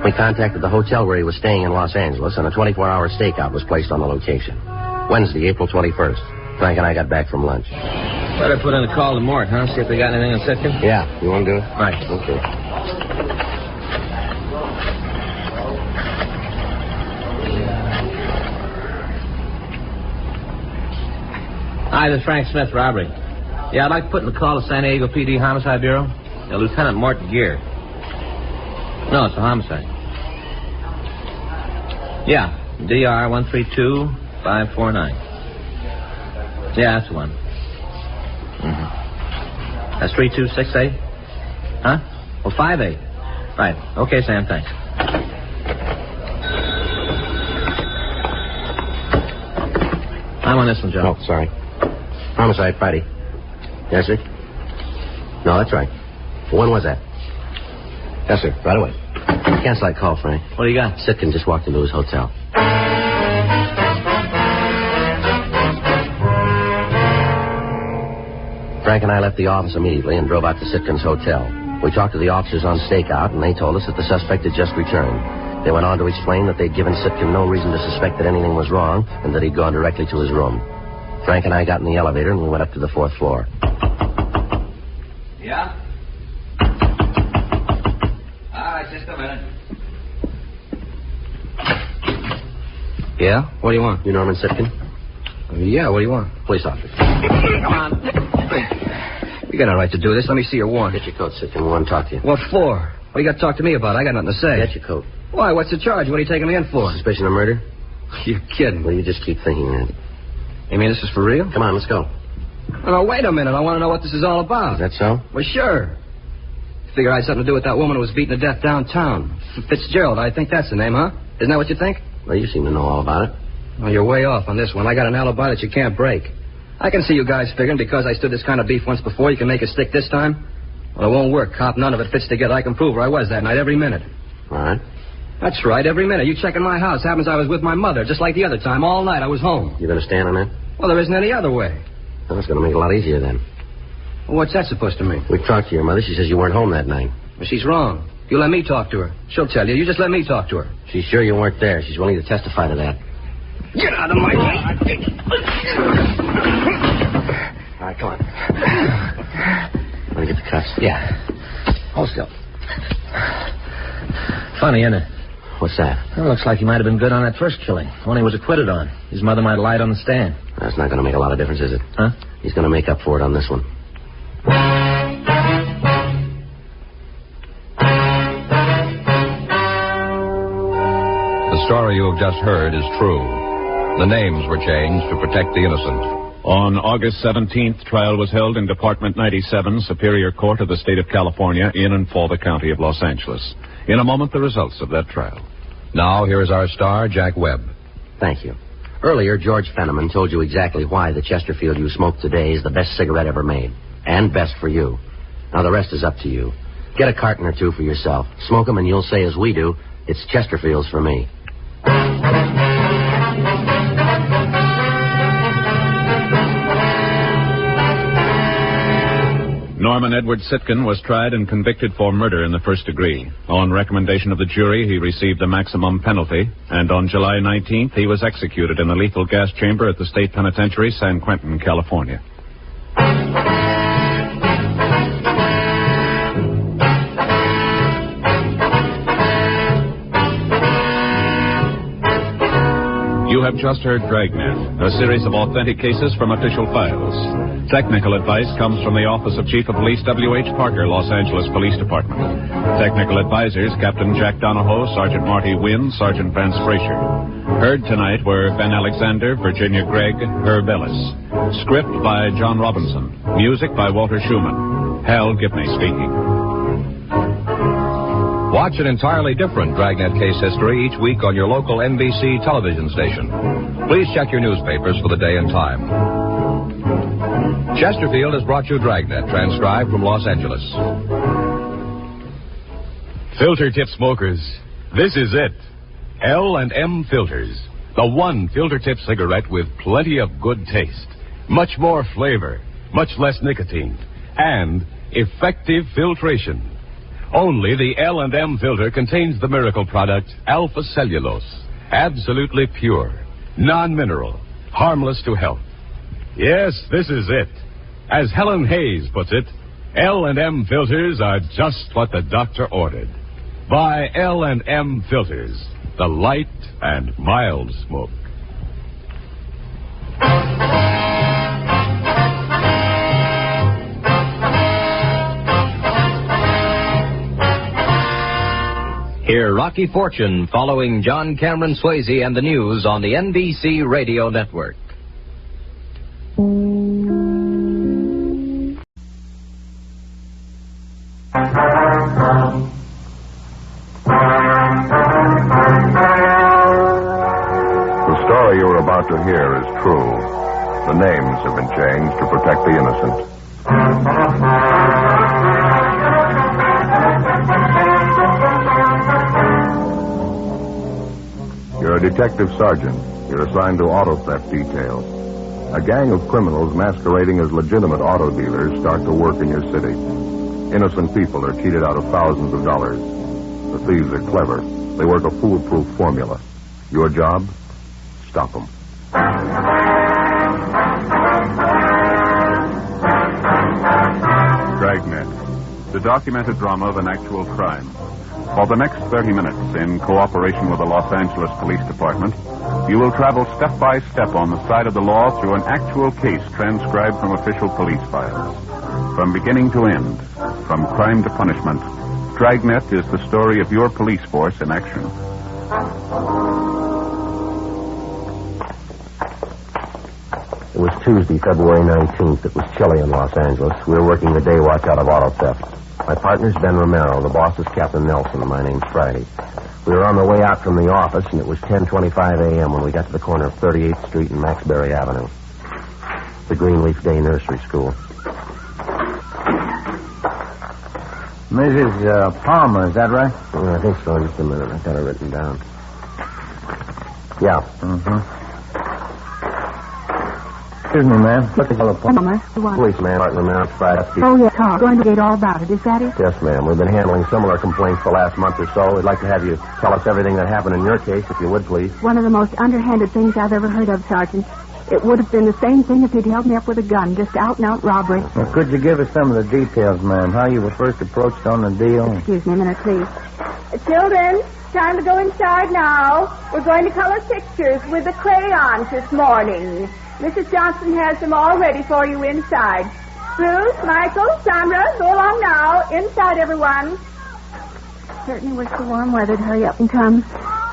We contacted the hotel where he was staying in Los Angeles, and a 24-hour stakeout was placed on the location. Wednesday, April 21st. Frank and I got back from lunch. Better put in a call to Mort, huh? See if they got anything on Sitkin? Yeah. You want to do it? Right. Okay. Hi, this is Frank Smith, robbery. Yeah, I'd like to put in a call to San Diego PD Homicide Bureau. Lieutenant Mort Gear. No, it's a homicide. Yeah, DR 132549. Yeah, that's the one. Mm-hmm. That's 3268? Huh? Well, 58. Right. Okay, Sam, thanks. I'm on this one, Joe. Oh, sorry. Homicide, Friday. Yes, sir? No, that's right. When was that? Yes, sir. Right away. Cancel that call, Frank. What do you got? Sitkin just walked into his hotel. Frank and I left the office immediately and drove out to Sitkin's hotel. We talked to the officers on stakeout, and they told us that the suspect had just returned. They went on to explain that they'd given Sitkin no reason to suspect that anything was wrong and that he'd gone directly to his room. Frank and I got in the elevator, and we went up to the 4th floor. Yeah? All right, just a minute. Yeah? What do you want? You Norman Sitkin? Yeah, what do you want? Police officer. Come on. You got a right to do this. Let me see your warrant. Get your coat, Sitkin. We want to talk to you. What for? What do you got to talk to me about? I got nothing to say. Get your coat. Why? What's the charge? What are you taking me in for? Suspicion of murder? You're kidding. Well, you just keep thinking that. You mean this is for real? Come on, let's go. No, wait a minute. I want to know what this is all about. Is that so? Well, sure. Figure I had something to do with that woman who was beaten to death downtown. Fitzgerald, I think that's the name, huh? Isn't that what you think? Well, you seem to know all about it. Well, you're way off on this one. I got an alibi that you can't break. I can see you guys figuring because I stood this kind of beef once before, you can make it stick this time. Well, it won't work, cop. None of it fits together. I can prove where I was that night every minute. All right. That's right, every minute. You check in my house. Happens I was with my mother, just like the other time. All night I was home. You going to stand on that? Well, there isn't any other way. Well, that's going to make it a lot easier then. Well, what's that supposed to mean? We talked to your mother. She says you weren't home that night. Well, she's wrong. You let me talk to her. She'll tell you. You just let me talk to her. She's sure you weren't there. She's willing to testify to that. Get out of my way. All right, come on. Want to get the cuffs? Yeah. Hold still. Funny, isn't it? What's that? Well, looks like he might have been good on that first killing. One he was acquitted on. His mother might have lied on the stand. That's not going to make a lot of difference, is it? Huh? He's going to make up for it on this one. The story you have just heard is true. The names were changed to protect the innocent. On August 17th, trial was held in Department 97, Superior Court of the State of California, in and for the County of Los Angeles. In a moment, the results of that trial. Now, here is our star, Jack Webb. Thank you. Earlier, George Fenneman told you exactly why the Chesterfield you smoke today is the best cigarette ever made. And best for you. Now, the rest is up to you. Get a carton or two for yourself. Smoke them and you'll say as we do, it's Chesterfields for me. Norman Edward Sitkin was tried and convicted for murder in the first degree. On recommendation of the jury, he received the maximum penalty, and on July 19th, he was executed in the lethal gas chamber at the State Penitentiary, San Quentin, California. You have just heard Dragnet, a series of authentic cases from official files. Technical advice comes from the Office of Chief of Police W.H. Parker, Los Angeles Police Department. Technical advisors, Captain Jack Donahoe, Sergeant Marty Wynn, Sergeant Vance Frazier. Heard tonight were Ben Alexander, Virginia Gregg, Herb Ellis. Script by John Robinson. Music by Walter Schumann. Hal Gibney speaking. Watch an entirely different Dragnet case history each week on your local NBC television station. Please check your newspapers for the day and time. Chesterfield has brought you Dragnet, transcribed from Los Angeles. Filter tip smokers, this is it. L&M Filters. The one filter tip cigarette with plenty of good taste, much more flavor, much less nicotine, and effective filtration. Only the L&M filter contains the miracle product alpha cellulose, absolutely pure, non-mineral, harmless to health. Yes, this is it. As Helen Hayes puts it, L&M filters are just what the doctor ordered. Buy L&M filters, the light and mild smoke. Hear Rocky Fortune following John Cameron Swayze and the news on the NBC Radio Network. The story you're about to hear is true. The names have been changed to protect the innocent. You're a detective sergeant. You're assigned to auto theft detail. A gang of criminals masquerading as legitimate auto dealers start to work in your city. Innocent people are cheated out of thousands of dollars. The thieves are clever. They work a foolproof formula. Your job? Stop them. Dragnet, the documented drama of an actual crime. For the next 30 minutes, in cooperation with the Los Angeles Police Department, you will travel step by step on the side of the law through an actual case transcribed from official police files. From beginning to end, from crime to punishment, Dragnet is the story of your police force in action. It was Tuesday, February 19th. It was chilly in Los Angeles. We were working the day watch out of auto theft. My partner's Ben Romero. The boss is Captain Nelson, and my name's Friday. We were on the way out from the office, and it was 10:25 a.m. when we got to the corner of 38th Street and Maxbury Avenue. The Greenleaf Day Nursery School. Mrs. Palmer, is that right? Yeah, I think so. Just a minute. I've got it written down. Yeah. Mm-hmm. Excuse me, ma'am. What the fellow Palmer? Policeman, Martin Romero, Friday. Oh, yes, Carl. Going to get all about it. Is that it? Yes, ma'am. We've been handling similar complaints the last month or so. We'd like to have you tell us everything that happened in your case, if you would, please. One of the most underhanded things I've ever heard of, Sergeant. It would have been the same thing if he'd held me up with a gun, just out-and-out robbery. Well, could you give us some of the details, ma'am? How you were first approached on the deal? Excuse me a minute, please. Children, time to go inside now. We're going to color pictures with the crayons this morning. Mrs. Johnson has them all ready for you inside. Bruce, Michael, Sandra, go along now. Inside, everyone. Certainly wish the warm weather to hurry up and come.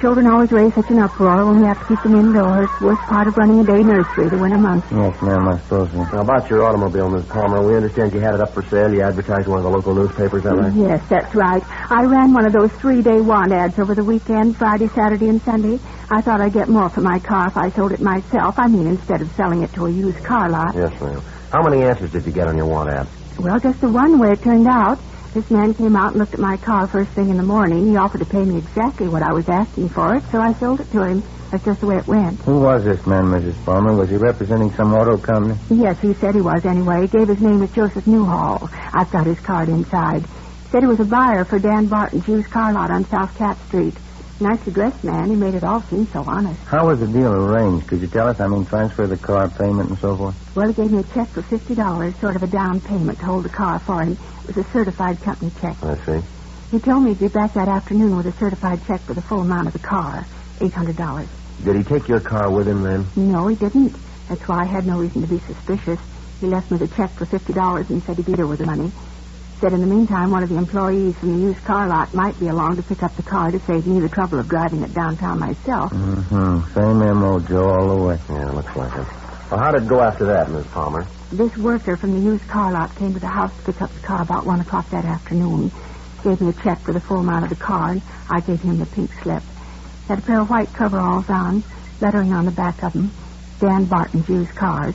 Children always raise such an uproar when we have to keep them indoors. Worst part of running a day nursery, the winter months. Yes, ma'am, I suppose so. Now, about your automobile, Miss Palmer, we understand you had it up for sale. You advertised in one of the local newspapers, is that right? Yes, that's right. I ran one of those 3-day want ads over the weekend, Friday, Saturday, and Sunday. I thought I'd get more for my car if I sold it myself. I mean, instead of selling it to a used car lot. Yes, ma'am. How many answers did you get on your want ad? Well, just the one way it turned out. This man came out and looked at my car first thing in the morning. He offered to pay me exactly what I was asking for it, so I sold it to him. That's just the way it went. Who was this man, Mrs. Palmer? Was he representing some auto company? Yes, he said he was anyway. He gave his name as Joseph Newhall. I've got his card inside. He said he was a buyer for Dan Barton's used car lot on South Cat Street. Nicely dressed man. He made it all seem so honest. How was the deal arranged? Could you tell us? I mean, transfer the car, payment, and so forth? Well, he gave me a check for $50, sort of a down payment to hold the car for him. It was a certified company check. I see. He told me he'd be back that afternoon with a certified check for the full amount of the car, $800. Did he take your car with him then? No, he didn't. That's why I had no reason to be suspicious. He left me the check for $50 and said he'd be there with the money. Said in the meantime, one of the employees from the used car lot might be along to pick up the car to save me the trouble of driving it downtown myself. Mm-hmm. Same M.O., Joe, all the way. Yeah, looks like it. Well, how did it go after that, Miss Palmer? This worker from the used car lot came to the house to pick up the car about 1 o'clock that afternoon. Gave me a check for the full amount of the car, and I gave him the pink slip. Had a pair of white coveralls on, lettering on the back of them, Dan Barton's used cars.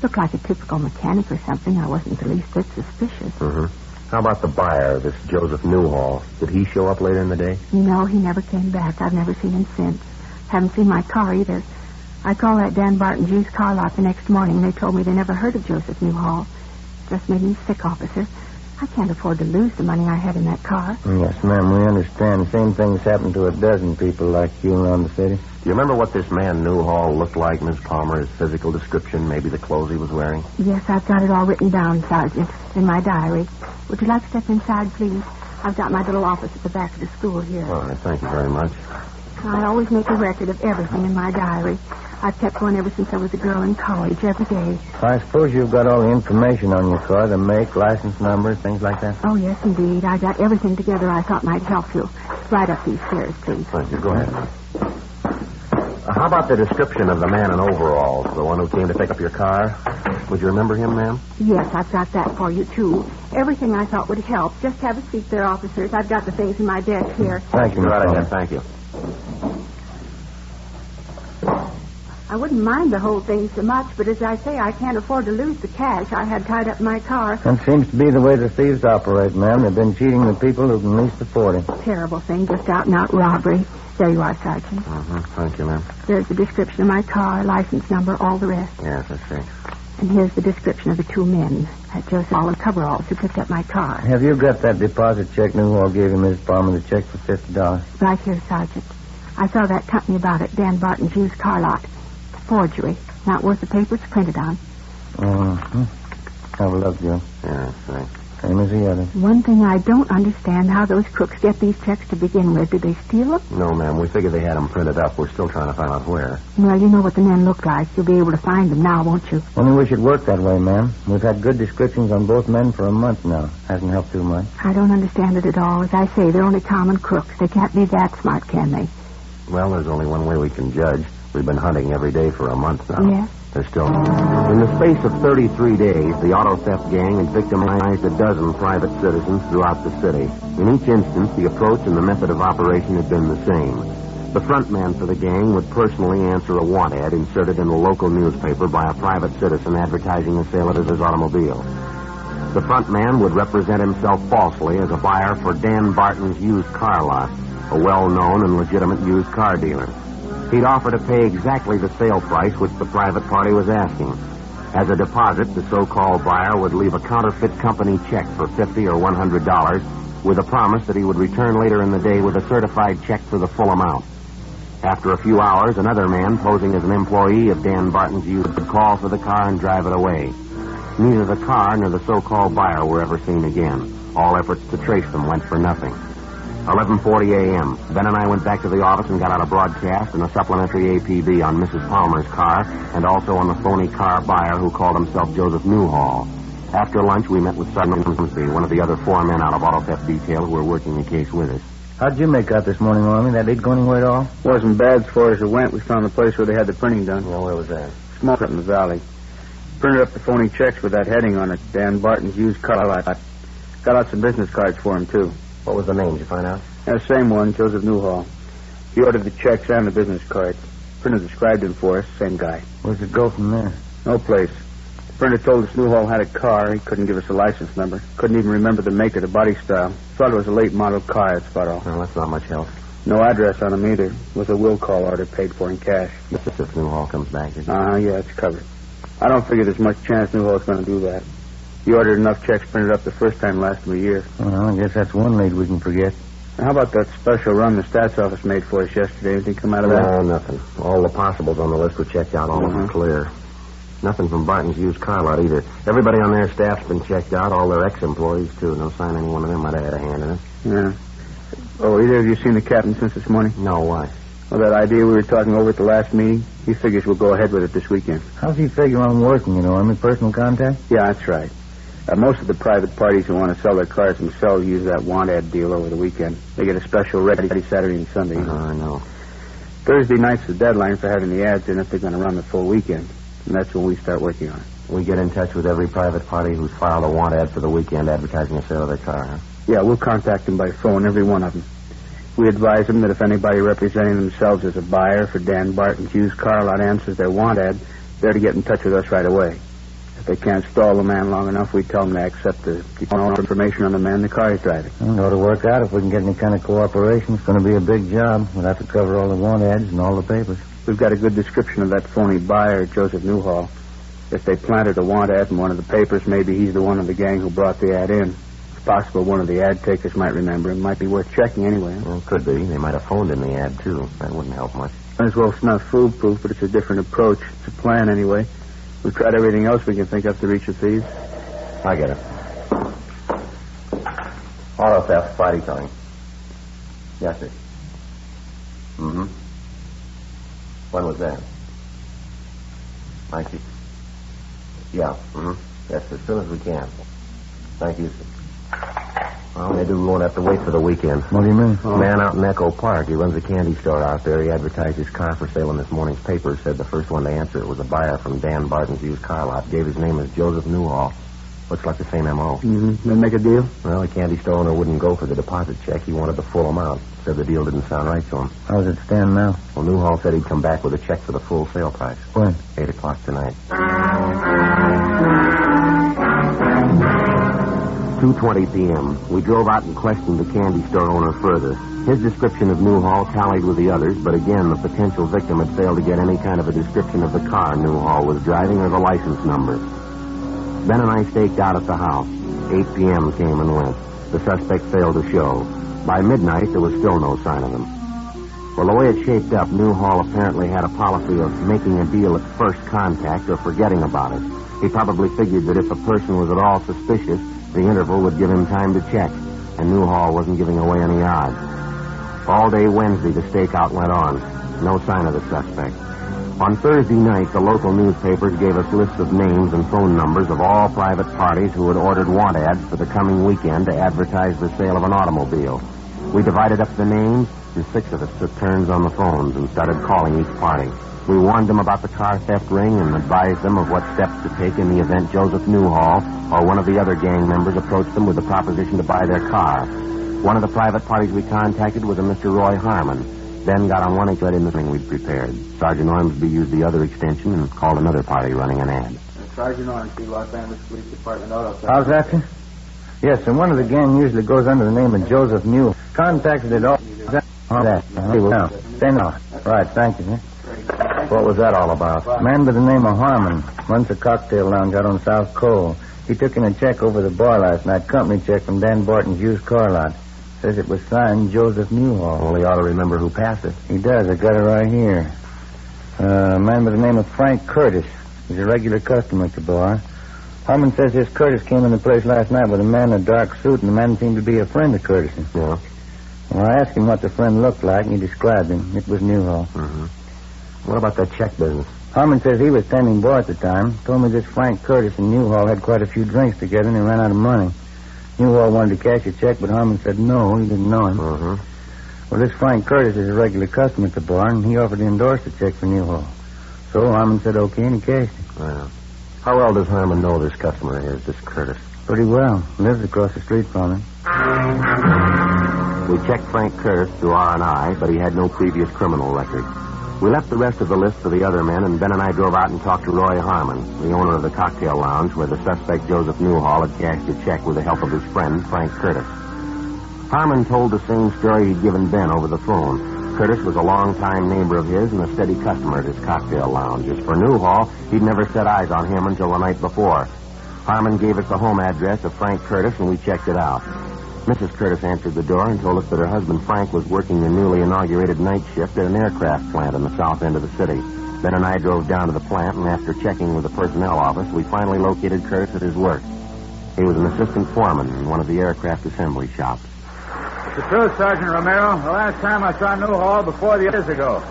Looked like a typical mechanic or something. I wasn't the least bit suspicious. Mm-hmm. How about the buyer, this Joseph Newhall? Did he show up later in the day? No, he never came back. I've never seen him since. Haven't seen my car either. I called that Dan Barton's used car lot the next morning, and they told me they never heard of Joseph Newhall. Just made me sick, officer. I can't afford to lose the money I had in that car. Yes, ma'am, we understand. Same thing's happened to a dozen people like you around the city. Do you remember what this man Newhall looked like, Miss Palmer? His physical description, maybe the clothes he was wearing? Yes, I've got it all written down, Sergeant, in my diary. Would you like to step inside, please? I've got my little office at the back of the school here. All right, thank you very much. I always make a record of everything in my diary. I've kept one ever since I was a girl in college, every day. I suppose you've got all the information on your car, the make, license number, things like that? Oh, yes, indeed. I got everything together I thought might help you. Right up these stairs, please. Thank you. Go ahead. How about the description of the man in overalls, the one who came to pick up your car? Would you remember him, ma'am? Yes, I've got that for you, too. Everything I thought would help. Just have a seat there, officers. I've got the things in my desk here. Thank you, Right Miss ahead. Thank you. I wouldn't mind the whole thing so much, but as I say, I can't afford to lose the cash I had tied up in my car. That seems to be the way the thieves operate, ma'am. They've been cheating the people who can least afford it. Terrible thing, just out-and-out robbery. There you are, Sergeant. Thank you, ma'am. There's the description of my car, license number, all the rest. Yes, I see. And here's the description of the two men, Joseph All and coveralls, who picked up my car. Have you got that deposit check Newhall gave you, Miss Palmer, the check for $50? Right here, Sergeant. I saw that company about it, Dan Barton's used car lot. Forgery. Not worth the paper it's printed on. Have a look, Joe. Yes, thanks. Same as the other. One thing I don't understand, how those crooks get these checks to begin with. Did they steal them? No, ma'am. We figured they had them printed up. We're still trying to find out where. Well, you know what the men look like. You'll be able to find them now, won't you? Only wish it worked that way, ma'am. We've had good descriptions on both men for a month now. Hasn't helped too much. I don't understand it at all. As I say, they're only common crooks. They can't be that smart, can they? Well, there's only one way we can judge. We've been hunting every day for a month now. Yes? They're still... In the space of 33 days, the auto theft gang had victimized a dozen private citizens throughout the city. In each instance, the approach and the method of operation had been the same. The front man for the gang would personally answer a want ad inserted in a local newspaper by a private citizen advertising the sale of his automobile. The front man would represent himself falsely as a buyer for Dan Barton's used car lot, a well-known and legitimate used car dealer. He'd offer to pay exactly the sale price which the private party was asking. As a deposit, the so-called buyer would leave a counterfeit company check for $50 or $100 with a promise that he would return later in the day with a certified check for the full amount. After a few hours, another man, posing as an employee of Dan Barton's used, would call for the car and drive it away. Neither the car nor the so-called buyer were ever seen again. All efforts to trace them went for nothing. 11:40 a.m. Ben and I went back to the office and got out a broadcast and a supplementary APB on Mrs. Palmer's car and also on the phony car buyer who called himself Joseph Newhall. After lunch, we met with Sergeant Grimsby, one of the other four men out of auto theft detail who were working the case with us. How'd you make out this morning, Army? That did go anywhere at all? Wasn't bad as far as it went. We found the place where they had the printing done. Well, where was that? Small up in the valley. Printed up the phony checks with that heading on it. Dan Barton's used car lot. Got out some business cards for him, too. What was the name? Did you find out? Yeah, same one, Joseph Newhall. He ordered the checks and the business cards. Printer described him for us, same guy. Where's it go from there? No place. The printer told us Newhall had a car. He couldn't give us a license number. Couldn't even remember the make or the body style. Thought it was a late model car, that's about all. Well, that's not much help. No address on him either. It was a will call order paid for in cash. If Newhall comes back, is it? Yeah, it's covered. I don't figure there's much chance Newhall's going to do that. He ordered enough checks printed up the first time last of a year. Well, I guess that's one lead we can forget. How about that special run the stats office made for us yesterday? Anything come out of that? No, nothing. All the possibles on the list were checked out, all of them clear. Nothing from Barton's used car lot either. Everybody on their staff's been checked out, all their ex-employees, too. No sign any one of them might have had a hand in it. Yeah. Oh, either of you seen the captain since this morning? No, why? Well, that idea we were talking over at the last meeting, he figures we'll go ahead with it this weekend. How's he figure on working, Army? Personal contact? Yeah, that's right. Most of the private parties who want to sell their cars themselves use that want ad deal over the weekend. They get a special ready Saturday and Sunday. I know. Thursday night's the deadline for having the ads in if they're going to run the full weekend. And that's when we start working on it. We get in touch with every private party who's filed a want ad for the weekend advertising a sale of their car, huh? Yeah, we'll contact them by phone, every one of them. We advise them that if anybody representing themselves as a buyer for Dan Barton's used car lot answers their want ad, they're to get in touch with us right away. If they can't stall the man long enough, we tell them to accept the information on the man the car is driving. It ought to work out. If we can get any kind of cooperation, it's going to be a big job. We'll have to cover all the want ads and all the papers. We've got a good description of that phony buyer, Joseph Newhall. If they planted a want ad in one of the papers, maybe he's the one of the gang who brought the ad in. It's possible one of the ad takers might remember him. Might be worth checking anyway. Well, could be. They might have phoned in the ad, too. That wouldn't help much. Might as well it's not foolproof, but it's a different approach. It's a plan anyway. We've tried everything else we can think of to reach the thieves. I get it. Auto theft, Friday coming. Yes, sir. Mm-hmm. When was that? 19. Yeah. Mm-hmm. Yes, as soon as we can. Thank you, sir. Well, maybe we won't have to wait for the weekend. What do you mean? Man out in Echo Park. He runs a candy store out there. He advertised his car for sale in this morning's paper. Said the first one to answer it was a buyer from Dan Barton's used car lot. Gave his name as Joseph Newhall. Looks like the same M.O. Mm-hmm. Then make a deal? Well, the candy store owner wouldn't go for the deposit check. He wanted the full amount. Said the deal didn't sound right to him. How does it stand now? Well, Newhall said he'd come back with a check for the full sale price. When? 8 o'clock tonight. 2:20 p.m. We drove out and questioned the candy store owner further. His description of Newhall tallied with the others, but again, the potential victim had failed to get any kind of a description of the car Newhall was driving or the license number. Ben and I staked out at the house. 8 p.m. came and went. The suspect failed to show. By midnight, there was still no sign of him. Well, the way it shaped up, Newhall apparently had a policy of making a deal at first contact or forgetting about it. He probably figured that if a person was at all suspicious, the interval would give him time to check, and Newhall wasn't giving away any odds. All day Wednesday, the stakeout went on. No sign of the suspect. On Thursday night, the local newspapers gave us lists of names and phone numbers of all private parties who had ordered want ads for the coming weekend to advertise the sale of an automobile. We divided up the names, and 6 of us took turns on the phones and started calling each party. We warned them about the car theft ring and advised them of what steps to take in the event Joseph Newhall or one of the other gang members approached them with the proposition to buy their car. One of the private parties we contacted was a Mr. Roy Harmon. Ben got on one and read in the thing we'd prepared. Sergeant Ormsby used the other extension and called another party running an ad. Sergeant Ormsby, Los Angeles Police Department Auto. How's that, sir? Yes, and one of the gang usually goes under the name of Joseph Newhall. Contacted it all. Right, thank you, sir. What was that all about? A man by the name of Harmon runs a cocktail lounge out on South Cole. He took in a check over the bar last night, company check from Dan Barton's used car lot. Says it was signed Joseph Newhall. Well, he ought to remember who passed it. He does. I got it right here. A man by the name of Frank Curtis. He's a regular customer at the bar. Harmon says this Curtis came in the place last night with a man in a dark suit, and the man seemed to be a friend of Curtis's. Yeah. Well, I asked him what the friend looked like, and he described him. It was Newhall. Mm-hmm. What about that check business? Harmon says he was standing bar at the time. Told me this Frank Curtis and Newhall had quite a few drinks together, and he ran out of money. Newhall wanted to cash a check, but Harmon said no, he didn't know him. Mm-hmm. Well, this Frank Curtis is a regular customer at the bar, and he offered to endorse the check for Newhall. So Harmon said okay, and he cashed it. Wow. How well does Harmon know this customer of his, this Curtis? Pretty well. Lives across the street from him. We checked Frank Curtis through R&I, but he had no previous criminal record. We left the rest of the list for the other men, and Ben and I drove out and talked to Roy Harmon, the owner of the cocktail lounge where the suspect Joseph Newhall had cashed a check with the help of his friend, Frank Curtis. Harmon told the same story he'd given Ben over the phone. Curtis was a long-time neighbor of his and a steady customer at his cocktail lounge. As for Newhall, he'd never set eyes on him until the night before. Harmon gave us the home address of Frank Curtis, and we checked it out. Mrs. Curtis answered the door and told us that her husband Frank was working the newly inaugurated night shift at an aircraft plant in the south end of the city. Ben and I drove down to the plant, and after checking with the personnel office, we finally located Curtis at his work. He was an assistant foreman in one of the aircraft assembly shops. The truth, Sergeant Romero. The last time I saw Newhall before the years ago.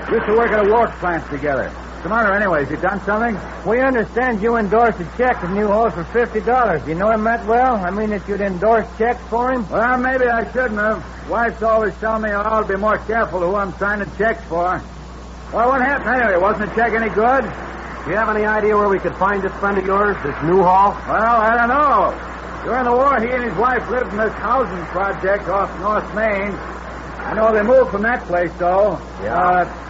We used to work at a work plant together. What's the matter anyways? You done something? We understand you endorsed a check to Newhall for $50. Do you know him that well? I mean that you'd endorse checks for him? Well, maybe I shouldn't have. Wife's always telling me I ought to be more careful who I'm signing checks for. Well, what happened anyway? Wasn't the check any good? Do you have any idea where we could find this friend of yours, this Newhall? Well, I don't know. During the war, he and his wife lived in this housing project off North Main. I know they moved from that place, though. Yeah.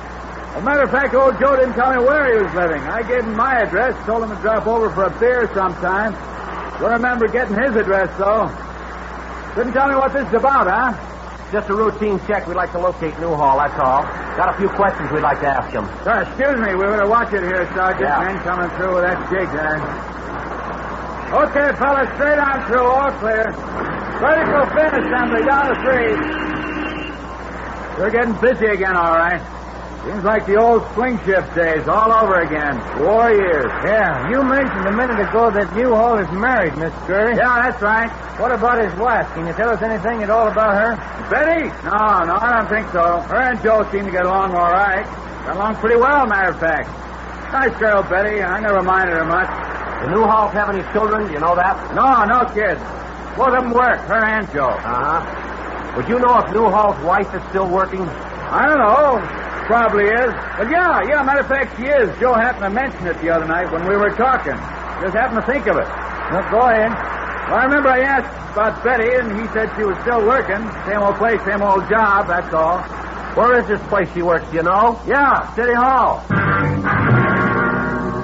As a matter of fact, old Joe didn't tell me where he was living. I gave him my address, told him to drop over for a beer sometime. Don't remember getting his address, though. Couldn't tell me what this is about, huh? Just a routine check. We'd like to locate Newhall, that's all. Got a few questions we'd like to ask him. Excuse me, we better watch it here, Sergeant. Yeah. Men coming through with that jig there. Okay, fellas, straight on through, all clear. Vertical fin assembly, down to 3. We're getting busy again, all right. Seems like the old swing shift days all over again. War years. Yeah, you mentioned a minute ago that Newhall is married, Miss Curry. Yeah, that's right. What about his wife? Can you tell us anything at all about her? Betty? No, I don't think so. Her and Joe seem to get along all right. Got along pretty well, matter of fact. Nice girl, Betty. I never minded her much. The Newhalls have any children? You know that? No kids. Both of them work, her and Joe. Uh-huh. Would you know if Newhall's wife is still working? I don't know. Probably is. But yeah, matter of fact, she is. Joe happened to mention it the other night when we were talking. Just happened to think of it. Well, go ahead. Well, I remember I asked about Betty, and he said she was still working. Same old place, same old job, that's all. Where is this place she works, do you know? Yeah, City Hall.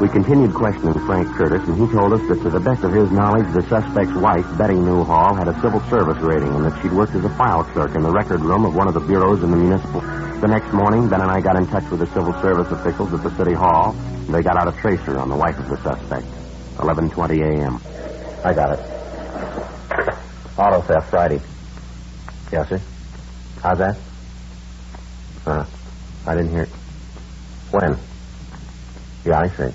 We continued questioning Frank Curtis, and he told us that to the best of his knowledge, the suspect's wife, Betty Newhall, had a civil service rating and that she'd worked as a file clerk in the record room of one of the bureaus in the municipal. The next morning, Ben and I got in touch with the civil service officials at the City Hall, and they got out a tracer on the wife of the suspect. 11:20 a.m. I got it. Auto theft Friday. Yes, sir. How's that? I didn't hear it. When? Yeah, I see.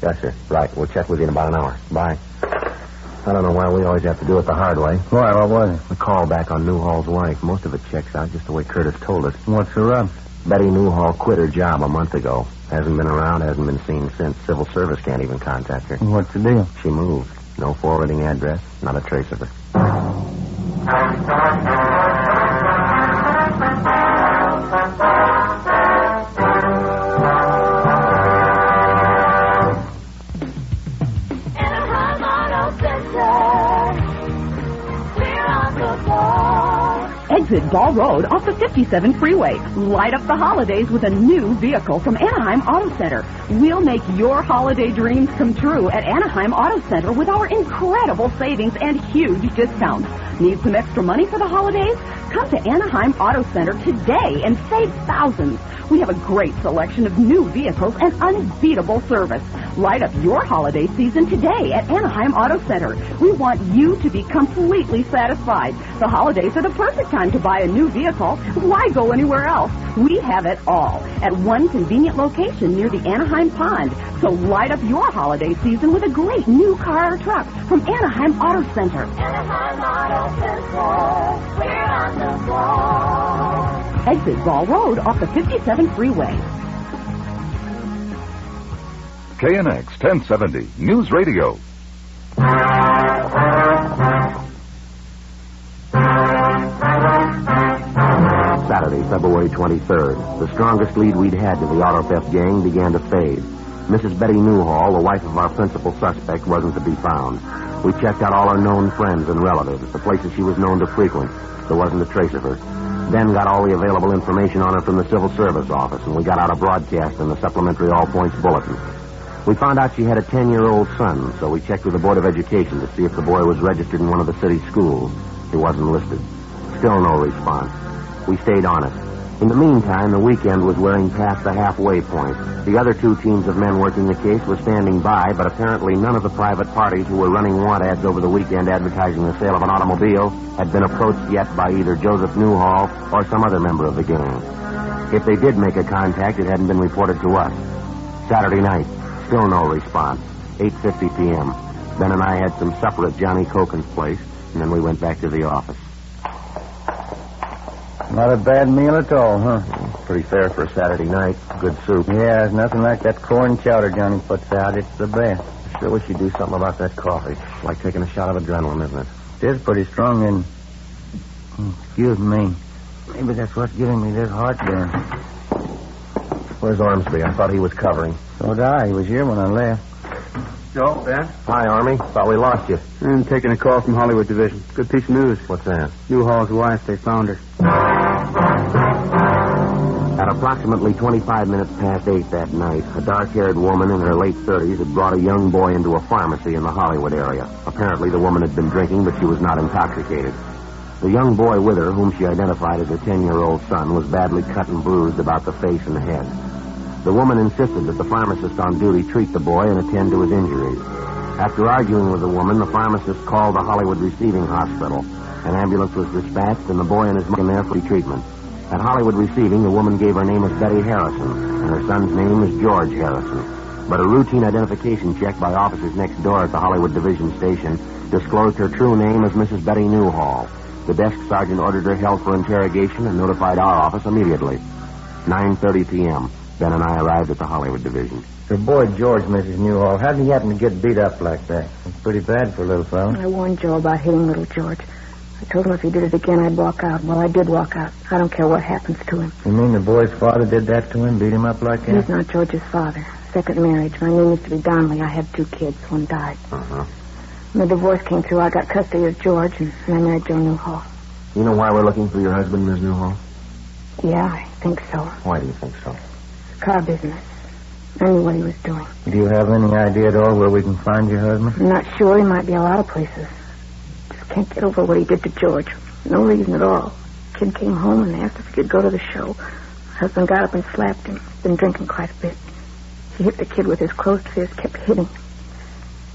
Yes, sir. Right. We'll check with you in about an hour. Bye. I don't know why we always have to do it the hard way. Why? What was it? The call back on Newhall's wife. Most of it checks out just the way Curtis told us. What's the rub? Betty Newhall quit her job a month ago. Hasn't been around, hasn't been seen since. Civil service can't even contact her. What's the deal? She moved. No forwarding address, not a trace of her. Exit Ball Road off the 57 freeway. Light up the holidays with a new vehicle from Anaheim Auto Center. We'll make your holiday dreams come true at Anaheim Auto Center with our incredible savings and huge discounts. Need some extra money for the holidays? Come to Anaheim Auto Center today and save thousands. We have a great selection of new vehicles and unbeatable service. Light up your holiday season today at Anaheim Auto Center. We want you to be completely satisfied. The holidays are the perfect time to buy a new vehicle. Why go anywhere else? We have it all at one convenient location near the Anaheim Pond. So light up your holiday season with a great new car or truck from Anaheim Auto Center. Anaheim Auto Center, we're on the ball. Exit Ball Road off the 57 freeway. KNX 1070 News Radio. Saturday, February 23rd. The strongest lead we'd had to the auto theft gang began to fade. Mrs. Betty Newhall, the wife of our principal suspect, wasn't to be found. We checked out all her known friends and relatives, the places she was known to frequent. There wasn't a trace of her. Ben got all the available information on her from the Civil Service office, and we got out a broadcast in the supplementary All Points Bulletin. We found out she had a 10-year-old son, so we checked with the Board of Education to see if the boy was registered in one of the city schools. He wasn't listed. Still no response. We stayed on it. In the meantime, the weekend was wearing past the halfway point. The other two teams of men working the case were standing by, but apparently none of the private parties who were running want ads over the weekend advertising the sale of an automobile had been approached yet by either Joseph Newhall or some other member of the gang. If they did make a contact, it hadn't been reported to us. Saturday night, still no response. 8:50 p.m. Ben and I had some supper at Johnny Coken's place, and then we went back to the office. Not a bad meal at all, huh? Pretty fair for a Saturday night. Good soup. Yeah, it's nothing like that corn chowder Johnny puts out. It's the best. I sure wish you'd do something about that coffee. It's like taking a shot of adrenaline, isn't it? It is pretty strong and... Excuse me. Maybe that's what's giving me this heartburn. Where's Ormsby? I thought he was covering. So did I. He was here when I left. Joe, Ben? Hi, Army. Thought we lost you. I'm taking a call from Hollywood Division. Good piece of news. What's that? Newhall's wife, they found her. At approximately 25 minutes past 8 that night, a dark-haired woman in her late 30s had brought a young boy into a pharmacy in the Hollywood area. Apparently, the woman had been drinking, but she was not intoxicated. The young boy with her, whom she identified as her 10-year-old son, was badly cut and bruised about the face and the head. The woman insisted that the pharmacist on duty treat the boy and attend to his injuries. After arguing with the woman, the pharmacist called the Hollywood Receiving Hospital. An ambulance was dispatched, and the boy and his mother there for treatment. At Hollywood Receiving, the woman gave her name as Betty Harrison, and her son's name is George Harrison. But a routine identification check by officers next door at the Hollywood Division Station disclosed her true name as Mrs. Betty Newhall. The desk sergeant ordered her held for interrogation and notified our office immediately. 9:30 p.m. Ben and I arrived at the Hollywood Division. Your boy George, Mrs. Newhall, how did he happen to get beat up like that? It's pretty bad for a little fellow. I warned Joe about hitting little George. I told him if he did it again, I'd walk out. Well, I did walk out. I don't care what happens to him. You mean the boy's father did that to him, beat him up like that? He's not George's father. Second marriage. My name used to be Donnelly. I had 2 kids. One died. When the divorce came through, I got custody of George, and I married Joe Newhall. You know why we're looking for your husband, Ms. Newhall? Yeah, I think so. Why do you think so? Car business. I knew what he was doing. Do you have any idea at all where we can find your husband? I'm not sure. He might be a lot of places. Just can't get over what he did to George. No reason at all. Kid came home and asked if he could go to the show. Husband got up and slapped him. He's been drinking quite a bit. He hit the kid with his closed fist, kept hitting.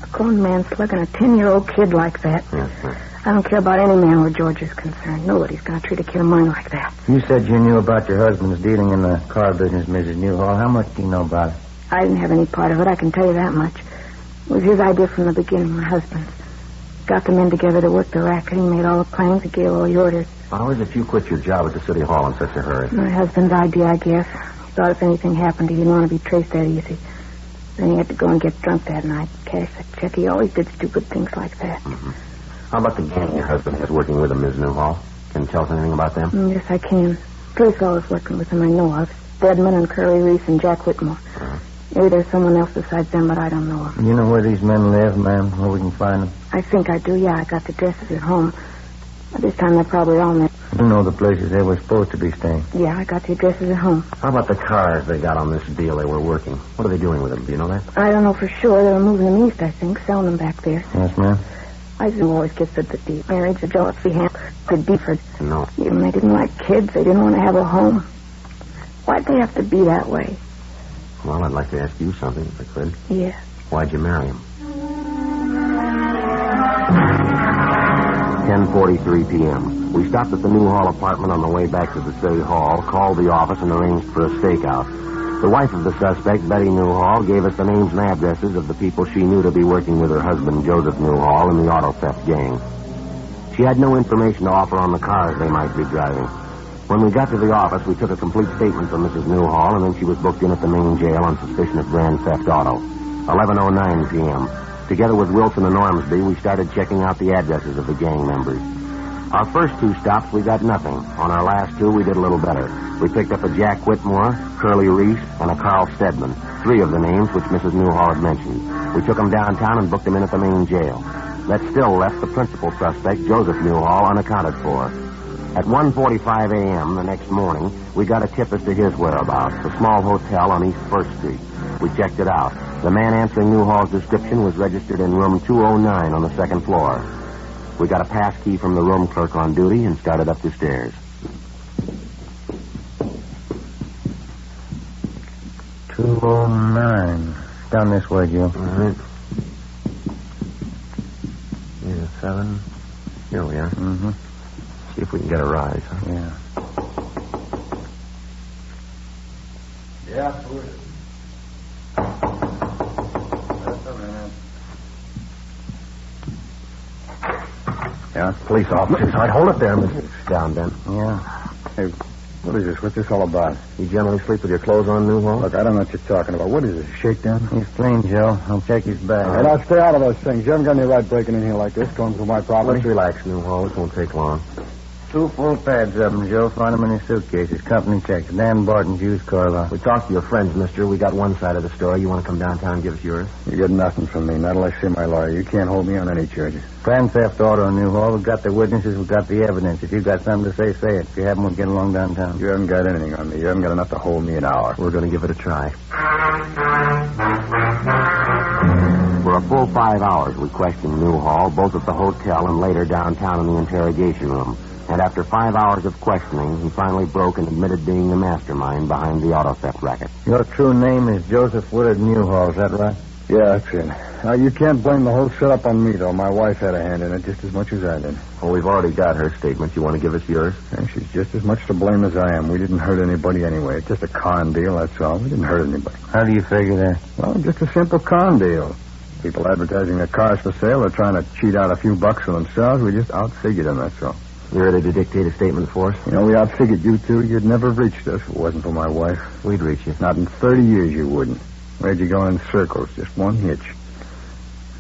A grown man slugging a 10-year-old kid like that. I don't care about any man where George is concerned. Nobody's going to treat a kid of mine like that. You said you knew about your husband's dealing in the car business, Mrs. Newhall. How much do you know about it? I didn't have any part of it, I can tell you that much. It was his idea from the beginning, my husband's. Got the men together to work the racket. He made all the plans. He gave all the orders. How is it you quit your job at the City Hall in such a hurry? My husband's idea, I guess. He thought if anything happened, he didn't want to be traced that easy. Then he had to go and get drunk that night. Cash the check. He always did stupid things like that. How about the gang your husband has working with him, Ms. Newhall? Can you tell us anything about them? Yes, I can. 3 fellows working with him I know of. Deadman and Curly Reese and Jack Whitmore. Maybe there's someone else besides them, but I don't know of. You know where these men live, ma'am? Where we can find them? I think I do, yeah. I got the addresses at home. By this time, they're probably all met. You know the places they were supposed to be staying. Yeah, I got the addresses at home. How about the cars they got on this deal they were working? What are they doing with them? Do you know that? I don't know for sure. They were moving them east, I think, selling them back there. Yes, ma'am. I didn't always get the deep marriage, the jealousy, the Deeford. No. Even they didn't like kids. They didn't want to have a home. Why'd they have to be that way? Well, I'd like to ask you something, if I could. Yeah. Why'd you marry him? 10:43 p.m. We stopped at the Newhall apartment on the way back to the City Hall, called the office, and arranged for a stakeout. The wife of the suspect, Betty Newhall, gave us the names and addresses of the people she knew to be working with her husband, Joseph Newhall, in the auto theft gang. She had no information to offer on the cars they might be driving. When we got to the office, we took a complete statement from Mrs. Newhall, and then she was booked in at the main jail on suspicion of grand theft auto. 11:09 p.m. Together with Wilson and Ormsby, we started checking out the addresses of the gang members. Our first 2 stops, we got nothing. On our last 2, we did a little better. We picked up a Jack Whitmore, Curly Reese, and a Carl Stedman, 3 of the names which Mrs. Newhall had mentioned. We took them downtown and booked them in at the main jail. That still left the principal suspect, Joseph Newhall, unaccounted for. At 1:45 a.m. the next morning, we got a tip as to his whereabouts, a small hotel on East 1st Street. We checked it out. The man answering Newhall's description was registered in room 209 on the 2nd floor. We got a pass key from the room clerk on duty and started up the stairs. 209. Down this way, Joe. All right. Here's a 7. Here we are. See if we can get a rise, huh? Yeah. Yeah, who is it? Yeah, police officers. All right, hold it there, Mr. Down, Ben. Yeah. Hey, what is this? What's this all about? You generally sleep with your clothes on, Newhall? Look, I don't know what you're talking about. What is this, a shakedown? He's clean, Joe. I'll check his bag. All right, I'll stay out of those things. You haven't got any right breaking in here like this, going through my property. Let's relax, Newhall. This won't take long. 2 full pads of them, Joe. Found them in his suitcases. Company checks. Dan Barton's used car lot. We talked to your friends, mister. We got one side of the story. You want to come downtown and give us yours? You get nothing from me, not unless you're my lawyer. You can't hold me on any charges. Grand theft auto, Newhall. We've got the witnesses. We've got the evidence. If you've got something to say, say it. If you haven't, we'll get along downtown. You haven't got anything on me. You haven't got enough to hold me an hour. We're going to give it a try. For a full 5 hours, we questioned Newhall, both at the hotel and later downtown in the interrogation room. And after 5 hours of questioning, he finally broke and admitted being the mastermind behind the auto theft racket. Your true name is Joseph Willard Newhall, is that right? Yeah, that's it. Now, you can't blame the whole setup on me, though. My wife had a hand in it just as much as I did. Well, we've already got her statement. You want to give us yours? And she's just as much to blame as I am. We didn't hurt anybody anyway. It's just a con deal, that's all. We didn't hurt anybody. How do you figure that? Well, just a simple con deal. People advertising their cars for sale are trying to cheat out a few bucks for themselves. We just outfigured them, that's all. You ready to dictate a statement for us? You know, we outfigured you two. You'd never have reached us if it wasn't for my wife. We'd reach you. Not in 30 years you wouldn't. Where'd you go in circles? Just one hitch.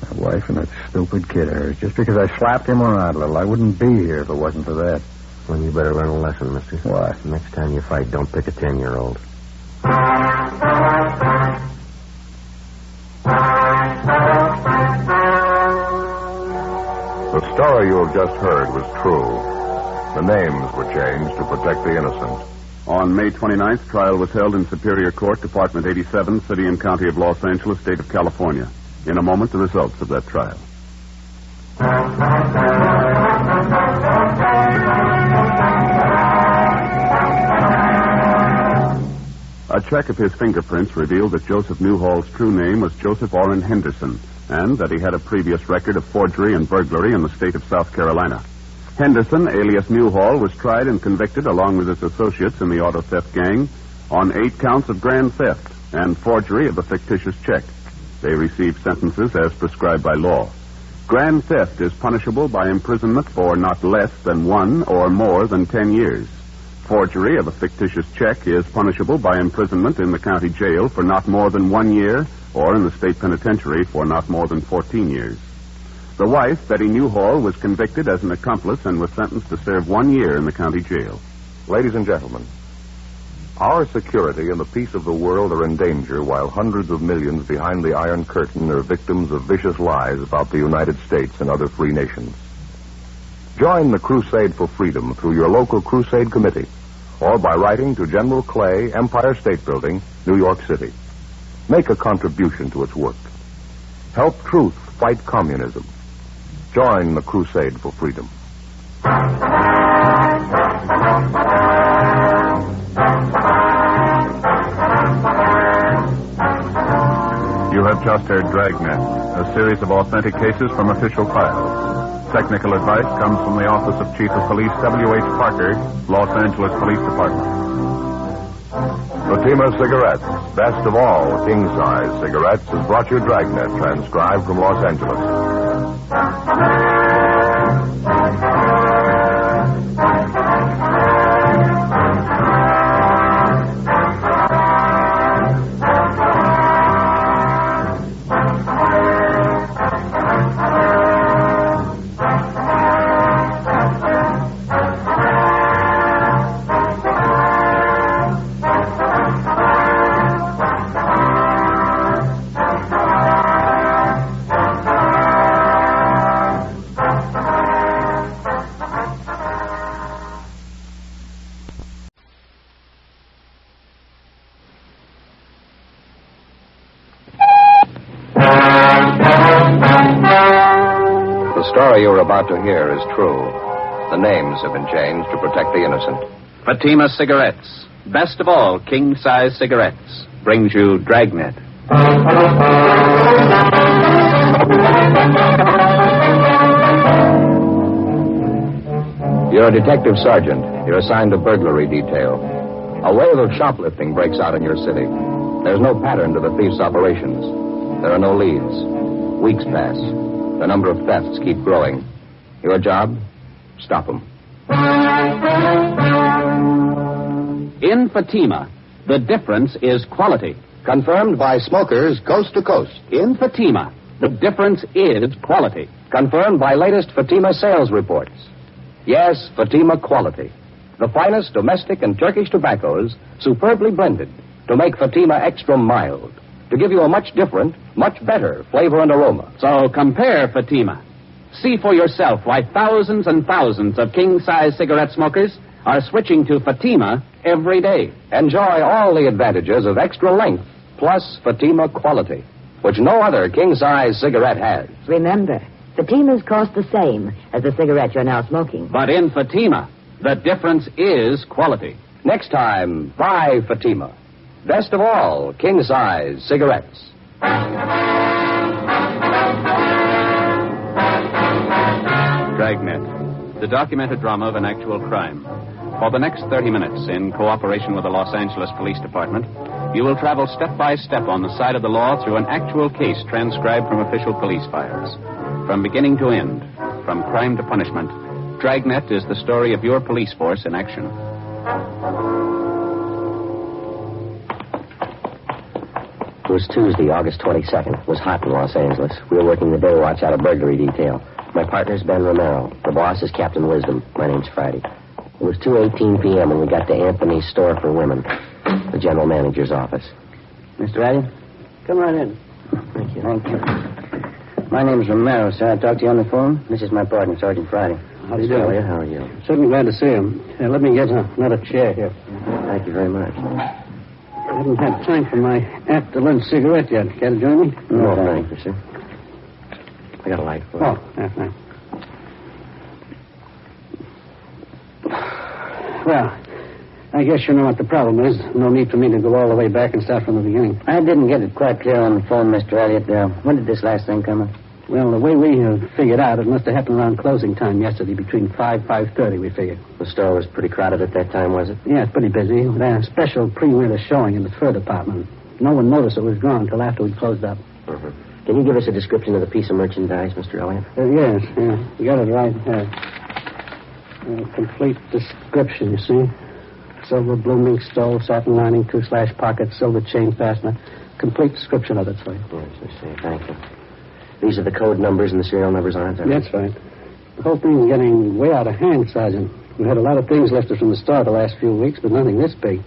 My wife and that stupid kid of hers. Just because I slapped him around a little, I wouldn't be here if it wasn't for that. Well, you better learn a lesson, mister. What? Next time you fight, don't pick a 10-year-old. The story you have just heard was true. The names were changed to protect the innocent. On May 29th, trial was held in Superior Court, Department 87, City and County of Los Angeles, State of California. In a moment, the results of that trial. A check of his fingerprints revealed that Joseph Newhall's true name was Joseph Orrin Henderson, and that he had a previous record of forgery and burglary in the state of South Carolina. Henderson, alias Newhall, was tried and convicted along with his associates in the auto theft gang on 8 counts of grand theft and forgery of a fictitious check. They received sentences as prescribed by law. Grand theft is punishable by imprisonment for not less than 1 or more than 10 years. Forgery of a fictitious check is punishable by imprisonment in the county jail for not more than 1 year or in the state penitentiary for not more than 14 years. The wife, Betty Newhall, was convicted as an accomplice and was sentenced to serve 1 year in the county jail. Ladies and gentlemen, our security and the peace of the world are in danger while hundreds of millions behind the Iron Curtain are victims of vicious lies about the United States and other free nations. Join the crusade for freedom through your local crusade committee or by writing to General Clay, Empire State Building, New York City. Make a contribution to its work. Help truth fight communism. Join the crusade for freedom. You have just heard Dragnet, a series of authentic cases from official files. Technical advice comes from the Office of Chief of Police W.H. Parker, Los Angeles Police Department. Fatima Cigarettes, best of all king-size cigarettes, has brought you Dragnet, transcribed from Los Angeles. The story you're about to hear is true. The names have been changed to protect the innocent. Fatima Cigarettes, best of all king-size cigarettes, brings you Dragnet. You're a detective sergeant. You're assigned to burglary detail. A wave of shoplifting breaks out in your city. There's no pattern to the thief's operations. There are no leads. Weeks pass. The number of thefts keep growing. Your job? Stop them. In Fatima, the difference is quality. Confirmed by smokers coast to coast. In Fatima, the difference is quality. Confirmed by latest Fatima sales reports. Yes, Fatima quality. The finest domestic and Turkish tobaccos superbly blended to make Fatima extra mild. To give you a much different, much better flavor and aroma. So compare Fatima. See for yourself why thousands and thousands of king-size cigarette smokers are switching to Fatima every day. Enjoy all the advantages of extra length plus Fatima quality, which no other king-size cigarette has. Remember, Fatimas cost the same as the cigarette you're now smoking. But in Fatima, the difference is quality. Next time, buy Fatima. Best of all, king-size cigarettes. Dragnet, the documented drama of an actual crime. For the next 30 minutes, in cooperation with the Los Angeles Police Department, you will travel step by step on the side of the law through an actual case transcribed from official police files. From beginning to end, from crime to punishment, Dragnet is the story of your police force in action. It was Tuesday, August 22nd. It was hot in Los Angeles. We were working the day watch out of burglary detail. My partner's Ben Romero. The boss is Captain Wisdom. My name's Friday. It was 2:18 p.m. when we got to Anthony's Store for Women, the general manager's office. Mr. Addy, come on in. Thank you. Thank you. My name's Romero, sir. I talked to you on the phone. This is my partner, Sergeant Friday. How do you do? How are you? Certainly glad to see him. Let me get another chair here. Thank you very much. I haven't had time for my after-lunch cigarette yet. Care to join me? No, thank you, sir. I got a light for you. Oh, yeah, thanks. Well, I guess you know what the problem is. No need for me to go all the way back and start from the beginning. I didn't get it quite clear on the phone, Mr. Elliott. When did this last thing come up? Well, the way we figured out, it must have happened around closing time yesterday, between 5:30, we figured. The store was pretty crowded at that time, was it? Yeah, it's pretty busy. We had a special pre-winter showing in the fur department. No one noticed it was gone until after we'd closed up. Mm-hmm. Can you give us a description of the piece of merchandise, Mr. Elliott? Yes, yeah. You got it right here. Complete description, you see. Silver blooming stove, satin lining, 2-slash pocket, silver chain fastener. Complete description of it, sir. Yes, I see. Thank you. These are the code numbers and the serial numbers on it? That's right. The whole thing's getting way out of hand, Sergeant. We had a lot of things lifted from the store the last few weeks, but nothing this big.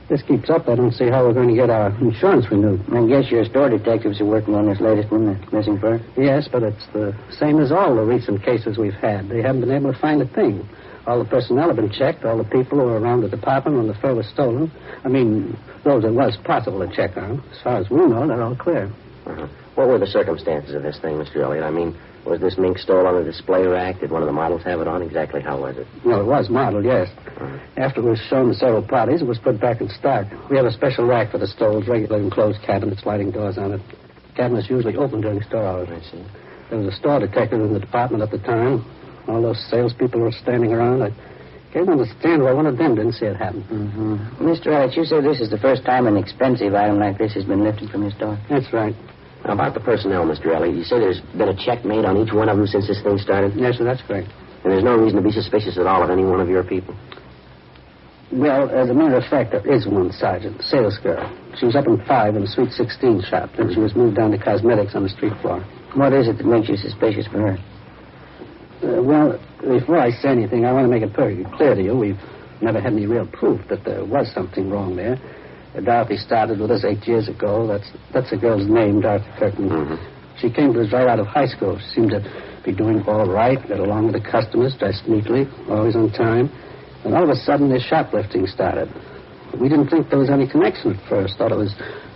If this keeps up, I don't see how we're going to get our insurance renewed. I guess your store detectives are working on this latest one, the missing fur? Yes, but it's the same as all the recent cases we've had. They haven't been able to find a thing. All the personnel have been checked. All the people who were around the department when the fur was stolen. I mean, those it was possible to check on. As far as we know, they're all clear. Uh-huh. What were the circumstances of this thing, Mr. Elliott? I mean, was this mink stole on a display rack? Did one of the models have it on? Exactly how was it? Well, it was modeled, yes. Uh-huh. After it was shown to several parties, it was put back in stock. We have a special rack for the stoles, regulating closed cabinets, sliding doors on it. The cabinet's usually open during store hours. I see. There was a store detective in the department at the time. All those salespeople were standing around. I can't understand why one of them didn't see it happen. Mm-hmm. Mr. Elliott, you say this is the first time an expensive item like this has been lifted from your store? That's right. Now, about the personnel, Mr. Elliott, you say there's been a check made on each one of them since this thing started? Yes, sir, that's correct. And there's no reason to be suspicious at all of any one of your people? Well, as a matter of fact, there is one, Sergeant, a sales girl. She was up in 5 in the Suite 16 shop. Then she was moved down to cosmetics on the street floor. What is it that makes you suspicious for her? Well, before I say anything, I want to make it perfectly clear to you. We've never had any real proof that there was something wrong there. Dorothy started with us 8 years ago. That's the girl's name, Dorothy Kirkman. Mm-hmm. She came to us right out of high school. She seemed to be doing all right, got along with the customers, dressed neatly, always on time. And all of a sudden, this shoplifting started. We didn't think there was any connection at first. Thought it was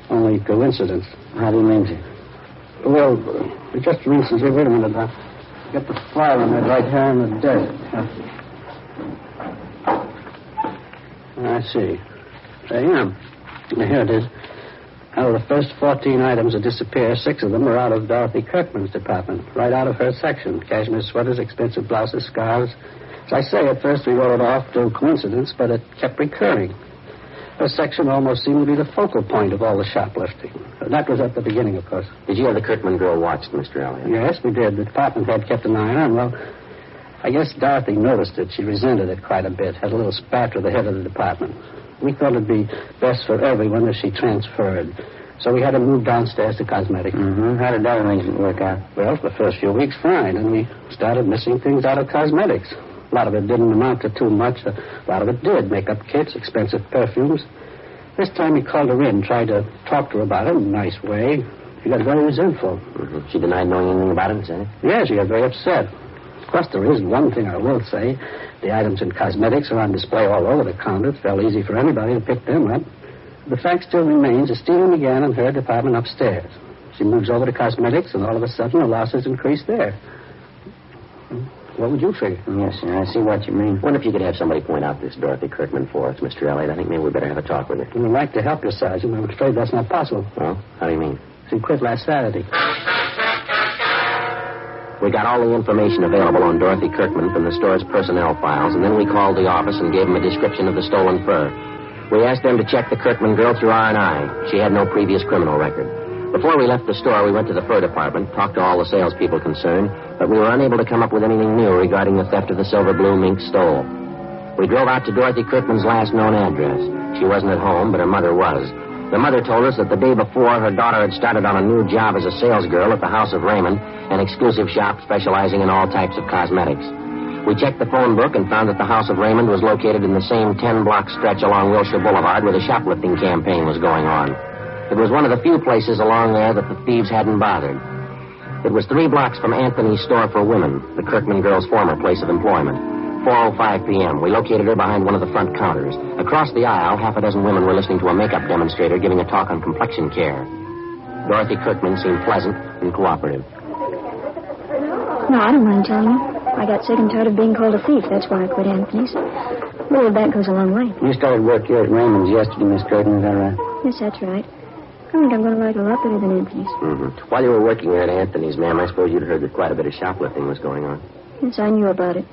only coincidence. How do you mean, sir? Well, just recently, wait a minute. Get the file on that right here on the desk. I see. There you are. Here it is. Out of the first 14 items that disappear, 6 of them are out of Dorothy Kirkman's department, right out of her section. Cashmere sweaters, expensive blouses, scarves. As I say, at first we wrote it off to coincidence, but it kept recurring. Her section almost seemed to be the focal point of all the shoplifting. That was at the beginning, of course. Did you have the Kirkman girl watched, Mr. Elliott? Yes, we did. The department head kept an eye on. Well, I guess Dorothy noticed it. She resented it quite a bit. Had a little spat with the head of the department. We thought it'd be best for everyone if she transferred. So we had her move downstairs to cosmetics. Mm-hmm. How did that arrangement work out? Well, for the first few weeks, fine. And we started missing things out of cosmetics. A lot of it didn't amount to too much. A lot of it did. Makeup kits, expensive perfumes. This time he called her in, tried to talk to her about it in a nice way. She got very resentful. Mm-hmm. She denied knowing anything about it, said it? Yeah, she got very upset. Of course, there is one thing I will say. The items in cosmetics are on display all over the counter. It's fairly easy for anybody to pick them up. The fact still remains the stealing began in her department upstairs. She moves over to cosmetics, and all of a sudden the losses increase there. What would you figure? Yes, sir, I see what you mean. Wonder if you could have somebody point out this Dorothy Kirkman for us, Mr. Elliott. I think maybe we better have a talk with her. We'd like to help you, Sergeant. I'm afraid that's not possible. Well, how do you mean? She quit last Saturday. We got all the information available on Dorothy Kirkman from the store's personnel files, and then we called the office and gave them a description of the stolen fur. We asked them to check the Kirkman girl through R&I. She had no previous criminal record. Before we left the store, we went to the fur department, talked to all the salespeople concerned, but we were unable to come up with anything new regarding the theft of the silver blue mink stole. We drove out to Dorothy Kirkman's last known address. She wasn't at home, but her mother was. The mother told us that the day before, her daughter had started on a new job as a salesgirl at the House of Raymond, an exclusive shop specializing in all types of cosmetics. We checked the phone book and found that the House of Raymond was located in the same 10-block stretch along Wilshire Boulevard where the shoplifting campaign was going on. It was one of the few places along there that the thieves hadn't bothered. It was 3 blocks from Anthony's store for women, the Kirkman girl's former place of employment. 4:05 p.m. We located her behind one of the front counters. Across the aisle, half a dozen women were listening to a makeup demonstrator giving a talk on complexion care. Dorothy Kirkman seemed pleasant and cooperative. No, I don't mind telling you. I got sick and tired of being called a thief. That's why I quit Anthony's. Well, that goes a long way. You started work here at Raymond's yesterday, Miss Kirkman, is that right? Yes, that's right. I think I'm going to like it a lot better than Anthony's. Mm-hmm. While you were working there at Anthony's, ma'am, I suppose you'd heard that quite a bit of shoplifting was going on. Yes, I knew about it.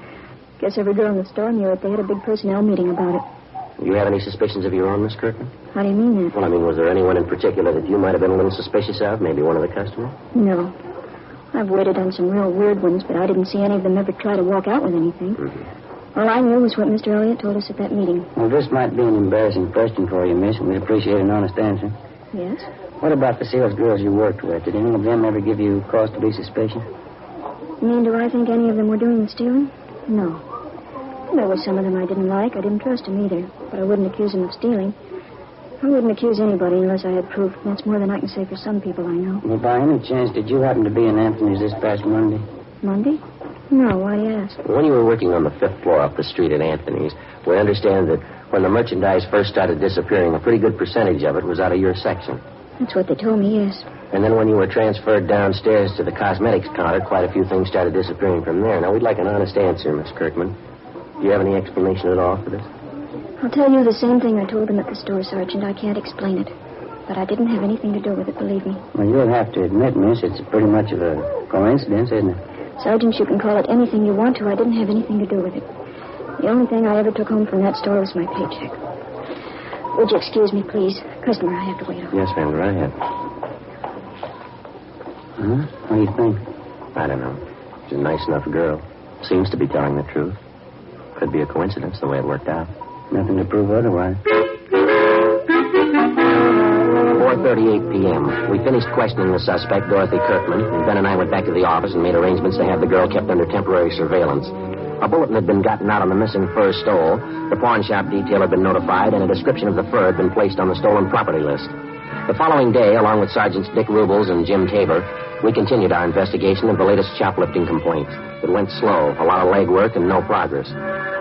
Guess every girl in the store knew it. They had a big personnel meeting about it. Do you have any suspicions of your own, Miss Kirkman? How do you mean that? Well, I mean, was there anyone in particular that you might have been a little suspicious of? Maybe one of the customers? No. I've waited on some real weird ones, but I didn't see any of them ever try to walk out with anything. Mm-hmm. All I knew was what Mr. Elliott told us at that meeting. Well, this might be an embarrassing question for you, miss, and we'd appreciate an honest answer. Yes? What about the sales girls you worked with? Did any of them ever give you cause to be suspicious? You mean, do I think any of them were doing the stealing? No. There were some of them I didn't like. I didn't trust them either. But I wouldn't accuse them of stealing. I wouldn't accuse anybody unless I had proof. That's more than I can say for some people I know. Well, by any chance, did you happen to be in Anthony's this past Monday? Monday? No, why do you ask? When you were working on the 5th floor up the street at Anthony's, we understand that when the merchandise first started disappearing, a pretty good percentage of it was out of your section. That's what they told me, yes. And then when you were transferred downstairs to the cosmetics counter, quite a few things started disappearing from there. Now, we'd like an honest answer, Miss Kirkman. Do you have any explanation at all for this? I'll tell you the same thing I told them at the store, Sergeant. I can't explain it. But I didn't have anything to do with it, believe me. Well, you'll have to admit, miss, it's pretty much of a coincidence, isn't it? Sergeant, you can call it anything you want to. I didn't have anything to do with it. The only thing I ever took home from that store was my paycheck. Would you excuse me, please? Customer, I have to wait on. Yes, ma'am, go right ahead. Huh? What do you think? I don't know. She's a nice enough girl. Seems to be telling the truth. Could be a coincidence the way it worked out. Nothing to prove otherwise. 4:38 p.m. We finished questioning the suspect, Dorothy Kirkman, and Ben and I went back to the office and made arrangements to have the girl kept under temporary surveillance. A bulletin had been gotten out on the missing fur stole, the pawn shop detail had been notified, and a description of the fur had been placed on the stolen property list. The following day, along with Sergeants Dick Rubles and Jim Tabor, we continued our investigation of the latest shoplifting complaints. It went slow, a lot of legwork, and no progress.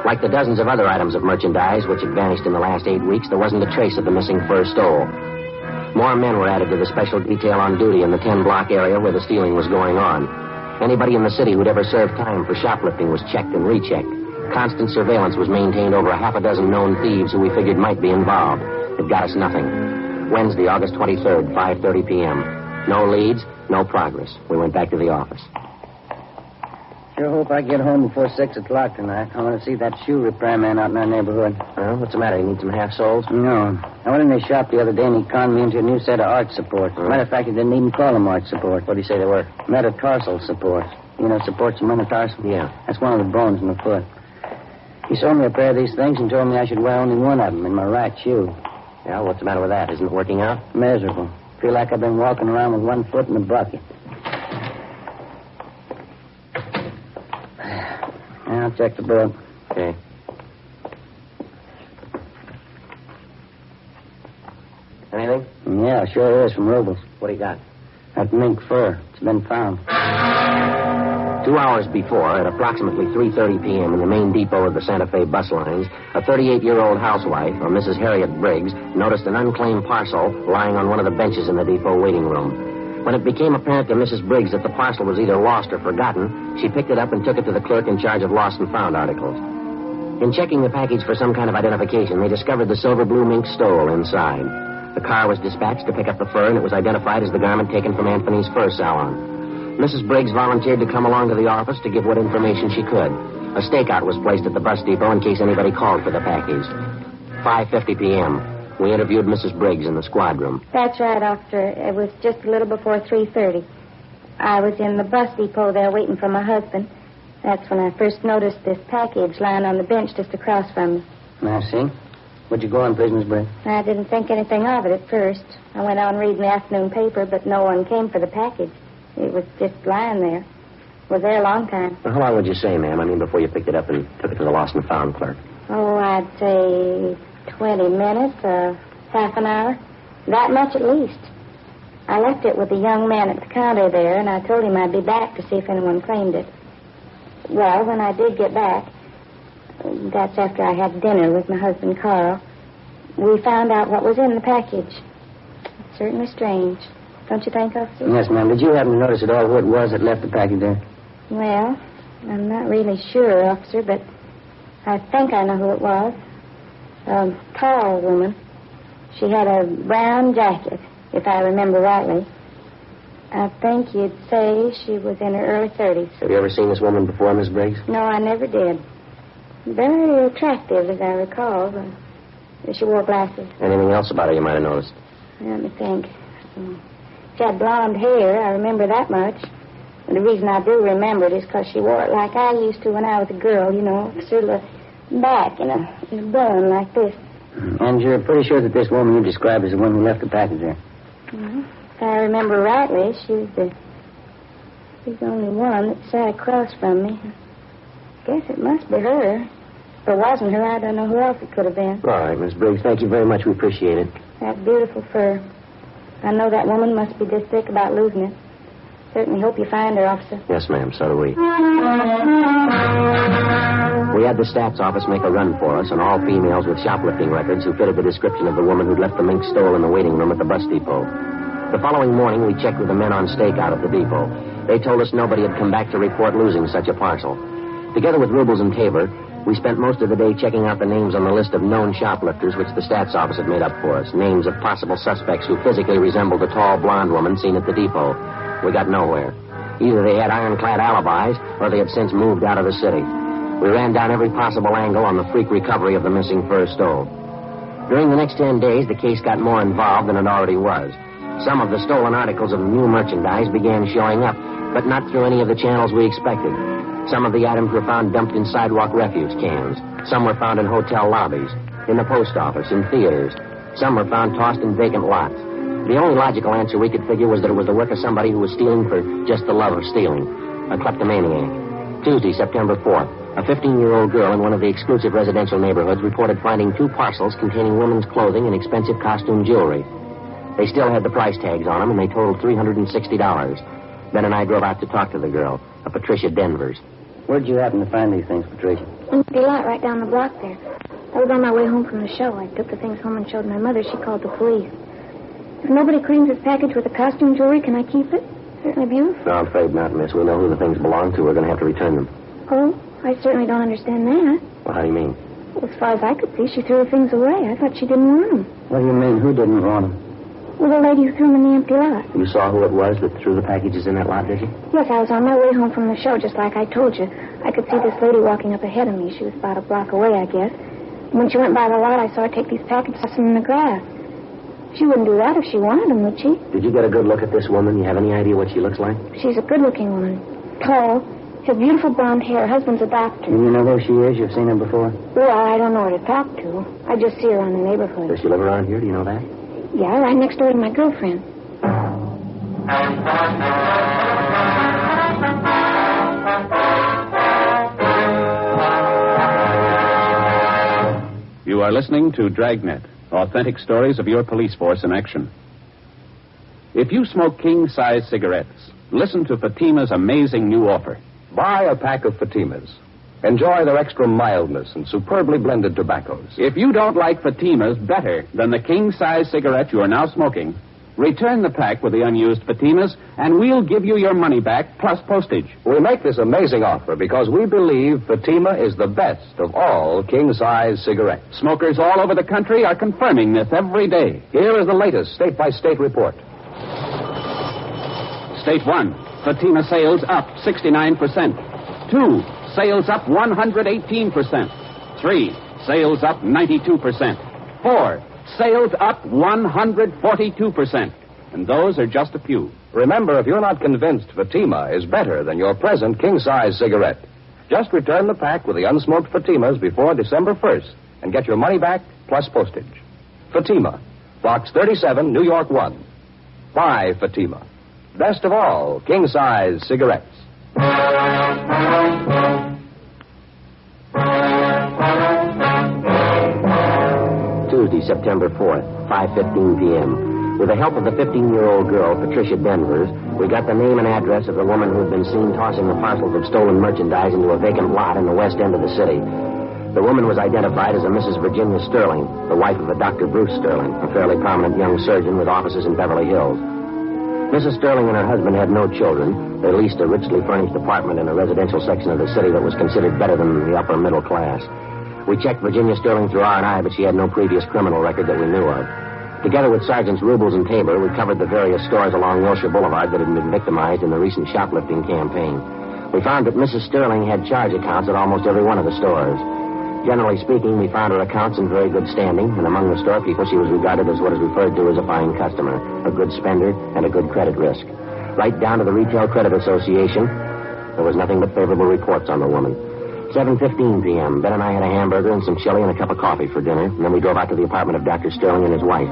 Like the dozens of other items of merchandise which had vanished in the last 8 weeks, there wasn't a trace of the missing fur stole. More men were added to the special detail on duty in the 10-block area where the stealing was going on. Anybody in the city who'd ever served time for shoplifting was checked and rechecked. Constant surveillance was maintained over a half a dozen known thieves who we figured might be involved. It got us nothing. Wednesday, August 23rd, 5:30 p.m. No leads, no progress. We went back to the office. Sure hope I get home before 6 o'clock tonight. I want to see that shoe repairman out in our neighborhood. Well, what's the matter? You need some half-soles? No. I went in their shop the other day and he conned me into a new set of arch support. Matter of fact, he didn't even call them arch support. What did he say they were? Metatarsal support. You know, supports your metatarsal? Yeah. That's one of the bones in the foot. He sold me a pair of these things and told me I should wear only one of them in my right shoe. Yeah, what's the matter with that? Isn't it working out? Miserable. Feel like I've been walking around with one foot in a bucket. I'll check the book. Okay. Anything? Yeah, sure is, from Rubles. What do you got? That mink fur. It's been found. 2 hours before, at approximately 3:30 p.m. in the main depot of the Santa Fe bus lines, a 38-year-old housewife, or Mrs. Harriet Briggs, noticed an unclaimed parcel lying on one of the benches in the depot waiting room. When it became apparent to Mrs. Briggs that the parcel was either lost or forgotten, she picked it up and took it to the clerk in charge of lost and found articles. In checking the package for some kind of identification, they discovered the silver blue mink stole inside. The car was dispatched to pick up the fur, and it was identified as the garment taken from Anthony's fur salon. Mrs. Briggs volunteered to come along to the office to give what information she could. A stakeout was placed at the bus depot in case anybody called for the package. 5:50 p.m. We interviewed Mrs. Briggs in the squad room. That's right, officer. It was just a little before 3:30. I was in the bus depot there waiting for my husband. That's when I first noticed this package lying on the bench just across from me. I see. What'd you go on, Prisoners Briggs? I didn't think anything of it at first. I went on reading the afternoon paper, but no one came for the package. It was just lying there. Was there a long time. Well, how long would you say, ma'am? I mean, before you picked it up and took it to the lost and found clerk? Oh, I'd say 20 minutes, half an hour. That much at least. I left it with a young man at the counter there, and I told him I'd be back to see if anyone claimed it. Well, when I did get back, that's after I had dinner with my husband, Carl, we found out what was in the package. It's certainly strange. Don't you think, officer? Yes, ma'am. Did you happen to notice at all who it was that left the package there? Well, I'm not really sure, officer, but I think I know who it was. A tall woman. She had a brown jacket, if I remember rightly. I think you'd say she was in her early 30s. Have you ever seen this woman before, Miss Briggs? No, I never did. Very attractive, as I recall. She wore glasses. Anything else about her you might have noticed? Let me think. She had blonde hair. I remember that much. And the reason I do remember it is because she wore it like I used to when I was a girl, you know, sort of back in a bun like this. And you're pretty sure that this woman you described is the one who left the package there? Mm-hmm. If I remember rightly, she's the only one that sat across from me. I guess it must be her. If it wasn't her, I don't know who else it could have been. All right, Miss Briggs, thank you very much. We appreciate it. That beautiful fur. I know that woman must be just sick about losing it. Certainly hope you find her, officer. Yes, ma'am, so do we. We had the stats office make a run for us on all females with shoplifting records who fitted the description of the woman who'd left the mink stole in the waiting room at the bus depot. The following morning, we checked with the men on stakeout at the depot. They told us nobody had come back to report losing such a parcel. Together with Rubles and Tabor, we spent most of the day checking out the names on the list of known shoplifters which the stats office had made up for us. Names of possible suspects who physically resembled the tall blonde woman seen at the depot. We got nowhere. Either they had ironclad alibis or they had since moved out of the city. We ran down every possible angle on the freak recovery of the missing fur stole. During the next 10 days, the case got more involved than it already was. Some of the stolen articles of new merchandise began showing up, but not through any of the channels we expected. Some of the items were found dumped in sidewalk refuse cans. Some were found in hotel lobbies, in the post office, in theaters. Some were found tossed in vacant lots. The only logical answer we could figure was that it was the work of somebody who was stealing for just the love of stealing. A kleptomaniac. Tuesday, September 4th, a 15-year-old girl in one of the exclusive residential neighborhoods reported finding 2 parcels containing women's clothing and expensive costume jewelry. They still had the price tags on them, and they totaled $360. Ben and I drove out to talk to the girl, a Patricia Denvers. Where'd you happen to find these things, Patricia? In the lot right down the block there. I was on my way home from the show. I took the things home and showed my mother. She called the police. If nobody claims this package with the costume jewelry, can I keep it? Certainly beautiful. No, I'm afraid not, miss. We know who the things belong to. We're going to have to return them. Oh, I certainly don't understand that. Well, how do you mean? Well, as far as I could see, she threw the things away. I thought she didn't want them. What do you mean, who didn't want them? Well, the lady who threw them in the empty lot. You saw who it was that threw the packages in that lot, did you? Yes, I was on my way home from the show, just like I told you. I could see this lady walking up ahead of me. She was about a block away, I guess. When she went by the lot, I saw her take these packages and toss them in the grass. She wouldn't do that if she wanted them, would she? Did you get a good look at this woman? You have any idea what she looks like? She's a good-looking woman. Tall. She has beautiful blonde hair. Her husband's a doctor. You know who she is? You've seen her before? Well, I don't know her to talk to. I just see her around the neighborhood. Does she live around here? Do you know that? Yeah, right next door to my girlfriend. You are listening to Dragnet, authentic stories of your police force in action. If you smoke king-size cigarettes, listen to Fatima's amazing new offer. Buy a pack of Fatimas. Enjoy their extra mildness and superbly blended tobaccos. If you don't like Fatimas better than the king-size cigarette you are now smoking, return the pack with the unused Fatimas, and we'll give you your money back plus postage. We make this amazing offer because we believe Fatima is the best of all king-size cigarettes. Smokers all over the country are confirming this every day. Here is the latest state-by-state report. State 1, Fatima sales up 69%. 2, sales up 118%. 3, sales up 92%. 4, sales up 142%. And those are just a few. Remember, if you're not convinced Fatima is better than your present king-size cigarette, just return the pack with the unsmoked Fatimas before December 1st and get your money back plus postage. Fatima, Box 37, New York 1. Buy Fatima. Best of all, king-size cigarettes. Tuesday, September 4th, 5:15 p.m. With the help of the 15-year-old girl, Patricia Denvers, we got the name and address of the woman who had been seen tossing the parcels of stolen merchandise into a vacant lot in the west end of the city. The woman was identified as a Mrs. Virginia Sterling, the wife of a Dr. Bruce Sterling, a fairly prominent young surgeon with offices in Beverly Hills. Mrs. Sterling and her husband had no children. They leased a richly furnished apartment in a residential section of the city that was considered better than the upper middle class. We checked Virginia Sterling through R&I, but she had no previous criminal record that we knew of. Together with Sergeants Rubles and Tabor, we covered the various stores along Wilshire Boulevard that had been victimized in the recent shoplifting campaign. We found that Mrs. Sterling had charge accounts at almost every one of the stores. Generally speaking, we found her accounts in very good standing, and among the store people, she was regarded as what is referred to as a fine customer, a good spender, and a good credit risk. Right down to the Retail Credit Association, there was nothing but favorable reports on the woman. 7:15 p.m., Ben and I had a hamburger and some chili and a cup of coffee for dinner, and then we drove out to the apartment of Dr. Sterling and his wife.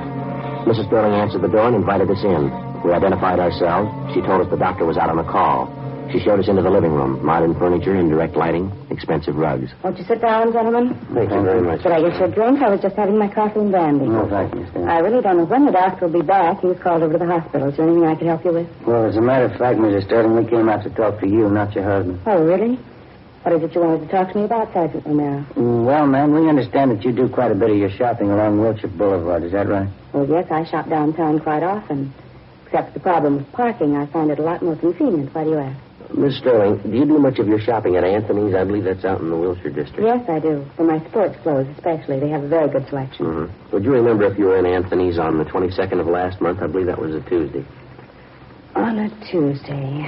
Mrs. Sterling answered the door and invited us in. We identified ourselves. She told us the doctor was out on a call. She showed us into the living room. Modern furniture, indirect lighting, expensive rugs. Won't you sit down, gentlemen? Thank you very much. Should I get you a drink? I was just having my coffee and brandy. No, thank you, Stan. I really don't know when the doctor will be back. He was called over to the hospital. Is there anything I could help you with? Well, as a matter of fact, Mrs. Sterling, we came out to talk to you, not your husband. Oh, really? What is it you wanted to talk to me about, Sergeant Romero? Well, ma'am, we understand that you do quite a bit of your shopping along Wilshire Boulevard. Is that right? Well, yes, I shop downtown quite often. Except the problem with parking. I find it a lot more convenient. Why do you ask? Miss Sterling, do you do much of your shopping at Anthony's? I believe that's out in the Wilshire district. Yes, I do. For my sports clothes, especially. They have a very good selection. Mm-hmm. Would you remember if you were in Anthony's on the 22nd of last month? I believe that was a Tuesday. On a Tuesday.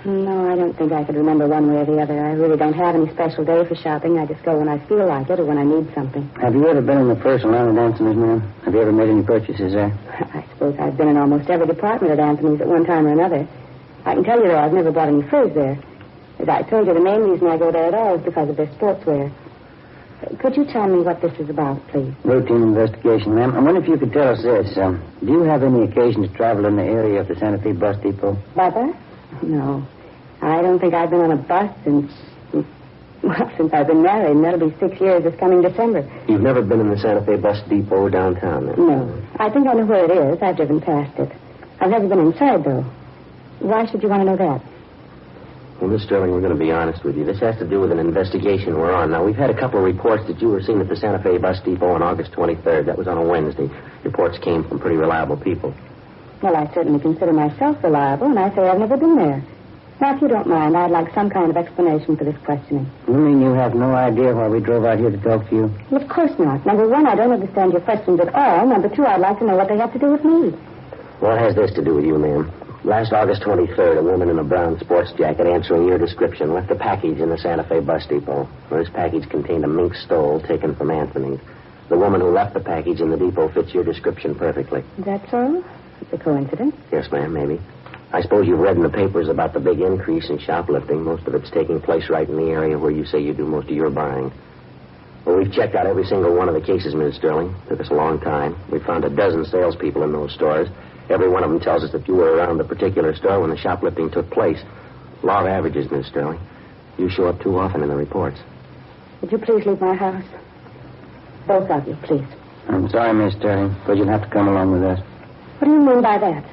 No, I don't think I could remember one way or the other. I really don't have any special day for shopping. I just go when I feel like it or when I need something. Have you ever been in the first line at Anthony's, ma'am? Have you ever made any purchases there? I suppose I've been in almost every department at Anthony's at one time or another. I can tell you, though, I've never bought any furs there. As I told you, the main reason I go there at all is because of their sportswear. Could you tell me what this is about, please? Routine investigation, ma'am. I wonder if you could tell us this. Do you have any occasion to travel in the area of the Santa Fe bus depot? Bus? No. I don't think I've been on a bus since I've been married, and that'll be 6 years this coming December. You've never been in the Santa Fe bus depot downtown, then? No. I think I know where it is. I've driven past it. I've never been inside, though. Why should you want to know that? Well, Miss Sterling, we're going to be honest with you. This has to do with an investigation we're on. Now, we've had a couple of reports that you were seen at the Santa Fe bus depot on August 23rd. That was on a Wednesday. Reports came from pretty reliable people. Well, I certainly consider myself reliable, and I say I've never been there. Now, if you don't mind, I'd like some kind of explanation for this questioning. You mean you have no idea why we drove out here to talk to you? Well, of course not. Number one, I don't understand your questions at all. Number two, I'd like to know what they have to do with me. What has this to do with you, ma'am? Last August 23rd, a woman in a brown sports jacket answering your description left a package in the Santa Fe bus depot. This package contained a mink stole taken from Anthony's. The woman who left the package in the depot fits your description perfectly. Is that so? It's a coincidence. Yes, ma'am, maybe. I suppose you've read in the papers about the big increase in shoplifting. Most of it's taking place right in the area where you say you do most of your buying. Well, we've checked out every single one of the cases, Ms. Sterling. Took us a long time. We found a dozen salespeople in those stores. Every one of them tells us that you were around the particular store when the shoplifting took place. Law of averages, Ms. Sterling. You show up too often in the reports. Would you please leave my house? Both of you, please. I'm sorry, Miss Sterling, but you'll have to come along with us. What do you mean by that?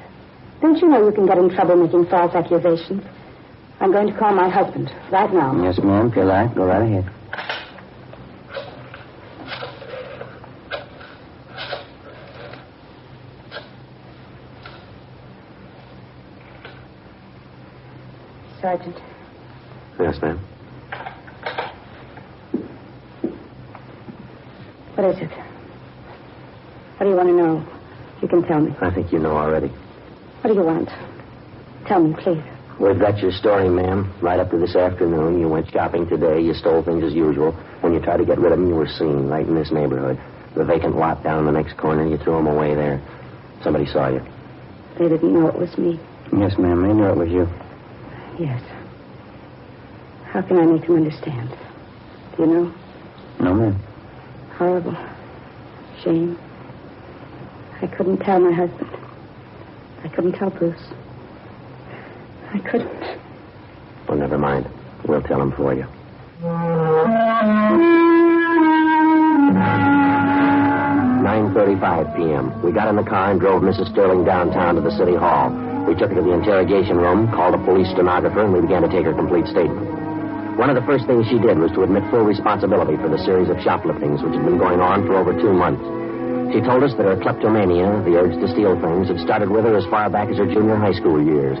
Don't you know you can get in trouble making false accusations? I'm going to call my husband right now. Yes, ma'am. If you like, go right ahead. Sergeant. Yes, ma'am. What is it? What do you want to know? You can tell me. I think you know already. What do you want? Tell me, please. We've got your story, ma'am. Right up to this afternoon. You went shopping today. You stole things as usual. When you tried to get rid of them, you were seen right in this neighborhood. The vacant lot down in the next corner, you threw them away there. Somebody saw you. They didn't know it was me. Yes, ma'am. They knew it was you. Yes. How can I make them understand? Do you know? No, ma'am. Horrible. Shame. I couldn't tell my husband. I couldn't tell Bruce. I couldn't. Well, never mind. We'll tell him for you. 9:35 p.m. We got in the car and drove Mrs. Sterling downtown to the city hall. We took her to the interrogation room, called a police stenographer, and we began to take her complete statement. One of the first things she did was to admit full responsibility for the series of shopliftings which had been going on for over 2 months. She told us that her kleptomania, the urge to steal things, had started with her as far back as her junior high school years.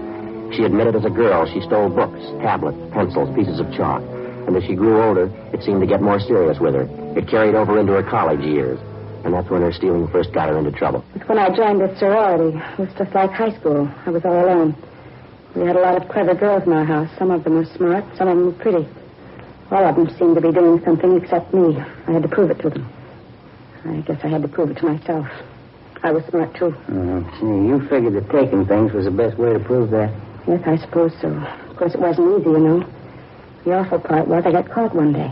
She admitted as a girl she stole books, tablets, pencils, pieces of chalk. And as she grew older, it seemed to get more serious with her. It carried over into her college years. And that's when her stealing first got her into trouble. It's when I joined the sorority. It was just like high school. I was all alone. We had a lot of clever girls in our house. Some of them were smart, some of them were pretty. All of them seemed to be doing something except me. I had to prove it to them. I guess I had to prove it to myself. I was smart, too. You figured that taking things was the best way to prove that. Yes, I suppose so. Of course, it wasn't easy, you know. The awful part was I got caught one day.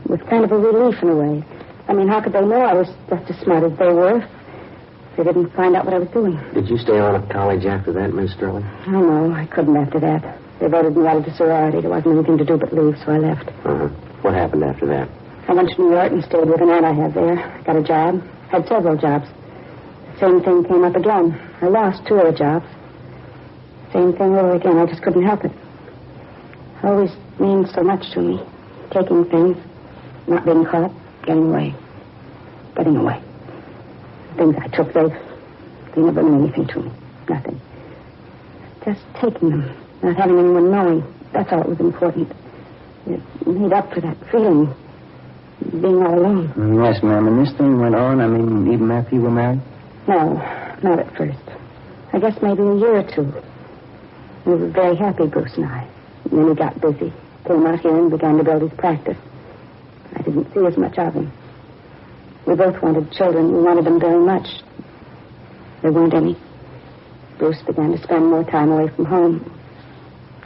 It was kind of a relief in a way. I mean, how could they know I was just as smart as they were if they didn't find out what I was doing? Did you stay on at college after that, Miss Sterling? Oh, no, I couldn't after that. They voted me out of the sorority. There wasn't anything to do but leave, so I left. Uh-huh. What happened after that? I went to New York and stayed with an aunt I had there. I got a job. Had several jobs. The same thing came up again. I lost 2 of the jobs. Same thing over again. I just couldn't help it. It always means so much to me. Taking things, not being caught, getting away. Getting away. The things I took, they never meant anything to me. Nothing. Just taking them, not having anyone knowing. That's all that was important. It made up for that feeling, being all alone. Yes, ma'am. And this thing went on, I mean, even after you were married? No, not at first. I guess maybe a year or 2. We were very happy, Bruce and I. And then he got busy, came out here and began to build his practice. I didn't see as much of him. We both wanted children. We wanted them very much. There weren't any. Bruce began to spend more time away from home.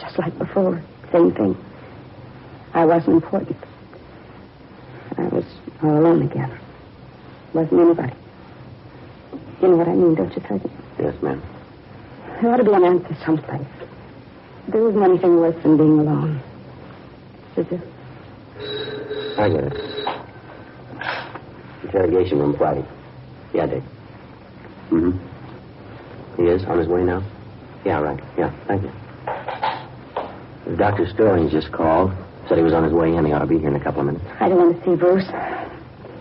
Just like before. Same thing. I wasn't important. I was all alone again. Wasn't anybody. You know what I mean, don't you, Sergeant? Yes, ma'am. There ought to be an answer someplace. There isn't anything worse than being alone. Is there? I get it. Interrogation room Friday. Yeah, Dick. Mm-hmm. He is on his way now? Yeah, right. Yeah, thank you. Dr. Sterling just called. Said he was on his way in. He ought to be here in a couple of minutes. I don't want to see Bruce.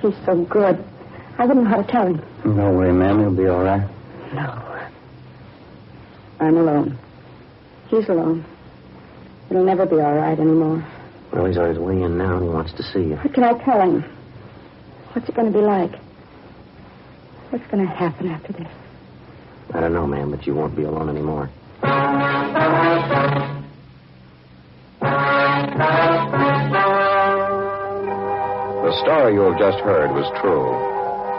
He's so good. I wouldn't know how to tell him. Don't worry, ma'am. He'll be all right. No. I'm alone. He's alone. It'll never be all right anymore. Well, he's on his way in now, and he wants to see you. What can I tell him? What's it going to be like? What's going to happen after this? I don't know, ma'am, but you won't be alone anymore. The story you have just heard was true.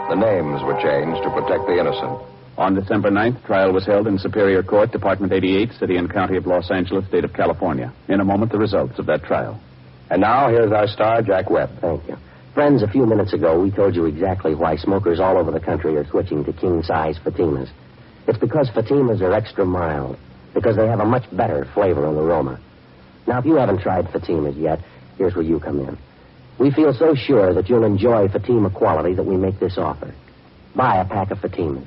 The names were changed to protect the innocent. On December 9th, trial was held in Superior Court, Department 88, City and County of Los Angeles, State of California. In a moment, the results of that trial. And now, here's our star, Jack Webb. Thank you. Friends, a few minutes ago, we told you exactly why smokers all over the country are switching to king-size Fatimas. It's because Fatimas are extra mild, because they have a much better flavor and aroma. Now, if you haven't tried Fatimas yet, here's where you come in. We feel so sure that you'll enjoy Fatima quality that we make this offer. Buy a pack of Fatimas.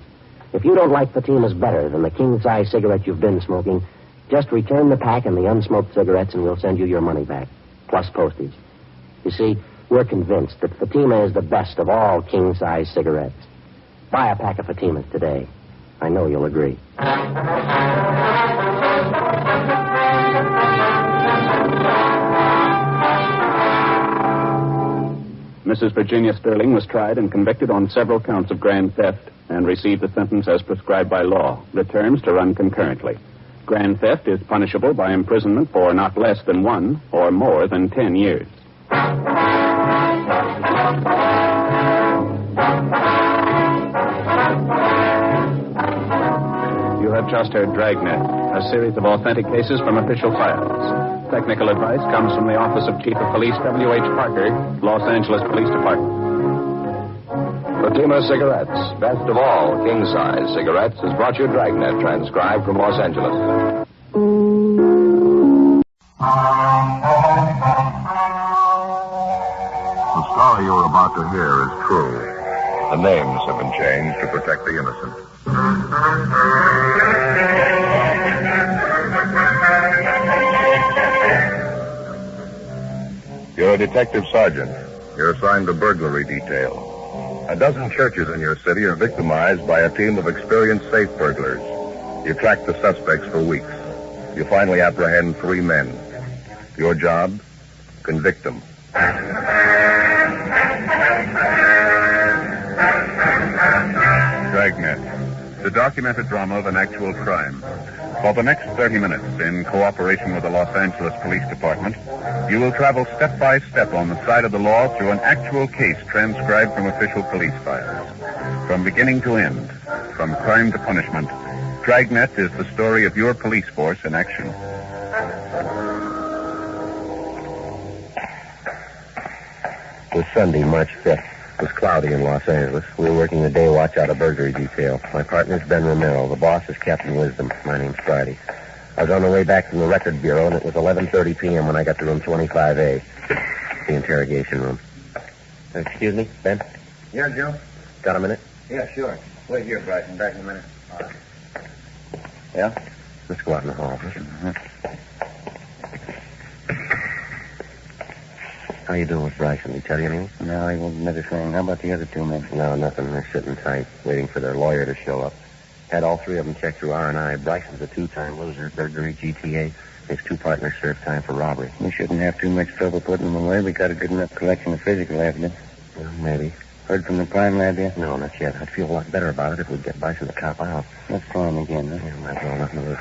If you don't like Fatimas better than the king-size cigarette you've been smoking, just return the pack and the unsmoked cigarettes and we'll send you your money back, plus postage. You see, we're convinced that Fatima is the best of all king-size cigarettes. Buy a pack of Fatimas today. I know you'll agree. Mrs. Virginia Sterling was tried and convicted on several counts of grand theft and received the sentence as prescribed by law. The terms to run concurrently. Grand theft is punishable by imprisonment for not less than 1 or more than 10 years. You have just heard Dragnet, a series of authentic cases from official files. Technical advice comes from the Office of Chief of Police W.H. Parker, Los Angeles Police Department. Fatima Cigarettes, best of all king-size cigarettes, has brought you Dragnet, transcribed from Los Angeles. The story you're about to hear is true. The names have been changed to protect the innocent. You're a detective sergeant. You're assigned to burglary detail. A dozen churches in your city are victimized by a team of experienced safe burglars. You track the suspects for weeks. You finally apprehend 3 men. Your job? Convict them. Dragnet, the documented drama of an actual crime. For the next 30 minutes, in cooperation with the Los Angeles Police Department, you will travel step by step on the side of the law through an actual case transcribed from official police files. From beginning to end, from crime to punishment, Dragnet is the story of your police force in action. It was Sunday, March 5th. It was cloudy in Los Angeles. We were working the day watch out of burglary detail. My partner's Ben Romero. The boss is Captain Wisdom. My name's Friday. I was on the way back from the record bureau, and it was 11:30 p.m. when I got to room 25A, the interrogation room. Excuse me, Ben? Yeah, Joe? Got a minute? Yeah, sure. Wait here, Bryson. Back in a minute. All right. Yeah? Let's go out in the hall. How you doing with Bryson? Did he tell you anything? No, he won't admit a thing. How about the other 2 men? No, nothing. They're sitting tight, waiting for their lawyer to show up. Had all 3 of them checked through R&I. Bryson's a 2-time loser, burglary, GTA. His 2 partners served time for robbery. We shouldn't have too much trouble putting them away. We got a good enough collection of physical evidence. Well, maybe. Heard from the crime lab yet? No, not yet. I'd feel a lot better about it if we'd get Bryson to cop out. Let's try him again, huh? Yeah, might as well. Nothing to lose.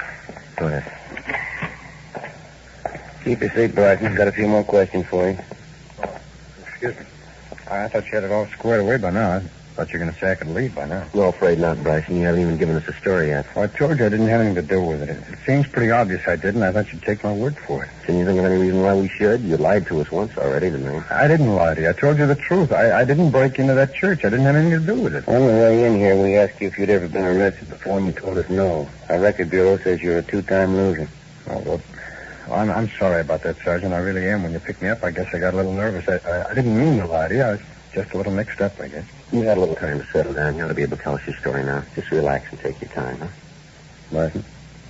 Go ahead. Keep your seat, Bryson. Got a few more questions for you. Excuse me. I thought you had it all squared away by now. I thought you were going to say I could leave by now. No, afraid not, Bryson. You haven't even given us a story yet. Well, I told you I didn't have anything to do with it. It seems pretty obvious I did, and I thought you'd take my word for it. Can you think of any reason why we should? You lied to us once already, didn't you? I didn't lie to you. I told you the truth. I didn't break into that church. I didn't have anything to do with it. On the way in here, we asked you if you'd ever been arrested before, and you told us no. Our record bureau says you're a 2-time loser. Oh, well, I'm sorry about that, Sergeant. I really am. When you picked me up, I guess I got a little nervous. I didn't mean to lie to you. I was just a little mixed up, I guess. You had a little time to settle down. You ought to be able to tell us your story now. Just relax and take your time, huh? Martin?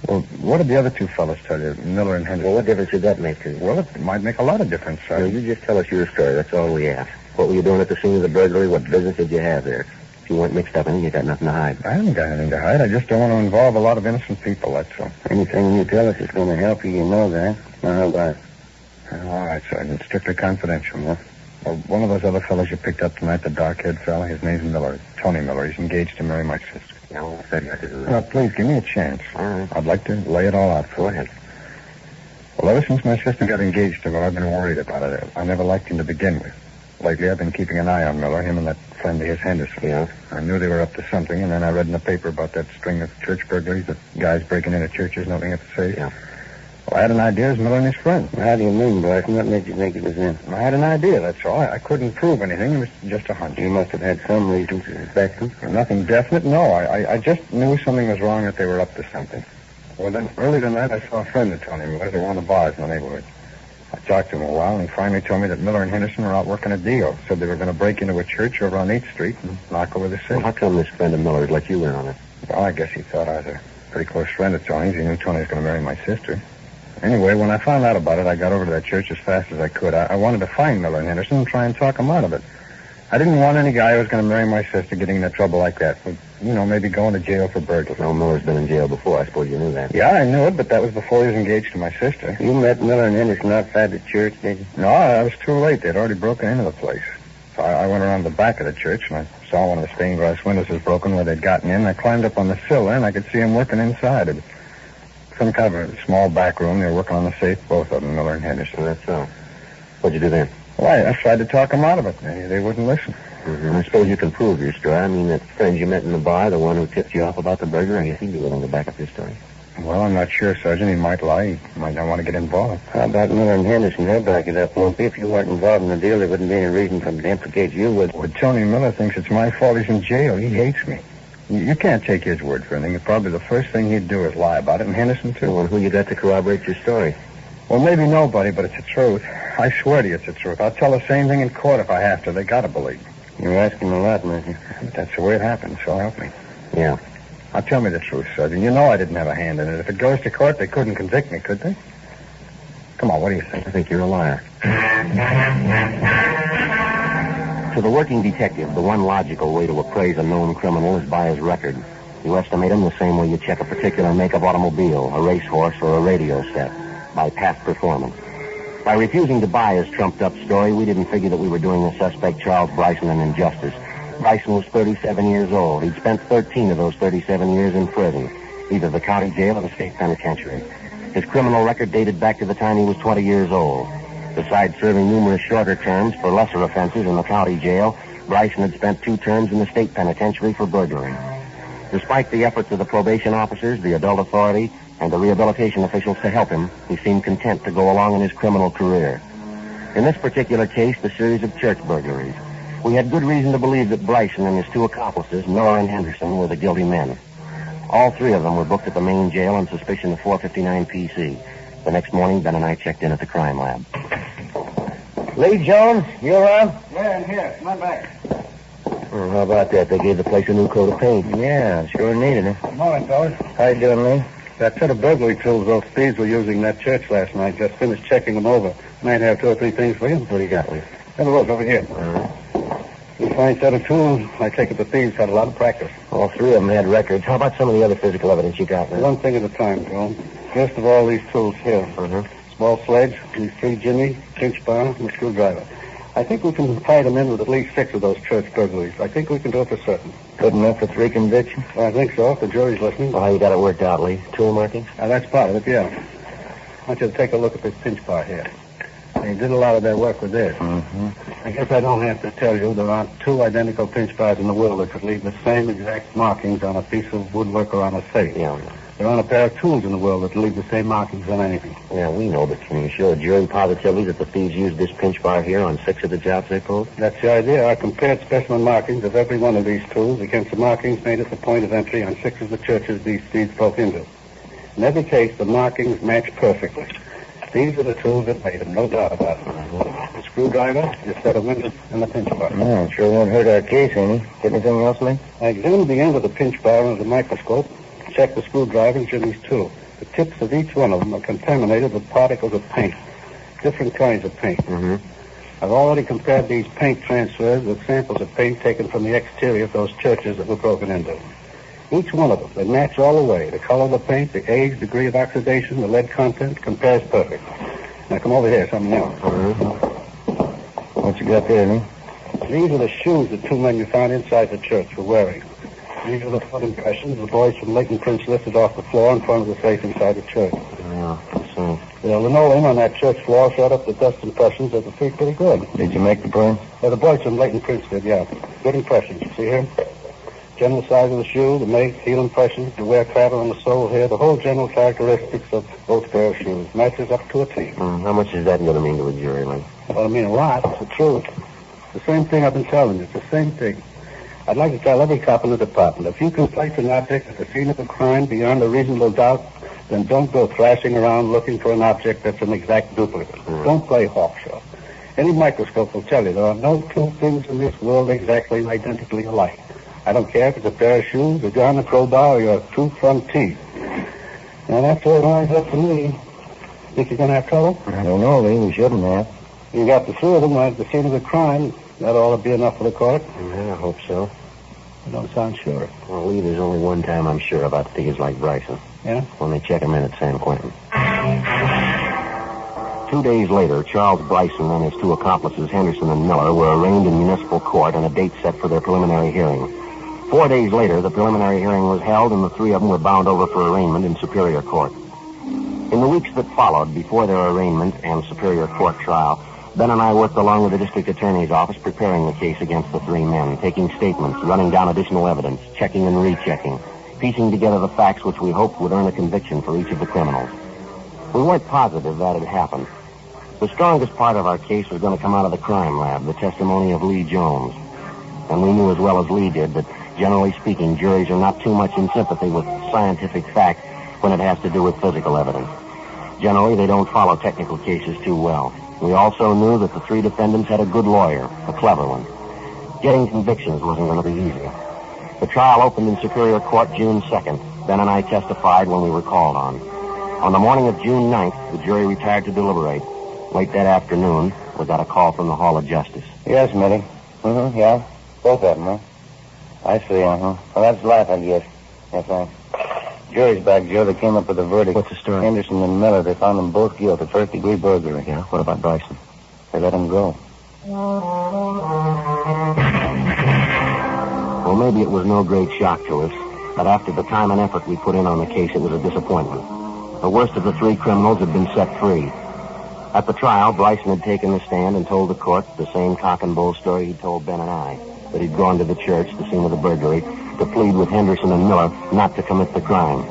Well, what did the other 2 fellas tell you, Miller and Henderson? Well, what difference did that make to you? Well, it might make a lot of difference, Sergeant. No, you just tell us your story. That's all we ask. What were you doing at the scene of the burglary? What business did you have there? If you weren't mixed up in it, you got nothing to hide. I haven't got anything to hide. I just don't want to involve a lot of innocent people, that's all. Anything you tell us is going to help you, you know that. Now, how about it? All right, Sergeant. Strictly confidential, huh? Well, one of those other fellows you picked up tonight, the dark-haired fella, his name's Miller. Tony Miller. He's engaged to marry my sister. Yeah, well, I got to do that. Now, please, give me a chance. All right. I'd like to lay it all out for you. Go ahead. Well, ever since my sister got engaged to him, I've been worried about it. I never liked him to begin with. Lately, I've been keeping an eye on Miller, him and that friend of his, Henderson. Yeah? I knew they were up to something, and then I read in the paper about that string of church burglaries, the guys breaking into churches, nothing at the safe. Yeah. Well, I had an idea it was Miller and his friend. How do you mean, Bryson? What made you think it was him? I had an idea, that's all. I couldn't prove anything. It was just a hunch. You must have had some reason to suspect them. Nothing definite, no. I just knew something was wrong, that they were up to something. Well, then, early tonight, I saw a friend of Tony Miller at one of the bars in the neighborhood. I talked to him a while, and he finally told me that Miller and Henderson were out working a deal. Said they were going to break into a church over on 8th Street and knock over the safe. Well, how come this friend of Miller's let you in on it? Well, I guess he thought I was a pretty close friend of Tony's. He knew Tony was going to marry my sister. Anyway, when I found out about it, I got over to that church as fast as I could. I wanted to find Miller and Henderson and try and talk them out of it. I didn't want any guy who was going to marry my sister getting into trouble like that. You know, maybe going to jail for burglary. No, Miller's been in jail before. I suppose you knew that. Yeah, I knew it, but that was before he was engaged to my sister. You met Miller and Henderson outside the church, did you? No, I was too late. They'd already broken into the place. So I went around the back of the church, and I saw one of the stained glass windows was broken where they'd gotten in. I climbed up on the sill there, and I could see them working inside. It Some kind of a small back room. They were working on the safe, both of them, Miller and Henderson. That's so. What'd you do then? Well, I tried to talk them out of it. They wouldn't listen. Mm-hmm. I suppose you can prove your story. I mean, that friend you met in the bar, the one who tipped you off about the burger, I guess he'd be willing to back up your story. Well, I'm not sure, Sergeant. He might lie. He might not want to get involved. How about Miller and Henderson? They'll back it up, won't they? If you weren't involved in the deal, there wouldn't be any reason for them to implicate you, would Well, Tony Miller thinks it's my fault he's in jail. He hates me. You can't take his word for anything. Probably the first thing he'd do is lie about it, and Henderson, too. Well, who you got to corroborate your story? Well, maybe nobody, but it's the truth. I swear to you it's the truth. I'll tell the same thing in court if I have to. They gotta believe me. You're asking a lot, Matthew. But that's the way it happened, so help me. Yeah. Now, tell me the truth, Sergeant. You know I didn't have a hand in it. If it goes to court, they couldn't convict me, could they? Come on, what do you think? I think you're a liar. To the working detective, the one logical way to appraise a known criminal is by his record. You estimate him the same way you check a particular make-up automobile, a racehorse, or a radio set, by past performance. By refusing to buy his trumped-up story, we didn't figure that we were doing the suspect Charles Bryson an injustice. Bryson was 37 years old. He'd spent 13 of those 37 years in prison, either the county jail or the state penitentiary. His criminal record dated back to the time he was 20 years old. Besides serving numerous shorter terms for lesser offenses in the county jail, Bryson had spent 2 terms in the state penitentiary for burglary. Despite the efforts of the probation officers, the adult authority, and the rehabilitation officials to help him, he seemed content to go along in his criminal career. In this particular case, the series of church burglaries, we had good reason to believe that Bryson and his 2 accomplices, Miller and Henderson, were the guilty men. All 3 of them were booked at the main jail on suspicion of 459 PC. The next morning, Ben and I checked in at the crime lab. Lee Jones, you around? Yeah, in here. Come on back. Oh, how about that? They gave the place a new coat of paint. Yeah, sure needed it. Good morning, fellas. How you doing, Lee? That set of burglary tools those thieves were using in that church last night. Just finished checking them over. Might have 2 or 3 things for you. What do you got, Lee? Have a look over here. You fine set of tools. I take it the thieves had a lot of practice. All 3 of them had records. How about some of the other physical evidence you got, Lee? One thing at a time, Joe. First of all, these tools here. Small sledge, these 3 jimmy, pinch bar, and a screwdriver. I think we can tie them in with at least 6 of those church burglaries. I think we can do it for certain. Good enough for 3 convictions? I think so, if the jury's listening. Well, how you got it worked out, Lee? Tool markings? That's part of it, yeah. I want you to take a look at this pinch bar here. They did a lot of their work with this. I guess I don't have to tell you there aren't 2 identical pinch bars in the world that could leave the same exact markings on a piece of woodwork or on a safe. Yeah. There aren't a pair of tools in the world that leave the same markings on anything. Yeah, we know, but can you show a jury positively that the thieves used this pinch bar here on 6 of the jobs they pulled? That's the idea. I compared specimen markings of every one of these tools against the markings made at the point of entry on 6 of the churches these thieves broke into. In every case, the markings match perfectly. These are the tools that made them, no doubt about it. The screwdriver, the set of windows, and the pinch bar. No, sure won't hurt our case any. Get anything else, Lee? I examined the end of the pinch bar under the microscope. Check the screwdriver and Jimmy's too. The tips of each one of them are contaminated with particles of paint, different kinds of paint. I've already compared these paint transfers with samples of paint taken from the exterior of those churches that were broken into. Each one of them, they match all the way. The color of the paint, the age, degree of oxidation, the lead content, compares perfect. Now come over here, something else. What you got there, Lee? These are the shoes the 2 men you found inside the church were wearing. These are the foot impressions the boys from Leighton Prince lifted off the floor in front of the safe inside the church. Yeah, so. The linoleum on that church floor showed up the dust impressions of the feet pretty good. Did you make the prints? The boys from Leighton Prince did, yeah. Good impressions. You see here? General size of the shoe, the make, heel impressions, the wear pattern on the sole here, the whole general characteristics of both pair of shoes. Matches up to a T. How much is that going to mean to a jury, Lee? Well, I mean a lot. It's the truth. It's the same thing I've been telling you. It's the same thing. I'd like to tell every cop in the department, if you can place an object at the scene of a crime beyond a reasonable doubt, then don't go thrashing around looking for an object that's an exact duplicate. Don't play hawk show. Any microscope will tell you there are no 2 things in this world exactly identically alike. I don't care if it's a pair of shoes, a gun, a crowbar, or your 2 front teeth. Now, that's all it lines up to me. Think you're going to have trouble? I don't know, Lee. We shouldn't have. You got the 3 of them right at the scene of the crime. That ought to be enough for the court. Yeah, I hope so. You don't sound sure. Well, Lee, there's only one time I'm sure about thieves like Bryson. Yeah? When they check him in at San Quentin. 2 days later, Charles Bryson and his 2 accomplices, Henderson and Miller, were arraigned in municipal court on a date set for their preliminary hearing. 4 days later, the preliminary hearing was held, and the 3 of them were bound over for arraignment in Superior Court. In the weeks that followed, before their arraignment and Superior Court trial, Ben and I worked along with the district attorney's office preparing the case against the three men, taking statements, running down additional evidence, checking and rechecking, piecing together the facts which we hoped would earn a conviction for each of the criminals. We weren't positive that had happened. The strongest part of our case was going to come out of the crime lab, the testimony of Lee Jones. And we knew as well as Lee did that, generally speaking, juries are not too much in sympathy with scientific fact when it has to do with physical evidence. Generally, they don't follow technical cases too well. We also knew that the three defendants had a good lawyer, a clever one. Getting convictions wasn't going to be easy. The trial opened in Superior Court June 2nd. Ben and I testified when we were called on. On the morning of June 9th, the jury retired to deliberate. Late that afternoon, we got a call from the Hall of Justice. Yes, Mitty. Yeah. Both of them, huh? I see, Well, that's life, I guess. Yes, sir. Jury's back, Joe. They came up with a verdict. What's the story? Henderson and Miller, they found them both guilty of first-degree burglary. Yeah? What about Bryson? They let him go. Well, maybe it was no great shock to us, but after the time and effort we put in on the case, it was a disappointment. The worst of the three criminals had been set free. At the trial, Bryson had taken the stand and told the court the same cock and bull story he'd told Ben and I, that he'd gone to the church, the scene of the burglary, to plead with Henderson and Miller not to commit the crime.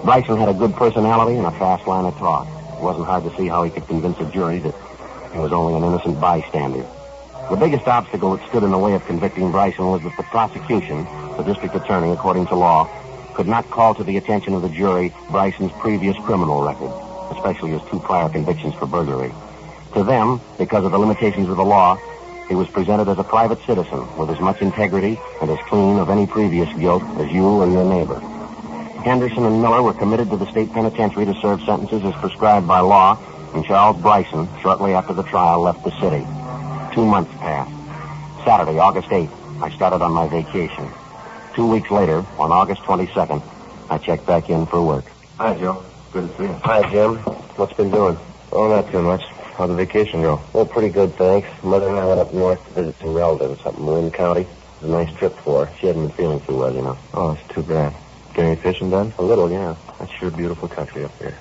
Bryson had a good personality and a fast line of talk. It wasn't hard to see how he could convince a jury that he was only an innocent bystander. The biggest obstacle that stood in the way of convicting Bryson was that the prosecution, the district attorney, according to law, could not call to the attention of the jury Bryson's previous criminal record, especially his 2 prior convictions for burglary. To them, because of the limitations of the law, he was presented as a private citizen with as much integrity and as clean of any previous guilt as you or your neighbor. Henderson and Miller were committed to the state penitentiary to serve sentences as prescribed by law, and Charles Bryson, shortly after the trial, left the city. 2 months passed. Saturday, August 8th, I started on my vacation. 2 weeks later, on August 22nd, I checked back in for work. Hi, Joe. Good to see you. Hi, Jim. What's been doing? Oh, not too much. How'd the vacation go? Well, pretty good, thanks. Mother and I went up north to visit some relatives up in Marin County. It was a nice trip for her. She hadn't been feeling too well, you know. Oh, it's too bad. Get any fishing done? A little, yeah. That's sure beautiful country up there.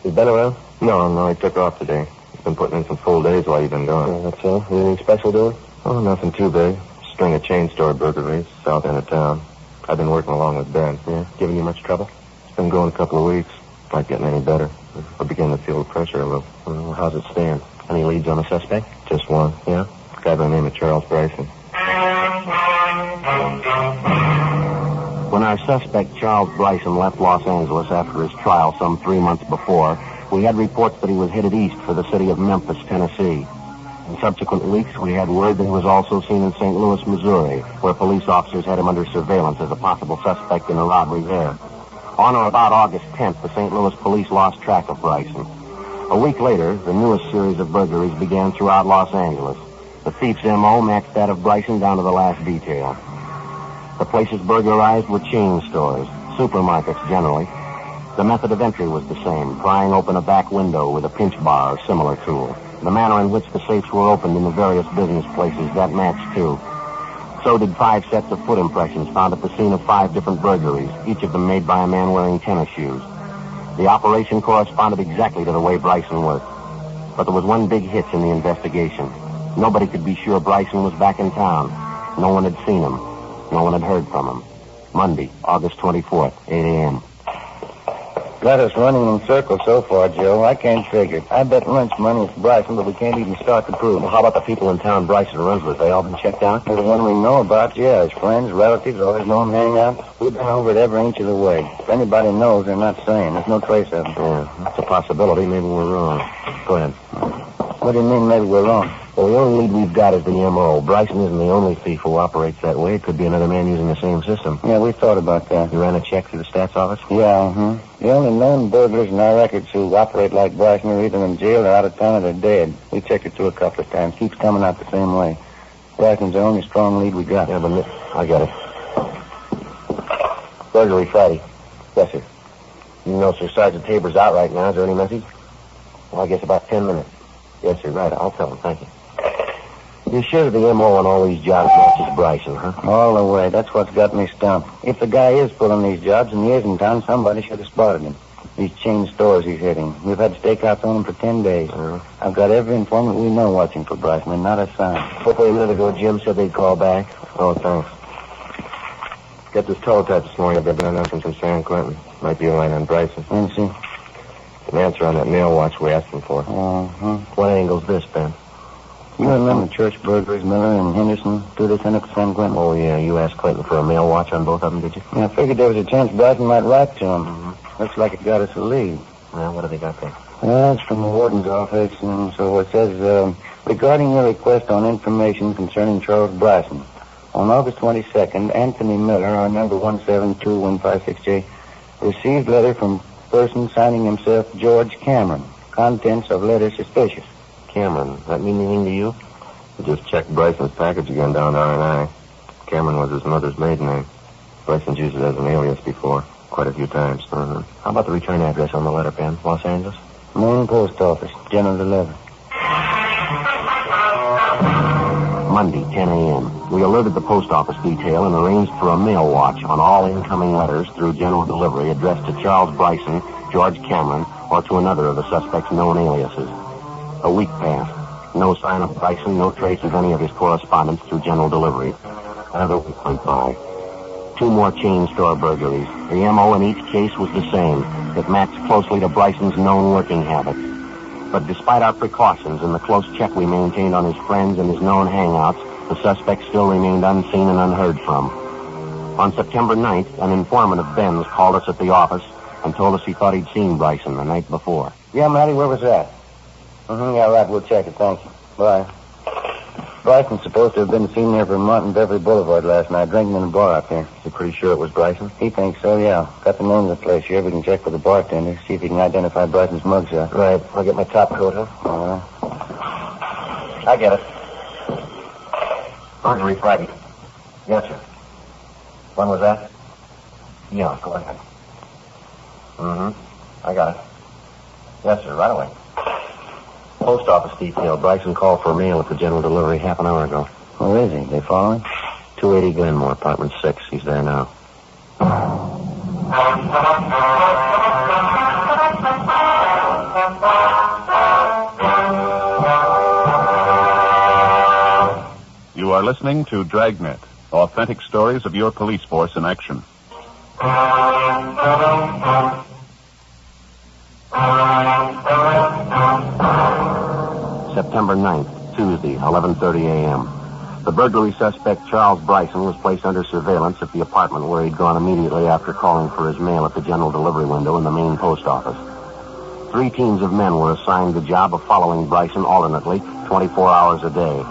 You been around? No, I took off today. Been putting in some full days while you've been gone. That's all. Anything special doing? Oh, nothing too big. String of chain store burglaries, south end of town. I've been working along with Ben. Yeah? Giving you much trouble? It's been going a couple of weeks. Not getting any better. I begin to feel the pressure a little. Well, how's it stand? Any leads on the suspect? Just one. Yeah? A guy by the name of Charles Bryson. When our suspect, Charles Bryson, left Los Angeles after his trial some 3 months before, we had reports that he was headed east for the city of Memphis, Tennessee. In subsequent weeks, we had word that he was also seen in St. Louis, Missouri, where police officers had him under surveillance as a possible suspect in a robbery there. On or about August 10th, the St. Louis police lost track of Bryson. A week later, the newest series of burglaries began throughout Los Angeles. The thief's M.O. matched that of Bryson down to the last detail. The places burglarized were chain stores, supermarkets generally. The method of entry was the same, prying open a back window with a pinch bar or similar tool. The manner in which the safes were opened in the various business places, that matched too. So did 5 sets of foot impressions found at the scene of 5 different burglaries, each of them made by a man wearing tennis shoes. The operation corresponded exactly to the way Bryson worked. But there was one big hitch in the investigation. Nobody could be sure Bryson was back in town. No one had seen him. No one had heard from him. Monday, August 24th, 8 a.m. Got us running in circles so far, Joe. I can't figure. I bet lunch money is Bryson, but we can't even start to prove it. Well, how about the people in town Bryson runs with? They all been checked out? The one we know about, yeah. His friends, relatives, always know him hang out. We've been over it every inch of the way. If anybody knows, they're not saying. There's no trace of them. Yeah, that's a possibility. Maybe we're wrong. Go ahead. What do you mean maybe we're wrong? Well, the only lead we've got is the M.O. Bryson isn't the only thief who operates that way. It could be another man using the same system. Yeah, we thought about that. You ran a check through the stats office? Yeah, The only known burglars in our records who operate like Bryson are either in jail or out of town or they're dead. We checked it through a couple of times. Keeps coming out the same way. Bryson's the only strong lead we got. Yeah, but I got it. Burglary Friday. Yes, sir. You know, Sir Sergeant Tabor's out right now. Is there any message? Well, I guess about 10 minutes. Yes, sir. Right. I'll tell him. Thank you. You're sure the M.O. on all these jobs matches Bryson, huh? All the way. That's what's got me stumped. If the guy is pulling these jobs and he is in town, somebody should have spotted him. These chain stores he's hitting. We've had stakeouts on him for 10 days. I've got every informant we know watching for Bryson, and not a sign. Hopefully a minute ago, Jim said they'd call back. Oh, thanks. Get this teletype this morning. I've been announcing from San Quentin. Might be a line on Bryson. Let me see. An answer on that mail watch we asked him for. What angle's this, Ben? You remember church burglaries, Miller and Henderson, do this in San Quentin? Oh, yeah. You asked Clinton for a mail watch on both of them, did you? Yeah, I figured there was a chance Bryson might write to him. Looks like it got us a lead. Well, what have they got there? Well, it's from the warden's office, and so it says, regarding your request on information concerning Charles Bryson, on August 22nd, Anthony Miller, our number 172156J, received letter from person signing himself George Cameron. Contents of letter suspicious. Cameron, that mean anything to you? I just checked Bryson's package again down to R&I. Cameron was his mother's maiden name. Bryson's used it as an alias before, quite a few times. How about the return address on the letter, Ben? Los Angeles? Main post office, general delivery. Monday, 10 a.m. We alerted the post office detail and arranged for a mail watch on all incoming letters through general delivery addressed to Charles Bryson, George Cameron, or to another of the suspect's known aliases. A week passed. No sign of Bryson, no trace of any of his correspondence through general delivery. Another week went by. 2 more chain store burglaries. The M.O. in each case was the same. It matched closely to Bryson's known working habits. But despite our precautions and the close check we maintained on his friends and his known hangouts, the suspect still remained unseen and unheard from. On September 9th, an informant of Ben's called us at the office and told us he thought he'd seen Bryson the night before. Yeah, Matty, where was that? Yeah, right, we'll check it, thank you. Bye. Bryson's supposed to have been seen there from Martin Beverly Boulevard last night, drinking in a bar up there. You pretty sure it was Bryson? He thinks so, yeah. Got the name of the place here. We can check with the bartender, see if he can identify Bryson's mugshot. Right. I'll get my top coat, huh? All right. I get it. Burglary Friday. Yes, sir. When was that? Yeah, go ahead. I got it. Yes, sir, right away. Post office detail. Bryson called for mail at the general delivery half an hour ago. Where is he? They following? 280 Glenmore, apartment 6. He's there now. You are listening to Dragnet, authentic stories of your police force in action. September 9th, Tuesday, 11:30 a.m. The burglary suspect, Charles Bryson, was placed under surveillance at the apartment where he'd gone immediately after calling for his mail at the general delivery window in the main post office. 3 teams of men were assigned the job of following Bryson alternately, 24 hours a day.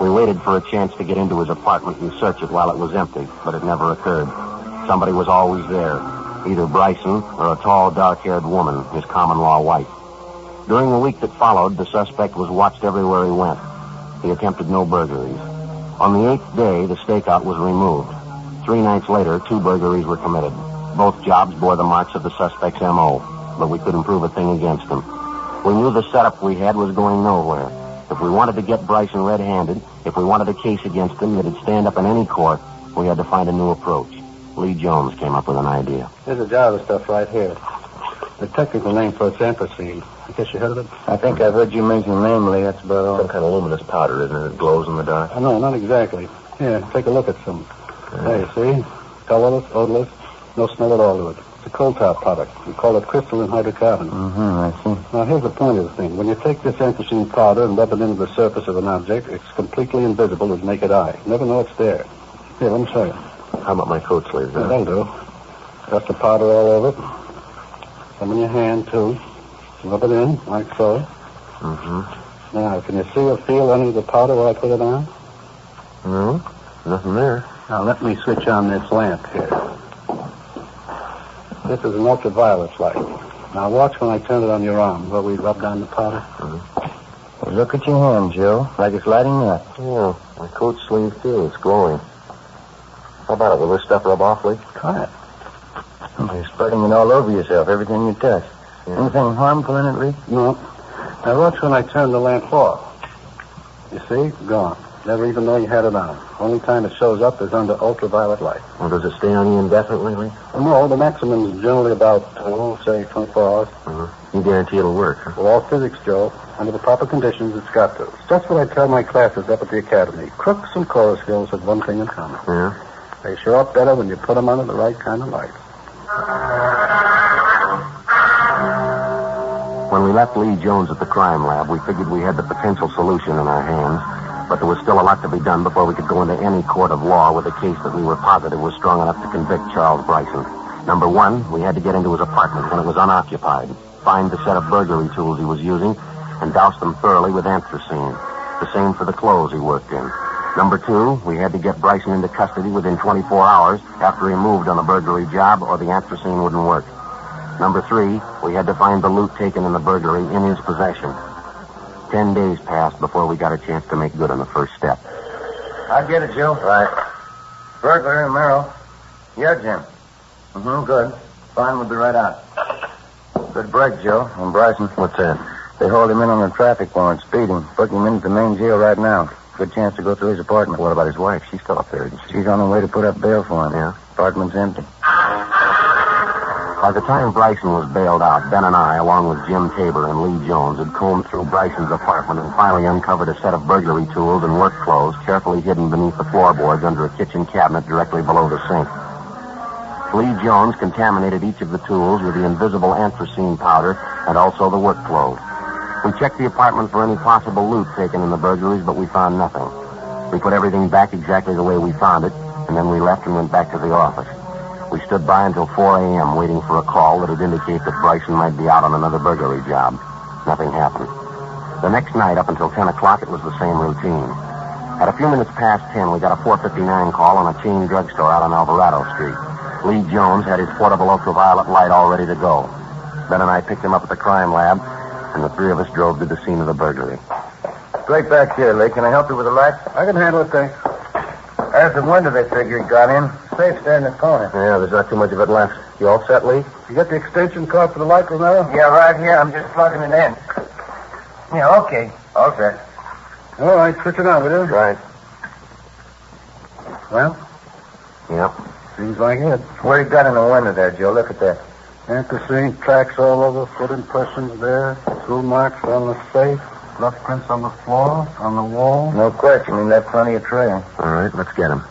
We waited for a chance to get into his apartment and search it while it was empty, but it never occurred. Somebody was always there, either Bryson or a tall, dark-haired woman, his common-law wife. During the week that followed, the suspect was watched everywhere he went. He attempted no burglaries. On the 8th day, the stakeout was removed. 3 nights later, 2 burglaries were committed. Both jobs bore the marks of the suspect's M.O., but we couldn't prove a thing against him. We knew the setup we had was going nowhere. If we wanted to get Bryson red-handed, if we wanted a case against him that'd stand up in any court, we had to find a new approach. Lee Jones came up with an idea. There's a jar of stuff right here. The technical name for it's anthracene. I guess you heard of it? I think I've heard you mention the name, Lee. That's about all. Some kind of luminous powder, isn't it? It glows in the dark. No, not exactly. Here, take a look at some. There, you see? Colorless, odorless, no smell at all to it. It's a coal-tar product. We call it crystalline hydrocarbon. I see. Now, here's the point of the thing. When you take this anthracene powder and rub it into the surface of an object, it's completely invisible to the naked eye. You never know it's there. Here, let me show you. How about my coat sleeves? Yeah, that'll do. Got the powder all over it. Some in your hand, too. Rub it in, like so. Now, can you see or feel any of the powder while I put it on? No, nothing there. Now, let me switch on this lamp here. This is an ultraviolet light. Now, watch when I turn it on your arm where we rub down the powder. Well, look at your hand, Joe. Like it's lighting up. Yeah, my coat sleeve, too. It's glowing. How about it? Will this stuff rub off, Lee? Try it. You're spreading it all over yourself, everything you touch. Anything harmful in it, Lee? No. Now, watch when I turn the lamp off. You see? Gone. Never even know you had it on. Only time it shows up is under ultraviolet light. Well, does it stay on you indefinitely, Lee? Well, no, the maximum is generally about, say, 24 hours. You guarantee it'll work, huh? With all physics, Joe, under the proper conditions, it's got to. It's just what I tell my classes up at the academy. Crooks and chorus girls have one thing in common. Yeah? They show up better when you put them under the right kind of light. When we left Lee Jones at the crime lab, we figured we had the potential solution in our hands, but there was still a lot to be done before we could go into any court of law with a case that we were positive was strong enough to convict Charles Bryson. Number one, we had to get into his apartment when it was unoccupied, find the set of burglary tools he was using, and douse them thoroughly with anthracene. The same for the clothes he worked in. Number two, we had to get Bryson into custody within 24 hours after he moved on a burglary job, or the anthracene wouldn't work. Number three, we had to find the loot taken in the burglary in his possession. 10 days passed before we got a chance to make good on the first step. I get it, Joe. Right. Burglar and Merrill. Yeah, Jim. Good. Fine, we'll be right out. Good break, Joe. And Bryson. What's that? They hauled him in on a traffic warrant, speeding. Booked him into the main jail right now. Good chance to go through his apartment. What about his wife? She's still up there, isn't she? She's on her way to put up bail for him. Yeah? Apartment's empty. By the time Bryson was bailed out, Ben and I, along with Jim Tabor and Lee Jones, had combed through Bryson's apartment and finally uncovered a set of burglary tools and work clothes carefully hidden beneath the floorboards under a kitchen cabinet directly below the sink. Lee Jones contaminated each of the tools with the invisible anthracene powder and also the work clothes. We checked the apartment for any possible loot taken in the burglaries, but we found nothing. We put everything back exactly the way we found it, and then we left and went back to the office. We stood by until 4 a.m. waiting for a call that would indicate that Bryson might be out on another burglary job. Nothing happened. The next night, up until 10 o'clock, it was the same routine. At a few minutes past 10, we got a 4:59 call on a chain drugstore out on Alvarado Street. Lee Jones had his portable ultraviolet light all ready to go. Ben and I picked him up at the crime lab, and the three of us drove to the scene of the burglary. Straight back here, Lee. Can I help you with the light? I can handle it, thanks. There's the window they figure he got in. Safe's there in the corner. Yeah, there's not too much of it left. You all set, Lee? You got the extension cord for the light, Romero? Yeah, right here. I'm just plugging it in. Yeah, okay. All set. All right, switch it on, will you? Right. Well? Yep. Seems like it. What do you got in the window there, Joe? Look at that. Anthracene tracks all over, foot impressions there, tool marks on the safe, rough prints on the floor, on the wall. No question. He left plenty of trail. All right, let's get him.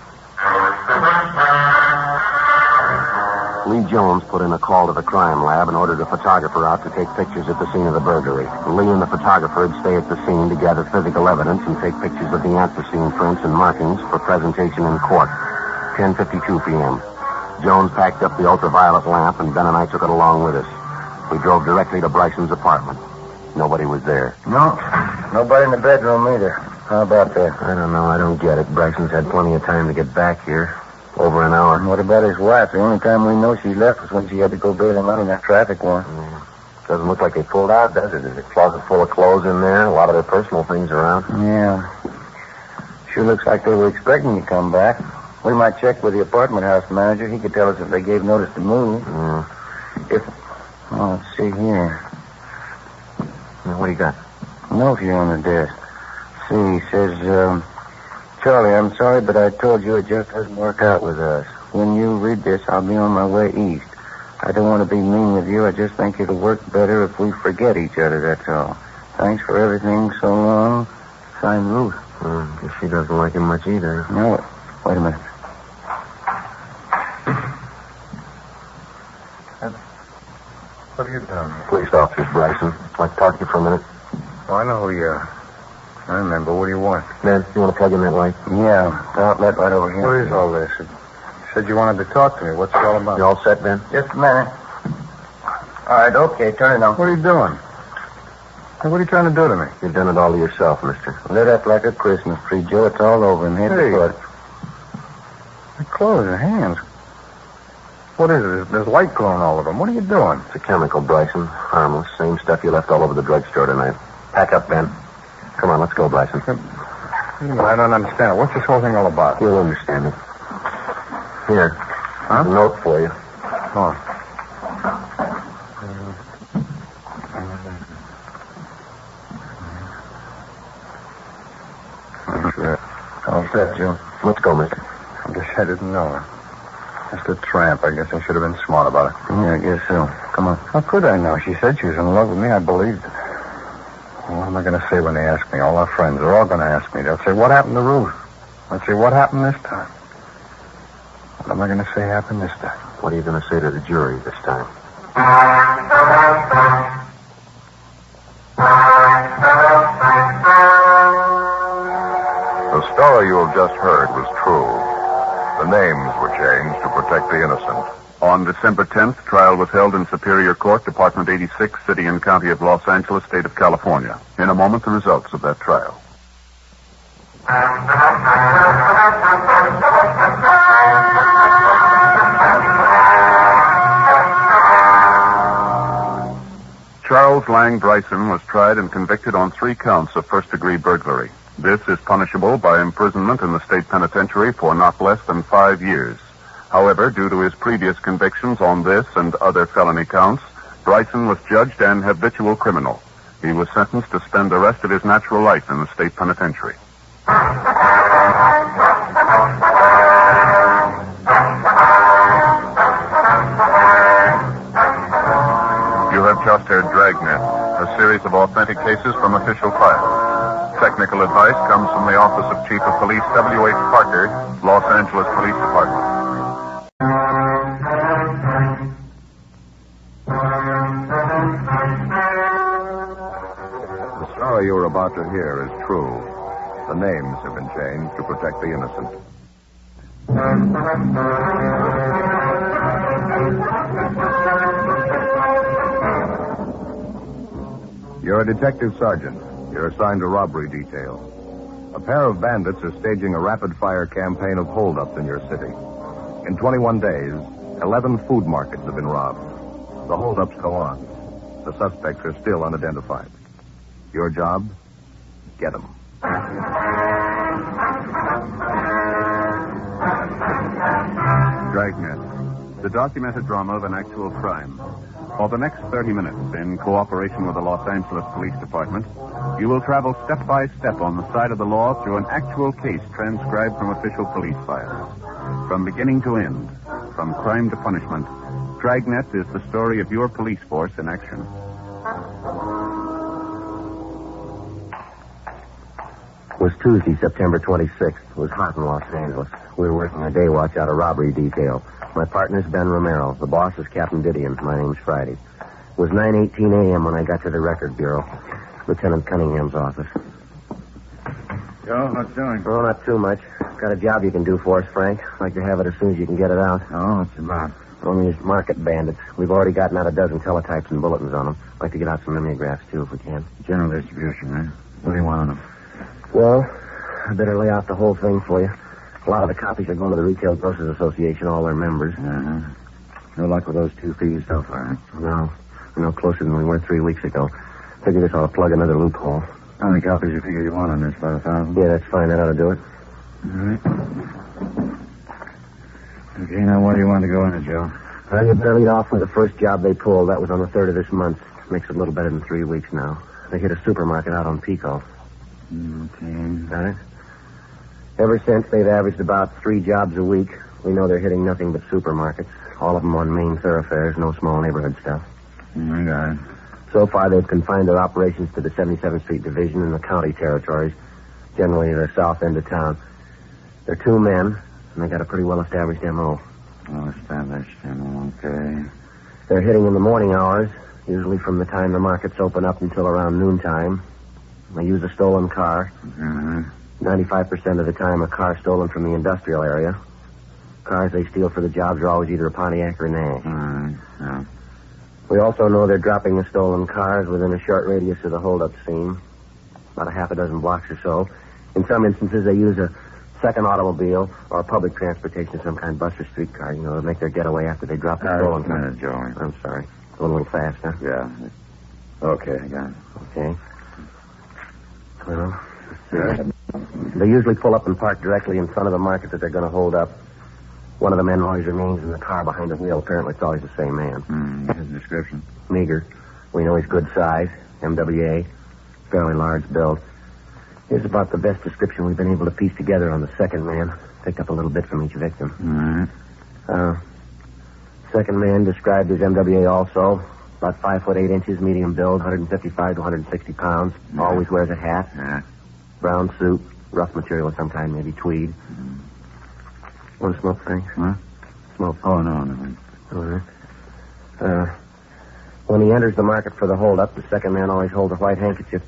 Lee Jones put in a call to the crime lab and ordered a photographer out to take pictures at the scene of the burglary. Lee and the photographer would stay at the scene to gather physical evidence and take pictures of the anthracene prints and markings for presentation in court. 10:52 p.m. Jones packed up the ultraviolet lamp, and Ben and I took it along with us. We drove directly to Bryson's apartment. Nobody was there. No, nobody in the bedroom either. How about that? I don't know. I don't get it. Bryson's had plenty of time to get back here. Over an hour. What about his wife? The only time we know she left was when she had to go bail him out on that traffic warrant. Doesn't look like they pulled out, does it? There's a closet full of clothes in there, a lot of their personal things around. Yeah. Sure looks like they were expecting you to come back. We might check with the apartment house manager. He could tell us if they gave notice to move. Let's see here. What do you got? Note here on the desk. See, he says, Charlie, I'm sorry, but I told you it just doesn't work out with us. When you read this, I'll be on my way east. I don't want to be mean with you. I just think it'll work better if we forget each other, that's all. Thanks for everything so long. Signed, Ruth. Guess she doesn't like him much either. No, wait a minute. What have you done? Police officers, Bryson. I'd like to talk to you for a minute. Oh, I know who you are. I remember. What do you want? Ben, you want to plug in that light? Yeah, the outlet right over here. What is all this? You said you wanted to talk to me. What's it all about? You all set, Ben? Just a minute. All right, okay, turn it on. What are you doing? Hey, what are you trying to do to me? You've done it all to yourself, mister. Lit up like a Christmas tree, Joe. It's all over and hit the foot. The clothes and hands. What is it? There's light glowing all over them. What are you doing? It's a chemical, Bryson. Harmless. Same stuff you left all over the drugstore tonight. Pack up, Ben. Come on, let's go, Bryson. I don't understand it. What's this whole thing all about? You'll understand it. Here. Huh? A note for you. Oh. All set, Joe. Let's go, mister. I guess I didn't know her. Just a tramp. I guess I should have been smart about it. Yeah, I guess so. Come on. How could I know? She said she was in love with me. I believed it. Well, what am I going to say when they ask me? All our friends are all going to ask me. They'll say, what happened to Ruth? I'll say, what happened this time? What am I going to say happened this time? What are you going to say to the jury this time? The story you have just heard was true. The names were changed to protect the innocent. On December 10th, trial was held in Superior Court, Department 86, City and County of Los Angeles, State of California. In a moment, the results of that trial. Charles Lang Bryson was tried and convicted on 3 counts of first-degree burglary. This is punishable by imprisonment in the state penitentiary for not less than 5 years. However, due to his previous convictions on this and other felony counts, Bryson was judged an habitual criminal. He was sentenced to spend the rest of his natural life in the state penitentiary. You have just heard Dragnet, a series of authentic cases from official files. Technical advice comes from the Office of Chief of Police W.H. Parker, Los Angeles Police Department. The story you are about to hear is true. The names have been changed to protect the innocent. You're a detective sergeant. You're assigned to robbery detail. A pair of bandits are staging a rapid-fire campaign of holdups in your city. In 21 days, 11 food markets have been robbed. The holdups go on. The suspects are still unidentified. Your job? Get them. Dragnet, the documented drama of an actual crime. For the next 30 minutes, in cooperation with the Los Angeles Police Department, you will travel step by step on the side of the law through an actual case transcribed from official police files. From beginning to end, from crime to punishment, Dragnet is the story of your police force in action. It was Tuesday, September 26th. It was hot in Los Angeles. We were working a day watch out of robbery detail. My partner's Ben Romero. The boss is Captain Didion. My name's Friday. It was 9:18 a.m. when I got to the record bureau. Lieutenant Cunningham's office. Joe, what's doing? Oh, not too much. Got a job you can do for us, Frank. Like to have it as soon as you can get it out. Oh, what's it about? On these market bandits. We've already gotten out a dozen teletypes and bulletins on them. Like to get out some mimeographs, too, if we can. General distribution, huh? What do you want on them? Well, I better lay out the whole thing for you. A lot of the copies are going to the Retail Grocers Association, all their members. Uh-huh. No luck with those 2 fees so far, huh? No. We're no closer than we were 3 weeks ago. Figure this ought to plug another loophole. How many copies you figure you want on this? About 1,000? Yeah, that's fine. That ought to do it. All right. Okay, now where do you want to go in it, Joe? Well, you better lead off with the first job they pulled. That was on the 3rd of this month. Makes it a little better than 3 weeks now. They hit a supermarket out on Pico. Okay. Got it? Ever since, they've averaged about 3 jobs a week. We know they're hitting nothing but supermarkets. All of them on main thoroughfares, no small neighborhood stuff. I got it. So far, they've confined their operations to the 77th Street Division and the county territories, generally the south end of town. They're 2 men, and they got a pretty well-established M.O. Well-established M.O., okay. They're hitting in the morning hours, usually from the time the markets open up until around noontime. They use a stolen car. 95% of the time, a car stolen from the industrial area. Cars they steal for the jobs are always either a Pontiac or a Nash. Yeah. We also know they're dropping the stolen cars within a short radius of the holdup scene, about a half a dozen blocks or so. In some instances, they use a second automobile or public transportation, some kind of bus or streetcar, to make their getaway after they drop the stolen car. Joey. I'm sorry. A little fast, huh? Yeah. Okay, I got it. Okay. Well, they usually pull up and park directly in front of the market that they're going to hold up. One of the men always remains in the car behind the wheel. Apparently, it's always the same man. His description? Meager. We know he's good size. MWA. Fairly large build. Here's about the best description we've been able to piece together on the second man. Picked up a little bit from each victim. All right. Second man described as MWA also. About 5'8", medium build, 155 to 160 pounds. Yeah. Always wears a hat. Yeah. Brown suit, rough material of some kind, maybe tweed. Want to smoke, Frank? Huh? Smoke. Oh, no. All right. When he enters the market for the holdup, the second man always holds a white handkerchief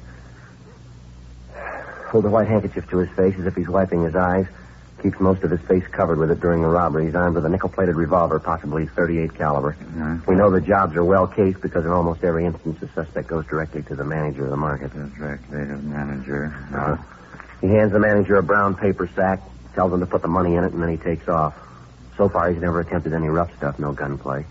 to his face as if he's wiping his eyes. Keeps most of his face covered with it during the robbery. He's armed with a nickel-plated revolver, possibly 38 caliber. We know the jobs are well cased because in almost every instance the suspect goes directly to the manager of the market. Directly to the manager. He hands the manager a brown paper sack, tells him to put the money in it, and then he takes off. So far, he's never attempted any rough stuff, no gunplay.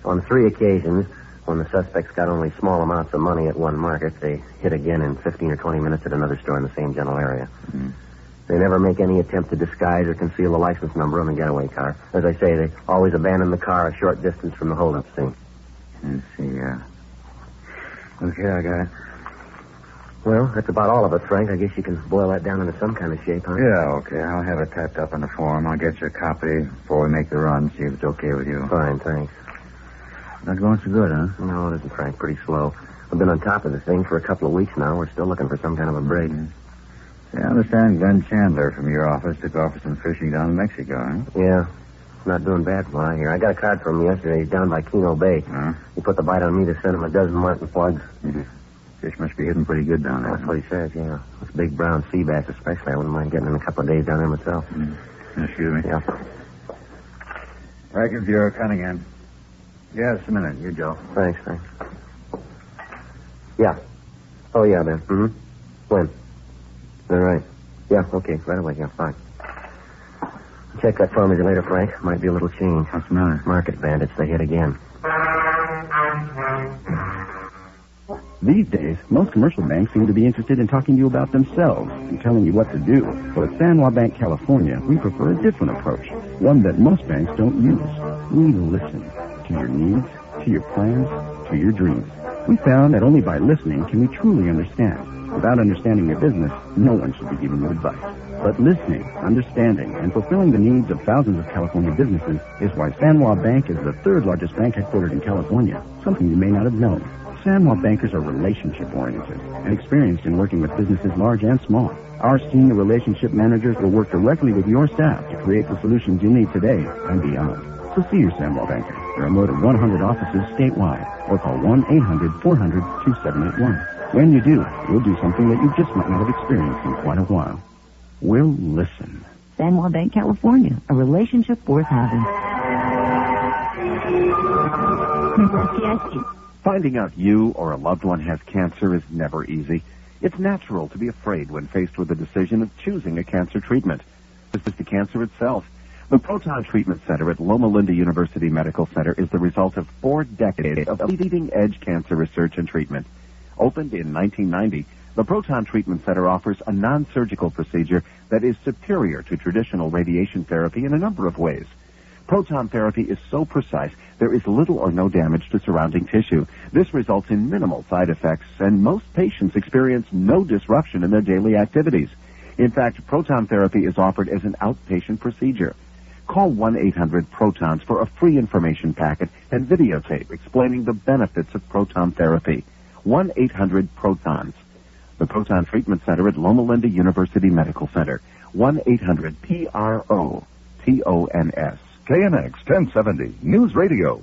On 3 occasions, when the suspects got only small amounts of money at one market, they hit again in 15 or 20 minutes at another store in the same general area. They never make any attempt to disguise or conceal the license number on the getaway car. As I say, they always abandon the car a short distance from the holdup scene. Let's see, Okay, I got it. Well, that's about all of it, Frank. I guess you can boil that down into some kind of shape, huh? Yeah, okay. I'll have it typed up in the form. I'll get you a copy before we make the run, see if it's okay with you. Fine, thanks. Not going so good, huh? No, it isn't, Frank. Pretty slow. I've been on top of the thing for a couple of weeks now. We're still looking for some kind of a break. Yeah, I understand Glenn Chandler from your office took off for some fishing down in Mexico, huh? Yeah. Not doing bad from what I hear. I got a card from him yesterday. He's down by Keno Bay. He put the bite on me to send him a dozen martin plugs. Fish must be hidden pretty good down there. That's what he says, yeah. Those big brown sea bass especially. I wouldn't mind getting in a couple of days down there myself. Excuse me. Yeah. Record Bureau, Cunningham. Yeah, just a minute. You, Joe. Thanks. Yeah. Oh, yeah, Ben. When? All right. Yeah, okay. Right away. Yeah, fine. Check that for me later, Frank. Might be a little change. What's the matter? Market bandits. They hit again. These days, most commercial banks seem to be interested in talking to you about themselves and telling you what to do. But at San Juan Bank, California, we prefer a different approach, one that most banks don't use. We listen to your needs, to your plans, to your dreams. We found that only by listening can we truly understand. Without understanding your business, no one should be giving you advice. But listening, understanding, and fulfilling the needs of thousands of California businesses is why San Juan Bank is the third largest bank headquartered in California, something you may not have known. San Juan bankers are relationship-oriented and experienced in working with businesses large and small. Our senior relationship managers will work directly with your staff to create the solutions you need today and beyond. So see your San Juan banker. There are more than 100 offices statewide, or call 1-800-400-2781. When you do, we'll do something that you just might not have experienced in quite a while. We'll listen. San Juan Bank, California, a relationship worth having. Finding out you or a loved one has cancer is never easy. It's natural to be afraid when faced with the decision of choosing a cancer treatment. This is the cancer itself. The Proton Treatment Center at Loma Linda University Medical Center is the result of 4 decades of leading-edge cancer research and treatment. Opened in 1990, the Proton Treatment Center offers a non-surgical procedure that is superior to traditional radiation therapy in a number of ways. Proton therapy is so precise, there is little or no damage to surrounding tissue. This results in minimal side effects, and most patients experience no disruption in their daily activities. In fact, proton therapy is offered as an outpatient procedure. Call 1-800-PROTONS for a free information packet and videotape explaining the benefits of proton therapy. 1-800-PROTONS. The Proton Treatment Center at Loma Linda University Medical Center. 1-800-PROTONS. KNX 1070 News Radio.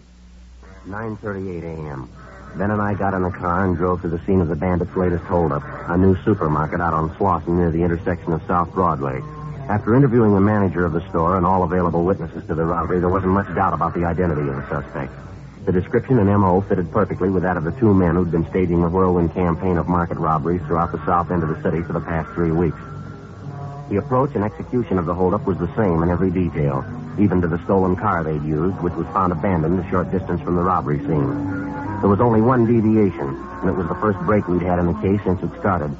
9:38 a.m. Ben and I got in the car and drove to the scene of the bandits' latest holdup, a new supermarket out on Slauson near the intersection of South Broadway. After interviewing the manager of the store and all available witnesses to the robbery, there wasn't much doubt about the identity of the suspect. The description and M.O. fitted perfectly with that of the 2 men who'd been staging the whirlwind campaign of market robberies throughout the south end of the city for the past 3 weeks. The approach and execution of the holdup was the same in every detail, even to the stolen car they'd used, which was found abandoned a short distance from the robbery scene. There was only one deviation, and it was the first break we'd had in the case since it started.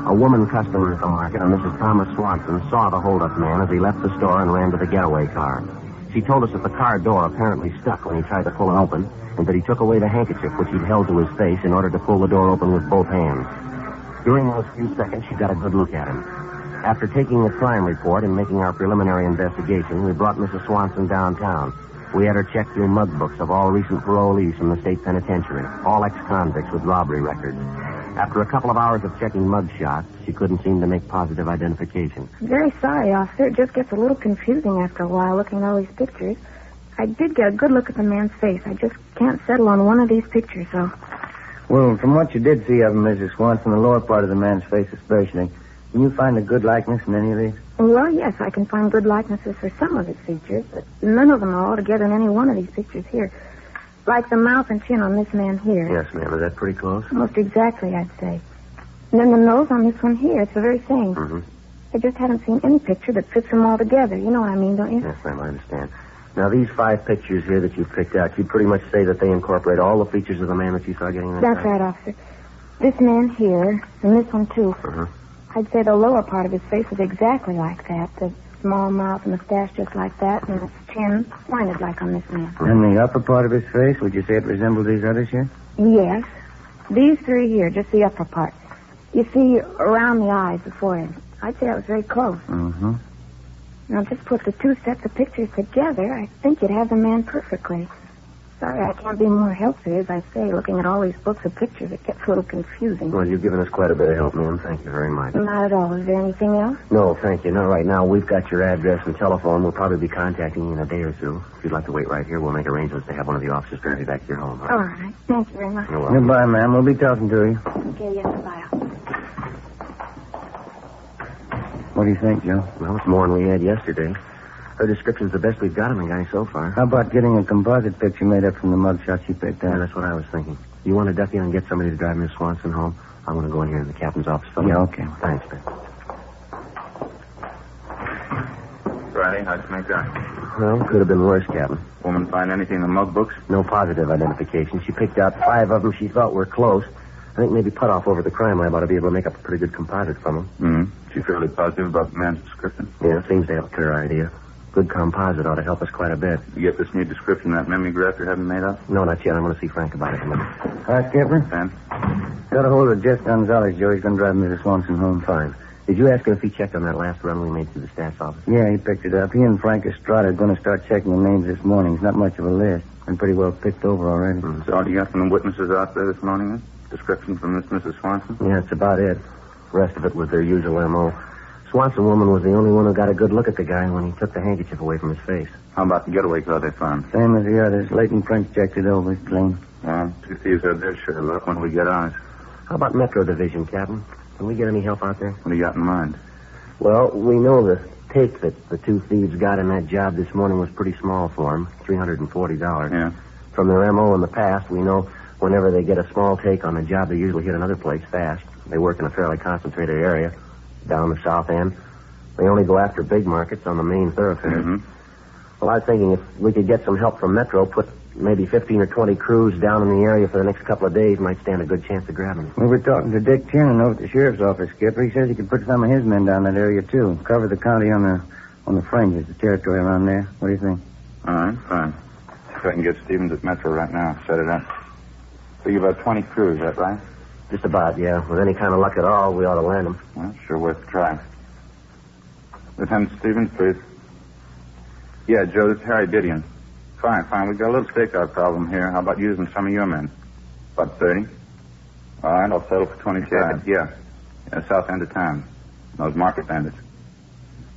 A woman customer at the market, a Mrs. Thomas Swanson, saw the holdup man as he left the store and ran to the getaway car. She told us that the car door apparently stuck when he tried to pull it open, and that he took away the handkerchief which he'd held to his face in order to pull the door open with both hands. During those few seconds, she got a good look at him. After taking the crime report and making our preliminary investigation, we brought Mrs. Swanson downtown. We had her check through mug books of all recent parolees from the state penitentiary, all ex-convicts with robbery records. After a couple of hours of checking mug shots, she couldn't seem to make positive identification. I'm very sorry, officer. It just gets a little confusing after a while looking at all these pictures. I did get a good look at the man's face. I just can't settle on one of these pictures, though. Well, from what you did see of him, Mrs. Swanson, the lower part of the man's face especially, can you find a good likeness in any of these? Well, yes, I can find good likenesses for some of his features, but none of them are all together in any one of these pictures here. Like the mouth and chin on this man here. Yes, ma'am. Is that pretty close? Almost exactly, I'd say. And then the nose on this one here, it's the very same. Mm-hmm. I just haven't seen any picture that fits them all together. You know what I mean, don't you? Yes, ma'am, I understand. Now, these 5 pictures here that you've picked out, you pretty much say that they incorporate all the features of the man that you saw getting in That's right, officer. This man here, and this one, too. Uh-huh. I'd say the lower part of his face is exactly like that. The small mouth and mustache just like that, and his chin pointed like on this man. And the upper part of his face, would you say it resembled these others here? Yes. These 3 here, just the upper part. You see, around the eyes, the forehead. I'd say that was very close. Mm-hmm. Now, just put the 2 sets of pictures together, I think you'd have the man perfectly. Sorry, I can't be more helpful. As I say, looking at all these books of pictures, it gets a little confusing. Well, you've given us quite a bit of help, ma'am. Thank you very much. Not at all. Is there anything else? No, thank you. Not right now. We've got your address and telephone. We'll probably be contacting you in a day or two. If you'd like to wait right here, we'll make arrangements to have one of the officers drive you back to your home. All right. Thank you very much. You're welcome. Goodbye, ma'am. We'll be talking to you. Okay, yes, goodbye. What do you think, Joe? Well, it's more than we had yesterday. Her description's the best we've got on the guy so far. How about getting a composite picture made up from the mug shots you picked out? Yeah, that's what I was thinking. You want to duck in and get somebody to drive Miss Swanson home? I'm going to go in here in the captain's office. Yeah, okay. Thanks, Ben. Friday, how'd you make that? Well, could have been worse, Captain. Woman find anything in the mug books? No positive identification. She picked out 5 of them she thought were close. I think maybe Putoff over at the crime lab ought to be able to make up a pretty good composite from them. Mm-hmm. She fairly positive about the man's description? Yeah, seems to have a clear idea. Good composite ought to help us quite a bit. You get this new description, that mimeograph you haven't made up? No, not yet. I'm going to see Frank about it in a minute. All right, Skipper. Sam? Got a hold of Jeff Gonzalez, Joe. He's going to drive Mrs. Swanson home. Fine. Did you ask him if he checked on that last run we made through the staff's office? Yeah, he picked it up. He and Frank Estrada are going to start checking the names this morning. It's not much of a list. Been pretty well picked over already. So all you got from the witnesses out there this morning, then? Description from this Mrs. Swanson? Yeah, that's about it. The rest of it was their usual M.O. Swanson woman was the only one who got a good look at the guy when he took the handkerchief away from his face. How about the getaway car they found? Same as the others. Leighton French checked it over. It's clean. Well, 2 thieves had their share of luck when we get ours. How about Metro Division, Captain? Can we get any help out there? What do you got in mind? Well, we know the take that the 2 thieves got in that job this morning was pretty small for them, $340. Yeah. From their M.O. in the past, we know whenever they get a small take on a job, they usually hit another place fast. They work in a fairly concentrated area, down the south end. They only go after big markets on the main thoroughfare. Mm-hmm. Well, I was thinking if we could get some help from Metro, put maybe 15 or 20 crews down in the area for the next couple of days, might stand a good chance of grabbing them. We were talking to Dick Tiernan over at the sheriff's office, Skipper. He says he could put some of his men down that area, too. Cover the county on the fringes, the territory around there. What do you think? All right, fine. If I can get Stevens at Metro right now, set it up. Figure about 20 crews, is that right? Just about, yeah. With any kind of luck at all, we ought to land them. Well, sure worth a try. Lieutenant Stevens, please. Yeah, Joe, this is Harry Didion. Fine. We've got a little stakeout problem here. How about using some of your men? About 30. All right, I'll settle for 25. Yeah, south end of town. Those market bandits.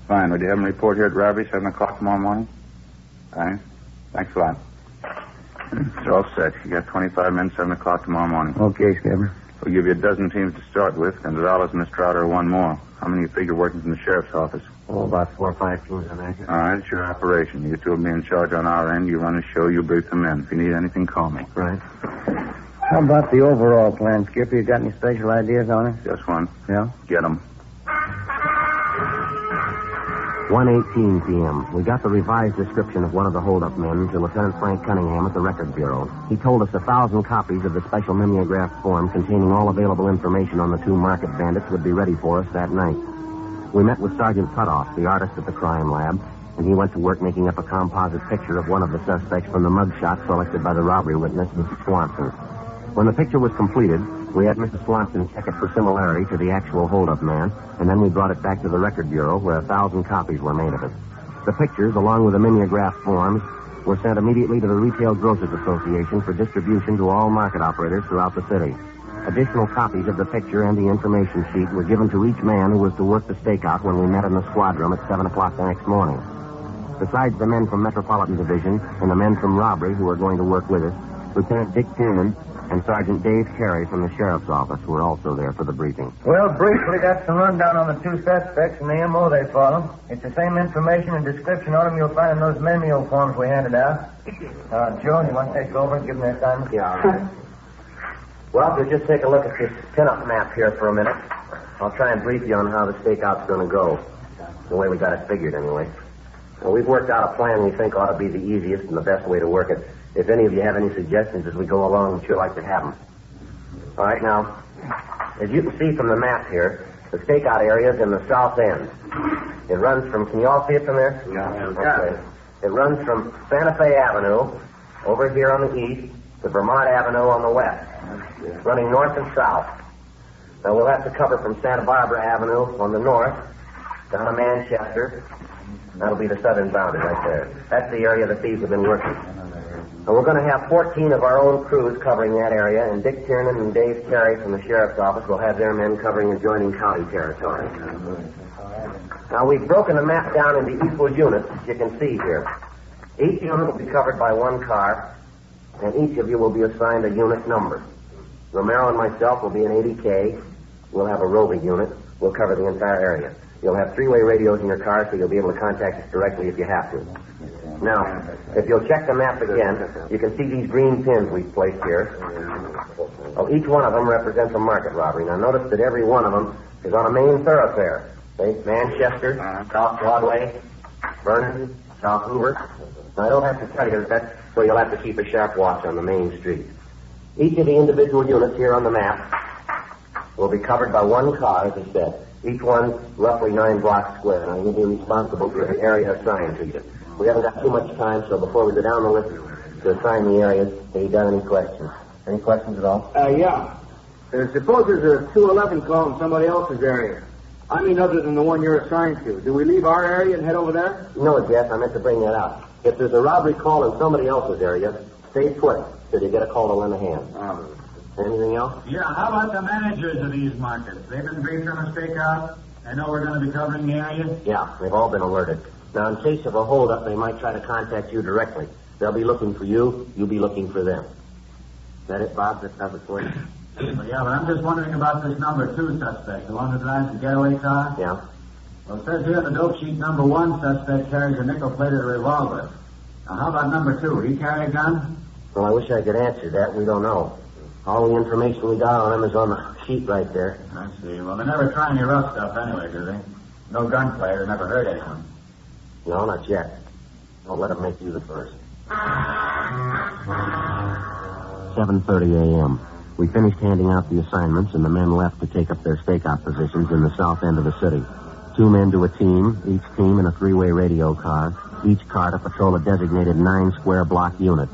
Fine. Would you have them report here at robbery, 7 o'clock tomorrow morning? All right. Thanks a lot. It's all set. You got 25 men, 7 o'clock tomorrow morning. Okay, Skipper. We'll give you a dozen teams to start with, and $1 and Miss Trotter one more. How many you figure working from the sheriff's office? Oh, about 4 or 5 teams, I imagine. All right, it's your operation. You 2 will be in charge on our end. You run the show, you brief the men. If you need anything, call me. Right. How about the overall plan, Skipper? You got any special ideas on it? Just one. Yeah? Get 'em. 1:18 p.m. We got the revised description of one of the hold-up men to Lieutenant Frank Cunningham at the Record Bureau. He told us 1,000 copies of the special mimeograph form containing all available information on the 2 market bandits would be ready for us that night. We met with Sergeant Putoff, the artist at the crime lab, and he went to work making up a composite picture of one of the suspects from the mugshot selected by the robbery witness, Mrs. Swanson. When the picture was completed, We had Mrs. Swanson check it for similarity to the actual hold-up man, and then we brought it back to the record bureau where 1,000 copies were made of it. The pictures, along with the mimeograph forms, were sent immediately to the Retail Grocers Association for distribution to all market operators throughout the city. Additional copies of the picture and the information sheet were given to each man who was to work the stakeout when we met in the squad room at 7 o'clock the next morning. Besides the men from Metropolitan Division and the men from Robbery who were going to work with us, Lieutenant Dick Tiernan and Sergeant Dave Carey from the Sheriff's Office were also there for the briefing. Well, briefly, got some rundown on the two suspects and the M.O. they follow. It's the same information and description on them you'll find in those memo forms we handed out. Joe, you want to take over and give them their assignment? Yeah, all right. Well, if you'll just take a look at this pin-up map here for a minute, I'll try and brief you on how the stakeout's going to go. The way we got it figured, anyway. Well, we've worked out a plan we think ought to be the easiest and the best way to work it. If any of you have any suggestions as we go along, we'd sure like to have them. All right, now, as you can see from the map here, the stakeout area is in the south end. It runs from, can you all see it from there? Yeah. Okay. It runs from Santa Fe Avenue over here on the east to Vermont Avenue on the west, running north and south. Now, we'll have to cover from Santa Barbara Avenue on the north down to Manchester. That'll be the southern boundary right there. That's the area the thieves have been working. And we're going to have 14 of our own crews covering that area, and Dick Tiernan and Dave Carey from the Sheriff's Office will have their men covering adjoining county territory. Now, we've broken the map down into equal units, as you can see here. Each unit will be covered by one car, and each of you will be assigned a unit number. Romero and myself will be an 80K. We'll have a roving unit. We'll cover the entire area. You'll have three-way radios in your car, so you'll be able to contact us directly if you have to. Now, if you'll check the map again, you can see these green pins we've placed here. Oh, each one of them represents a market robbery. Now, notice that every one of them is on a main thoroughfare. See? Manchester, South Broadway, Vernon, South Hoover. Now, I don't have to tell you that, so you'll have to keep a sharp watch on the main street. Each of the individual units here on the map will be covered by one car, as I said. Each one roughly 9 blocks square. Now, you'll be responsible for the area assigned to you. We haven't got too much time, so before we go down the list to assign the areas, have you got any questions? Any questions at all? Yeah. Suppose there's a 211 call in somebody else's area. I mean, other than the one you're assigned to. Do we leave our area and head over there? No, Jeff, I meant to bring that up. If there's a robbery call in somebody else's area, stay put till you get a call to lend a hand. Anything else? Yeah, how about the managers of these markets? They've been briefed on a stakeout? They know we're going to be covering the area? Yeah, they've all been alerted. Now, in case of a holdup, they might try to contact you directly. They'll be looking for you. You'll be looking for them. Is that it, Bob? That does it for you? Well, yeah, but I'm just wondering about this number 2 suspect, the one who drives the getaway car. Yeah. Well, it says here on the dope sheet number 1 suspect carries a nickel-plated revolver. Now, how about number 2? He carry a gun? Well, I wish I could answer that. We don't know. All the information we got on him is on the sheet right there. I see. Well, they never try any rough stuff anyway, do they? No gunplay. They never hurt anyone. No, not yet. Don't let them make you the first. 7:30 a.m. We finished handing out the assignments, and the men left to take up their stakeout positions in the south end of the city. 2 men to a team, each team in a 3-way radio car, each car to patrol a designated 9-square block unit.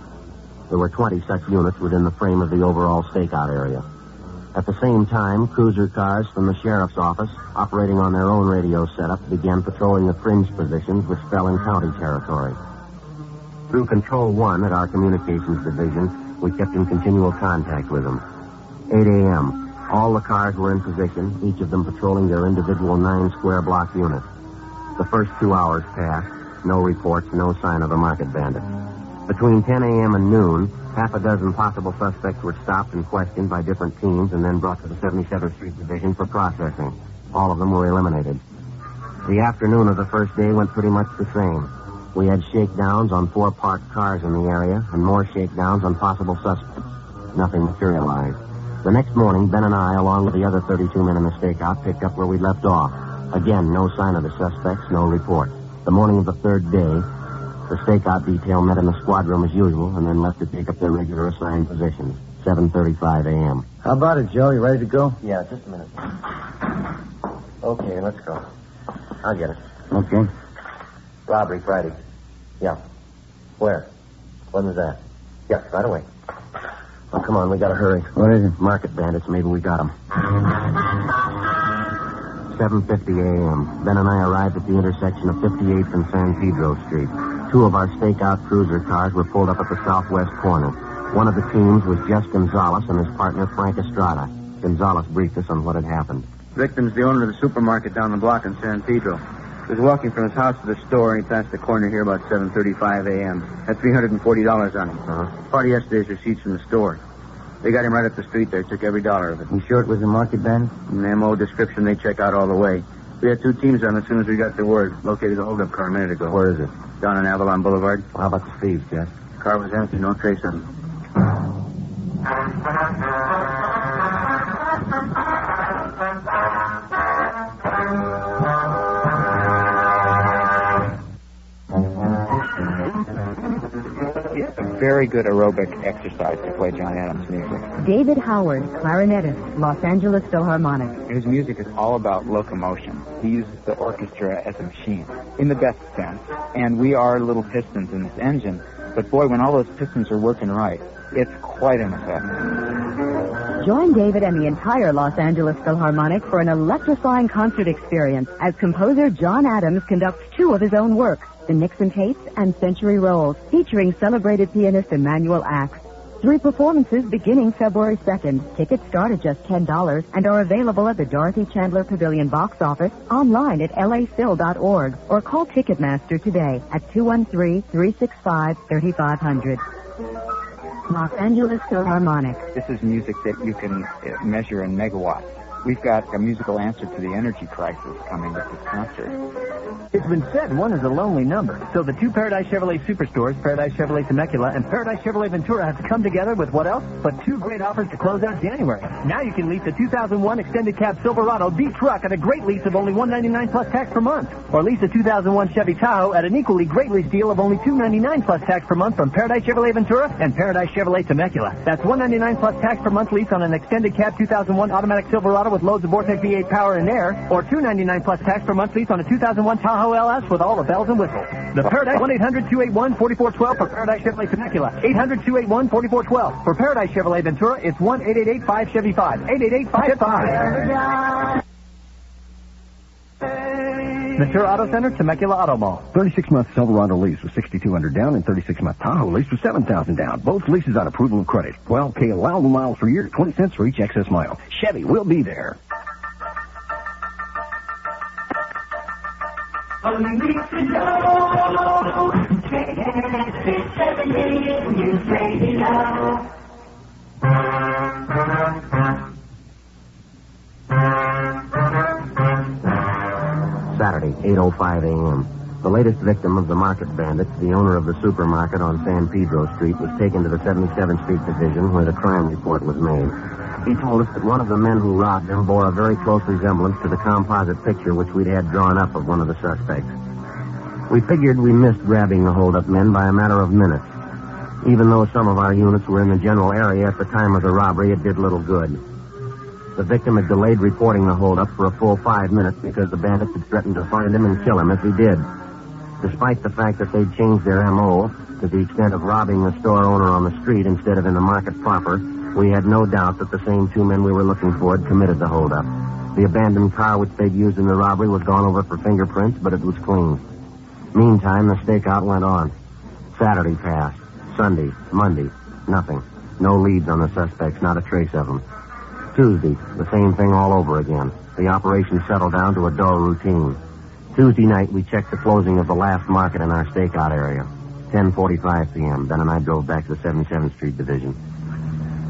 There were 20 such units within the frame of the overall stakeout area. At the same time, cruiser cars from the Sheriff's Office, operating on their own radio setup, began patrolling the fringe positions which fell in county territory. Through Control 1 at our Communications Division, we kept in continual contact with them. 8 a.m. All the cars were in position, each of them patrolling their individual 9-square block unit. The first 2 hours passed. No reports, no sign of a market bandit. Between 10 a.m. and noon, half a dozen possible suspects were stopped and questioned by different teams and then brought to the 77th Street Division for processing. All of them were eliminated. The afternoon of the first day went pretty much the same. We had shakedowns on 4 parked cars in the area and more shakedowns on possible suspects. Nothing materialized. The next morning, Ben and I, along with the other 32 men in the stakeout, picked up where we left off. Again, no sign of the suspects, no report. The morning of the third day, the stakeout detail met in the squad room as usual and then left to take up their regular assigned positions. 7:35 a.m. How about it, Joe? You ready to go? Yeah, just a minute. Okay, let's go. I'll get it. Okay. Robbery Friday. Yeah. Where? When was that? Yeah, right away. Oh, come on, we gotta hurry. What is it? Market bandits, maybe we got them. 7:50 a.m. Ben and I arrived at the intersection of 58th and San Pedro Street. Two of our stakeout cruiser cars were pulled up at the southwest corner. One of the teams was Jess Gonzalez and his partner, Frank Estrada. Gonzalez briefed us on what had happened. Victim's the owner of the supermarket down the block in San Pedro. He was walking from his house to the store, and he passed the corner here about 7:35 a.m. Had $340 on him. Part of yesterday's receipts from the store. They got him right up the street there, took every dollar of it. You sure it was a market bandit? An MO description, they check out all the way. We had 2 teams on as soon as we got the word. Located the holdup car a minute ago. Where is it? Down on Avalon Boulevard. Well, how about the thieves, Jeff? The car was empty, no trace of him. It's a very good aerobic exercise to play John Adams' music. David Howard, clarinetist, Los Angeles Philharmonic. His music is all about locomotion. He uses the orchestra as a machine, in the best sense. And we are little pistons in this engine. But boy, when all those pistons are working right, it's quite an effect. Join David and the entire Los Angeles Philharmonic for an electrifying concert experience as composer John Adams conducts 2 of his own works, the Nixon Tapes and Century Rolls, featuring celebrated pianist Emanuel Axe. 3 performances beginning February 2nd. Tickets start at just $10 and are available at the Dorothy Chandler Pavilion box office, online at laphil.org, or call Ticketmaster today at 213-365-3500. Los Angeles Philharmonic. This is music that you can measure in megawatts. We've got a musical answer to the energy crisis coming with this concert. It's been said one is a lonely number. So the 2 Paradise Chevrolet superstores, Paradise Chevrolet Temecula and Paradise Chevrolet Ventura, have come together with what else but 2 great offers to close out January. Now you can lease a 2001 extended cab Silverado D truck at a great lease of only $199 plus tax per month. Or lease a 2001 Chevy Tahoe at an equally great lease deal of only $299 plus tax per month from Paradise Chevrolet Ventura and Paradise Chevrolet Temecula. That's $199 plus tax per month lease on an extended cab 2001 automatic Silverado with loads of Vortec V8 power and air, or $299 plus tax per month lease on a 2001 Tahoe LS with all the bells and whistles. The Paradise 1-800-281-4412 for Paradise Chevrolet Temecula. 800-281-4412. For Paradise Chevrolet Ventura, it's 1-888-5-CHEVY-5. 888-5-CHEVY-5. Ventura Auto Center, Temecula Auto Mall. 36-month Silverado lease with $6,200 down and 36-month Tahoe lease with $7,000 down. Both leases on approval of credit. 12K allowable miles per year, 20 cents for each excess mile. Chevy will be there. All you need to know, News Radio. Saturday, 8:05 a.m. The latest victim of the market bandits, the owner of the supermarket on San Pedro Street, was taken to the 77th Street Division where the crime report was made. He told us that one of the men who robbed him bore a very close resemblance to the composite picture which we'd had drawn up of one of the suspects. We figured we missed grabbing the hold-up men by a matter of minutes. Even though some of our units were in the general area at the time of the robbery, it did little good. The victim had delayed reporting the hold-up for a full 5 minutes because the bandits had threatened to find him and kill him if he did. Despite the fact that they'd changed their M.O. to the extent of robbing the store owner on the street instead of in the market proper, we had no doubt that the same 2 men we were looking for had committed the hold-up. The abandoned car which they'd used in the robbery was gone over for fingerprints, but it was clean. Meantime, the stakeout went on. Saturday passed. Sunday, Monday, nothing. No leads on the suspects, not a trace of them. Tuesday, the same thing all over again. The operation settled down to a dull routine. Tuesday night, we checked the closing of the last market in our stakeout area. 10:45 p.m. Ben and I drove back to the 77th Street Division.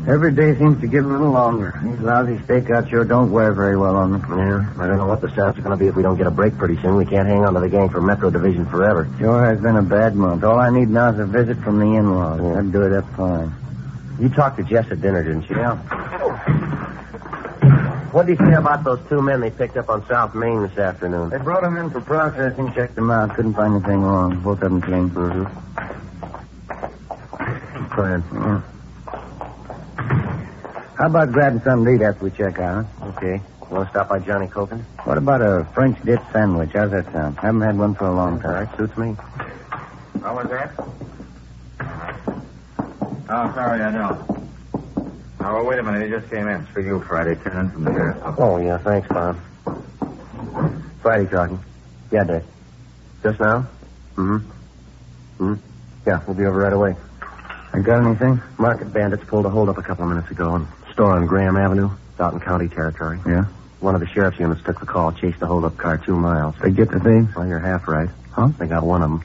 Every day seems to get a little longer. These lousy stakeouts sure don't wear very well on me. Yeah, I don't know what the stats are going to be if we don't get a break pretty soon. We can't hang on to the gang for Metro Division forever. Sure has been a bad month. All I need now is a visit from the in-laws. That'd do it up fine. You talked to Jess at dinner, didn't you? Yeah. What did he say about those 2 men they picked up on South Main this afternoon? They brought them in for processing, checked them out. Couldn't find anything wrong. Both of them clean. Mm-hmm. Fine. Yeah. How about grabbing something to eat after we check out, huh? Okay. You want to stop by Johnny Coken? What about a French dip sandwich? How's that sound? Haven't had one for a long time. All right, suits me. How was that? Oh, sorry, I don't. Oh, wait a minute. He just came in. It's for you, Friday. Turn in from the sheriff's office. Oh, yeah, thanks, Bob. Friday talking. Yeah, Dick. Just now? Yeah, we'll be over right away. I got anything? Market bandits pulled a holdup a couple of minutes ago in a store on Graham Avenue, Dalton County territory. Yeah? One of the sheriff's units took the call, chased the holdup car 2 miles. They get the thieves? Well, you're half right. Huh? They got one of them.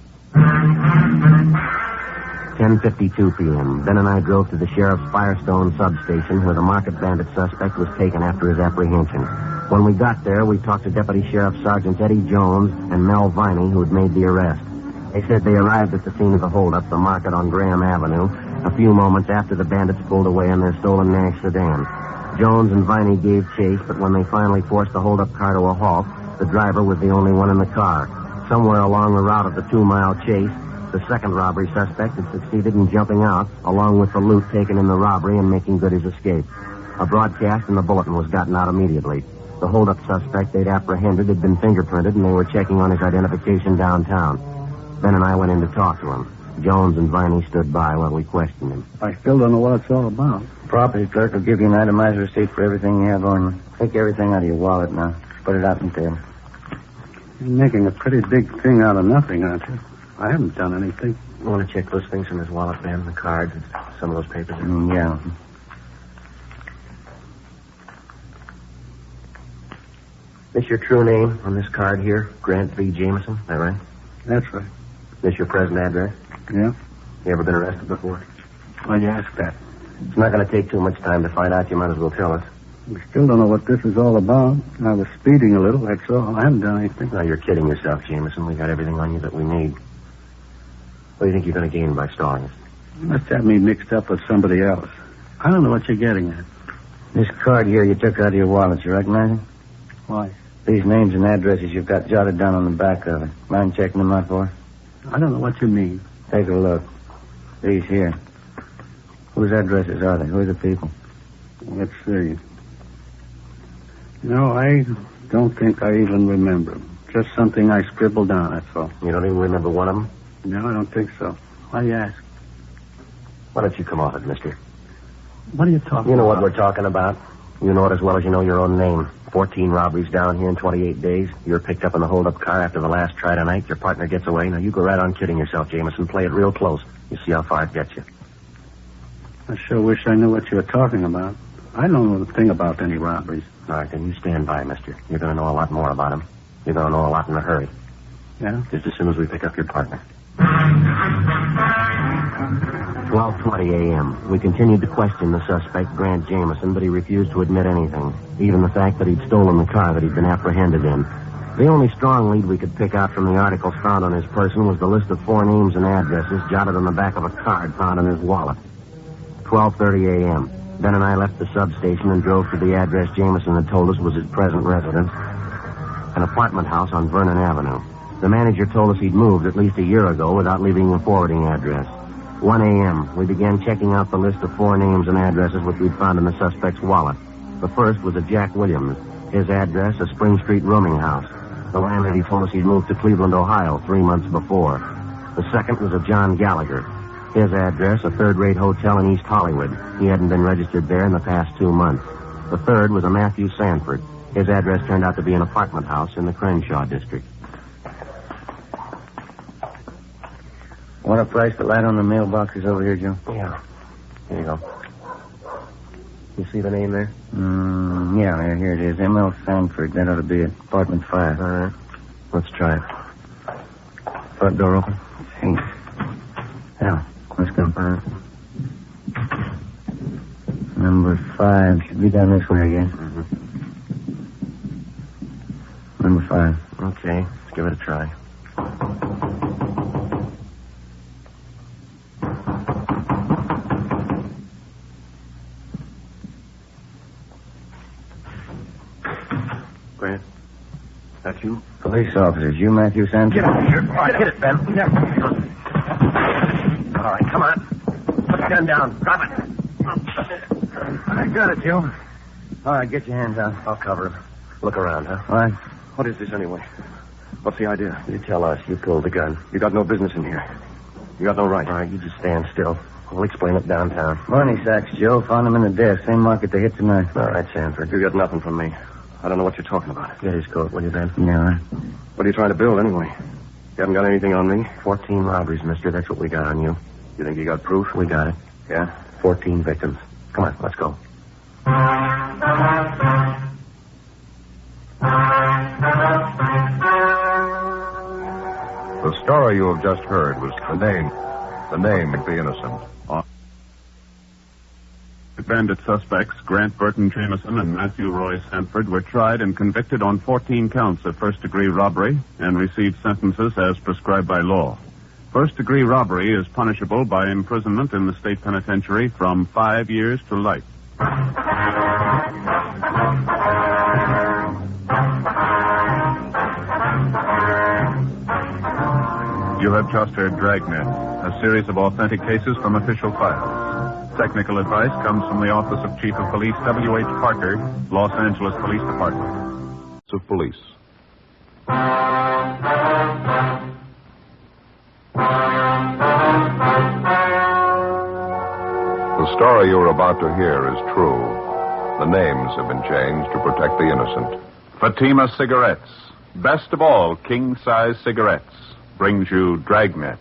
10:52 p.m. Ben and I drove to the sheriff's Firestone substation where the market bandit suspect was taken after his apprehension. When we got there, we talked to Deputy Sheriff Sergeant Eddie Jones and Mel Viney, who had made the arrest. They said they arrived at the scene of the holdup, the market on Graham Avenue, a few moments after the bandits pulled away in their stolen Nash sedan. Jones and Viney gave chase, but when they finally forced the holdup car to a halt, the driver was the only one in the car. Somewhere along the route of the 2-mile chase, the second robbery suspect had succeeded in jumping out, along with the loot taken in the robbery and making good his escape. A broadcast in the bulletin was gotten out immediately. The holdup suspect they'd apprehended had been fingerprinted, and they were checking on his identification downtown. Ben and I went in to talk to him. Jones and Viney stood by while we questioned him. I still don't know what it's all about. Property clerk will give you an itemized receipt for everything you have on you. Take everything out of your wallet now. Put it out in tail. You're making a pretty big thing out of nothing, aren't you? I haven't done anything. You want to check those things from his wallet, Ben? The cards and some of those papers? Yeah. This your true name on this card here? Grant V. Jameson, is that right? That's right. This your present address? Yeah? You ever been arrested before? Why'd you ask that? It's not going to take too much time to find out. You might as well tell us. We still don't know what this is all about. I was speeding a little, that's all. I haven't done anything. No, you're kidding yourself, Jameson. We got everything on you that we need. What do you think you're going to gain by stalling us? You must have me mixed up with somebody else. I don't know what you're getting at. This card here you took out of your wallet, you recognize it? Why? These names and addresses you've got jotted down on the back of it. Mind checking them out for us? I don't know what you mean. Take a look. These here. Whose addresses are they? Who are the people? Let's see. No, I don't think I even remember them. Just something I scribbled down, that's all. You don't even remember one of them? No, I don't think so. Why do you ask? Why don't you come off it, mister? What are you talking about? You know what we're talking about. You know it as well as you know your own name. 14 robberies down here in 28 days. You're picked up in the hold-up car after the last try tonight. Your partner gets away. Now, you go right on kidding yourself, Jameson. Play it real close. You see how far it gets you. I sure wish I knew what you were talking about. I don't know a thing about any robberies. All right, then you stand by, mister. You're going to know a lot more about him. You're going to know a lot in a hurry. Yeah? Just as soon as we pick up your partner. 12:20 a.m. We continued to question the suspect, Grant Jameson, but he refused to admit anything, even the fact that he'd stolen the car that he'd been apprehended in. The only strong lead we could pick out from the articles found on his person was the list of 4 names and addresses jotted on the back of a card found in his wallet. 12:30 a.m. Ben and I left the substation and drove to the address Jameson had told us was his present residence, an apartment house on Vernon Avenue. The manager told us he'd moved at least a year ago without leaving a forwarding address. 1 a.m., we began checking out the list of 4 names and addresses which we'd found in the suspect's wallet. The first was a Jack Williams. His address, a Spring Street rooming house. The landlady told us he'd moved to Cleveland, Ohio 3 months before. The second was a John Gallagher. His address, a third-rate hotel in East Hollywood. He hadn't been registered there in the past 2 months. The third was a Matthew Sanford. His address turned out to be an apartment house in the Crenshaw district. Want a price to light on the mailboxes over here, Joe? Yeah. Here you go. You see the name there? Yeah, here it is. M.L. Sanford. That ought to be it. Apartment 5. All right. Let's try it. Front door open? Hey. Yeah, let's go. All right. Number 5. Should be down this way, I guess. Mm-hmm. Number 5. Okay. Let's give it a try. Grant, that's you? Police officers. You Matthew Sanford? Get out of here. All right, hit it, Ben. All right, come on. Put the gun down. Drop it. I got it, Joe. All right, get your hands out. I'll cover him. Look around, huh? All right. What is this anyway? What's the idea? You tell us. You pulled the gun. You got no business in here. You got no right. All right, you just stand still. We'll explain it downtown. Money sacks, Joe. Found them in the desk. Same market they hit tonight. All right, Sanford. You got nothing from me. I don't know what you're talking about. Get his coat, will you, Ben? Yeah. What are you trying to build, anyway? You haven't got anything on me? 14 robberies, mister. That's what we got on you. You think you got proof? We got it. Yeah? 14 victims. Come on, let's go. The story you have just heard was the name of the innocent. Bandit suspects Grant Burton Jameson and Matthew Roy Sanford were tried and convicted on 14 counts of first-degree robbery and received sentences as prescribed by law. First-degree robbery is punishable by imprisonment in the state penitentiary from 5 years to life. You have just heard Dragnet, a series of authentic cases from official files. Technical advice comes from the Office of Chief of Police W.H. Parker, Los Angeles Police Department. Of police. The story you are about to hear is true. The names have been changed to protect the innocent. Fatima Cigarettes, best of all king-size cigarettes, brings you Dragnet.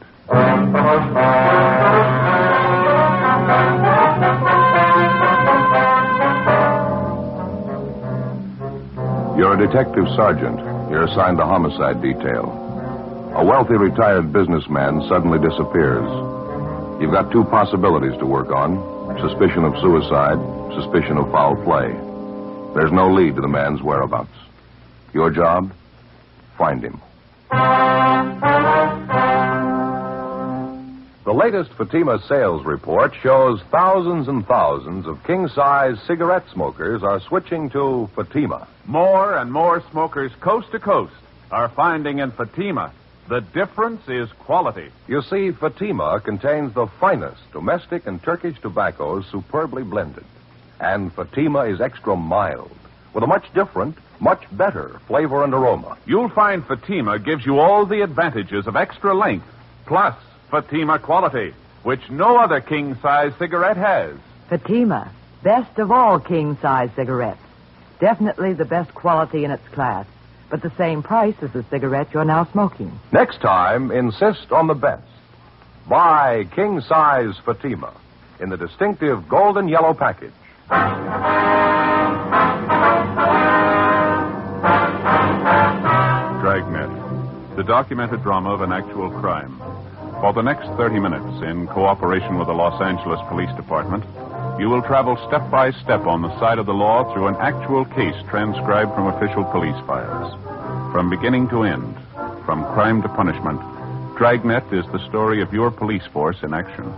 You're a detective sergeant. You're assigned to homicide detail. A wealthy retired businessman suddenly disappears. You've got two possibilities to work on: suspicion of suicide, suspicion of foul play. There's no lead to the man's whereabouts. Your job? Find him. The latest Fatima sales report shows thousands and thousands of king-size cigarette smokers are switching to Fatima. More and more smokers coast to coast are finding in Fatima the difference is quality. You see, Fatima contains the finest domestic and Turkish tobaccos superbly blended. And Fatima is extra mild, with a much different, much better flavor and aroma. You'll find Fatima gives you all the advantages of extra length, plus Fatima quality, which no other king-size cigarette has. Fatima, best of all king-size cigarettes. Definitely the best quality in its class, but the same price as the cigarette you're now smoking. Next time, insist on the best. Buy king-size Fatima in the distinctive golden yellow package. Dragnet, the documented drama of an actual crime. For the next 30 minutes, in cooperation with the Los Angeles Police Department, you will travel step by step on the side of the law through an actual case transcribed from official police files. From beginning to end, from crime to punishment, Dragnet is the story of your police force in action.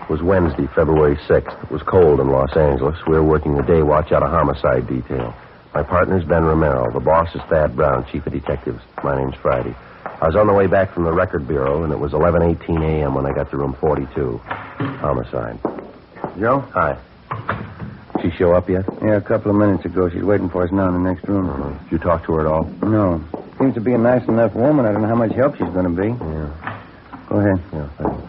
It was Wednesday, February 6th. It was cold in Los Angeles. We were working the day watch out of homicide detail. My partner's Ben Romero. The boss is Thad Brown, chief of detectives. My name's Friday. I was on the way back from the record bureau, and it was 11:18 a.m. when I got to room 42. Homicide. Joe? Hi. She show up yet? Yeah, a couple of minutes ago. She's waiting for us now in the next room. Did you talk to her at all? No. Seems to be a nice enough woman. I don't know how much help she's going to be. Yeah. Go ahead. Yeah, thanks.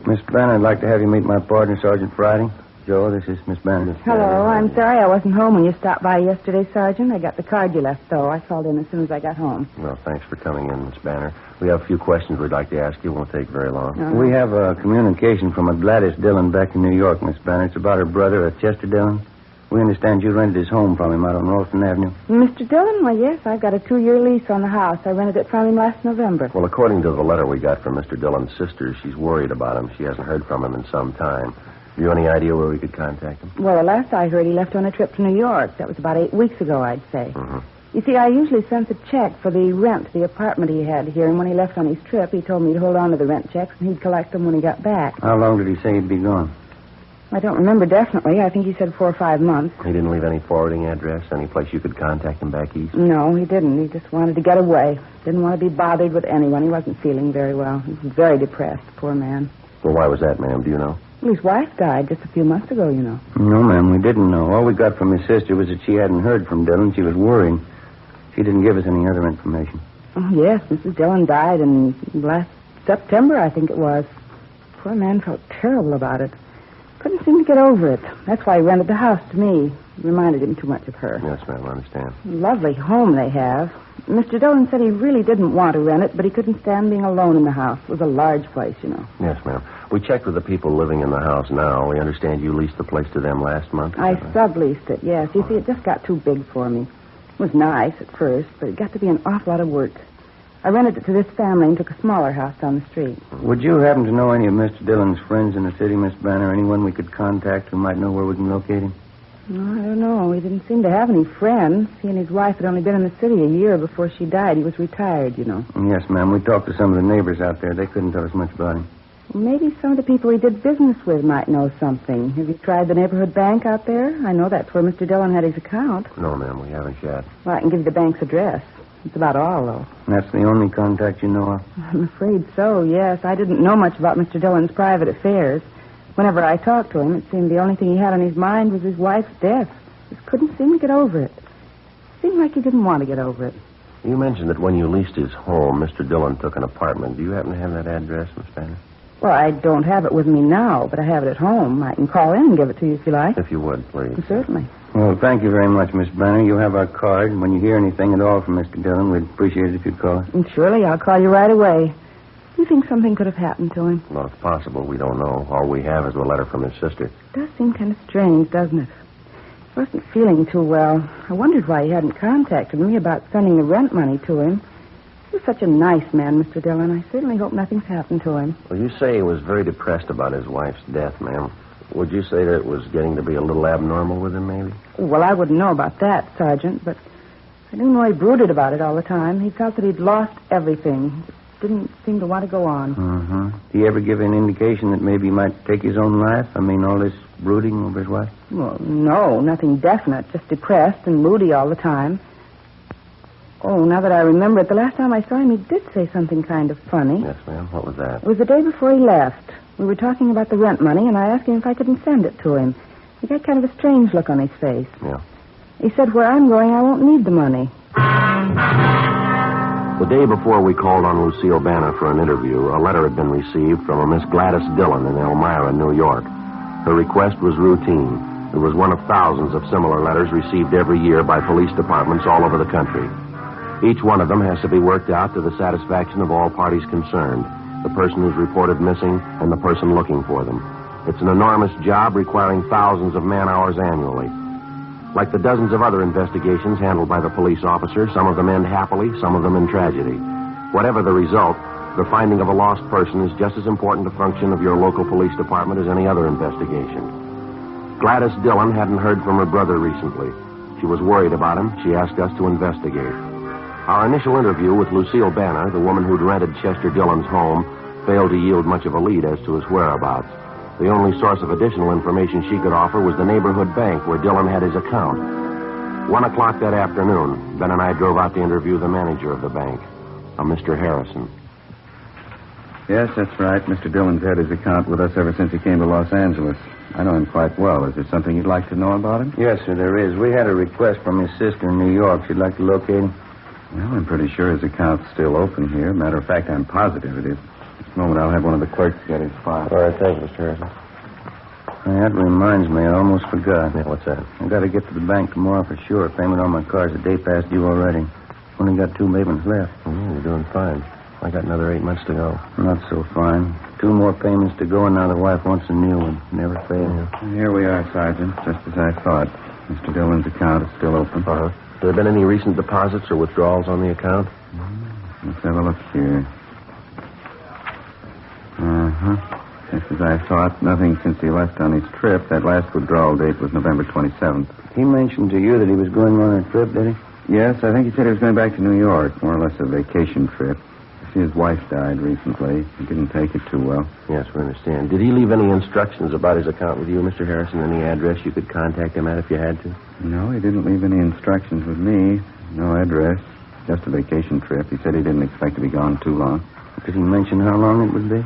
Miss Banner, I'd like to have you meet my partner, Sergeant Friday. Joe, this is Miss Banner. Hello. I'm sorry I wasn't home when you stopped by yesterday, Sergeant. I got the card you left, though. I called in as soon as I got home. Well, thanks for coming in, Miss Banner. We have a few questions we'd like to ask you. It won't take very long. We have a communication from a Gladys Dillon back in New York, Miss Banner. It's about her brother, Chester Dillon. We understand you rented his home from him out on Ralston Avenue. Mr. Dillon? Well, yes, I've got a 2-year lease on the house. I rented it from him last November. Well, according to the letter we got from Mr. Dillon's sister, she's worried about him. She hasn't heard from him in some time. Have you any idea where we could contact him? Well, the last I heard, he left on a trip to New York. That was about 8 weeks ago, I'd say. Mm-hmm. You see, I usually sent the check for the rent, the apartment he had here, and when he left on his trip, he told me to hold on to the rent checks, and he'd collect them when he got back. How long did he say he'd be gone? I don't remember definitely. I think he said 4 or 5 months. He didn't leave any forwarding address, any place you could contact him back east? No, he didn't. He just wanted to get away. Didn't want to be bothered with anyone. He wasn't feeling very well. He was very depressed, poor man. Well, why was that, ma'am? Do you know? Well, his wife died just a few months ago, you know. No, ma'am, we didn't know. All we got from his sister was that she hadn't heard from Dillon. She was worried. She didn't give us any other information. Oh, yes, Mrs. Dillon died in last September, I think it was. Poor man felt terrible about it. Couldn't seem to get over it. That's why he rented the house to me. It reminded him too much of her. Yes, ma'am, I understand. Lovely home they have. Mr. Dillon said he really didn't want to rent it, but he couldn't stand being alone in the house. It was a large place, you know. Yes, ma'am. We checked with the people living in the house now. We understand you leased the place to them last month. I subleased it, yes. You see, it just got too big for me. It was nice at first, but it got to be an awful lot of work. I rented it to this family and took a smaller house down the street. Would you happen to know any of Mr. Dillon's friends in the city, Miss Banner? Anyone we could contact who might know where we can locate him? No, I don't know. He didn't seem to have any friends. He and his wife had only been in the city a year before she died. He was retired, you know. Yes, ma'am. We talked to some of the neighbors out there. They couldn't tell us much about him. Maybe some of the people he did business with might know something. Have you tried the neighborhood bank out there? I know that's where Mr. Dillon had his account. No, ma'am, we haven't yet. Well, I can give you the bank's address. It's about all, though. That's the only contact you know of? I'm afraid so, yes. I didn't know much about Mr. Dillon's private affairs. Whenever I talked to him, it seemed the only thing he had on his mind was his wife's death. Just couldn't seem to get over it. Seemed like he didn't want to get over it. You mentioned that when you leased his home, Mr. Dillon took an apartment. Do you happen to have that address, Miss Banner? Well, I don't have it with me now, but I have it at home. I can call in and give it to you if you like. If you would, please. Certainly. Well, thank you very much, Miss Banner. You have our card. When you hear anything at all from Mr. Dillon, we'd appreciate it if you'd call us. And surely, I'll call you right away. Do you think something could have happened to him? Well, it's possible. We don't know. All we have is a letter from his sister. It does seem kind of strange, doesn't it? He wasn't feeling too well. I wondered why he hadn't contacted me about sending the rent money to him. He was such a nice man, Mr. Dillon. I certainly hope nothing's happened to him. Well, you say he was very depressed about his wife's death, ma'am. Would you say that it was getting to be a little abnormal with him, maybe? Well, I wouldn't know about that, Sergeant, but I do know he brooded about it all the time. He felt that he'd lost everything. Didn't seem to want to go on. Mm-hmm. Did he ever give an indication that maybe he might take his own life? I mean, all this brooding over his wife? Well, no, nothing definite. Just depressed and moody all the time. Oh, now that I remember it, the last time I saw him, he did say something kind of funny. Yes, ma'am. What was that? It was the day before he left. We were talking about the rent money, and I asked him if I couldn't send it to him. He got kind of a strange look on his face. Yeah. He said, where I'm going, I won't need the money. The day before we called on Lucille Banner for an interview, a letter had been received from a Miss Gladys Dillon in Elmira, New York. Her request was routine. It was one of thousands of similar letters received every year by police departments all over the country. Each one of them has to be worked out to the satisfaction of all parties concerned, the person who's reported missing and the person looking for them. It's an enormous job requiring thousands of man-hours annually. Like the dozens of other investigations handled by the police officer, some of them end happily, some of them in tragedy. Whatever the result, the finding of a lost person is just as important a function of your local police department as any other investigation. Gladys Dillon hadn't heard from her brother recently. She was worried about him. She asked us to investigate. Our initial interview with Lucille Banner, the woman who'd rented Chester Dillon's home, failed to yield much of a lead as to his whereabouts. The only source of additional information she could offer was the neighborhood bank where Dillon had his account. 1 o'clock that afternoon, Ben and I drove out to interview the manager of the bank, a Mr. Harrison. Yes, that's right. Mr. Dillon's had his account with us ever since he came to Los Angeles. I know him quite well. Is there something you'd like to know about him? Yes, sir, there is. We had a request from his sister in New York. She'd like to locate him. Well, I'm pretty sure his account's still open here. Matter of fact, I'm positive it is. This moment, I'll have one of the clerks get his file. All right, thank you, Mr. Harrison. That reminds me, I almost forgot. Yeah, what's that? I got to get to the bank tomorrow for sure. Payment on my car's a day past due already. Only got 2 payments left. You're doing fine. I got another 8 months to go. Not so fine. 2 more payments to go, and now the wife wants a new one. Never fails. Here we are, Sergeant, just as I thought. Mr. Dillon's account is still open. Uh-huh. Have there been any recent deposits or withdrawals on the account? Let's have a look here. Uh-huh. Just as I thought, nothing since he left on his trip. That last withdrawal date was November 27th. He mentioned to you that he was going on a trip, did he? Yes, I think he said he was going back to New York, more or less a vacation trip. His wife died recently. He didn't take it too well. Yes, we understand. Did he leave any instructions about his account with you, Mr. Harrison? Any address you could contact him at if you had to? No, he didn't leave any instructions with me. No address. Just a vacation trip. He said he didn't expect to be gone too long. Did he mention how long it would be?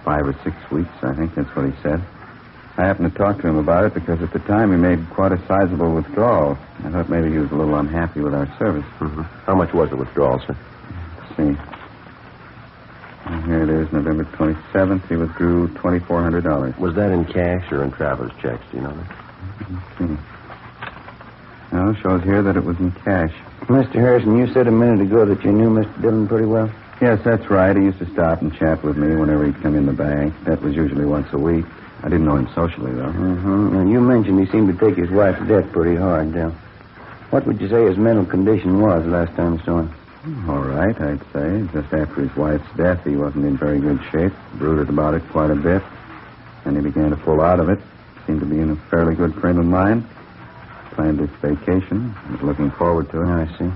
5 or 6 weeks, I think that's what he said. I happened to talk to him about it because at the time he made quite a sizable withdrawal. I thought maybe he was a little unhappy with our service. Mm-hmm. How much was the withdrawal, sir? Let's see. And here it is, November 27th. He withdrew $2,400. Was that in cash or in traveler's checks? Do you know that? Let's see. No, it shows here that it was in cash. Mr. Harrison, you said a minute ago that you knew Mr. Dillon pretty well? Yes, that's right. He used to stop and chat with me whenever he'd come in the bank. That was usually once a week. I didn't know him socially, though. Mm-hmm. And you mentioned he seemed to take his wife's death pretty hard, Dell. What would you say his mental condition was last time you saw him? All right, I'd say. Just after his wife's death, he wasn't in very good shape. Brooded about it quite a bit. And he began to pull out of it. Seemed to be in a fairly good frame of mind. Planned his vacation. Was looking forward to it. I see.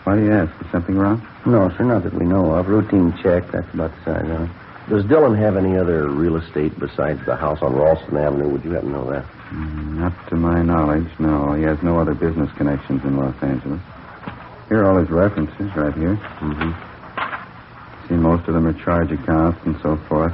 Why do you ask? Is something wrong? No, sir, not that we know of. Routine check. That's about the size of it. Does Dillon have any other real estate besides the house on Ralston Avenue? Would you happen to know that? Not to my knowledge, no. He has no other business connections in Los Angeles. Here are all his references right here. Mm-hmm. See, most of them are charge accounts and so forth.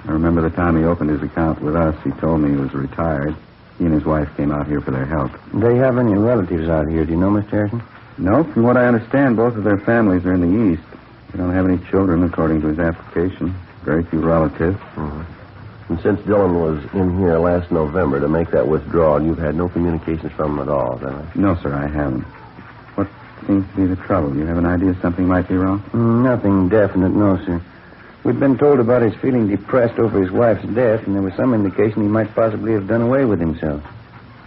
I remember the time he opened his account with us, he told me he was retired. He and his wife came out here for their help. Do they have any relatives out here? Do you know, Mr. Harrison? No, from what I understand, both of their families are in the East. They don't have any children, according to his application. Very few relatives. Mm-hmm. And since Dillon was in here last November to make that withdrawal, you've had no communications from him at all, is that right? No, sir, I haven't. What seems to be the trouble? You have an idea something might be wrong? Nothing definite, no, sir. We'd been told about his feeling depressed over his wife's death, and there was some indication he might possibly have done away with himself.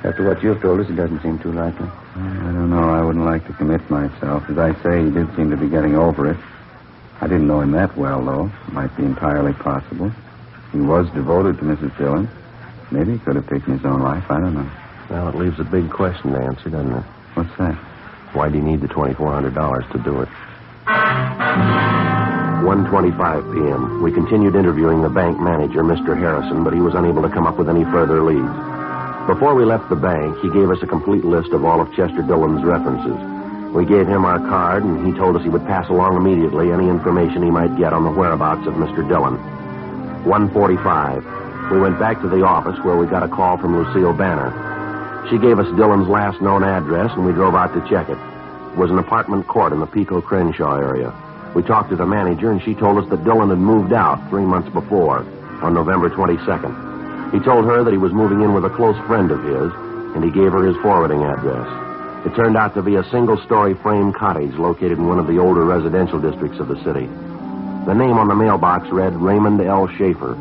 After what you've told us, it doesn't seem too likely. I don't know. I wouldn't like to commit myself. As I say, he did seem to be getting over it. I didn't know him that well, though. Might be entirely possible. He was devoted to Mrs. Dillon. Maybe he could have taken his own life. I don't know. Well, it leaves a big question to answer, doesn't it? What's that? Why do you need the $2,400 to do it? 1:25 p.m. We continued interviewing the bank manager, Mr. Harrison, but he was unable to come up with any further leads. Before we left the bank, he gave us a complete list of all of Chester Dillon's references. We gave him our card, and he told us he would pass along immediately any information he might get on the whereabouts of Mr. Dillon. 1:45. We went back to the office where we got a call from Lucille Banner. She gave us Dillon's last known address, and we drove out to check it. It was an apartment court in the Pico Crenshaw area. We talked to the manager, and she told us that Dillon had moved out 3 months before, on November 22nd. He told her that he was moving in with a close friend of his, and he gave her his forwarding address. It turned out to be a single-story frame cottage located in one of the older residential districts of the city. The name on the mailbox read Raymond L. Schaefer.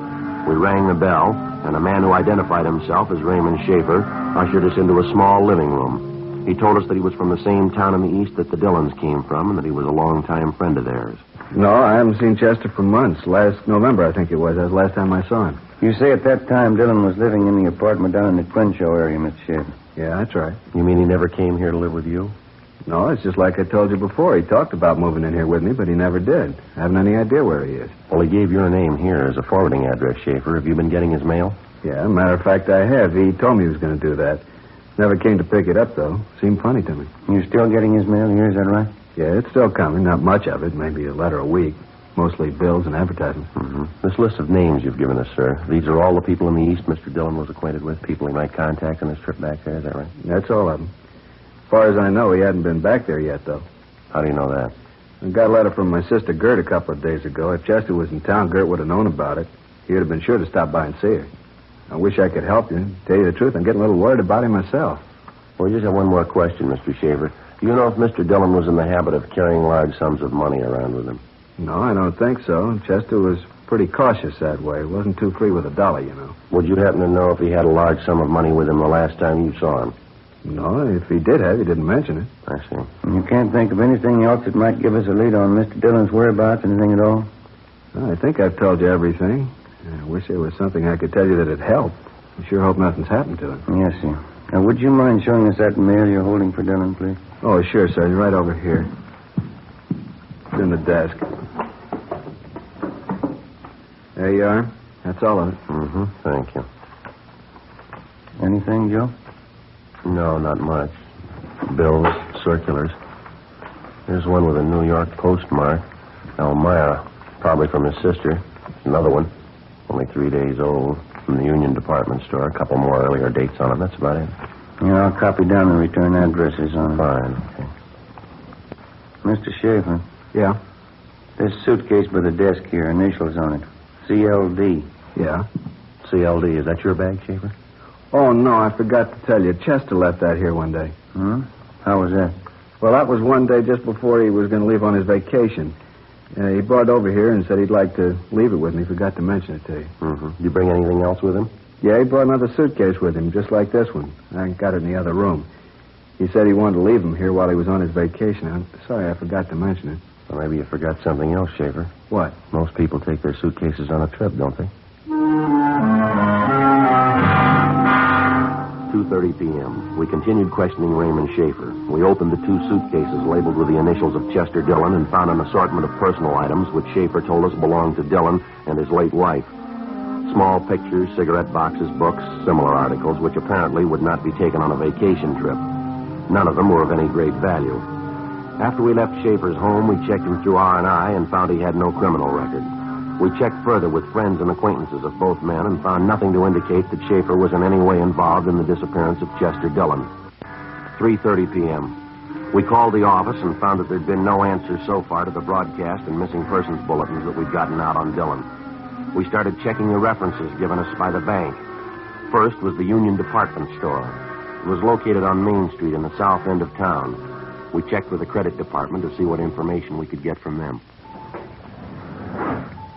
We rang the bell, and a man who identified himself as Raymond Schaefer ushered us into a small living room. He told us that he was from the same town in the east that the Dillons came from, and that he was a long-time friend of theirs. No, I haven't seen Chester for months. Last November, I think it was. That was the last time I saw him. You say at that time Dillon was living in the apartment down in the Crenshaw area, Mr. Schaefer? Yeah, that's right. You mean he never came here to live with you? No, it's just like I told you before. He talked about moving in here with me, but he never did. I haven't any idea where he is. Well, he gave your name here as a forwarding address, Schaefer. Have you been getting his mail? Yeah, matter of fact, I have. He told me he was going to do that. Never came to pick it up, though. Seemed funny to me. You still getting his mail here, is that right? Yeah, it's still coming. Not much of it. Maybe a letter a week. Mostly bills and advertisements. Mm-hmm. This list of names you've given us, sir, these are all the people in the East Mr. Dillon was acquainted with, people he might contact on his trip back there, is that right? That's all of them. As far as I know, he hadn't been back there yet, though. How do you know that? I got a letter from my sister Gert a couple of days ago. If Chester was in town, Gert would have known about it. He would have been sure to stop by and see her. I wish I could help you. Tell you the truth, I'm getting a little worried about him myself. Well, just have one more question, Mr. Schaefer. Do you know if Mr. Dillon was in the habit of carrying large sums of money around with him? No, I don't think so. Chester was pretty cautious that way. Wasn't too free with a dollar, you know. Would you happen to know if he had a large sum of money with him the last time you saw him? No, if he did have, he didn't mention it. I see. You can't think of anything else that might give us a lead on Mr. Dillon's whereabouts, anything at all? Well, I think I've told you everything. I wish there was something I could tell you that'd help. I sure hope nothing's happened to him. Yes, sir. Now, would you mind showing us that mail you're holding for Dillon, please? Oh, sure, sir. Right over here. It's in the desk. There you are. That's all of it. Mm-hmm. Thank you. Anything, Joe? No, not much. Bills, circulars. Here's one with a New York postmark. Elmira. Probably from his sister. Another one. Only 3 days old. From the Union Department Store. A couple more earlier dates on it. That's about it. Yeah, I'll copy down the return addresses on it. Fine. Mr. Schaefer. Yeah? This suitcase by the desk here, initials on it. CLD. Yeah? CLD, is that your bag, Schaefer? Oh, no, I forgot to tell you. Chester left that here one day. Hmm? How was that? Well, that was one day just before he was going to leave on his vacation. He brought it over here and said he'd like to leave it with me. Forgot to mention it to you. Mm-hmm. Did you bring anything else with him? Yeah, he brought another suitcase with him, just like this one. I got it in the other room. He said he wanted to leave him here while he was on his vacation. I'm sorry I forgot to mention it. Well, maybe you forgot something else, Schaefer. What? Most people take their suitcases on a trip, don't they? 2:30 p.m. We continued questioning Raymond Schaefer. We opened the two suitcases labeled with the initials of Chester Dillon and found an assortment of personal items which Schaefer told us belonged to Dillon and his late wife. Small pictures, cigarette boxes, books, similar articles which apparently would not be taken on a vacation trip. None of them were of any great value. After we left Schaefer's home, we checked him through R&I and found he had no criminal record. We checked further with friends and acquaintances of both men and found nothing to indicate that Schaefer was in any way involved in the disappearance of Chester Dillon. 3:30 p.m. We called the office and found that there'd been no answer so far to the broadcast and missing persons bulletins that we'd gotten out on Dillon. We started checking the references given us by the bank. First was the Union Department Store. It was located on Main Street in the south end of town. We checked with the credit department to see what information we could get from them.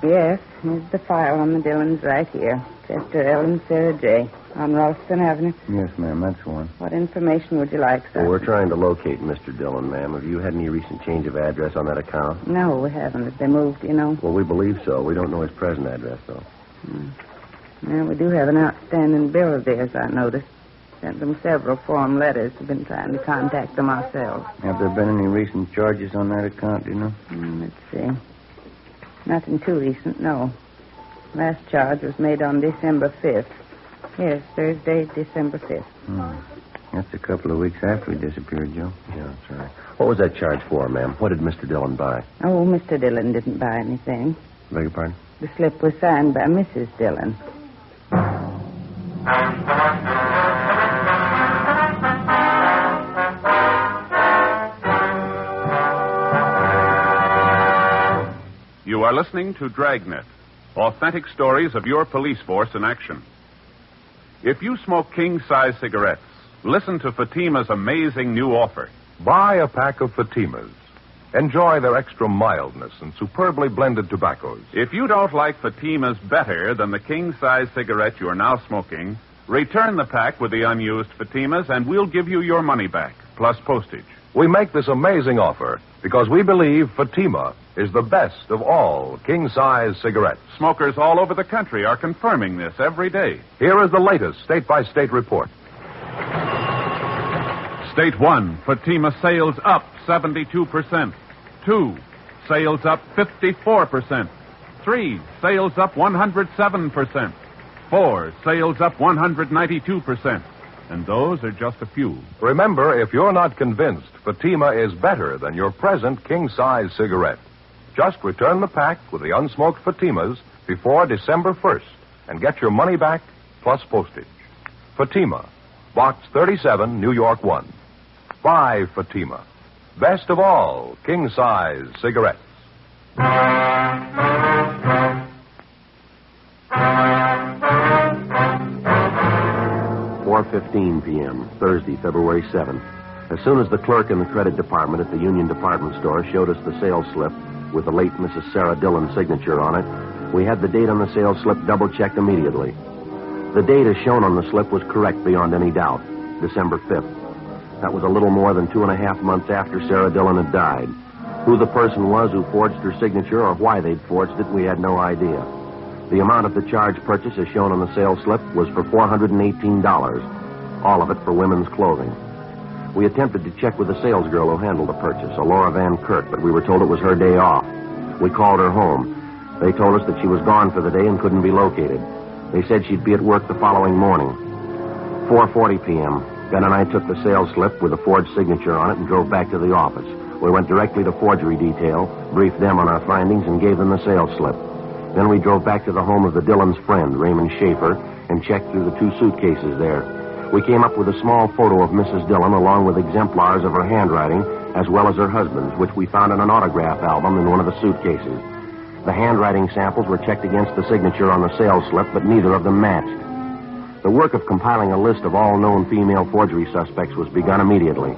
Yes, here's the file on the Dillons right here. Chester L. and Sarah J. on Ralston Avenue. Yes, ma'am, that's the one. What information would you like, sir? Well, we're trying to locate Mr. Dillon, ma'am. Have you had any recent change of address on that account? No, we haven't. Have they moved, you know? Well, we believe so. We don't know his present address, though. Well, we do have an outstanding bill of theirs, I noticed. Sent them several form letters. We've been trying to contact them ourselves. Have there been any recent charges on that account, do you know? Let's see. Nothing too recent, no. Last charge was made on December 5th. Yes, Thursday, December 5th. That's a couple of weeks after he disappeared, Joe. Yeah, that's right. What was that charge for, ma'am? What did Mr. Dillon buy? Oh, Mr. Dillon didn't buy anything. Beg your pardon? The slip was signed by Mrs. Dillon. You are listening to Dragnet, authentic stories of your police force in action. If you smoke king-size cigarettes, listen to Fatima's amazing new offer. Buy a pack of Fatimas. Enjoy their extra mildness and superbly blended tobaccos. If you don't like Fatima's better than the king-size cigarette you are now smoking, return the pack with the unused Fatimas and we'll give you your money back, plus postage. We make this amazing offer because we believe Fatima is the best of all king-size cigarettes. Smokers all over the country are confirming this every day. Here is the latest state-by-state report. State 1, Fatima sales up 72%. 2, sales up 54%. 3, sales up 107%. 4, sales up 192%. And those are just a few. Remember, if you're not convinced Fatima is better than your present king-size cigarette, just return the pack with the unsmoked Fatimas before December 1st and get your money back plus postage. Fatima, Box 37, New York 1. Buy Fatima. Best of all, king-size cigarettes. 4:15 p.m., Thursday, February 7th. As soon as the clerk in the credit department at the Union Department Store showed us the sales slip with the late Mrs. Sarah Dillon's signature on it, we had the date on the sales slip double-checked immediately. The date as shown on the slip was correct beyond any doubt, December 5th. That was a little more than 2.5 months after Sarah Dillon had died. Who the person was who forged her signature or why they'd forged it, we had no idea. The amount of the charge purchase as shown on the sales slip was for $418, all of it for women's clothing. We attempted to check with the salesgirl who handled the purchase, Laura Van Kirk, but we were told it was her day off. We called her home. They told us that she was gone for the day and couldn't be located. They said she'd be at work the following morning. 4:40 p.m., Ben and I took the sales slip with a forged signature on it and drove back to the office. We went directly to forgery detail, briefed them on our findings, and gave them the sales slip. Then we drove back to the home of the Dillons' friend, Raymond Schaefer, and checked through the two suitcases there. We came up with a small photo of Mrs. Dillon along with exemplars of her handwriting as well as her husband's, which we found in an autograph album in one of the suitcases. The handwriting samples were checked against the signature on the sales slip, but neither of them matched. The work of compiling a list of all known female forgery suspects was begun immediately.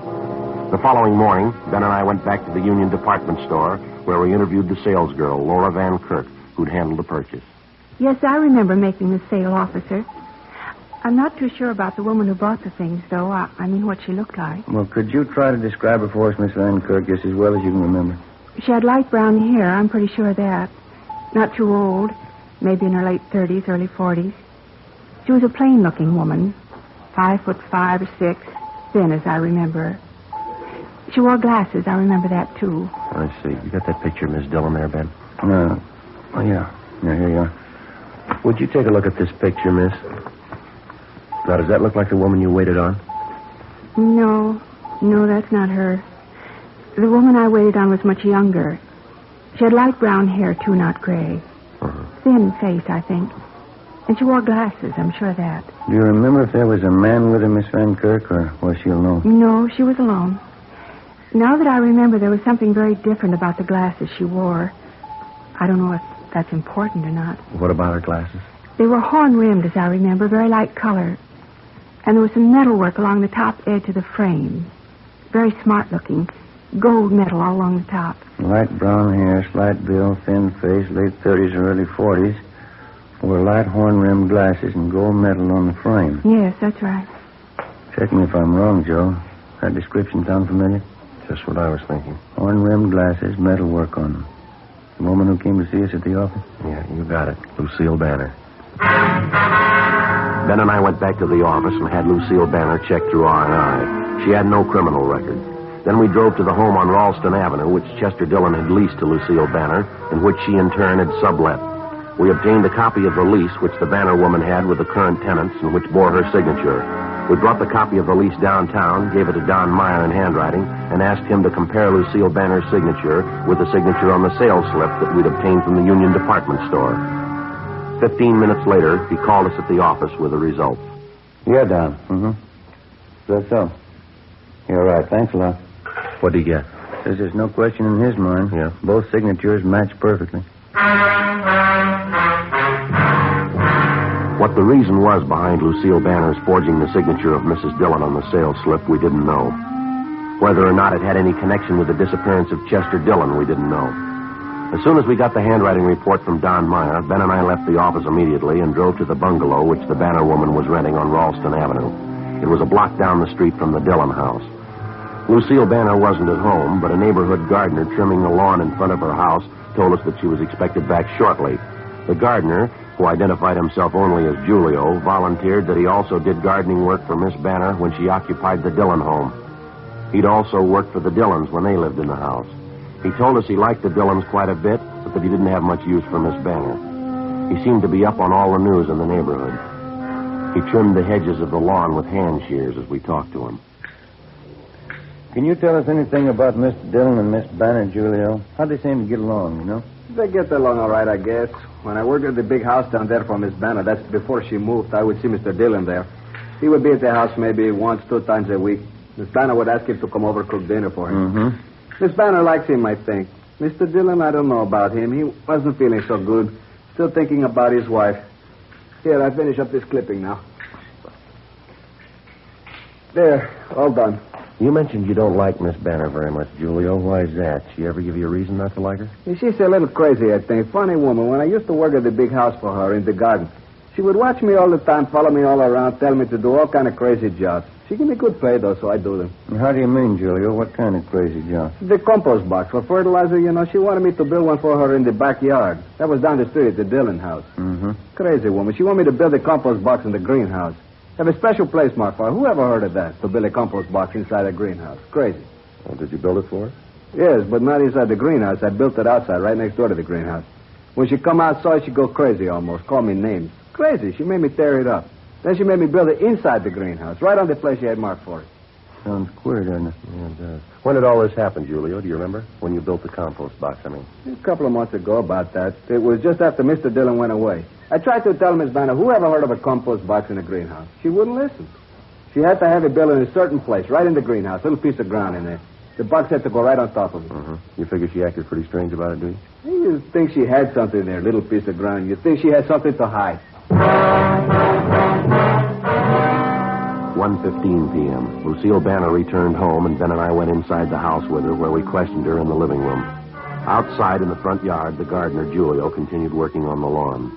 The following morning, Ben and I went back to the Union Department Store, where we interviewed the salesgirl, Laura Van Kirk, who'd handled the purchase. Yes, I remember making the sale, officer. I'm not too sure about the woman who bought the things, though. I mean, what she looked like. Well, could you try to describe her for us, Miss Van Kirk, just as well as you can remember? She had light brown hair, I'm pretty sure of that. Not too old, maybe in her late 30s, early 40s. She was a plain-looking woman, 5'5" or 6", thin as I remember her. She wore glasses, I remember that, too. I see. You got that picture of Miss Dillon there, Ben? Oh, yeah. Yeah, here you are. Would you take a look at this picture, miss? Now, does that look like the woman you waited on? No, that's not her. The woman I waited on was much younger. She had light brown hair, too, not gray. Thin face, I think. And she wore glasses, I'm sure of that. Do you remember if there was a man with her, Miss Van Kirk, or was she alone? No, she was alone. Now that I remember, there was something very different about the glasses she wore. I don't know if that's important or not. What about her glasses? They were horn-rimmed, as I remember, very light color. And there was some metalwork along the top edge of the frame. Very smart-looking. Gold metal all along the top. Light brown hair, slight build, thin face, late 30s or early 40s. Wore light horn-rimmed glasses and gold metal on the frame. Yes, that's right. Check me if I'm wrong, Joe. That description sound familiar? Just what I was thinking. Horn-rimmed glasses, metalwork on them. The woman who came to see us at the office? Yeah, you got it. Lucille Banner. Ben and I went back to the office and had Lucille Banner checked through R&I. She had no criminal record. Then we drove to the home on Ralston Avenue, which Chester Dillon had leased to Lucille Banner, and which she in turn had sublet. We obtained a copy of the lease which the Banner woman had with the current tenants and which bore her signature. We brought the copy of the lease downtown, gave it to Don Meyer in handwriting, and asked him to compare Lucille Banner's signature with the signature on the sales slip that we'd obtained from the Union Department Store. 15 minutes later, he called us at the office with the results. Yeah, Don. Mm-hmm. That's so. You're right. Thanks a lot. What'd he get? Says there's no question in his mind. Yeah. Both signatures match perfectly. What the reason was behind Lucille Banner's forging the signature of Mrs. Dillon on the sales slip, we didn't know. Whether or not it had any connection with the disappearance of Chester Dillon, we didn't know. As soon as we got the handwriting report from Don Meyer, Ben and I left the office immediately and drove to the bungalow which the Banner woman was renting on Ralston Avenue. It was a block down the street from the Dillon house. Lucille Banner wasn't at home, but a neighborhood gardener trimming the lawn in front of her house told us that she was expected back shortly. The gardener, who identified himself only as Julio, volunteered that he also did gardening work for Miss Banner when she occupied the Dillon home. He'd also worked for the Dillons when they lived in the house. He told us he liked the Dillons quite a bit, but that he didn't have much use for Miss Banner. He seemed to be up on all the news in the neighborhood. He trimmed the hedges of the lawn with hand shears as we talked to him. Can you tell us anything about Mr. Dillon and Miss Banner, Julio? How'd they seem to get along, you know? They get along all right, I guess. When I worked at the big house down there for Miss Banner, that's before she moved, I would see Mr. Dillon there. He would be at the house maybe once, 2 times a week. Miss Banner would ask him to come over cook dinner for him. Mm-hmm. Miss Banner likes him, I think. Mr. Dillon, I don't know about him. He wasn't feeling so good. Still thinking about his wife. Here, I finish up this clipping now. There, all done. You mentioned you don't like Miss Banner very much, Julio. Why is that? She ever give you a reason not to like her? She's a little crazy, I think. Funny woman. When I used to work at the big house for her in the garden, she would watch me all the time, follow me all around, tell me to do all kind of crazy jobs. She give me good pay, though, so I do them. How do you mean, Julio? What kind of crazy jobs? The compost box for fertilizer, you know. She wanted me to build one for her in the backyard. That was down the street at the Dillon house. Mm-hmm. Crazy woman. She wanted me to build a compost box in the greenhouse. Have a special place marked for her. Who ever heard of that? To build a compost box inside a greenhouse. Crazy. Well, did you build it for her? Yes, but not inside the greenhouse. I built it outside, right next door to the greenhouse. When she come outside, she'd go crazy almost. Call me names. Crazy. She made me tear it up. Then she made me build it inside the greenhouse, right on the place she had marked for it. Sounds queer, doesn't it? Yeah, it does. When did all this happen, Julio? Do you remember? When you built the compost box, I mean. A couple of months ago about that. It was just after Mr. Dillon went away. I tried to tell Miss Banner, who ever heard of a compost box in a greenhouse? She wouldn't listen. She had to have it built in a certain place, right in the greenhouse. Little piece of ground in there. The bugs had to go right on top of it. You figure she acted pretty strange about it, do you? You think she had something there, little piece of ground. You think she had something to hide. 1:15 p.m. Lucille Banner returned home, and Ben and I went inside the house with her, where we questioned her in the living room. Outside in the front yard, the gardener, Julio, continued working on the lawn.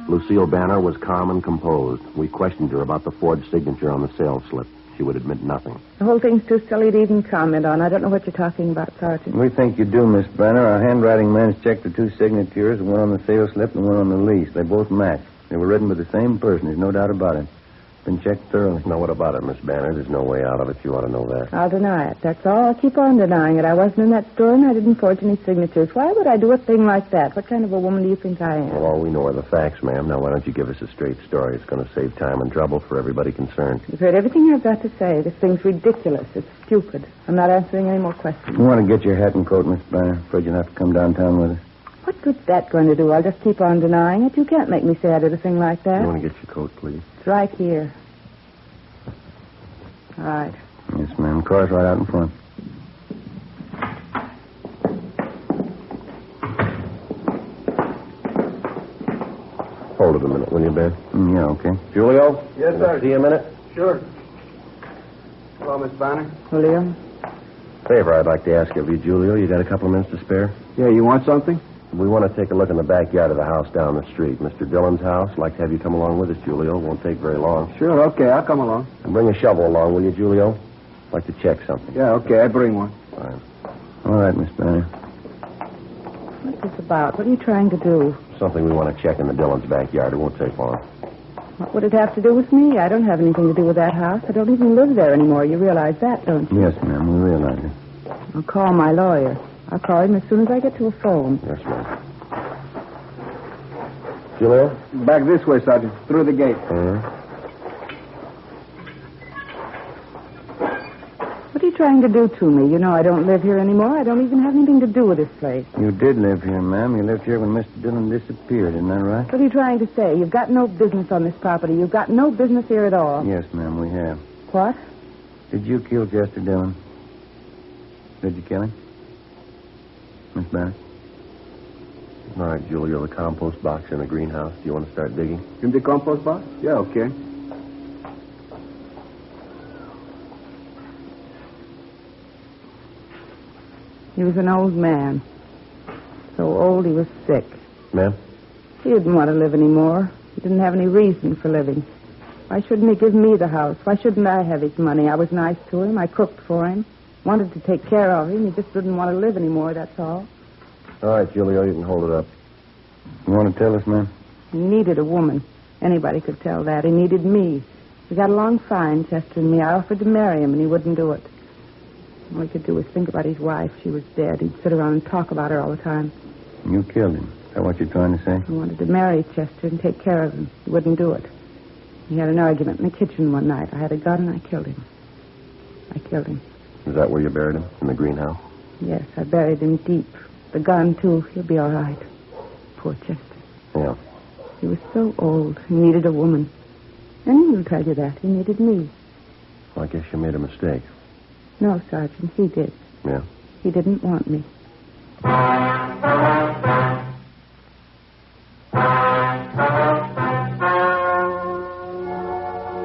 Lucille Banner was calm and composed. We questioned her about the forged signature on the sales slip. She would admit nothing. The whole thing's too silly to even comment on. I don't know what you're talking about, Sergeant. We think you do, Miss Banner. Our handwriting man's checked the two signatures, one on the sales slip and one on the lease. They both match. They were written by the same person. There's no doubt about it. Been checked thoroughly. Now, what about it, Miss Banner? There's no way out of it. You ought to know that. I'll deny it. That's all. I'll keep on denying it. I wasn't in that store and I didn't forge any signatures. Why would I do a thing like that? What kind of a woman do you think I am? Well, all we know are the facts, ma'am. Now, why don't you give us a straight story? It's going to save time and trouble for everybody concerned. You've heard everything I've got to say. This thing's ridiculous. It's stupid. I'm not answering any more questions. You want to get your hat and coat, Miss Banner? Afraid you'll have to come downtown with us. What good's that going to do? I'll just keep on denying it. You can't make me say I did a thing like that. You want to get your coat, please? It's right here. All right. Yes, ma'am. Car's right out in front. Hold it a minute, will you, Ben? Yeah, okay. Julio? Yes, sir. See you a minute? Sure. Hello, Miss Banner. Julio? Favor I'd like to ask of you, Julio. You got a couple of minutes to spare? Yeah, you want something? We want to take a look in the backyard of the house down the street. Mr. Dillon's house. I'd like to have you come along with us, Julio. Won't take very long. Sure, okay, I'll come along. And bring a shovel along, will you, Julio? I'd like to check something. Yeah, okay, I bring one. Fine. All right, Miss Banner. What's this about? What are you trying to do? Something we want to check in the Dillon's backyard. It won't take long. What would it have to do with me? I don't have anything to do with that house. I don't even live there anymore. You realize that, don't you? Yes, ma'am, we realize it. I'll call my lawyer. I'll call him as soon as I get to a phone. Yes, ma'am. Julio? Back this way, Sergeant. Through the gate. What are you trying to do to me? You know I don't live here anymore. I don't even have anything to do with this place. You did live here, ma'am. You lived here when Mr. Dillon disappeared, isn't that right? What are you trying to say? You've got no business on this property. You've got no business here at all. Yes, ma'am, we have. What? Did you kill Chester Dillon? Did you kill him? Miss Banner? All right, Julio, the compost box in the greenhouse. Do you want to start digging? In the compost box? Yeah, okay. He was an old man. So old he was sick. Ma'am? He didn't want to live anymore. He didn't have any reason for living. Why shouldn't he give me the house? Why shouldn't I have his money? I was nice to him. I cooked for him. Wanted to take care of him. He just didn't want to live anymore, that's all. All right, Julio, you can hold it up. You want to tell us, ma'am? He needed a woman. Anybody could tell that. He needed me. We got along fine, Chester and me. I offered to marry him, and he wouldn't do it. All he could do was think about his wife. She was dead. He'd sit around and talk about her all the time. You killed him. Is that what you're trying to say? He wanted to marry Chester and take care of him. He wouldn't do it. We had an argument in the kitchen one night. I had a gun, and I killed him. I killed him. Is that where you buried him? In the greenhouse? Yes, I buried him deep. The gun, too. He'll be all right. Poor Chester. Yeah. He was so old. He needed a woman. And he will tell you that. He needed me. Well, I guess you made a mistake. No, Sergeant, he did. Yeah? He didn't want me.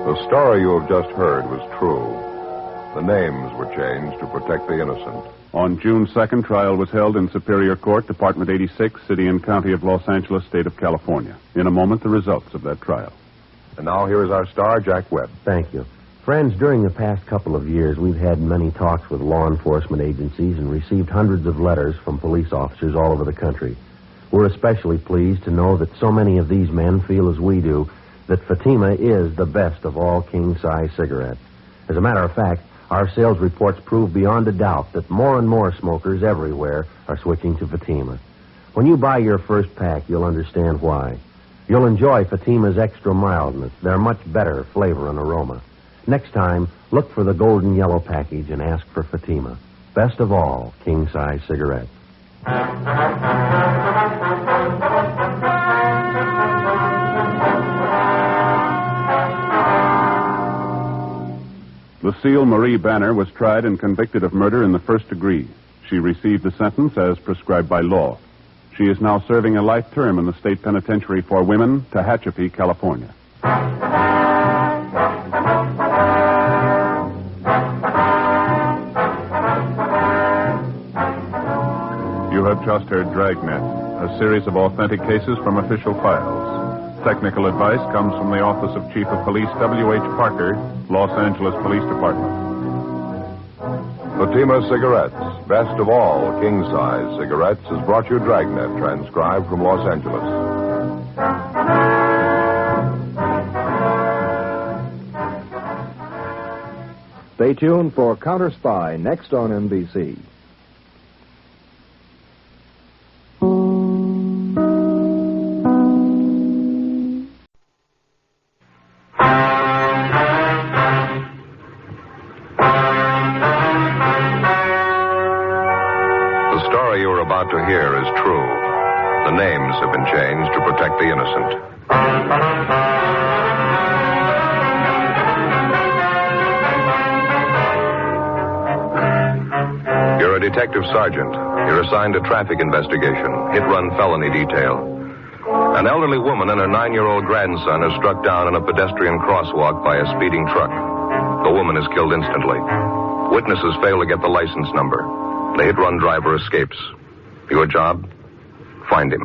The story you have just heard was true. The names were changed to protect the innocent. On June 2nd, trial was held in Superior Court, Department 86, City and County of Los Angeles, State of California. In a moment, the results of that trial. And now here is our star, Jack Webb. Thank you. Friends, during the past couple of years, we've had many talks with law enforcement agencies and received hundreds of letters from police officers all over the country. We're especially pleased to know that so many of these men feel as we do that Fatima is the best of all king-size cigarettes. As a matter of fact, our sales reports prove beyond a doubt that more and more smokers everywhere are switching to Fatima. When you buy your first pack, you'll understand why. You'll enjoy Fatima's extra mildness, their much better flavor and aroma. Next time, look for the golden yellow package and ask for Fatima. Best of all, king-size cigarettes. Lucille Marie Banner was tried and convicted of murder in the first degree. She received a sentence as prescribed by law. She is now serving a life term in the state penitentiary for women, Tehachapi, California. You have just heard Dragnet, a series of authentic cases from official files. Technical advice comes from the Office of Chief of Police W.H. Parker, Los Angeles Police Department. Fatima Cigarettes, best of all king-size cigarettes, has brought you Dragnet, transcribed from Los Angeles. Stay tuned for Counter Spy next on NBC. To hear is true. The names have been changed to protect the innocent. You're a detective sergeant. You're assigned to traffic investigation, hit-run felony detail. An elderly woman and her 9-year-old grandson are struck down in a pedestrian crosswalk by a speeding truck. The woman is killed instantly. Witnesses fail to get the license number. The hit-run driver escapes. Your job? Find him.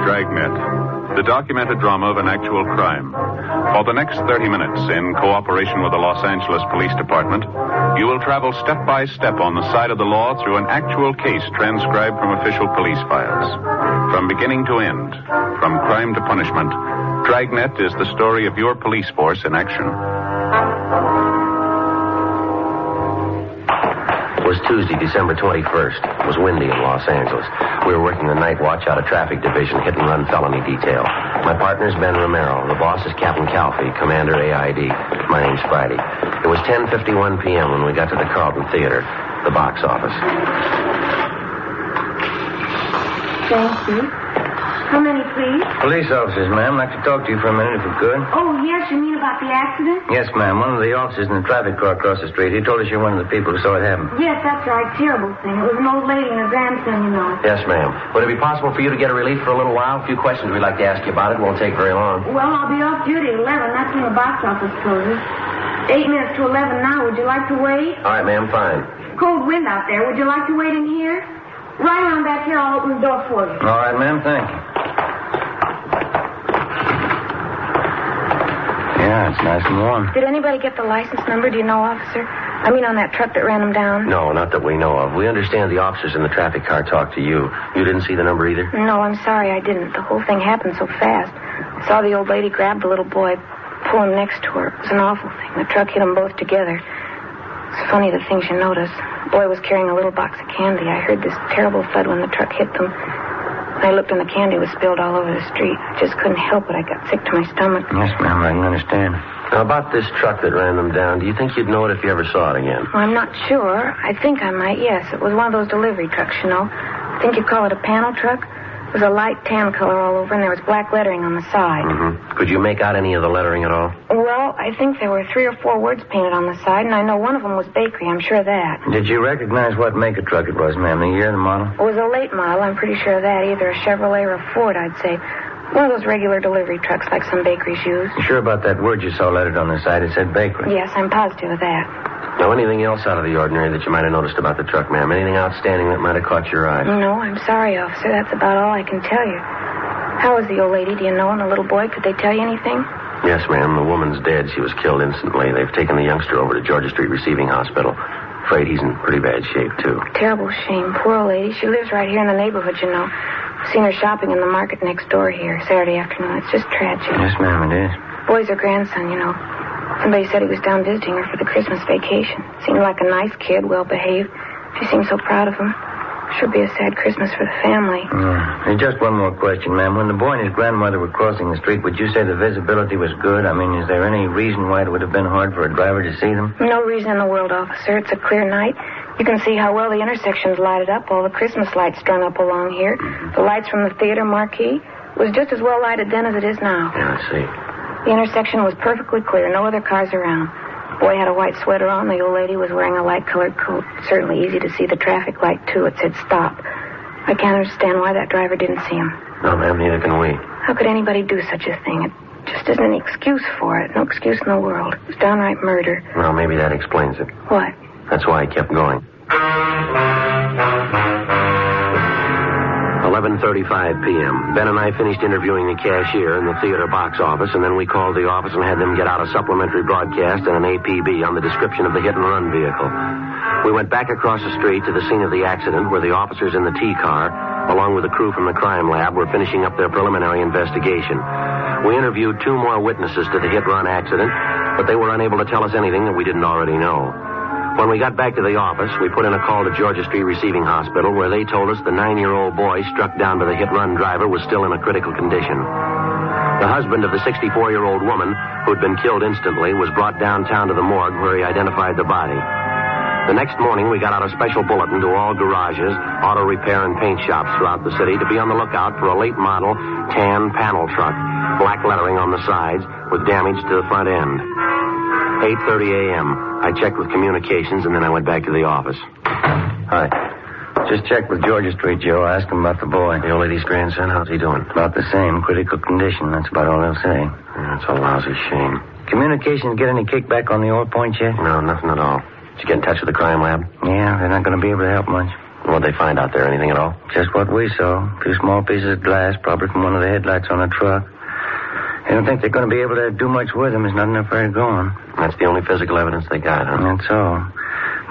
Dragnet, the documented drama of an actual crime. For the next 30 minutes, in cooperation with the Los Angeles Police Department, you will travel step by step on the side of the law through an actual case transcribed from official police files. From beginning to end, from crime to punishment, Dragnet is the story of your police force in action. It was Tuesday, December 21st. It was windy in Los Angeles. We were working the night watch out of traffic division, hit-and-run felony detail. My partner's Ben Romero. The boss is Captain Calfee, Commander AID. My name's Friday. It was 10:51 p.m. when we got to the Carlton Theater, the box office. Thank you. How many, please? Police officers, ma'am. I'd like to talk to you for a minute, if we could. Oh, yes, you mean about the accident? Yes, ma'am. One of the officers in the traffic car across the street, he told us you're one of the people who saw it happen. Yes, that's right. Terrible thing. It was an old lady and her grandson, you know. Yes, ma'am. Would it be possible for you to get a relief for a little while? A few questions we'd like to ask you about it. Won't take very long. Well, I'll be off duty at 11. That's when the box office closes. 8 minutes to 11 now. Would you like to wait? All right, ma'am. Fine. Cold wind out there. Would you like to wait in here? Right around back here. I'll open the door for you. All right, ma'am. Thank you. Yeah, it's nice and warm. Did anybody get the license number? Do you know, officer? I mean, on that truck that ran them down? No, not that we know of. We understand the officers in the traffic car talked to you. You didn't see the number either? No, I'm sorry, I didn't. The whole thing happened so fast. I saw the old lady grab the little boy, pull him next to her. It was an awful thing. The truck hit them both together. It's funny the things you notice. The boy was carrying a little box of candy. I heard this terrible thud when the truck hit them. I looked and the candy was spilled all over the street. I just couldn't help it. I got sick to my stomach. Yes, ma'am, I can understand. Now, about this truck that ran them down, do you think you'd know it if you ever saw it again? Well, I'm not sure. I think I might, yes. It was one of those delivery trucks, you know. I think you'd call it a panel truck. It was a light tan color all over, and there was black lettering on the side. Mm-hmm. Could you make out any of the lettering at all? Well, I think there were 3 or 4 words painted on the side, and I know one of them was bakery. I'm sure of that. Did you recognize what make of truck it was, ma'am? The year, the model? It was a late model. I'm pretty sure of that. Either a Chevrolet or a Ford, I'd say. One of those regular delivery trucks like some bakeries use. You sure about that word you saw lettered on the side? It said bakery. Yes, I'm positive of that. Now, anything else out of the ordinary that you might have noticed about the truck, ma'am? Anything outstanding that might have caught your eye? No, I'm sorry, officer. That's about all I can tell you. How was the old lady, do you know, and the little boy? Could they tell you anything? Yes, ma'am. The woman's dead. She was killed instantly. They've taken the youngster over to Georgia Street Receiving Hospital. Afraid he's in pretty bad shape, too. Terrible shame. Poor old lady. She lives right here in the neighborhood, you know. I've seen her shopping in the market next door here Saturday afternoon. It's just tragic. Yes, ma'am, it is. Boy's her grandson, you know. Somebody said he was down visiting her for the Christmas vacation. Seemed like a nice kid, well-behaved. She seemed so proud of him. Sure be a sad Christmas for the family. And just one more question, ma'am. When the boy and his grandmother were crossing the street, would you say the visibility was good? I mean, is there any reason why it would have been hard for a driver to see them? No reason in the world, officer. It's a clear night. You can see how well the intersection's lighted up. All the Christmas lights strung up along here. The lights from the theater marquee. It was just as well lighted then as it is now. Yeah, I see. The intersection was perfectly clear. No other cars around. The boy had a white sweater on. The old lady was wearing a light-colored coat. Certainly easy to see the traffic light, too. It said stop. I can't understand why that driver didn't see him. No, ma'am, neither can we. How could anybody do such a thing? It just isn't any excuse for it. No excuse in the world. It was downright murder. Well, maybe that explains it. What? That's why he kept going. 11:35 p.m. Ben and I finished interviewing the cashier in the theater box office, and then we called the office and had them get out a supplementary broadcast and an APB on the description of the hit-and-run vehicle. We went back across the street to the scene of the accident where the officers in the T-car, along with the crew from the crime lab, were finishing up their preliminary investigation. We interviewed 2 more witnesses to the hit-run accident, but they were unable to tell us anything that we didn't already know. When we got back to the office, we put in a call to Georgia Street Receiving Hospital, where they told us the 9-year-old boy struck down by the hit-run driver was still in a critical condition. The husband of the 64-year-old woman, who'd been killed instantly, was brought downtown to the morgue where he identified the body. The next morning, we got out a special bulletin to all garages, auto repair, and paint shops throughout the city to be on the lookout for a late-model tan panel truck, black lettering on the sides, with damage to the front end. 8:30 a.m. I checked with communications, and then I went back to the office. Hi. Just checked with Georgia Street, Joe. Asked him about the boy. The old lady's grandson, how's he doing? About the same. Critical condition. That's about all they'll say. That's a lousy shame. Communications get any kickback on the oil point yet? No, nothing at all. Did you get in touch with the crime lab? Yeah, they're not going to be able to help much. What'd they find out there? Anything at all? Just what we saw. 2 small pieces of glass, probably from one of the headlights on a truck. They don't think they're going to be able to do much with them. There's not enough where to go on. That's the only physical evidence they got, huh? That's all.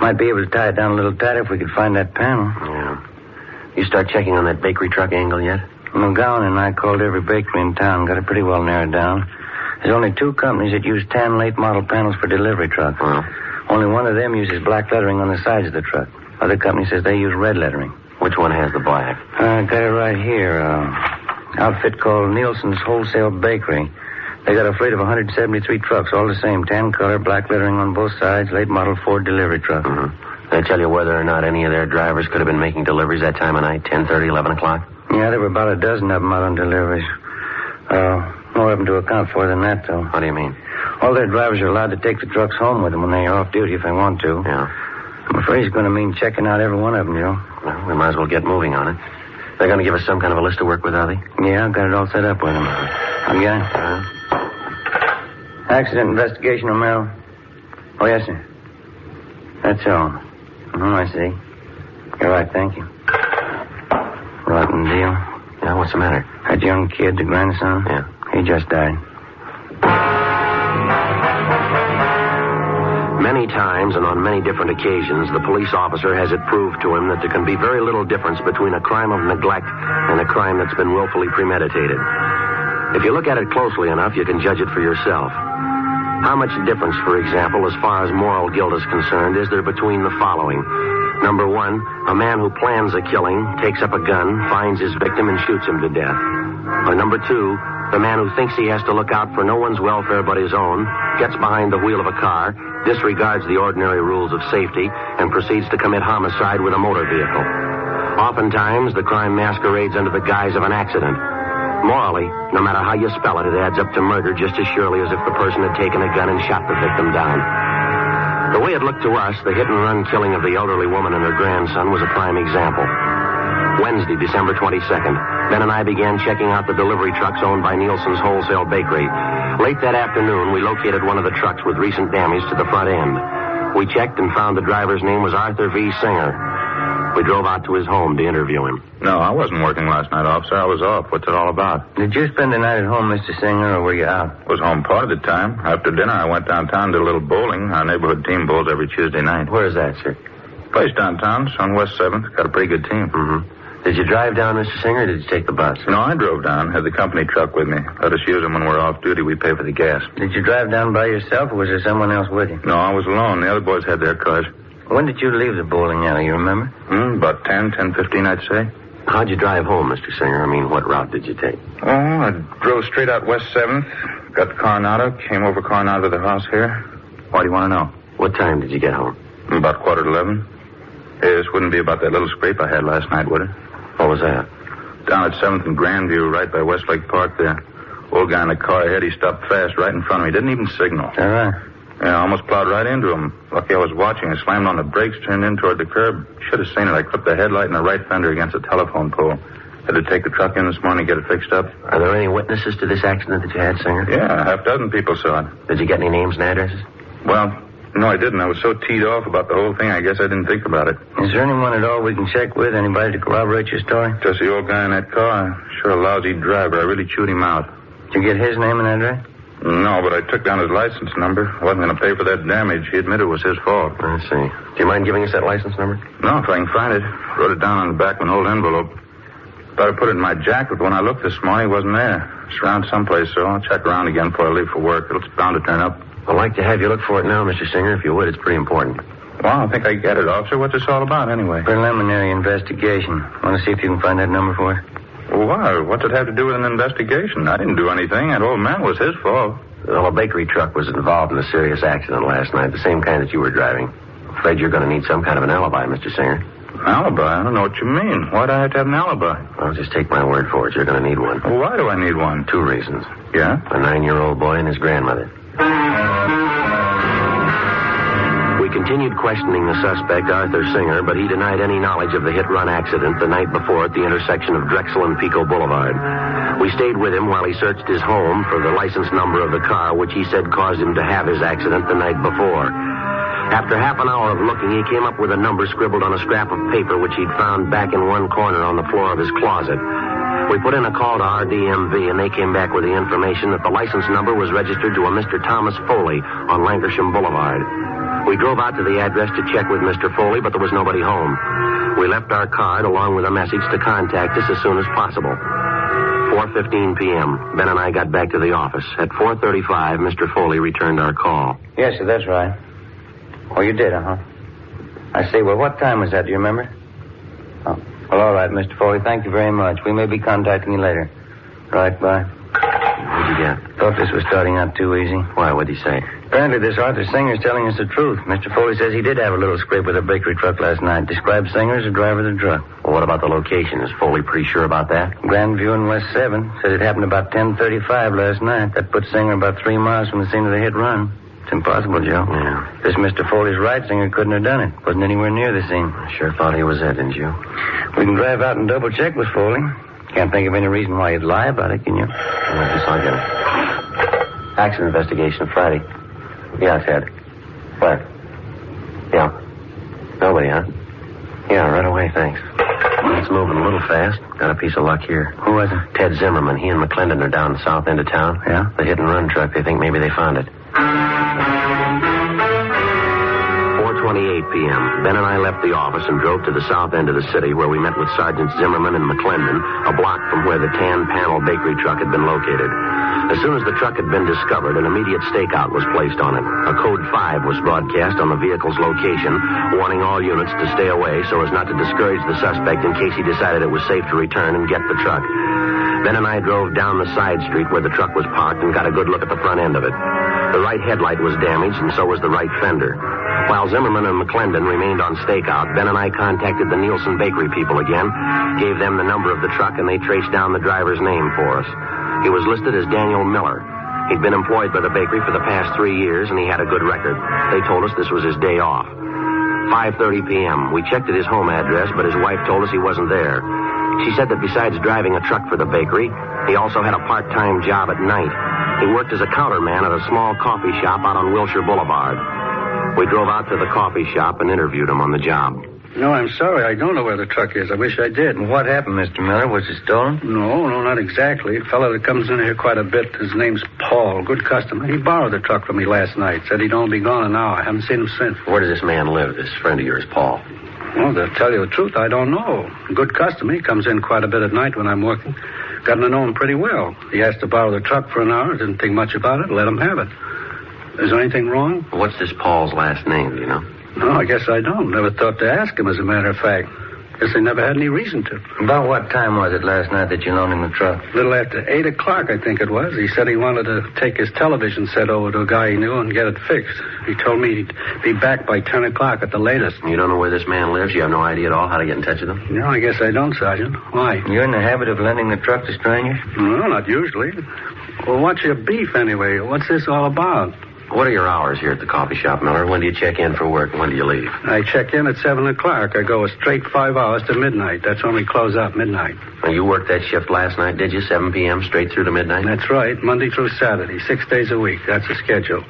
Might be able to tie it down a little tighter if we could find that panel. Yeah. You start checking on that bakery truck angle yet? McGowan and I called every bakery in town. Got it pretty well narrowed down. There's only 2 companies that use tan late model panels for delivery trucks. Only one of them uses black lettering on the sides of the truck. Other company says they use red lettering. Which one has the black? I got it right here. Outfit called Nielsen's Wholesale Bakery. They got a fleet of 173 trucks, all the same. Tan color, black lettering on both sides, late model Ford delivery truck. Mm-hmm. They tell you whether or not any of their drivers could have been making deliveries that time of night, 10:30, 11 o'clock? Yeah, there were about a dozen of them out on deliveries. More of them to account for than that, though. What do you mean? All their drivers are allowed to take the trucks home with them when they're off duty if they want to. Yeah. I'm afraid it's going to mean checking out every one of them, Joe. Well, we might as well get moving on it. They're going to give us some kind of a list to work with, are they? Yeah, I've got it all set up with them. You got it? Accident investigation, Romero. Oh, yes, sir. That's all. I see. You're right, thank you. Rotten deal. Yeah, what's the matter? That young kid, the grandson? Yeah. He just died. Many times and on many different occasions, the police officer has it proved to him that there can be very little difference between a crime of neglect and a crime that's been willfully premeditated. If you look at it closely enough, you can judge it for yourself. How much difference, for example, as far as moral guilt is concerned, is there between the following? Number 1, a man who plans a killing, takes up a gun, finds his victim, and shoots him to death. Or number 2, the man who thinks he has to look out for no one's welfare but his own, gets behind the wheel of a car, disregards the ordinary rules of safety, and proceeds to commit homicide with a motor vehicle. Oftentimes, the crime masquerades under the guise of an accident. Morally, no matter how you spell it, it adds up to murder just as surely as if the person had taken a gun and shot the victim down. The way it looked to us, the hit-and-run killing of the elderly woman and her grandson was a prime example. Wednesday, December 22nd, Ben and I began checking out the delivery trucks owned by Nielsen's Wholesale Bakery. Late that afternoon, we located one of the trucks with recent damage to the front end. We checked and found the driver's name was Arthur V. Singer. We drove out to his home to interview him. No, I wasn't working last night, officer. I was off. What's it all about? Did you spend the night at home, Mr. Singer, or were you out? I was home part of the time. After dinner, I went downtown to a little bowling. Our neighborhood team bowls every Tuesday night. Where is that, sir? Place downtown. It's on West 7th. Got a pretty good team. Mm-hmm. Did you drive down, Mr. Singer, or did you take the bus? No, I drove down. Had the company truck with me. Let us use them when we're off duty. We pay for the gas. Did you drive down by yourself, or was there someone else with you? No, I was alone. The other boys had their cars. When did you leave the bowling alley, you remember? About 10:15, I'd say. How'd you drive home, Mr. Singer? I mean, what route did you take? Oh, I drove straight out West 7th, got the Coronado, came over Coronado to the house here. Why do you want to know? What time did you get home? About 10:45. This wouldn't be about that little scrape I had last night, would it? What was that? Down at 7th and Grandview, right by Westlake Park there. Old guy in the car ahead, he stopped fast right in front of me. Didn't even signal. All right. Yeah, I almost plowed right into him. Lucky I was watching. I slammed on the brakes, turned in toward the curb. Should have seen it. I clipped the headlight and the right fender against a telephone pole. Had to take the truck in this morning to get it fixed up. Are there any witnesses to this accident that you had, Singer? Yeah, a half-dozen people saw it. Did you get any names and addresses? Well, no, I didn't. I was so teed off about the whole thing, I guess I didn't think about it. Is there anyone at all we can check with? Anybody to corroborate your story? Just the old guy in that car. Sure a lousy driver. I really chewed him out. Did you get his name and address? No, but I took down his license number. I wasn't going to pay for that damage. He admitted it was his fault. I see. Do you mind giving us that license number? No, if I can find it. Wrote it down on the back of an old envelope. Thought I put it in my jacket, but when I looked this morning, it wasn't there. It's around someplace, so I'll check around again before I leave for work. It's bound to turn up. I'd like to have you look for it now, Mr. Singer, if you would. It's pretty important. Well, I think I get it, officer. What's this all about, anyway? Preliminary investigation. Want to see if you can find that number for it? Well, why? What's it have to do with an investigation? I didn't do anything. That old man was his fault. Well, a bakery truck was involved in a serious accident last night, the same kind that you were driving. Afraid you're going to need some kind of an alibi, Mr. Singer. An alibi? I don't know what you mean. Why'd I have to have an alibi? Well, just take my word for it. You're going to need one. Well, why do I need one? 2 reasons. Yeah? A 9-year-old boy and his grandmother. We continued questioning the suspect, Arthur Singer, but he denied any knowledge of the hit-run accident the night before at the intersection of Drexel and Pico Boulevard. We stayed with him while he searched his home for the license number of the car, which he said caused him to have his accident the night before. After half an hour of looking, he came up with a number scribbled on a scrap of paper which he'd found back in one corner on the floor of his closet. We put in a call to RDMV, and they came back with the information that the license number was registered to a Mr. Thomas Foley on Lancashire Boulevard. We drove out to the address to check with Mr. Foley, but there was nobody home. We left our card along with a message to contact us as soon as possible. 4:15 p.m. Ben and I got back to the office. At 4:35, Mr. Foley returned our call. Yes, sir, that's right. Oh, you did, huh? I see. Well, what time was that? Do you remember? Oh. Well, all right, Mr. Foley. Thank you very much. We may be contacting you later. Right, bye. What'd you get? Thought this was starting out too easy. Why, what'd he say? Apparently, this Arthur Singer's telling us the truth. Mr. Foley says he did have a little scrape with a bakery truck last night. Described Singer as the driver of the truck. Well, what about the location? Is Foley pretty sure about that? Grandview and West 7. Said it happened about 10:35 last night. That puts Singer about 3 miles from the scene of the hit run. It's impossible, Joe. Yeah. If Mr. Foley's right, Singer couldn't have done it. Wasn't anywhere near the scene. I sure thought he was it, didn't you? We can drive out and double check with Foley. Can't think of any reason why he'd lie about it, can you? I guess I'll get it. Accident investigation Friday. Yeah, Ted. Where? Yeah. Nobody, huh? Yeah, right away, thanks. It's moving a little fast. Got a piece of luck here. Who was it? Ted Zimmerman. He and McClendon are down the south end of town. Yeah? The hit-and-run truck. They think maybe they found it. 4:28 p.m. Ben and I left the office and drove to the south end of the city where we met with Sergeants Zimmerman and McClendon, a block from where the tan panel bakery truck had been located. As soon as the truck had been discovered, an immediate stakeout was placed on it. A code 5 was broadcast on the vehicle's location, warning all units to stay away so as not to discourage the suspect in case he decided it was safe to return and get the truck. Ben and I drove down the side street where the truck was parked and got a good look at the front end of it. The right headlight was damaged, and so was the right fender. While Zimmerman and McClendon remained on stakeout, Ben and I contacted the Nielsen Bakery people again, gave them the number of the truck, and they traced down the driver's name for us. He was listed as Daniel Miller. He'd been employed by the bakery for the past 3 years, and he had a good record. They told us this was his day off. 5:30 p.m. We checked at his home address, but his wife told us he wasn't there. She said that besides driving a truck for the bakery, he also had a part-time job at night. He worked as a counterman at a small coffee shop out on Wilshire Boulevard. We drove out to the coffee shop and interviewed him on the job. No, I'm sorry. I don't know where the truck is. I wish I did. What happened, Mr. Miller? Was it stolen? No, not exactly. A fellow that comes in here quite a bit, his name's Paul. Good customer. He borrowed the truck from me last night. Said he'd only be gone an hour. I haven't seen him since. Where does this man live, this friend of yours, Paul? Well, to tell you the truth, I don't know. Good customer. He comes in quite a bit at night when I'm working. Gotten to know him pretty well. He asked to borrow the truck for an hour. Didn't think much about it. Let him have it. Is there anything wrong? What's this Paul's last name, do you know? No, I guess I don't. Never thought to ask him, as a matter of fact. Guess they never had any reason to. About what time was it last night that you loaned him the truck? A little after 8 o'clock, I think it was. He said he wanted to take his television set over to a guy he knew and get it fixed. He told me he'd be back by 10 o'clock at the latest. You don't know where this man lives? You have no idea at all how to get in touch with him? No, I guess I don't, Sergeant. Why? You're in the habit of lending the truck to strangers? No, not usually. Well, what's your beef, anyway? What's this all about? What are your hours here at the coffee shop, Miller? When do you check in for work and when do you leave? I check in at 7 o'clock. I go a straight 5 hours to midnight. That's when we close up, midnight. Well, you worked that shift last night, did you? 7 p.m. straight through to midnight? That's right. Monday through Saturday. 6 days a week. That's the schedule.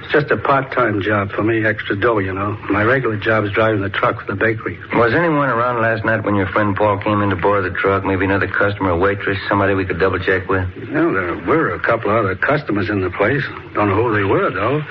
It's just a part-time job for me, extra dough, you know. My regular job is driving the truck for the bakery. Was anyone around last night when your friend Paul came in to borrow the truck? Maybe another customer, a waitress, somebody we could double-check with? No, there were a couple of other customers in the place. Don't know who they were, though.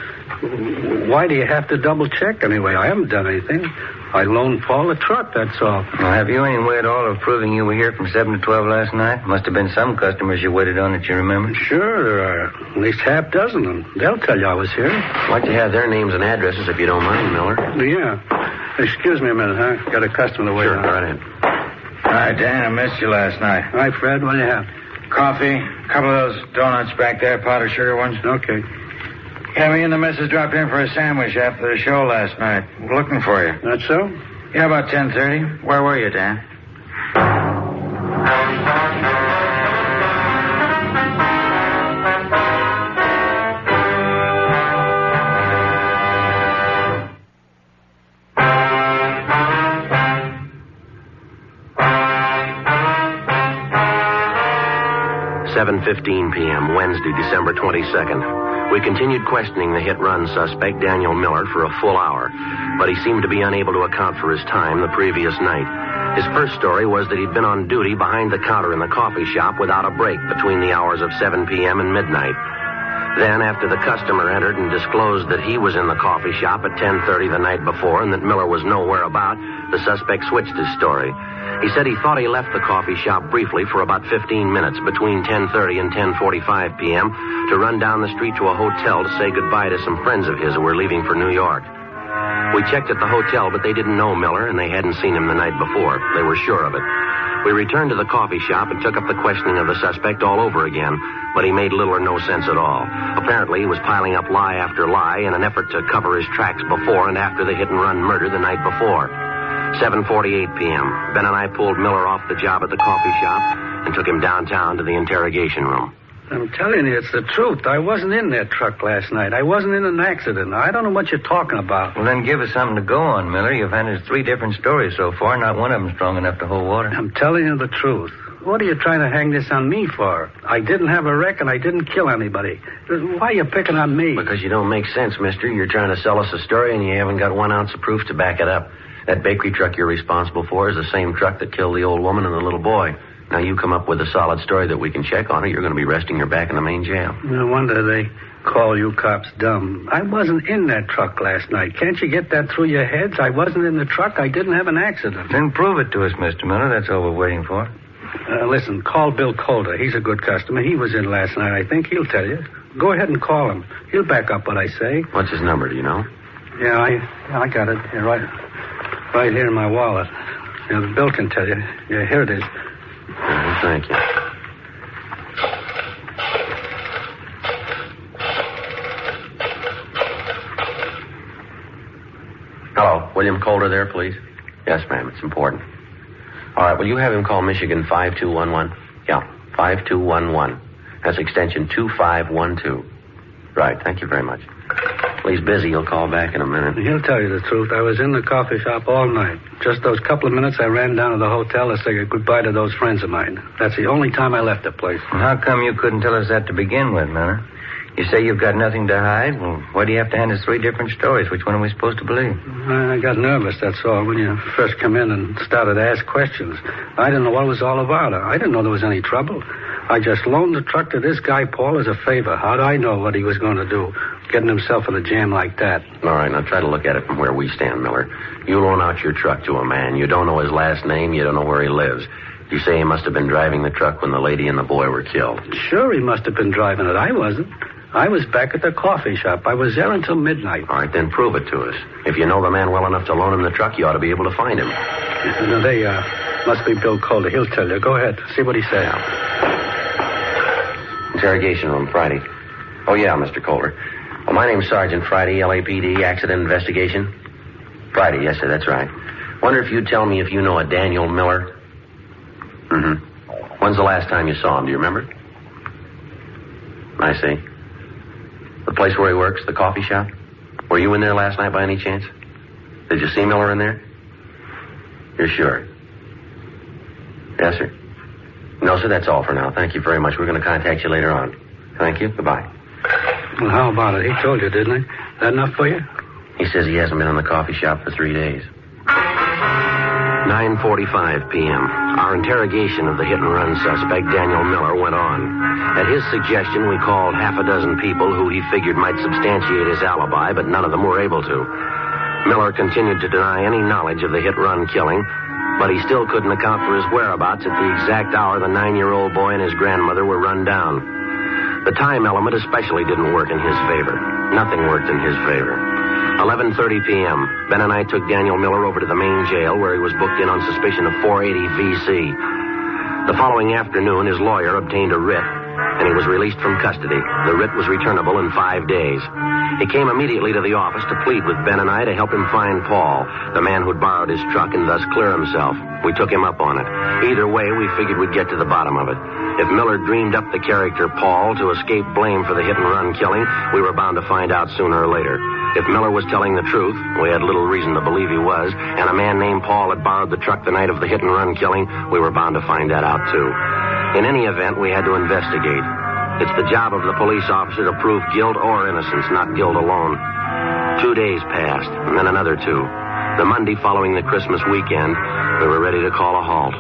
Why do you have to double-check anyway? I haven't done anything. I loaned Paul a truck, that's all. Well, have you any way at all of proving you were here from 7 to 12 last night? Must have been some customers you waited on that you remember. Sure, there are at least half dozen of them. They'll tell you I was here. I'd like to have their names and addresses if you don't mind, Miller. Yeah. Excuse me a minute, huh? Got a customer to wait on. Sure, go right ahead. Hi, Dan. I missed you last night. Hi, Fred. What do you have? Coffee, a couple of those donuts back there, powdered sugar ones. Okay. Yeah, me and the missus dropped in for a sandwich after the show last night. Looking for you. That's so? Yeah, about 10:30. Where were you, Dan? $7:15 p.m., Wednesday, December 22nd. We continued questioning the hit-run suspect, Daniel Miller, for a full hour, but he seemed to be unable to account for his time the previous night. His first story was that he'd been on duty behind the counter in the coffee shop without a break between the hours of 7 p.m. and midnight. Then, after the customer entered and disclosed that he was in the coffee shop at 10:30 the night before and that Miller was nowhere about, the suspect switched his story. He said he thought he left the coffee shop briefly for about 15 minutes between 10:30 and 10:45 p.m. to run down the street to a hotel to say goodbye to some friends of his who were leaving for New York. We checked at the hotel, but they didn't know Miller, and they hadn't seen him the night before. They were sure of it. We returned to the coffee shop and took up the questioning of the suspect all over again, but he made little or no sense at all. Apparently, he was piling up lie after lie in an effort to cover his tracks before and after the hit-and-run murder the night before. 7:48 p.m. Ben and I pulled Miller off the job at the coffee shop and took him downtown to the interrogation room. I'm telling you, it's the truth. I wasn't in that truck last night. I wasn't in an accident. I don't know what you're talking about. Well, then give us something to go on, Miller. You've handed us 3 different stories so far. Not one of them strong enough to hold water. I'm telling you the truth. What are you trying to hang this on me for? I didn't have a wreck and I didn't kill anybody. Why are you picking on me? Because you don't make sense, mister. You're trying to sell us a story and you haven't got 1 ounce of proof to back it up. That bakery truck you're responsible for is the same truck that killed the old woman and the little boy. Now, you come up with a solid story that we can check on, or you're going to be resting your back in the main jail. No wonder they call you cops dumb. I wasn't in that truck last night. Can't you get that through your heads? I wasn't in the truck. I didn't have an accident. Then prove it to us, Mr. Miller. That's all we're waiting for. Listen, call Bill Calder. He's a good customer. He was in last night, I think. He'll tell you. Go ahead and call him. He'll back up what I say. What's his number, do you know? Yeah, I got it. Here, right here in my wallet. Yeah, Bill can tell you. Yeah, here it is. Thank you. Hello, William Calder there, please? Yes, ma'am, it's important. All right, will you have him call Michigan 5211? Yeah, 5211. That's extension 2512. Right, thank you very much. Well, he's busy. He'll call back in a minute. He'll tell you the truth. I was in the coffee shop all night. Just those couple of minutes I ran down to the hotel to say goodbye to those friends of mine. That's the only time I left the place. Well, how come you couldn't tell us that to begin with, Miller? You say you've got nothing to hide? Well, why do you have to hand us 3 different stories? Which one are we supposed to believe? I got nervous, that's all, when you first come in and started to ask questions. I didn't know what it was all about. I didn't know there was any trouble. I just loaned the truck to this guy, Paul, as a favor. How'd I know what he was going to do, getting himself in a jam like that? All right, now try to look at it from where we stand, Miller. You loan out your truck to a man. You don't know his last name. You don't know where he lives. You say he must have been driving the truck when the lady and the boy were killed. Sure, he must have been driving it. I wasn't. I was back at the coffee shop. I was there until midnight. All right, then prove it to us. If you know the man well enough to loan him the truck, you ought to be able to find him. No, they must be Bill Calder. He'll tell you. Go ahead. See what he says. Interrogation room, Friday. Oh, yeah, Mr. Calder. Well, my name's Sergeant Friday, LAPD, accident investigation. Friday, yes, sir, that's right. Wonder if you'd tell me if you know a Daniel Miller? Mm-hmm. When's the last time you saw him? Do you remember? I see. The place where he works, the coffee shop? Were you in there last night by any chance? Did you see Miller in there? You're sure? Yes, sir. No, sir, that's all for now. Thank you very much. We're going to contact you later on. Thank you. Goodbye. Well, how about it? He told you, didn't he? That enough for you? He says he hasn't been in the coffee shop for 3 days. 9:45 p.m. Our interrogation of the hit-and-run suspect, Daniel Miller, went on. At his suggestion, we called half a dozen people who he figured might substantiate his alibi, but none of them were able to. Miller continued to deny any knowledge of the hit-run killing, but he still couldn't account for his whereabouts at the exact hour the 9-year-old boy and his grandmother were run down. The time element especially didn't work in his favor. Nothing worked in his favor. 11:30 p.m. Ben and I took Daniel Miller over to the main jail where he was booked in on suspicion of 480 VC. The following afternoon, his lawyer obtained a writ, and he was released from custody. The writ was returnable in 5 days. He came immediately to the office to plead with Ben and I to help him find Paul, the man who'd borrowed his truck and thus clear himself. We took him up on it. Either way, we figured we'd get to the bottom of it. If Miller dreamed up the character Paul to escape blame for the hit-and-run killing, we were bound to find out sooner or later. If Miller was telling the truth, we had little reason to believe he was, and a man named Paul had borrowed the truck the night of the hit-and-run killing, we were bound to find that out, too. In any event, we had to investigate. It's the job of the police officer to prove guilt or innocence, not guilt alone. 2 days passed, and then another 2. The Monday following the Christmas weekend, we were ready to call a halt.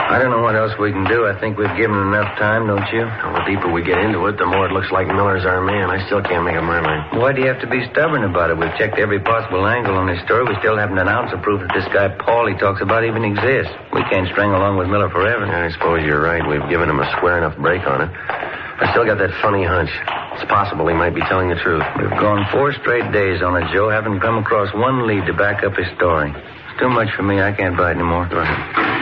I don't know what else we can do. I think we've given enough time, don't you? Well, the deeper we get into it, the more it looks like Miller's our man. I still can't make up my mind. Why do you have to be stubborn about it? We've checked every possible angle on this story. We still haven't an ounce of proof that this guy Paul he talks about even exists. We can't string along with Miller forever. I suppose you're right. We've given him a square enough break on it. I still got that funny hunch. It's possible he might be telling the truth. We've gone 4 straight days on it, Joe. Haven't come across one lead to back up his story. It's too much for me. I can't bite anymore. Go ahead.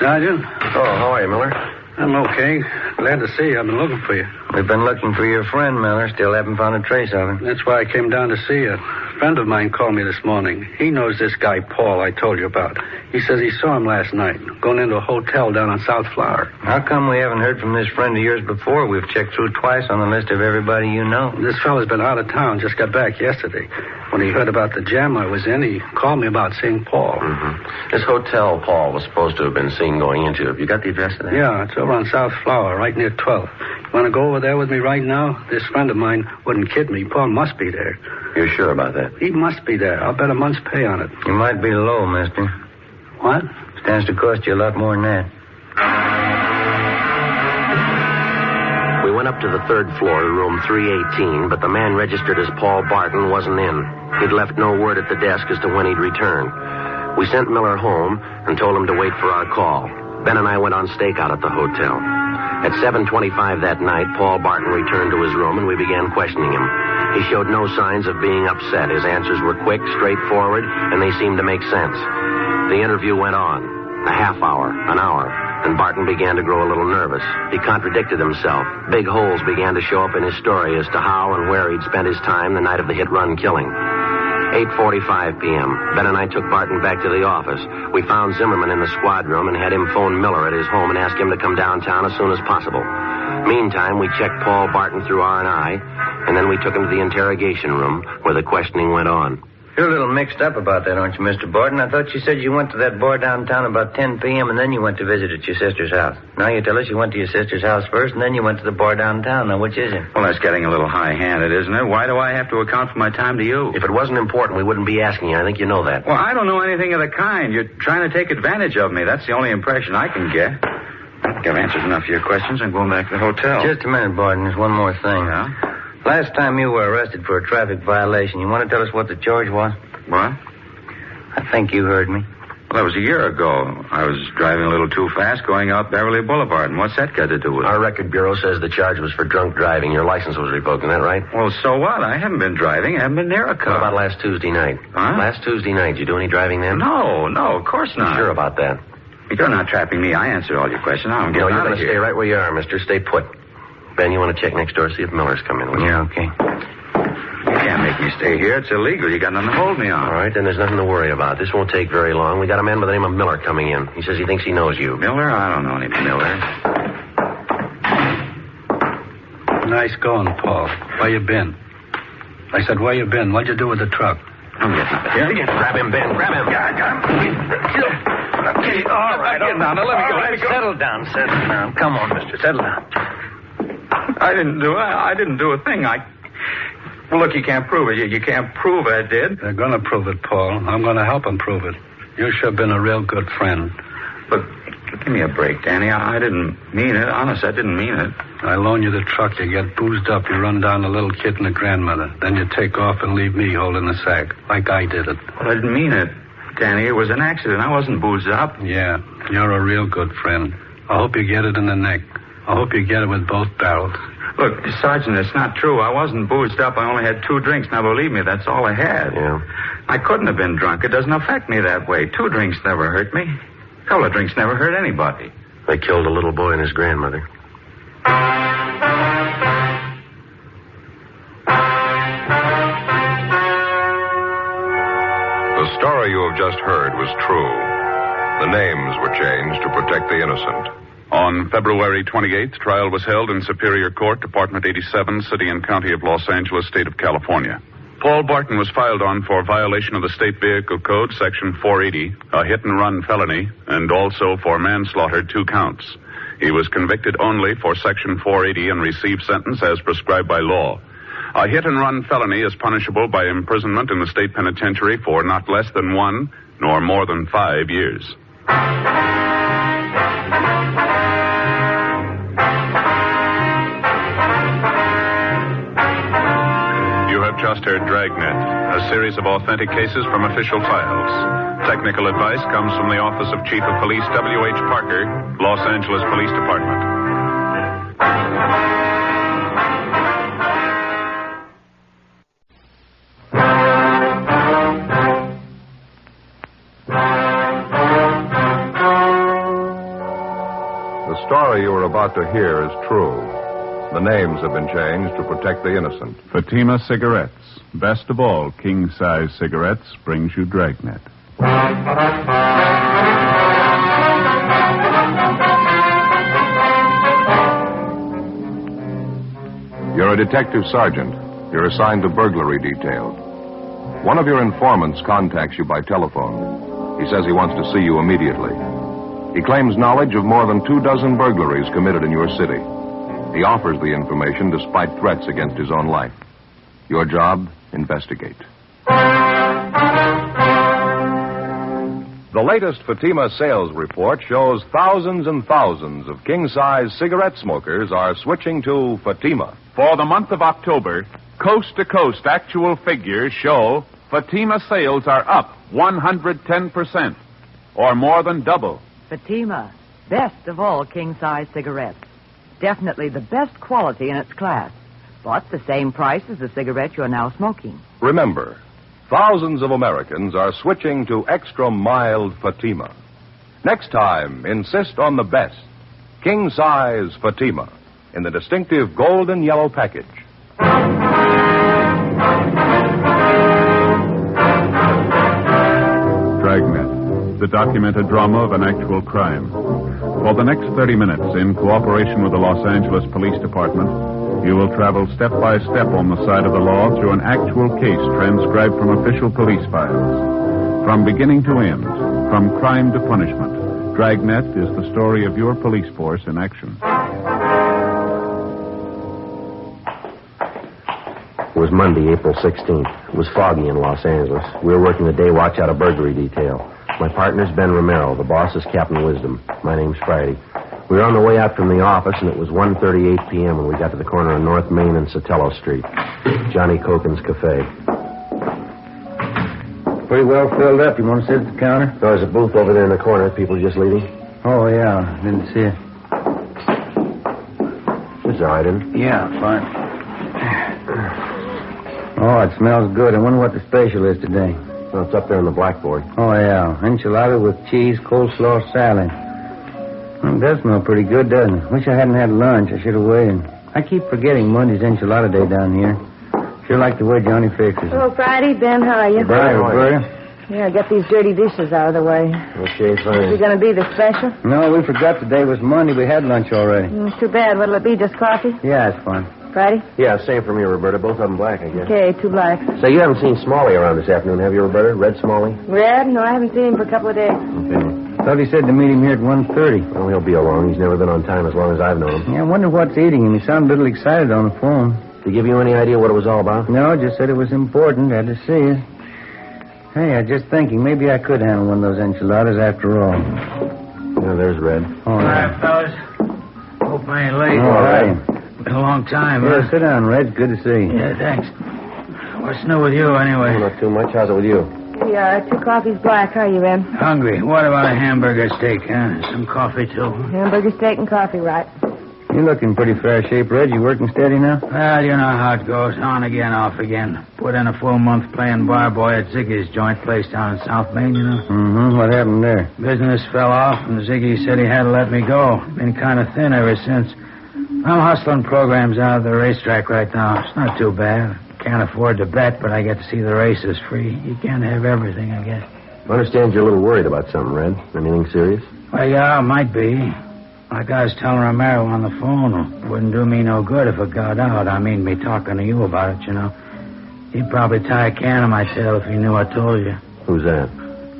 Sergeant? Oh, how are you, Miller? I'm okay. Glad to see you. I've been looking for you. We've been looking for your friend, Miller. Still haven't found a trace of him. That's why I came down to see you. A friend of mine called me this morning. He knows this guy, Paul, I told you about. He says he saw him last night, going into a hotel down on South Flower. How come we haven't heard from this friend of yours before? We've checked through twice on the list of everybody you know. This fellow's been out of town, just got back yesterday. When he heard about the jam I was in, he called me about seeing Paul. Mm-hmm. This hotel Paul was supposed to have been seen going into. Have you got the address of that? Yeah, it's over on South Flower, right near 12th. You want to go over there with me right now? This friend of mine wouldn't kid me. Paul must be there. You're sure about that? He must be there. I'll bet a month's pay on it. You might be low, mister. What? Stands to cost you a lot more than that. We went up to the 3rd floor to room 318, but the man registered as Paul Barton wasn't in. He'd left no word at the desk as to when he'd return. We sent Miller home and told him to wait for our call. Ben and I went on stakeout at the hotel. At 7:25 that night, Paul Barton returned to his room and we began questioning him. He showed no signs of being upset. His answers were quick, straightforward, and they seemed to make sense. The interview went on. A half hour, an hour, and Barton began to grow a little nervous. He contradicted himself. Big holes began to show up in his story as to how and where he'd spent his time the night of the hit-run killing. 8:45 p.m. Ben and I took Barton back to the office. We found Zimmerman in the squad room and had him phone Miller at his home and ask him to come downtown as soon as possible. Meantime, we checked Paul Barton through R&I, and then we took him to the interrogation room where the questioning went on. You're a little mixed up about that, aren't you, Mr. Barton? I thought you said you went to that bar downtown about 10 p.m. and then you went to visit at your sister's house. Now you tell us you went to your sister's house first and then you went to the bar downtown. Now, which is it? Well, that's getting a little high-handed, isn't it? Why do I have to account for my time to you? If it wasn't important, we wouldn't be asking you. I think you know that. Well, I don't know anything of the kind. You're trying to take advantage of me. That's the only impression I can get. I think I've answered enough of your questions. I'm going back to the hotel. Just a minute, Barton. There's one more thing. Yeah? Last time you were arrested for a traffic violation, you want to tell us what the charge was? What? I think you heard me. Well, that was a year ago. I was driving a little too fast going out Beverly Boulevard. And what's that got to do with it? Our record bureau says the charge was for drunk driving. Your license was revoked, isn't that right? Well, so what? I haven't been driving. I haven't been near a car. What about last Tuesday night? Huh? Last Tuesday night, did you do any driving then? No, of course not. Sure about that? You're not trapping me. I answered all your questions. Now I'm getting No, you're out going of to here. stay right where you are, mister. Stay put. Ben, you want to check next door, see if Miller's come in, will you? Yeah, okay. You can't make me stay here. It's illegal. You got nothing to hold me on. All right, then there's nothing to worry about. This won't take very long. We got a man by the name of Miller coming in. He says he thinks he knows you. Miller? I don't know any Miller. Nice going, Paul. Where you been? I said, where you been? What'd you do with the truck? I'm getting Here, grab him, Ben. Grab him. Yeah, I got him. Okay, all right. Now, let me go. Settle down. Come on, mister. Settle down. I didn't do a thing. Well, look, you can't prove it. You can't prove I did. They're going to prove it, Paul. I'm going to help them prove it. You sure been a real good friend. But give me a break, Danny. I didn't mean it. Honest, I didn't mean it. I loan you the truck. You get boozed up. You run down the little kid and the grandmother. Then you take off and leave me holding the sack, like I did it. Well, I didn't mean it, Danny. It was an accident. I wasn't boozed up. Yeah, you're a real good friend. I hope you get it in the neck. I hope you get it with both barrels. Look, Sergeant, it's not true. I wasn't boozed up. I only had 2 drinks. Now, believe me, that's all I had. Yeah. I couldn't have been drunk. It doesn't affect me that way. 2 drinks never hurt me. A couple of drinks never hurt anybody. They killed a little boy and his grandmother. The story you have just heard was true. The names were changed to protect the innocent. On February 28th, trial was held in Superior Court, Department 87, City and County of Los Angeles, State of California. Paul Barton was filed on for violation of the State Vehicle Code, Section 480, a hit-and-run felony, and also for manslaughter, 2 counts. He was convicted only for Section 480 and received sentence as prescribed by law. A hit-and-run felony is punishable by imprisonment in the state penitentiary for not less than 1 nor more than 5 years. You have just heard Dragnet, a series of authentic cases from official files. Technical advice comes from the Office of Chief of Police W.H. Parker, Los Angeles Police Department. The story you are about to hear is true. The names have been changed to protect the innocent. Fatima Cigarettes, best of all king-size cigarettes, brings you Dragnet. You're a detective sergeant. You're assigned to burglary detail. One of your informants contacts you by telephone. He says he wants to see you immediately. He claims knowledge of more than 24 burglaries committed in your city. He offers the information despite threats against his own life. Your job, investigate. The latest Fatima sales report shows thousands and thousands of king-size cigarette smokers are switching to Fatima. For the month of October, coast-to-coast actual figures show Fatima sales are up 110%, or more than double. Fatima, best of all king-size cigarettes. Definitely the best quality in its class, but the same price as the cigarette you're now smoking. Remember, thousands of Americans are switching to extra mild Fatima. Next time, insist on the best, king-size Fatima, in the distinctive golden yellow package. Dragnet, the documented drama of an actual crime. For the next 30 minutes, in cooperation with the Los Angeles Police Department, you will travel step by step on the side of the law through an actual case transcribed from official police files. From beginning to end, from crime to punishment, Dragnet is the story of your police force in action. It was Monday, April 16th. It was foggy in Los Angeles. We were working the day watch out of burglary detail. My partner's Ben Romero. The boss is Captain Wisdom. My name's Friday. We were on the way out from the office, and it was 1:38 p.m. when we got to the corner of North Main and Sotelo Street. Johnny Cokin's Cafe. pretty well filled up. You want to sit at the counter? There's a booth over there in the corner. People just leaving. Oh, yeah. Didn't see it. It's all right, isn't it? Yeah, fine. Oh, it smells good. I wonder what the special is today. Well, it's up there on the blackboard. Oh, yeah. Enchilada with cheese, coleslaw, salad. Well, it does smell pretty good, doesn't it? Wish I hadn't had lunch. I should have waited. I keep forgetting Monday's enchilada day down here. Sure like the way Johnny fixes it. Hello, Friday. Ben, how are you? Bye, Roberta. Yeah, get these dirty dishes out of the way. Okay, fine. Is it going to be the special? No, we forgot today was Monday. We had lunch already. Too bad. What'll it be, just coffee? Yeah, it's fine. Friday? Yeah, same for me, Roberta. Both of them black, I guess. Okay, 2 blacks. So you haven't seen Smalley around this afternoon, have you, Roberta? Red Smalley? Red? No, I haven't seen him for a couple of days. Okay. Thought he said to meet him here at 1:30. Well, he'll be along. He's never been on time as long as I've known him. Yeah, I wonder what's eating him. He sounded a little excited on the phone. Did he give you any idea what it was all about? No, just said it was important. Had to see it. Hey, I was just thinking, maybe I could handle one of those enchiladas after all. Yeah, there's Red. All right, fellas. Hope I ain't late. All right. Been a long time, Yeah, huh? sit down, Red. Good to see you. Yeah, thanks. What's new with you, anyway? Oh, not too much. How's it with you? Yeah, 2 coffees black. How are you, Red? Hungry. What about a hamburger steak, huh? Some coffee, too. Hamburger steak and coffee, right? You're looking pretty fair shape, Red. You working steady now? Well, you know how it goes. On again, off again. Put in a full month playing bar boy at Ziggy's joint place down in South Maine, you know. Mm-hmm. What happened there? Business fell off, and Ziggy said he had to let me go. Been kind of thin ever since. I'm hustling programs out of the racetrack right now. It's not too bad. Can't afford to bet, but I get to see the races free. You can't have everything, I guess. I understand you're a little worried about something, Red. Anything serious? Well, yeah, it might be. Like I was telling Romero on the phone, it wouldn't do me no good if it got out. I mean, me talking to you about it, you know. He'd probably tie a can on my tail if he knew I told you. Who's that?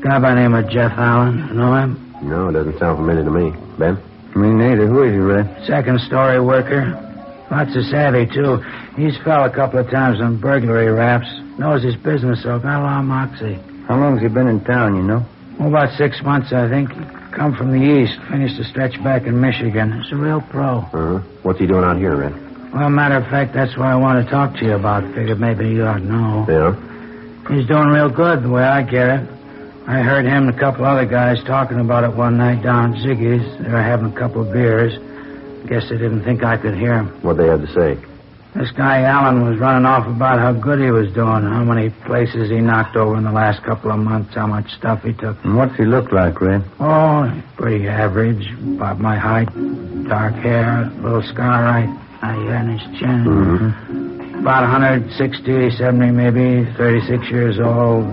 Guy by the name of Jeff Allen. You know him? No, it doesn't sound familiar to me. Ben? Me neither. Who is he, Red? Second-story worker. Lots of savvy, too. He's fell a couple of times on burglary raps. Knows his business, so got a lot of moxie. How long has he been in town, you know? Oh, about 6 months, I think. Come from the east. Finished a stretch back in Michigan. He's a real pro. Uh-huh. What's he doing out here, Red? Well, matter of fact, that's what I want to talk to you about. Figured maybe you ought to know. Yeah? He's doing real good, the way I get it. I heard him and a couple other guys talking about it one night down at Ziggy's. They were having a couple of beers. Guess they didn't think I could hear him. What'd they have to say? This guy Allen was running off about how good he was doing, how many places he knocked over in the last couple of months, how much stuff he took. And what's he look like, Red? Oh, pretty average. About my height. Dark hair, little scar right here in his chin. Mm-hmm. About 160, 70 maybe, 36 years old.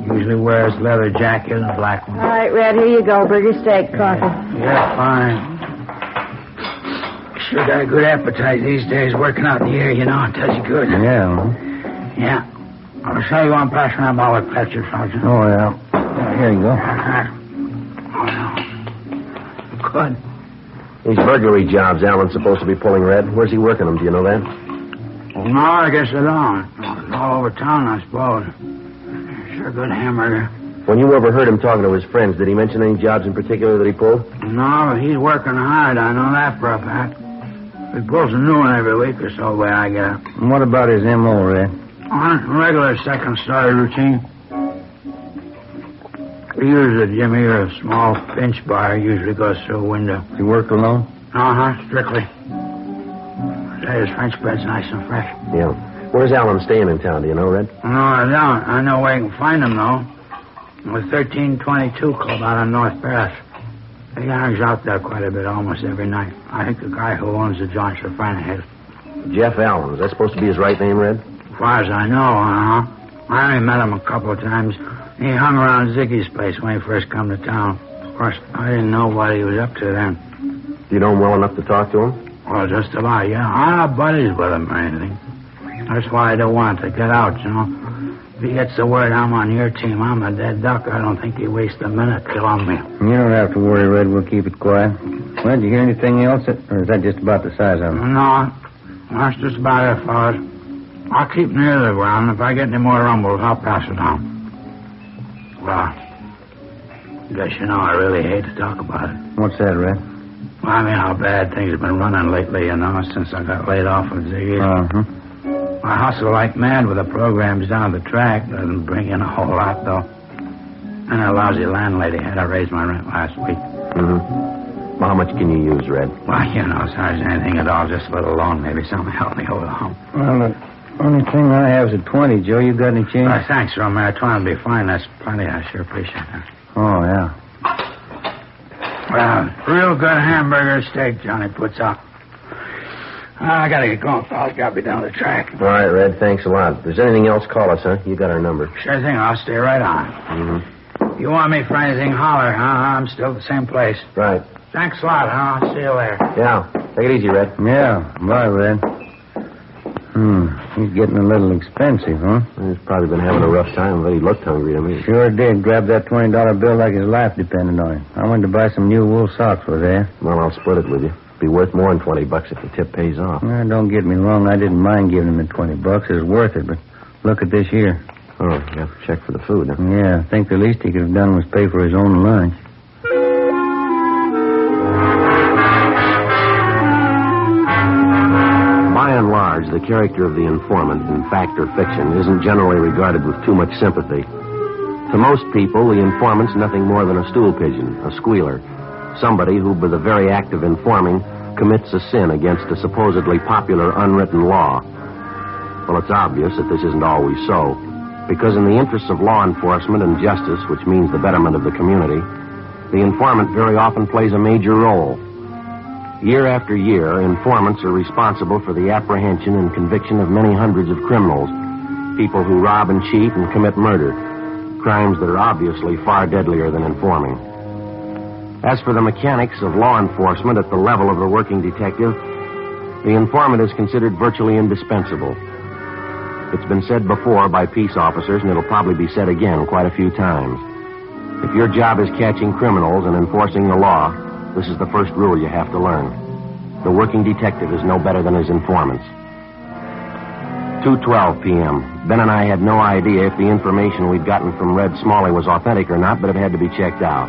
Usually wears leather jacket and a black one. All right, Red, here you go. Burger steak, coffee. Yeah, fine. Sure got a good appetite these days, working out in the air, you know. It does you good. Yeah. Yeah. I'll show you one passing that ball with Fletcher, Sergeant. Oh, yeah. Here you go. Good. These burglary jobs Alan's supposed to be pulling, Red. Where's he working them? Do you know that? Well, no, I guess I don't. All over town, I suppose. Sure good hamburger. When you overheard him talking to his friends, did he mention any jobs in particular that he pulled? No, but he's working hard. I know that for a fact. He pulls a new one every week or so, the way I get it. And what about his M.O., Red? Regular second-story routine. We use a Jimmy or a small pinch bar. Usually goes through a window. You work alone? Uh-huh, strictly. Say his French bread's nice and fresh. Yeah. Where's Alan staying in town? Do you know, Red? No, I don't. I know where you can find him, though. The 1322 Club out on North Paris. He hangs out there quite a bit, almost every night. I think the guy who owns the joint's a friend of his. Jeff Allen. Is that supposed to be his right name, Red? As far as I know, uh-huh. I only met him a couple of times. He hung around Ziggy's place when he first come to town. Of course, I didn't know what he was up to then. Do you know him well enough to talk to him? Well, just about, yeah. I'm not buddies with him or anything. That's why I don't want to get out, you know. If he gets the word I'm on your team, I'm a dead duck. I don't think he'd waste a minute killing me. You don't have to worry, Red. We'll keep it quiet. Well, did you hear anything else? Or is that just about the size of him? No, that's just about it, fellas. I'll keep near the ground. If I get any more rumbles, I'll pass it on. Well, guess you know I really hate to talk about it. What's that, Red? Well, I mean how bad things have been running lately, you know, since I got laid off with Ziggy. Uh-huh. I hustle like mad with the programs down the track. Doesn't bring in a whole lot, though. And a lousy landlady had to raise my rent last week. Mm-hmm. Well, how much can you use, Red? Well, you know, as hard as anything at all, just a little loan, maybe something to help me hold on. Well, the only thing I have is a 20, Joe. You got any change? Thanks, Romero. 20 will be fine. That's plenty. I sure appreciate that. Oh, yeah. Well, real good hamburger steak Johnny puts up. I gotta get going, fellas. Gotta be down the track. All right, Red. Thanks a lot. If there's anything else, call us, huh? You got our number. Sure thing. I'll stay right on. Mm-hmm. You want me for anything, holler, huh? I'm still at the same place. Right. Thanks a lot, huh? I'll see you later. Yeah. Take it easy, Red. Yeah. Bye, Red. He's getting a little expensive, huh? He's probably been having a rough time, but he looked hungry to me. Sure did. Grabbed that $20 bill like his life depended on it. I wanted to buy some new wool socks for there. Well, I'll split it with you. Be worth more than $20 if the tip pays off. Don't get me wrong. I didn't mind giving him the $20. It was worth it, but look at this here. Oh, you have to check for the food, huh? Yeah, I think the least he could have done was pay for his own lunch. By and large, the character of the informant in fact or fiction isn't generally regarded with too much sympathy. To most people, the informant's nothing more than a stool pigeon, a squealer. Somebody who, by the very act of informing, commits a sin against a supposedly popular unwritten law. Well, it's obvious that this isn't always so, because in the interests of law enforcement and justice, which means the betterment of the community, the informant very often plays a major role. Year after year, informants are responsible for the apprehension and conviction of many hundreds of criminals, people who rob and cheat and commit murder, crimes that are obviously far deadlier than informing. As for the mechanics of law enforcement at the level of the working detective, the informant is considered virtually indispensable. It's been said before by peace officers, and it'll probably be said again quite a few times. If your job is catching criminals and enforcing the law, this is the first rule you have to learn. The working detective is no better than his informants. 2:12 p.m. Ben and I had no idea if the information we'd gotten from Red Smalley was authentic or not, but it had to be checked out.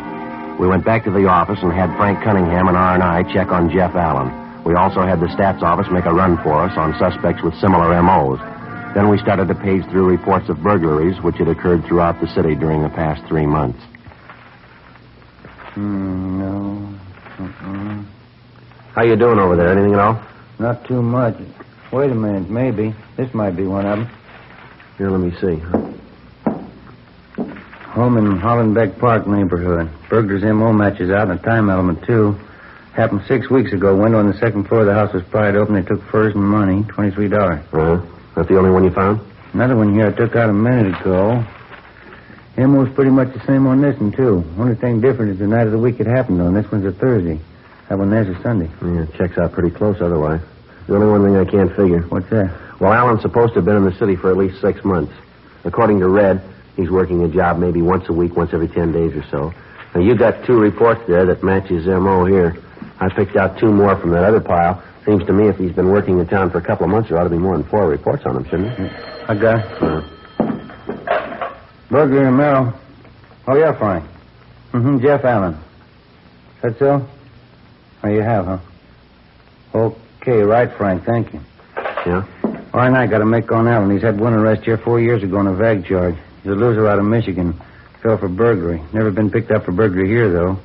We went back to the office and had Frank Cunningham and R&I check on Jeff Allen. We also had the stats office make a run for us on suspects with similar M.O.s. Then we started to page through reports of burglaries which had occurred throughout the city during the past 3 months. No. How you doing over there? Anything at all? Not too much. Wait a minute, maybe. This might be one of them. Here, let me see. Home in Hollenbeck Park neighborhood. Burglar's M.O. matches out and a time element, too. Happened 6 weeks ago. Window on the second floor of the house was pried open. They took furs and money, $23. Uh-huh. That the only one you found? Another one here I took out a minute ago. M.O.'s pretty much the same on this one, too. Only thing different is the night of the week it happened on. This one's a Thursday. That one there's a Sunday. Yeah, checks out pretty close otherwise. The only one thing I can't figure. What's that? Well, Allen's supposed to have been in the city for at least 6 months. According to Red, he's working a job maybe once a week, once every 10 days or so. Now, you got 2 reports there that match his M.O. here. I picked out 2 more from that other pile. Seems to me if he's been working in town for a couple of months, there ought to be more than 4 reports on him, shouldn't there? I got it. Burglary in Merrill. Oh, yeah, Frank. Jeff Allen. Is that so? Oh, you have, huh? Okay, right, Frank. Thank you. Yeah? All right, I got to make on Allen. He's had one arrest here 4 years ago on a vag charge. He's a loser out of Michigan. Fell for burglary. Never been picked up for burglary here, though.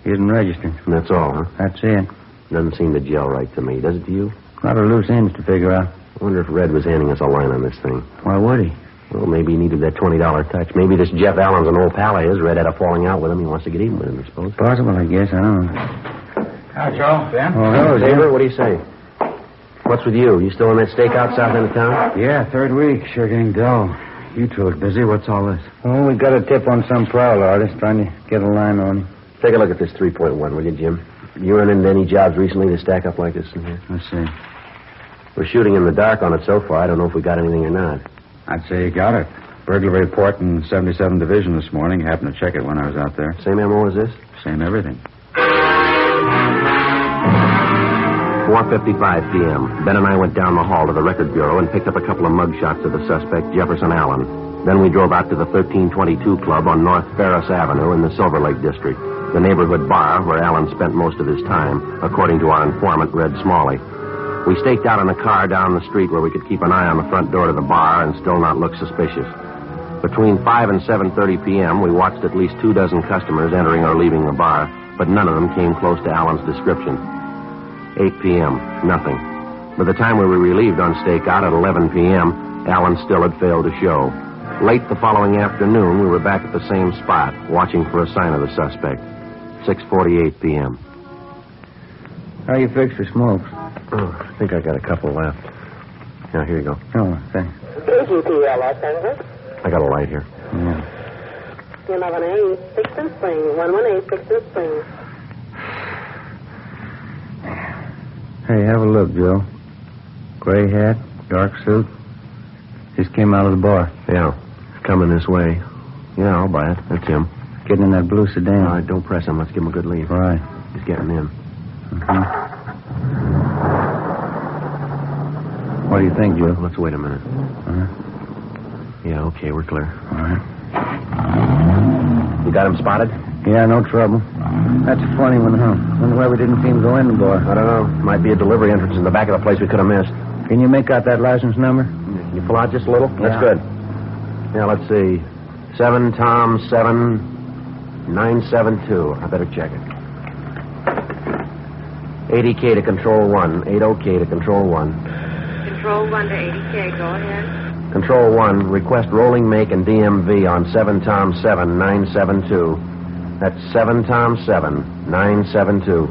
He isn't registered. And that's all, huh? That's it. Doesn't seem to gel right to me, does it to you? A lot of loose ends to figure out. I wonder if Red was handing us a line on this thing. Why would he? Well, maybe he needed that $20 touch. Maybe this Jeff Allen's an old pal of his. Red had a falling out with him. He wants to get even with him, I suppose. Possible, I guess. I don't know. Hi, Joe. Ben? Oh, hello, David. What do you say? What's with you? You still in that stakeout south end of town? Yeah, 3rd week. Sure getting dull. You two are busy. What's all this? Oh, we got a tip on some prowl artist trying to get a line on him. Take a look at this 3.1, will you, Jim? You run into any jobs recently that stack up like this in here? Let's see. We're shooting in the dark on it so far. I don't know if we got anything or not. I'd say you got it. Burglary report in 77 Division this morning. Happened to check it when I was out there. Same M.O. as this? Same everything. 4:55 p.m. Ben and I went down the hall to the record bureau and picked up a couple of mug shots of the suspect, Jefferson Allen. Then we drove out to the 1322 Club on North Ferris Avenue in the Silver Lake District, the neighborhood bar where Allen spent most of his time, according to our informant, Red Smalley. We staked out in a car down the street where we could keep an eye on the front door to the bar and still not look suspicious. Between 5 and 7:30 p.m., we watched at least 24 customers entering or leaving the bar, but none of them came close to Allen's description. 8 p.m., nothing. By the time we were relieved on stakeout at 11 p.m., Allen still had failed to show. Late the following afternoon, we were back at the same spot, watching for a sign of the suspect. 6:48 p.m. How you fixed for smokes? Oh, I think I got a couple left. Now, here you go. Oh, thanks. KGPL, Los Angeles. I got a light here. Yeah. 11A, 6th Spring. 11A, 6th Spring. Hey, have a look, Joe. Gray hat, dark suit. Just came out of the bar. Yeah, coming this way. Yeah, I'll buy it. That's him. Getting in that blue sedan. All right, don't press him. Let's give him a good lead. Right. He's getting in. Mm-hmm. What do you think, Joe? Let's wait a minute. Yeah, okay, we're clear. All right. You got him spotted? Yeah, no trouble. That's a funny one, huh? Wonder why we didn't see him go in the bar. I don't know. Might be a delivery entrance in the back of the place we could have missed. Can you make out that license number? Can you pull out just a little? Yeah. That's good. Yeah, let's see. 7 Tom 7 972. I better check it. 80K to Control 1. 80K to Control 1. Control 1 to 80K. Go ahead. Control 1, request rolling make and DMV on 7 Tom 7 972. That's 7 Tom 7 972.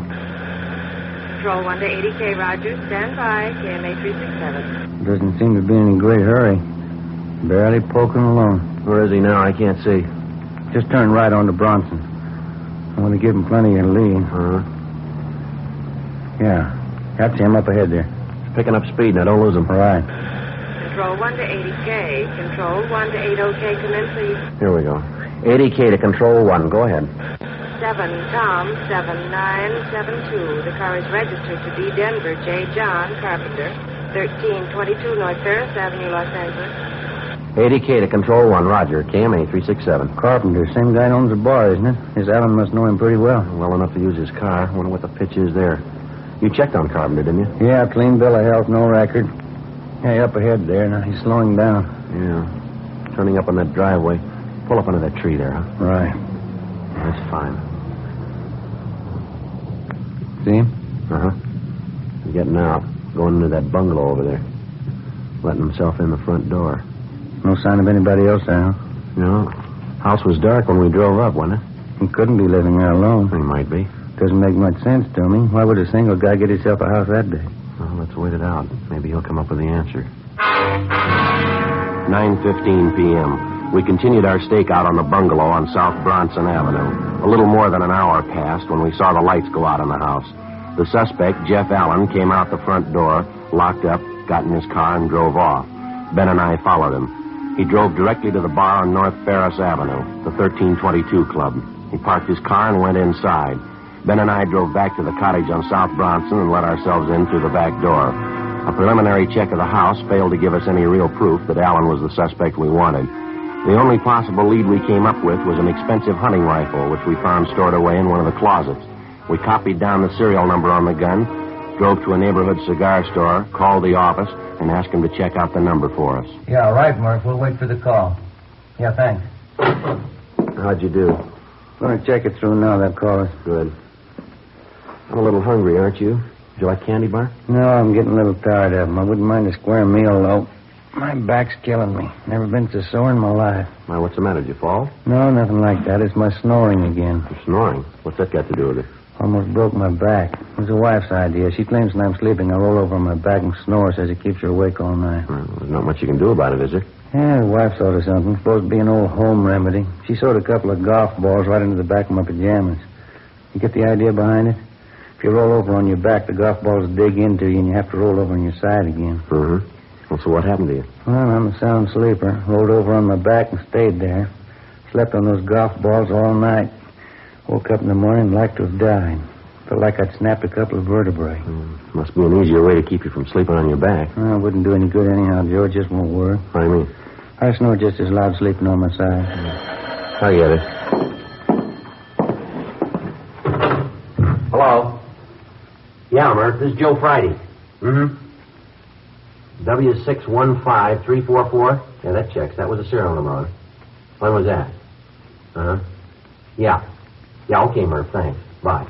Control 1 to 80K, Roger. Stand by. KMA 367. Doesn't seem to be in a great hurry. Barely poking along. Where is he now? I can't see. Just turn right on to Bronson. I want to give him plenty of lead. Yeah. That's him up ahead there. Picking up speed. Now, don't lose him. Right. Control 1 to 80K. Control 1 to 80K. Come in, please. Here we go. 80K to Control 1. Go ahead. 7 Tom 7972. The car is registered to be Denver J. John Carpenter, 1322 North Ferris Avenue, Los Angeles. 80K to Control 1. Roger. KMA 367. Carpenter. Same guy owns the bar, isn't it? His Allen must know him pretty well. Well enough to use his car. Wonder what the pitch is there. You checked on Carpenter, didn't you? Yeah, clean bill of health, no record. Hey, up ahead there. Now he's slowing down. Yeah. Turning up on that driveway. Pull up under that tree there, huh? Right. That's fine. See him? Uh-huh. He's getting out. Going into that bungalow over there. Letting himself in the front door. No sign of anybody else there, huh? No. House was dark when we drove up, wasn't it? He couldn't be living there alone. He might be. Doesn't make much sense to me. Why would a single guy get himself a house that day? Well, let's wait it out. Maybe he'll come up with the answer. 9:15 p.m. We continued our stakeout on the bungalow on South Bronson Avenue. A little more than an hour passed when we saw the lights go out in the house. The suspect, Jeff Allen, came out the front door, locked up, got in his car, and drove off. Ben and I followed him. He drove directly to the bar on North Ferris Avenue, the 1322 Club. He parked his car and went inside. Ben and I drove back to the cottage on South Bronson and let ourselves in through the back door. A preliminary check of the house failed to give us any real proof that Allen was the suspect we wanted. The only possible lead we came up with was an expensive hunting rifle, which we found stored away in one of the closets. We copied down the serial number on the gun, drove to a neighborhood cigar store, called the office, and asked him to check out the number for us. Yeah, all right, Mark. We'll wait for the call. Yeah, thanks. How'd you do? Going to check it through now, that caller. Good. I'm a little hungry, aren't you? Would you like candy bar? No, I'm getting a little tired of them. I wouldn't mind a square meal, though. My back's killing me. Never been so sore in my life. Why, what's the matter? Did you fall? No, nothing like that. It's my snoring again. You're snoring? What's that got to do with it? Almost broke my back. It was the wife's idea. She claims when I'm sleeping, I roll over on my back and snore. Says it keeps her awake all night. Well, there's not much you can do about it, is there? Yeah, the wife thought of something. Supposed to be an old home remedy. She sewed a couple of golf balls right into the back of my pajamas. You get the idea behind it? If you roll over on your back, the golf balls dig into you, and you have to roll over on your side again. Mm-hmm. Well, so what happened to you? Well, I'm a sound sleeper. Rolled over on my back and stayed there. Slept on those golf balls all night. Woke up in the morning like to have died. Felt like I'd snapped a couple of vertebrae. Must be an easier way to keep you from sleeping on your back. Well, it wouldn't do any good anyhow, Joe. It just won't work. What do you mean? I snore just as loud sleeping on my side. I get it. Hello? Yeah, Mert. This is Joe Friday. Mm-hmm. W615344. Yeah, that checks. That was a serial number on it. When was that? Uh-huh. Yeah. Yeah, okay, Murph, thanks. Bye.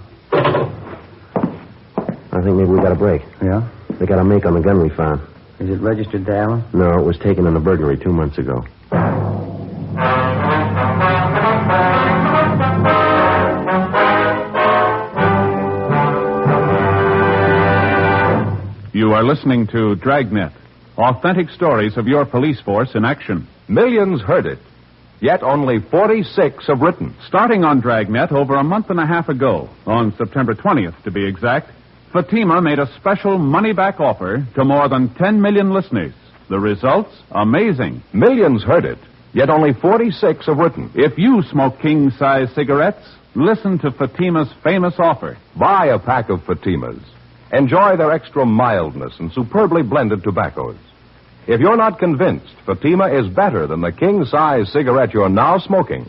I think maybe we got a break. Yeah? They got a make on the gun we found. Is it registered to Allen? No, it was taken in a burglary 2 months ago. You are listening to Dragnet, authentic stories of your police force in action. Millions heard it, yet only 46 have written. Starting on Dragnet over a month and a half ago, on September 20th to be exact, Fatima made a special money-back offer to more than 10 million listeners. The results? Amazing. Millions heard it, yet only 46 have written. If you smoke king-size cigarettes, listen to Fatima's famous offer. Buy a pack of Fatimas. Enjoy their extra mildness and superbly blended tobaccos. If you're not convinced Fatima is better than the king-size cigarette you're now smoking,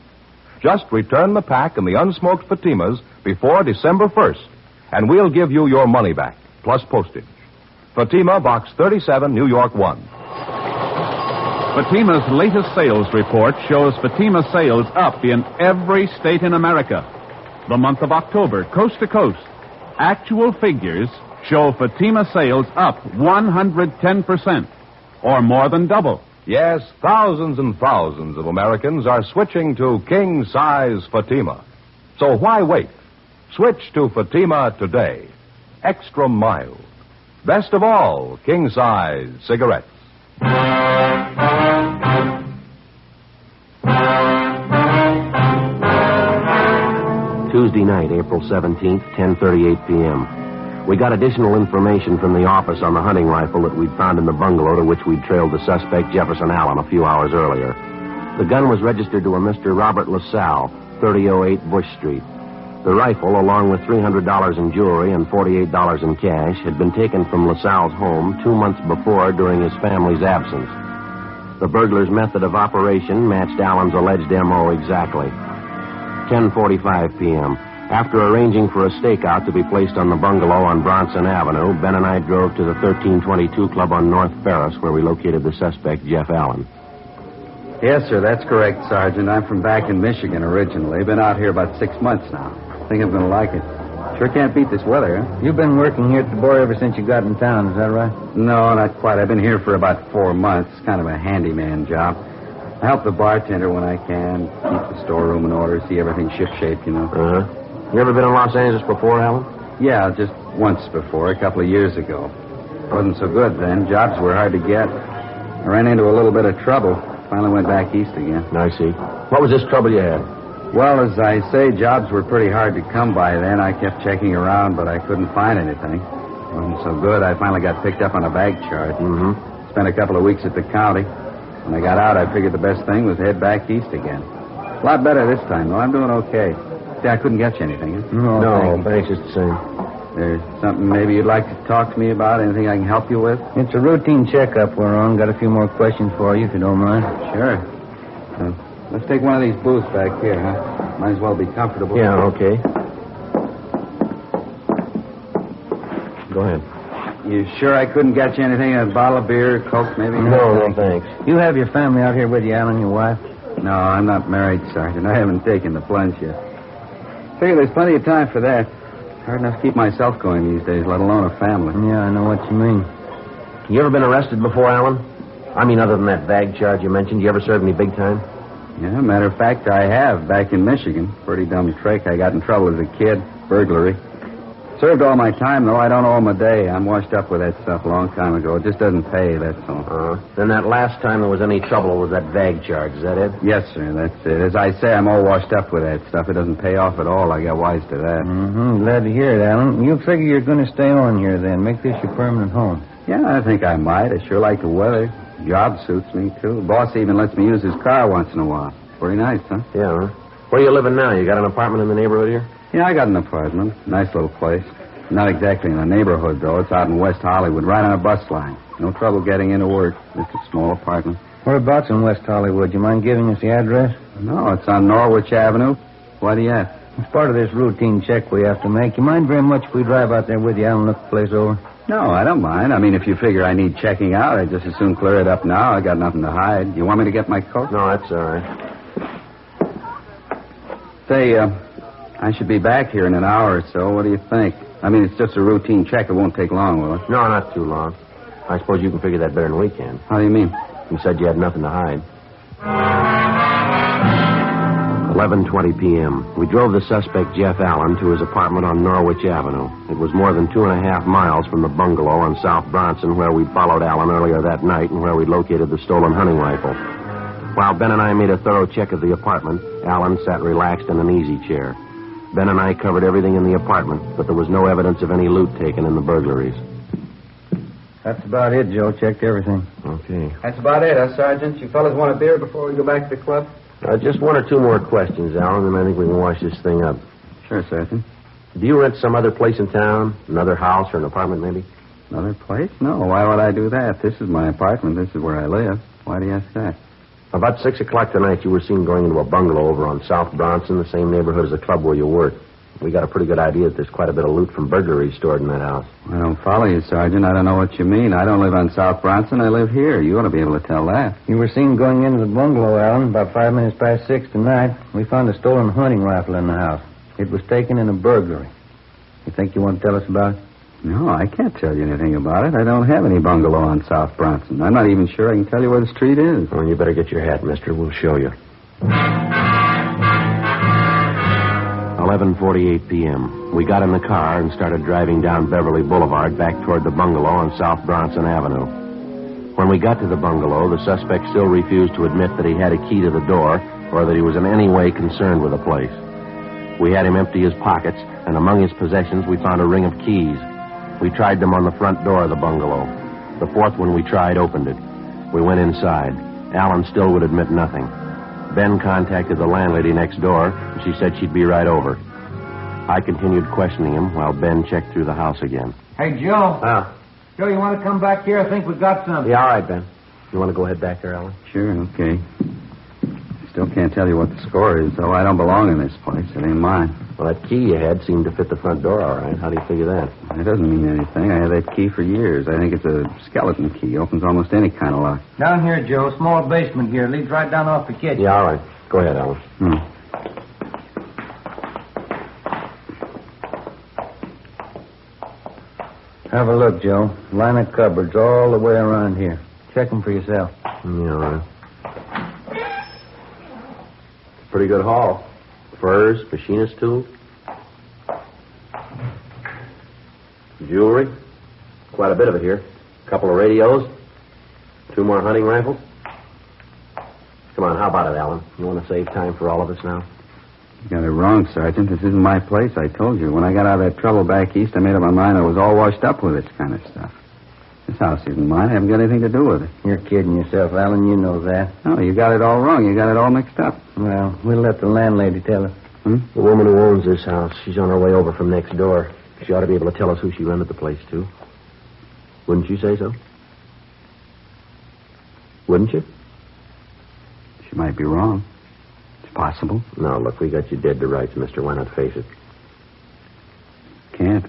just return the pack and the unsmoked Fatimas before December 1st, and we'll give you your money back, plus postage. Fatima, Box 37, New York 1. Fatima's latest sales report shows Fatima sales up in every state in America. The month of October, coast to coast. Actual figures show Fatima sales up 110%, or more than double. Yes, thousands and thousands of Americans are switching to king-size Fatima. So why wait? Switch to Fatima today. Extra mild. Best of all, king-size cigarettes. Tuesday night, April 17th, 10:38 p.m. We got additional information from the office on the hunting rifle that we'd found in the bungalow to which we'd trailed the suspect, Jefferson Allen, a few hours earlier. The gun was registered to a Mr. Robert LaSalle, 3008 Bush Street. The rifle, along with $300 in jewelry and $48 in cash, had been taken from LaSalle's home 2 months before during his family's absence. The burglar's method of operation matched Allen's alleged M.O. exactly. 10:45 p.m. After arranging for a stakeout to be placed on the bungalow on Bronson Avenue, Ben and I drove to the 1322 Club on North Ferris, where we located the suspect, Jeff Allen. Yes, sir, that's correct, Sergeant. I'm from back in Michigan originally. Been out here about 6 months now. Think I'm going to like it. Sure can't beat this weather, huh? You've been working here at the bar ever since you got in town, is that right? No, not quite. I've been here for about 4 months. Kind of a handyman job. I help the bartender when I can, keep the storeroom in order, see everything shipshape, you know. Uh-huh. You ever been in Los Angeles before, Allen? Yeah, just once before, a couple of years ago. Wasn't so good then. Jobs were hard to get. I ran into a little bit of trouble. Finally went back east again. I see. What was this trouble you had? Well, as I say, jobs were pretty hard to come by then. I kept checking around, but I couldn't find anything. Wasn't so good. I finally got picked up on a bag charge. Mm-hmm. Spent a couple of weeks at the county. When I got out, I figured the best thing was to head back east again. A lot better this time, though. I'm doing okay. See, I couldn't get you anything, huh? No, thanks, just the same. There's something maybe you'd like to talk to me about? Anything I can help you with? It's a routine checkup we're on. Got a few more questions for you, if you don't mind. Sure. Let's take one of these booths back here, huh? Might as well be comfortable. Yeah, okay. Go ahead. You sure I couldn't get you anything? A bottle of beer, Coke, maybe? No, thanks. You have your family out here with you, Alan, your wife? No, I'm not married, Sergeant. I haven't taken the plunge yet. Figure there's plenty of time for that. Hard enough to keep myself going these days, let alone a family. Yeah, I know what you mean. You ever been arrested before, Alan? I mean, other than that bag charge you mentioned, you ever served any big time? Yeah, matter of fact, I have, back in Michigan. Pretty dumb trick. I got in trouble as a kid. Burglary. Served all my time, though. I don't owe him a day. I'm washed up with that stuff a long time ago. It just doesn't pay, that's all. Then that last time there was any trouble was that bag charge. Is that it? Yes, sir, that's it. As I say, I'm all washed up with that stuff. It doesn't pay off at all. I got wise to that. Mm-hmm. Glad to hear it, Alan. You figure you're going to stay on here, then. Make this your permanent home. Yeah, I think I might. I sure like the weather. Job suits me, too. The boss even lets me use his car once in a while. Pretty nice, huh? Yeah, huh? Where are you living now? You got an apartment in the neighborhood here? Yeah, I got an apartment. Nice little place. Not exactly in the neighborhood, though. It's out in West Hollywood, right on a bus line. No trouble getting into work. Just a small apartment. Whereabouts in West Hollywood? You mind giving us the address? No, it's on Norwich Avenue. Why do you ask? It's part of this routine check we have to make. You mind very much if we drive out there with you, Alan, look the place over? No, I don't mind. I mean, if you figure I need checking out, I'd just as soon clear it up now. I got nothing to hide. You want me to get my coat? No, that's all right. Say, I should be back here in an hour or so. What do you think? I mean, it's just a routine check. It won't take long, will it? No, not too long. I suppose you can figure that better than we can. How do you mean? You said you had nothing to hide. 11:20 p.m. We drove the suspect, Jeff Allen, to his apartment on Norwich Avenue. It was more than 2.5 miles from the bungalow on South Bronson, where we'd followed Allen earlier that night and where we'd located the stolen hunting rifle. While Ben and I made a thorough check of the apartment, Allen sat relaxed in an easy chair. Ben and I covered everything in the apartment, but there was no evidence of any loot taken in the burglaries. That's about it, Joe. Checked everything. Okay. That's about it, Sergeant? You fellas want a beer before we go back to the club? Just one or two more questions, Allen, and I think we can wash this thing up. Sure, Sergeant. Do you rent some other place in town? Another house or an apartment, maybe? Another place? No. Why would I do that? This is my apartment. This is where I live. Why do you ask that? About 6 o'clock tonight, you were seen going into a bungalow over on South Bronson, the same neighborhood as the club where you work. We got a pretty good idea that there's quite a bit of loot from burglaries stored in that house. I don't follow you, Sergeant. I don't know what you mean. I don't live on South Bronson. I live here. You ought to be able to tell that. You were seen going into the bungalow, Allen, about 5 minutes past 6 tonight. We found a stolen hunting rifle in the house. It was taken in a burglary. You think you want to tell us about it? No, I can't tell you anything about it. I don't have any bungalow on South Bronson. I'm not even sure I can tell you where the street is. Well, you better get your hat, mister. We'll show you. 11:48 p.m. We got in the car and started driving down Beverly Boulevard back toward the bungalow on South Bronson Avenue. When we got to the bungalow, the suspect still refused to admit that he had a key to the door or that he was in any way concerned with the place. We had him empty his pockets, and among his possessions we found a ring of keys. We tried them on the front door of the bungalow. The fourth one we tried opened it. We went inside. Allen still would admit nothing. Ben contacted the landlady next door, and she said she'd be right over. I continued questioning him while Ben checked through the house again. Hey, Joe. Joe, you want to come back here? I think we got something. Yeah, all right, Ben. You want to go ahead back there, Allen? Sure, okay. Still can't tell you what the score is, though. I don't belong in this place. It ain't mine. Well, that key you had seemed to fit the front door all right. How do you figure that? It doesn't mean anything. I had that key for years. I think it's a skeleton key. Opens almost any kind of lock. Down here, Joe. Small basement here. Leads right down off the kitchen. Yeah, all right. Go ahead, Allen. Have a look, Joe. Line of cupboards all the way around here. Check them for yourself. Yeah, all right. Pretty good haul. Furs, machinist tools. Jewelry. Quite a bit of it here. A couple of radios. 2 more hunting rifles. Come on, how about it, Allen? You want to save time for all of us now? You got it wrong, Sergeant. This isn't my place, I told you. When I got out of that trouble back east, I made up my mind I was all washed up with this kind of stuff. This house isn't mine. I haven't got anything to do with it. You're kidding yourself, Allen. You know that. No, you got it all wrong. You got it all mixed up. Well, we'll let the landlady tell us. The woman who owns this house, she's on her way over from next door. She ought to be able to tell us who she rented the place to. Wouldn't you say so? Wouldn't you? She might be wrong. It's possible. No, look, we got you dead to rights, mister. Why not face it? Can't.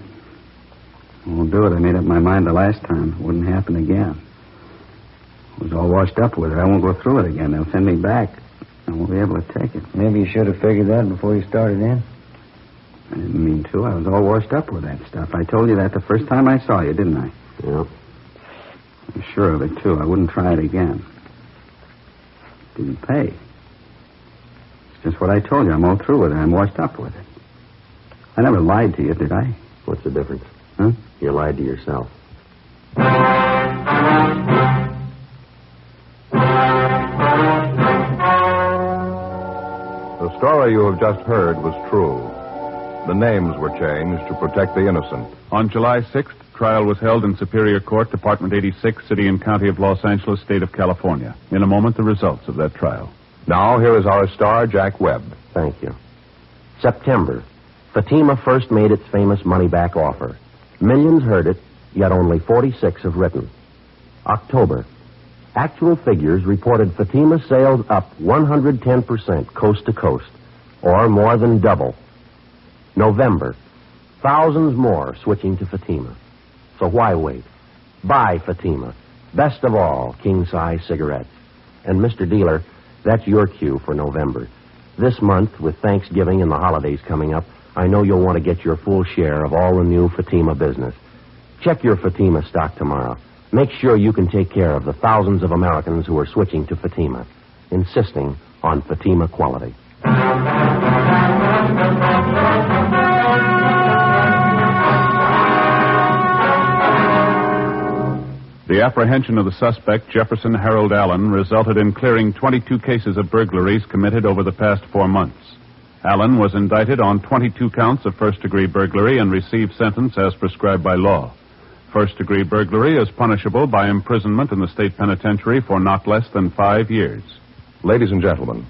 I won't do it. I made up my mind the last time. It wouldn't happen again. I was all washed up with it. I won't go through it again. They'll send me back. I won't be able to take it. Maybe you should have figured that before you started in. I didn't mean to. I was all washed up with that stuff. I told you that the first time I saw you, didn't I? Yeah. I'm sure of it, too. I wouldn't try it again. Didn't pay. It's just what I told you. I'm all through with it. I'm washed up with it. I never lied to you, did I? What's the difference? Huh? You lied to yourself. The story you have just heard was true. The names were changed to protect the innocent. On July 6th, trial was held in Superior Court, Department 86, City and County of Los Angeles, State of California. In a moment, the results of that trial. Now, here is our star, Jack Webb. Thank you. September. Fatima first made its famous money-back offer. Millions heard it, yet only 46 have written. October. Actual figures reported Fatima's sales up 110% coast to coast, or more than double. November. Thousands more switching to Fatima. So why wait? Buy Fatima. Best of all, king-size cigarettes. And, Mr. Dealer, that's your cue for November. This month, with Thanksgiving and the holidays coming up, I know you'll want to get your full share of all the new Fatima business. Check your Fatima stock tomorrow. Make sure you can take care of the thousands of Americans who are switching to Fatima, insisting on Fatima quality. The apprehension of the suspect, Jefferson Harold Allen, resulted in clearing 22 cases of burglaries committed over the past 4 months. Allen was indicted on 22 counts of first-degree burglary and received sentence as prescribed by law. First-degree burglary is punishable by imprisonment in the state penitentiary for not less than 5 years. Ladies and gentlemen,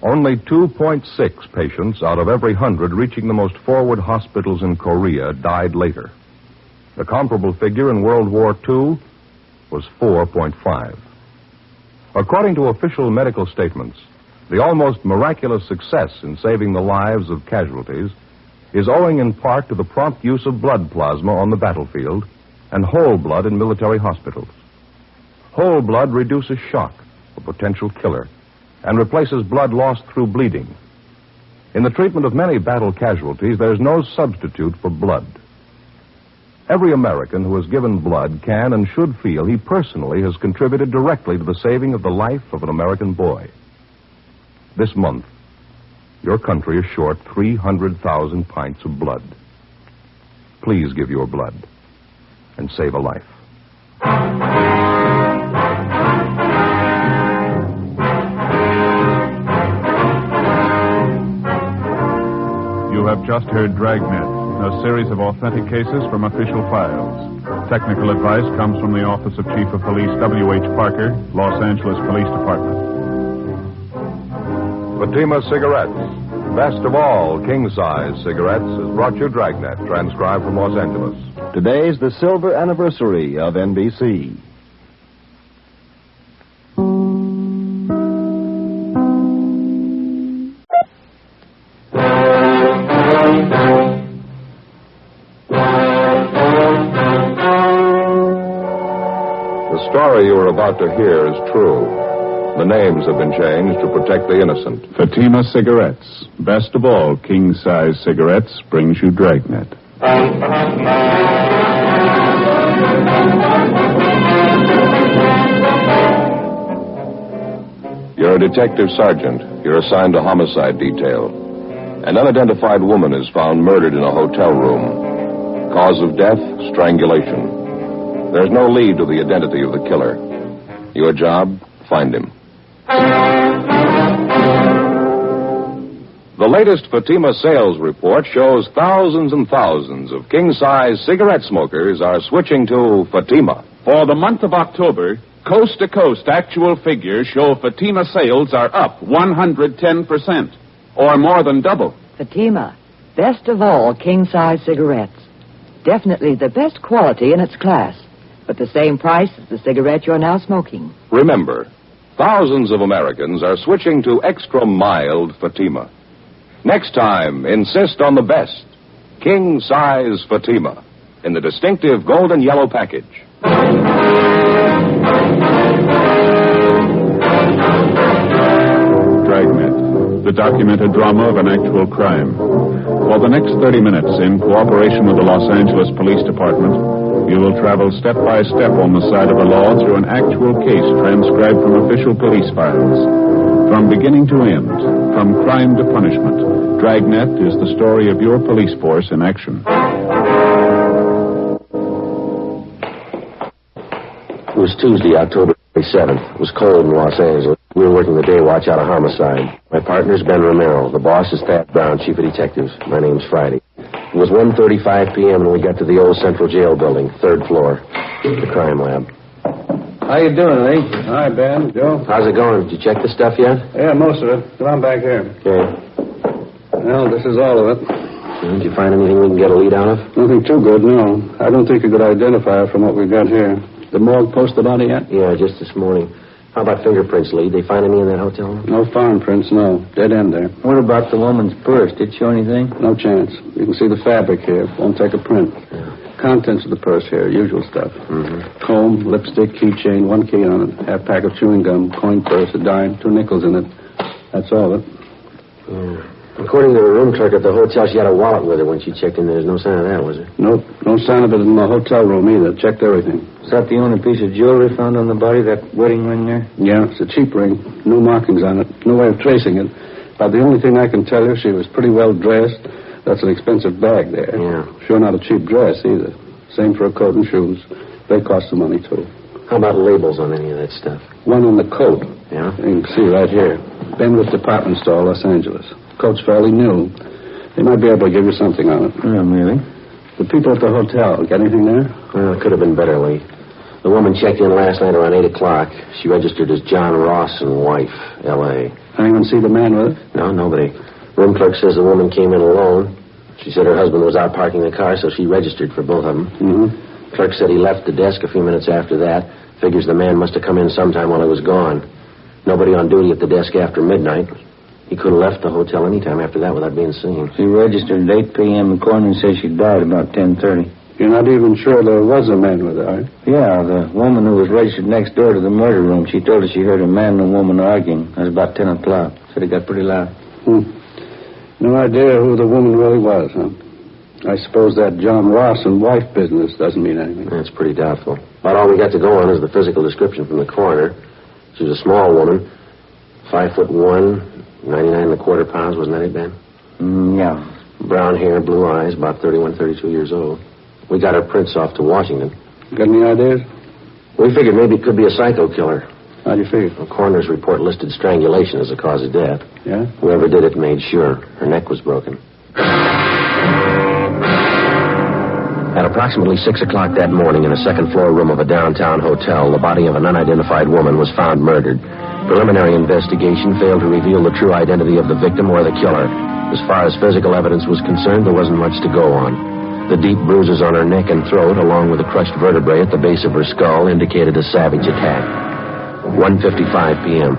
only 2.6 patients out of every 100 reaching the most forward hospitals in Korea died later. The comparable figure in World War II was 4.5. According to official medical statements, the almost miraculous success in saving the lives of casualties is owing in part to the prompt use of blood plasma on the battlefield and whole blood in military hospitals. Whole blood reduces shock, a potential killer, and replaces blood lost through bleeding. In the treatment of many battle casualties, there's no substitute for blood. Every American who has given blood can and should feel he personally has contributed directly to the saving of the life of an American boy. This month, your country is short 300,000 pints of blood. Please give your blood and save a life. You have just heard Dragnet, a series of authentic cases from official files. Technical advice comes from the Office of Chief of Police W.H. Parker, Los Angeles Police Department. Fatima Cigarettes, best of all king-size cigarettes, has brought you Dragnet, transcribed from Los Angeles. Today's the silver anniversary of NBC. The story you are about to hear is true. The names have been changed to protect the innocent. Fatima Cigarettes, best of all king-size cigarettes, brings you Dragnet. You're a detective sergeant. You're assigned to homicide detail. An unidentified woman is found murdered in a hotel room. Cause of death, strangulation. There's no lead to the identity of the killer. Your job, find him. The latest Fatima sales report shows thousands and thousands of king-size cigarette smokers are switching to Fatima. For the month of October, coast-to-coast actual figures show Fatima sales are up 110%, or more than double. Fatima, best of all king-size cigarettes. Definitely the best quality in its class, but the same price as the cigarette you're now smoking. Remember, thousands of Americans are switching to extra mild Fatima. Next time, insist on the best. King-size Fatima in the distinctive golden yellow package. Dragnet, the documented drama of an actual crime. For the next 30 minutes, in cooperation with the Los Angeles Police Department, you will travel step by step on the side of the law through an actual case transcribed from official police files. From beginning to end, from crime to punishment, Dragnet is the story of your police force in action. It was Tuesday, October 27th. It was cold in Los Angeles. We were working the day watch out of homicide. My partner's Ben Romero. The boss is Thad Brown, chief of detectives. My name's Friday. It was 1:35 p.m. when we got to the old Central Jail building, 3rd floor, the crime lab. How you doing, Lee? Hi, Ben. Joe? How's it going? Did you check the stuff yet? Yeah, most of it. Come on back here. Okay. Well, this is all of it. Did you find anything we can get a lead out of? Nothing too good, no. I don't think you could identify it from what we've got here. The morgue post the body yet? Yeah, just this morning. How about fingerprints, Lee? They find any in that hotel room? No foreign prints, no. Dead end there. What about the woman's purse? Did it show anything? No chance. You can see the fabric here. Won't take a print. Yeah. Contents of the purse here, usual stuff. Mm-hmm. Comb, lipstick, keychain, 1 key on it, half pack of chewing gum, coin purse, a dime, 2 nickels in it. That's all of it. Yeah. According to the room clerk at the hotel, she had a wallet with her when she checked in. There's no sign of that, was there? Nope. No sign of it in the hotel room either. Checked everything. Is that the only piece of jewelry found on the body, that wedding ring there? Yeah, it's a cheap ring. No markings on it. No way of tracing it. But the only thing I can tell you, she was pretty well dressed. That's an expensive bag there. Yeah. Sure not a cheap dress either. Same for her coat and shoes. They cost some money, too. How about labels on any of that stuff? One on the coat. Yeah? You can see right here. Benwood Department Store, Los Angeles. Coat's fairly new. They might be able to give you something on it. Yeah, maybe. The people at the hotel, got anything there? Well, it could have been better, Lee. The woman checked in last night around 8 o'clock. She registered as John Ross and wife, L.A. Anyone see the man with her? No, nobody. Room clerk says the woman came in alone. She said her husband was out parking the car, so she registered for both of them. Mm-hmm. Clerk said he left the desk a few minutes after that. Figures the man must have come in sometime while he was gone. Nobody on duty at the desk after midnight. He could have left the hotel any time after that without being seen. She registered at 8 p.m. The coroner says she died about 10:30. You're not even sure there was a man with her, are you? Yeah, the woman who was registered next door to the murder room, she told us she heard a man and a woman arguing. It was about 10 o'clock. Said it got pretty loud. No idea who the woman really was, huh? I suppose that John Ross and wife business doesn't mean anything. That's pretty doubtful. About all we got to go on is the physical description from the coroner. She was a small woman, 5'1", 99.25 pounds, wasn't that it, Ben? Yeah. Brown hair, blue eyes, about 31, 32 years old. We got her prints off to Washington. Got any ideas? We figured maybe it could be a psycho killer. How do you figure? The coroner's report listed strangulation as the cause of death. Yeah? Whoever did it made sure her neck was broken. At approximately 6 o'clock that morning in a second-floor room of a downtown hotel, the body of an unidentified woman was found murdered. Preliminary investigation failed to reveal the true identity of the victim or the killer. As far as physical evidence was concerned, there wasn't much to go on. The deep bruises on her neck and throat, along with the crushed vertebrae at the base of her skull, indicated a savage attack. 1:55 p.m.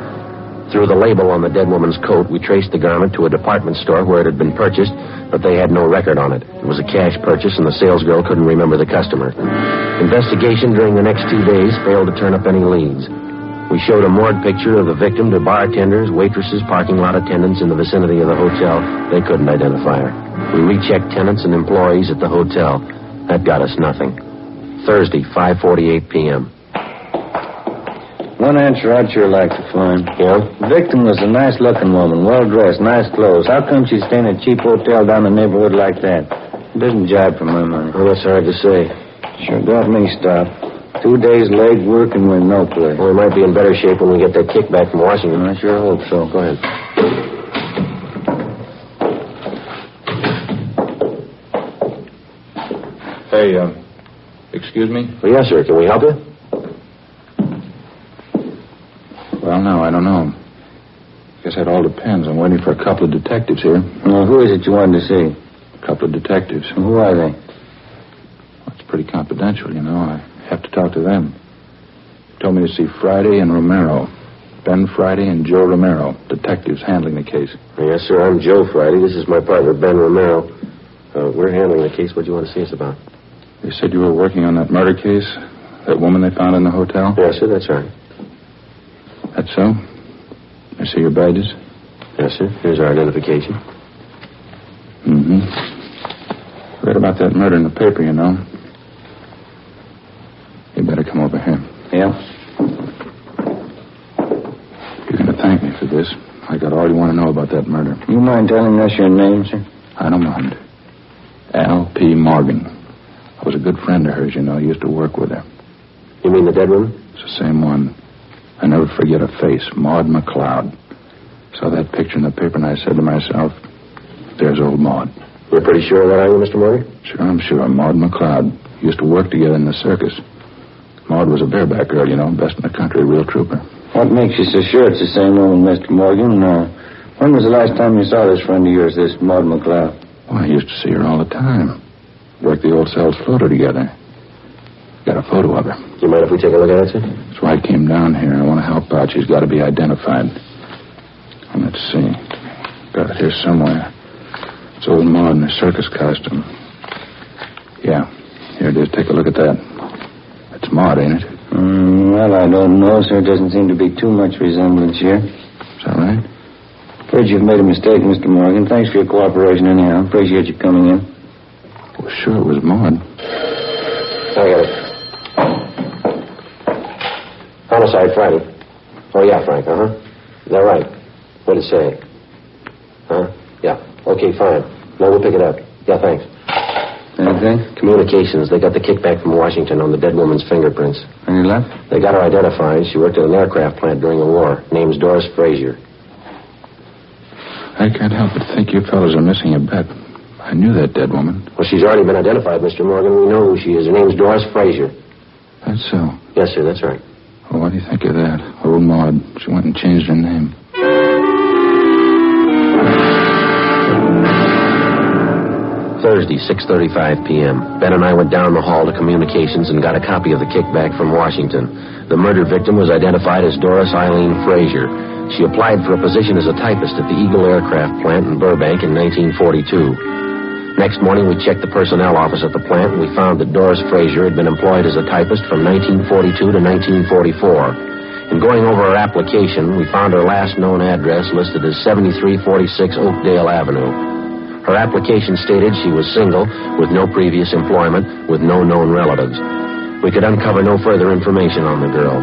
Through the label on the dead woman's coat, we traced the garment to a department store where it had been purchased, but they had no record on it. It was a cash purchase, and the salesgirl couldn't remember the customer. Investigation during the next 2 days failed to turn up any leads. We showed a moored picture of the victim to bartenders, waitresses, parking lot attendants in the vicinity of the hotel. They couldn't identify her. We rechecked tenants and employees at the hotel. That got us nothing. Thursday, 5:48 p.m. One answer I'd sure like to find. Yeah? The victim was a nice-looking woman, well-dressed, nice clothes. How come she'd stay in a cheap hotel down in the neighborhood like that? It doesn't jibe for my money. Well, that's hard to say. Sure got me stopped. 2 days late work and we're no place. Well, we might be in better shape when we get that kickback from Washington. I sure hope so. Go ahead. Hey, excuse me? Well, yes, sir. Can we help you? Well, no, I don't know. Guess that all depends. I'm waiting for a couple of detectives here. Well, who is it you wanted to see? A couple of detectives. Who are they? Well, it's pretty confidential, you know. I have to talk to them. They told me to see Friday and Romero. Ben Friday and Joe Romero, detectives handling the case. Yes, sir. I'm Joe Friday. This is my partner, Ben Romero. We're handling the case. What do you want to see us about? They said you were working on that murder case? That woman they found in the hotel? Yes, sir. That's right. That's so? I see your badges? Yes, sir. Here's our identification. Mm-hmm. Read about that murder in the paper, you know. You better come over here. Yeah? You're going to thank me for this. I got all you want to know about that murder. You mind telling us your name, sir? I don't mind. Al P. Morgan. I was a good friend of hers, you know. I used to work with her. You mean the dead woman? It's the same one. I never forget her face, Maud McLeod. Saw that picture in the paper, and I said to myself, there's old Maud. You're pretty sure of that, are you, Mr. Morgan? Sure, I'm sure. Maud McLeod. Used to work together in the circus. Maud was a bareback girl, you know, best in the country, a real trooper. What makes you so sure it's the same woman, Mr. Morgan? When was the last time you saw this friend of yours, this Maud McLeod? Well, I used to see her all the time. Worked the old cells floater together. Got a photo of her. Do you mind if we take a look at it, sir? That's why I came down here. I want to help out. She's got to be identified. Well, let's see. Got it here somewhere. It's old Maud in a circus costume. Yeah, here it is. Take a look at that. That's Maud, ain't it? Well, I don't know, sir. Doesn't seem to be too much resemblance here. Is that right? Afraid you've made a mistake, Mr. Morgan. Thanks for your cooperation anyhow. Appreciate you coming in. Well, sure it was Maud. I got it. Homicide Friday. Oh, yeah, Frank, uh-huh. Is that right? What did it say? Huh? Yeah. Okay, fine. No, we'll pick it up. Yeah, thanks. Anything? Communications. They got the kickback from Washington on the dead woman's fingerprints. Any left? They got her identified. She worked at an aircraft plant during the war. Name's Doris Frazier. I can't help but think you fellas are missing a bet. I knew that dead woman. Well, she's already been identified, Mr. Morgan. We know who she is. Her name's Doris Frazier. That's so. Yes, sir, that's right. Well, what do you think of that? Old Maud. She went and changed her name. Thursday, 6:35 p.m. Ben and I went down the hall to communications and got a copy of the kickback from Washington. The murder victim was identified as Doris Eileen Frazier. She applied for a position as a typist at the Eagle Aircraft plant in Burbank in 1942. Next morning, we checked the personnel office at the plant, and we found that Doris Frazier had been employed as a typist from 1942 to 1944. In going over her application, we found her last known address listed as 7346 Oakdale Avenue. Her application stated she was single, with no previous employment, with no known relatives. We could uncover no further information on the girl.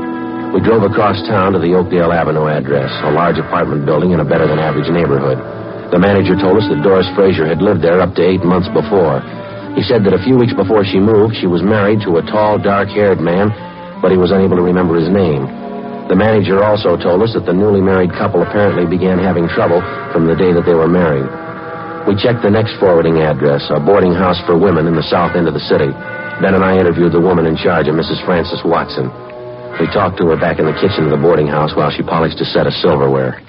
We drove across town to the Oakdale Avenue address, a large apartment building in a better-than-average neighborhood. The manager told us that Doris Frazier had lived there up to 8 months before. He said that a few weeks before she moved, she was married to a tall, dark-haired man, but he was unable to remember his name. The manager also told us that the newly married couple apparently began having trouble from the day that they were married. We checked the next forwarding address, a boarding house for women in the south end of the city. Ben and I interviewed the woman in charge, a Mrs. Frances Watson. We talked to her back in the kitchen of the boarding house while she polished a set of silverware.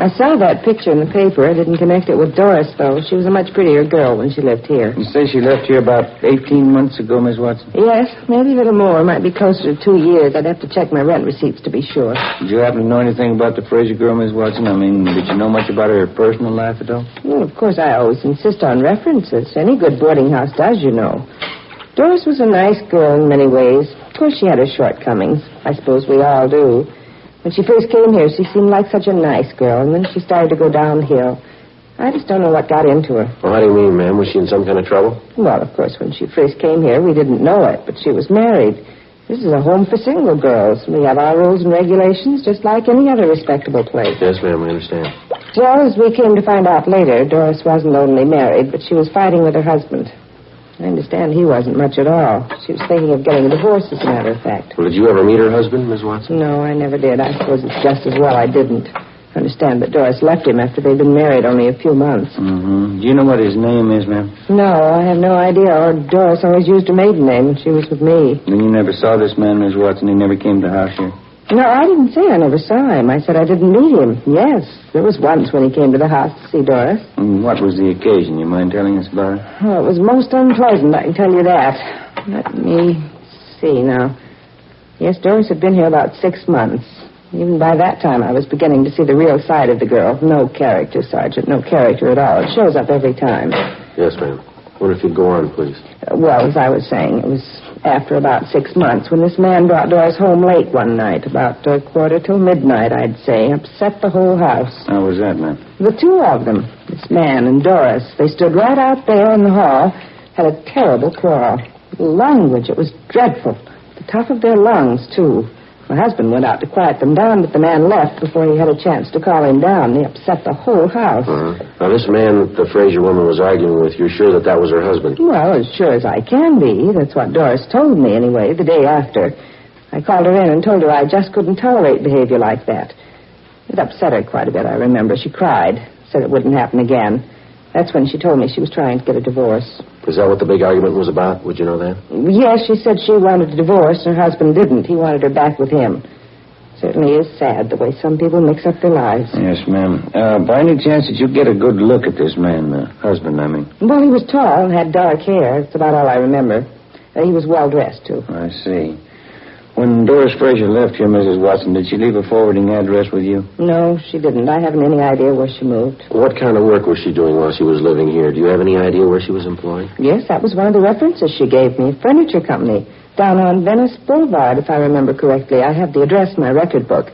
I saw that picture in the paper. I didn't connect it with Doris, though. She was a much prettier girl when she lived here. You say she left here about 18 months ago, Miss Watson? Yes, maybe a little more. Might be closer to 2 years. I'd have to check my rent receipts to be sure. Did you happen to know anything about the Frazier girl, Miss Watson? I mean, did you know much about her personal life at all? Well, of course, I always insist on references. Any good boarding house does, you know. Doris was a nice girl in many ways. Of course, she had her shortcomings. I suppose we all do. When she first came here, she seemed like such a nice girl, and then she started to go downhill. I just don't know what got into her. Well, how do you mean, ma'am? Was she in some kind of trouble? Well, of course, when she first came here, we didn't know it, but she was married. This is a home for single girls. We have our rules and regulations just like any other respectable place. Yes, ma'am, I understand. Well, as we came to find out later, Doris wasn't only married, but she was fighting with her husband. I understand he wasn't much at all. She was thinking of getting a divorce, as a matter of fact. Well, did you ever meet her husband, Miss Watson? No, I never did. I suppose it's just as well I didn't. I understand that Doris left him after they'd been married only a few months. Mm-hmm. Do you know what his name is, ma'am? No, I have no idea. Or Doris always used her maiden name when she was with me. And you never saw this man, Miss Watson? He never came to the house here? No, I didn't say I never saw him. I said I didn't meet him. Yes, there was once when he came to the house to see Doris. And what was the occasion? You mind telling us about it? Oh, it was most unpleasant, I can tell you that. Let me see now. Yes, Doris had been here about 6 months. Even by that time, I was beginning to see the real side of the girl. No character, Sergeant, no character at all. It shows up every time. Yes, ma'am. What if you'd go on, please? Well, as I was saying, it was after about 6 months when this man brought Doris home late one night, about 1:45, I'd say, upset the whole house. How was that, ma'am? The two of them, this man and Doris, they stood right out there in the hall, had a terrible quarrel. The language, it was dreadful. The top of their lungs, too. My husband went out to quiet them down, but the man left before he had a chance to call him down. They upset the whole house. Now, this man the Frazier woman was arguing with, you're sure that was her husband? Well, as sure as I can be. That's what Doris told me, anyway, the day after. I called her in and told her I just couldn't tolerate behavior like that. It upset her quite a bit, I remember. She cried, said it wouldn't happen again. That's when she told me she was trying to get a divorce. Is that what the big argument was about? Would you know that? Yes, she said she wanted a divorce, and her husband didn't. He wanted her back with him. Certainly is sad, the way some people mix up their lives. Yes, ma'am. By any chance, did you get a good look at this man, husband, I mean? Well, he was tall and had dark hair. That's about all I remember. He was well-dressed, too. I see. When Doris Frazier left here, Mrs. Watson, did she leave a forwarding address with you? No, she didn't. I haven't any idea where she moved. What kind of work was she doing while she was living here? Do you have any idea where she was employed? Yes, that was one of the references she gave me. Furniture company. Down on Venice Boulevard, if I remember correctly. I have the address in my record book.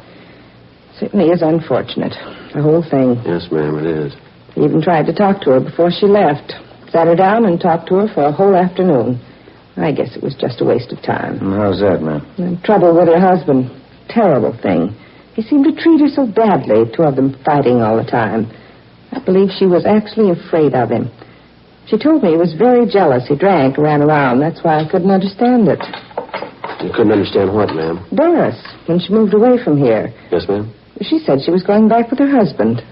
Certainly is unfortunate, the whole thing. Yes, ma'am, it is. He even tried to talk to her before she left. Sat her down and talked to her for a whole afternoon. I guess it was just a waste of time. How's that, ma'am? And trouble with her husband. Terrible thing. He seemed to treat her so badly, two of them fighting all the time. I believe she was actually afraid of him. She told me he was very jealous. He drank, ran around. That's why I couldn't understand it. You couldn't understand what, ma'am? Doris, when she moved away from here. Yes, ma'am? She said she was going back with her husband.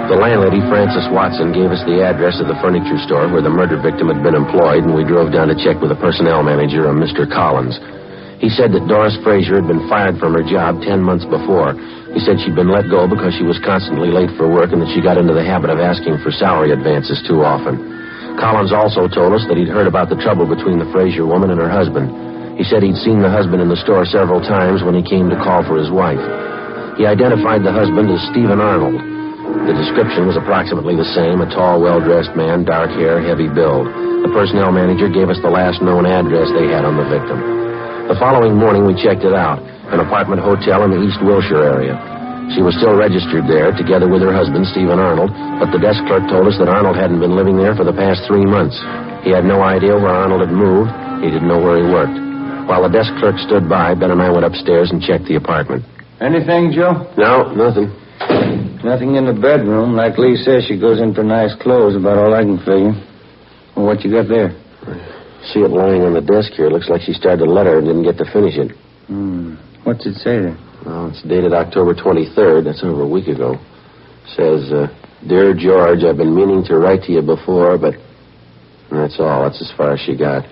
The landlady, Frances Watson, gave us the address of the furniture store where the murder victim had been employed, and we drove down to check with the personnel manager, a Mr. Collins. He said that Doris Frazier had been fired from her job 10 months before. He said she'd been let go because she was constantly late for work and that she got into the habit of asking for salary advances too often. Collins also told us that he'd heard about the trouble between the Frazier woman and her husband. He said he'd seen the husband in the store several times when he came to call for his wife. He identified the husband as Stephen Arnold. The description was approximately the same, a tall, well-dressed man, dark hair, heavy build. The personnel manager gave us the last known address they had on the victim. The following morning, we checked it out, an apartment hotel in the East Wilshire area. She was still registered there, together with her husband, Stephen Arnold, but the desk clerk told us that Arnold hadn't been living there for the past 3 months. He had no idea where Arnold had moved. He didn't know where he worked. While the desk clerk stood by, Ben and I went upstairs and checked the apartment. Anything, Joe? No, nothing. Nothing in the bedroom. Like Lee says, she goes in for nice clothes, about all I can figure. Well, what you got there? See it lying on the desk here. It looks like she started a letter and didn't get to finish it. What's it say there? Well, it's dated October 23rd. That's over a week ago. It says, Dear George, I've been meaning to write to you before, but... And that's all. That's as far as she got.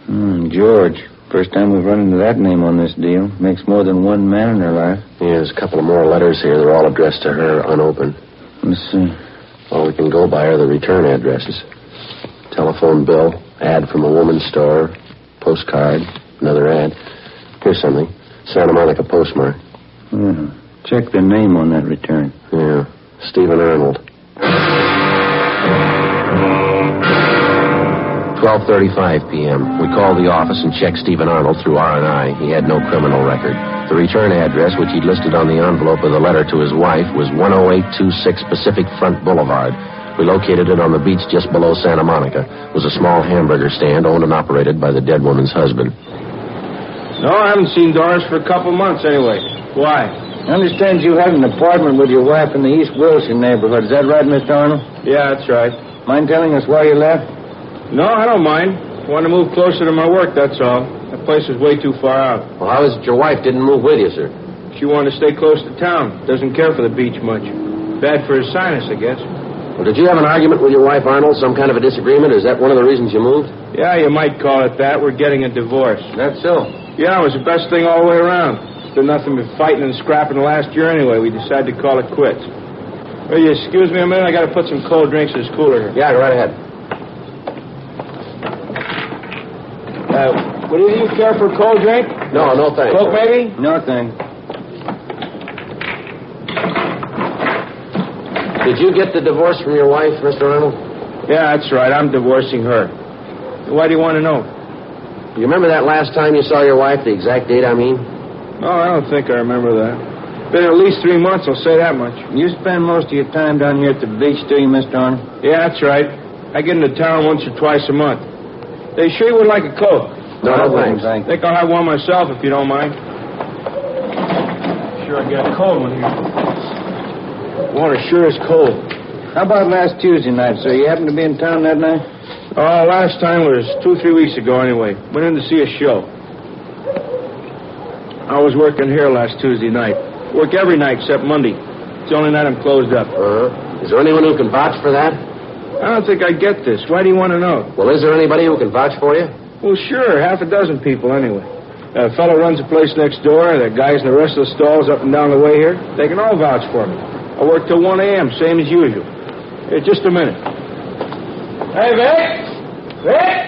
George. First time we've run into that name on this deal. Makes more than one man in her life. Yeah, there's a couple of more letters here. They're all addressed to her, unopened. Let's see. All we can go by are the return addresses. Telephone bill, ad from a woman's store, postcard, another ad. Here's something. Santa Monica postmark. Yeah. Check the name on that return. Yeah, Stephen Arnold. 12:35 p.m. We called the office and checked Stephen Arnold through R&I. He had no criminal record. The return address, which he'd listed on the envelope of the letter to his wife, was 10826 Pacific Front Boulevard. We located it on the beach just below Santa Monica. It was a small hamburger stand owned and operated by the dead woman's husband. No, I haven't seen Doris for a couple months anyway. Why? I understand you had an apartment with your wife in the East Wilshire neighborhood. Is that right, Mr. Arnold? Yeah, that's right. Mind telling us why you left? No, I don't mind. I want to move closer to my work, that's all. That place is way too far out. Well, how is it your wife didn't move with you, sir? She wanted to stay close to town. Doesn't care for the beach much. Bad for his sinus, I guess. Well, did you have an argument with your wife, Arnold? Some kind of a disagreement? Is that one of the reasons you moved? Yeah, you might call it that. We're getting a divorce. That's so? Yeah, it was the best thing all the way around. There's been nothing but fighting and scrapping the last year anyway. We decided to call it quits. Will you excuse me a minute? I got to put some cold drinks in this cooler here. Yeah, go right ahead. Would either you care for a cold drink? No, no thanks. Coke, maybe? No, thanks. Did you get the divorce from your wife, Mr. Arnold? Yeah, that's right. I'm divorcing her. Why do you want to know? You remember that last time you saw your wife, the exact date, I mean? No, I don't think I remember that. Been at least 3 months, I'll say that much. You spend most of your time down here at the beach, do you, Mr. Arnold? Yeah, that's right. I get into town once or twice a month. They sure you would like a Coke. No, thanks. Think I'll have one myself if you don't mind. Sure I get a cold one here. Water sure is cold. How about last Tuesday night, sir? You happened to be in town that night? Oh, last time was 2-3 weeks ago anyway. Went in to see a show. I was working here last Tuesday night. Work every night except Monday. It's the only night I'm closed up. Is there anyone who can vouch for that? I don't think I get this. Why do you want to know? Well, is there anybody who can vouch for you? Well, sure. Half a dozen people anyway. A fellow runs a place next door. The guys in the rest of the stalls up and down the way here. They can all vouch for me. I work till 1 a.m., same as usual. Here, just a minute. Hey, Vic! Vic!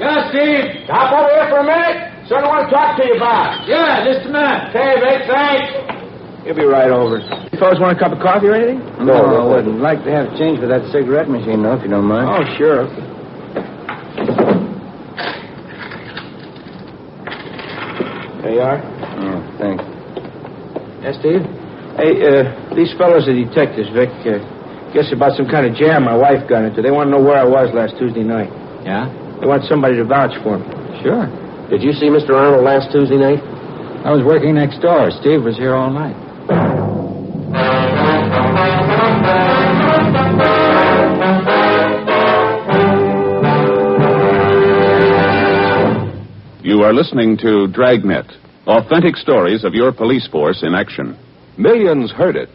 Yeah, Steve. Hop over here for a minute. Something I want to talk to you about. Yeah, just a minute. Okay, Vic, thanks. He'll be right over. You fellas want a cup of coffee or anything? No, I wouldn't. Like to have change for that cigarette machine, though, if you don't mind. Oh, sure. There you are. Yeah, thanks. Yes, Steve? Hey, these fellows are detectives, Vic. Guess about some kind of jam my wife got into. They want to know where I was last Tuesday night. Yeah? They want somebody to vouch for me. Sure. Did you see Mr. Arnold last Tuesday night? I was working next door. Steve was here all night. You are listening to Dragnet, authentic stories of your police force in action. Millions heard it,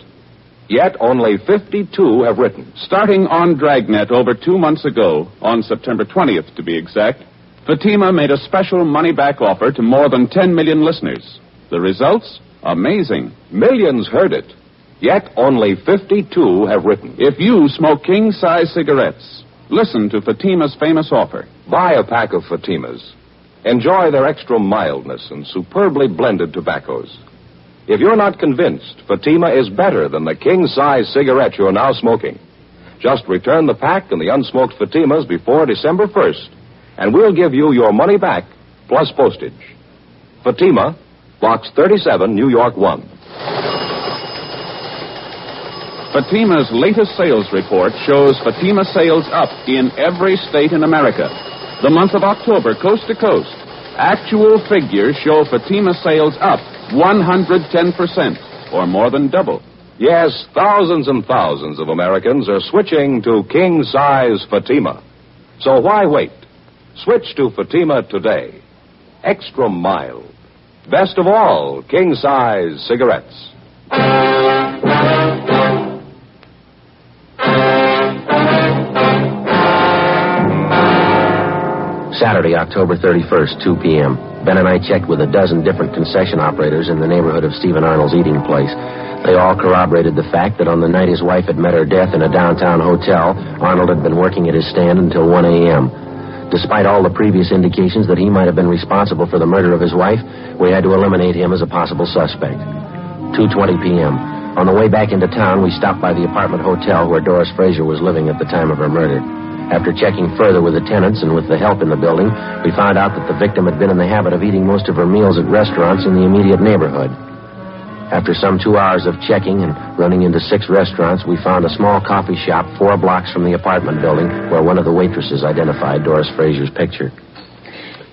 yet only 52 have written. Starting on Dragnet over 2 months ago, on September 20th to be exact, Fatima made a special money-back offer to more than 10 million listeners. The results? Amazing. Millions heard it, yet only 52 have written. If you smoke king-size cigarettes, listen to Fatima's famous offer. Buy a pack of Fatimas. Enjoy their extra mildness and superbly blended tobaccos. If you're not convinced Fatima is better than the king-size cigarette you're now smoking, just return the pack and the unsmoked Fatimas before December 1st, and we'll give you your money back plus postage. Fatima, Box 37, New York 1. Fatima's latest sales report shows Fatima sales up in every state in America. The month of October, coast to coast. Actual figures show Fatima sales up 110%, or more than double. Yes, thousands and thousands of Americans are switching to king-size Fatima. So why wait? Switch to Fatima today. Extra mild. Best of all, king-size cigarettes. Saturday, October 31st, 2 p.m. Ben and I checked with a dozen different concession operators in the neighborhood of Stephen Arnold's eating place. They all corroborated the fact that on the night his wife had met her death in a downtown hotel, Arnold had been working at his stand until 1 a.m. Despite all the previous indications that he might have been responsible for the murder of his wife, we had to eliminate him as a possible suspect. 2:20 p.m. On the way back into town, we stopped by the apartment hotel where Doris Fraser was living at the time of her murder. After checking further with the tenants and with the help in the building, we found out that the victim had been in the habit of eating most of her meals at restaurants in the immediate neighborhood. After some 2 hours of checking and running into 6 restaurants, we found a small coffee shop 4 blocks from the apartment building where one of the waitresses identified Doris Fraser's picture.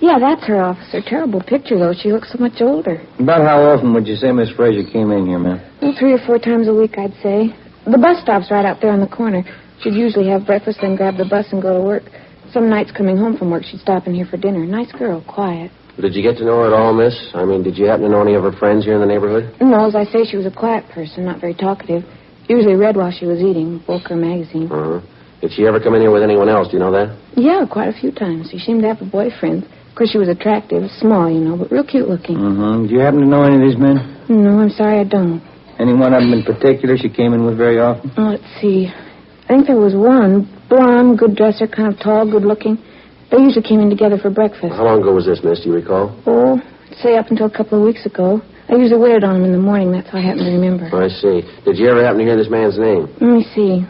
Yeah, that's her, officer. Terrible picture, though. She looks so much older. About how often would you say Miss Fraser came in here, ma'am? Well, 3 or 4 times a week, I'd say. The bus stop's right out there on the corner. She'd usually have breakfast, then grab the bus and go to work. Some nights coming home from work, she'd stop in here for dinner. Nice girl, quiet. Did you get to know her at all, miss? I mean, did you happen to know any of her friends here in the neighborhood? No, as I say, she was a quiet person, not very talkative. Usually read while she was eating, Volker magazine. Uh-huh. Did she ever come in here with anyone else? Do you know that? Yeah, quite a few times. She seemed to have a boyfriend. Of course, she was attractive, small, you know, but real cute looking. Mm-hmm. Do you happen to know any of these men? No, I'm sorry, I don't. Any one of them in particular she came in with very often? Let's see. I think there was one, blonde, good dresser, kind of tall, good looking. They usually came in together for breakfast. How long ago was this, miss? Do you recall? Oh, I'd say up until a couple of weeks ago. I usually waited on him in the morning. That's how I happen to remember. I see. Did you ever happen to hear this man's name? Let me see.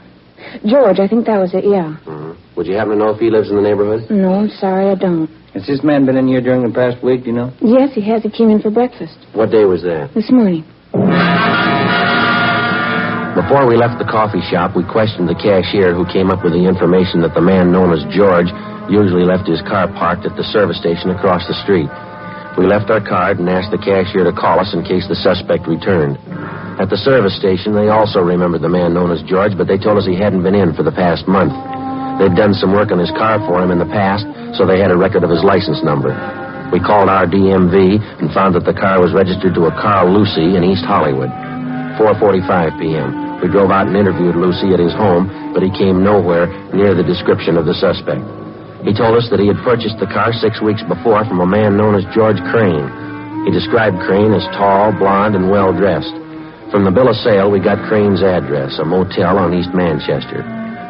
George, I think that was it, yeah. Uh-huh. Would you happen to know if he lives in the neighborhood? No, I'm sorry, I don't. Has this man been in here during the past week, do you know? Yes, he has. He came in for breakfast. What day was that? This morning. Before we left the coffee shop, we questioned the cashier who came up with the information that the man known as George usually left his car parked at the service station across the street. We left our card and asked the cashier to call us in case the suspect returned. At the service station, they also remembered the man known as George, but they told us he hadn't been in for the past month. They'd done some work on his car for him in the past, so they had a record of his license number. We called our DMV and found that the car was registered to a Carl Lucy in East Hollywood. 4:45 p.m. We drove out and interviewed Lucy at his home, but he came nowhere near the description of the suspect. He told us that he had purchased the car 6 weeks before from a man known as George Crane. He described Crane as tall, blonde, and well-dressed. From the bill of sale, we got Crane's address, a motel on East Manchester.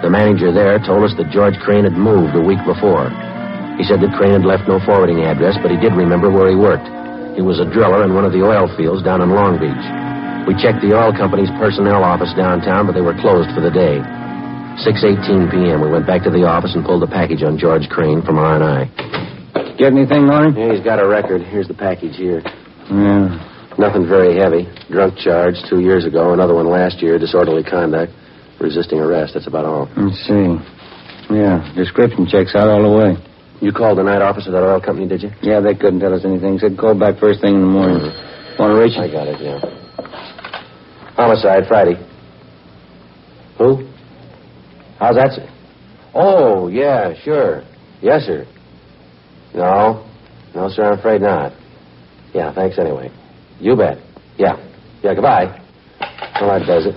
The manager there told us that George Crane had moved a week before. He said that Crane had left no forwarding address, but he did remember where he worked. He was a driller in one of the oil fields down in Long Beach. We checked the oil company's personnel office downtown, but they were closed for the day. 6:18 p.m. We went back to the office and pulled the package on George Crane from R&I. Get anything on him? Yeah, he's got a record. Here's the package here. Yeah. Nothing very heavy. Drunk charge 2 years ago, another one last year, disorderly conduct, resisting arrest. That's about all. Let's see. Yeah, description checks out all the way. You called the night office of that oil company, did you? Yeah, they couldn't tell us anything. Said call back first thing in the morning. Want to reach you? I got it, yeah. Homicide, Friday. Who? How's that, sir? Oh, yeah, sure. Yes, sir. No, sir, I'm afraid not. Yeah, thanks anyway. You bet. Yeah, goodbye. Well, that does it.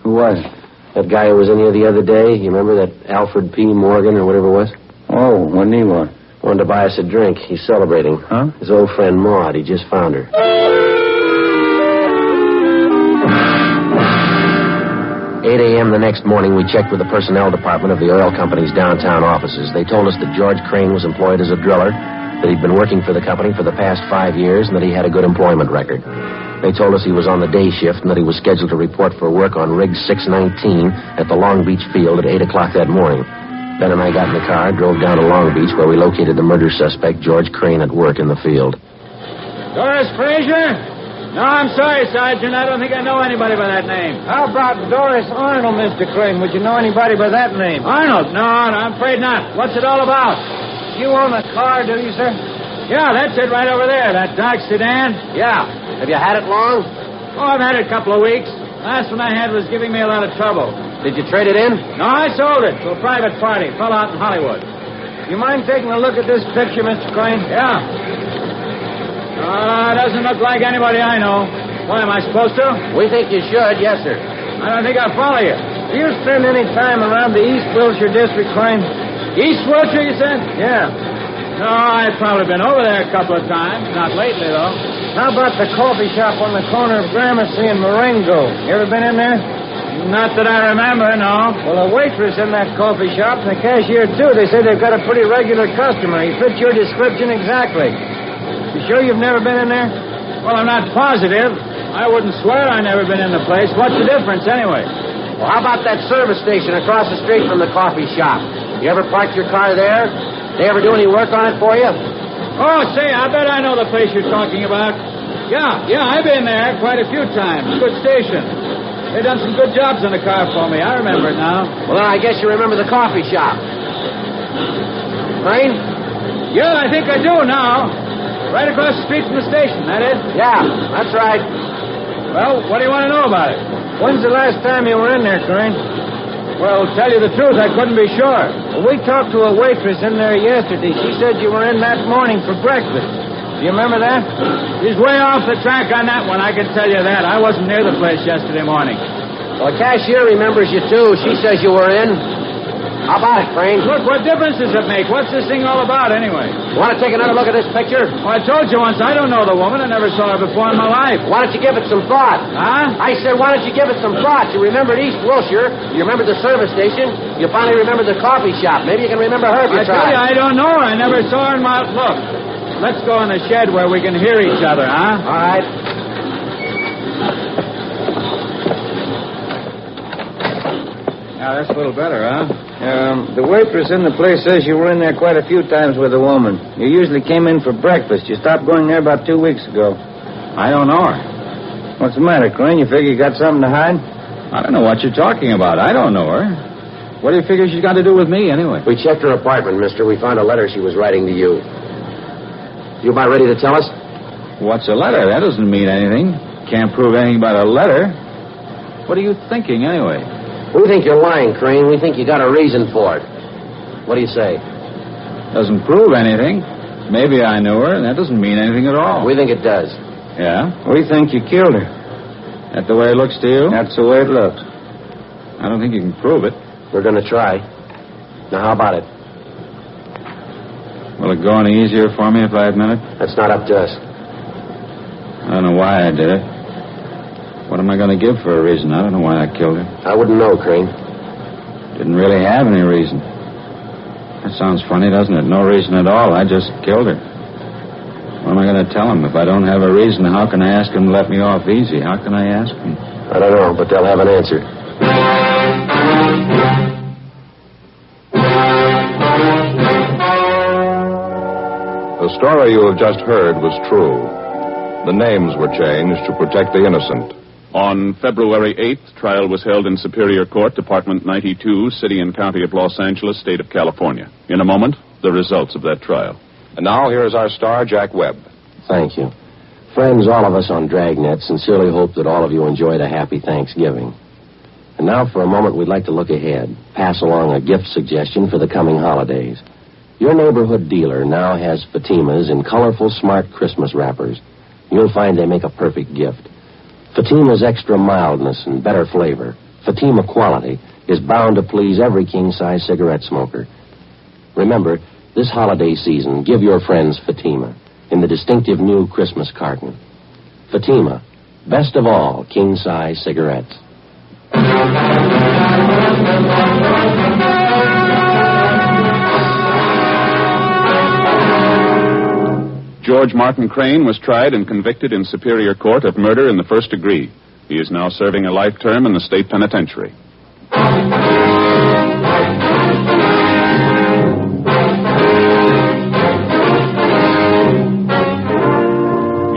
Who was it? That guy who was in here the other day. You remember that Alfred P. Morgan or whatever it was? Oh, what did he want? Wanted to buy us a drink. He's celebrating. Huh? His old friend Maud. He just found her. 8 a.m. the next morning, we checked with the personnel department of the oil company's downtown offices. They told us that George Crane was employed as a driller, that he'd been working for the company for the past 5 years, and that he had a good employment record. They told us he was on the day shift and that he was scheduled to report for work on rig 619 at the Long Beach field at 8 o'clock that morning. Ben and I got in the car, drove down to Long Beach, where we located the murder suspect, George Crane, at work in the field. Doris Frazier? No, I'm sorry, Sergeant. I don't think I know anybody by that name. How about Doris Arnold, Mr. Crane? Would you know anybody by that name? Arnold? No, I'm afraid not. What's it all about? You own a car, do you, sir? Yeah, that's it right over there, that dark sedan. Yeah. Have you had it long? Oh, I've had it a couple of weeks. Last one I had was giving me a lot of trouble. Did you trade it in? No, I sold it to a private party. Fell out in Hollywood. You mind taking a look at this picture, Mr. Crane? Yeah. Doesn't look like anybody I know. Why, am I supposed to? We think you should, yes, sir. I don't think I'll follow you. Do you spend any time around the East Wilshire District, Crane? East Wilshire, you said? Yeah. No, I've probably been over there a couple of times. Not lately, though. How about the coffee shop on the corner of Gramercy and Marengo? You ever been in there? Not that I remember, no. Well, a waitress in that coffee shop and the cashier, too. They say they've got a pretty regular customer. He fits your description exactly. You sure you've never been in there? Well, I'm not positive. I wouldn't swear I've never been in the place. What's the difference, anyway? Well, how about that service station across the street from the coffee shop? You ever parked your car there? They ever do any work on it for you? Oh, say, I bet I know the place you're talking about. Yeah, I've been there quite a few times. Good station. They've done some good jobs on the car for me. I remember it now. Well, then I guess you remember the coffee shop. Crane? Yeah, I think I do now. Right across the street from the station, that is? Yeah, that's right. Well, what do you want to know about it? When's the last time you were in there, Crane? Well, to tell you the truth, I couldn't be sure. Well, we talked to a waitress in there yesterday. She said you were in that morning for breakfast. Do you remember that? He's way off the track on that one, I can tell you that. I wasn't near the place yesterday morning. Well, the cashier remembers you, too. She says you were in. How about it, Crane? Look, what difference does it make? What's this thing all about, anyway? Want to take another look at this picture? Well, I told you once, I don't know the woman. I never saw her before in my life. Why don't you give it some thought? Huh? I said, why don't you give it some thought? You remembered East Wilshire. You remembered the service station. You finally remembered the coffee shop. Maybe you can remember her if you try. I tell you, I don't know her. I never saw her in my... Look, let's go in the shed where we can hear each other, huh? All right. Yeah, that's a little better, huh? The waitress in the place says you were in there quite a few times with a woman. You usually came in for breakfast. You stopped going there about 2 weeks ago. I don't know her. What's the matter, Crane? You figure you got something to hide? I don't know what you're talking about. I don't know her. What do you figure she's got to do with me, anyway? We checked her apartment, mister. We found a letter she was writing to you. You about ready to tell us? What's a letter? That doesn't mean anything. Can't prove anything about a letter. What are you thinking, anyway? We think you're lying, Crane. We think you got a reason for it. What do you say? Doesn't prove anything. Maybe I knew her, and that doesn't mean anything at all. We think it does. Yeah? We think you killed her. That the way it looks to you? That's the way it looks. I don't think you can prove it. We're going to try. Now, how about it? Will it go any easier for me if I admit it? That's not up to us. I don't know why I did it. What am I going to give for a reason? I don't know why I killed her. I wouldn't know, Crane. Didn't really have any reason. That sounds funny, doesn't it? No reason at all. I just killed her. What am I going to tell him? If I don't have a reason, how can I ask him to let me off easy? How can I ask him? I don't know, but they'll have an answer. The story you have just heard was true. The names were changed to protect the innocent. On February 8th, trial was held in Superior Court, Department 92, City and County of Los Angeles, State of California. In a moment, the results of that trial. And now, here is our star, Jack Webb. Thank you. Friends, all of us on Dragnet sincerely hope that all of you enjoyed a happy Thanksgiving. And now, for a moment, we'd like to look ahead, pass along a gift suggestion for the coming holidays. Your neighborhood dealer now has Fatimas in colorful, smart Christmas wrappers. You'll find they make a perfect gift. Fatima's extra mildness and better flavor, Fatima quality, is bound to please every king-size cigarette smoker. Remember, this holiday season, give your friends Fatima in the distinctive new Christmas carton. Fatima, best of all king-size cigarettes. George Martin Crane was tried and convicted in Superior Court of murder in the first degree. He is now serving a life term in the state penitentiary.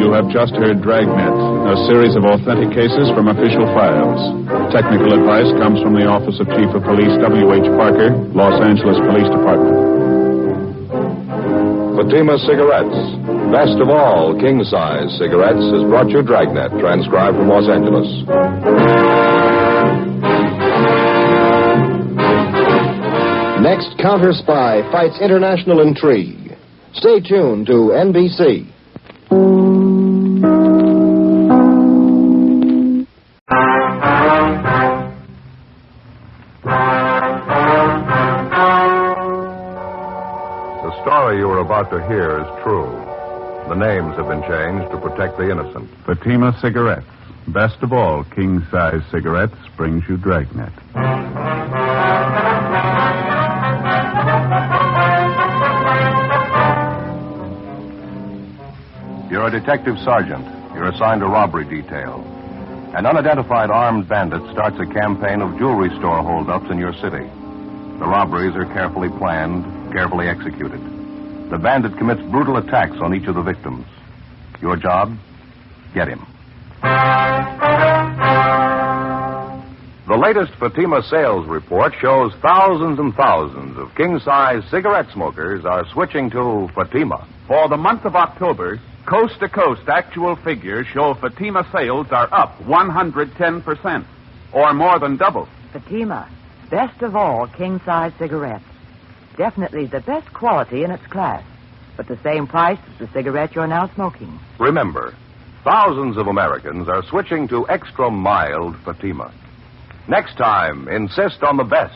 You have just heard Dragnet, a series of authentic cases from official files. Technical advice comes from the Office of Chief of Police W.H. Parker, Los Angeles Police Department. Fatima Cigarettes, best of all king-size cigarettes, has brought you Dragnet, transcribed from Los Angeles. Next, Counter Spy fights international intrigue. Stay tuned to NBC. The story you are about to hear is true. The names have been changed to protect the innocent. Fatima Cigarettes, best of all king-size cigarettes, brings you Dragnet. You're a detective sergeant. You're assigned to robbery detail. An unidentified armed bandit starts a campaign of jewelry store holdups in your city. The robberies are carefully planned, carefully executed. The bandit commits brutal attacks on each of the victims. Your job? Get him. The latest Fatima sales report shows thousands and thousands of king-size cigarette smokers are switching to Fatima. For the month of October, coast-to-coast actual figures show Fatima sales are up 110%, or more than double. Fatima, best of all king-size cigarettes. Definitely the best quality in its class, but the same price as the cigarette you're now smoking. Remember, thousands of Americans are switching to extra mild Fatima. Next time, insist on the best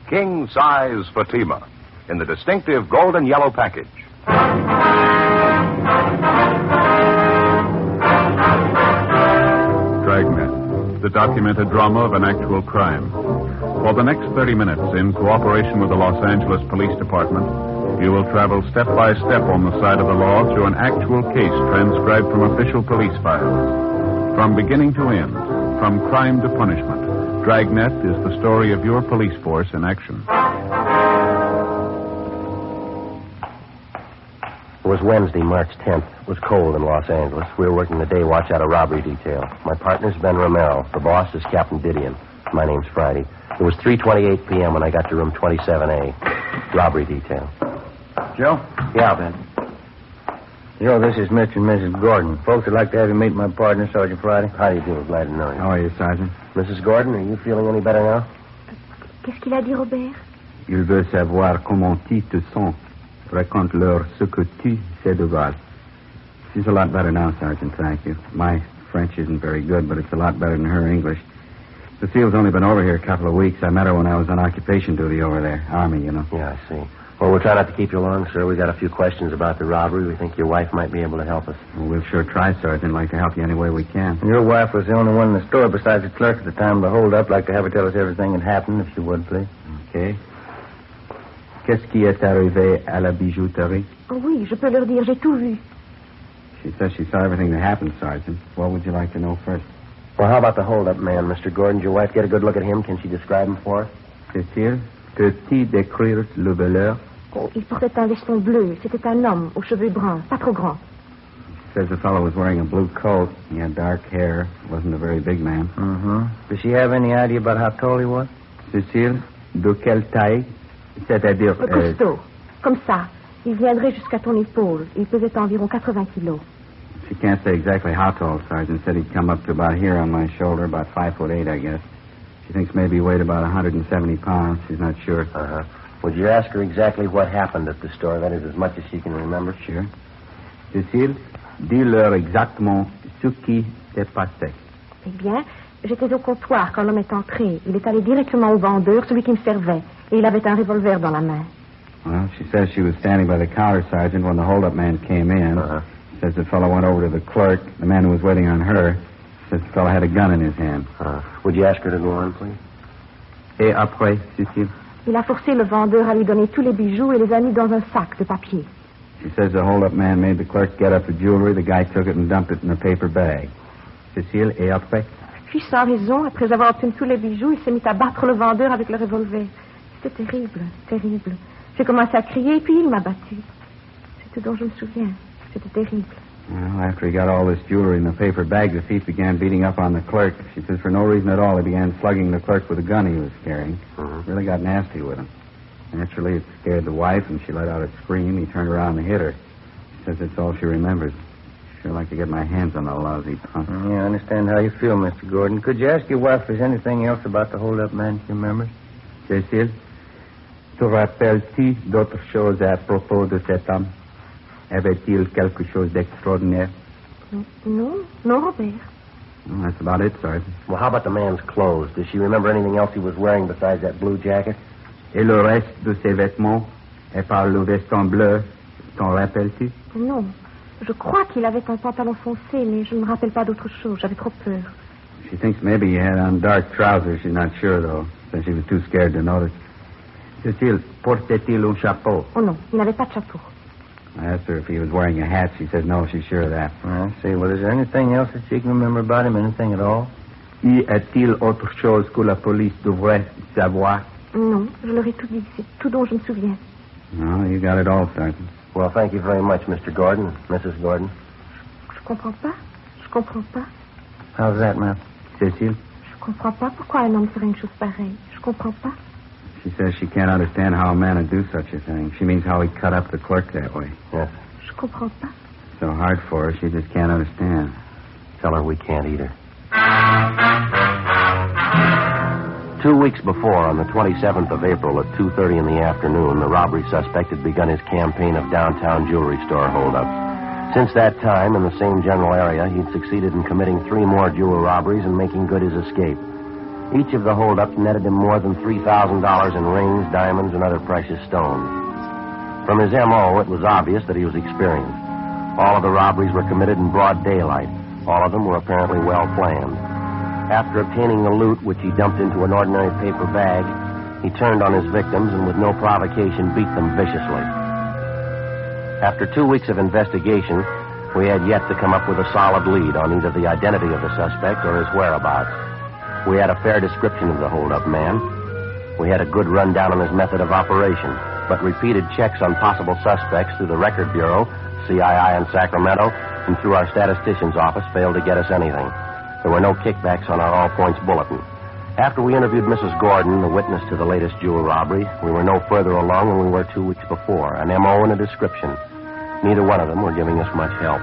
king-size Fatima in the distinctive golden yellow package. Dragnet, the documented drama of an actual crime. For the next 30 minutes, in cooperation with the Los Angeles Police Department, you will travel step by step on the side of the law through an actual case transcribed from official police files. From beginning to end, from crime to punishment, Dragnet is the story of your police force in action. It was Wednesday, March 10th. It was cold in Los Angeles. We were working the day watch out of robbery detail. My partner's Ben Romero. The boss is Captain Didion. My name's Friday. It was 3:28 p.m. when I got to room 27A. Robbery detail. Joe? Yeah, Ben. Joe, this is Mr. and Mrs. Gordon. Folks would like to have you meet my partner, Sergeant Friday. How do you do? Glad to know you. How are you, Sergeant? Mrs. Gordon, are you feeling any better now? Qu'est-ce qu'il a dit, Robert? Il veut savoir comment tu te sens. Raconte-leur ce que tu sais de Val. She's a lot better now, Sergeant, thank you. My French isn't very good, but it's a lot better than her English. Cecile's only been over here a couple of weeks. I met her when I was on occupation duty over there. Army, you know. Yeah, I see. Well, we'll try not to keep you long, sir. We got a few questions about the robbery. We think your wife might be able to help us. Well, we'll sure try, Sergeant. Like to help you any way we can. Your wife was the only one in the store besides the clerk at the time of the hold-up. Like to have her tell us everything that happened, if you would, please. Okay. Qu'est-ce qui est arrivé à la bijouterie? Oh, oui, je peux leur dire, j'ai tout vu. She says she saw everything that happened, Sergeant. What would you like to know first? Well, how about the hold-up man, Mr. Gordon? Did your wife get a good look at him? Can she describe him for us? Cécile, peux-tu décrire le voleur? Oh, il portait un veston bleu. C'était un homme aux cheveux bruns, pas trop grand. Says the fellow was wearing a blue coat. He had dark hair. Wasn't a very big man. Mm-hmm. Does she have any idea about how tall he was? Cécile, de quelle taille? C'est-à-dire... Costaud. Comme ça. Il viendrait jusqu'à ton épaule. Il pesait environ 80 kilos. She can't say exactly how tall, Sergeant. Said he'd come up to about here on my shoulder, about 5'8", I guess. She thinks maybe he weighed about 170 pounds. She's not sure. Uh-huh. Would you ask her exactly what happened at the store? That is as much as she can remember. Sure. Cécile, dis-leur exactement ce qui s'est passé. Eh bien, j'étais au comptoir quand l'homme est entré. Il est allé directement au vendeur, celui qui me servait. Et il avait un revolver dans la main. Well, she says she was standing by the counter, Sergeant, when the hold-up man came in. Uh-huh. Says the fellow went over to the clerk, the man who was waiting on her. Says the fellow had a gun in his hand. Would you ask her to go on, please? Et après, Cécile? Il a forcé le vendeur à lui donner tous les bijoux et les a mis dans un sac de papier. She says the hold-up man made the clerk get up the jewelry. The guy took it and dumped it in a paper bag. Cécile, et après? Puis, sans raison, après avoir obtenu tous les bijoux, il s'est mis à battre le vendeur avec le revolver. C'était terrible, terrible. J'ai commencé à crier, puis il m'a battu. C'est tout dont je me souviens. C'était terrible. Well, after he got all this jewelry in the paper bag, the thief began beating up on the clerk. She says for no reason at all, he began slugging the clerk with a gun he was carrying. Really got nasty with him. Naturally, it scared the wife, and she let out a scream. He turned around and hit her. She says it's all she remembers. Sure like to get my hands on the lousy punk. Yeah, I understand how you feel, Mr. Gordon. Could you ask your wife if there's anything else about the hold-up man she remembers? Cécile, te rappelles-tu d'autres choses à propos de cet homme? Avait-il quelque chose d'extraordinaire? No, Robert. Well, that's about it, Sergeant. Well, how about the man's clothes? Does she remember anything else he was wearing besides that blue jacket? Et le reste de ses vêtements? Et par le veston bleu, t'en rappelles-tu? Non. Je crois qu'il avait un pantalon foncé, mais je ne me rappelle pas d'autre chose. J'avais trop peur. She thinks maybe he had on dark trousers. She's not sure, though, since she was too scared to notice. Cécile, portait-il un chapeau? Oh, non. Il n'avait pas de chapeau. I asked her if he was wearing a hat. She said no, she's sure of that. I see. Well, is there anything else that she can remember about him? Anything at all? Y a-t-il autre chose que la police devrait savoir? Non, je leur ai tout dit. C'est tout dont je me souviens. No, you got it all, Sergeant. Well, thank you very much, Mr. Gordon, Mrs. Gordon. Je comprends pas. Je comprends pas. How's that, ma'am? Cécile? Je comprends pas pourquoi un homme ferait une chose pareille. Je comprends pas. She says she can't understand how a man would do such a thing. She means how he cut up the clerk that way. Yes. Je comprends pas. So hard for her, she just can't understand. Tell her we can't either. 2 weeks before, on the 27th of April at 2:30 in the afternoon, the robbery suspect had begun his campaign of downtown jewelry store holdups. Since that time, in the same general area, he'd succeeded in committing 3 more jewel robberies and making good his escape. Each of the holdups netted him more than $3,000 in rings, diamonds, and other precious stones. From his M.O., it was obvious that he was experienced. All of the robberies were committed in broad daylight. All of them were apparently well planned. After obtaining the loot, which he dumped into an ordinary paper bag, he turned on his victims and with no provocation beat them viciously. After 2 weeks of investigation, we had yet to come up with a solid lead on either the identity of the suspect or his whereabouts. We had a fair description of the hold-up man. We had a good rundown on his method of operation, but repeated checks on possible suspects through the Record Bureau, CII in Sacramento, and through our statistician's office failed to get us anything. There were no kickbacks on our all-points bulletin. After we interviewed Mrs. Gordon, the witness to the latest jewel robbery, we were no further along than we were 2 weeks before, an M.O. and a description. Neither one of them were giving us much help.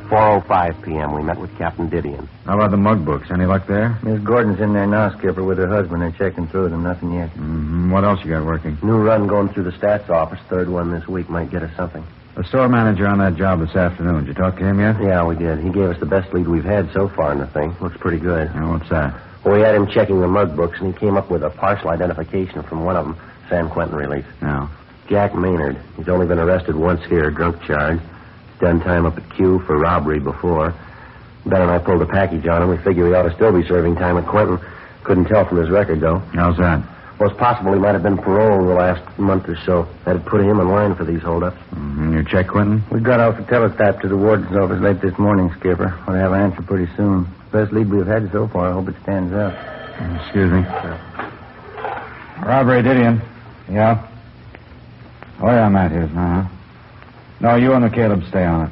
4:05 p.m., we met with Captain Didion. How about the mug books? Any luck there? Miss Gordon's in there now, Skipper, with her husband. They're checking through them. Nothing yet. Mm-hmm. What else you got working? New run going through the stats office. 3rd one this week might get us something. The store manager on that job this afternoon. Did you talk to him yet? Yeah, we did. He gave us the best lead we've had so far in the thing. Looks pretty good. Yeah, what's that? Well, we had him checking the mug books, and he came up with a partial identification from one of them, San Quentin Relief. No. Jack Maynard. He's only been arrested once here, drunk charge. Done time up at Q for robbery before. Ben and I pulled a package on him. We figure he ought to still be serving time at Quentin. Couldn't tell from his record, though. How's that? Well, it's possible he might have been paroled the last month or so. That'd put him in line for these holdups. Mm-hmm. You check, Quentin? We got off a teletype to the warden's office late this morning, Skipper. We'll have an answer pretty soon. Best lead we've had so far. I hope it stands up. Excuse me. Robbery, Didion. Yeah? Oh, yeah, Matthews. Uh-huh. No, you and the Caleb stay on it.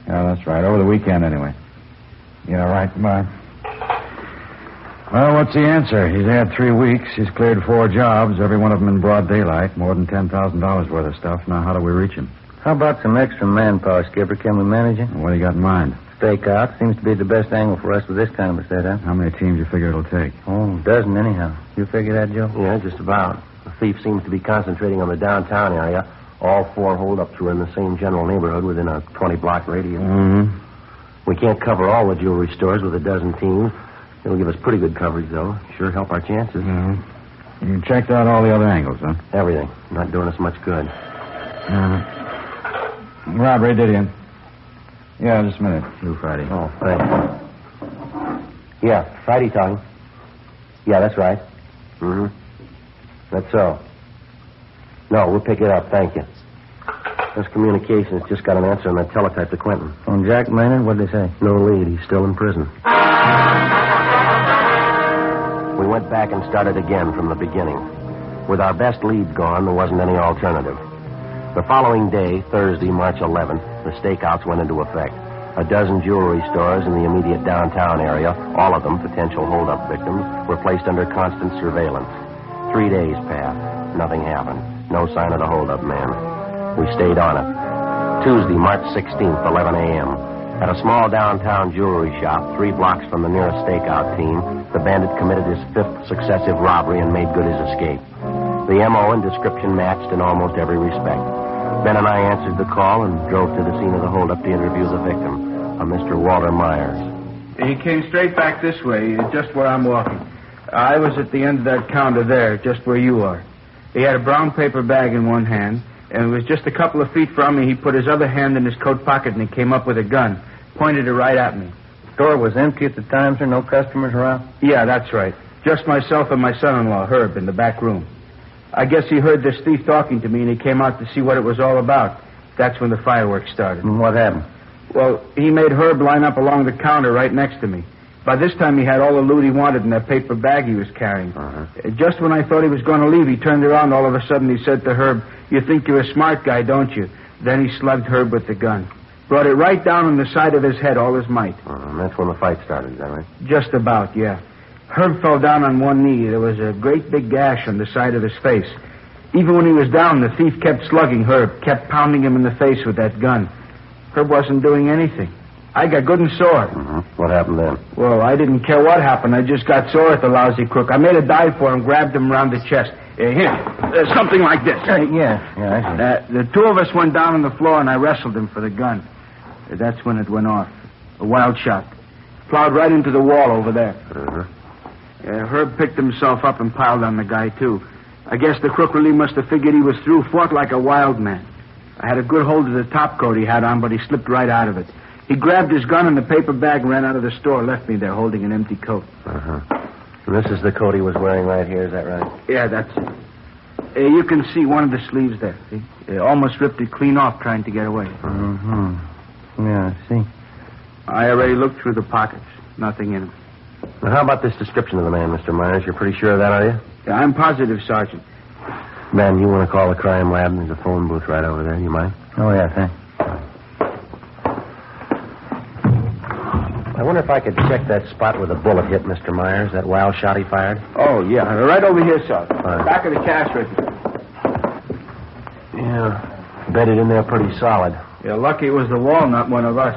Yeah, that's right. Over the weekend, anyway. Yeah, right. Bye. Well, what's the answer? He's had 3 weeks. He's cleared 4 jobs, every one of them in broad daylight. More than $10,000 worth of stuff. Now, how do we reach him? How about some extra manpower, Skipper? Can we manage it? What do you got in mind? Stakeout. Seems to be the best angle for us with this kind of a setup. How many teams you figure it'll take? Oh, a dozen anyhow. You figure that, Joe? Yeah, just about. The thief seems to be concentrating on the downtown area. All 4 holdups were in the same general neighborhood within a 20-block radius. Mm-hmm. We can't cover all the jewelry stores with a dozen teams. It'll give us pretty good coverage, though. Sure help our chances. Mm-hmm. You checked out all the other angles, huh? Everything. Not doing us much good. Rob, Ray Didion. Yeah, just a minute. You, Friday. Oh, thanks. Yeah, Friday talking. Yeah, that's right. Mm-hmm. That's so. No, we'll pick it up. Thank you. This communications just got an answer on that teletype to Quentin. On Jack Maynard? What'd they say? No lead. He's still in prison. We went back and started again from the beginning. With our best leads gone, there wasn't any alternative. The following day, Thursday, March 11th, the stakeouts went into effect. A dozen jewelry stores in the immediate downtown area, all of them potential holdup victims, were placed under constant surveillance. 3 days passed. Nothing happened. No sign of the holdup man. We stayed on it. Tuesday, March 16th, 11 a.m. At a small downtown jewelry shop, 3 blocks from the nearest stakeout team, the bandit committed his 5th successive robbery and made good his escape. The M.O. and description matched in almost every respect. Ben and I answered the call and drove to the scene of the holdup to interview the victim, a Mr. Walter Myers. He came straight back this way, just where I'm walking. I was at the end of that counter there, just where you are. He had a brown paper bag in one hand, and it was just a couple of feet from me. He put his other hand in his coat pocket, and he came up with a gun, pointed it right at me. The store was empty at the time, sir? No customers around? Yeah, that's right. Just myself and my son-in-law, Herb, in the back room. I guess he heard this thief talking to me, and he came out to see what it was all about. That's when the fireworks started. And what happened? Well, he made Herb line up along the counter right next to me. By this time, he had all the loot he wanted in that paper bag he was carrying. Just when I thought he was going to leave, he turned around. All of a sudden, he said to Herb, "You think you're a smart guy, don't you?" Then he slugged Herb with the gun. Brought it right down on the side of his head, all his might. And that's when the fight started, is that right? Just about, yeah. Herb fell down on one knee. There was a great big gash on the side of his face. Even when he was down, the thief kept slugging Herb, kept pounding him in the face with that gun. Herb wasn't doing anything. I got good and sore. What happened then? Well, I didn't care what happened. I just got sore at the lousy crook. I made a dive for him, grabbed him around the chest. Here, something like this. Yeah, I see. The 2 of us went down on the floor, and I wrestled him for the gun. That's when it went off. A wild shot. Plowed right into the wall over there. Herb picked himself up and piled on the guy, too. I guess the crook really must have figured he was through, fought like a wild man. I had a good hold of the top coat he had on, but he slipped right out of it. He grabbed his gun and the paper bag and ran out of the store, left me there holding an empty coat. And this is the coat he was wearing right here, is that right? Yeah, that's it. You can see one of the sleeves there. See? He almost ripped it clean off trying to get away. Yeah, I see. I already looked through the pockets. Nothing in them. Now, how about this description of the man, Mr. Myers? You're pretty sure of that, are you? Yeah, I'm positive, Sergeant. Ben, you want to call the crime lab? There's a phone booth right over there. You mind? Oh, yeah, thanks. I wonder if I could check that spot where the bullet hit Mr. Myers, that wild shot he fired. Oh, yeah. Right over here, Sergeant. Back of the cash register. Yeah. Bedded in there pretty solid. Yeah, lucky it was the wall, not one of us.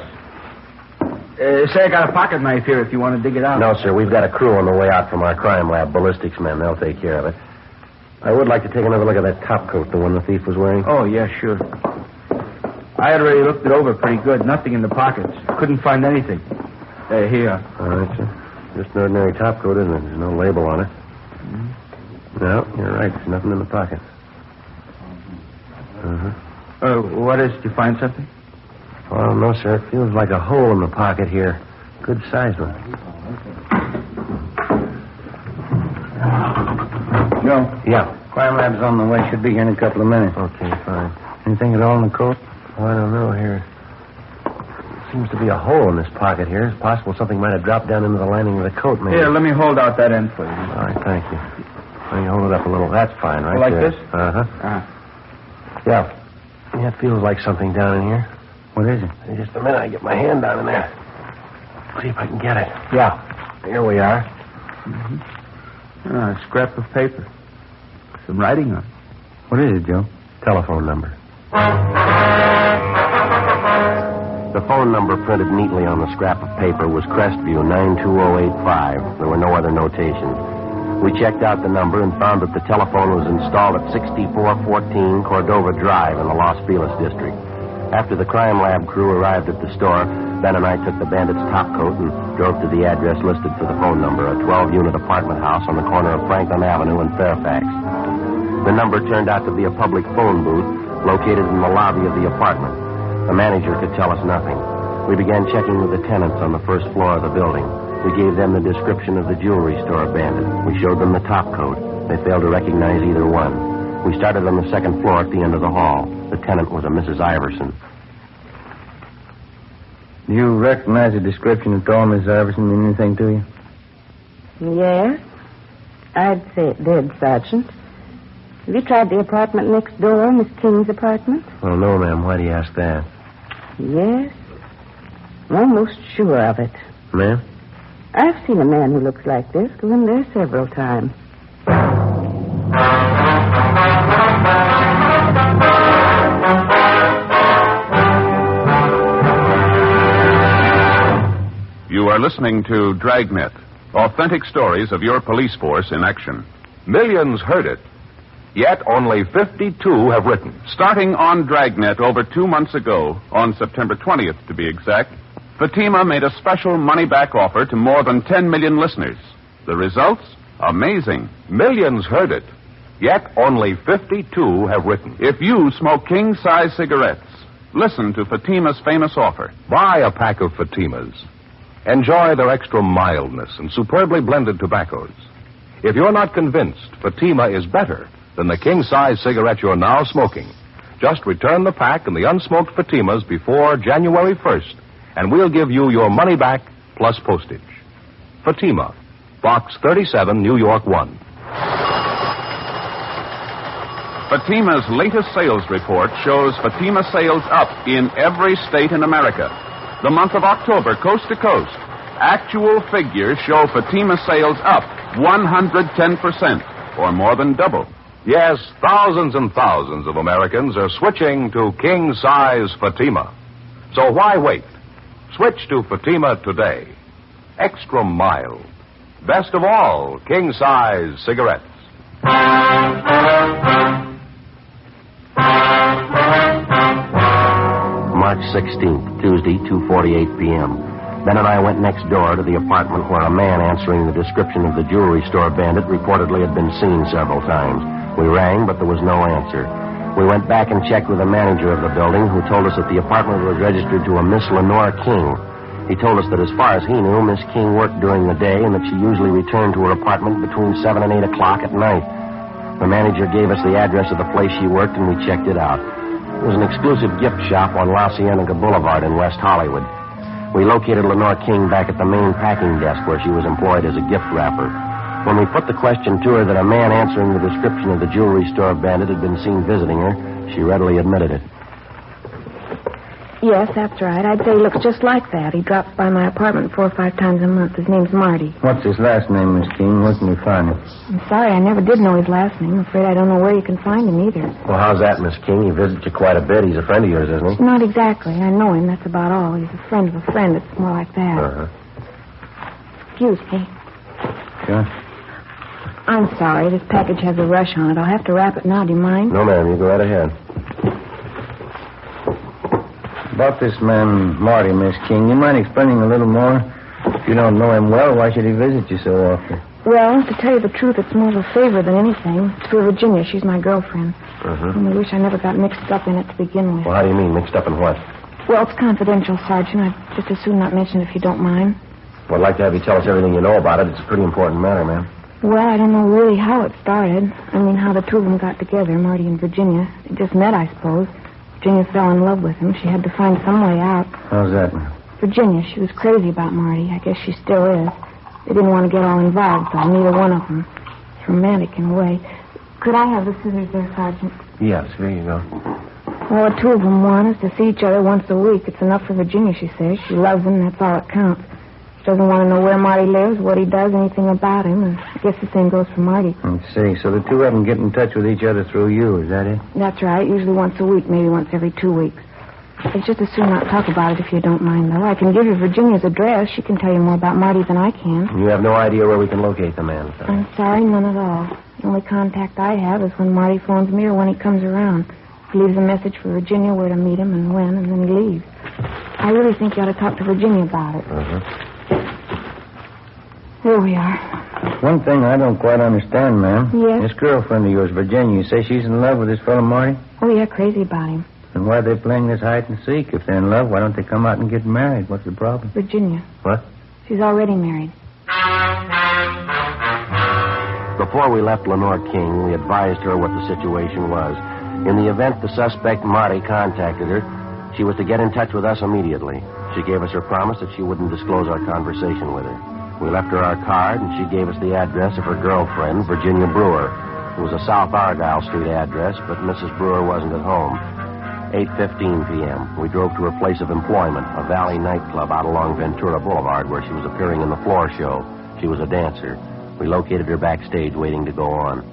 Say, I got a pocket knife here if you want to dig it out. No, sir. We've got a crew on the way out from our crime lab, ballistics men. They'll take care of it. I would like to take another look at that top coat, the one the thief was wearing. Oh, yeah, sure. I had already looked it over pretty good. Nothing in the pockets. Couldn't find anything. Here. All right, sir. Just an ordinary top coat, isn't it? There's no label on it. No, you're right. There's nothing in the pockets. What is? Did you find something? Well, no, sir. It feels like a hole in the pocket here. Good size one. Joe? Yeah. Crime lab's on the way. Should be here in a couple of minutes. Okay, fine. Anything at all in the coat? Oh, I don't know. Here seems to be a hole in this pocket here. It's possible something might have dropped down into the lining of the coat, maybe. Here, let me hold out that end for you. All right, thank you. Let me hold it up a little. That's fine, right like there. This? Yeah. Yeah, it feels like something down in here. What is it? In just a minute, I get my hand down in there. See if I can get it. Yeah. Here we are. Mm-hmm. A scrap of paper. Some writing on it. What is it, Joe? Telephone number. The phone number printed neatly on the scrap of paper was Crestview 92085. There were no other notations. We checked out the number and found that the telephone was installed at 6414 Cordova Drive in the Los Feliz district. After the crime lab crew arrived at the store, Ben and I took the bandit's topcoat and drove to the address listed for the phone number, a 12-unit apartment house on the corner of Franklin Avenue and Fairfax. The number turned out to be a public phone booth located in the lobby of the apartment. The manager could tell us nothing. We began checking with the tenants on the first floor of the building. We gave them the description of the jewelry store bandit. We showed them the topcoat. They failed to recognize either one. We started on the second floor at the end of the hall. The tenant was a Mrs. Iverson. Do you recognize the description at all, Miss Iverson? Mean anything to you? Yes. I'd say it did, Sergeant. Have you tried the apartment next door, Miss King's apartment? Oh, no, ma'am. Why do you ask that? Yes. I'm almost sure of it. Ma'am? I've seen a man who looks like this go in there several times. You are listening to Dragnet, authentic stories of your police force in action. Millions heard it, yet only 52 have written. Starting on Dragnet over 2 months ago, on September 20th to be exact, Fatima made a special money-back offer to more than 10 million listeners. The results? Amazing. Millions heard it, yet only 52 have written. If you smoke king-size cigarettes, listen to Fatima's famous offer. Buy a pack of Fatimas. Enjoy their extra mildness and superbly blended tobaccos. If you're not convinced Fatima is better than the king-size cigarette you're now smoking, just return the pack and the unsmoked Fatimas before January 1st, and we'll give you your money back plus postage. Fatima, Box 37, New York 1. Fatima's latest sales report shows Fatima sales up in every state in America. The month of October, coast to coast. Actual figures show Fatima sales up 110%, or more than double. Yes, thousands and thousands of Americans are switching to king-size Fatima. So why wait? Switch to Fatima today. Extra mild. Best of all, king-size cigarettes. March 16th, Tuesday, 2:48 p.m. Ben and I went next door to the apartment where a man answering the description of the jewelry store bandit reportedly had been seen several times. We rang, but there was no answer. We went back and checked with the manager of the building, who told us that the apartment was registered to a Miss Lenore King. He told us that as far as he knew, Miss King worked during the day and that she usually returned to her apartment between 7 and 8 o'clock at night. The manager gave us the address of the place she worked, and we checked it out. It was an exclusive gift shop on La Cienega Boulevard in West Hollywood. We located Lenore King back at the main packing desk where she was employed as a gift wrapper. When we put the question to her that a man answering the description of the jewelry store bandit had been seen visiting her, she readily admitted it. Yes, that's right. I'd say he looks just like that. He drops by my apartment 4 or 5 times a month. His name's Marty. What's his last name, Miss King? Where can you find him? I'm sorry, I never did know his last name. I'm afraid I don't know where you can find him either. Well, how's that, Miss King? He visits you quite a bit. He's a friend of yours, isn't he? Not exactly. I know him. That's about all. He's a friend of a friend. It's more like that. Uh-huh. Excuse me. Sure. I'm sorry. This package has a rush on it. I'll have to wrap it now. Do you mind? No, ma'am. You go right ahead. About this man, Marty, Miss King, you mind explaining a little more? If you don't know him well, why should he visit you so often? Well, to tell you the truth, it's more of a favor than anything. It's for Virginia. She's my girlfriend. Uh-huh. I wish I never got mixed up in it to begin with. Well, how do you mean, mixed up in what? Well, it's confidential, Sergeant. I'd just as soon not mention it if you don't mind. Well, I'd like to have you tell us everything you know about it. It's a pretty important matter, ma'am. Well, I don't know really how it started. I mean, how the two of them got together, Marty and Virginia. They just met, I suppose. Virginia fell in love with him. She had to find some way out. How's that, ma'am? Virginia, she was crazy about Marty. I guess she still is. They didn't want to get all involved, though, neither one of them. It's romantic in a way. Could I have the scissors there, Sergeant? Yes, here you go. All the two of them want is to see each other once a week. It's enough for Virginia, she says. She loves him, and that's all that counts. She doesn't want to know where Marty lives, what he does, anything about him. And I guess the same goes for Marty. Let's see. So the two of them get in touch with each other through you, is that it? That's right. Usually once a week, maybe once every 2 weeks. I'd just as soon not talk about it if you don't mind, though. I can give you Virginia's address. She can tell you more about Marty than I can. You have no idea where we can locate the man, sir? I'm sorry, none at all. The only contact I have is when Marty phones me or when he comes around. He leaves a message for Virginia where to meet him and when, and then he leaves. I really think you ought to talk to Virginia about it. There we are. One thing I don't quite understand, ma'am. Yes? This girlfriend of yours, Virginia, you say she's in love with this fellow Marty? Oh, yeah, crazy about him. And why are they playing this hide and seek? If they're in love, why don't they come out and get married? What's the problem? Virginia. What? She's already married. Before we left Lenore King, we advised her what the situation was. In the event the suspect, Marty, contacted her, she was to get in touch with us immediately. She gave us her promise that she wouldn't disclose our conversation with her. We left her our card, and she gave us the address of her girlfriend, Virginia Brewer. It was a South Argyle Street address, but Mrs. Brewer wasn't at home. 8:15 p.m. We drove to her place of employment, a Valley nightclub out along Ventura Boulevard, where she was appearing in the floor show. She was a dancer. We located her backstage, waiting to go on.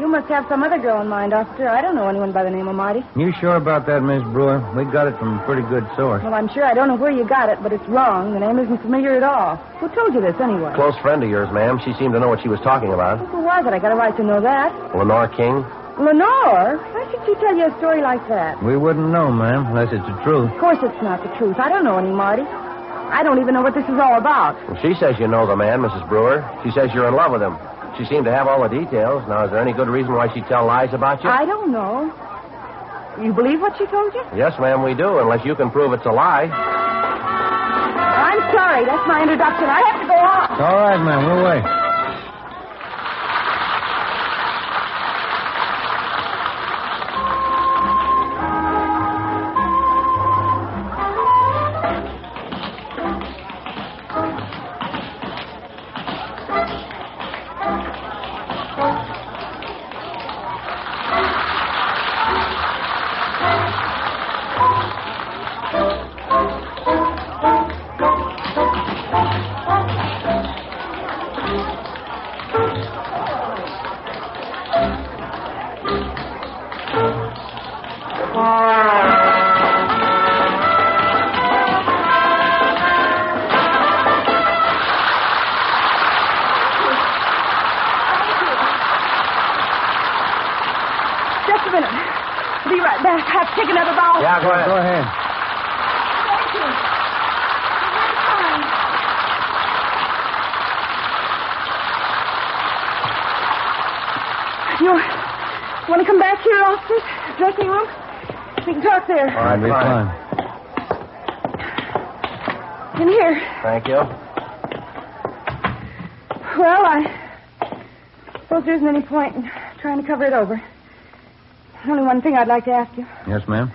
You must have some other girl in mind, officer. I don't know anyone by the name of Marty. You sure about that, Miss Brewer? We got it from a pretty good source. Well, I'm sure I don't know where you got it, but it's wrong. The name isn't familiar at all. Who told you this, anyway? Close friend of yours, ma'am. She seemed to know what she was talking about. Who was it? I got a right to know that. Lenore King. Lenore? Why should she tell you a story like that? We wouldn't know, ma'am, unless it's the truth. Of course it's not the truth. I don't know any Marty. I don't even know what this is all about. Well, she says you know the man, Mrs. Brewer. She says you're in love with him. She seemed to have all the details. Now, is there any good reason why she'd tell lies about you? I don't know. You believe what she told you? Yes, ma'am, we do, unless you can prove it's a lie. I'm sorry. That's my introduction. I have to go on. All right, ma'am. We'll wait. Just a minute. Be right back. Have to take another bow. Yeah, go ahead. Go ahead. Thank you. You want to come back here, officers? Dressing room? We can talk there. All right, fine. In here. Thank you. Well, I suppose there isn't any point in trying to cover it over. Only one thing I'd like to ask you. Yes, ma'am?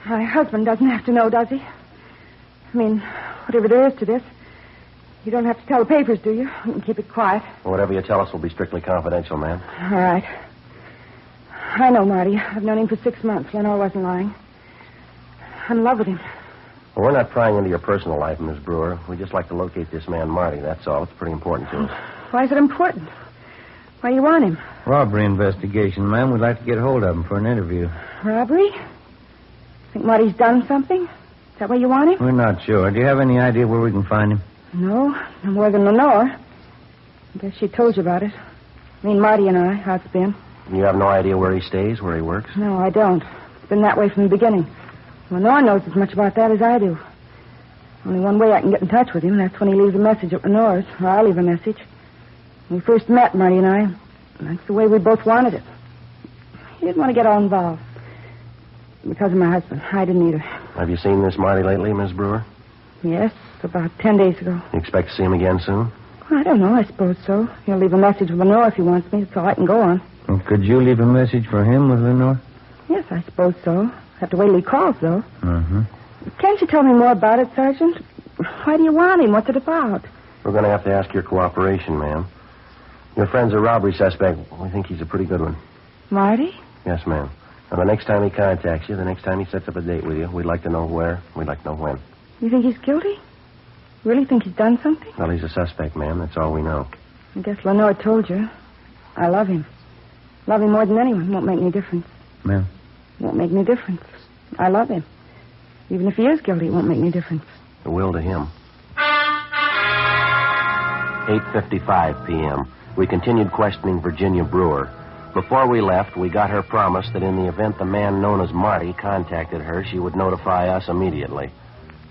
My husband doesn't have to know, does he? I mean, whatever there is to this. You don't have to tell the papers, do you? You can keep it quiet. Whatever you tell us will be strictly confidential, ma'am. All right. I know Marty. I've known him for 6 months. Lenore wasn't lying. I'm in love with him. Well, we're not prying into your personal life, Miss Brewer. We just like to locate this man, Marty. That's all. It's pretty important to us. Why is it important? Why do you want him? Robbery investigation, ma'am. We'd like to get hold of him for an interview. Robbery? Think Marty's done something? Is that why you want him? We're not sure. Do you have any idea where we can find him? No more than Lenore. I guess she told you about it. I mean, Marty and I, how it's been. You have no idea where he stays, where he works? No, I don't. It's been that way from the beginning. Lenore knows as much about that as I do. Only one way I can get in touch with him, that's when he leaves a message at Lenore's, or I leave a message. When we first met, Marty and I, that's the way we both wanted it. He didn't want to get all involved. Because of my husband. I didn't either. Have you seen this Marty lately, Miss Brewer? Yes, about 10 days ago. You expect to see him again soon? Well, I don't know. I suppose so. He'll leave a message with Lenore if he wants me. That's all I can go on. Well, could you leave a message for him with Lenore? Yes, I suppose so. Have to wait till he calls, though. Mm-hmm. Can't you tell me more about it, Sergeant? Why do you want him? What's it about? We're going to have to ask your cooperation, ma'am. Your friend's a robbery suspect. We think he's a pretty good one. Marty? Yes, ma'am. Now, the next time he contacts you, the next time he sets up a date with you, we'd like to know where, we'd like to know when. You think he's guilty? Really think he's done something? Well, he's a suspect, ma'am. That's all we know. I guess Lenore told you. I love him. Love him more than anyone. Won't make any difference. Ma'am? Won't make any difference. I love him. Even if he is guilty, it won't make any difference. It will to him. 8:55 p.m. We continued questioning Virginia Brewer. Before we left, we got her promise that in the event the man known as Marty contacted her, she would notify us immediately.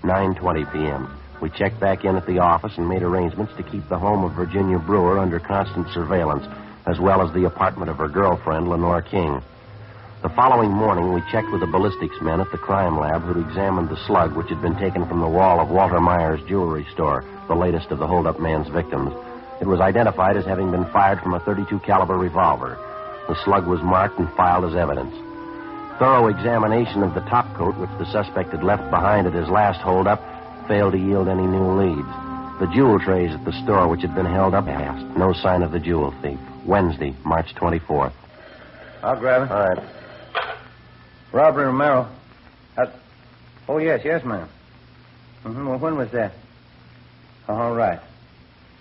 9:20 p.m. We checked back in at the office and made arrangements to keep the home of Virginia Brewer under constant surveillance, as well as the apartment of her girlfriend, Lenore King. The following morning, we checked with the ballistics men at the crime lab who'd examined the slug which had been taken from the wall of Walter Meyer's jewelry store, the latest of the hold-up man's victims. It was identified as having been fired from a .32 caliber revolver. The slug was marked and filed as evidence. Thorough examination of the topcoat which the suspect had left behind at his last hold-up failed to yield any new leads. The jewel trays at the store which had been held up passed. No sign of the jewel thief. Wednesday, March 24th. I'll grab it. All right. Robbery, Romero. Oh, yes, ma'am. Well, when was that? All right.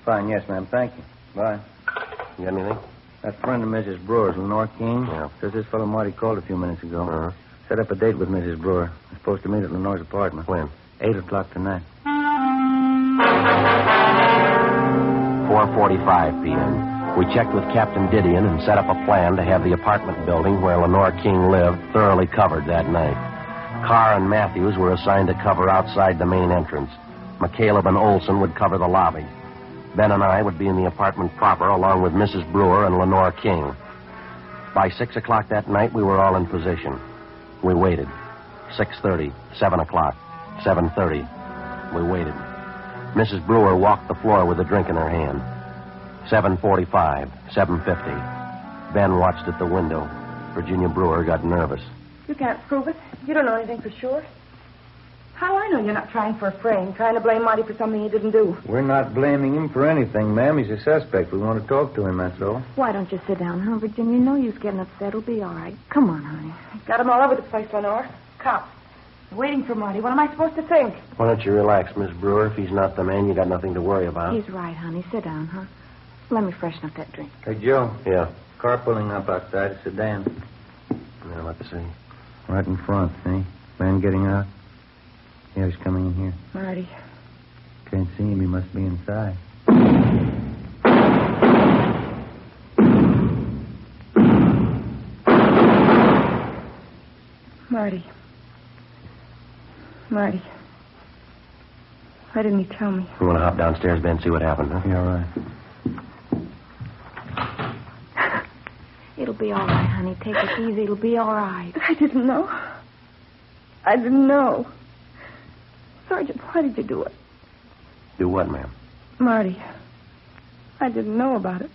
Fine, yes, ma'am. Thank you. Bye. You got anything? That friend of Mrs. Brewer's, Lenore King. Yeah. Says this fellow Marty called a few minutes ago. Uh-huh. Set up a date with Mrs. Brewer. We're supposed to meet at Lenore's apartment. When? 8 o'clock tonight. 4:45 p.m. We checked with Captain Didion and set up a plan to have the apartment building where Lenore King lived thoroughly covered that night. Carr and Matthews were assigned to cover outside the main entrance. McCaleb and Olson would cover the lobby. Ben and I would be in the apartment proper along with Mrs. Brewer and Lenore King. By 6 o'clock that night, we were all in position. We waited. 6:30, 7 o'clock, 7:30. We waited. Mrs. Brewer walked the floor with a drink in her hand. 7:45, 7:50. Ben watched at the window. Virginia Brewer got nervous. You can't prove it. You don't know anything for sure. How do I know you're not trying for a frame, trying to blame Marty for something he didn't do? We're not blaming him for anything, ma'am. He's a suspect. We want to talk to him, that's all. Why don't you sit down, huh, Virginia? No use getting upset. It'll be all right. Come on, honey. Got him all over the place, Lenore. Cops. Waiting for Marty. What am I supposed to think? Why don't you relax, Miss Brewer? If he's not the man, you got nothing to worry about. He's right, honey. Sit down, huh? Let me freshen up that drink. Hey, Joe. Yeah. Car pulling up outside. A sedan. Yeah, let's see. Right in front, see? Man getting out. Yeah, he's coming in here. Marty. Can't see him. He must be inside. Marty. Why didn't he tell me? You want to hop downstairs, Ben, see what happened, huh? Yeah, all right. It'll be all right, honey. Take it easy. It'll be all right. I didn't know. Sergeant, why did you do it? Do what, ma'am? Marty. I didn't know about it.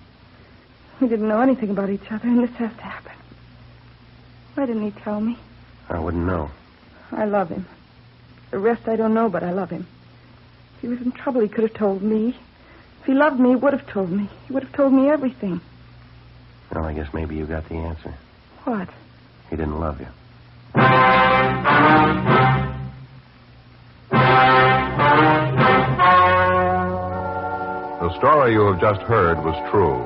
We didn't know anything about each other, and this has to happen. Why didn't he tell me? I wouldn't know. I love him. The rest I don't know, but I love him. If he was in trouble, he could have told me. If he loved me, he would have told me. He would have told me everything. Well, I guess maybe you got the answer. What? He didn't love you. The story you have just heard was true.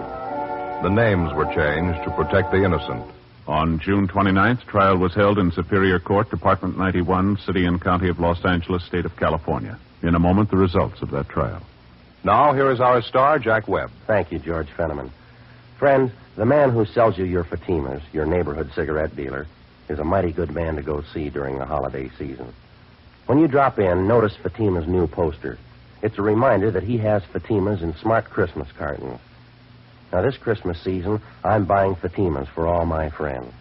The names were changed to protect the innocent. On June 29th, trial was held in Superior Court, Department 91, City and County of Los Angeles, State of California. In a moment, the results of that trial. Now, here is our star, Jack Webb. Thank you, George Fenneman. Friends, the man who sells you your Fatimas, your neighborhood cigarette dealer, is a mighty good man to go see during the holiday season. When you drop in, notice Fatima's new poster. It's a reminder that he has Fatimas in smart Christmas cartons. Now, this Christmas season, I'm buying Fatimas for all my friends.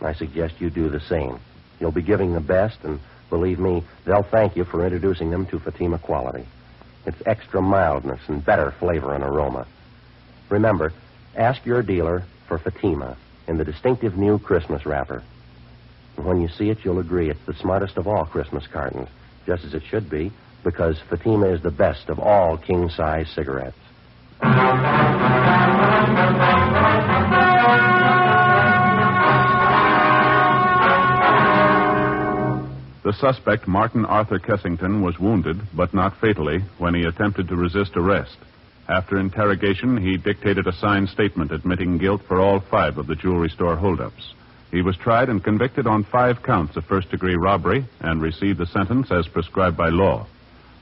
I suggest you do the same. You'll be giving the best, and believe me, they'll thank you for introducing them to Fatima quality. It's extra mildness and better flavor and aroma. Remember, ask your dealer for Fatima in the distinctive new Christmas wrapper. And when you see it, you'll agree it's the smartest of all Christmas cartons, just as it should be, because Fatima is the best of all king-size cigarettes. The suspect, Martin Arthur Kessington, was wounded, but not fatally, when he attempted to resist arrest. After interrogation, he dictated a signed statement admitting guilt for all 5 of the jewelry store holdups. He was tried and convicted on 5 counts of first-degree robbery and received the sentence as prescribed by law.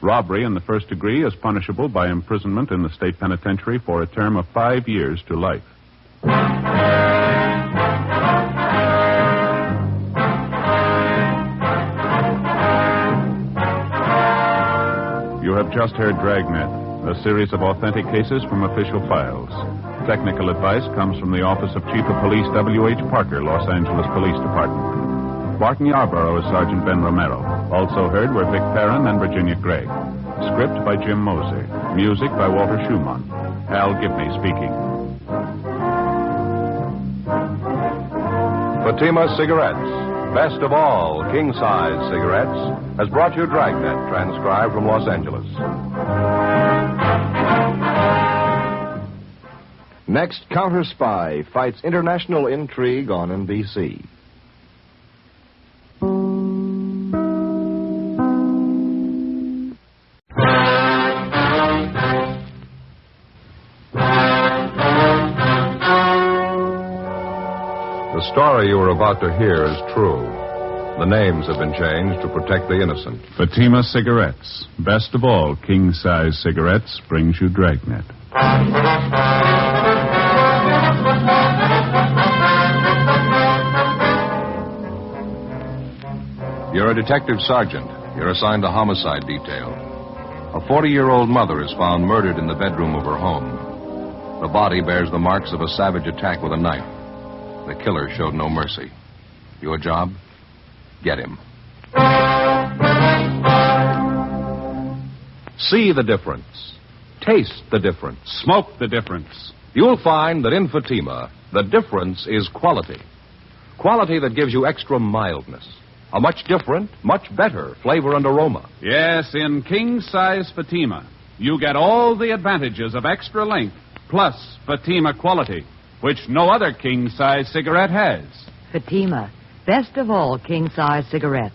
Robbery in the first degree is punishable by imprisonment in the state penitentiary for a term of 5 years to life. You have just heard Dragnet, a series of authentic cases from official files. Technical advice comes from the Office of Chief of Police W.H. Parker, Los Angeles Police Department. Barton Yarborough is Sergeant Ben Romero. Also heard were Vic Perrin and Virginia Gregg. Script by Jim Moser. Music by Walter Schumann. Hal Gibney speaking. Fatima Cigarettes, best of all king-size cigarettes, has brought you Dragnet, transcribed from Los Angeles. Next, Counter Spy fights international intrigue on NBC. The story you are about to hear is true. The names have been changed to protect the innocent. Fatima Cigarettes, best of all king-size cigarettes, brings you Dragnet. You're a detective sergeant. You're assigned to homicide detail. A 40-year-old mother is found murdered in the bedroom of her home. The body bears the marks of a savage attack with a knife. The killer showed no mercy. Your job? Get him. See the difference. Taste the difference. Smoke the difference. You'll find that in Fatima, the difference is quality. Quality that gives you extra mildness. A much different, much better flavor and aroma. Yes, in king-size Fatima, you get all the advantages of extra length, plus Fatima quality, which no other king-size cigarette has. Fatima, best of all king-size cigarettes.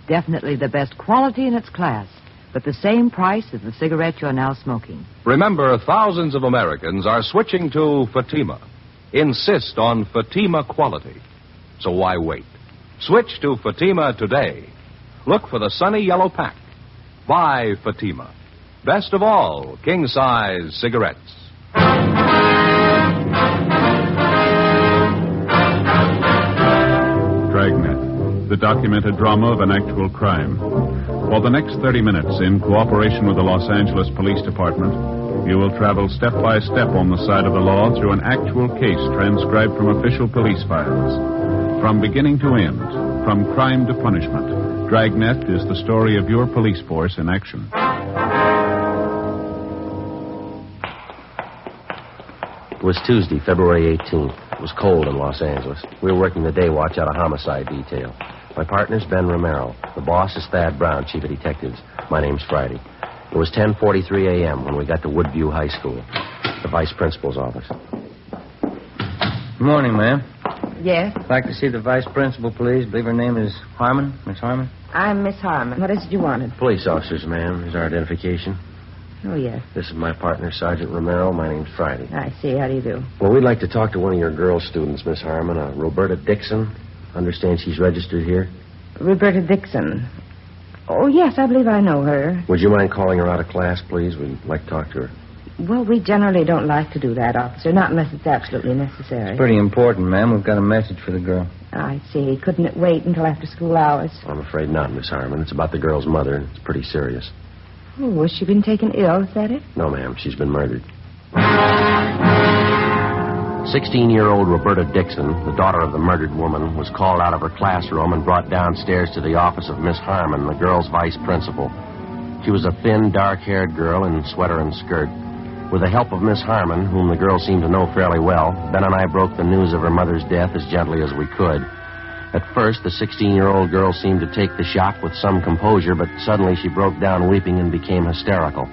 Definitely the best quality in its class, but the same price as the cigarette you're now smoking. Remember, thousands of Americans are switching to Fatima. Insist on Fatima quality. So why wait? Switch to Fatima today. Look for the sunny yellow pack. Buy Fatima. Best of all king-size cigarettes. Dragnet, the documented drama of an actual crime. For the next 30 minutes, in cooperation with the Los Angeles Police Department, you will travel step by step on the side of the law through an actual case transcribed from official police files. From beginning to end, from crime to punishment, Dragnet is the story of your police force in action. It was Tuesday, February 18th. It was cold in Los Angeles. We were working the day watch out of homicide detail. My partner's Ben Romero. The boss is Thad Brown, chief of detectives. My name's Friday. It was 10:43 a.m. when we got to Woodview High School, the vice principal's office. Good morning, ma'am. Yes? I'd like to see the vice principal, please. I believe her name is Harmon. Miss Harmon? I'm Miss Harmon. What is it you wanted? Police officers, ma'am. Here's our identification. Oh, yes. This is my partner, Sergeant Romero. My name's Friday. I see. How do you do? Well, we'd like to talk to one of your girl students, Miss Harmon, Roberta Dixon. Understand she's registered here? Roberta Dixon. Oh, yes, I believe I know her. Would you mind calling her out of class, please? We'd like to talk to her. Well, we generally don't like to do that, officer, not unless it's absolutely necessary. It's pretty important, ma'am. We've got a message for the girl. I see. Couldn't it wait until after school hours? I'm afraid not, Miss Harmon. It's about the girl's mother. It's pretty serious. Oh, has she been taken ill? Is that it? No, ma'am. She's been murdered. 16-year-old Roberta Dixon, the daughter of the murdered woman, was called out of her classroom and brought downstairs to the office of Miss Harmon, the girl's vice principal. She was a thin, dark-haired girl in sweater and skirt. With the help of Miss Harmon, whom the girl seemed to know fairly well, Ben and I broke the news of her mother's death as gently as we could. At first, the 16-year-old girl seemed to take the shock with some composure, but suddenly she broke down weeping and became hysterical.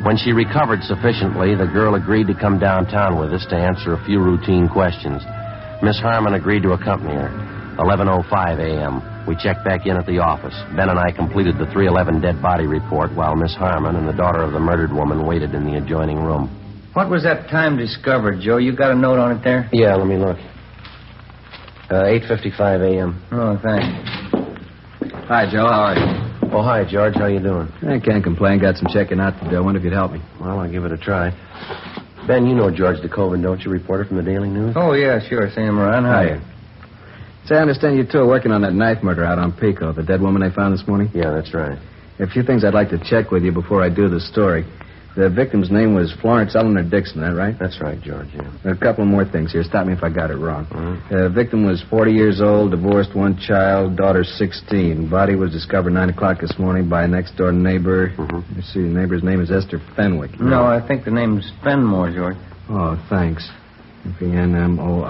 When she recovered sufficiently, the girl agreed to come downtown with us to answer a few routine questions. Miss Harmon agreed to accompany her. 11:05 a.m. We checked back in at the office. Ben and I completed the 311 dead body report while Miss Harmon and the daughter of the murdered woman waited in the adjoining room. What was that time discovered, Joe? You got a note on it there? Yeah, let me look. 8:55 a.m. Oh, thanks. Hi, Joe. How are you? Oh, hi, George. How you doing? I can't complain. Got some checking out to do. I wonder if you'd help me. Well, I'll give it a try. Ben, you know George DeCoven, don't you? Reporter from the Daily News? Oh, yeah, sure. See him around. Hiya. Say, I understand you two are working on that knife murder out on Pico, the dead woman they found this morning? Yeah, that's right. A few things I'd like to check with you before I do the story. The victim's name was Florence Eleanor Dixon, is that right? That's right, George, yeah. A couple more things here. Stop me if I got it wrong. Mm-hmm. The victim was 40 years old, divorced, one child, daughter 16. Body was discovered 9 o'clock this morning by a next-door neighbor. Mm-hmm. Let's see, the neighbor's name is Esther Fenwick. No, I think the name's Fenmore, George. Oh, thanks. Fenmore.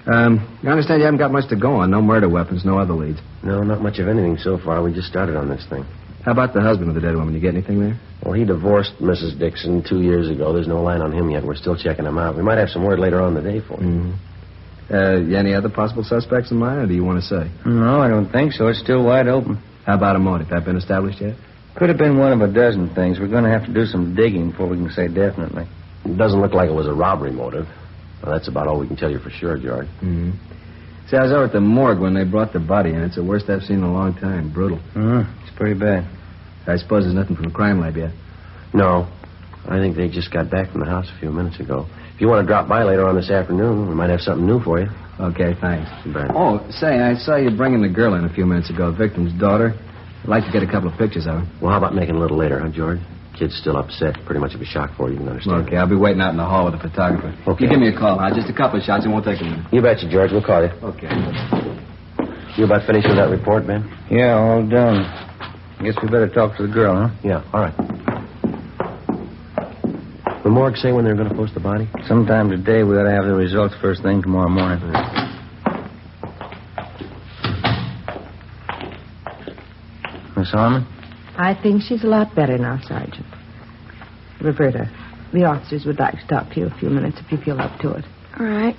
I understand you haven't got much to go on. No murder weapons, no other leads. No, not much of anything so far. We just started on this thing. How about the husband of the dead woman? You get anything there? Well, he divorced Mrs. Dixon 2 years ago. There's no line on him yet. We're still checking him out. We might have some word later on in the day for you. Mm-hmm. Any other possible suspects in mind, or do you want to say? No, I don't think so. It's still wide open. How about a motive? That been established yet? Could have been one of a dozen things. We're going to have to do some digging before we can say definitely. It doesn't look like it was a robbery motive. Well, that's about all we can tell you for sure, George. Mm-hmm. See, I was over at the morgue when they brought the body in. It's the worst I've seen in a long time. Brutal. It's pretty bad. I suppose there's nothing from the crime lab yet. No. I think they just got back from the house a few minutes ago. If you want to drop by later on this afternoon, we might have something new for you. Okay, thanks. Bye. Oh, say, I saw you bringing the girl in a few minutes ago, the victim's daughter. I'd like to get a couple of pictures of her. Well, how about making a little later, huh, George? Kid's still upset. Pretty much of a shock for you, can understand. Okay, I'll be waiting out in the hall with the photographer. Okay. You give me a call, huh? Just a couple of shots. It won't take a minute. You betcha, George. We'll call you. Okay. You about finished with that report, Ben? Yeah, all done. Guess we better talk to the girl, huh? Yeah, all right. The morgue say when they're going to post the body? Sometime today. We ought to have the results first thing tomorrow morning. Miss Harmon? I think she's a lot better now, Sergeant. Roberta, the officers would like to talk to you a few minutes if you feel up to it. All right.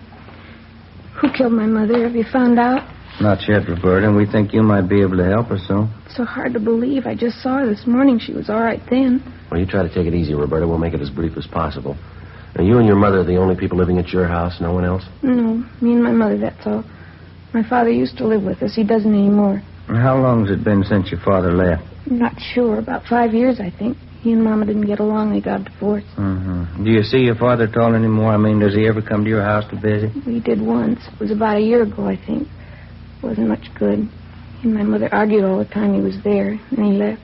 Who killed my mother? Have you found out? Not yet, Roberta, and we think you might be able to help us, so. It's so hard to believe. I just saw her this morning. She was all right then. Well, you try to take it easy, Roberta. We'll make it as brief as possible. Now, you and your mother are the only people living at your house, no one else? No, me and my mother, that's all. My father used to live with us. He doesn't anymore. And how long has it been since your father left? I'm not sure. About 5 years, I think. He and Mama didn't get along. They got divorced. Mm-hmm. Do you see your father at all anymore? I mean, does he ever come to your house to visit? We did once. It was about a year ago, I think. Wasn't much good. He and my mother argued all the time he was there, and he left.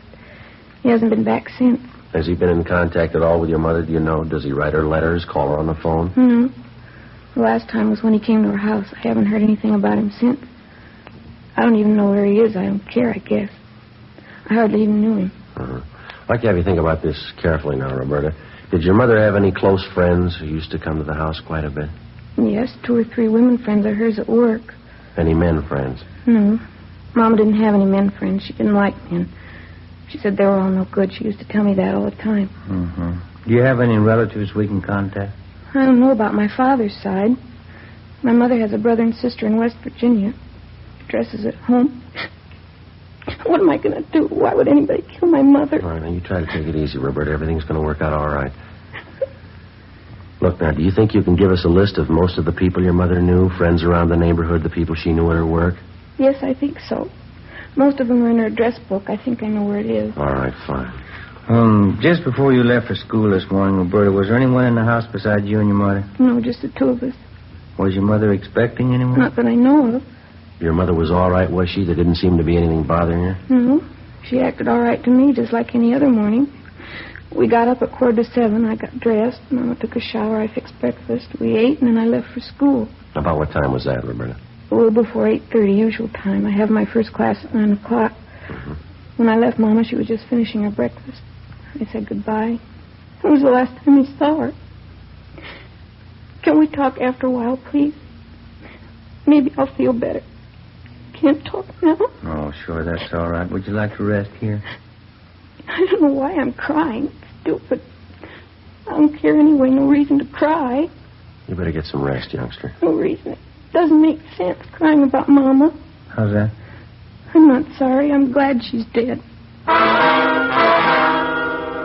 He hasn't been back since. Has he been in contact at all with your mother, do you know? Does he write her letters, call her on the phone? Mm-hmm. The last time was when he came to our house. I haven't heard anything about him since. I don't even know where he is. I don't care, I guess. I hardly even knew him. Uh-huh. I'd like to have you think about this carefully now, Roberta. Did your mother have any close friends who used to come to the house quite a bit? Yes, 2 or 3 women friends of hers at work. Any men friends? No. Mama didn't have any men friends. She didn't like men. She said they were all no good. She used to tell me that all the time. Mm-hmm. Do you have any relatives we can contact? I don't know about my father's side. My mother has a brother and sister in West Virginia. Address is at home. What am I going to do? Why would anybody kill my mother? All right, now you try to take it easy, Roberta. Everything's going to work out all right. Look, now, do you think you can give us a list of most of the people your mother knew, friends around the neighborhood, the people she knew at her work? Yes, I think so. Most of them are in her address book. I think I know where it is. All right, fine. Just before you left for school this morning, Roberta, was there anyone in the house besides you and your mother? No, just the 2 of us. Was your mother expecting anyone? Not that I know of. Your mother was all right, was she? There didn't seem to be anything bothering her? No. She acted all right to me, just like any other morning. We got up at 6:45. I got dressed. Mama took a shower. I fixed breakfast. We ate, and then I left for school. About what time was that, Roberta? A little before 8:30, usual time. I have my first class at 9 o'clock. Mm-hmm. When I left Mama, she was just finishing her breakfast. I said goodbye. It was the last time we saw her. Can we talk after a while, please? Maybe I'll feel better. Can't talk now. Oh, sure, that's all right. Would you like to rest here? I don't know why I'm crying. It's stupid. I don't care anyway. No reason to cry. You better get some rest, youngster. No reason. Doesn't make sense crying about Mama. How's that? I'm not sorry. I'm glad she's dead.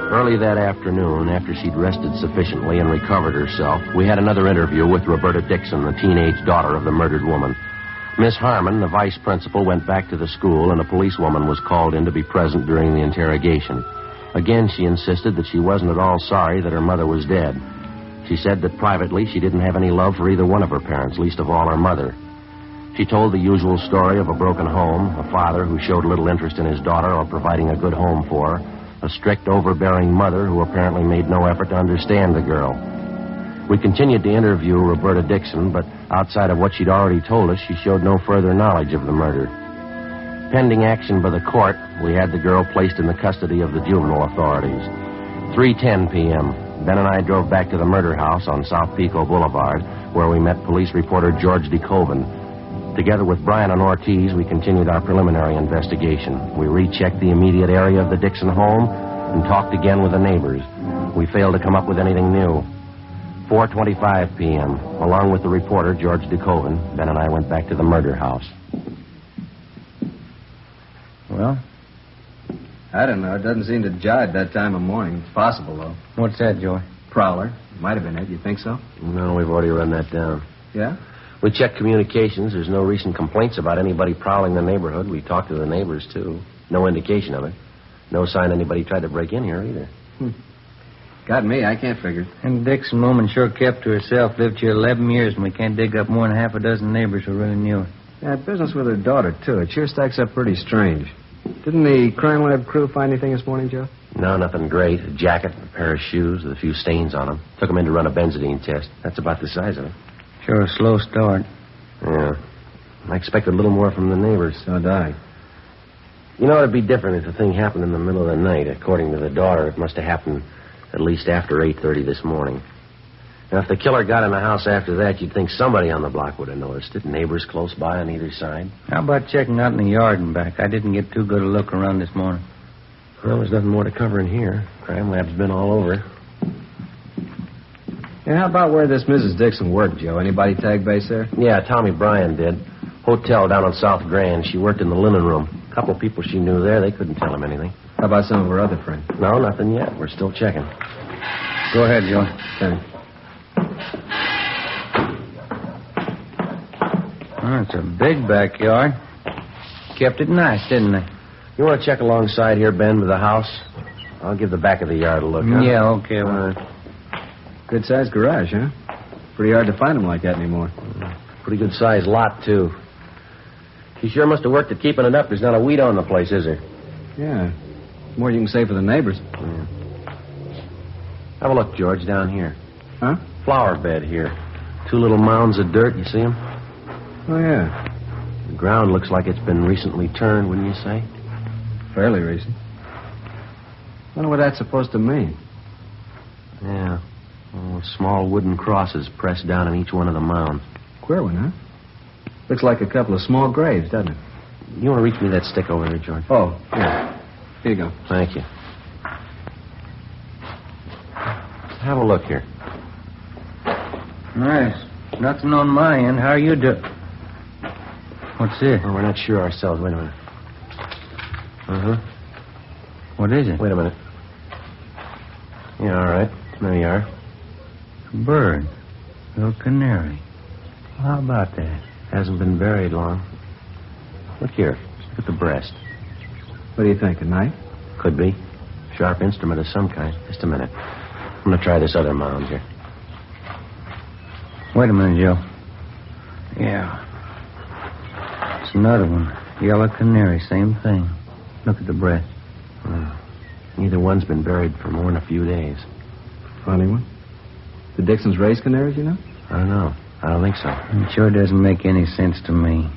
Early that afternoon, after she'd rested sufficiently and recovered herself, we had another interview with Roberta Dixon, the teenage daughter of the murdered woman. Miss Harmon, the vice principal, went back to the school, and a policewoman was called in to be present during the interrogation. Again, she insisted that she wasn't at all sorry that her mother was dead. She said that privately she didn't have any love for either one of her parents, least of all her mother. She told the usual story of a broken home, a father who showed little interest in his daughter or providing a good home for her, a strict, overbearing mother who apparently made no effort to understand the girl. We continued to interview Roberta Dixon, but outside of what she'd already told us, she showed no further knowledge of the murder. Pending action by the court, we had the girl placed in the custody of the juvenile authorities. 3:10 p.m., Ben and I drove back to the murder house on South Pico Boulevard, where we met police reporter George DeCoven. Together with Brian and Ortiz, we continued our preliminary investigation. We rechecked the immediate area of the Dixon home and talked again with the neighbors. We failed to come up with anything new. 4:25 p.m., along with the reporter, George DeCoven, Ben and I went back to the murder house. Well, I don't know. It doesn't seem to jive that time of morning. It's possible, though. What's that, Joey? Prowler. Might have been it. You think so? No, we've already run that down. Yeah? We checked communications. There's no recent complaints about anybody prowling the neighborhood. We talked to the neighbors, too. No indication of it. No sign anybody tried to break in here, either. Got me. I can't figure it. And Dixon woman sure kept to herself. Lived here 11 years, and we can't dig up more than half a dozen neighbors who really knew her. Yeah, business with her daughter, too. It sure stacks up pretty strange. Didn't the crime lab crew find anything this morning, Joe? No, nothing great. A jacket, a pair of shoes with a few stains on them. Took them in to run a benzodine test. That's about the size of it. Sure a slow start. Yeah. I expected a little more from the neighbors. So did I. You know, it'd be different if the thing happened in the middle of the night. According to the daughter, it must have happened at least after 8:30 this morning. Now, if the killer got in the house after that, you'd think somebody on the block would have noticed it. Neighbors close by on either side. How about checking out in the yard and back? I didn't get too good a look around this morning. Well, there's nothing more to cover in here. Crime lab's been all over. Yeah, how about where this Mrs. Dixon worked, Joe? Anybody tag base there? Yeah, Tommy Bryan did. Hotel down on South Grand. She worked in the linen room. A couple of people she knew there, they couldn't tell him anything. How about some of her other friends? No, nothing yet. We're still checking. Go ahead, Joe. Thanks. Oh, it's a big backyard. Kept it nice, didn't they? You want to check alongside here, Ben, with the house? I'll give the back of the yard a look, huh? Yeah, okay. Well, good-sized garage, huh? Pretty hard to find them like that anymore. Pretty good-sized lot, too. She sure must have worked at keeping it up. There's not a weed on the place, is there? Yeah. More you can say for the neighbors. Yeah. Have a look, George, down here. Huh? Flower bed here. 2 little mounds of dirt, you see them? Oh, yeah. The ground looks like it's been recently turned, wouldn't you say? Fairly recent. Wonder what that's supposed to mean. Yeah. Oh, small wooden crosses pressed down on each one of the mounds. Queer one, huh? Looks like a couple of small graves, doesn't it? You want to reach me that stick over there, George? Oh, yeah. Here you go. Thank you. Have a look here. Nice. Nothing on my end. How are you doing? What's this? Oh, we're not sure ourselves. Wait a minute. Uh-huh. What is it? Wait a minute. Yeah, all right. There you are. A bird. Little canary. How about that? Hasn't been buried long. Look here. Look at the breast. What do you think, a knife? Could be. Sharp instrument of some kind. Just a minute. I'm going to try this other mound here. Wait a minute, Joe. Yeah. It's another one. Yellow canary, same thing. Look at the breast. Neither one's been buried for more than a few days. Funny one. The Dixons raise canaries, you know? I don't know. I don't think so. It sure doesn't make any sense to me.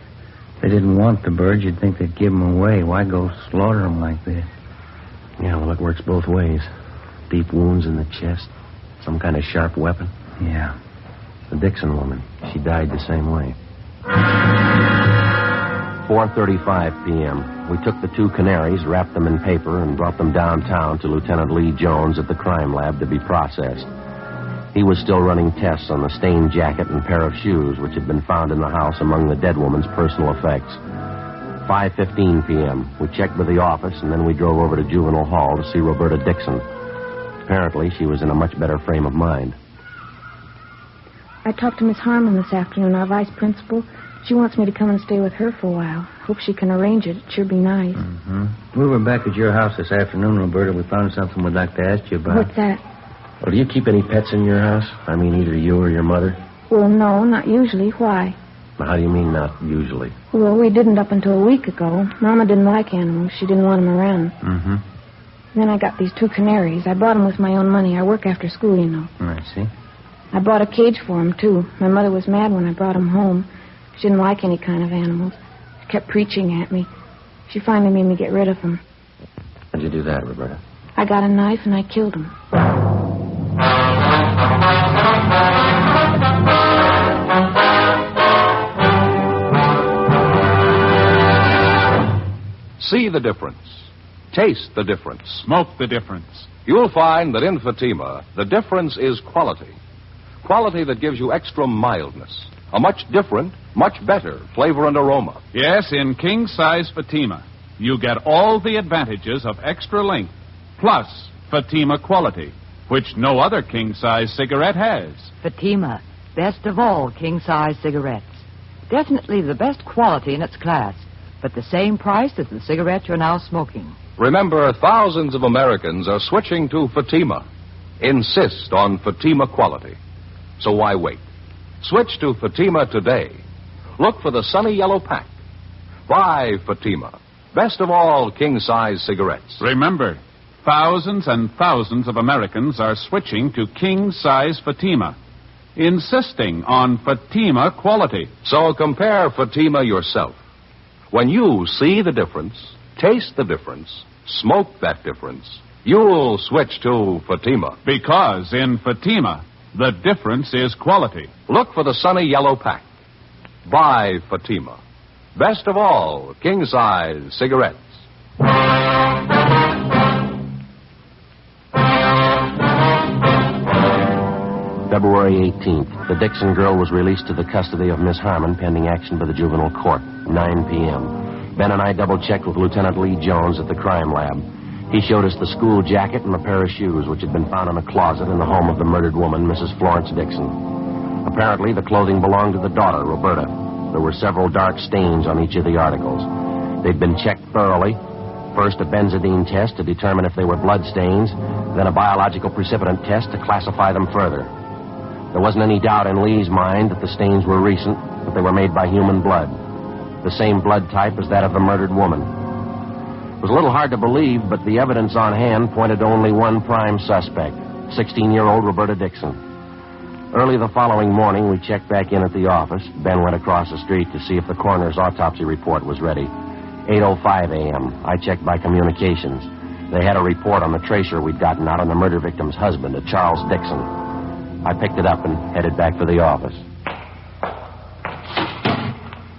If they didn't want the birds, you'd think they'd give them away. Why go slaughter them like this? Yeah, well, it works both ways. Deep wounds in the chest. Some kind of sharp weapon. Yeah. The Dixon woman. She died the same way. 4:35 p.m. We took the 2 canaries, wrapped them in paper, and brought them downtown to Lieutenant Lee Jones at the crime lab to be processed. He was still running tests on the stained jacket and pair of shoes which had been found in the house among the dead woman's personal effects. 5:15 p.m. We checked with the office, and then we drove over to Juvenile Hall to see Roberta Dixon. Apparently, she was in a much better frame of mind. I talked to Miss Harmon this afternoon, our vice principal. She wants me to come and stay with her for a while. Hope she can arrange it. It'd sure be nice. Mm-hmm. We were back at your house this afternoon, Roberta. We found something we'd like to ask you about. What's that? Well, do you keep any pets in your house? I mean, either you or your mother? Well, no, not usually. Why? How do you mean, not usually? Well, we didn't up until a week ago. Mama didn't like animals. She didn't want them around. Mm-hmm. Then I got these 2 canaries. I bought them with my own money. I work after school, you know. I see. I bought a cage for them, too. My mother was mad when I brought them home. She didn't like any kind of animals. She kept preaching at me. She finally made me get rid of them. How'd you do that, Roberta? I got a knife and I killed them. See the difference. Taste the difference. Smoke the difference. You'll find that in Fatima, the difference is quality. Quality that gives you extra mildness. A much different, much better flavor and aroma. Yes, in king-size Fatima, you get all the advantages of extra length, plus Fatima quality, which no other king-size cigarette has. Fatima, best of all king-size cigarettes. Definitely the best quality in its class, but the same price as the cigarette you're now smoking. Remember, thousands of Americans are switching to Fatima. Insist on Fatima quality. So why wait? Switch to Fatima today. Look for the sunny yellow pack. Buy Fatima. Best of all king-size cigarettes. Remember, thousands and thousands of Americans are switching to king-size Fatima, insisting on Fatima quality. So compare Fatima yourself. When you see the difference, taste the difference, smoke that difference, you'll switch to Fatima. Because in Fatima, the difference is quality. Look for the sunny yellow pack. Buy Fatima. Best of all, king-size cigarettes. February 18th, the Dixon girl was released to the custody of Miss Harmon pending action by the juvenile court, 9 p.m. Ben and I double-checked with Lieutenant Lee Jones at the crime lab. He showed us the school jacket and a pair of shoes which had been found in a closet in the home of the murdered woman, Mrs. Florence Dixon. Apparently, the clothing belonged to the daughter, Roberta. There were several dark stains on each of the articles. They'd been checked thoroughly. First, a benzodine test to determine if they were blood stains, then a biological precipitant test to classify them further. There wasn't any doubt in Lee's mind that the stains were recent, that they were made by human blood. The same blood type as that of the murdered woman. It was a little hard to believe, but the evidence on hand pointed to only one prime suspect, 16-year-old Roberta Dixon. Early the following morning, we checked back in at the office. Ben went across the street to see if the coroner's autopsy report was ready. 8:05 a.m. I checked by communications. They had a report on the tracer we'd gotten out on the murder victim's husband, a Charles Dixon. I picked it up and headed back to the office.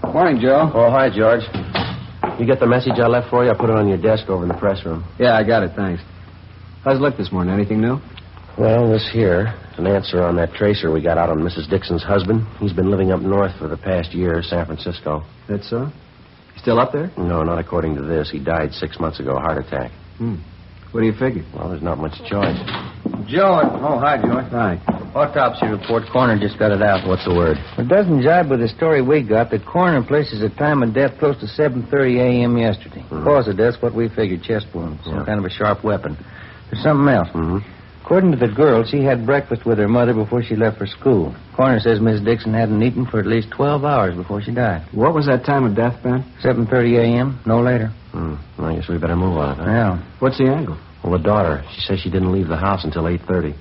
Morning, Joe. Oh, hi, George. You get the message I left for you? I put it on your desk over in the press room. Yeah, I got it, thanks. How's it look this morning? Anything new? Well, this here, an answer on that tracer we got out on Mrs. Dixon's husband. He's been living up north for the past year, San Francisco. That's so? He's still up there? No, not according to this. He died 6 months ago, heart attack. What do you figure? Well, there's not much choice. Joe. Oh, hi, Joe. Hi. Autopsy report. Coroner just got it out. What's the word? It doesn't jibe with the story we got. The coroner places the time of death close to 7:30 a.m. yesterday. Cause of death, what we figured, chest wound. Some kind of a sharp weapon. There's something else. According to the girl, she had breakfast with her mother before she left for school. Coroner says Miss Dixon hadn't eaten for at least 12 hours before she died. What was that time of death, Ben? 7:30 a.m., no later. Well, I guess we better move on it, huh? Yeah. What's the angle? Well, the daughter. She says she didn't leave the house until 8:30.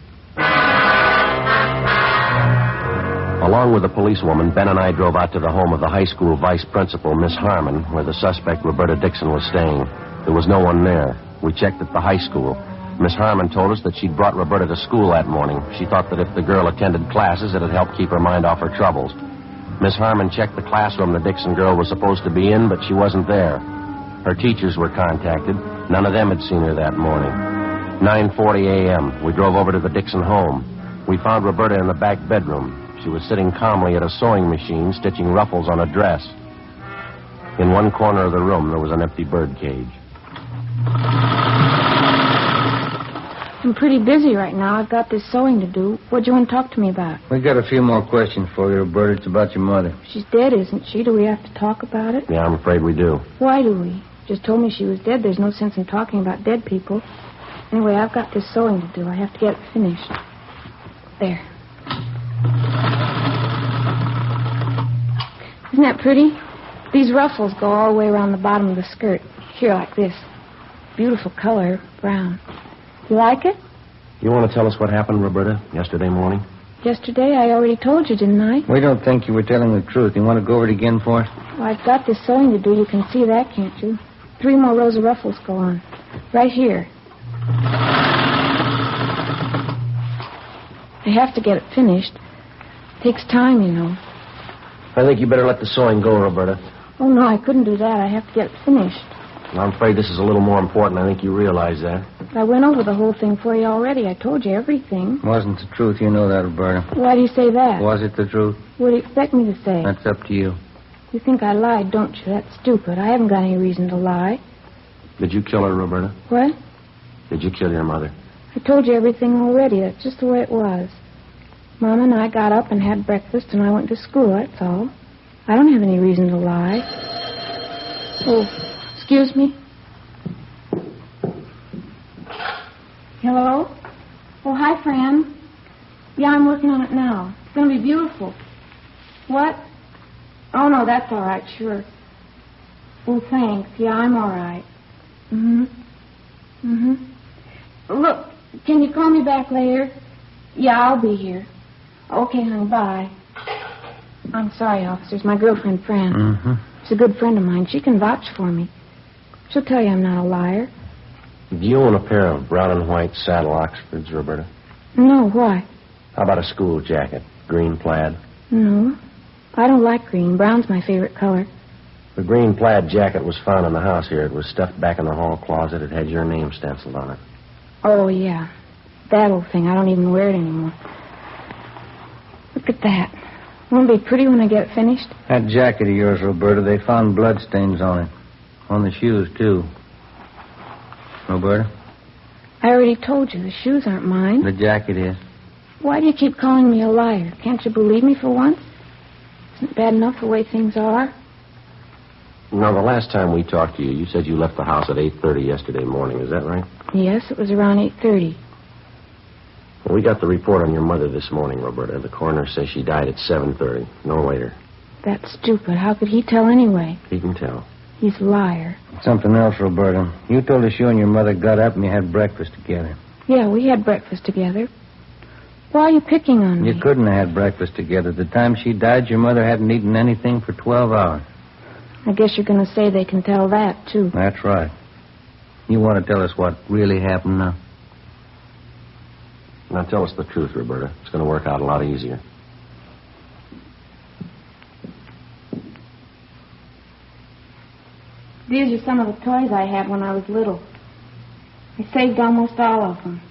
Along with the policewoman, Ben and I drove out to the home of the high school vice principal, Miss Harmon, where the suspect, Roberta Dixon, was staying. There was no one there. We checked at the high school. Miss Harmon told us that she'd brought Roberta to school that morning. She thought that if the girl attended classes, it'd help keep her mind off her troubles. Miss Harmon checked the classroom the Dixon girl was supposed to be in, but she wasn't there. Her teachers were contacted. None of them had seen her that morning. 9:40 a.m., we drove over to the Dixon home. We found Roberta in the back bedroom. She was sitting calmly at a sewing machine, stitching ruffles on a dress. In one corner of the room, there was an empty bird cage. I'm pretty busy right now. I've got this sewing to do. What do you want to talk to me about? We got a few more questions for you, Roberta. It's about your mother. She's dead, isn't she? Do we have to talk about it? Yeah, I'm afraid we do. Why do we? Just told me she was dead. There's no sense in talking about dead people. Anyway, I've got this sewing to do. I have to get it finished. There. Isn't that pretty? These ruffles go all the way around the bottom of the skirt. Here, like this. Beautiful color, brown. You like it? You want to tell us what happened, Roberta, yesterday morning? Yesterday, I already told you, didn't I? We don't think you were telling the truth. You want to go over it again for us? Well, I've got this sewing to do. You can see that, can't you? 3 more rows of ruffles go on. Right here. I have to get it finished. It takes time, you know. I think you better let the sewing go, Roberta. Oh, no, I couldn't do that. I have to get it finished. I'm afraid this is a little more important. I think you realize that. I went over the whole thing for you already. I told you everything. Wasn't the truth. You know that, Roberta. Why do you say that? Was it the truth? What do you expect me to say? That's up to you. You think I lied, don't you? That's stupid. I haven't got any reason to lie. Did you kill her, Roberta? What? Did you kill your mother? I told you everything already. That's just the way it was. Mama and I got up and had breakfast, and I went to school, that's all. I don't have any reason to lie. Oh, excuse me. Hello? Oh, hi, Fran. Yeah, I'm working on it now. It's going to be beautiful. What? Oh, no, that's all right, sure. Oh, thanks. Yeah, I'm all right. Look, can you call me back later? Yeah, I'll be here. Okay, honey, bye. I'm sorry, officers. My girlfriend, Fran. She's a good friend of mine. She can vouch for me. She'll tell you I'm not a liar. Do you own a pair of brown and white saddle Oxfords, Roberta? No, why? How about a school jacket? Green plaid? No. I don't like green. Brown's my favorite color. The green plaid jacket was found in the house here. It was stuffed back in the hall closet. It had your name stenciled on it. Oh, yeah. That old thing. I don't even wear it anymore. Look at that. Won't it be pretty when I get it finished? That jacket of yours, Roberta, they found bloodstains on it. On the shoes, too. Roberta? I already told you. The shoes aren't mine. The jacket is. Why do you keep calling me a liar? Can't you believe me for once? Isn't it bad enough the way things are? Now, the last time we talked to you, you said you left the house at 8:30 yesterday morning. Is that right? Yes, it was around 8:30. Well, we got the report on your mother this morning, Roberta. The coroner says she died at 7:30, no later. That's stupid. How could he tell anyway? He can tell. He's a liar. Something else, Roberta. You told us you and your mother got up and you had breakfast together. Yeah, we had breakfast together. Why are you picking on me? You couldn't have had breakfast together. The time she died, your mother hadn't eaten anything for 12 hours. I guess you're going to say they can tell that, too. That's right. You want to tell us what really happened now? Now, tell us the truth, Roberta. It's going to work out a lot easier. These are some of the toys I had when I was little. I saved almost all of them.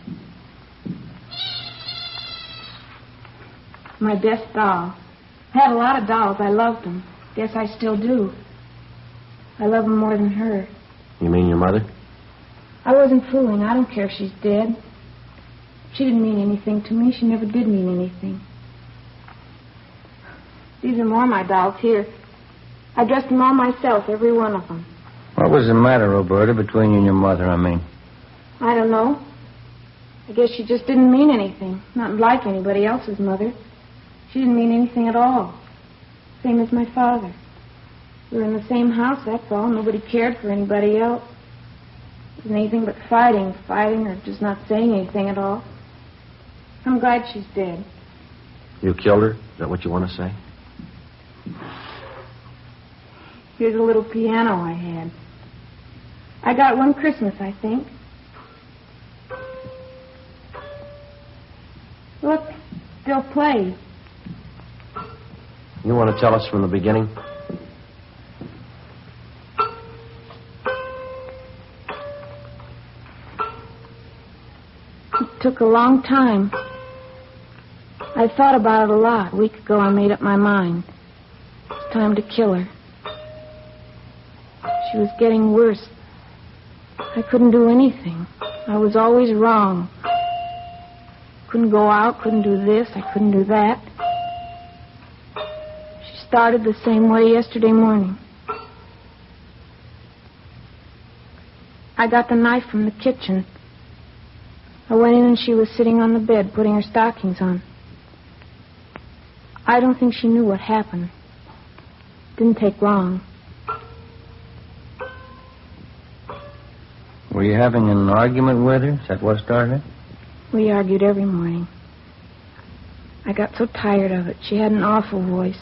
My best doll. I had a lot of dolls. I loved them. Guess I still do. I love them more than her. You mean your mother? I wasn't fooling. I don't care if she's dead. She didn't mean anything to me. She never did mean anything. These are more of my dolls here. I dressed them all myself, every one of them. What was the matter, Roberta, between you and your mother, I mean? I don't know. I guess she just didn't mean anything. Not like anybody else's mother. She didn't mean anything at all. Same as my father. We were in the same house, that's all. Nobody cared for anybody else. It wasn't anything but fighting, or just not saying anything at all. I'm glad she's dead. You killed her? Is that what you want to say? Here's a little piano I had. I got it one Christmas, I think. Look, still plays. You want to tell us from the beginning? It took a long time. I thought about it a lot. A week ago, I made up my mind. It's time to kill her. She was getting worse. I couldn't do anything. I was always wrong. Couldn't go out, couldn't do this, I couldn't do that. She started the same way yesterday morning. I got the knife from the kitchen. I went in and she was sitting on the bed putting her stockings on. I don't think she knew what happened. Didn't take long. Were you having an argument with her? Is that what started it? We argued every morning. I got so tired of it. She had an awful voice.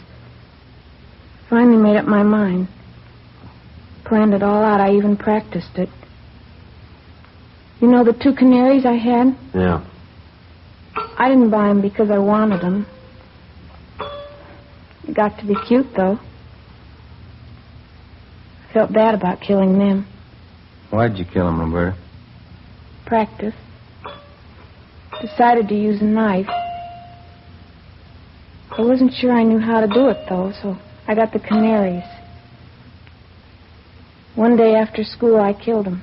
Finally made up my mind. Planned it all out. I even practiced it. You know the 2 canaries I had? Yeah. I didn't buy them because I wanted them. They got to be cute, though. I felt bad about killing them. Why'd you kill him, Roberta? Practice. Decided to use a knife. I wasn't sure I knew how to do it, though, so I got the canaries. One day after school, I killed them.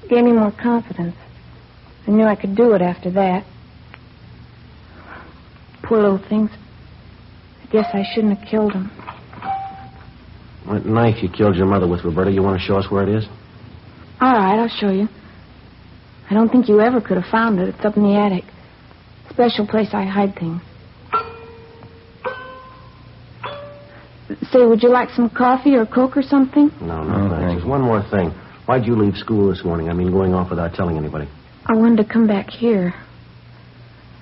It gave me more confidence. I knew I could do it after that. Poor little things. I guess I shouldn't have killed them. What knife you killed your mother with, Roberta? You want to show us where it is? All right, I'll show you. I don't think you ever could have found it. It's up in the attic. Special place I hide things. Say, would you like some coffee or Coke or something? No, thanks. Just one more thing. Why'd you leave school this morning? I mean, going off without telling anybody. I wanted to come back here.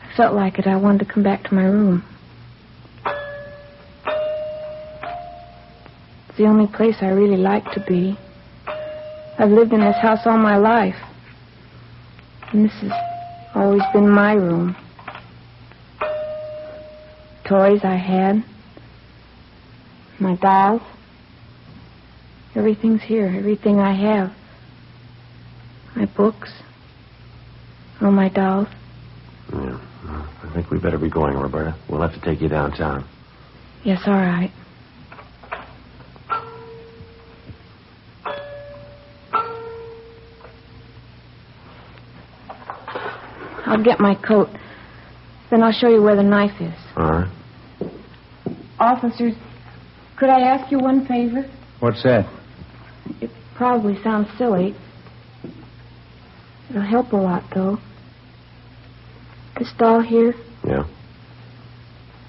I felt like it. I wanted to come back to my room. It's the only place I really like to be. I've lived in this house all my life. And this has always been my room. Toys I had. My dolls. Everything's here. Everything I have. My books. All my dolls. Yeah. I think we better be going, Roberta. We'll have to take you downtown. Yes, all right. I'll get my coat. Then I'll show you where the knife is. All right. Officers, could I ask you one favor? What's that? It probably sounds silly. It'll help a lot, though. This doll here. Yeah.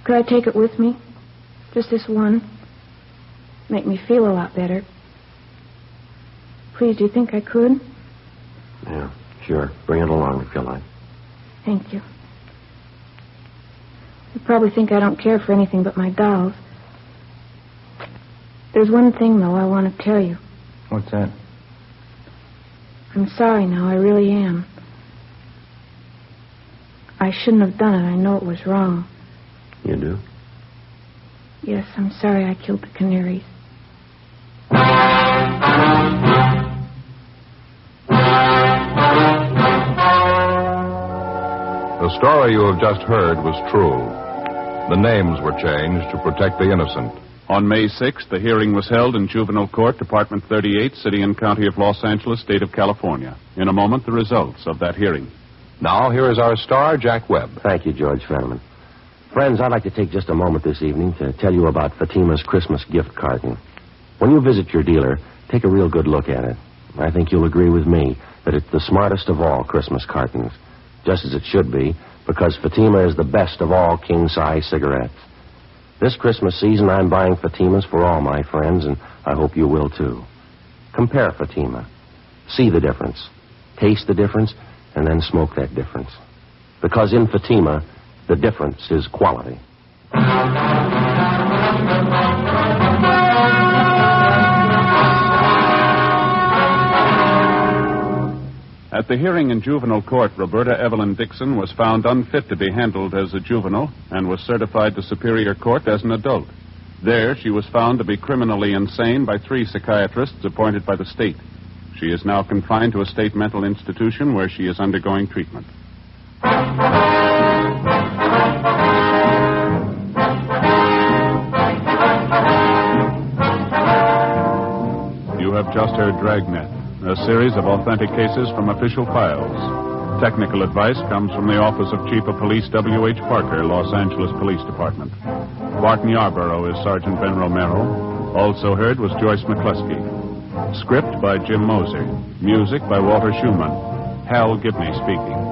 Could I take it with me? Just this one. Make me feel a lot better. Please, do you think I could? Yeah, sure. Bring it along if you like. Thank you. You probably think I don't care for anything but my dolls. There's one thing, though, I want to tell you. What's that? I'm sorry now, I really am. I shouldn't have done it. I know it was wrong. You do? Yes, I'm sorry I killed the canaries. The story you have just heard was true. The names were changed to protect the innocent. On May 6th, the hearing was held in Juvenile Court, Department 38, City and County of Los Angeles, State of California. In a moment, the results of that hearing. Now, here is our star, Jack Webb. Thank you, George Fenneman. Friends, I'd like to take just a moment this evening to tell you about Fatima's Christmas gift carton. When you visit your dealer, take a real good look at it. I think you'll agree with me that it's the smartest of all Christmas cartons. Just as it should be, because Fatima is the best of all king-size cigarettes. This Christmas season, I'm buying Fatimas for all my friends, and I hope you will, too. Compare Fatima. See the difference. Taste the difference, and then smoke that difference. Because in Fatima, the difference is quality. At the hearing in juvenile court, Roberta Evelyn Dixon was found unfit to be handled as a juvenile and was certified to Superior Court as an adult. There, she was found to be criminally insane by 3 psychiatrists appointed by the state. She is now confined to a state mental institution where she is undergoing treatment. just heard Dragnet, a series of authentic cases from official files. Technical advice comes from the Office of Chief of Police W.H. Parker, Los Angeles Police Department. Barton Yarborough is Sergeant Ben Romero. Also heard was Joyce McCluskey. Script by Jim Moser. Music by Walter Schumann. Hal Gibney speaking.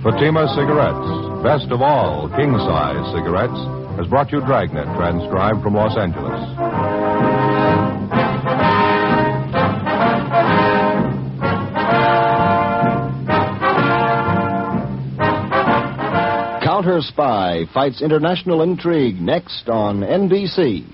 Fatima Cigarettes, best of all king-size cigarettes, has brought you Dragnet, transcribed from Los Angeles. Counter Spy fights international intrigue next on NBC.